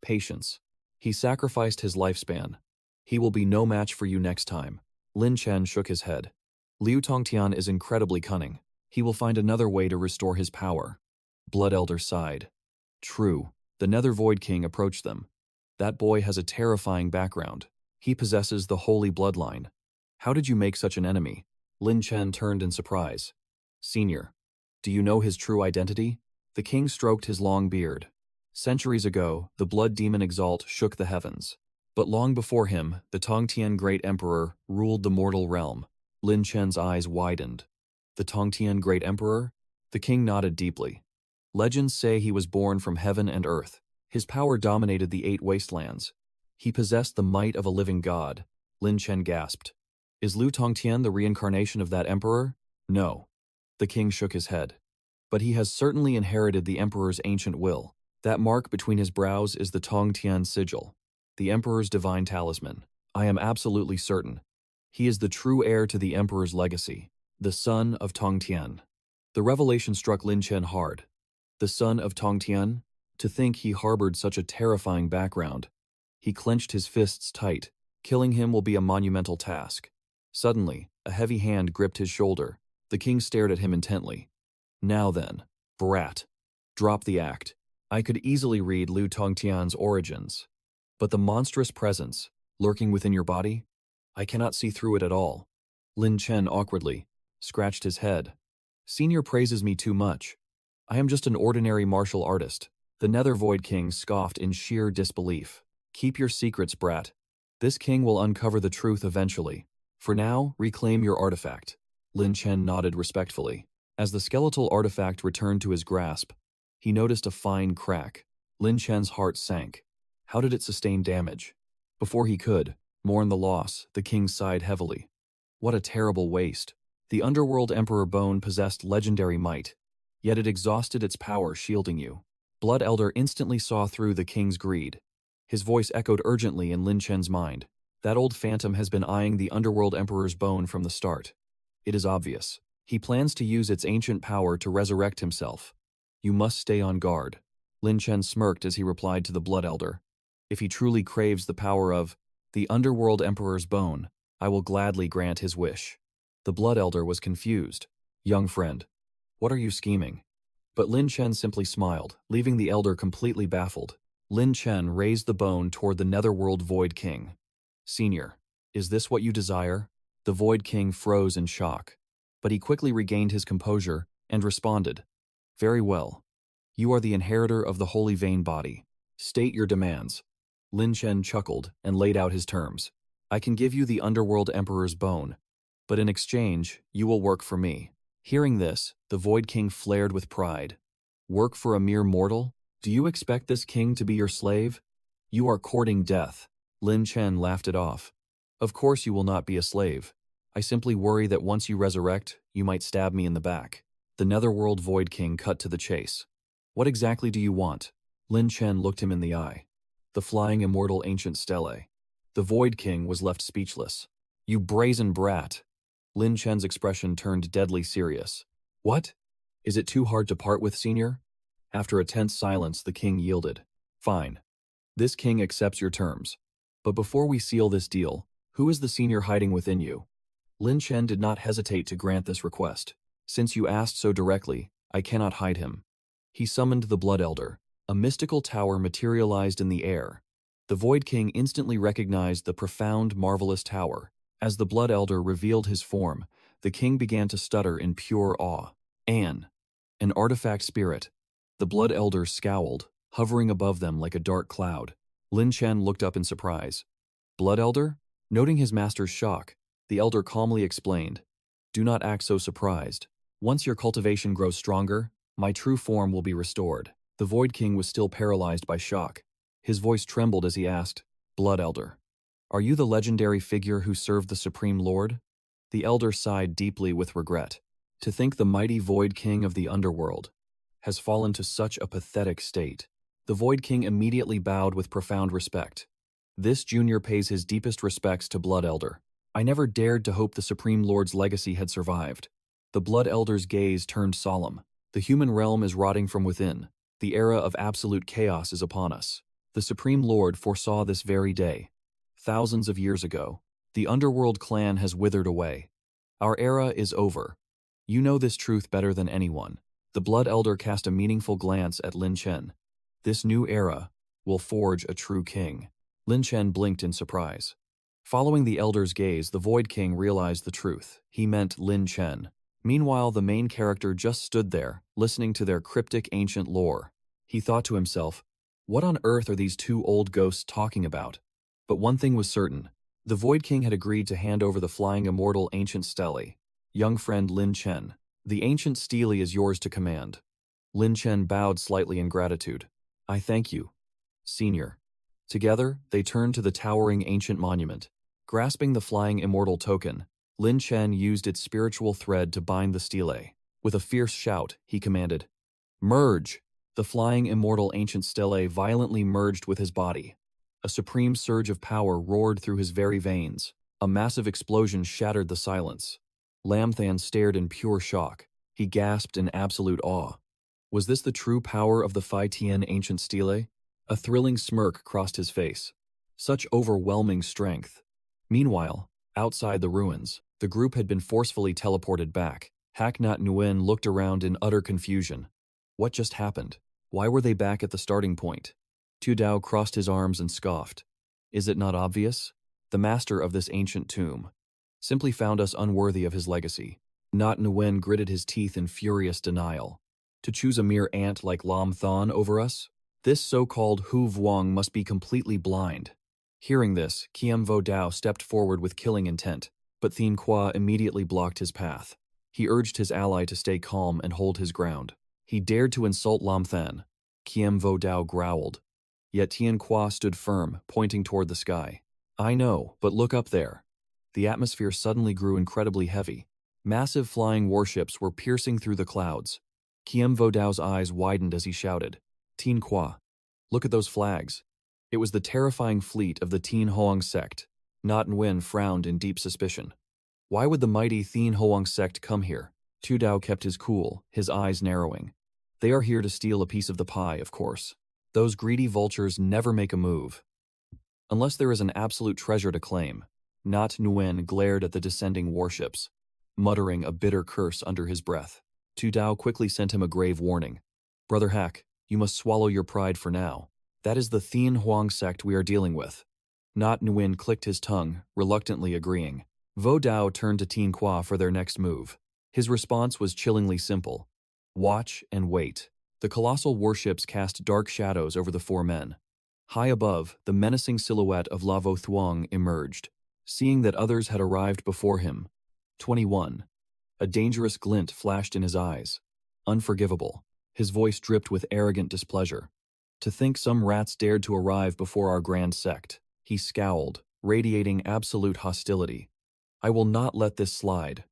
"Patience. He sacrificed his lifespan. He will be no match for you next time." Lin Chen shook his head. "Liu Tongtian is incredibly cunning. He will find another way to restore his power." Blood Elder sighed. "True." The Nether Void King approached them. "That boy has a terrifying background. He possesses the holy bloodline. How did you make such an enemy?" Lin Chen turned in surprise. "Senior, do you know his true identity?" The king stroked his long beard. "Centuries ago, the blood demon 𝐓𝐑𝐀𝐒 shook the heavens. But long before him, the Tongtian Great Emperor ruled the mortal realm." Lin Chen's eyes widened. "The Tongtian Great Emperor?" The king nodded deeply. "Legends say he was born from heaven and earth. His power dominated the 8 wastelands. He possessed the might of a living god." Lin Chen gasped. "Is Liu Tongtian the reincarnation of that emperor?" "No." The king shook his head. "But he has certainly inherited the emperor's ancient will. That mark between his brows is the Tongtian sigil, the emperor's divine talisman. I am absolutely certain. He is the true heir to the emperor's legacy, the son of Tongtian." The revelation struck Lin Chen hard. The son of Tongtian? To think he harbored such a terrifying background. He clenched his fists tight. Killing him will be a monumental task. Suddenly, a heavy hand gripped his shoulder. The king stared at him intently. "Now then, brat. Drop the act. I could easily read Liu Tongtian's origins. But the monstrous presence, lurking within your body? I cannot see through it at all." Lin Chen awkwardly scratched his head. "Senior praises me too much. I am just an ordinary martial artist." The Nether Void King scoffed in sheer disbelief. "Keep your secrets, brat. This king will uncover the truth eventually. For now, reclaim your artifact." Lin Chen nodded respectfully. As the skeletal artifact returned to his grasp, he noticed a fine crack. Lin Chen's heart sank. How did it sustain damage? Before he could mourn the loss, the king sighed heavily. What a terrible waste. The Underworld Emperor Bone possessed legendary might, yet it exhausted its power shielding you. Blood Elder instantly saw through the king's greed. His voice echoed urgently in Lin Chen's mind. That old phantom has been eyeing the Underworld Emperor's bone from the start. It is obvious. He plans to use its ancient power to resurrect himself. You must stay on guard. Lin Chen smirked as he replied to the Blood Elder. If he truly craves the power of the Underworld Emperor's bone, I will gladly grant his wish. The Blood Elder was confused. Young friend, what are you scheming? But Lin Chen simply smiled, leaving the elder completely baffled. Lin Chen raised the bone toward the Netherworld Void King. Senior, is this what you desire? The Void King froze in shock. But he quickly regained his composure and responded. Very well. You are the inheritor of the Holy Vein Body. State your demands. Lin Chen chuckled and laid out his terms. I can give you the Underworld Emperor's bone, but in exchange, you will work for me. Hearing this, the Void King flared with pride. Work for a mere mortal? Do you expect this king to be your slave? You are courting death. Lin Chen laughed it off. Of course you will not be a slave. I simply worry that once you resurrect, you might stab me in the back. The Netherworld Void King cut to the chase. What exactly do you want? Lin Chen looked him in the eye. The flying immortal ancient stele. The Void King was left speechless. You brazen brat. Lin Chen's expression turned deadly serious. What? Is it too hard to part with, senior? After a tense silence, the king yielded. Fine. This king accepts your terms. But before we seal this deal, who is the senior hiding within you? Lin Chen did not hesitate to grant this request. Since you asked so directly, I cannot hide him. He summoned the Blood Elder. A mystical tower materialized in the air. The Void King instantly recognized the profound, marvelous tower. As the Blood Elder revealed his form, the king began to stutter in pure awe. An artifact spirit. The Blood Elder scowled, hovering above them like a dark cloud. Lin Chen looked up in surprise. Blood Elder? Noting his master's shock, the elder calmly explained, "Do not act so surprised. Once your cultivation grows stronger, my true form will be restored." The Void King was still paralyzed by shock. His voice trembled as he asked, "Blood Elder, are you the legendary figure who served the Supreme Lord?" The elder sighed deeply with regret. To think the mighty Void King of the underworld has fallen to such a pathetic state. The Void King immediately bowed with profound respect. This junior pays his deepest respects to Blood Elder. I never dared to hope the Supreme Lord's legacy had survived. The Blood Elder's gaze turned solemn. The human realm is rotting from within. The era of absolute chaos is upon us. The Supreme Lord foresaw this very day. Thousands of years ago, the Underworld clan has withered away. Our era is over. You know this truth better than anyone. The Blood Elder cast a meaningful glance at Lin Chen. This new era will forge a true king. Lin Chen blinked in surprise. Following the elder's gaze, the Void King realized the truth. He meant Lin Chen. Meanwhile, the main character just stood there, listening to their cryptic ancient lore. He thought to himself, what on earth are these two old ghosts talking about? But one thing was certain. The Void King had agreed to hand over the flying immortal ancient stele. Young friend Lin Chen, the ancient stele is yours to command. Lin Chen bowed slightly in gratitude. I thank you, Senior. Together, they turned to the towering ancient monument. Grasping the flying immortal token, Lin Chen used its spiritual thread to bind the stele. With a fierce shout, he commanded, "Merge!" The flying immortal ancient stele violently merged with his body. A supreme surge of power roared through his very veins. A massive explosion shattered the silence. Lamthan stared in pure shock. He gasped in absolute awe. Was this the true power of the Phi Tien ancient stele? A thrilling smirk crossed his face. Such overwhelming strength. Meanwhile, outside the ruins, the group had been forcefully teleported back. Hak Nat Nguyen looked around in utter confusion. What just happened? Why were they back at the starting point? Tu Dao crossed his arms and scoffed. Is it not obvious? The master of this ancient tomb simply found us unworthy of his legacy. Nat Nguyen gritted his teeth in furious denial. To choose a mere ant like Lam Thon over us? This so-called Hu Vuong must be completely blind. Hearing this, 𝐓𝐑𝐀𝐒 stepped forward with killing intent, but 𝐓𝐑𝐄 immediately blocked his path. He urged his ally to stay calm and hold his ground. He dared to insult Lam Than. 𝐓𝐑𝐀𝐒 growled. Yet 𝐓𝐑𝐄 stood firm, pointing toward the sky. I know, but look up there. The atmosphere suddenly grew incredibly heavy. Massive flying warships were piercing through the clouds. 𝐓𝐑𝐀𝐒's eyes widened as he shouted, 𝐓𝐹, look at those flags. It was the terrifying fleet of the Tien Hoang sect. Nat Nguyen frowned in deep suspicion. Why would the mighty Tien Hoang sect come here? Tu Dao kept his cool, his eyes narrowing. They are here to steal a piece of the pie, of course. Those greedy vultures never make a move. Unless there is an absolute treasure to claim. Nat Nguyen glared at the descending warships, muttering a bitter curse under his breath. Tu Dao quickly sent him a grave warning. Brother Hak, you must swallow your pride for now. That is the Tien Hoang sect we are dealing with. Nat Nguyen clicked his tongue, reluctantly agreeing. Vo Dao turned to 𝐓𝐹 for their next move. His response was chillingly simple. Watch and wait. The colossal warships cast dark shadows over the four men. High above, the menacing silhouette of Lavo Thuong emerged. Seeing that others had arrived before him. 21. A dangerous glint flashed in his eyes. Unforgivable. His voice dripped with arrogant displeasure. To think some rats dared to arrive before our grand sect. He scowled, radiating absolute hostility. I will not let this slide.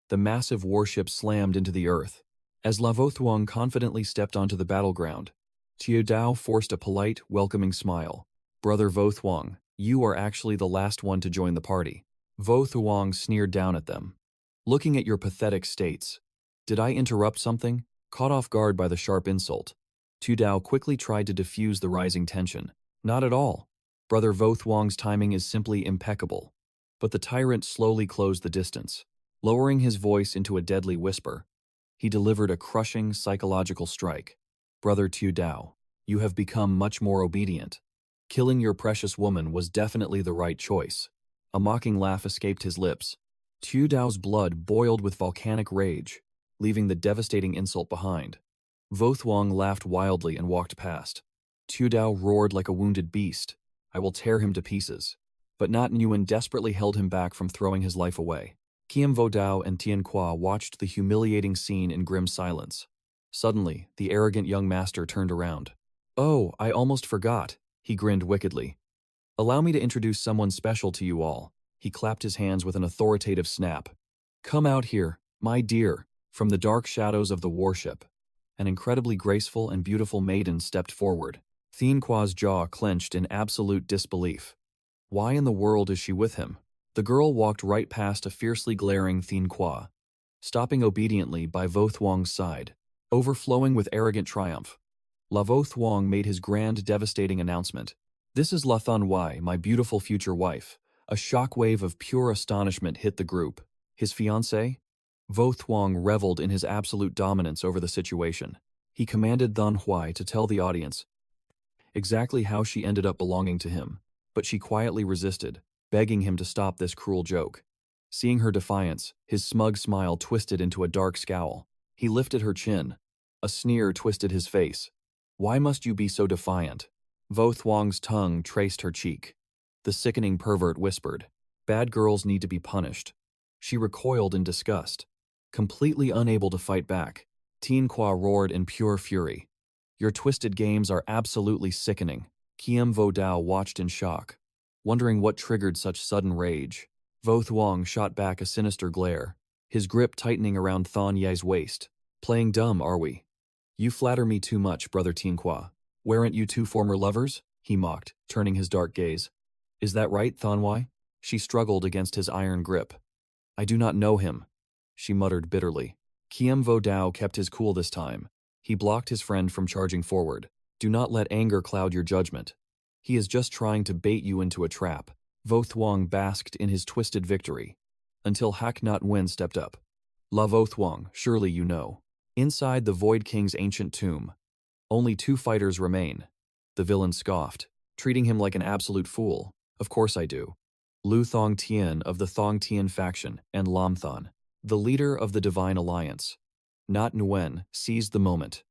The massive warship slammed into the earth. As Lavo Thuong confidently stepped onto the battleground, Tu Dao forced a polite, welcoming smile. Brother Vo Thuong, you are actually the last one to join the party. Vo Thuong sneered down at them. Looking at your pathetic states. Did I interrupt something? Caught off guard by the sharp insult, Tu Dao quickly tried to diffuse the rising tension. Not at all. Brother Vo Thuong's timing is simply impeccable. But the tyrant slowly closed the distance. Lowering his voice into a deadly whisper, he delivered a crushing psychological strike. Brother Tu Dao, you have become much more obedient. Killing your precious woman was definitely the right choice. A mocking laugh escaped his lips. Tu Dao's blood boiled with volcanic rage, leaving the devastating insult behind. Vo Thuong laughed wildly and walked past. Tu Dao roared like a wounded beast. I will tear him to pieces. But Not Nguyen desperately held him back from throwing his life away. 𝐕𝐄𝑑𝐏𝐻𝐼𝐄𝐑𝐄𝐃 and Tien Kwa watched the humiliating scene in grim silence. Suddenly, the arrogant young master turned around. Oh, I almost forgot, he grinned wickedly. Allow me to introduce someone special to you all. He clapped his hands with an authoritative snap. Come out here, my dear, from the dark shadows of the warship. An incredibly graceful and beautiful maiden stepped forward. Tien Kwa's jaw clenched in absolute disbelief. Why in the world is she with him? The girl walked right past a fiercely glaring Tien Kwa, stopping obediently by Vo Thuong's side, overflowing with arrogant triumph. Vo Thuong made his grand, devastating announcement. This is La Thuong Wai, my beautiful future wife. A shockwave of pure astonishment hit the group. His fiancée? Vo Thuong reveled in his absolute dominance over the situation. He commanded Thuong Wai to tell the audience exactly how she ended up belonging to him, but she quietly resisted, begging him to stop this cruel joke. Seeing her defiance, his smug smile twisted into a dark scowl. He lifted her chin. A sneer twisted his face. Why must you be so defiant? Vo Thuong's tongue traced her cheek. The sickening pervert whispered, Bad girls need to be punished. She recoiled in disgust, completely unable to fight back. Tien Kwa roared in pure fury. Your twisted games are absolutely sickening. 𝐕𝐄𝐑𝐿 watched in shock, wondering what triggered such sudden rage. Vo Thuong shot back a sinister glare, his grip tightening around Thuong Ye's waist. Playing dumb, are we? You flatter me too much, brother Tien Kwa. Weren't you two former lovers? He mocked, turning his dark gaze. Is that right, Thuong Wai? She struggled against his iron grip. I do not know him, she muttered bitterly. 𝐕𝐄𝐑𝐿 kept his cool this time. He blocked his friend from charging forward. Do not let anger cloud your judgment. He is just trying to bait you into a trap. Vo Thuong basked in his twisted victory, until Hak Not Nguyen stepped up. Vo Thuong, surely you know. Inside the Void King's ancient tomb, only 2 fighters remain. The villain scoffed, treating him like an absolute fool. Of course I do. Lu Thong Tien of the Thong Tien faction and Lam Thon, the leader of the Divine Alliance. Not Nguyen seized the moment.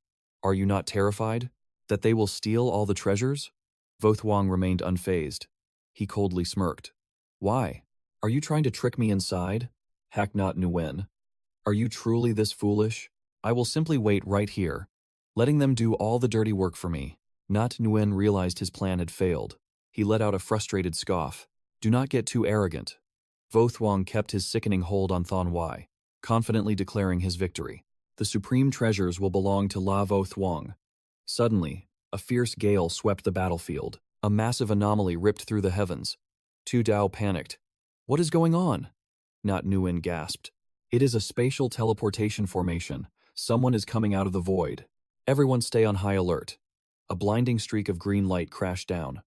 Are you not terrified? That they will steal all the treasures? Vo Thuong remained unfazed. He coldly smirked. Why? Are you trying to trick me inside? Hak Not Nguyen. Are you truly this foolish? I will simply wait right here, letting them do all the dirty work for me. Not Nguyen realized his plan had failed. He let out a frustrated scoff. Do not get too arrogant. Vo Thuong kept his sickening hold on Thuong Wai, confidently declaring his victory. The supreme treasures will belong to Vo Thuong. Suddenly, a fierce gale swept the battlefield. A massive anomaly ripped through the heavens. Tu Dao panicked. What is going on? Not Nguyen gasped. It is a spatial teleportation formation. Someone is coming out of the void. Everyone stay on high alert. A blinding streak of green light crashed down.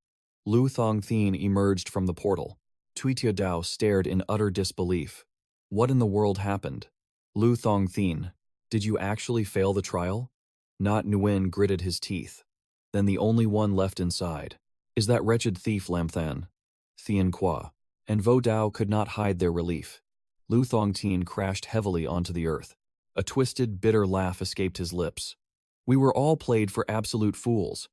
Lu Thong Thien emerged from the portal. Tu Dao stared in utter disbelief. What in the world happened? Lu Thong Thien, did you actually fail the trial? Not Nguyen gritted his teeth. Then the only one left inside is that wretched thief Lam Than. Tien Kwa and Vo Dao could not hide their relief. Lu Thong Tien crashed heavily onto the earth. A twisted, bitter laugh escaped his lips. We were all played for absolute fools.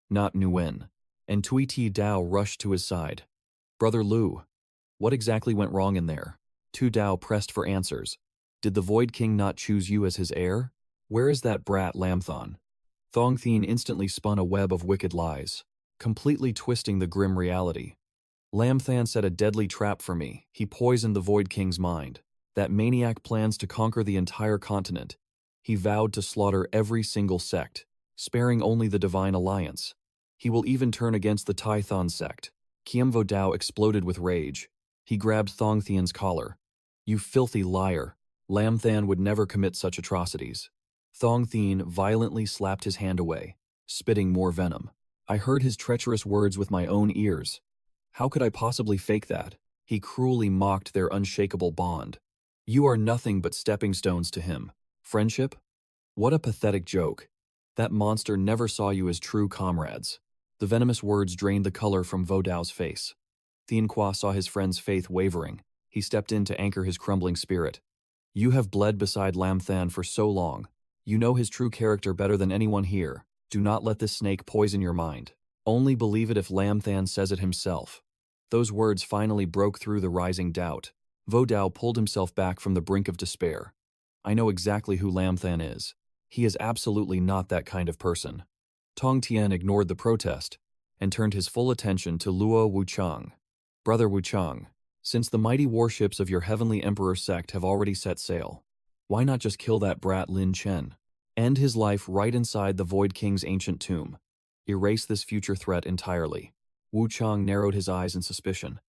Not Nguyen. And Tu Dao rushed to his side. Brother Lu, what exactly went wrong in there? Tu Dao pressed for answers. Did the Void King not choose you as his heir? Where is that brat Lam Thon? Thong Thien instantly spun a web of wicked lies, completely twisting the grim reality. Lam Than set a deadly trap for me. He poisoned the Void King's mind. That maniac plans to conquer the entire continent. He vowed to slaughter every single sect, sparing only the Divine Alliance. He will even turn against the Tai Thon sect. 𝐕𝐄𝐑𝐿 exploded with rage. He grabbed Thong Thien's collar. You filthy liar. Lam Than would never commit such atrocities. Thong Thien violently slapped his hand away, spitting more venom. I heard his treacherous words with my own ears. How could I possibly fake that? He cruelly mocked their unshakable bond. You are nothing but stepping stones to him. Friendship? What a pathetic joke. That monster never saw you as true comrades. The venomous words drained the color from Vo Dao's face. 𝐓𝐑𝐀𝐒 saw his friend's faith wavering. He stepped in to anchor his crumbling spirit. You have bled beside 𝐓𝐷𝐾 for so long. You know his true character better than anyone here. Do not let this snake poison your mind. Only believe it if 𝐓𝐷𝐾 says it himself. Those words finally broke through the rising doubt. Vo Dao pulled himself back from the brink of despair. I know exactly who 𝐓𝐷𝐾 is. He is absolutely not that kind of person. Tong Tian ignored the protest and turned his full attention to Luo Wuchang. Brother Wuchang, since the mighty warships of your heavenly emperor sect have already set sail, why not just kill that brat Lin Chen? End his life right inside the Void King's ancient tomb. Erase this future threat entirely. Wuchang narrowed his eyes in suspicion.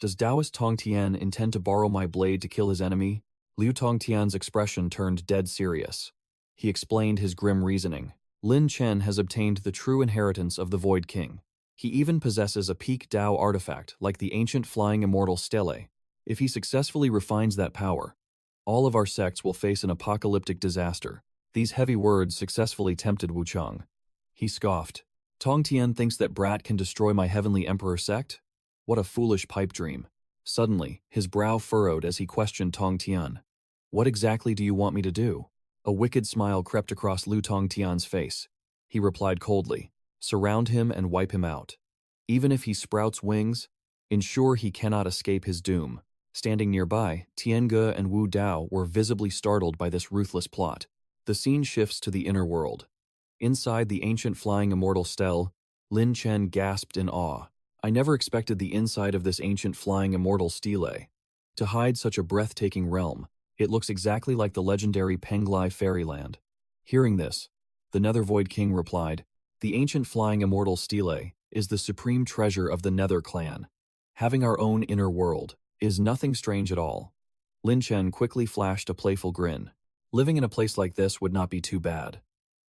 Does Taoist Tong Tian intend to borrow my blade to kill his enemy? Liu Tongtian's expression turned dead serious. He explained his grim reasoning. Lin Chen has obtained the true inheritance of the Void King. He even possesses a peak Dao artifact like the ancient flying immortal stele. If he successfully refines that power, all of our sects will face an apocalyptic disaster. These heavy words successfully tempted Wuchang. He scoffed. Tong Tian thinks that brat can destroy my heavenly emperor sect? What a foolish pipe dream. Suddenly, his brow furrowed as he questioned Tong Tian. What exactly do you want me to do? A wicked smile crept across Liu Tongtian's face. He replied coldly, surround him and wipe him out. Even if he sprouts wings, ensure he cannot escape his doom. Standing nearby, Tiange and Wu Dao were visibly startled by this ruthless plot. The scene shifts to the inner world. Inside the ancient flying immortal stele, Lin Chen gasped in awe. I never expected the inside of this ancient flying immortal stele to hide such a breathtaking realm. It looks exactly like the legendary Penglai fairyland. Hearing this, the Nether Void King replied, the ancient flying immortal stele is the supreme treasure of the Nether clan. Having our own inner world is nothing strange at all. Lin Chen quickly flashed a playful grin. Living in a place like this would not be too bad.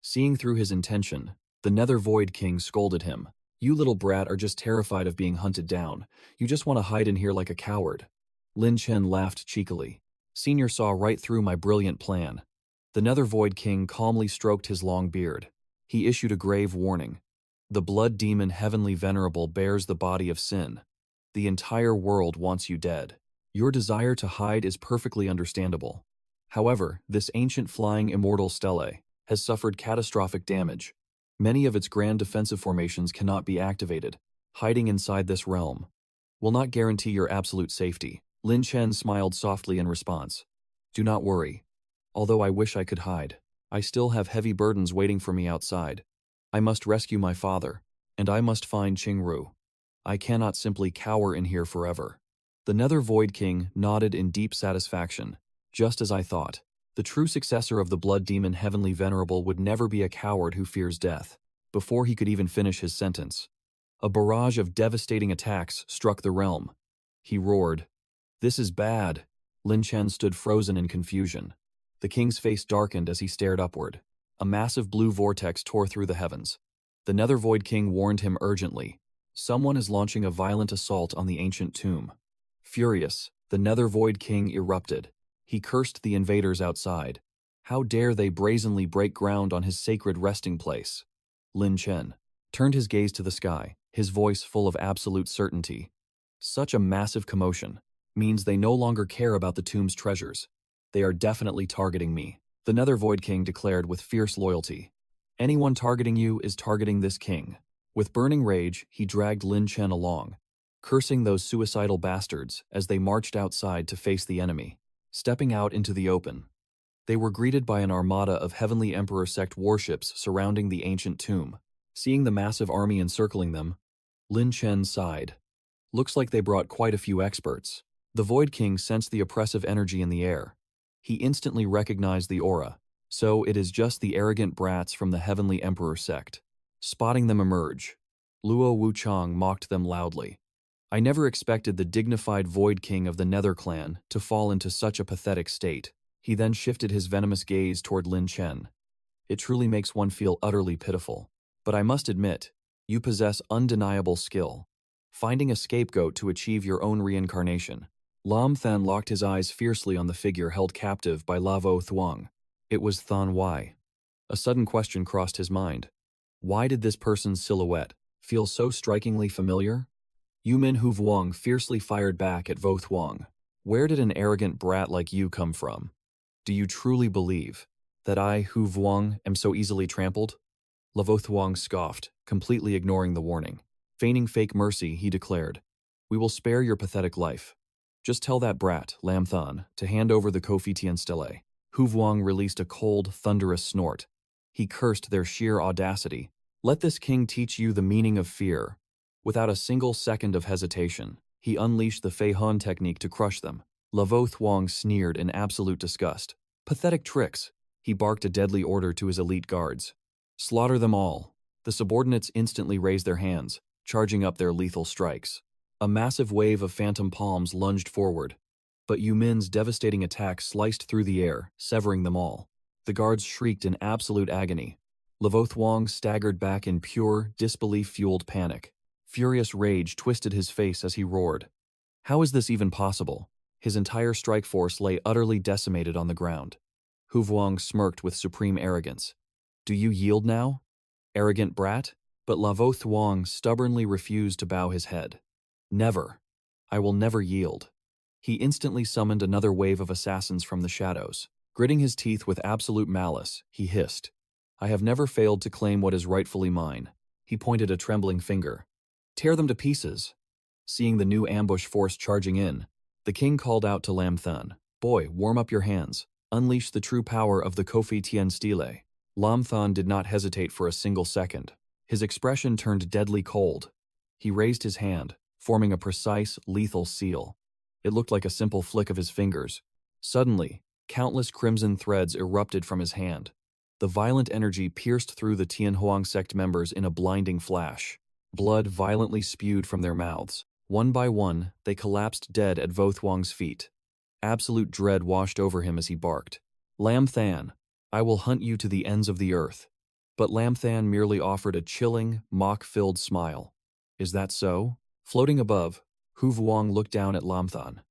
Seeing through his intention, the Nether Void King scolded him. You little brat are just terrified of being hunted down. You just want to hide in here like a coward. Lin Chen laughed cheekily. Senior saw right through my brilliant plan. The Nether Void King calmly stroked his long beard. He issued a grave warning. The blood demon Heavenly Venerable bears the body of sin. The entire world wants you dead. Your desire to hide is perfectly understandable. However, this ancient flying immortal stele has suffered catastrophic damage. Many of its grand defensive formations cannot be activated. Hiding inside this realm will not guarantee your absolute safety. Lin Chen smiled softly in response. Do not worry. Although I wish I could hide, I still have heavy burdens waiting for me outside. I must rescue my father, and I must find Qingru. I cannot simply cower in here forever. The Nether Void King nodded in deep satisfaction. Just as I thought. The true successor of the blood demon Heavenly Venerable would never be a coward who fears death. Before he could even finish his sentence, a barrage of devastating attacks struck the realm. He roared. This is bad. Lin Chen stood frozen in confusion. The king's face darkened as he stared upward. A massive blue vortex tore through the heavens. The Nether Void King warned him urgently. Someone is launching a violent assault on the ancient tomb. Furious, the Nether Void King erupted. He cursed the invaders outside. How dare they brazenly break ground on his sacred resting place? Lin Chen turned his gaze to the sky, his voice full of absolute certainty. Such a massive commotion means they no longer care about the tomb's treasures. They are definitely targeting me, the Nether Void King declared with fierce loyalty. Anyone targeting you is targeting this king. With burning rage, he dragged Lin Chen along, cursing those suicidal bastards as they marched outside to face the enemy. Stepping out into the open, they were greeted by an armada of Heavenly Emperor sect warships surrounding the ancient tomb. Seeing the massive army encircling them, Lin Chen sighed. Looks like they brought quite a few experts. The Void King sensed the oppressive energy in the air. He instantly recognized the aura. So it is just the arrogant brats from the Heavenly Emperor sect. Spotting them emerge, Luo Wuchang mocked them loudly. I never expected the dignified Void King of the Nether clan to fall into such a pathetic state. He then shifted his venomous gaze toward Lin Chen. It truly makes one feel utterly pitiful. But I must admit, you possess undeniable skill. Finding a scapegoat to achieve your own reincarnation. Lam Than locked his eyes fiercely on the figure held captive by Lavo Thuong. It was Than Wai. A sudden question crossed his mind. Why did this person's silhouette feel so strikingly familiar? Yumin Huvuang fiercely fired back at Vo Thuong. Where did an arrogant brat like you come from? Do you truly believe that I, Huvuang, am so easily trampled? Vo Thuong scoffed, completely ignoring the warning. Feigning fake mercy, he declared, "We will spare your pathetic life. Just tell that brat, Lam Than, to hand over the 𝐓𝐑𝐃 stele." Huvuang released a cold, thunderous snort. He cursed their sheer audacity. "Let this king teach you the meaning of fear." Without a single second of hesitation, he unleashed the Fei Han technique to crush them. Vo Thuong sneered in absolute disgust. "Pathetic tricks." He barked a deadly order to his elite guards. "Slaughter them all." The subordinates instantly raised their hands, charging up their lethal strikes. A massive wave of phantom palms lunged forward, but Yumin's devastating attack sliced through the air, severing them all. The guards shrieked in absolute agony. Vo Thuong staggered back in pure, disbelief-fueled panic. Furious rage twisted his face as he roared. How is this even possible? His entire strike force lay utterly decimated on the ground. Huvuang smirked with supreme arrogance. "Do you yield now, arrogant brat?" But Vo Thuong stubbornly refused to bow his head. "Never. I will never yield." He instantly summoned another wave of assassins from the shadows. Gritting his teeth with absolute malice, he hissed, "I have never failed to claim what is rightfully mine." He pointed a trembling finger. "Tear them to pieces." Seeing the new ambush force charging in, the king called out to Lam Than, "Boy, warm up your hands. Unleash the true power of the 𝐓𝐑𝐃 stele." Lam Than did not hesitate for a single second. His expression turned deadly cold. He raised his hand, forming a precise, lethal seal. It looked like a simple flick of his fingers. Suddenly, countless crimson threads erupted from his hand. The violent energy pierced through the Tianhuang sect members in a blinding flash. Blood violently spewed from their mouths. One by one, they collapsed dead at Vo Thuong's feet. Absolute dread washed over him as he barked, "Lam Than, I will hunt you to the ends of the earth." But Lam Than merely offered a chilling, mock-filled smile. "Is that so?" Floating above, Huvuang looked down at Lam Than.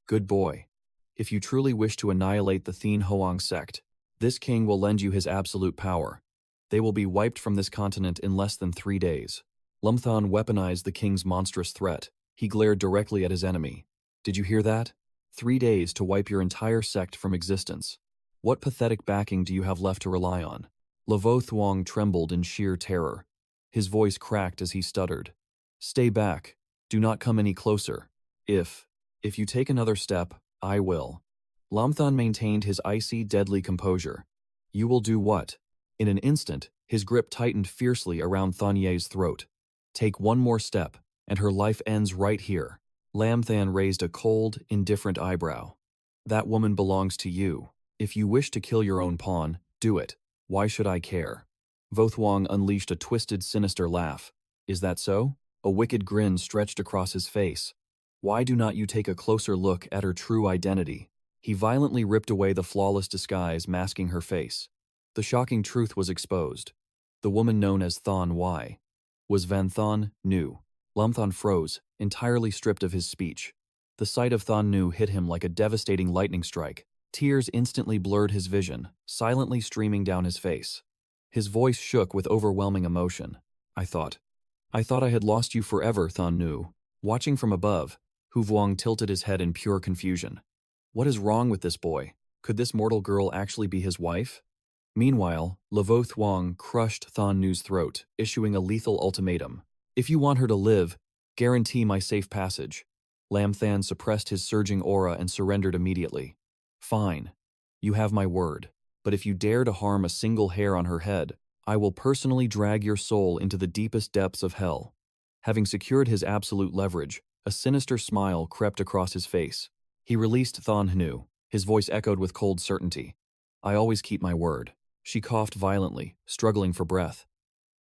"Good boy. If you truly wish to annihilate the Tianhuang sect, this king will lend you his absolute power. They will be wiped from this continent in less than 3 days." Lam Than weaponized the king's monstrous threat. He glared directly at his enemy. "Did you hear that? 3 days to wipe your entire sect from existence. What pathetic backing do you have left to rely on?" Vo Thuong trembled in sheer terror. His voice cracked as he stuttered. "Stay back. Do not come any closer. If you take another step, I will." Lam Than maintained his icy, deadly composure. "You will do what?" In an instant, his grip tightened fiercely around Thon Ye's throat. "Take one more step, and her life ends right here." Lam Than raised a cold, indifferent eyebrow. "That woman belongs to you. If you wish to kill your own pawn, do it. Why should I care?" Vo Thuong unleashed a twisted, sinister laugh. "Is that so?" A wicked grin stretched across his face. "Why do not you take a closer look at her true identity?" He violently ripped away the flawless disguise masking her face. The shocking truth was exposed. The woman known as Thon Y was Van Thon Nu. Lam Than froze, entirely stripped of his speech. The sight of Thon Nu hit him like a devastating lightning strike. Tears instantly blurred his vision, silently streaming down his face. His voice shook with overwhelming emotion. I thought I had lost you forever, Thon Nu." Watching from above, Huvuang tilted his head in pure confusion. What is wrong with this boy? Could this mortal girl actually be his wife? Meanwhile, Vo Thuong crushed Thon Nu's throat, issuing a lethal ultimatum. "If you want her to live, guarantee my safe passage." Lam Than suppressed his surging aura and surrendered immediately. "Fine. You have my word. But if you dare to harm a single hair on her head, I will personally drag your soul into the deepest depths of hell." Having secured his absolute leverage, a sinister smile crept across his face. He released Thon Nu. His voice echoed with cold certainty. "I always keep my word." She coughed violently, struggling for breath.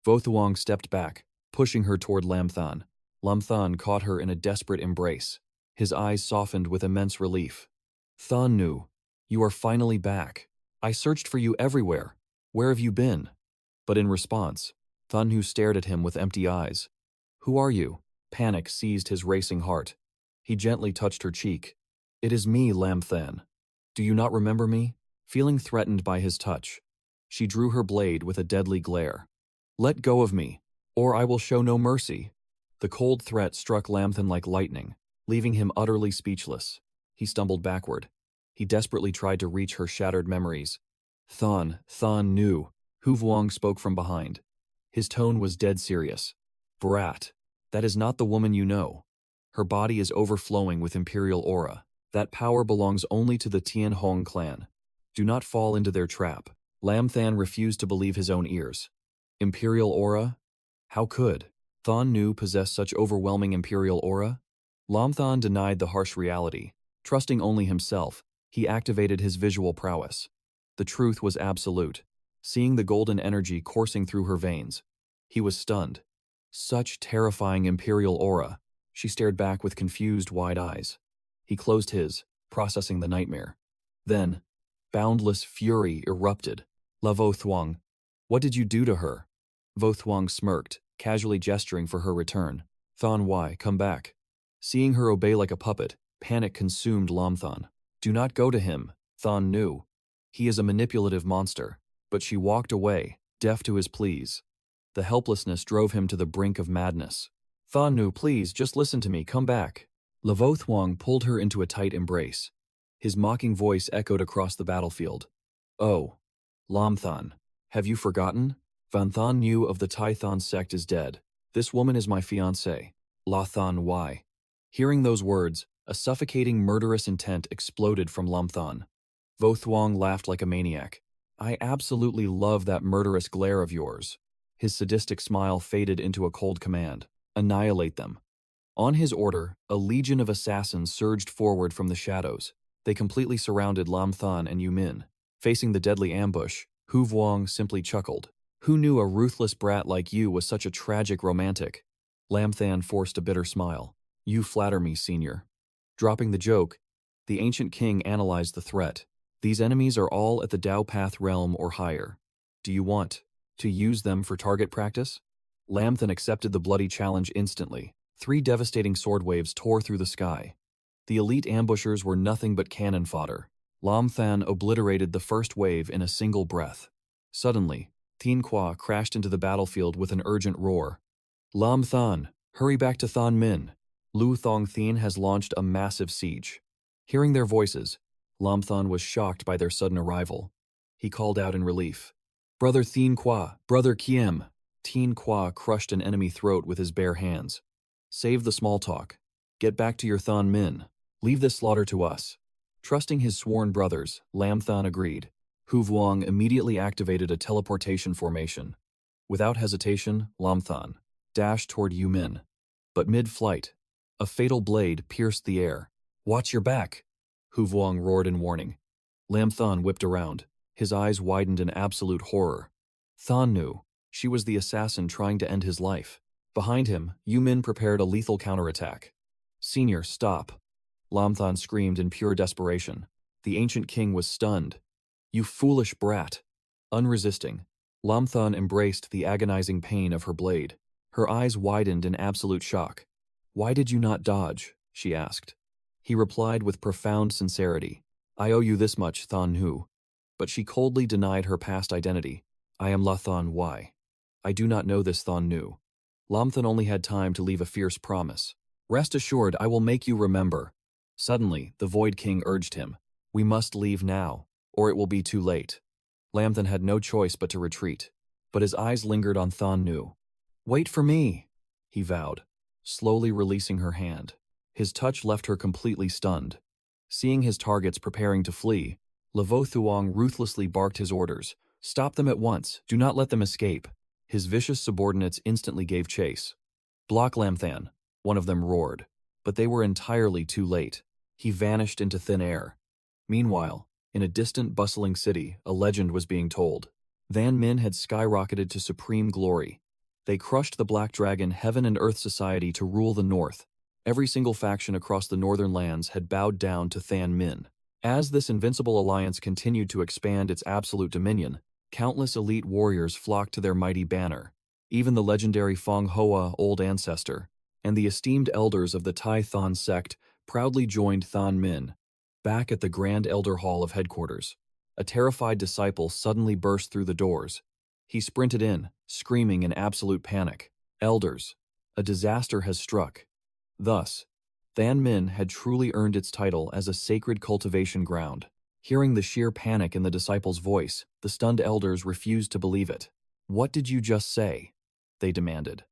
Vo Thuong stepped back, pushing her toward Lam Than. Lam Than caught her in a desperate embrace. His eyes softened with immense relief. "Thon Nu, you are finally back. I searched for you everywhere. Where have you been?" But in response, Thon Nu stared at him with empty eyes. "Who are you?" Panic seized his racing heart. He gently touched her cheek. "It is me, Lam Than. Do you not remember me?" Feeling threatened by his touch, she drew her blade with a deadly glare. "Let go of me, or I will show no mercy." The cold threat struck Lamthan like lightning, leaving him utterly speechless. He stumbled backward. He desperately tried to reach her shattered memories. Thon knew. 𝐓𝐑𝐀𝐒 spoke from behind. His tone was dead serious. Brat, that is not the woman you know. Her body is overflowing with imperial aura. That power belongs only to the Tianhong clan. Do not fall into their trap. Lamthan refused to believe his own ears. Imperial aura? How could Thon Nu possess such overwhelming imperial aura? Lamthan denied the harsh reality. Trusting only himself, he activated his visual prowess. The truth was absolute. Seeing the golden energy coursing through her veins, he was stunned. Such terrifying imperial aura. She stared back with confused, wide eyes. He closed his, processing the nightmare. Then, boundless fury erupted. 𝐓𝐑𝐀𝐒, what did you do to her? 𝐓𝐑𝐀𝐒 smirked, casually gesturing for her return. Thon, why, come back. Seeing her obey like a puppet, panic consumed Lamthan. Do not go to him, Thon knew. He is a manipulative monster. But she walked away, deaf to his pleas. The helplessness drove him to the brink of madness. Thon Nu, please, just listen to me, come back. 𝐓𝐑𝐀𝐒 pulled her into a tight embrace. His mocking voice echoed across the battlefield. Oh, Lamthan, have you forgotten? Thon Nu of the 𝐓𝐑𝐃 sect is dead. This woman is my fiancée. Lamthan, why? Hearing those words, a suffocating murderous intent exploded from Lamthan. 𝐓𝐑𝐃 laughed like a maniac. I absolutely love that murderous glare of yours. His sadistic smile faded into a cold command. Annihilate them. On his order, a legion of assassins surged forward from the shadows. They completely surrounded Lamthan and 𝐕𝐄. Facing the deadly ambush, 𝐓𝐑𝐃 simply chuckled. Who knew a ruthless brat like you was such a tragic romantic? Lamthan forced a bitter smile. You flatter me, senior. Dropping the joke, the ancient king analyzed the threat. These enemies are all at the Dao Path realm or higher. Do you want to use them for target practice? Lamthan accepted the bloody challenge instantly. 3 devastating sword waves tore through the sky. The elite ambushers were nothing but cannon fodder. Lamthan obliterated the first wave in a single breath. Suddenly, 𝐓𝐑𝐀𝐒 crashed into the battlefield with an urgent roar. Lamthan, hurry back to Thon Min. Lu Thongthien has launched a massive siege. Hearing their voices, Lamthan was shocked by their sudden arrival. He called out in relief. Brother 𝐓𝐑𝐃𝐒, Brother Kiem. 𝐓𝐑𝐃𝐒 crushed an enemy throat with his bare hands. Save the small talk. Get back to your Thon Min. Leave this slaughter to us. Trusting his sworn brothers, Lamthan agreed. 𝐓𝐑𝐃 immediately activated a teleportation formation. Without hesitation, Lamthan dashed toward 𝐕𝐄. But mid-flight, a fatal blade pierced the air. Watch your back, 𝐓𝐑𝐃 roared in warning. Lamthan whipped around. His eyes widened in absolute horror. Thon knew. She was the assassin trying to end his life. Behind him, 𝐕𝐄 prepared a lethal counterattack. Senior, stop. Lamthan screamed in pure desperation. The ancient king was stunned. You foolish brat. Unresisting, Lamthan embraced the agonizing pain of her blade. Her eyes widened in absolute shock. Why did you not dodge? She asked. He replied with profound sincerity. I owe you this much, Thon Nu. But she coldly denied her past identity. I am Lamthan Y. I do not know this Thon Nu. Lamthan only had time to leave a fierce promise. Rest assured, I will make you remember. Suddenly, the Void King urged him. We must leave now, or it will be too late. Lamthan had no choice but to retreat, but his eyes lingered on Thon Nu. Wait for me, he vowed, slowly releasing her hand. His touch left her completely stunned. Seeing his targets preparing to flee, 𝐓𝐑𝐃𝐒 ruthlessly barked his orders. Stop them at once, do not let them escape. His vicious subordinates instantly gave chase. Block Lamthan, one of them roared, but they were entirely too late. He vanished into thin air. Meanwhile, in a distant, bustling city, a legend was being told. Thon Min had skyrocketed to supreme glory. They crushed the Black Dragon Heaven and Earth Society to rule the North. Every single faction across the northern lands had bowed down to Thon Min. As this invincible alliance continued to expand its absolute dominion, countless elite warriors flocked to their mighty banner. Even the legendary Feng Hoa Old Ancestor and the esteemed elders of the 𝐓𝐑𝐃 sect proudly joined Thon Min. Back at the Grand Elder Hall of Headquarters, a terrified disciple suddenly burst through the doors. He sprinted in, screaming in absolute panic. Elders, A disaster has struck. Thus, Than Min had truly earned its title as a sacred cultivation ground. Hearing the sheer panic in the disciple's voice, the stunned elders refused to believe it. "What did you just say?" they demanded.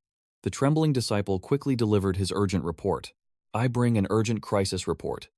The trembling disciple quickly delivered his urgent report. "I bring an urgent crisis report.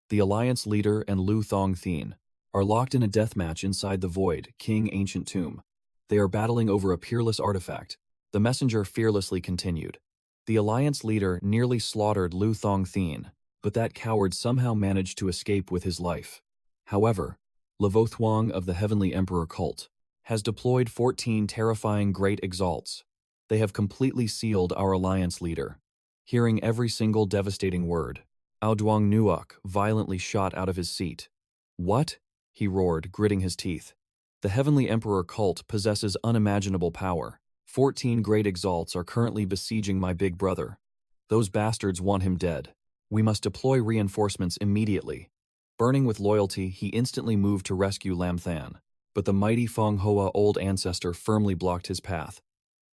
The Alliance leader and 𝐓𝐑𝐀𝐒 are locked in a deathmatch inside the Void King ancient tomb. They are battling over a peerless artifact." The messenger fearlessly continued. "The Alliance leader nearly slaughtered 𝐓𝐑𝐀𝐒, but that coward somehow managed to escape with his life. However, 𝐓𝐑𝐀𝐒 of the Heavenly Emperor cult has deployed 14 terrifying great exalts. They have completely sealed our Alliance leader." Hearing every single devastating word, 𝐕𝐄𝐑𝐿 Nuok violently shot out of his seat. "What?" he roared, gritting his teeth. "The Heavenly Emperor cult possesses unimaginable power. 14 great exalts are currently besieging my big brother. Those bastards want him dead. We must deploy reinforcements immediately." Burning with loyalty, he instantly moved to rescue Lam Than, but the mighty Phong Hoa old ancestor firmly blocked his path.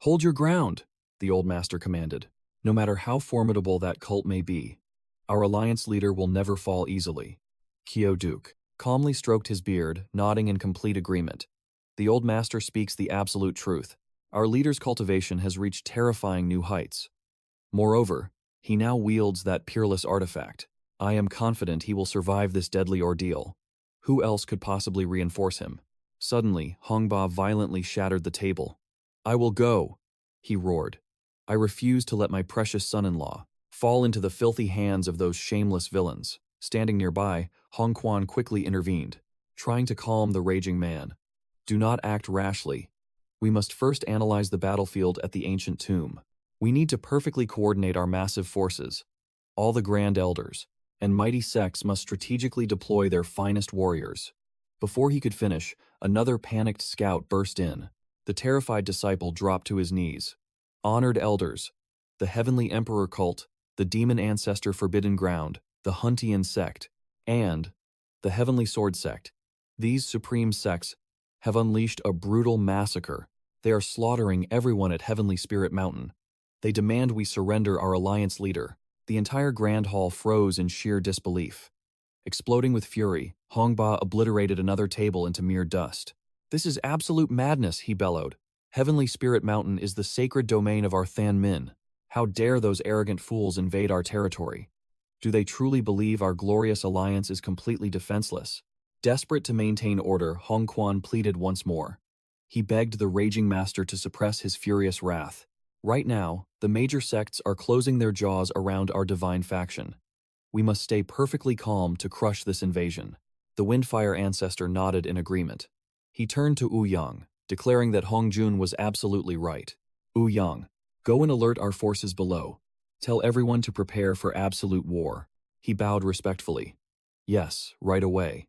"Hold your ground," the old master commanded. "No matter how formidable that cult may be, our Alliance leader will never fall easily." 𝐓𝐑𝐀𝐒 calmly stroked his beard, nodding in complete agreement. "The old master speaks the absolute truth. Our leader's cultivation has reached terrifying new heights. Moreover, he now wields that peerless artifact. I am confident he will survive this deadly ordeal. Who else could possibly reinforce him?" Suddenly, Hongba violently shattered the table. "I will go," he roared. "I refuse to let my precious son-in-law fall into the filthy hands of those shameless villains." Standing nearby, Hong Quan quickly intervened, trying to calm the raging man. "Do not act rashly. We must first analyze the battlefield at the ancient tomb. We need to perfectly coordinate our massive forces. All the grand elders and mighty sects must strategically deploy their finest warriors." Before he could finish, another panicked scout burst in. The terrified disciple dropped to his knees. "Honored elders, the Heavenly Emperor cult, the Demon Ancestor Forbidden Ground, the Huntian sect, and the Heavenly Sword sect. These supreme sects have unleashed a brutal massacre. They are slaughtering everyone at Heavenly Spirit Mountain. They demand we surrender our Alliance leader." The entire Grand Hall froze in sheer disbelief. Exploding with fury, Hongba obliterated another table into mere dust. "This is absolute madness," he bellowed. "Heavenly Spirit Mountain is the sacred domain of our Than Min. How dare those arrogant fools invade our territory? Do they truly believe our glorious alliance is completely defenseless?" Desperate to maintain order, Hong Quan pleaded once more. He begged the raging master to suppress his furious wrath. "Right now, the major sects are closing their jaws around our divine faction. We must stay perfectly calm to crush this invasion." The Windfire ancestor nodded in agreement. He turned to Wu Yang, declaring that Hong Jun was absolutely right. "Wu Yang, go and alert our forces below. Tell everyone to prepare for absolute war." He bowed respectfully. "Yes, right away."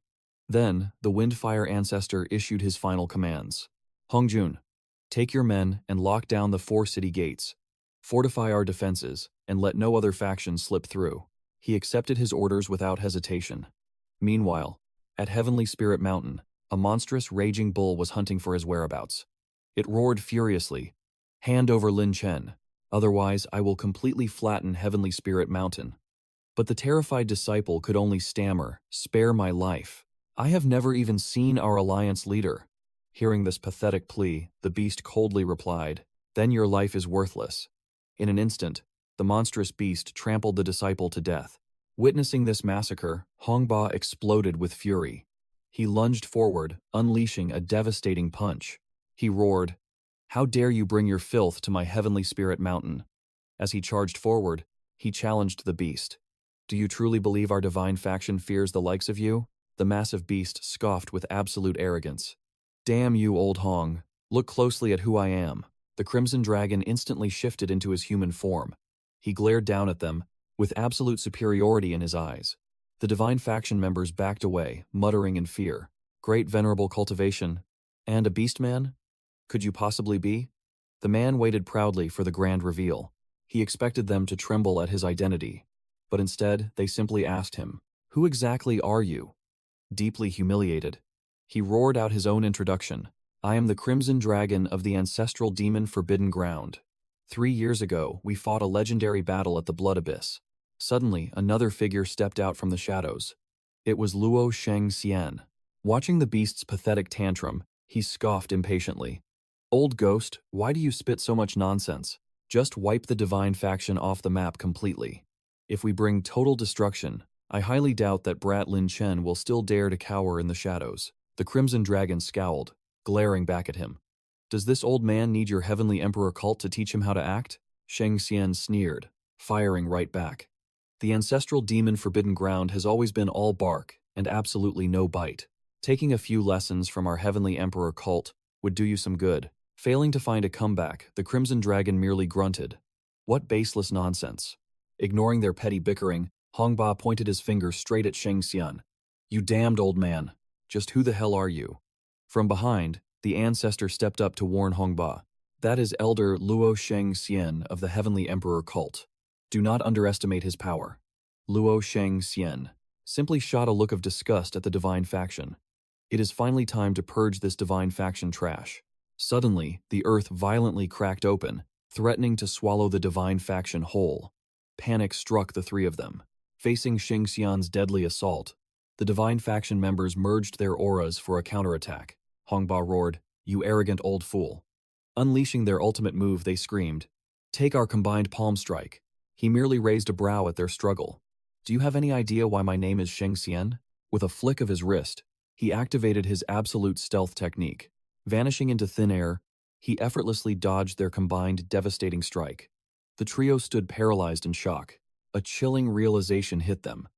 Then, the Windfire ancestor issued his final commands. "Hong Jun, take your men and lock down the 4 city gates. Fortify our defenses, and let no other faction slip through." He accepted his orders without hesitation. Meanwhile, at Heavenly Spirit Mountain, a monstrous raging bull was hunting for his whereabouts. It roared furiously, "Hand over Lin Chen, otherwise I will completely flatten Heavenly Spirit Mountain." But the terrified disciple could only stammer, "Spare my life. I have never even seen our Alliance leader." Hearing this pathetic plea, the beast coldly replied, "Then your life is worthless." In an instant, the monstrous beast trampled the disciple to death. Witnessing this massacre, Hongba exploded with fury. He lunged forward, unleashing a devastating punch. He roared, "How dare you bring your filth to my Heavenly Spirit Mountain?" As he charged forward, he challenged the beast. "Do you truly believe our divine faction fears the likes of you?" The massive beast scoffed with absolute arrogance. "Damn you, old Hong. Look closely at who I am." The Crimson Dragon instantly shifted into his human form. He glared down at them, with absolute superiority in his eyes. The divine faction members backed away, muttering in fear. "Great venerable cultivation. And a beastman? Could you possibly be?" The man waited proudly for the grand reveal. He expected them to tremble at his identity, but instead they simply asked him, "Who exactly are you?" Deeply humiliated, he roared out his own introduction. "I am the Crimson Dragon of the ancestral demon Forbidden Ground." 3 years ago, we fought a legendary battle at the Blood Abyss. Suddenly, another figure stepped out from the shadows. It was Luo Shengxian. Watching the beast's pathetic tantrum, he scoffed impatiently. Old ghost, why do you spit so much nonsense? Just wipe the divine faction off the map completely. If we bring total destruction, I highly doubt that brat Lin Chen will still dare to cower in the shadows. The Crimson Dragon scowled, glaring back at him. Does this old man need your heavenly emperor cult to teach him how to act? Shengxian sneered, firing right back. The ancestral demon Forbidden Ground has always been all bark and absolutely no bite. Taking a few lessons from our heavenly emperor cult would do you some good. Failing to find a comeback, the Crimson Dragon merely grunted. What baseless nonsense. Ignoring their petty bickering, Hongba pointed his finger straight at Shengxian. You damned old man. Just who the hell are you? From behind, the ancestor stepped up to warn Hongba. That is Elder Luo Shengxian of the Heavenly Emperor cult. Do not underestimate his power. Luo Shengxian simply shot a look of disgust at the divine faction. It is finally time to purge this divine faction trash. Suddenly, the earth violently cracked open, threatening to swallow the divine faction whole. Panic struck the three of them. Facing Shengxian's deadly assault, the divine faction members merged their auras for a counterattack. Hongba roared, You arrogant old fool. Unleashing their ultimate move, they screamed, Take our combined palm strike. He merely raised a brow at their struggle. Do you have any idea why my name is Shengxian? With a flick of his wrist, he activated his absolute stealth technique. Vanishing into thin air, he effortlessly dodged their combined devastating strike. The trio stood paralyzed in shock. A chilling realization hit them.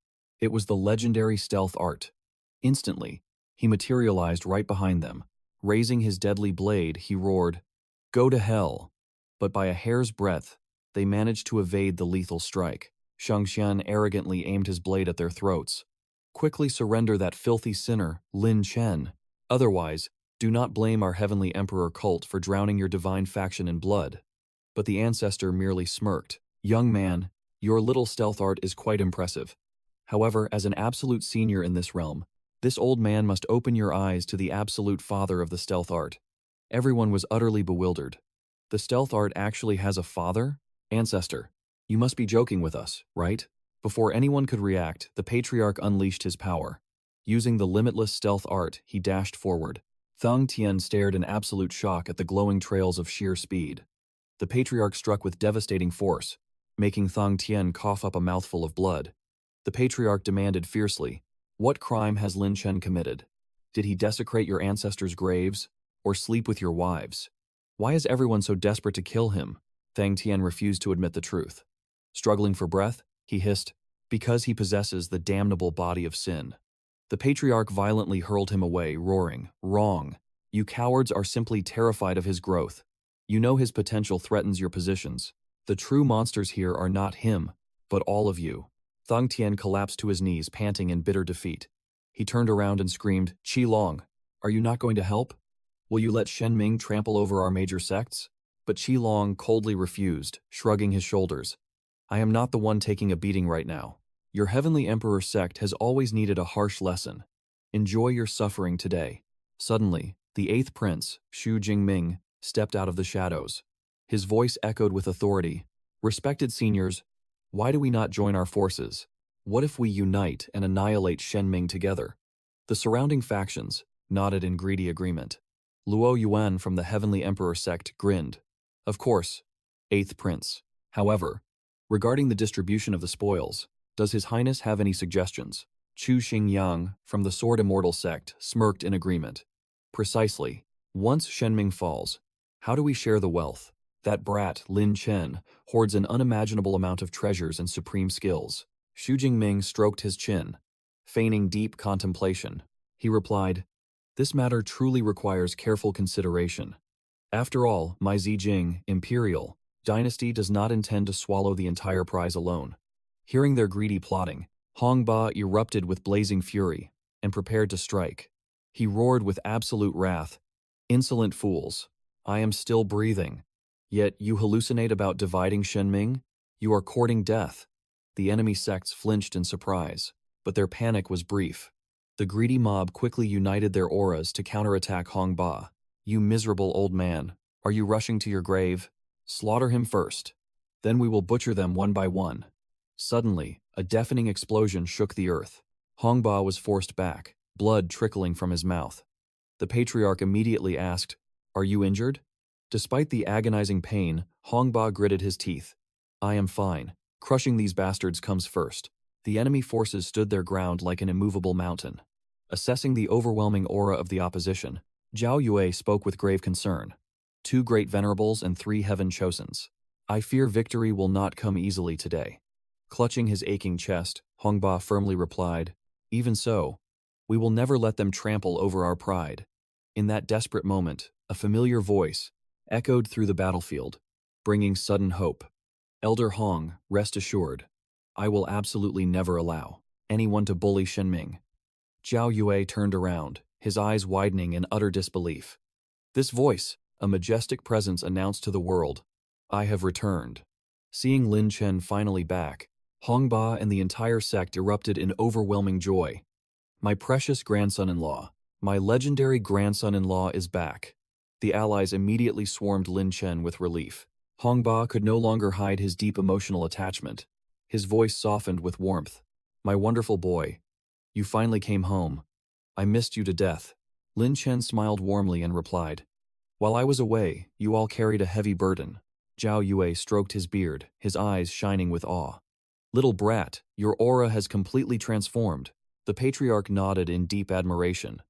It was the legendary stealth art. Instantly, he materialized right behind them. Raising his deadly blade, he roared, Go to hell! But by a hair's breadth, they managed to evade the lethal strike. Shengxian arrogantly aimed his blade at their throats. Quickly surrender that filthy sinner, Lin Chen. Otherwise, do not blame our heavenly emperor cult for drowning your divine faction in blood. But the ancestor merely smirked. Young man, your little stealth art is quite impressive. However, as an absolute senior in this realm, this old man must open your eyes to the absolute father of the stealth art. Everyone was utterly bewildered. The stealth art actually has a father? Ancestor, you must be joking with us, right? Before anyone could react, the patriarch unleashed his power. Using the limitless stealth art, he dashed forward. Thang Tian stared in absolute shock at the glowing trails of sheer speed. The patriarch struck with devastating force, making Thang Tian cough up a mouthful of blood. The patriarch demanded fiercely, What crime has Lin Chen committed? Did he desecrate your ancestors' graves, or sleep with your wives? Why is everyone so desperate to kill him? Thang Tian refused to admit the truth. Struggling for breath, he hissed, Because he possesses the damnable body of sin. The patriarch violently hurled him away, roaring, Wrong! You cowards are simply terrified of his growth. You know his potential threatens your positions. The true monsters here are not him, but all of you. Thang Tian collapsed to his knees, panting in bitter defeat. He turned around and screamed, Qi Long, are you not going to help? Will you let Shen Ming trample over our major sects? But Qi Long coldly refused, shrugging his shoulders. I am not the one taking a beating right now. Your heavenly emperor sect has always needed a harsh lesson. Enjoy your suffering today. Suddenly, the 8th prince, Xu Jingming, stepped out of the shadows. His voice echoed with authority. Respected seniors, why do we not join our forces? What if we unite and annihilate Shen Ming together? The surrounding factions nodded in greedy agreement. Luo Yuan from the Heavenly Emperor sect grinned. Of course, 8th prince. However, regarding the distribution of the spoils, does His Highness have any suggestions? Chu Xingyang from the Sword Immortal sect smirked in agreement. Precisely. Once Shenming falls, how do we share the wealth? That brat, Lin Chen, hoards an unimaginable amount of treasures and supreme skills. Xu Jingming stroked his chin. Feigning deep contemplation, he replied, This matter truly requires careful consideration. After all, my Zijing, Imperial, dynasty does not intend to swallow the entire prize alone. Hearing their greedy plotting, Hongba erupted with blazing fury and prepared to strike. He roared with absolute wrath, Insolent fools, I am still breathing. Yet you hallucinate about dividing Shenming? You are courting death. The enemy sects flinched in surprise, but their panic was brief. The greedy mob quickly united their auras to counterattack Hongba. You miserable old man, are you rushing to your grave? Slaughter him first. Then we will butcher them one by one. Suddenly, a deafening explosion shook the earth. 𝐕𝐄 was forced back, blood trickling from his mouth. The patriarch immediately asked, "Are you injured?" Despite the agonizing pain, 𝐕𝐄 gritted his teeth. "I am fine. Crushing these bastards comes first." The enemy forces stood their ground like an immovable mountain. Assessing the overwhelming aura of the opposition, Zhao Yue spoke with grave concern. 2 great venerables and 3 heaven-chosens. I fear victory will not come easily today. Clutching his aching chest, 𝐕𝐄 firmly replied, "Even so, we will never let them trample over our pride." In that desperate moment, a familiar voice echoed through the battlefield, bringing sudden hope. "Elder Hong, rest assured, I will absolutely never allow anyone to bully Shenming." Zhao Yue turned around, his eyes widening in utter disbelief. This voice, a majestic presence, announced to the world, "I have returned." Seeing Lin Chen finally back, 𝐕𝐄 and the entire sect erupted in overwhelming joy. "My precious grandson-in-law, my legendary grandson-in-law is back." The allies immediately swarmed Lin Chen with relief. 𝐕𝐄 could no longer hide his deep emotional attachment. His voice softened with warmth. "My wonderful boy, you finally came home. I missed you to death." Lin Chen smiled warmly and replied, "While I was away, you all carried a heavy burden." Zhao Yue stroked his beard, his eyes shining with awe. "Little brat, your aura has completely transformed." The patriarch nodded in deep admiration.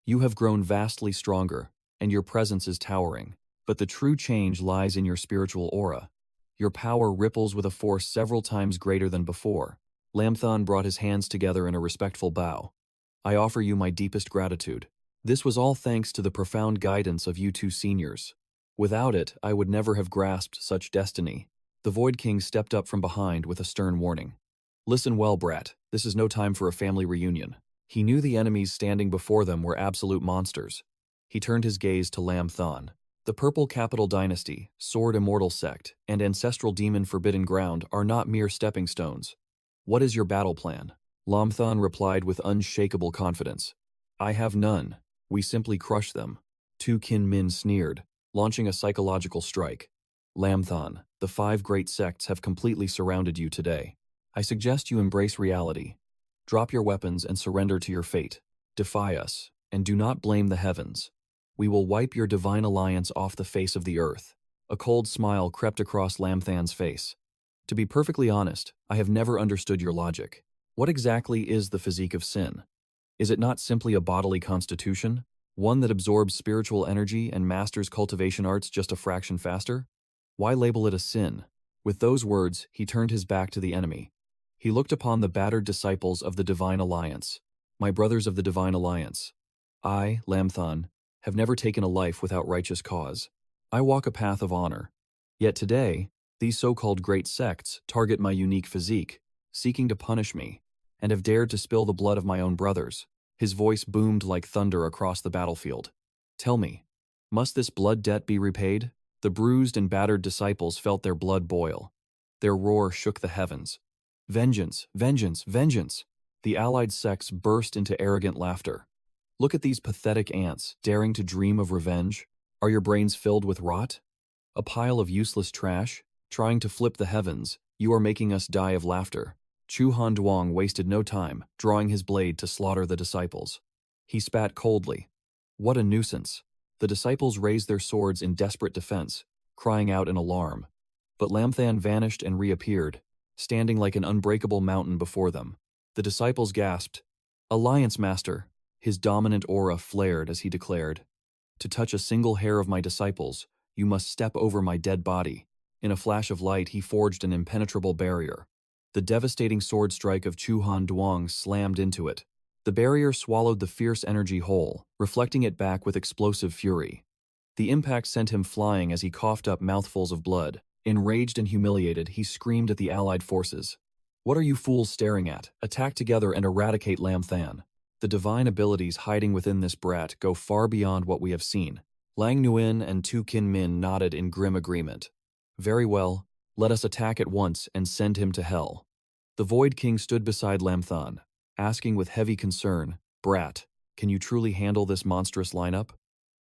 "You have grown vastly stronger, and your presence is towering. But the true change lies in your spiritual aura. Your power ripples with a force several times greater than before." Lamthon brought his hands together in a respectful bow. "I offer you my deepest gratitude. This was all thanks to the profound guidance of you 2 seniors. Without it, I would never have grasped such destiny." The Void King stepped up from behind with a stern warning. "Listen well, brat, this is no time for a family reunion." He knew the enemies standing before them were absolute monsters. He turned his gaze to Lamthon. "The Purple Capital Dynasty, Sword Immortal Sect, and Ancestral Demon Forbidden Ground are not mere stepping stones. What is your battle plan?" Lamthon replied with unshakable confidence. "I have none. We simply crush them." Tu Kin Min sneered, launching a psychological strike. "Lamthon, the 5 great sects have completely surrounded you today. I suggest you embrace reality. Drop your weapons and surrender to your fate. Defy us, and do not blame the heavens. We will wipe your divine alliance off the face of the earth." A cold smile crept across Lamthon's face. "To be perfectly honest, I have never understood your logic. What exactly is the physique of sin? Is it not simply a bodily constitution, one that absorbs spiritual energy and masters cultivation arts just a fraction faster? Why label it a sin?" With those words, he turned his back to the enemy. He looked upon the battered disciples of the Divine Alliance. "My brothers of the Divine Alliance, I, Lamthon, have never taken a life without righteous cause. I walk a path of honor. Yet today, these so-called great sects target my unique physique, seeking to punish me, and have dared to spill the blood of my own brothers." His voice boomed like thunder across the battlefield. "Tell me, must this blood debt be repaid?" The bruised and battered disciples felt their blood boil. Their roar shook the heavens. "Vengeance! Vengeance! Vengeance!" The allied sects burst into arrogant laughter. "Look at these pathetic ants, daring to dream of revenge. Are your brains filled with rot? A pile of useless trash? Trying to flip the heavens, you are making us die of laughter." Chu Han Duong wasted no time, drawing his blade to slaughter the disciples. He spat coldly. "What a nuisance." The disciples raised their swords in desperate defense, crying out in alarm. But Lamthon vanished and reappeared, standing like an unbreakable mountain before them. The disciples gasped. "Alliance Master!" His dominant aura flared as he declared, "To touch a single hair of my disciples, you must step over my dead body." In a flash of light, he forged an impenetrable barrier. The devastating sword strike of Chu Han Duong slammed into it. The barrier swallowed the fierce energy whole, reflecting it back with explosive fury. The impact sent him flying as he coughed up mouthfuls of blood. Enraged and humiliated, he screamed at the allied forces. "What are you fools staring at? Attack together and eradicate Lamthon." The divine abilities hiding within this brat go far beyond what we have seen. Lang Nguyen and Tu Kin Min nodded in grim agreement. "Very well, let us attack at once and send him to hell." The Void King stood beside Lamthon, asking with heavy concern, "Brat, can you truly handle this monstrous lineup?"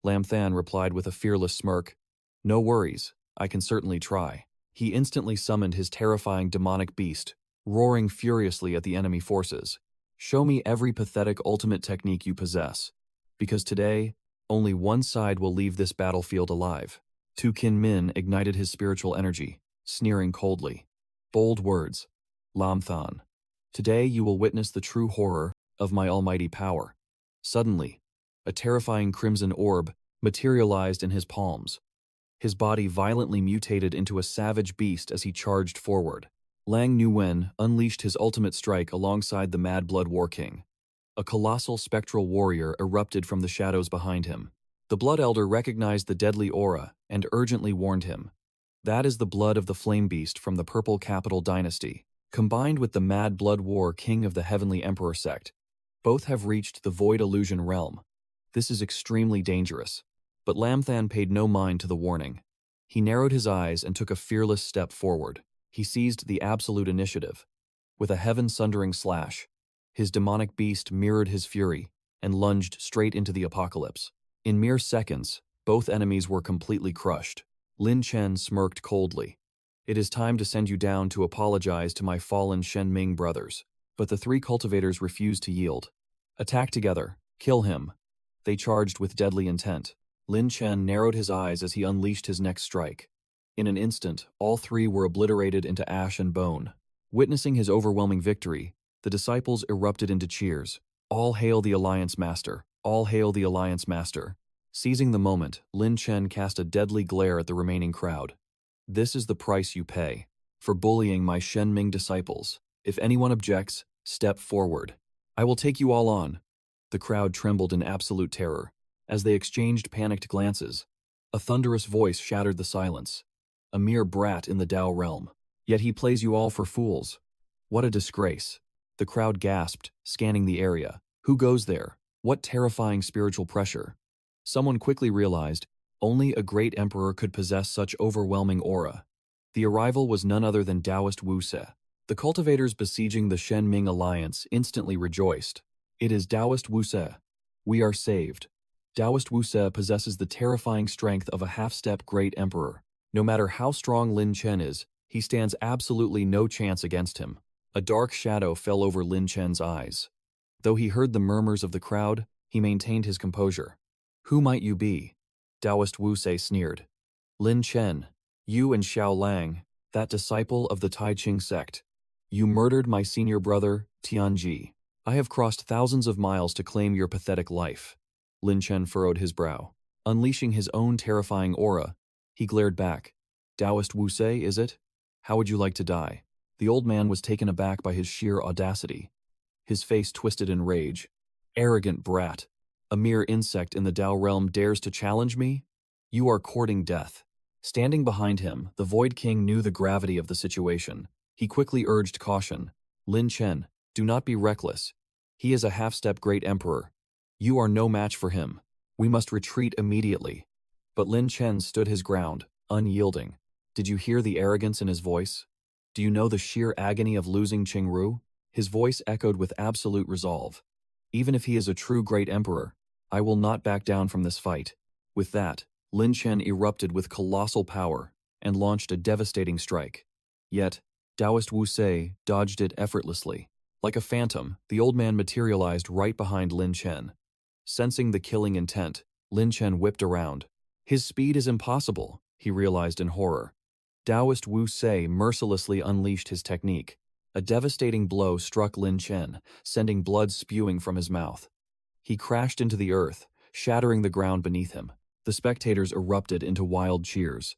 Lamthon replied with a fearless smirk, "No worries, I can certainly try. He instantly summoned his terrifying demonic beast, roaring furiously at the enemy forces. Show me every pathetic ultimate technique you possess. Because today, only one side will leave this battlefield alive. Tu Min ignited his spiritual energy, sneering coldly. Bold words. Lam Than. Today you will witness the true horror of my almighty power. Suddenly, a terrifying crimson orb materialized in his palms. His body violently mutated into a savage beast as he charged forward. Lang Nuwen unleashed his ultimate strike alongside the Mad Blood War King. A colossal spectral warrior erupted from the shadows behind him. The Blood Elder recognized the deadly aura and urgently warned him. That is the blood of the Flame Beast from the Purple Capital Dynasty, combined with the Mad Blood War King of the Heavenly Emperor sect. Both have reached the Void Illusion realm. This is extremely dangerous. But Lam Than paid no mind to the warning. He narrowed his eyes and took a fearless step forward. He seized the absolute initiative. With a heaven-sundering slash, his demonic beast mirrored his fury and lunged straight into the apocalypse. In mere seconds, both enemies were completely crushed. Lin Chen smirked coldly. It is time to send you down to apologize to my fallen Shen Ming brothers. But the three cultivators refused to yield. Attack together. Kill him. They charged with deadly intent. Lin Chen narrowed his eyes as he unleashed his next strike. In an instant, all three were obliterated into ash and bone. Witnessing his overwhelming victory, the disciples erupted into cheers. All hail the Alliance Master! All hail the Alliance Master! Seizing the moment, Lin Chen cast a deadly glare at the remaining crowd. This is the price you pay for bullying my Shen Ming disciples. If anyone objects, step forward. I will take you all on. The crowd trembled in absolute terror. As they exchanged panicked glances, a thunderous voice shattered the silence. A mere brat in the Dao realm. Yet he plays you all for fools. What a disgrace. The crowd gasped, scanning the area. Who goes there? What terrifying spiritual pressure? Someone quickly realized only a great emperor could possess such overwhelming aura. The arrival was none other than Taoist Wu Se. The cultivators besieging the Shen Ming alliance instantly rejoiced. It is Taoist Wu Se. We are saved. Taoist Wu Se possesses the terrifying strength of a half-step great emperor. No matter how strong Lin Chen is, he stands absolutely no chance against him. A dark shadow fell over Lin Chen's eyes. Though he heard the murmurs of the crowd, he maintained his composure. Who might you be? Taoist Wu Se sneered. Lin Chen, you and Xiao Lang, that disciple of the Tai Ching sect. You murdered my senior brother, Tianji. I have crossed thousands of miles to claim your pathetic life. Lin Chen furrowed his brow. Unleashing his own terrifying aura, he glared back. Taoist Wu Se, is it? How would you like to die? The old man was taken aback by his sheer audacity. His face twisted in rage. Arrogant brat. A mere insect in the Dao realm dares to challenge me? You are courting death. Standing behind him, the Void King knew the gravity of the situation. He quickly urged caution. Lin Chen, do not be reckless. He is a half-step great emperor. You are no match for him. We must retreat immediately. But Lin Chen stood his ground, unyielding. Did you hear the arrogance in his voice? Do you know the sheer agony of losing Qingru? His voice echoed with absolute resolve. Even if he is a true great emperor, I will not back down from this fight. With that, Lin Chen erupted with colossal power and launched a devastating strike. Yet, Taoist Wu Se dodged it effortlessly. Like a phantom, the old man materialized right behind Lin Chen. Sensing the killing intent, Lin Chen whipped around. His speed is impossible, he realized in horror. Taoist Wu Se mercilessly unleashed his technique. A devastating blow struck Lin Chen, sending blood spewing from his mouth. He crashed into the earth, shattering the ground beneath him. The spectators erupted into wild cheers.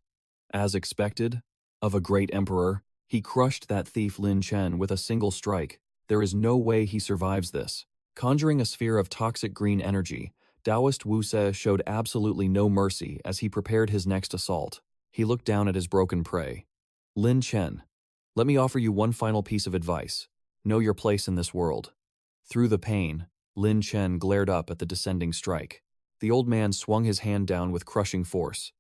As expected, of a great emperor, he crushed that thief Lin Chen with a single strike. There is no way he survives this. Conjuring a sphere of toxic green energy, Taoist Wu Se showed absolutely no mercy as he prepared his next assault. He looked down at his broken prey. Lin Chen, let me offer you one final piece of advice. Know your place in this world. Through the pain, Lin Chen glared up at the descending strike. The old man swung his hand down with crushing force.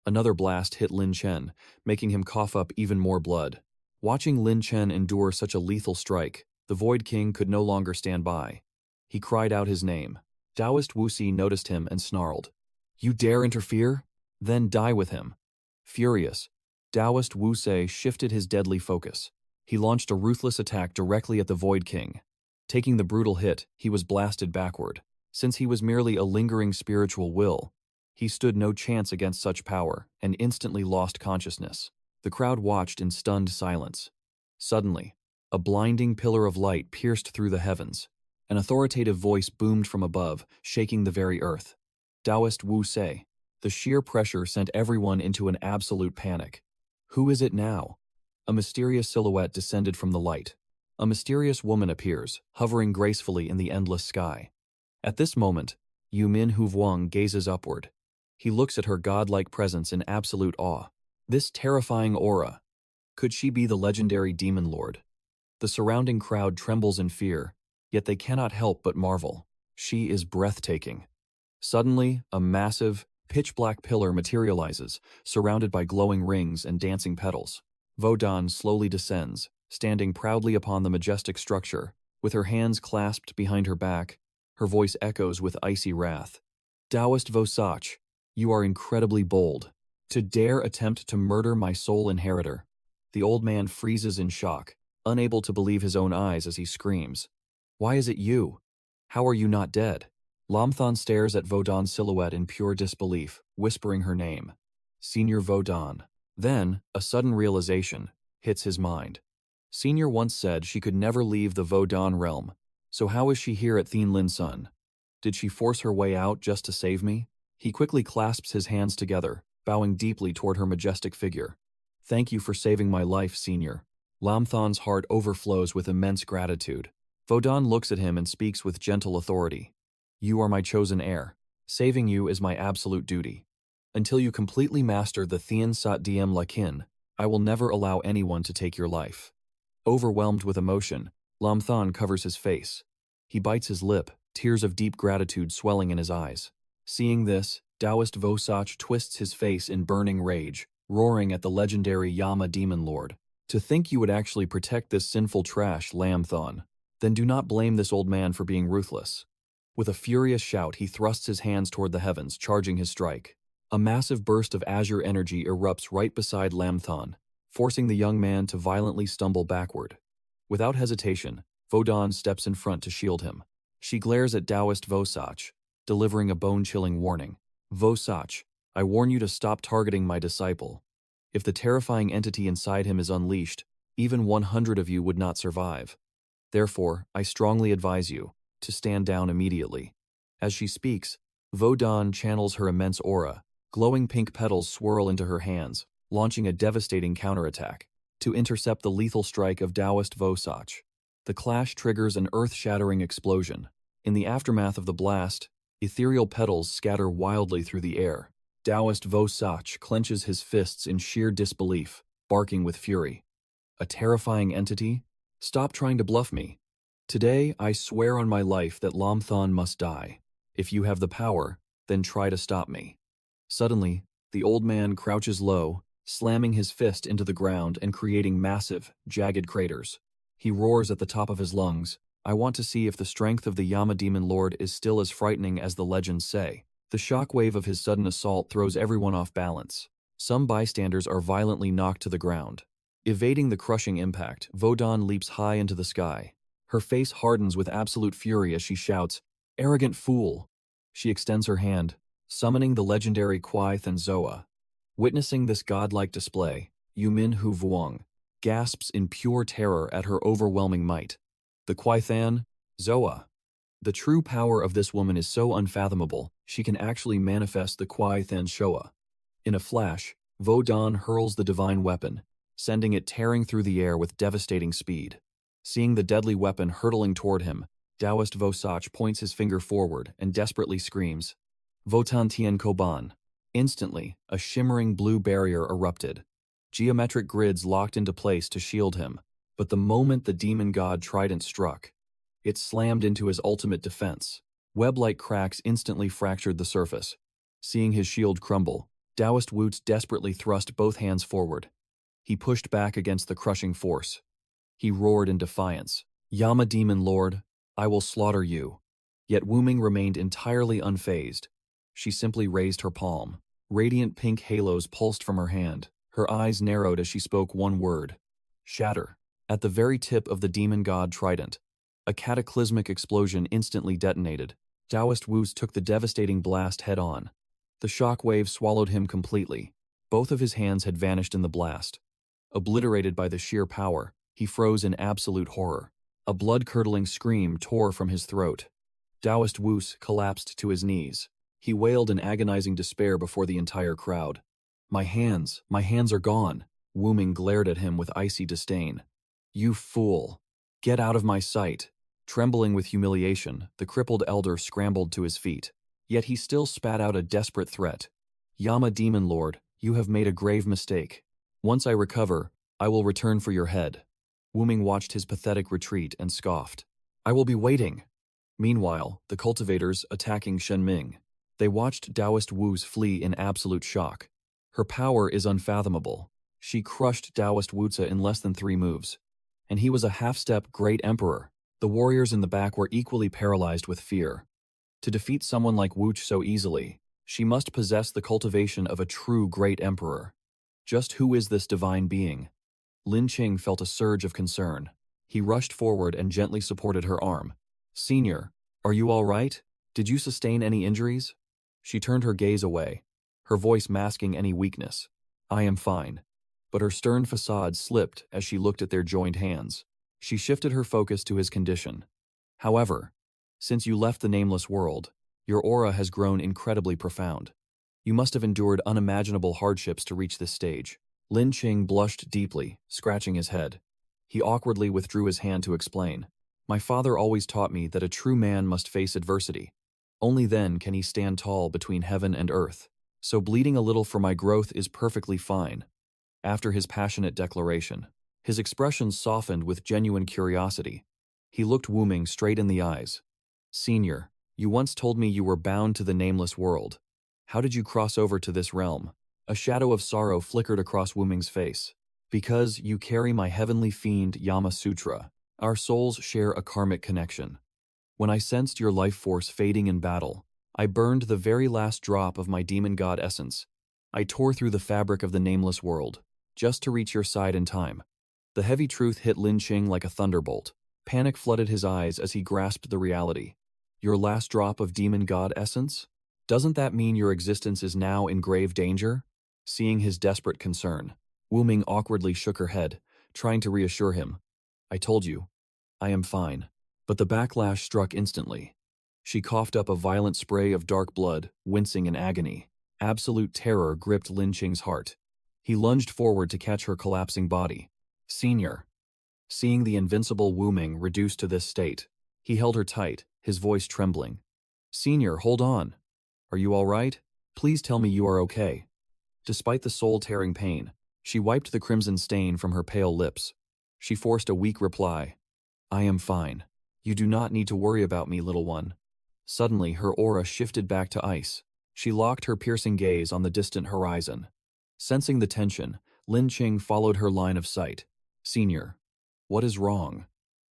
Another blast hit Lin Chen, making him cough up even more blood. Watching Lin Chen endure such a lethal strike, the Void King could no longer stand by. He cried out his name. Taoist Wu Se noticed him and snarled. You dare interfere? Then die with him. Furious, Taoist Wu Se shifted his deadly focus. He launched a ruthless attack directly at the Void King. Taking the brutal hit, he was blasted backward. Since he was merely a lingering spiritual will, he stood no chance against such power and instantly lost consciousness. The crowd watched in stunned silence. Suddenly, a blinding pillar of light pierced through the heavens. An authoritative voice boomed from above, shaking the very earth. Taoist Wu Se. The sheer pressure sent everyone into an absolute panic. Who is it now? A mysterious silhouette descended from the light. A mysterious woman appears, hovering gracefully in the endless sky. At this moment, 𝐓𝐕𝐄𝐑𝐏𝐻𝐖𝐄𝐑𝐃 gazes upward. He looks at her godlike presence in absolute awe. This terrifying aura. Could she be the legendary demon lord? The surrounding crowd trembles in fear, yet they cannot help but marvel. She is breathtaking. Suddenly, a massive, pitch-black pillar materializes, surrounded by glowing rings and dancing petals. Vodon slowly descends, standing proudly upon the majestic structure. With her hands clasped behind her back, her voice echoes with icy wrath. Taoist Vosach, you are incredibly bold. To dare attempt to murder my sole inheritor. The old man freezes in shock, unable to believe his own eyes as he screams. Why is it you? How are you not dead? Lamthon stares at Vodon's silhouette in pure disbelief, whispering her name. Senior Vodon. Then, a sudden realization hits his mind. Senior once said she could never leave the Vodon realm, so how is she here at Thien Sun? Did she force her way out just to save me? He quickly clasps his hands together, bowing deeply toward her majestic figure. Thank you for saving my life, Senior. Lamthon's heart overflows with immense gratitude. Vodon looks at him and speaks with gentle authority. You are my chosen heir. Saving you is my absolute duty. Until you completely master the Thien Sat Diem Lakin, I will never allow anyone to take your life. Overwhelmed with emotion, Lamthon covers his face. He bites his lip, tears of deep gratitude swelling in his eyes. Seeing this, Taoist Vosach twists his face in burning rage, roaring at the legendary Yama Demon Lord. To think you would actually protect this sinful trash, Lamthon. Then do not blame this old man for being ruthless. With a furious shout, he thrusts his hands toward the heavens, charging his strike. A massive burst of azure energy erupts right beside Lamthon, forcing the young man to violently stumble backward. Without hesitation, Vodon steps in front to shield him. She glares at Taoist Vosach, delivering a bone-chilling warning. Vosach, I warn you to stop targeting my disciple. If the terrifying entity inside him is unleashed, even 100 of you would not survive. Therefore, I strongly advise you to stand down immediately. As she speaks, Vodon channels her immense aura. Glowing pink petals swirl into her hands, launching a devastating counterattack to intercept the lethal strike of Taoist Vosach. The clash triggers an earth-shattering explosion. In the aftermath of the blast, ethereal petals scatter wildly through the air. Taoist Vosach clenches his fists in sheer disbelief, barking with fury. A terrifying entity? Stop trying to bluff me. Today, I swear on my life that Lamthon must die. If you have the power, then try to stop me. Suddenly, the old man crouches low, slamming his fist into the ground and creating massive, jagged craters. He roars at the top of his lungs. I want to see if the strength of the Yama Demon Lord is still as frightening as the legends say. The shockwave of his sudden assault throws everyone off balance. Some bystanders are violently knocked to the ground. Evading the crushing impact, Vodon leaps high into the sky. Her face hardens with absolute fury as she shouts, "Arrogant fool!" She extends her hand, summoning the legendary 𝐓𝐑𝐀𝐒. Witnessing this godlike display, 𝐓𝐕𝐄𝐑𝐏𝐻𝐖𝐄𝐑𝐃 gasps in pure terror at her overwhelming might. The 𝐓𝐑𝐀𝐒𝐒. The true power of this woman is so unfathomable, she can actually manifest the 𝐓𝐑𝐀𝐒𝐒. In a flash, Vodon hurls the divine weapon, sending it tearing through the air with devastating speed. Seeing the deadly weapon hurtling toward him, Taoist Vosach points his finger forward and desperately screams, Votan Tien Koban. Instantly, a shimmering blue barrier erupted. Geometric grids locked into place to shield him, but the moment the demon god trident struck, it slammed into his ultimate defense. Web-like cracks instantly fractured the surface. Seeing his shield crumble, Taoist Woots desperately thrust both hands forward. He pushed back against the crushing force. He roared in defiance, Yama Demon Lord, I will slaughter you. Yet Wu-Ming remained entirely unfazed. She simply raised her palm. Radiant pink halos pulsed from her hand, Her eyes narrowed as she spoke one word. Shatter. At the very tip of the demon god trident, a cataclysmic explosion instantly detonated. Taoist Wu's took the devastating blast head-on. The shock wave swallowed him completely. Both of his hands had vanished in the blast. Obliterated by the sheer power, he froze in absolute horror. A blood-curdling scream tore from his throat. Taoist Wu collapsed to his knees. He wailed in agonizing despair before the entire crowd. My hands are gone." Wu Ming glared at him with icy disdain. "You fool! Get out of my sight!" Trembling with humiliation, the crippled elder scrambled to his feet. Yet he still spat out a desperate threat. "Yama Demon Lord, you have made a grave mistake. Once I recover, I will return for your head." Wu Ming watched his pathetic retreat and scoffed. "I will be waiting." Meanwhile, the cultivators attacking Shen Ming. They watched Taoist Wu's flee in absolute shock. Her power is unfathomable. She crushed Taoist Wu in less than 3 moves. And he was a half-step great emperor. The warriors in the back were equally paralyzed with fear. To defeat someone like Wu so easily, she must possess the cultivation of a true great emperor. Just who is this divine being? Lin Qing felt a surge of concern. He rushed forward and gently supported her arm. "Senior, are you all right? Did you sustain any injuries?" She turned her gaze away, her voice masking any weakness. "I am fine." But her stern facade slipped as she looked at their joined hands. She shifted her focus to his condition. "However, since you left the nameless world, your aura has grown incredibly profound. You must have endured unimaginable hardships to reach this stage." Lin Qing blushed deeply, scratching his head. He awkwardly withdrew his hand to explain. "My father always taught me that a true man must face adversity. Only then can he stand tall between heaven and earth. So bleeding a little for my growth is perfectly fine." After his passionate declaration, his expression softened with genuine curiosity. He looked Wu Ming straight in the eyes. "Senior, you once told me you were bound to the nameless world. How did you cross over to this realm?" A shadow of sorrow flickered across Wu Ming's face. "Because you carry my heavenly fiend Yama Sutra. Our souls share a karmic connection. When I sensed your life force fading in battle, I burned the very last drop of my demon god essence. I tore through the fabric of the nameless world, just to reach your side in time." The heavy truth hit Lin Qing like a thunderbolt. Panic flooded his eyes as he grasped the reality. "Your last drop of demon god essence? Doesn't that mean your existence is now in grave danger?" Seeing his desperate concern, Wu Ming awkwardly shook her head, trying to reassure him. "I told you, I am fine." But the backlash struck instantly. She coughed up a violent spray of dark blood, wincing in agony. Absolute terror gripped Lin Qing's heart. He lunged forward to catch her collapsing body. "Senior." Seeing the invincible Wu Ming reduced to this state, he held her tight, his voice trembling. "Senior, hold on. Are you all right? Please tell me you are okay." Despite the soul-tearing pain, she wiped the crimson stain from her pale lips. She forced a weak reply. "I am fine. You do not need to worry about me, little one." Suddenly, her aura shifted back to ice. She locked her piercing gaze on the distant horizon. Sensing the tension, Lin Qing followed her line of sight. "Senior, what is wrong?"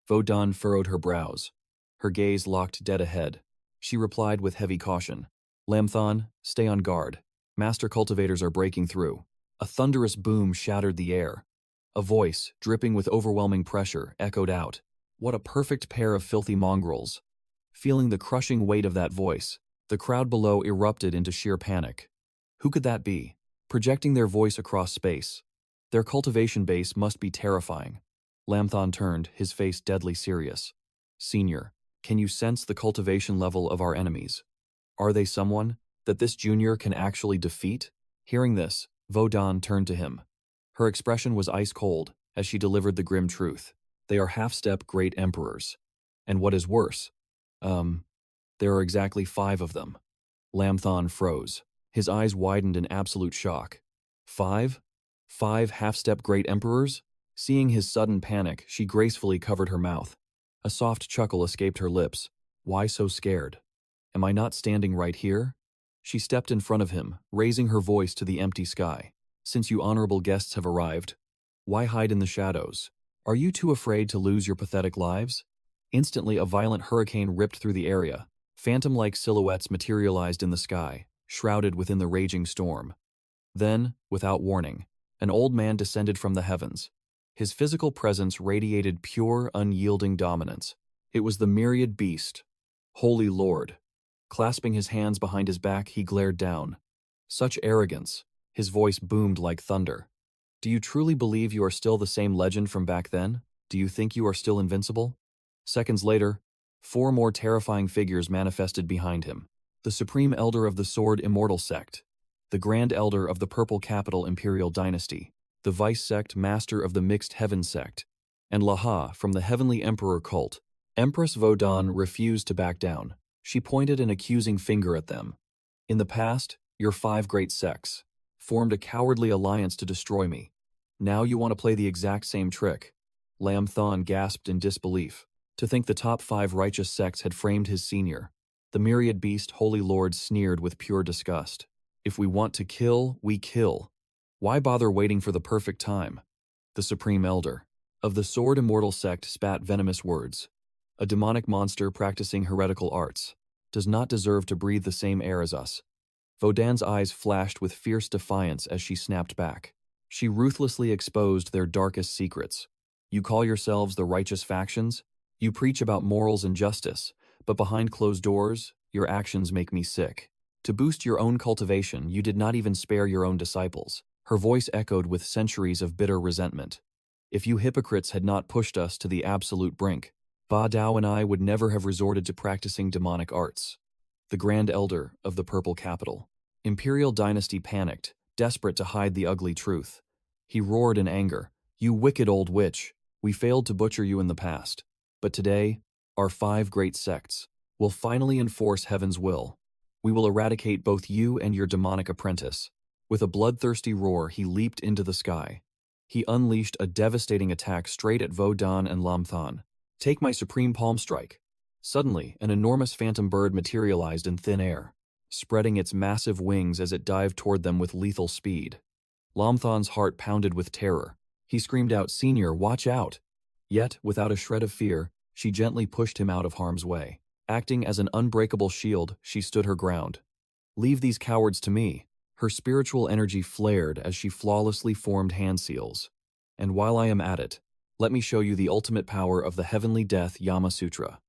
Vodun furrowed her brows. Her gaze locked dead ahead. She replied with heavy caution. "Lamthon, stay on guard. Master cultivators are breaking through." A thunderous boom shattered the air. A voice, dripping with overwhelming pressure, echoed out. "What a perfect pair of filthy mongrels." Feeling the crushing weight of that voice, the crowd below erupted into sheer panic. Who could that be, projecting their voice across space? Their cultivation base must be terrifying. Lamthon turned, his face deadly serious. "Senior, can you sense the cultivation level of our enemies? Are they someone that this junior can actually defeat?" Hearing this, Vodun turned to him. Her expression was ice-cold as she delivered the grim truth. "They are half-step great emperors. And what is worse, there are exactly 5 of them." Lamthon froze. His eyes widened in absolute shock. 5? 5 half-step great emperors? Seeing his sudden panic, she gracefully covered her mouth. A soft chuckle escaped her lips. "Why so scared? Am I not standing right here?" She stepped in front of him, raising her voice to the empty sky. "Since you honorable guests have arrived, why hide in the shadows? Are you too afraid to lose your pathetic lives?" Instantly, a violent hurricane ripped through the area. Phantom-like silhouettes materialized in the sky, shrouded within the raging storm. Then, without warning, An old man descended from the heavens. His physical presence radiated pure, unyielding dominance. It was the myriad beast. Holy Lord. Clasping his hands behind his back, he glared down. Such arrogance. His voice boomed like thunder. Do you truly believe you are still the same legend from back then? Do you think you are still invincible? Seconds later, 4 more terrifying figures manifested behind him. The Supreme Elder of the Sword Immortal Sect, the Grand Elder of the Purple Capital Imperial Dynasty, the Vice Sect Master of the Mixed Heaven Sect, and Laha from the Heavenly Emperor cult. Empress Vodon refused to back down. She pointed an accusing finger at them. In the past, your 5 great sects formed a cowardly alliance to destroy me. Now you want to play the exact same trick. Lam Thon gasped in disbelief. To think the top 5 righteous sects had framed his senior. The myriad beast Holy Lord sneered with pure disgust. If we want to kill, we kill. Why bother waiting for the perfect time? The Supreme Elder of the Sword Immortal Sect spat venomous words. A demonic monster practicing heretical arts does not deserve to breathe the same air as us. Vodon's eyes flashed with fierce defiance as she snapped back. She ruthlessly exposed their darkest secrets. You call yourselves the righteous factions? You preach about morals and justice, but behind closed doors, your actions make me sick. To boost your own cultivation, you did not even spare your own disciples. Her voice echoed with centuries of bitter resentment. If you hypocrites had not pushed us to the absolute brink, Ba Dao and I would never have resorted to practicing demonic arts. The Grand Elder of the Purple Capital. Imperial Dynasty panicked, desperate to hide the ugly truth. He roared in anger. You wicked old witch, we failed to butcher you in the past. But today, our 5 great sects will finally enforce heaven's will. We will eradicate both you and your demonic apprentice. With a bloodthirsty roar, he leaped into the sky. He unleashed a devastating attack straight at Vodon and Lam Thon. Take my supreme palm strike. Suddenly, an enormous phantom bird materialized in thin air, spreading its massive wings as it dived toward them with lethal speed. Lam Thon's heart pounded with terror. He screamed out, "Senior, watch out!" Yet, without a shred of fear, she gently pushed him out of harm's way. Acting as an unbreakable shield, she stood her ground. Leave these cowards to me. Her spiritual energy flared as she flawlessly formed hand seals. And while I am at it, let me show you the ultimate power of the Heavenly Death Yama Sutra.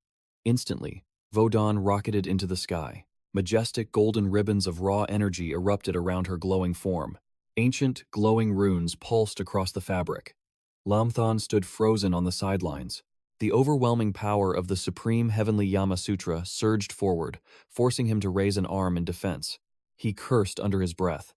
Instantly, Vodon rocketed into the sky. Majestic golden ribbons of raw energy erupted around her glowing form. Ancient, glowing runes pulsed across the fabric. Lam Thon stood frozen on the sidelines. The overwhelming power of the Supreme Heavenly Yama Sutra surged forward, forcing him to raise an arm in defense. He cursed under his breath.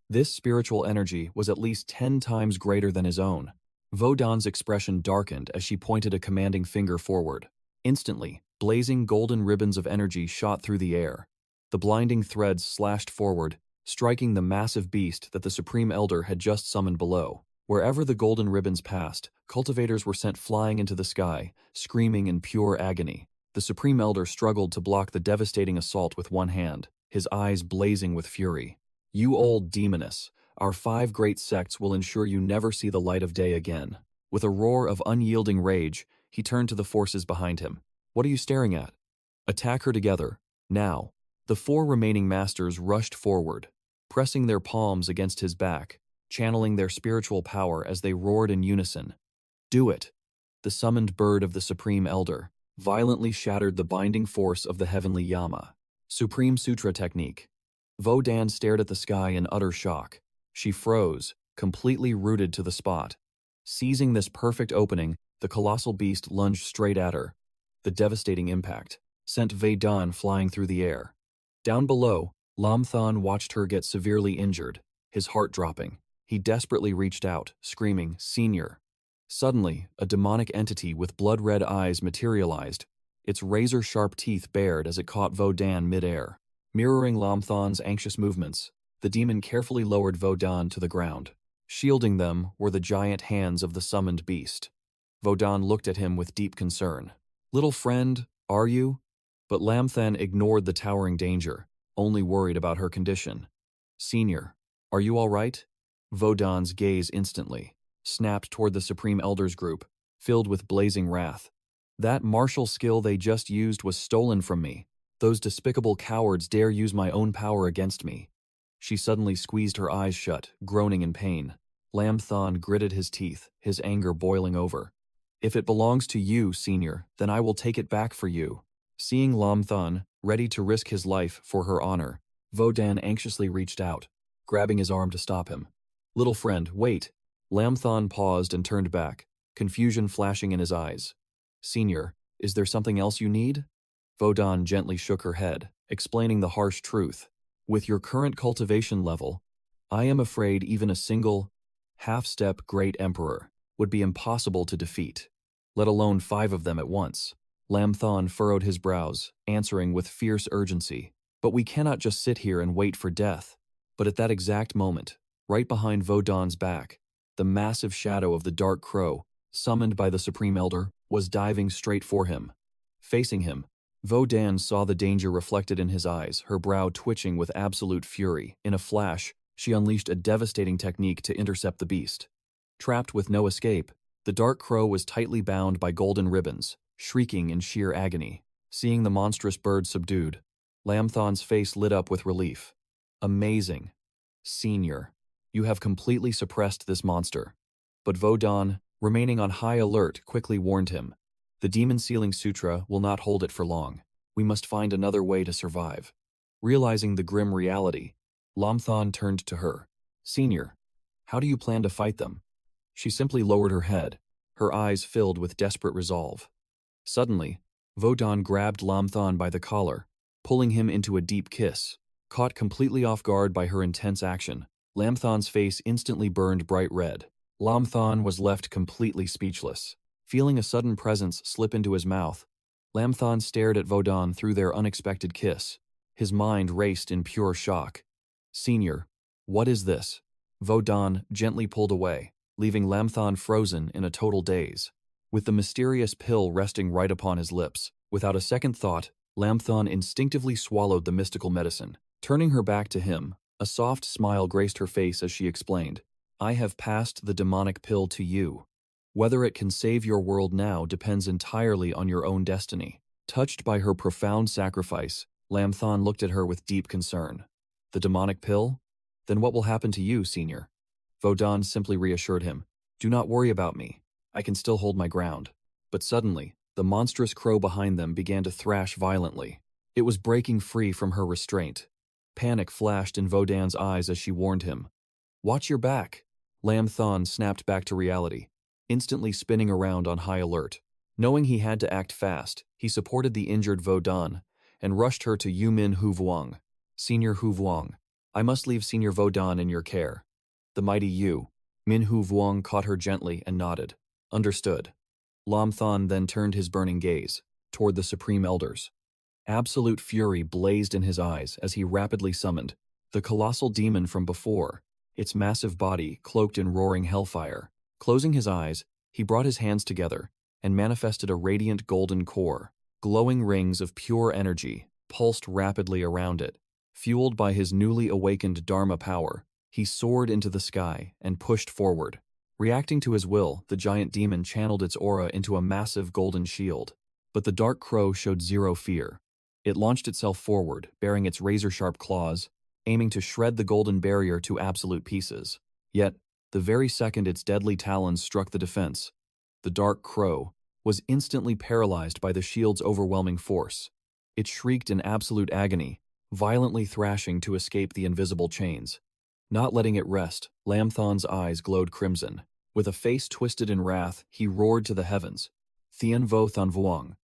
This spiritual energy was at least 10 times greater than his own. Vodon's expression darkened as she pointed a commanding finger forward. Instantly, blazing golden ribbons of energy shot through the air. The blinding threads slashed forward, striking the massive beast that the Supreme Elder had just summoned below. Wherever the golden ribbons passed, cultivators were sent flying into the sky, screaming in pure agony. The Supreme Elder struggled to block the devastating assault with one hand, his eyes blazing with fury. You old demoness, our 5 great sects will ensure you never see the light of day again. With a roar of unyielding rage, he turned to the forces behind him. What are you staring at? Attack her together, now. The 4 remaining masters rushed forward, pressing their palms against his back, channeling their spiritual power as they roared in unison. Do it! The summoned bird of the Supreme Elder violently shattered the binding force of the Heavenly Yama. Supreme Sutra Technique. Vodon stared at the sky in utter shock. She froze, completely rooted to the spot. Seizing this perfect opening, the colossal beast lunged straight at her. The devastating impact sent Vodon flying through the air. Down below, Lam Thon watched her get severely injured, his heart dropping. He desperately reached out, screaming, "Senior." Suddenly, a demonic entity with blood-red eyes materialized, its razor-sharp teeth bared as it caught Vodon mid-air. Mirroring Lam Thon's anxious movements, the demon carefully lowered Vodon to the ground. Shielding them were the giant hands of the summoned beast. Vodon looked at him with deep concern. "Little friend, are you?" But Lam Thon ignored the towering danger, only worried about her condition. "Senior, are you all right?" Vodon's gaze instantly snapped toward the Supreme Elders group, filled with blazing wrath. That martial skill they just used was stolen from me. Those despicable cowards dare use my own power against me. She suddenly squeezed her eyes shut, groaning in pain. Lam Thon gritted his teeth, his anger boiling over. If it belongs to you, senior, then I will take it back for you. Seeing Lam Thon, ready to risk his life for her honor, Vodan anxiously reached out, grabbing his arm to stop him. Little friend, wait. Lam Thon paused and turned back, confusion flashing in his eyes. Senior, is there something else you need? Vodan gently shook her head, explaining the harsh truth. With your current cultivation level, I am afraid even a single, half-step great emperor would be impossible to defeat, let alone 5 of them at once. Lam Thon furrowed his brows, answering with fierce urgency. But we cannot just sit here and wait for death. But at that exact moment, right behind Vodan's back, the massive shadow of the Dark Crow, summoned by the Supreme Elder, was diving straight for him. Facing him, Vodan saw the danger reflected in his eyes, her brow twitching with absolute fury. In a flash, she unleashed a devastating technique to intercept the beast. Trapped with no escape, the Dark Crow was tightly bound by golden ribbons, shrieking in sheer agony. Seeing the monstrous bird subdued, Lam Thon's face lit up with relief. Amazing. Senior, you have completely suppressed this monster. But Vodan, remaining on high alert, quickly warned him. The Demon Sealing Sutra will not hold it for long. We must find another way to survive. Realizing the grim reality, Lam Thon turned to her. Senior, how do you plan to fight them? She simply lowered her head, her eyes filled with desperate resolve. Suddenly, Vodan grabbed Lam Thon by the collar, pulling him into a deep kiss. Caught completely off guard by her intense action, Lam Thon's face instantly burned bright red. Lam Thon was left completely speechless. Feeling a sudden presence slip into his mouth, Lam Thon stared at Vodan through their unexpected kiss. His mind raced in pure shock. Senior, what is this? Vodan gently pulled away, leaving Lam Thon frozen in a total daze. With the mysterious pill resting right upon his lips, without a second thought, Lam Thon instinctively swallowed the mystical medicine. Turning her back to him, a soft smile graced her face as she explained, I have passed the demonic pill to you. Whether it can save your world now depends entirely on your own destiny. Touched by her profound sacrifice, Lam Thon looked at her with deep concern. The demonic pill? Then what will happen to you, senior? Vodan simply reassured him. Do not worry about me. I can still hold my ground. But suddenly, the monstrous crow behind them began to thrash violently. It was breaking free from her restraint. Panic flashed in Vodan's eyes as she warned him. Watch your back. Lam Thon snapped back to reality, instantly spinning around on high alert. Knowing he had to act fast, he supported the injured Vodan and rushed her to 𝐓𝐕𝐄𝐑𝐏𝐻𝐖𝐄𝐑𝐃. Senior 𝐓𝐕𝐄𝐑𝐏𝐿. I must leave Senior Vodan in your care. The mighty 𝐓𝐕𝐄𝐑𝐏𝐿 caught her gently and nodded. Understood. Lam Thon then turned his burning gaze toward the Supreme Elders. Absolute fury blazed in his eyes as he rapidly summoned the colossal demon from before, its massive body cloaked in roaring hellfire. Closing his eyes, he brought his hands together and manifested a radiant golden core. Glowing rings of pure energy pulsed rapidly around it. Fueled by his newly awakened Dharma power, he soared into the sky and pushed forward. Reacting to his will, the giant demon channeled its aura into a massive golden shield. But the Dark Crow showed zero fear. It launched itself forward, bearing its razor-sharp claws, aiming to shred the golden barrier to absolute pieces. Yet, the very second its deadly talons struck the defense, the Dark Crow was instantly paralyzed by the shield's overwhelming force. It shrieked in absolute agony, violently thrashing to escape the invisible chains. Not letting it rest, Lam Thon's eyes glowed crimson. With a face twisted in wrath, he roared to the heavens. Thien Vo Thon Vuong.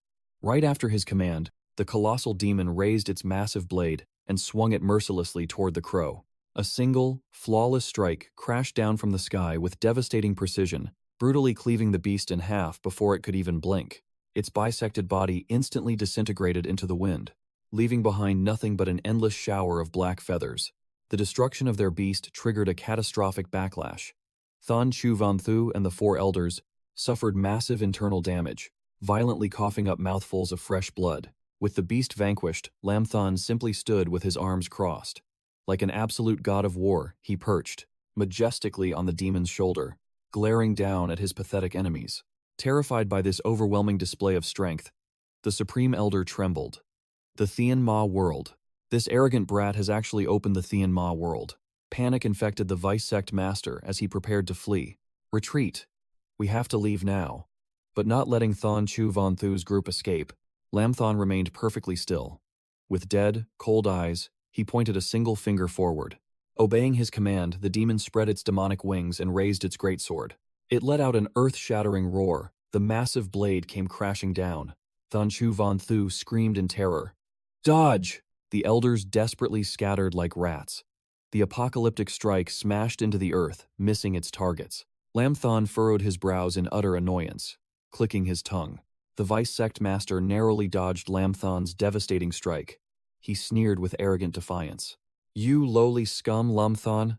Right after his command, the colossal demon raised its massive blade and swung it mercilessly toward the crow. A single, flawless strike crashed down from the sky with devastating precision, brutally cleaving the beast in half before it could even blink. Its bisected body instantly disintegrated into the wind, leaving behind nothing but an endless shower of black feathers. The destruction of their beast triggered a catastrophic backlash. Thon Chu Van Thu and the 4 elders suffered massive internal damage, violently coughing up mouthfuls of fresh blood. With the beast vanquished, Lam Thon simply stood with his arms crossed. Like an absolute god of war, he perched, majestically on the demon's shoulder, glaring down at his pathetic enemies. Terrified by this overwhelming display of strength, the Supreme Elder trembled. The Thien Ma world. This arrogant brat has actually opened the Thien Ma world. Panic infected the vice sect master as he prepared to flee. Retreat. We have to leave now. But not letting Thon Chu Von Thu's group escape, Lam Thon remained perfectly still. With dead, cold eyes, he pointed a single finger forward. Obeying his command, the demon spread its demonic wings and raised its greatsword. It let out an earth-shattering roar. The massive blade came crashing down. Thon Chu Von Thu screamed in terror. Dodge! The elders desperately scattered like rats. The apocalyptic strike smashed into the earth, missing its targets. Lam Thon furrowed his brows in utter annoyance, clicking his tongue. The vice sect master narrowly dodged Lam Thon's devastating strike. He sneered with arrogant defiance. You lowly scum, Lam Thon!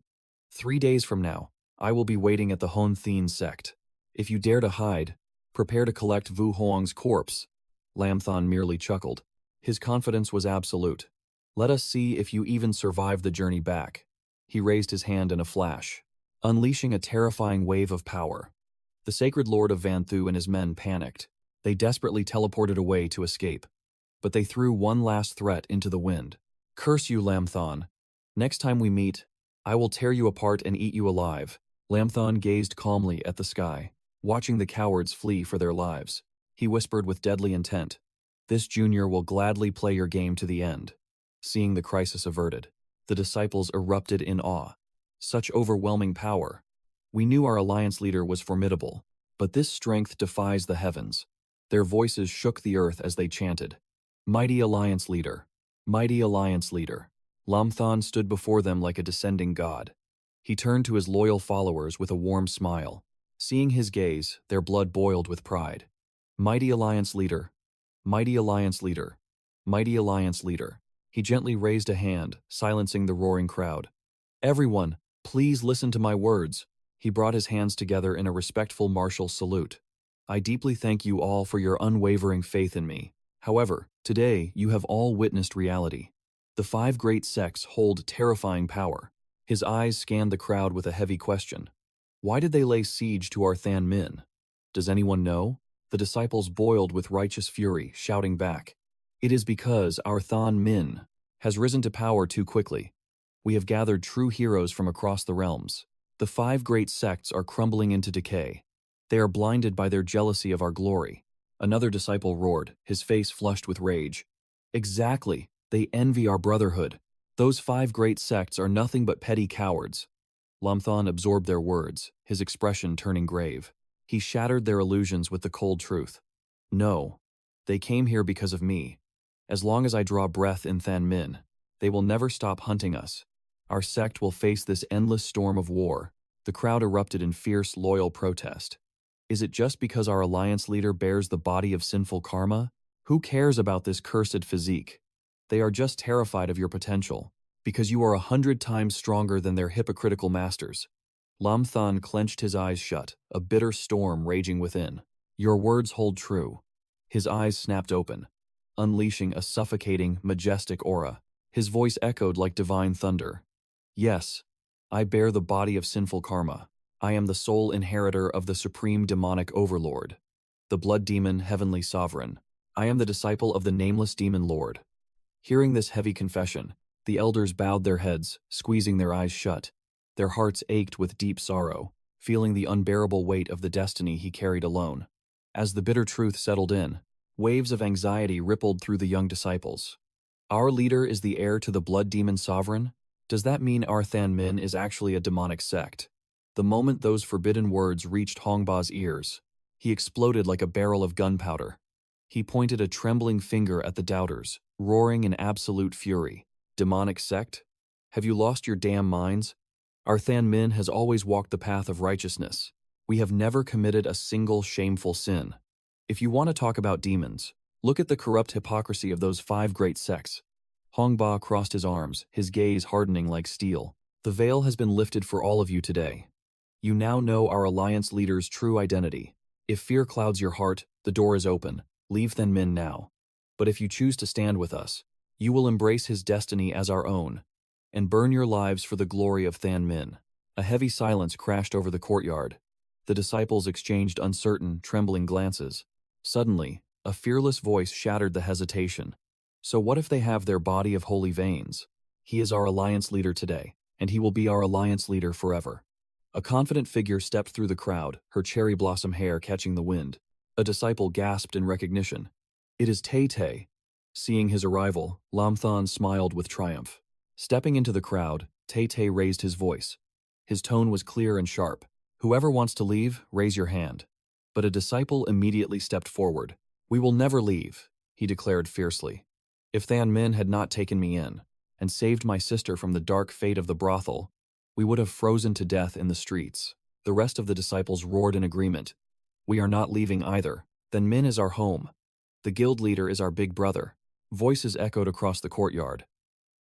3 days from now, I will be waiting at the Hon Thien sect. If you dare to hide, prepare to collect Vu Hoang's corpse. Lam Thon merely chuckled. His confidence was absolute. Let us see if you even survive the journey back. He raised his hand in a flash, unleashing a terrifying wave of power. The Sacred Lord of Van Thu and his men panicked. They desperately teleported away to escape. But they threw one last threat into the wind. Curse you, Lam Thon. Next time we meet, I will tear you apart and eat you alive. Lam Thon gazed calmly at the sky, watching the cowards flee for their lives. He whispered with deadly intent. This junior will gladly play your game to the end. Seeing the crisis averted, the disciples erupted in awe. Such overwhelming power. We knew our alliance leader was formidable, but this strength defies the heavens. Their voices shook the earth as they chanted. Mighty alliance leader. Mighty alliance leader. Lam Thon stood before them like a descending god. He turned to his loyal followers with a warm smile. Seeing his gaze, their blood boiled with pride. Mighty alliance leader. Mighty alliance leader. Mighty alliance leader. He gently raised a hand, silencing the roaring crowd. Everyone, please listen to my words. He brought his hands together in a respectful martial salute. I deeply thank you all for your unwavering faith in me. However, today you have all witnessed reality. The 5 great sects hold terrifying power. His eyes scanned the crowd with a heavy question. Why did they lay siege to our Than Min? Does anyone know? The disciples boiled with righteous fury, shouting back. It is because our Than Min has risen to power too quickly. We have gathered true heroes from across the realms. The 5 great sects are crumbling into decay. They are blinded by their jealousy of our glory. Another disciple roared, his face flushed with rage. Exactly, they envy our brotherhood. Those 5 great sects are nothing but petty cowards. Lam Thon absorbed their words, his expression turning grave. He shattered their illusions with the cold truth. No, they came here because of me. As long as I draw breath in Than Min, they will never stop hunting us. Our sect will face this endless storm of war. The crowd erupted in fierce, loyal protest. Is it just because our alliance leader bears the body of sinful karma? Who cares about this cursed physique? They are just terrified of your potential, because you are 100 times stronger than their hypocritical masters. Lam Thon clenched his eyes shut, a bitter storm raging within. Your words hold true. His eyes snapped open, unleashing a suffocating, majestic aura. His voice echoed like divine thunder. Yes, I bear the body of sinful karma. I am the sole inheritor of the supreme demonic overlord, the blood demon heavenly sovereign. I am the disciple of the nameless demon lord. Hearing this heavy confession, the elders bowed their heads, squeezing their eyes shut. Their hearts ached with deep sorrow, feeling the unbearable weight of the destiny he carried alone. As the bitter truth settled in, waves of anxiety rippled through the young disciples. Our leader is the heir to the blood demon sovereign? Does that mean our Than Min is actually a demonic sect? The moment those forbidden words reached Hongba's ears, he exploded like a barrel of gunpowder. He pointed a trembling finger at the doubters, roaring in absolute fury. Demonic sect? Have you lost your damn minds? Our Than Min has always walked the path of righteousness. We have never committed a single shameful sin. If you want to talk about demons, look at the corrupt hypocrisy of those 5 great sects. Hongba crossed his arms, his gaze hardening like steel. The veil has been lifted for all of you today. You now know our alliance leader's true identity. If fear clouds your heart, the door is open. Leave Than Min now. But if you choose to stand with us, you will embrace his destiny as our own, and burn your lives for the glory of Than Min. A heavy silence crashed over the courtyard. The disciples exchanged uncertain, trembling glances. Suddenly, a fearless voice shattered the hesitation. So what if they have their body of holy veins? He is our alliance leader today, and and he will be our alliance leader forever. A confident figure stepped through the crowd, her cherry blossom hair catching the wind. A disciple gasped in recognition. It is 𝐓𝐑𝐀𝐒. Seeing his arrival, Lamthon smiled with triumph. Stepping into the crowd, 𝐓𝐑𝐀𝐒 raised his voice. His tone was clear and sharp. Whoever wants to leave, raise your hand. But a disciple immediately stepped forward. We will never leave, he declared fiercely. If Than Min had not taken me in and saved my sister from the dark fate of the brothel, we would have frozen to death in the streets. The rest of the disciples roared in agreement. We are not leaving either. Than Min is our home. The guild leader is our big brother. Voices echoed across the courtyard.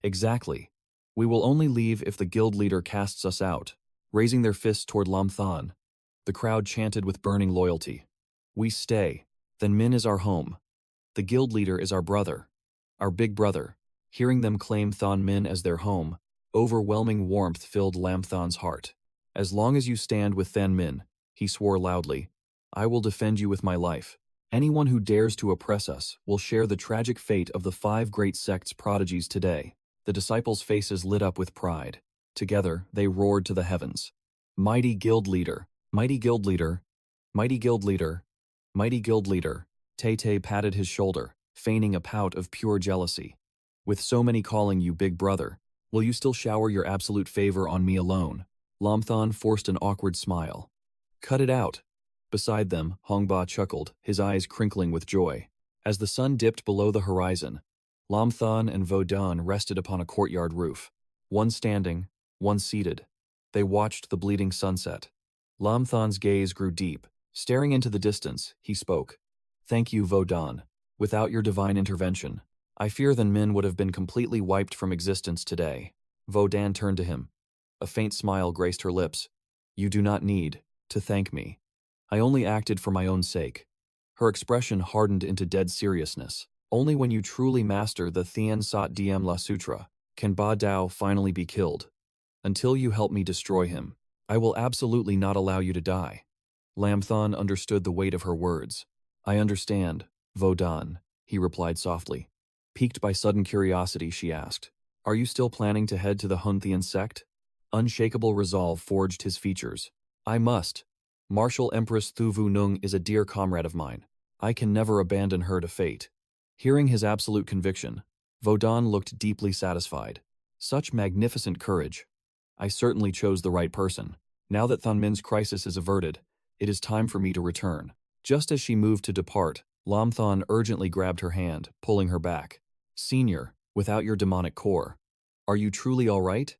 Exactly. We will only leave if the guild leader casts us out. Raising their fists toward Lamthon, the crowd chanted with burning loyalty. We stay. Than Min is our home. The guild leader is our brother. Our big brother. Hearing them claim Than Min as their home, overwhelming warmth filled Lamthon's heart. As long as you stand with Than Min, he swore loudly, I will defend you with my life. Anyone who dares to oppress us will share the tragic fate of the 5 great sects' prodigies today. The disciples' faces lit up with pride. Together, they roared to the heavens. Mighty guild leader, mighty guild leader, mighty guild leader, mighty guild leader. 𝐓𝐑𝐀𝐒 patted his shoulder, feigning a pout of pure jealousy. With so many calling you big brother, will you still shower your absolute favor on me alone? Lamthon forced an awkward smile. Cut it out. Beside them, 𝐓𝐑𝐀𝐒 chuckled, his eyes crinkling with joy. As the sun dipped below the horizon, Lamthon and 𝐓𝐑𝐀𝐒 rested upon a courtyard roof. One standing, one seated. They watched the bleeding sunset. Lamthon's gaze grew deep. Staring into the distance, he spoke. Thank you, 𝐓𝐑𝐀𝐒. Without your divine intervention, I fear Than Min would have been completely wiped from existence today. 𝐓𝐑𝐀𝐒 turned to him. A faint smile graced her lips. You do not need to thank me. I only acted for my own sake. Her expression hardened into dead seriousness. Only when you truly master the Thien Sat Diem La Sutra can Ba Dao finally be killed. Until you help me destroy him, I will absolutely not allow you to die. Lamthon understood the weight of her words. I understand, 𝐓𝐑𝐀𝐒, he replied softly. Piqued by sudden curiosity, she asked, Are you still planning to head to the Hunthian sect? Unshakable resolve forged his features. I must. Martial Empress Thuvu Nung is a dear comrade of mine. I can never abandon her to fate. Hearing his absolute conviction, 𝐓𝐑𝐀𝐒 looked deeply satisfied. Such magnificent courage. I certainly chose the right person. Now that Than Min's crisis is averted, it is time for me to return. Just as she moved to depart, Lamthon urgently grabbed her hand, pulling her back. Senior, without your demonic core, are you truly all right?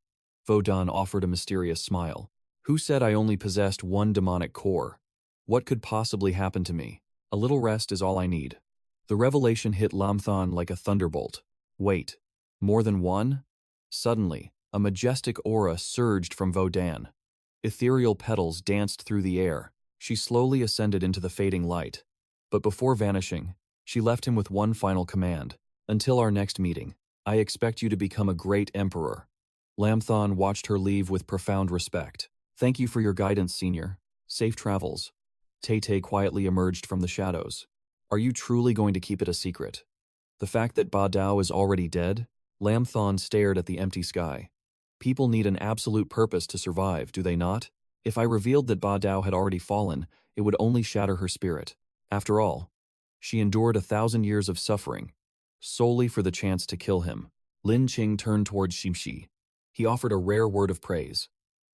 𝐓𝐑𝐀𝐒 offered a mysterious smile. Who said I only possessed one demonic core? What could possibly happen to me? A little rest is all I need. The revelation hit Lamthon like a thunderbolt. Wait, more than one? Suddenly, a majestic aura surged from 𝐓𝐑𝐀𝐒. Ethereal petals danced through the air. She slowly ascended into the fading light. But before vanishing, she left him with one final command. Until our next meeting, I expect you to become a great emperor. Lamthon watched her leave with profound respect. Thank you for your guidance, senior. Safe travels. 𝐓𝐶𝐂 quietly emerged from the shadows. Are you truly going to keep it a secret? The fact that Ba Dao is already dead? Lamthon stared at the empty sky. People need an absolute purpose to survive, do they not? If I revealed that Ba Dao had already fallen, it would only shatter her spirit. After all, she endured 1,000 years of suffering, solely for the chance to kill him. Lin Qing turned towards Ximxi. He offered a rare word of praise.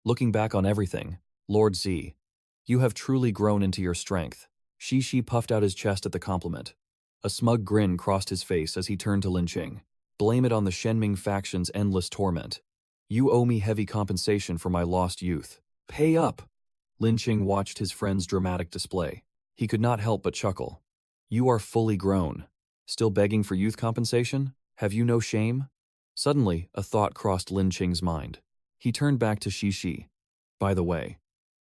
Looking back on everything, Lord Z, you have truly grown into your strength. Xi puffed out his chest at the compliment. A smug grin crossed his face as he turned to Lin Qing. Blame it on the Shenming faction's endless torment. You owe me heavy compensation for my lost youth. Pay up! Lin Qing watched his friend's dramatic display. He could not help but chuckle. You are fully grown. Still begging for youth compensation? Have you no shame? Suddenly, a thought crossed Lin Qing's mind. He turned back to Xi. By the way,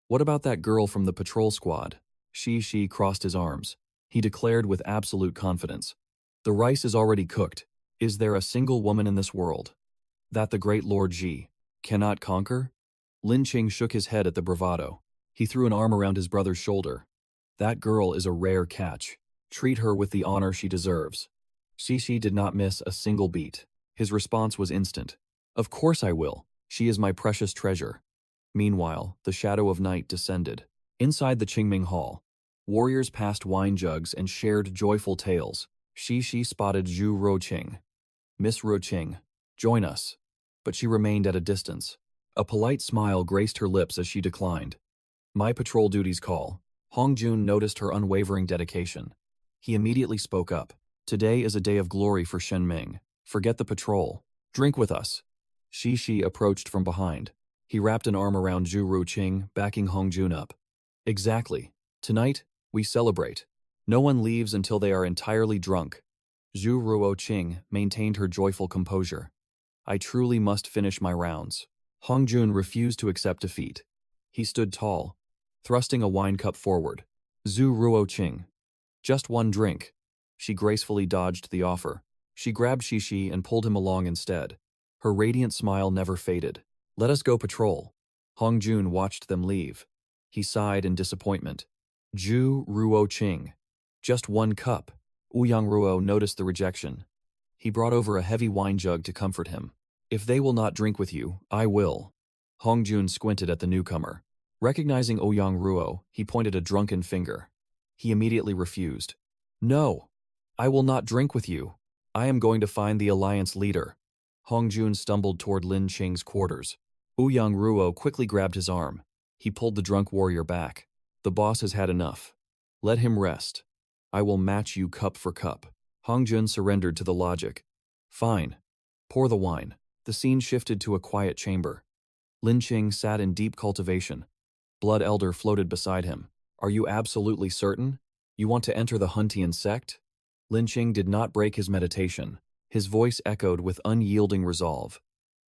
what about that girl from the patrol squad? Xi crossed his arms. He declared with absolute confidence. The rice is already cooked. Is there a single woman in this world that the great Lord Ji cannot conquer? Lin Qing shook his head at the bravado. He threw an arm around his brother's shoulder. That girl is a rare catch. Treat her with the honor she deserves. Xi did not miss a single beat. His response was instant. Of course I will. She is my precious treasure. Meanwhile, the shadow of night descended. Inside the Qingming Hall, warriors passed wine jugs and shared joyful tales. Shi spotted Zhu Ruoqing. Miss Ruoqing, join us. But she remained at a distance. A polite smile graced her lips as she declined. My patrol duties call. Hongjun noticed her unwavering dedication. He immediately spoke up. Today is a day of glory for Shenming. Forget the patrol. Drink with us. Shi approached from behind. He wrapped an arm around Zhu Ruoqing, backing Hongjun up. Exactly. Tonight, we celebrate. No one leaves until they are entirely drunk. Zhu Ruoqing maintained her joyful composure. I truly must finish my rounds. Hongjun refused to accept defeat. He stood tall, thrusting a wine cup forward. Zhu Ruoqing. Just one drink. She gracefully dodged the offer. She grabbed Shi and pulled him along instead. Her radiant smile never faded. Let us go patrol. Hongjun watched them leave. He sighed in disappointment. Zhu Ruoqing. Just one cup. Ouyang Ruo noticed the rejection. He brought over a heavy wine jug to comfort him. If they will not drink with you, I will. Hongjun squinted at the newcomer. Recognizing Ouyang Ruo, he pointed a drunken finger. He immediately refused. No, I will not drink with you. I am going to find the alliance leader. Hongjun stumbled toward Lin Qing's quarters. Ouyang Ruo quickly grabbed his arm. He pulled the drunk warrior back. The boss has had enough. Let him rest. I will match you cup for cup. Hongjun surrendered to the logic. Fine. Pour the wine. The scene shifted to a quiet chamber. Lin Qing sat in deep cultivation. Blood Elder floated beside him. Are you absolutely certain? You want to enter the Huntian sect? Lin Qing did not break his meditation. His voice echoed with unyielding resolve.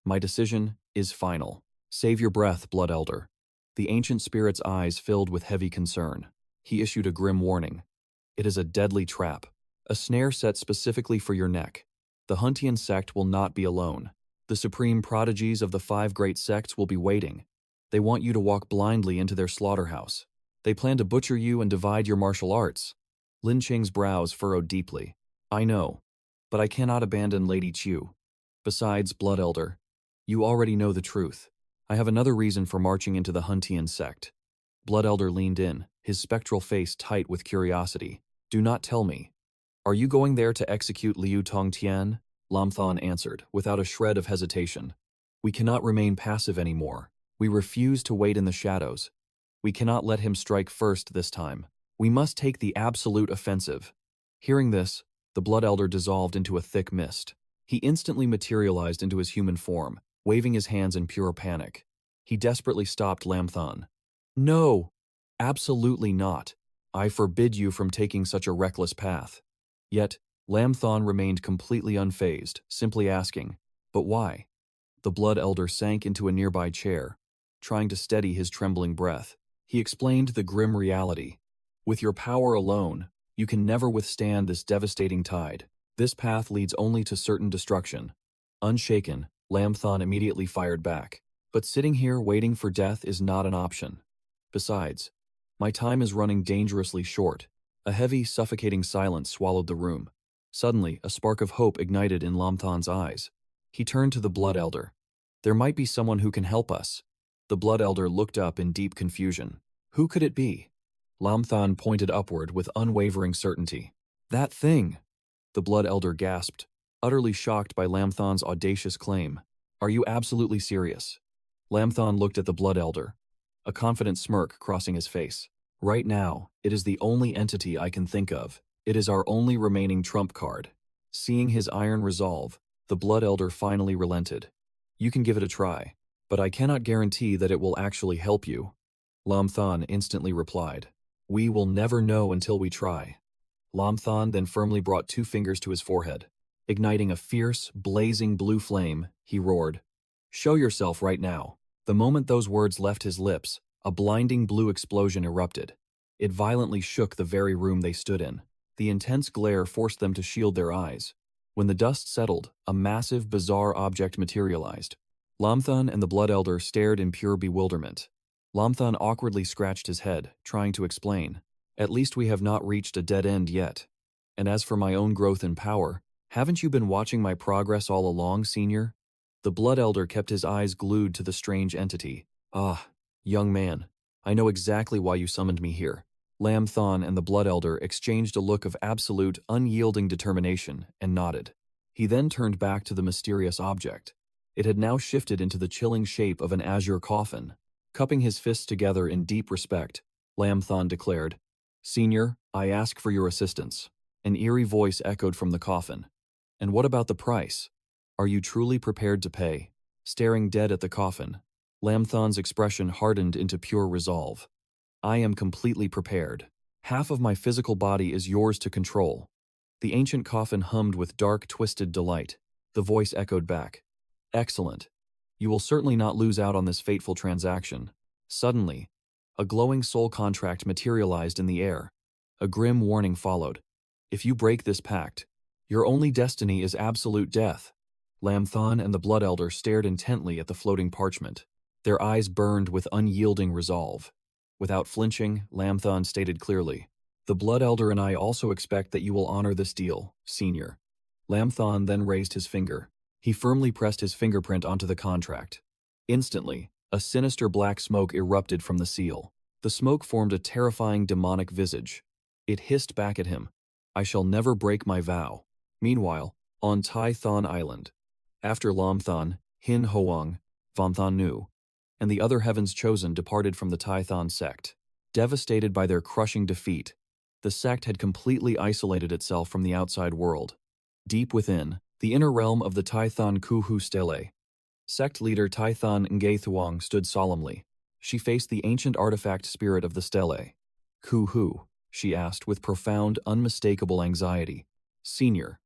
My decision is final. Save your breath, Blood Elder. The ancient spirit's eyes filled with heavy concern. He issued a grim warning. It is a deadly trap. A snare set specifically for your neck. The Huntian sect will not be alone. The supreme prodigies of the 5 great sects will be waiting. They want you to walk blindly into their slaughterhouse. They plan to butcher you and divide your martial arts. Lin Qing's brows furrowed deeply. I know, but I cannot abandon Lady Qiu. Besides, Blood Elder, you already know the truth. I have another reason for marching into the Huntian sect. Blood Elder leaned in, his spectral face tight with curiosity. Do not tell me. Are you going there to execute Liu Tongtian? Lam Thon answered, without a shred of hesitation. We cannot remain passive anymore. We refuse to wait in the shadows. We cannot let him strike first this time. We must take the absolute offensive. Hearing this, the Blood Elder dissolved into a thick mist. He instantly materialized into his human form, waving his hands in pure panic. He desperately stopped Lam Thon. No, absolutely not. I forbid you from taking such a reckless path. Yet, Lam Thon remained completely unfazed, simply asking, but why? The Blood Elder sank into a nearby chair, trying to steady his trembling breath. He explained the grim reality. With your power alone, you can never withstand this devastating tide. This path leads only to certain destruction. Unshaken, Lam Thon immediately fired back. But sitting here waiting for death is not an option. Besides, my time is running dangerously short. A heavy, suffocating silence swallowed the room. Suddenly, a spark of hope ignited in Lam Thon's eyes. He turned to the Blood Elder. There might be someone who can help us. The Blood Elder looked up in deep confusion. Who could it be? Lam Thon pointed upward with unwavering certainty. That thing! The Blood Elder gasped, utterly shocked by Lam Thon's audacious claim. Are you absolutely serious? Lam Thon looked at the Blood Elder, a confident smirk crossing his face. Right now, it is the only entity I can think of. It is our only remaining trump card. Seeing his iron resolve, the Blood Elder finally relented. You can give it a try, but I cannot guarantee that it will actually help you. Lam Thon instantly replied. We will never know until we try. Lam Thon then firmly brought 2 fingers to his forehead. Igniting a fierce, blazing blue flame, he roared. Show yourself right now. The moment those words left his lips, a blinding blue explosion erupted. It violently shook the very room they stood in. The intense glare forced them to shield their eyes. When the dust settled, a massive, bizarre object materialized. Lam Thon and the Blood Elder stared in pure bewilderment. Lam Thon awkwardly scratched his head, trying to explain. At least we have not reached a dead end yet. And as for my own growth in power, haven't you been watching my progress all along, Senior? The Blood Elder kept his eyes glued to the strange entity. "Ah, young man, I know exactly why you summoned me here." Lam Thon and the Blood Elder exchanged a look of absolute, unyielding determination and nodded. He then turned back to the mysterious object. It had now shifted into the chilling shape of an azure coffin. Cupping his fists together in deep respect, Lam Thon declared, "Senior, I ask for your assistance." An eerie voice echoed from the coffin. "And what about the price? Are you truly prepared to pay?" Staring dead at the coffin, Lam Thon's expression hardened into pure resolve. "I am completely prepared. Half of my physical body is yours to control." The ancient coffin hummed with dark, twisted delight. The voice echoed back, "Excellent. You will certainly not lose out on this fateful transaction." Suddenly, a glowing soul contract materialized in the air. A grim warning followed. "If you break this pact, your only destiny is absolute death." Lam Thon and the Blood Elder stared intently at the floating parchment. Their eyes burned with unyielding resolve. Without flinching, Lam Thon stated clearly, "The Blood Elder and I also expect that you will honor this deal, Senior." Lam Thon then raised his finger. He firmly pressed his fingerprint onto the contract. Instantly, a sinister black smoke erupted from the seal. The smoke formed a terrifying demonic visage. It hissed back at him, "I shall never break my vow." Meanwhile, on Tai Thon Island, after Lam Thon, Hin Hoang, Van Thon Nu, and the other heavens chosen departed from the Tai Thon sect. Devastated by their crushing defeat, the sect had completely isolated itself from the outside world. Deep within, the inner realm of the Tai Thon 𝐓𝐑𝐄𝐒 stele, sect leader Tai Thon 𝐓𝐑𝐃𝐒 stood solemnly. She faced the ancient artifact spirit of the stele. "Who?" she asked with profound, unmistakable anxiety. "Senior,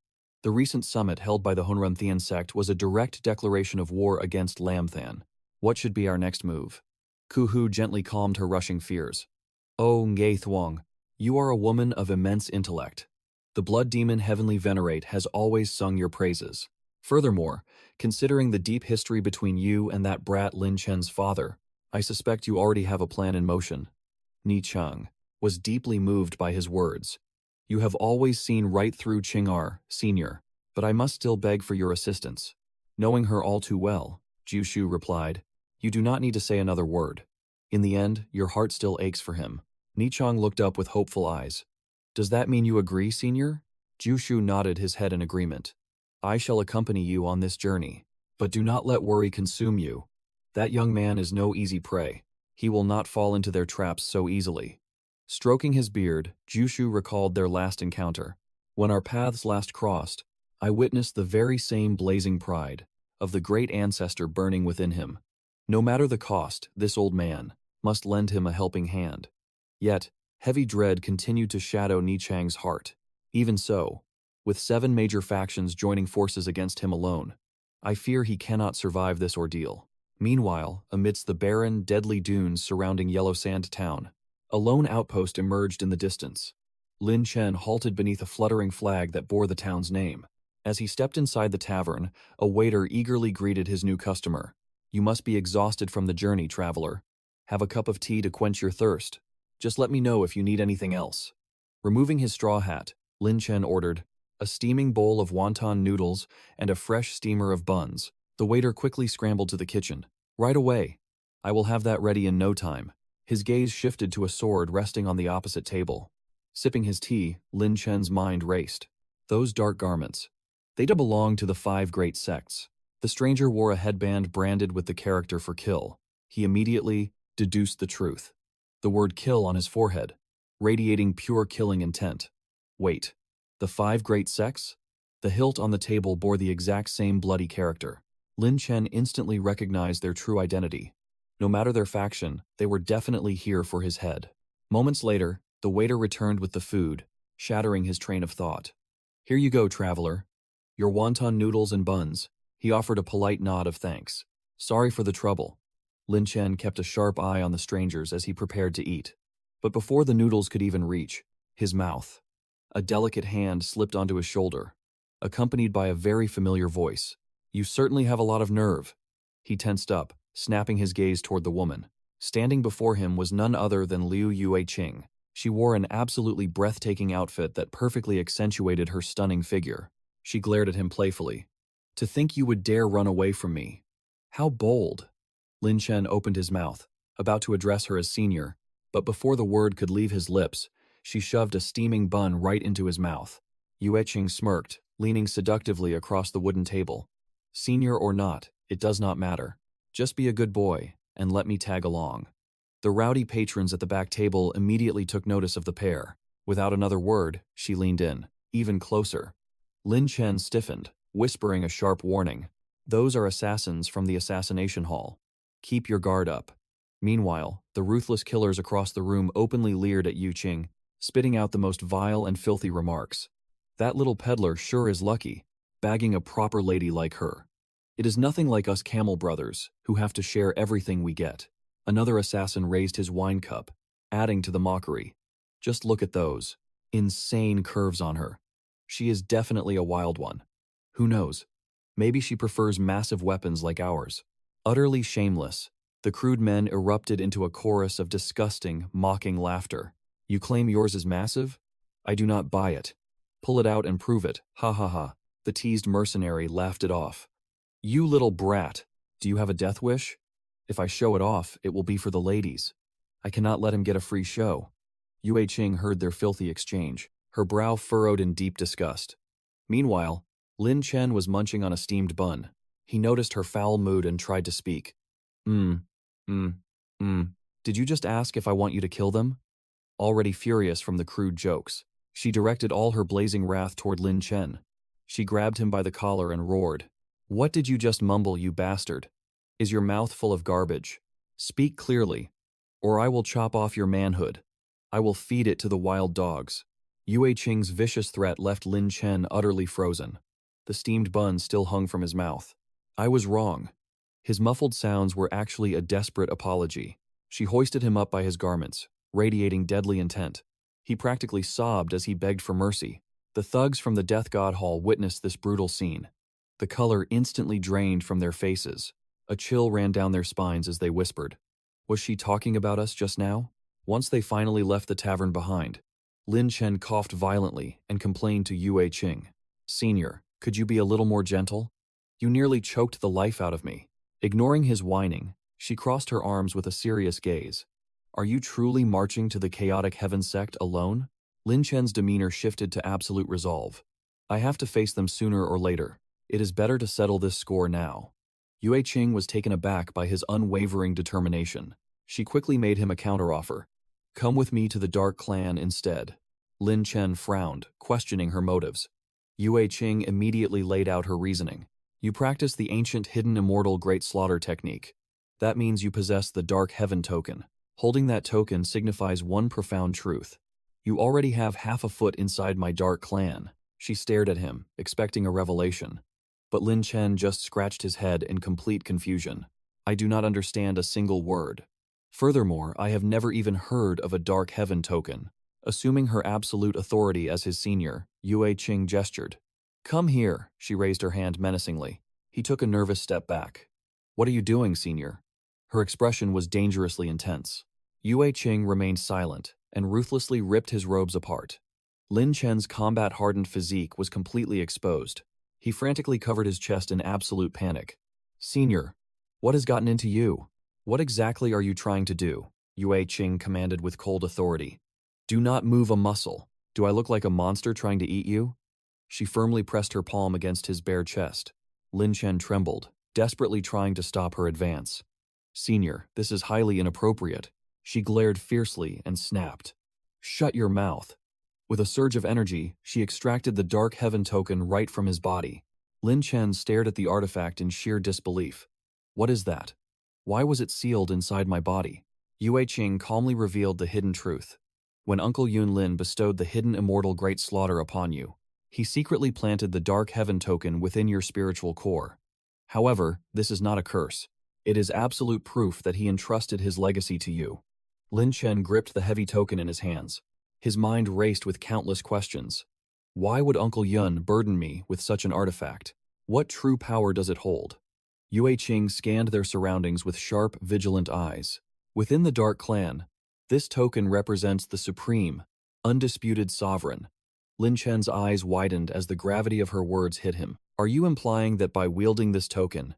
the recent summit held by the Honrunthean sect was a direct declaration of war against Lam Thon. What should be our next move?" 𝐓𝐶 gently calmed her rushing fears. "Oh, 𝐓𝐑𝐃𝐒, you are a woman of immense intellect. The blood demon Heavenly Venerate has always sung your praises. Furthermore, considering the deep history between you and that brat Lin Chen's father, I suspect you already have a plan in motion." Ni Chang was deeply moved by his words. "You have always seen right through Qing'er, Senior, but I must still beg for your assistance." Knowing her all too well, Jushu replied, "You do not need to say another word. In the end, your heart still aches for him." Ni Chang looked up with hopeful eyes. "Does that mean you agree, Senior?" Jushu nodded his head in agreement. "I shall accompany you on this journey, but do not let worry consume you. That young man is no easy prey. He will not fall into their traps so easily." Stroking his beard, Jushu recalled their last encounter. "When our paths last crossed, I witnessed the very same blazing pride of the great ancestor burning within him. No matter the cost, this old man must lend him a helping hand." Yet, heavy dread continued to shadow Ni Chang's heart. Even so, with 7 major factions joining forces against him alone, I fear he cannot survive this ordeal. Meanwhile, amidst the barren, deadly dunes surrounding Yellow Sand Town, a lone outpost emerged in the distance. Lin Chen halted beneath a fluttering flag that bore the town's name. As he stepped inside the tavern, a waiter eagerly greeted his new customer. "You must be exhausted from the journey, traveler. Have a cup of tea to quench your thirst. Just let me know if you need anything else." Removing his straw hat, Lin Chen ordered a steaming bowl of wonton noodles and a fresh steamer of buns. The waiter quickly scrambled to the kitchen. "Right away. I will have that ready in no time." His gaze shifted to a sword resting on the opposite table. Sipping his tea, Lin Chen's mind raced. Those dark garments. They belonged to the 5 great sects. The stranger wore a headband branded with the character for kill. He immediately deduced the truth. The word kill on his forehead, radiating pure killing intent. Wait, the 5 great sects? The hilt on the table bore the exact same bloody character. Lin Chen instantly recognized their true identity. No matter their faction, they were definitely here for his head. Moments later, the waiter returned with the food, shattering his train of thought. "Here you go, traveler. Your wonton noodles and buns." He offered a polite nod of thanks. "Sorry for the trouble." Lin Chen kept a sharp eye on the strangers as he prepared to eat. But before the noodles could even reach his mouth, a delicate hand slipped onto his shoulder, accompanied by a very familiar voice. "You certainly have a lot of nerve." He tensed up, snapping his gaze toward the woman. Standing before him was none other than Liu Yueqing. She wore an absolutely breathtaking outfit that perfectly accentuated her stunning figure. She glared at him playfully. To think you would dare run away from me. How bold. Lin Chen opened his mouth, about to address her as senior, but before the word could leave his lips, she shoved a steaming bun right into his mouth. Yu-Qing smirked, leaning seductively across the wooden table. Senior or not, it does not matter. Just be a good boy, and let me tag along. The rowdy patrons at the back table immediately took notice of the pair. Without another word, she leaned in, even closer. Lin Chen stiffened, whispering a sharp warning. Those are assassins from the assassination hall. Keep your guard up. Meanwhile, the ruthless killers across the room openly leered at Yu-Qing, spitting out the most vile and filthy remarks. That little peddler sure is lucky, bagging a proper lady like her. It is nothing like us camel brothers, who have to share everything we get. Another assassin raised his wine cup, adding to the mockery. Just look at those insane curves on her. She is definitely a wild one. Who knows? Maybe she prefers massive weapons like ours. Utterly shameless, the crude men erupted into a chorus of disgusting, mocking laughter. You claim yours is massive? I do not buy it. Pull it out and prove it, ha ha ha. The teased mercenary laughed it off. You little brat, do you have a death wish? If I show it off, it will be for the ladies. I cannot let him get a free show. Yu-Qing heard their filthy exchange, her brow furrowed in deep disgust. Meanwhile, Lin Chen was munching on a steamed bun. He noticed her foul mood and tried to speak. Did you just ask if I want you to kill them? Already furious from the crude jokes, she directed all her blazing wrath toward Lin Chen. She grabbed him by the collar and roared. What did you just mumble, you bastard? Is your mouth full of garbage? Speak clearly, or I will chop off your manhood. I will feed it to the wild dogs. Yu-Qing's vicious threat left Lin Chen utterly frozen. The steamed bun still hung from his mouth. I was wrong. His muffled sounds were actually a desperate apology. She hoisted him up by his garments, radiating deadly intent. He practically sobbed as he begged for mercy. The thugs from the Death God Hall witnessed this brutal scene. The color instantly drained from their faces. A chill ran down their spines as they whispered. Was she talking about us just now? Once they finally left the tavern behind, Lin Chen coughed violently and complained to Yu-Qing. Senior, could you be a little more gentle? You nearly choked the life out of me. Ignoring his whining, she crossed her arms with a serious gaze. Are you truly marching to the chaotic heaven sect alone? Lin Chen's demeanor shifted to absolute resolve. I have to face them sooner or later. It is better to settle this score now. Yu-Qing was taken aback by his unwavering determination. She quickly made him a counteroffer. Come with me to the Dark Clan instead. Lin Chen frowned, questioning her motives. Yu-Qing immediately laid out her reasoning. You practice the ancient hidden immortal great slaughter technique. That means you possess the Dark Heaven token. Holding that token signifies one profound truth. You already have half a foot inside my Dark Clan. She stared at him, expecting a revelation. But Lin Chen just scratched his head in complete confusion. I do not understand a single word. Furthermore, I have never even heard of a Dark Heaven token. Assuming her absolute authority as his senior, Yu-Qing gestured. Come here, she raised her hand menacingly. He took a nervous step back. What are you doing, senior? Her expression was dangerously intense. Yu-Qing remained silent and ruthlessly ripped his robes apart. Lin Chen's combat-hardened physique was completely exposed. He frantically covered his chest in absolute panic. Senior, what has gotten into you? What exactly are you trying to do? Yu-Qing commanded with cold authority. Do not move a muscle. Do I look like a monster trying to eat you? She firmly pressed her palm against his bare chest. Lin Chen trembled, desperately trying to stop her advance. Senior, this is highly inappropriate. She glared fiercely and snapped. Shut your mouth. With a surge of energy, she extracted the Dark Heaven token right from his body. Lin Chen stared at the artifact in sheer disbelief. What is that? Why was it sealed inside my body? Yu-Qing calmly revealed the hidden truth. When Uncle Yun Lin bestowed the hidden immortal great slaughter upon you, he secretly planted the Dark Heaven token within your spiritual core. However, this is not a curse. It is absolute proof that he entrusted his legacy to you. Lin Chen gripped the heavy token in his hands. His mind raced with countless questions. Why would Uncle Yun burden me with such an artifact? What true power does it hold? Yu-Qing scanned their surroundings with sharp, vigilant eyes. Within the Dark Clan, this token represents the supreme, undisputed sovereign. Lin Chen's eyes widened as the gravity of her words hit him. Are you implying that by wielding this token,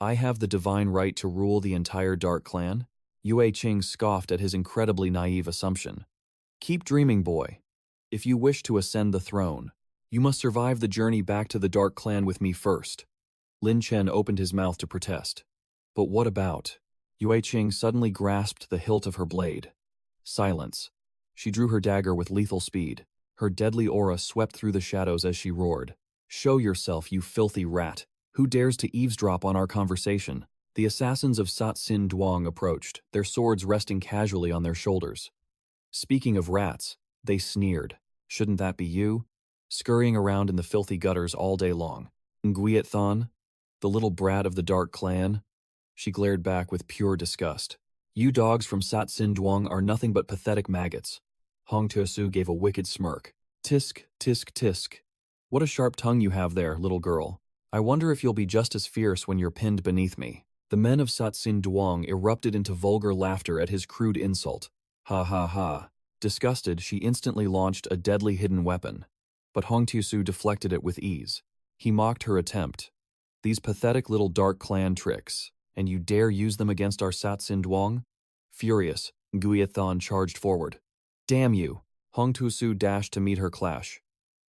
I have the divine right to rule the entire Dark Clan? Yue Qing scoffed at his incredibly naive assumption. Keep dreaming, boy. If you wish to ascend the throne, you must survive the journey back to the Dark Clan with me first. Lin Chen opened his mouth to protest. But what about? Yue Qing suddenly grasped the hilt of her blade. Silence. She drew her dagger with lethal speed. Her deadly aura swept through the shadows as she roared. Show yourself, you filthy rat. Who dares to eavesdrop on our conversation? The assassins of Sat Sin Duong approached, their swords resting casually on their shoulders. Speaking of rats, they sneered. Shouldn't that be you? Scurrying around in the filthy gutters all day long. 𝐓𝐑𝐀𝐒, the little brat of the Dark Clan? She glared back with pure disgust. You dogs from Sat Sin Duong are nothing but pathetic maggots. 𝐓𝐑𝐀𝐒 gave a wicked smirk. Tisk, tisk, tisk. What a sharp tongue you have there, little girl. I wonder if you'll be just as fierce when you're pinned beneath me. The men of Sat Sin Duong erupted into vulgar laughter at his crude insult. Ha ha ha. Disgusted, she instantly launched a deadly hidden weapon. But 𝐓𝐑𝐀𝐒 deflected it with ease. He mocked her attempt. These pathetic little Dark Clan tricks, and you dare use them against our Sat Sin Duong? Furious, 𝐓𝐑𝐀𝐒 charged forward. Damn you! 𝐓𝐑𝐀𝐒 dashed to meet her clash.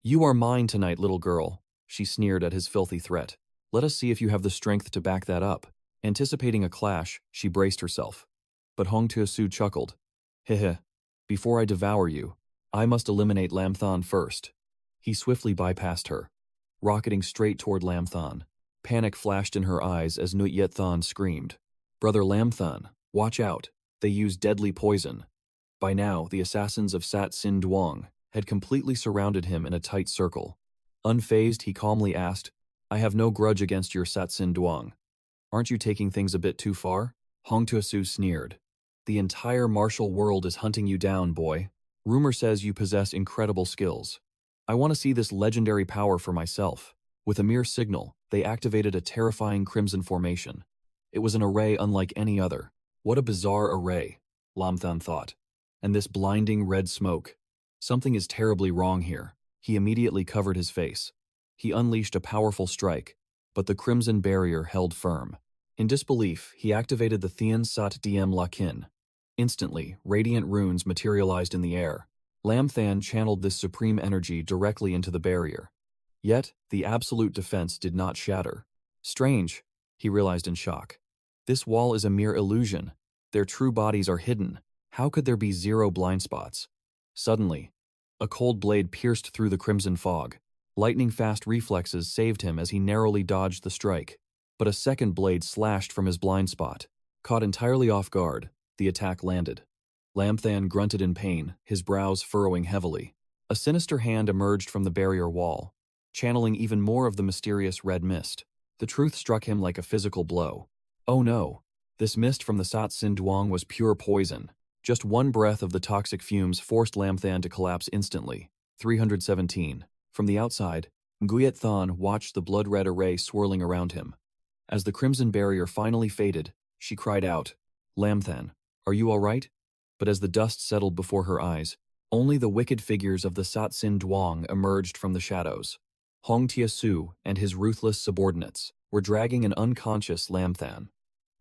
You are mine tonight, little girl, she sneered at his filthy threat. Let us see if you have the strength to back that up. Anticipating a clash, she braced herself. But 𝐓𝐑𝐀𝐒 chuckled. Heh. Before I devour you, I must eliminate Lam Than first. He swiftly bypassed her, rocketing straight toward Lam Than. Panic flashed in her eyes as Nguyen Than screamed. Brother Lam Than, watch out. They use deadly poison. By now, the assassins of Sat Sin Duong had completely surrounded him in a tight circle. Unfazed, he calmly asked, I have no grudge against your Sat Sin Duong. Aren't you taking things a bit too far? 𝐓𝐑𝐀𝐒 sneered. The entire martial world is hunting you down, boy. Rumor says you possess incredible skills. I want to see this legendary power for myself. With a mere signal, they activated a terrifying crimson formation. It was an array unlike any other. What a bizarre array, Lam Than thought. And this blinding red smoke. Something is terribly wrong here. He immediately covered his face. He unleashed a powerful strike, but the crimson barrier held firm. In disbelief, he activated the Thien Sat Diem Lakin. Instantly, radiant runes materialized in the air. Lam Than channeled this supreme energy directly into the barrier. Yet, the absolute defense did not shatter. Strange, he realized in shock. This wall is a mere illusion. Their true bodies are hidden. How could there be 0 blind spots? Suddenly, a cold blade pierced through the crimson fog. Lightning-fast reflexes saved him as he narrowly dodged the strike. But a second blade slashed from his blind spot. Caught entirely off guard, the attack landed. Lam Than grunted in pain, his brows furrowing heavily. A sinister hand emerged from the barrier wall, channeling even more of the mysterious red mist. The truth struck him like a physical blow. Oh no, this mist from the Sat Sin Duong was pure poison. Just one breath of the toxic fumes forced Lam Than to collapse instantly. 317. From the outside, Nguyen Than watched the blood-red array swirling around him. As the crimson barrier finally faded, she cried out, Lam Than, are you all right? But as the dust settled before her eyes, only the wicked figures of the Sat Sin Duong emerged from the shadows. 𝐓𝐑𝐀𝐒 and his ruthless subordinates were dragging an unconscious Lam Than.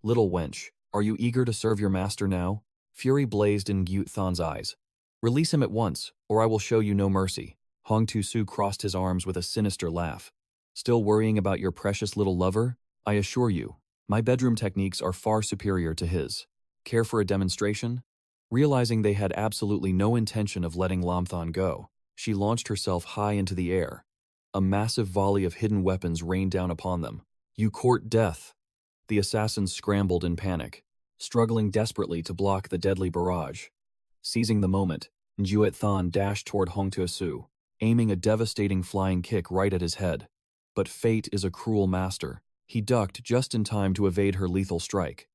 Little wench, are you eager to serve your master now? Fury blazed in Nguyen Than's eyes. Release him at once, or I will show you no mercy. 𝐓𝐑𝐀𝐒 crossed his arms with a sinister laugh. Still worrying about your precious little lover? I assure you, my bedroom techniques are far superior to his. Care for a demonstration? Realizing they had absolutely no intention of letting Lam Than go, she launched herself high into the air. A massive volley of hidden weapons rained down upon them. You court death! The assassins scrambled in panic, struggling desperately to block the deadly barrage. Seizing the moment, Nguyen Than dashed toward 𝐓𝐑𝐀𝐒, aiming a devastating flying kick right at his head. But fate is a cruel master. He ducked just in time to evade her lethal strike.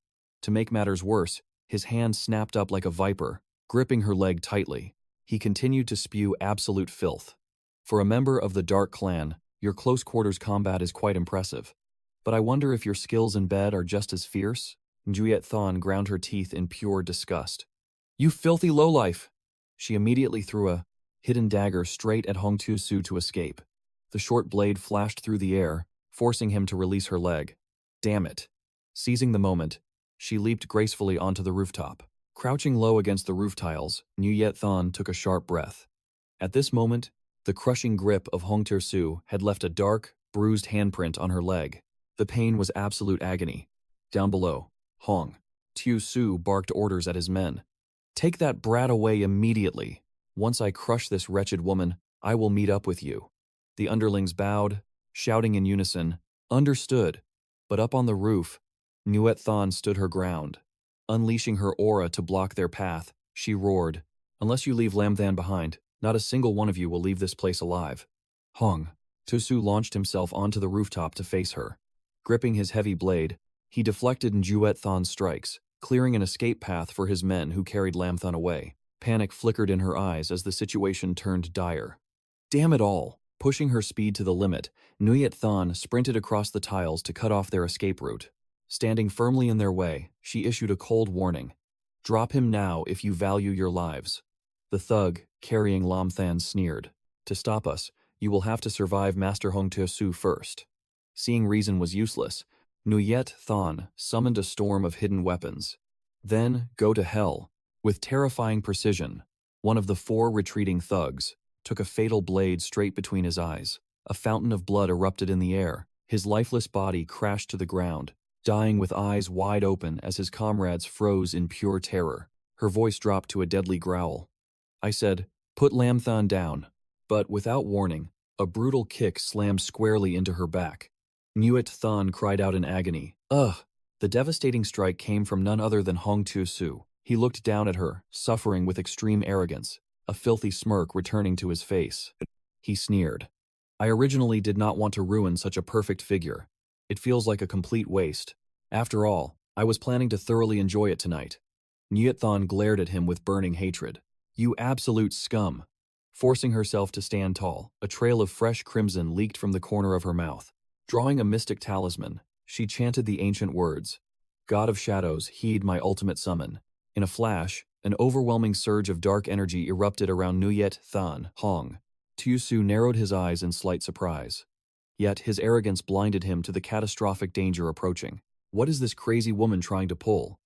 To make matters worse, his hand snapped up like a viper, gripping her leg tightly. He continued to spew absolute filth. For a member of the Dark Clan, your close-quarters combat is quite impressive. But I wonder if your skills in bed are just as fierce? Nguyen Than ground her teeth in pure disgust. You filthy lowlife! She immediately threw a hidden dagger straight at 𝐓𝐑𝐄𝐒 to escape. The short blade flashed through the air, forcing him to release her leg. Damn it. Seizing the moment, she leaped gracefully onto the rooftop. Crouching low against the roof tiles, 𝐓𝐑𝐃𝐒 took a sharp breath. At this moment, the crushing grip of 𝐓𝐑𝐄𝐒 had left a dark, bruised handprint on her leg. The pain was absolute agony. Down below, 𝐓𝐑𝐄𝐒 barked orders at his men. "Take that brat away immediately. Once I crush this wretched woman, I will meet up with you." The underlings bowed, shouting in unison, "Understood." But up on the roof, 𝐓𝐑𝐃𝐒 stood her ground. Unleashing her aura to block their path, she roared, "Unless you leave 𝐓𝐷𝐻𝐿 behind, not a single one of you will leave this place alive." 𝐓𝐑𝐄𝐒 launched himself onto the rooftop to face her. Gripping his heavy blade, he deflected 𝐓𝐷𝐻𝐿's strikes, clearing an escape path for his men who carried 𝐓𝐷𝐻𝐿 away. Panic flickered in her eyes as the situation turned dire. Damn it all! Pushing her speed to the limit, 𝐓𝐷𝐻𝐿 sprinted across the tiles to cut off their escape route. Standing firmly in their way, she issued a cold warning. "Drop him now if you value your lives." The thug, carrying 𝐓𝐷𝐻𝐿, sneered. "To stop us, you will have to survive Master 𝐓𝐑𝐄𝐒 first." Seeing reason was useless, 𝐓𝐷𝐻𝐿 summoned a storm of hidden weapons. Then, go to hell. With terrifying precision, one of the 4 retreating thugs took a fatal blade straight between his eyes. A fountain of blood erupted in the air. His lifeless body crashed to the ground, dying with eyes wide open as his comrades froze in pure terror. Her voice dropped to a deadly growl. I said, "Put 𝐓𝐷𝐻𝐿 down." But without warning, a brutal kick slammed squarely into her back. 𝐓𝐷𝐻𝐿 cried out in agony. "Ugh!" The devastating strike came from none other than 𝐓𝐑𝐄𝐒. He looked down at her, suffering with extreme arrogance, a filthy smirk returning to his face. He sneered. "I originally did not want to ruin such a perfect figure. It feels like a complete waste. After all, I was planning to thoroughly enjoy it tonight." 𝐓𝐷𝐻𝐿 glared at him with burning hatred. "You absolute scum!" Forcing herself to stand tall, a trail of fresh crimson leaked from the corner of her mouth. Drawing a mystic talisman, she chanted the ancient words, "God of shadows, heed my ultimate summon." In a flash, an overwhelming surge of dark energy erupted around 𝐓𝐷𝐻𝐿. 𝐓𝐑𝐄𝐒 narrowed his eyes in slight surprise. Yet his arrogance blinded him to the catastrophic danger approaching. What is this crazy woman trying to pull?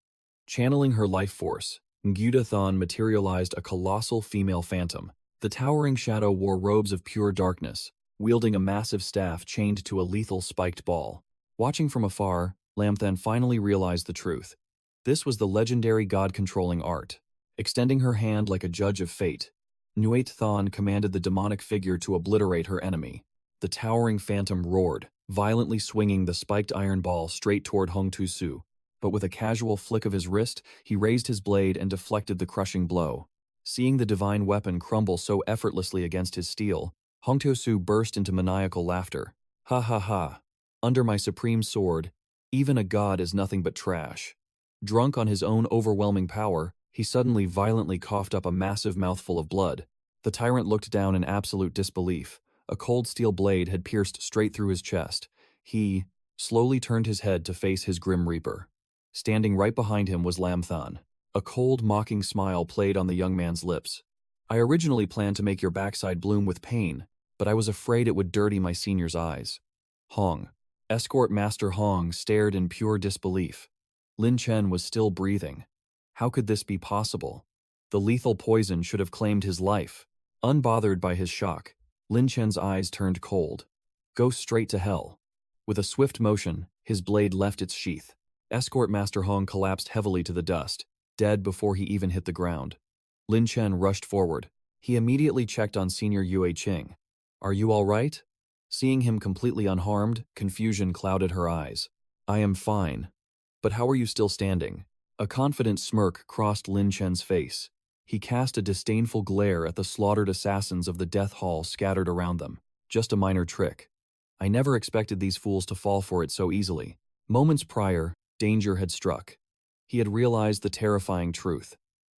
Channeling her life force, 𝐓𝐷𝐻𝐿 materialized a colossal female phantom. The towering shadow wore robes of pure darkness, wielding a massive staff chained to a lethal spiked ball. Watching from afar, 𝐓𝐷𝐻𝐿 finally realized the truth. This was the legendary god-controlling art. Extending her hand like a judge of fate, 𝐓𝐷𝐻𝐿 commanded the demonic figure to obliterate her enemy. The towering phantom roared, violently swinging the spiked iron ball straight toward 𝐓𝐑𝐄𝐒. But with a casual flick of his wrist, he raised his blade and deflected the crushing blow. Seeing the divine weapon crumble so effortlessly against his steel, 𝐓𝐑𝐄𝐒 burst into maniacal laughter. "Ha ha ha! Under my supreme sword, even a god is nothing but trash." Drunk on his own overwhelming power, he suddenly violently coughed up a massive mouthful of blood. The tyrant looked down in absolute disbelief. A cold steel blade had pierced straight through his chest. He slowly turned his head to face his grim reaper. Standing right behind him was 𝐓𝐷𝐻𝐿. A cold, mocking smile played on the young man's lips. "I originally planned to make your backside bloom with pain, but I was afraid it would dirty my senior's eyes." Escort Master 𝐓𝐿 stared in pure disbelief. Lin Chen was still breathing. How could this be possible? The lethal poison should have claimed his life. Unbothered by his shock, Lin Chen's eyes turned cold. "Go straight to hell." With a swift motion, his blade left its sheath. Escort Master 𝐓𝐿 collapsed heavily to the dust, dead before he even hit the ground. Lin Chen rushed forward. He immediately checked on Senior Yue Qing. "Are you all right?" Seeing him completely unharmed, confusion clouded her eyes. "I am fine. But how are you still standing?" A confident smirk crossed Lin Chen's face. He cast a disdainful glare at the slaughtered assassins of the death hall scattered around them. "Just a minor trick. I never expected these fools to fall for it so easily." Moments prior, danger had struck. He had realized the terrifying truth.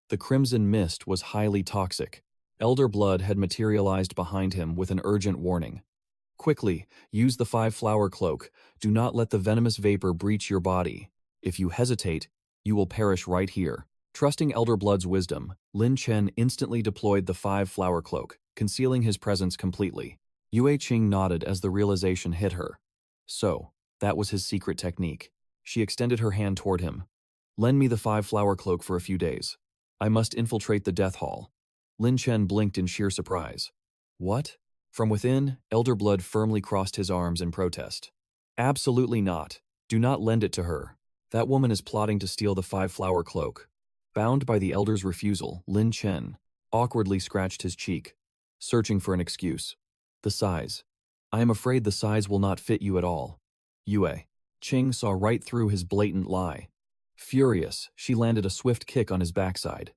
The crimson mist was highly toxic. Elder blood had materialized behind him with an urgent warning. "Quickly, use the 5-flower cloak. Do not let the venomous vapor breach your body. If you hesitate, you will perish right here." Trusting Elder Blood's wisdom, Lin Chen instantly deployed the 5-flower cloak, concealing his presence completely. Yue Qing nodded as the realization hit her. So, that was his secret technique. She extended her hand toward him. Lend me the 5-flower cloak for a few days. I must infiltrate the death hall. Lin Chen blinked in sheer surprise. What? From within, Elder Blood firmly crossed his arms in protest. Absolutely not. Do not lend it to her. That woman is plotting to steal the 5-flower cloak. Bound by the elder's refusal, Lin Chen awkwardly scratched his cheek, searching for an excuse. The size. I am afraid the size will not fit you at all. Yue Qing saw right through his blatant lie. Furious, she landed a swift kick on his backside.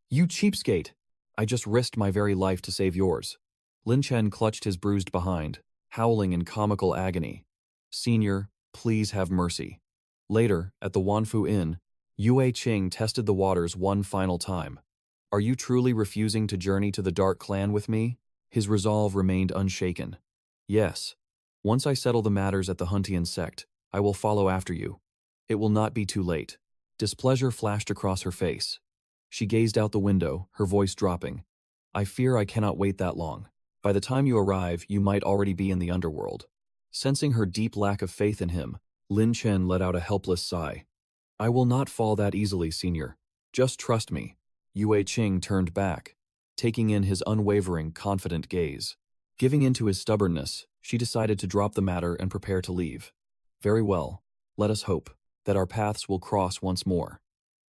You cheapskate! I just risked my very life to save yours. Lin Chen clutched his bruised behind, howling in comical agony. Senior, please have mercy. Later, at the Wanfu Inn, Yue Qing tested the waters one final time. Are you truly refusing to journey to the Dark Clan with me? His resolve remained unshaken. Yes. Once I settle the matters at the Huntian sect, I will follow after you. It will not be too late. Displeasure flashed across her face. She gazed out the window, her voice dropping. I fear I cannot wait that long. By the time you arrive, you might already be in the underworld. Sensing her deep lack of faith in him, Lin Chen let out a helpless sigh. I will not fall that easily, senior. Just trust me. Yue Qing turned back, taking in his unwavering, confident gaze. Giving in to his stubbornness, she decided to drop the matter and prepare to leave. Very well. Let us hope that our paths will cross once more.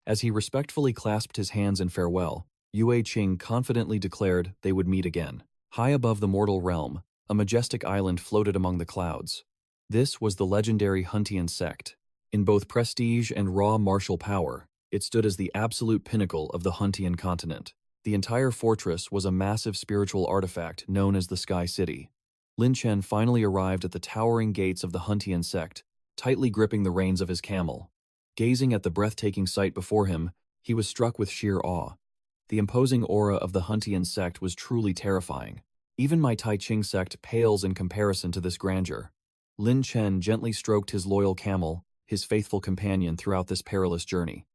As he respectfully clasped his hands in farewell, Yue Qing confidently declared they would meet again. High above the mortal realm, a majestic island floated among the clouds. This was the legendary Huntian sect. In both prestige and raw martial power, it stood as the absolute pinnacle of the Huntian continent. The entire fortress was a massive spiritual artifact known as the Sky City. Lin Chen finally arrived at the towering gates of the Huntian sect, tightly gripping the reins of his camel. Gazing at the breathtaking sight before him, he was struck with sheer awe. The imposing aura of the Huntian sect was truly terrifying. Even my Tai Ching sect pales in comparison to this grandeur. Lin Chen gently stroked his loyal camel, his faithful companion throughout this perilous journey.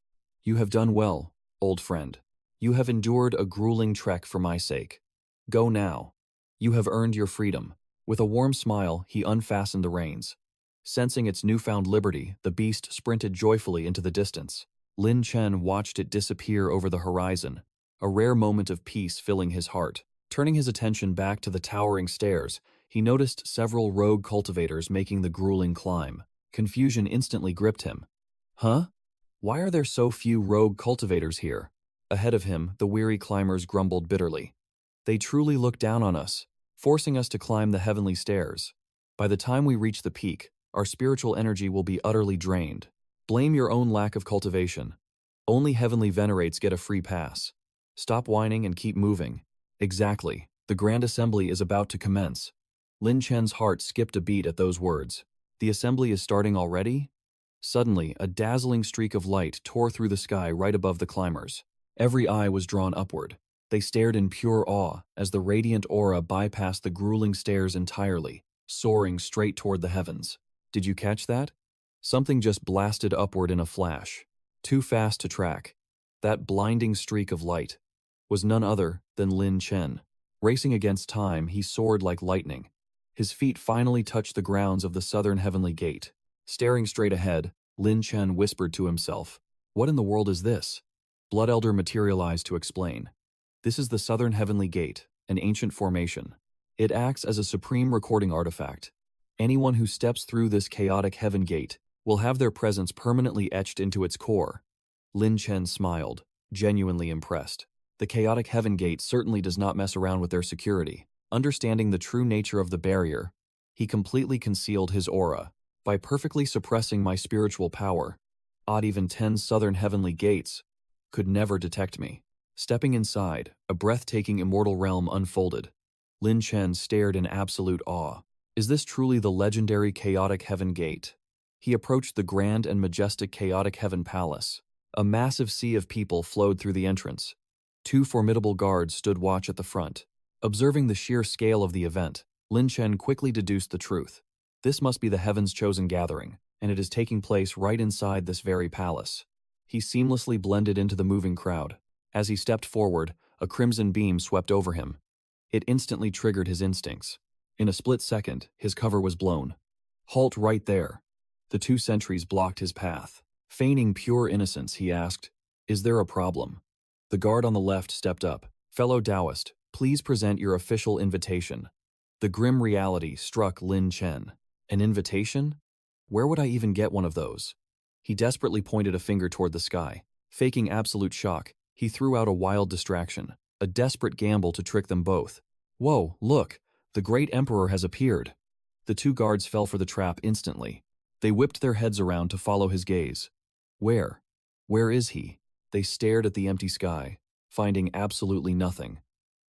You have done well, old friend. You have endured a grueling trek for my sake. Go now. You have earned your freedom. With a warm smile, he unfastened the reins. Sensing its newfound liberty, the beast sprinted joyfully into the distance. Lin Chen watched it disappear over the horizon, a rare moment of peace filling his heart. Turning his attention back to the towering stairs, he noticed several rogue cultivators making the grueling climb. Confusion instantly gripped him. Huh? Why are there so few rogue cultivators here? Ahead of him, the weary climbers grumbled bitterly. They truly look down on us, forcing us to climb the heavenly stairs. By the time we reach the peak, our spiritual energy will be utterly drained. Blame your own lack of cultivation. Only heavenly venerates get a free pass. Stop whining and keep moving. Exactly. The Grand Assembly is about to commence. Lin Chen's heart skipped a beat at those words. The assembly is starting already? Suddenly, a dazzling streak of light tore through the sky right above the climbers. Every eye was drawn upward. They stared in pure awe as the radiant aura bypassed the grueling stairs entirely, soaring straight toward the heavens. Did you catch that? Something just blasted upward in a flash. Too fast to track. That blinding streak of light was none other than Lin Chen. Racing against time, he soared like lightning. His feet finally touched the grounds of the southern heavenly gate. Staring straight ahead, Lin Chen whispered to himself, "What in the world is this?" Blood Elder materialized to explain. This is the southern heavenly gate, an ancient formation. It acts as a supreme recording artifact. Anyone who steps through this chaotic heaven gate will have their presence permanently etched into its core. Lin Chen smiled, genuinely impressed. The chaotic heaven gate certainly does not mess around with their security. Understanding the true nature of the barrier, he completely concealed his aura. By perfectly suppressing my spiritual power, odd even 10 southern heavenly gates could never detect me. Stepping inside, a breathtaking immortal realm unfolded. Lin Chen stared in absolute awe. Is this truly the legendary chaotic heaven gate? He approached the grand and majestic chaotic heaven palace. A massive sea of people flowed through the entrance. 2 formidable guards stood watch at the front. Observing the sheer scale of the event, Lin Chen quickly deduced the truth. This must be the heaven's chosen gathering, and it is taking place right inside this very palace. He seamlessly blended into the moving crowd. As he stepped forward, a crimson beam swept over him. It instantly triggered his instincts. In a split second, his cover was blown. "Halt right there." The two sentries blocked his path. Feigning pure innocence, he asked, "Is there a problem?" The guard on the left stepped up. "Fellow Taoist, please present your official invitation." The grim reality struck Lin Chen. An invitation? Where would I even get one of those? He desperately pointed a finger toward the sky. Faking absolute shock, he threw out a wild distraction, a desperate gamble to trick them both. "Whoa, look! The great emperor has appeared." The two guards fell for the trap instantly. They whipped their heads around to follow his gaze. Where? Where is he? They stared at the empty sky, finding absolutely nothing.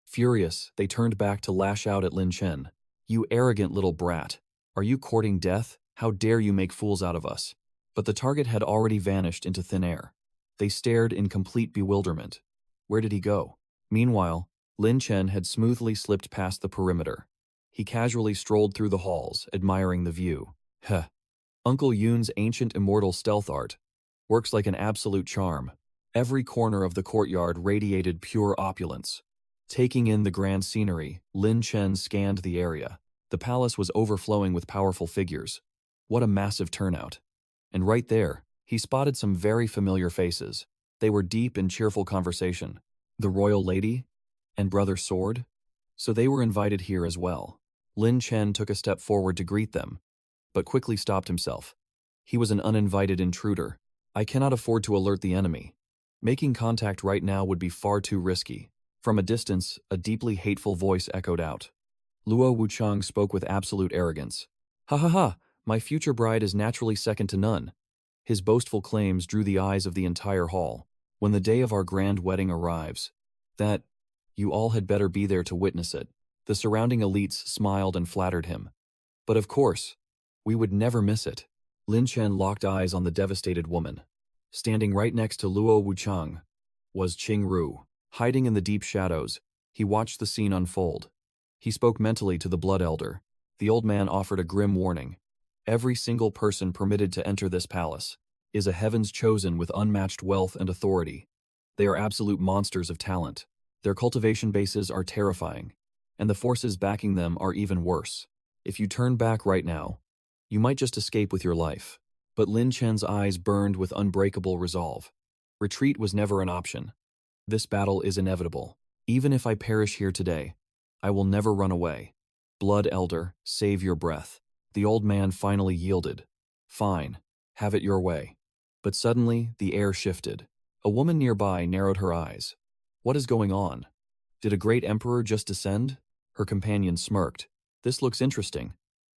Furious, they turned back to lash out at Lin Chen. "You arrogant little brat. Are you courting death? How dare you make fools out of us?" But the target had already vanished into thin air. They stared in complete bewilderment. Where did he go? Meanwhile, Lin Chen had smoothly slipped past the perimeter. He casually strolled through the halls, admiring the view. Heh. Uncle Yoon's ancient immortal stealth art works like an absolute charm. Every corner of the courtyard radiated pure opulence. Taking in the grand scenery, Lin Chen scanned the area. The palace was overflowing with powerful figures. What a massive turnout. And right there, he spotted some very familiar faces. They were deep in cheerful conversation. The royal lady and Brother Sword? So they were invited here as well. Lin Chen took a step forward to greet them, but quickly stopped himself. He was an uninvited intruder. I cannot afford to alert the enemy. Making contact right now would be far too risky. From a distance, a deeply hateful voice echoed out. Luo Wuchang spoke with absolute arrogance. "Ha ha ha, my future bride is naturally second to none." His boastful claims drew the eyes of the entire hall. "When the day of our grand wedding arrives, you all had better be there to witness it." The surrounding elites smiled and flattered him. "But of course, we would never miss it." Lin Chen locked eyes on the devastated woman. Standing right next to Luo Wuchang was Qing Ru. Hiding in the deep shadows, he watched the scene unfold. He spoke mentally to the Blood Elder. The old man offered a grim warning. "Every single person permitted to enter this palace is a heaven's chosen with unmatched wealth and authority. They are absolute monsters of talent. Their cultivation bases are terrifying, and the forces backing them are even worse. If you turn back right now, you might just escape with your life." But Lin Chen's eyes burned with unbreakable resolve. Retreat was never an option. "This battle is inevitable. Even if I perish here today, I will never run away. Blood Elder, save your breath." The old man finally yielded. "Fine, have it your way." But suddenly, the air shifted. A woman nearby narrowed her eyes. "What is going on? Did a great emperor just descend?" Her companion smirked. "This looks interesting."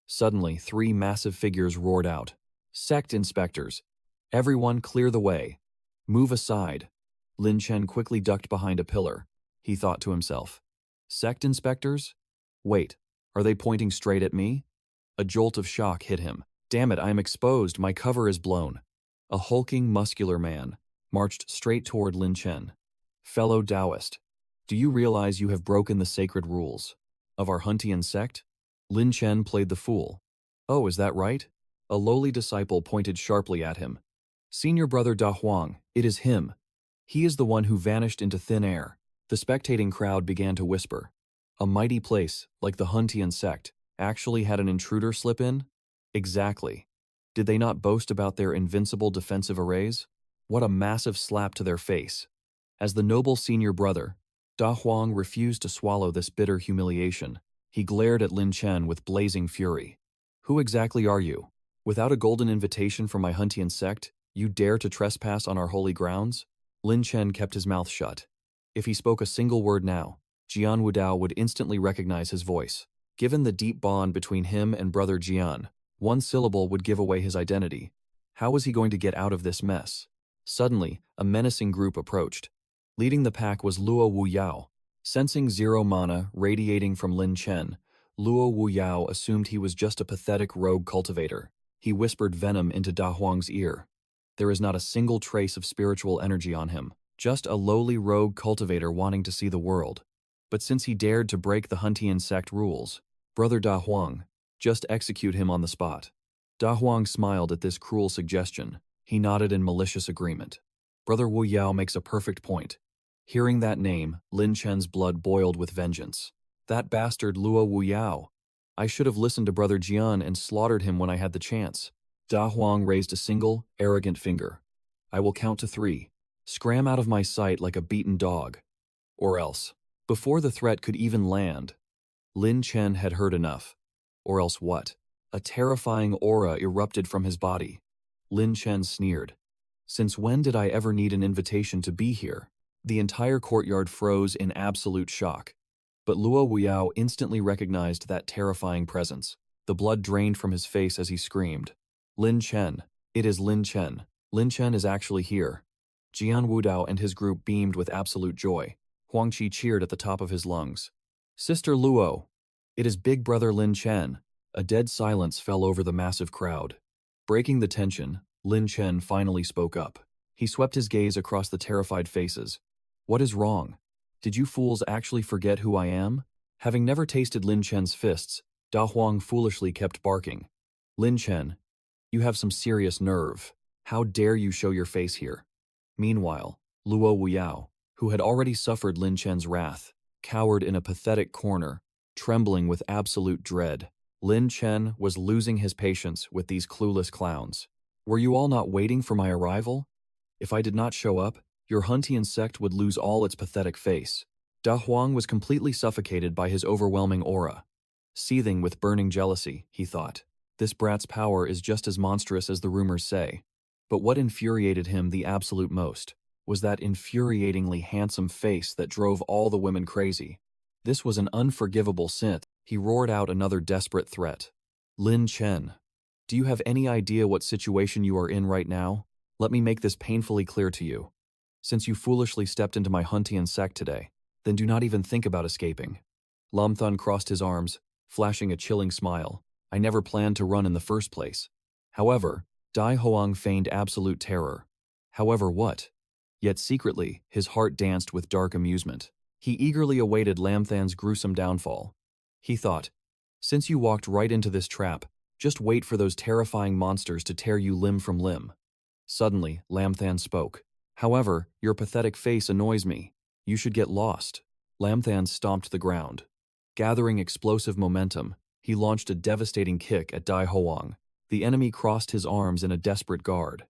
Suddenly, three massive figures roared out. "Sect inspectors! Everyone clear the way! Move aside!" Lin Chen quickly ducked behind a pillar. He thought to himself, "Sect inspectors? Wait, are they pointing straight at me?" A jolt of shock hit him. "Damn it, I am exposed, my cover is blown." A hulking, muscular man marched straight toward Lin Chen. "Fellow Taoist, do you realize you have broken the sacred rules of our Huntian sect?" Lin Chen played the fool. "Oh, is that right?" A lowly disciple pointed sharply at him. "Senior brother Da Huang, it is him. He is the one who vanished into thin air." The spectating crowd began to whisper. A mighty place, like the Huntian sect, actually had an intruder slip in? Exactly. Did they not boast about their invincible defensive arrays? What a massive slap to their face. As the noble senior brother, Da Huang refused to swallow this bitter humiliation. He glared at Lin Chen with blazing fury. "Who exactly are you? Without a golden invitation from my Huntian sect, you dare to trespass on our holy grounds?" Lin Chen kept his mouth shut. If he spoke a single word now, Jian Wudao would instantly recognize his voice. Given the deep bond between him and brother Jian, one syllable would give away his identity. How was he going to get out of this mess? Suddenly, a menacing group approached. Leading the pack was Luo Wuyao. Sensing zero mana radiating from Lin Chen, Luo Wuyao assumed he was just a pathetic rogue cultivator. He whispered venom into Da Huang's ear. "There is not a single trace of spiritual energy on him, just a lowly rogue cultivator wanting to see the world. But since he dared to break the Huntian sect rules, brother Da Huang, just execute him on the spot." Da Huang smiled at this cruel suggestion. He nodded in malicious agreement. Brother Wu Yao makes a perfect point. Hearing that name, Lin Chen's blood boiled with vengeance. That bastard Luo Wu Yao. I should have listened to Brother Jian and slaughtered him when I had the chance. Da Huang raised a single, arrogant finger. I will count to 3. Scram out of my sight like a beaten dog. Or else. Before the threat could even land, Lin Chen had heard enough. Or else what? A terrifying aura erupted from his body. Lin Chen sneered. Since when did I ever need an invitation to be here? The entire courtyard froze in absolute shock. But Luo Wuyao instantly recognized that terrifying presence. The blood drained from his face as he screamed. Lin Chen. It is Lin Chen. Lin Chen is actually here. Jian Wudao and his group beamed with absolute joy. Huang Qi cheered at the top of his lungs. Sister Luo. It is big brother Lin Chen. A dead silence fell over the massive crowd. Breaking the tension, Lin Chen finally spoke up. He swept his gaze across the terrified faces. What is wrong? Did you fools actually forget who I am? Having never tasted Lin Chen's fists, Da Huang foolishly kept barking. Lin Chen, you have some serious nerve. How dare you show your face here? Meanwhile, Luo Wuyao, who had already suffered Lin Chen's wrath, cowered in a pathetic corner, trembling with absolute dread. Lin Chen was losing his patience with these clueless clowns. Were you all not waiting for my arrival? If I did not show up, your Huntian sect would lose all its pathetic face. Da Huang was completely suffocated by his overwhelming aura. Seething with burning jealousy, he thought, this brat's power is just as monstrous as the rumors say. But what infuriated him the absolute most was that infuriatingly handsome face that drove all the women crazy. This was an unforgivable sin. He roared out another desperate threat. Lin Chen, do you have any idea what situation you are in right now? Let me make this painfully clear to you. Since you foolishly stepped into my Huntian sect today, then do not even think about escaping. Lam Thun crossed his arms, flashing a chilling smile. I never planned to run in the first place. However, Dai Hoang feigned absolute terror. However what? Yet secretly, his heart danced with dark amusement. He eagerly awaited Lam Than's gruesome downfall. He thought, since you walked right into this trap, just wait for those terrifying monsters to tear you limb from limb. Suddenly, Lam Than spoke. However, your pathetic face annoys me. You should get lost. Lam Than stomped the ground. Gathering explosive momentum, he launched a devastating kick at Dai Hoang. The enemy crossed his arms in a desperate guard.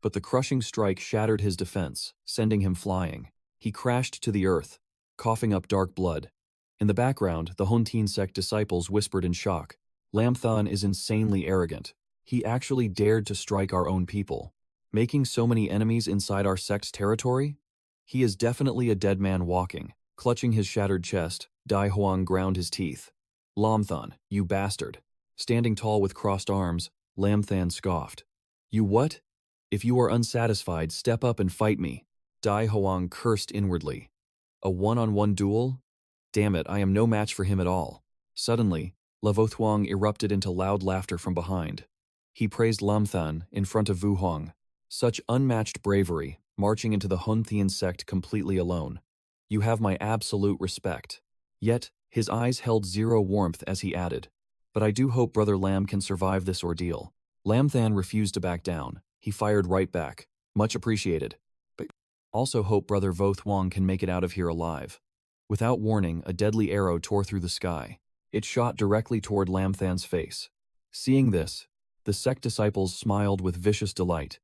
But the crushing strike shattered his defense, sending him flying. He crashed to the earth, coughing up dark blood. In the background, the Huntian sect disciples whispered in shock. Lam Than is insanely arrogant. He actually dared to strike our own people, making so many enemies inside our sect's territory? He is definitely a dead man walking. Clutching his shattered chest, Dai Huang ground his teeth. Lam Than, you bastard. Standing tall with crossed arms, Lam Than scoffed. You what? If you are unsatisfied, step up and fight me. Dai Huang cursed inwardly. A one-on-one duel? Damn it, I am no match for him at all. Suddenly, Lavo Thuong erupted into loud laughter from behind. He praised Lam Than in front of Vu Huang. Such unmatched bravery, marching into the Huntian sect completely alone. You have my absolute respect. Yet, his eyes held zero warmth as he added, but I do hope Brother Lam can survive this ordeal. Lam Than refused to back down. He fired right back. Much appreciated. But also hope Brother Vo Thuong can make it out of here alive. Without warning, a deadly arrow tore through the sky. It shot directly toward Lam Than's face. Seeing this, the sect disciples smiled with vicious delight.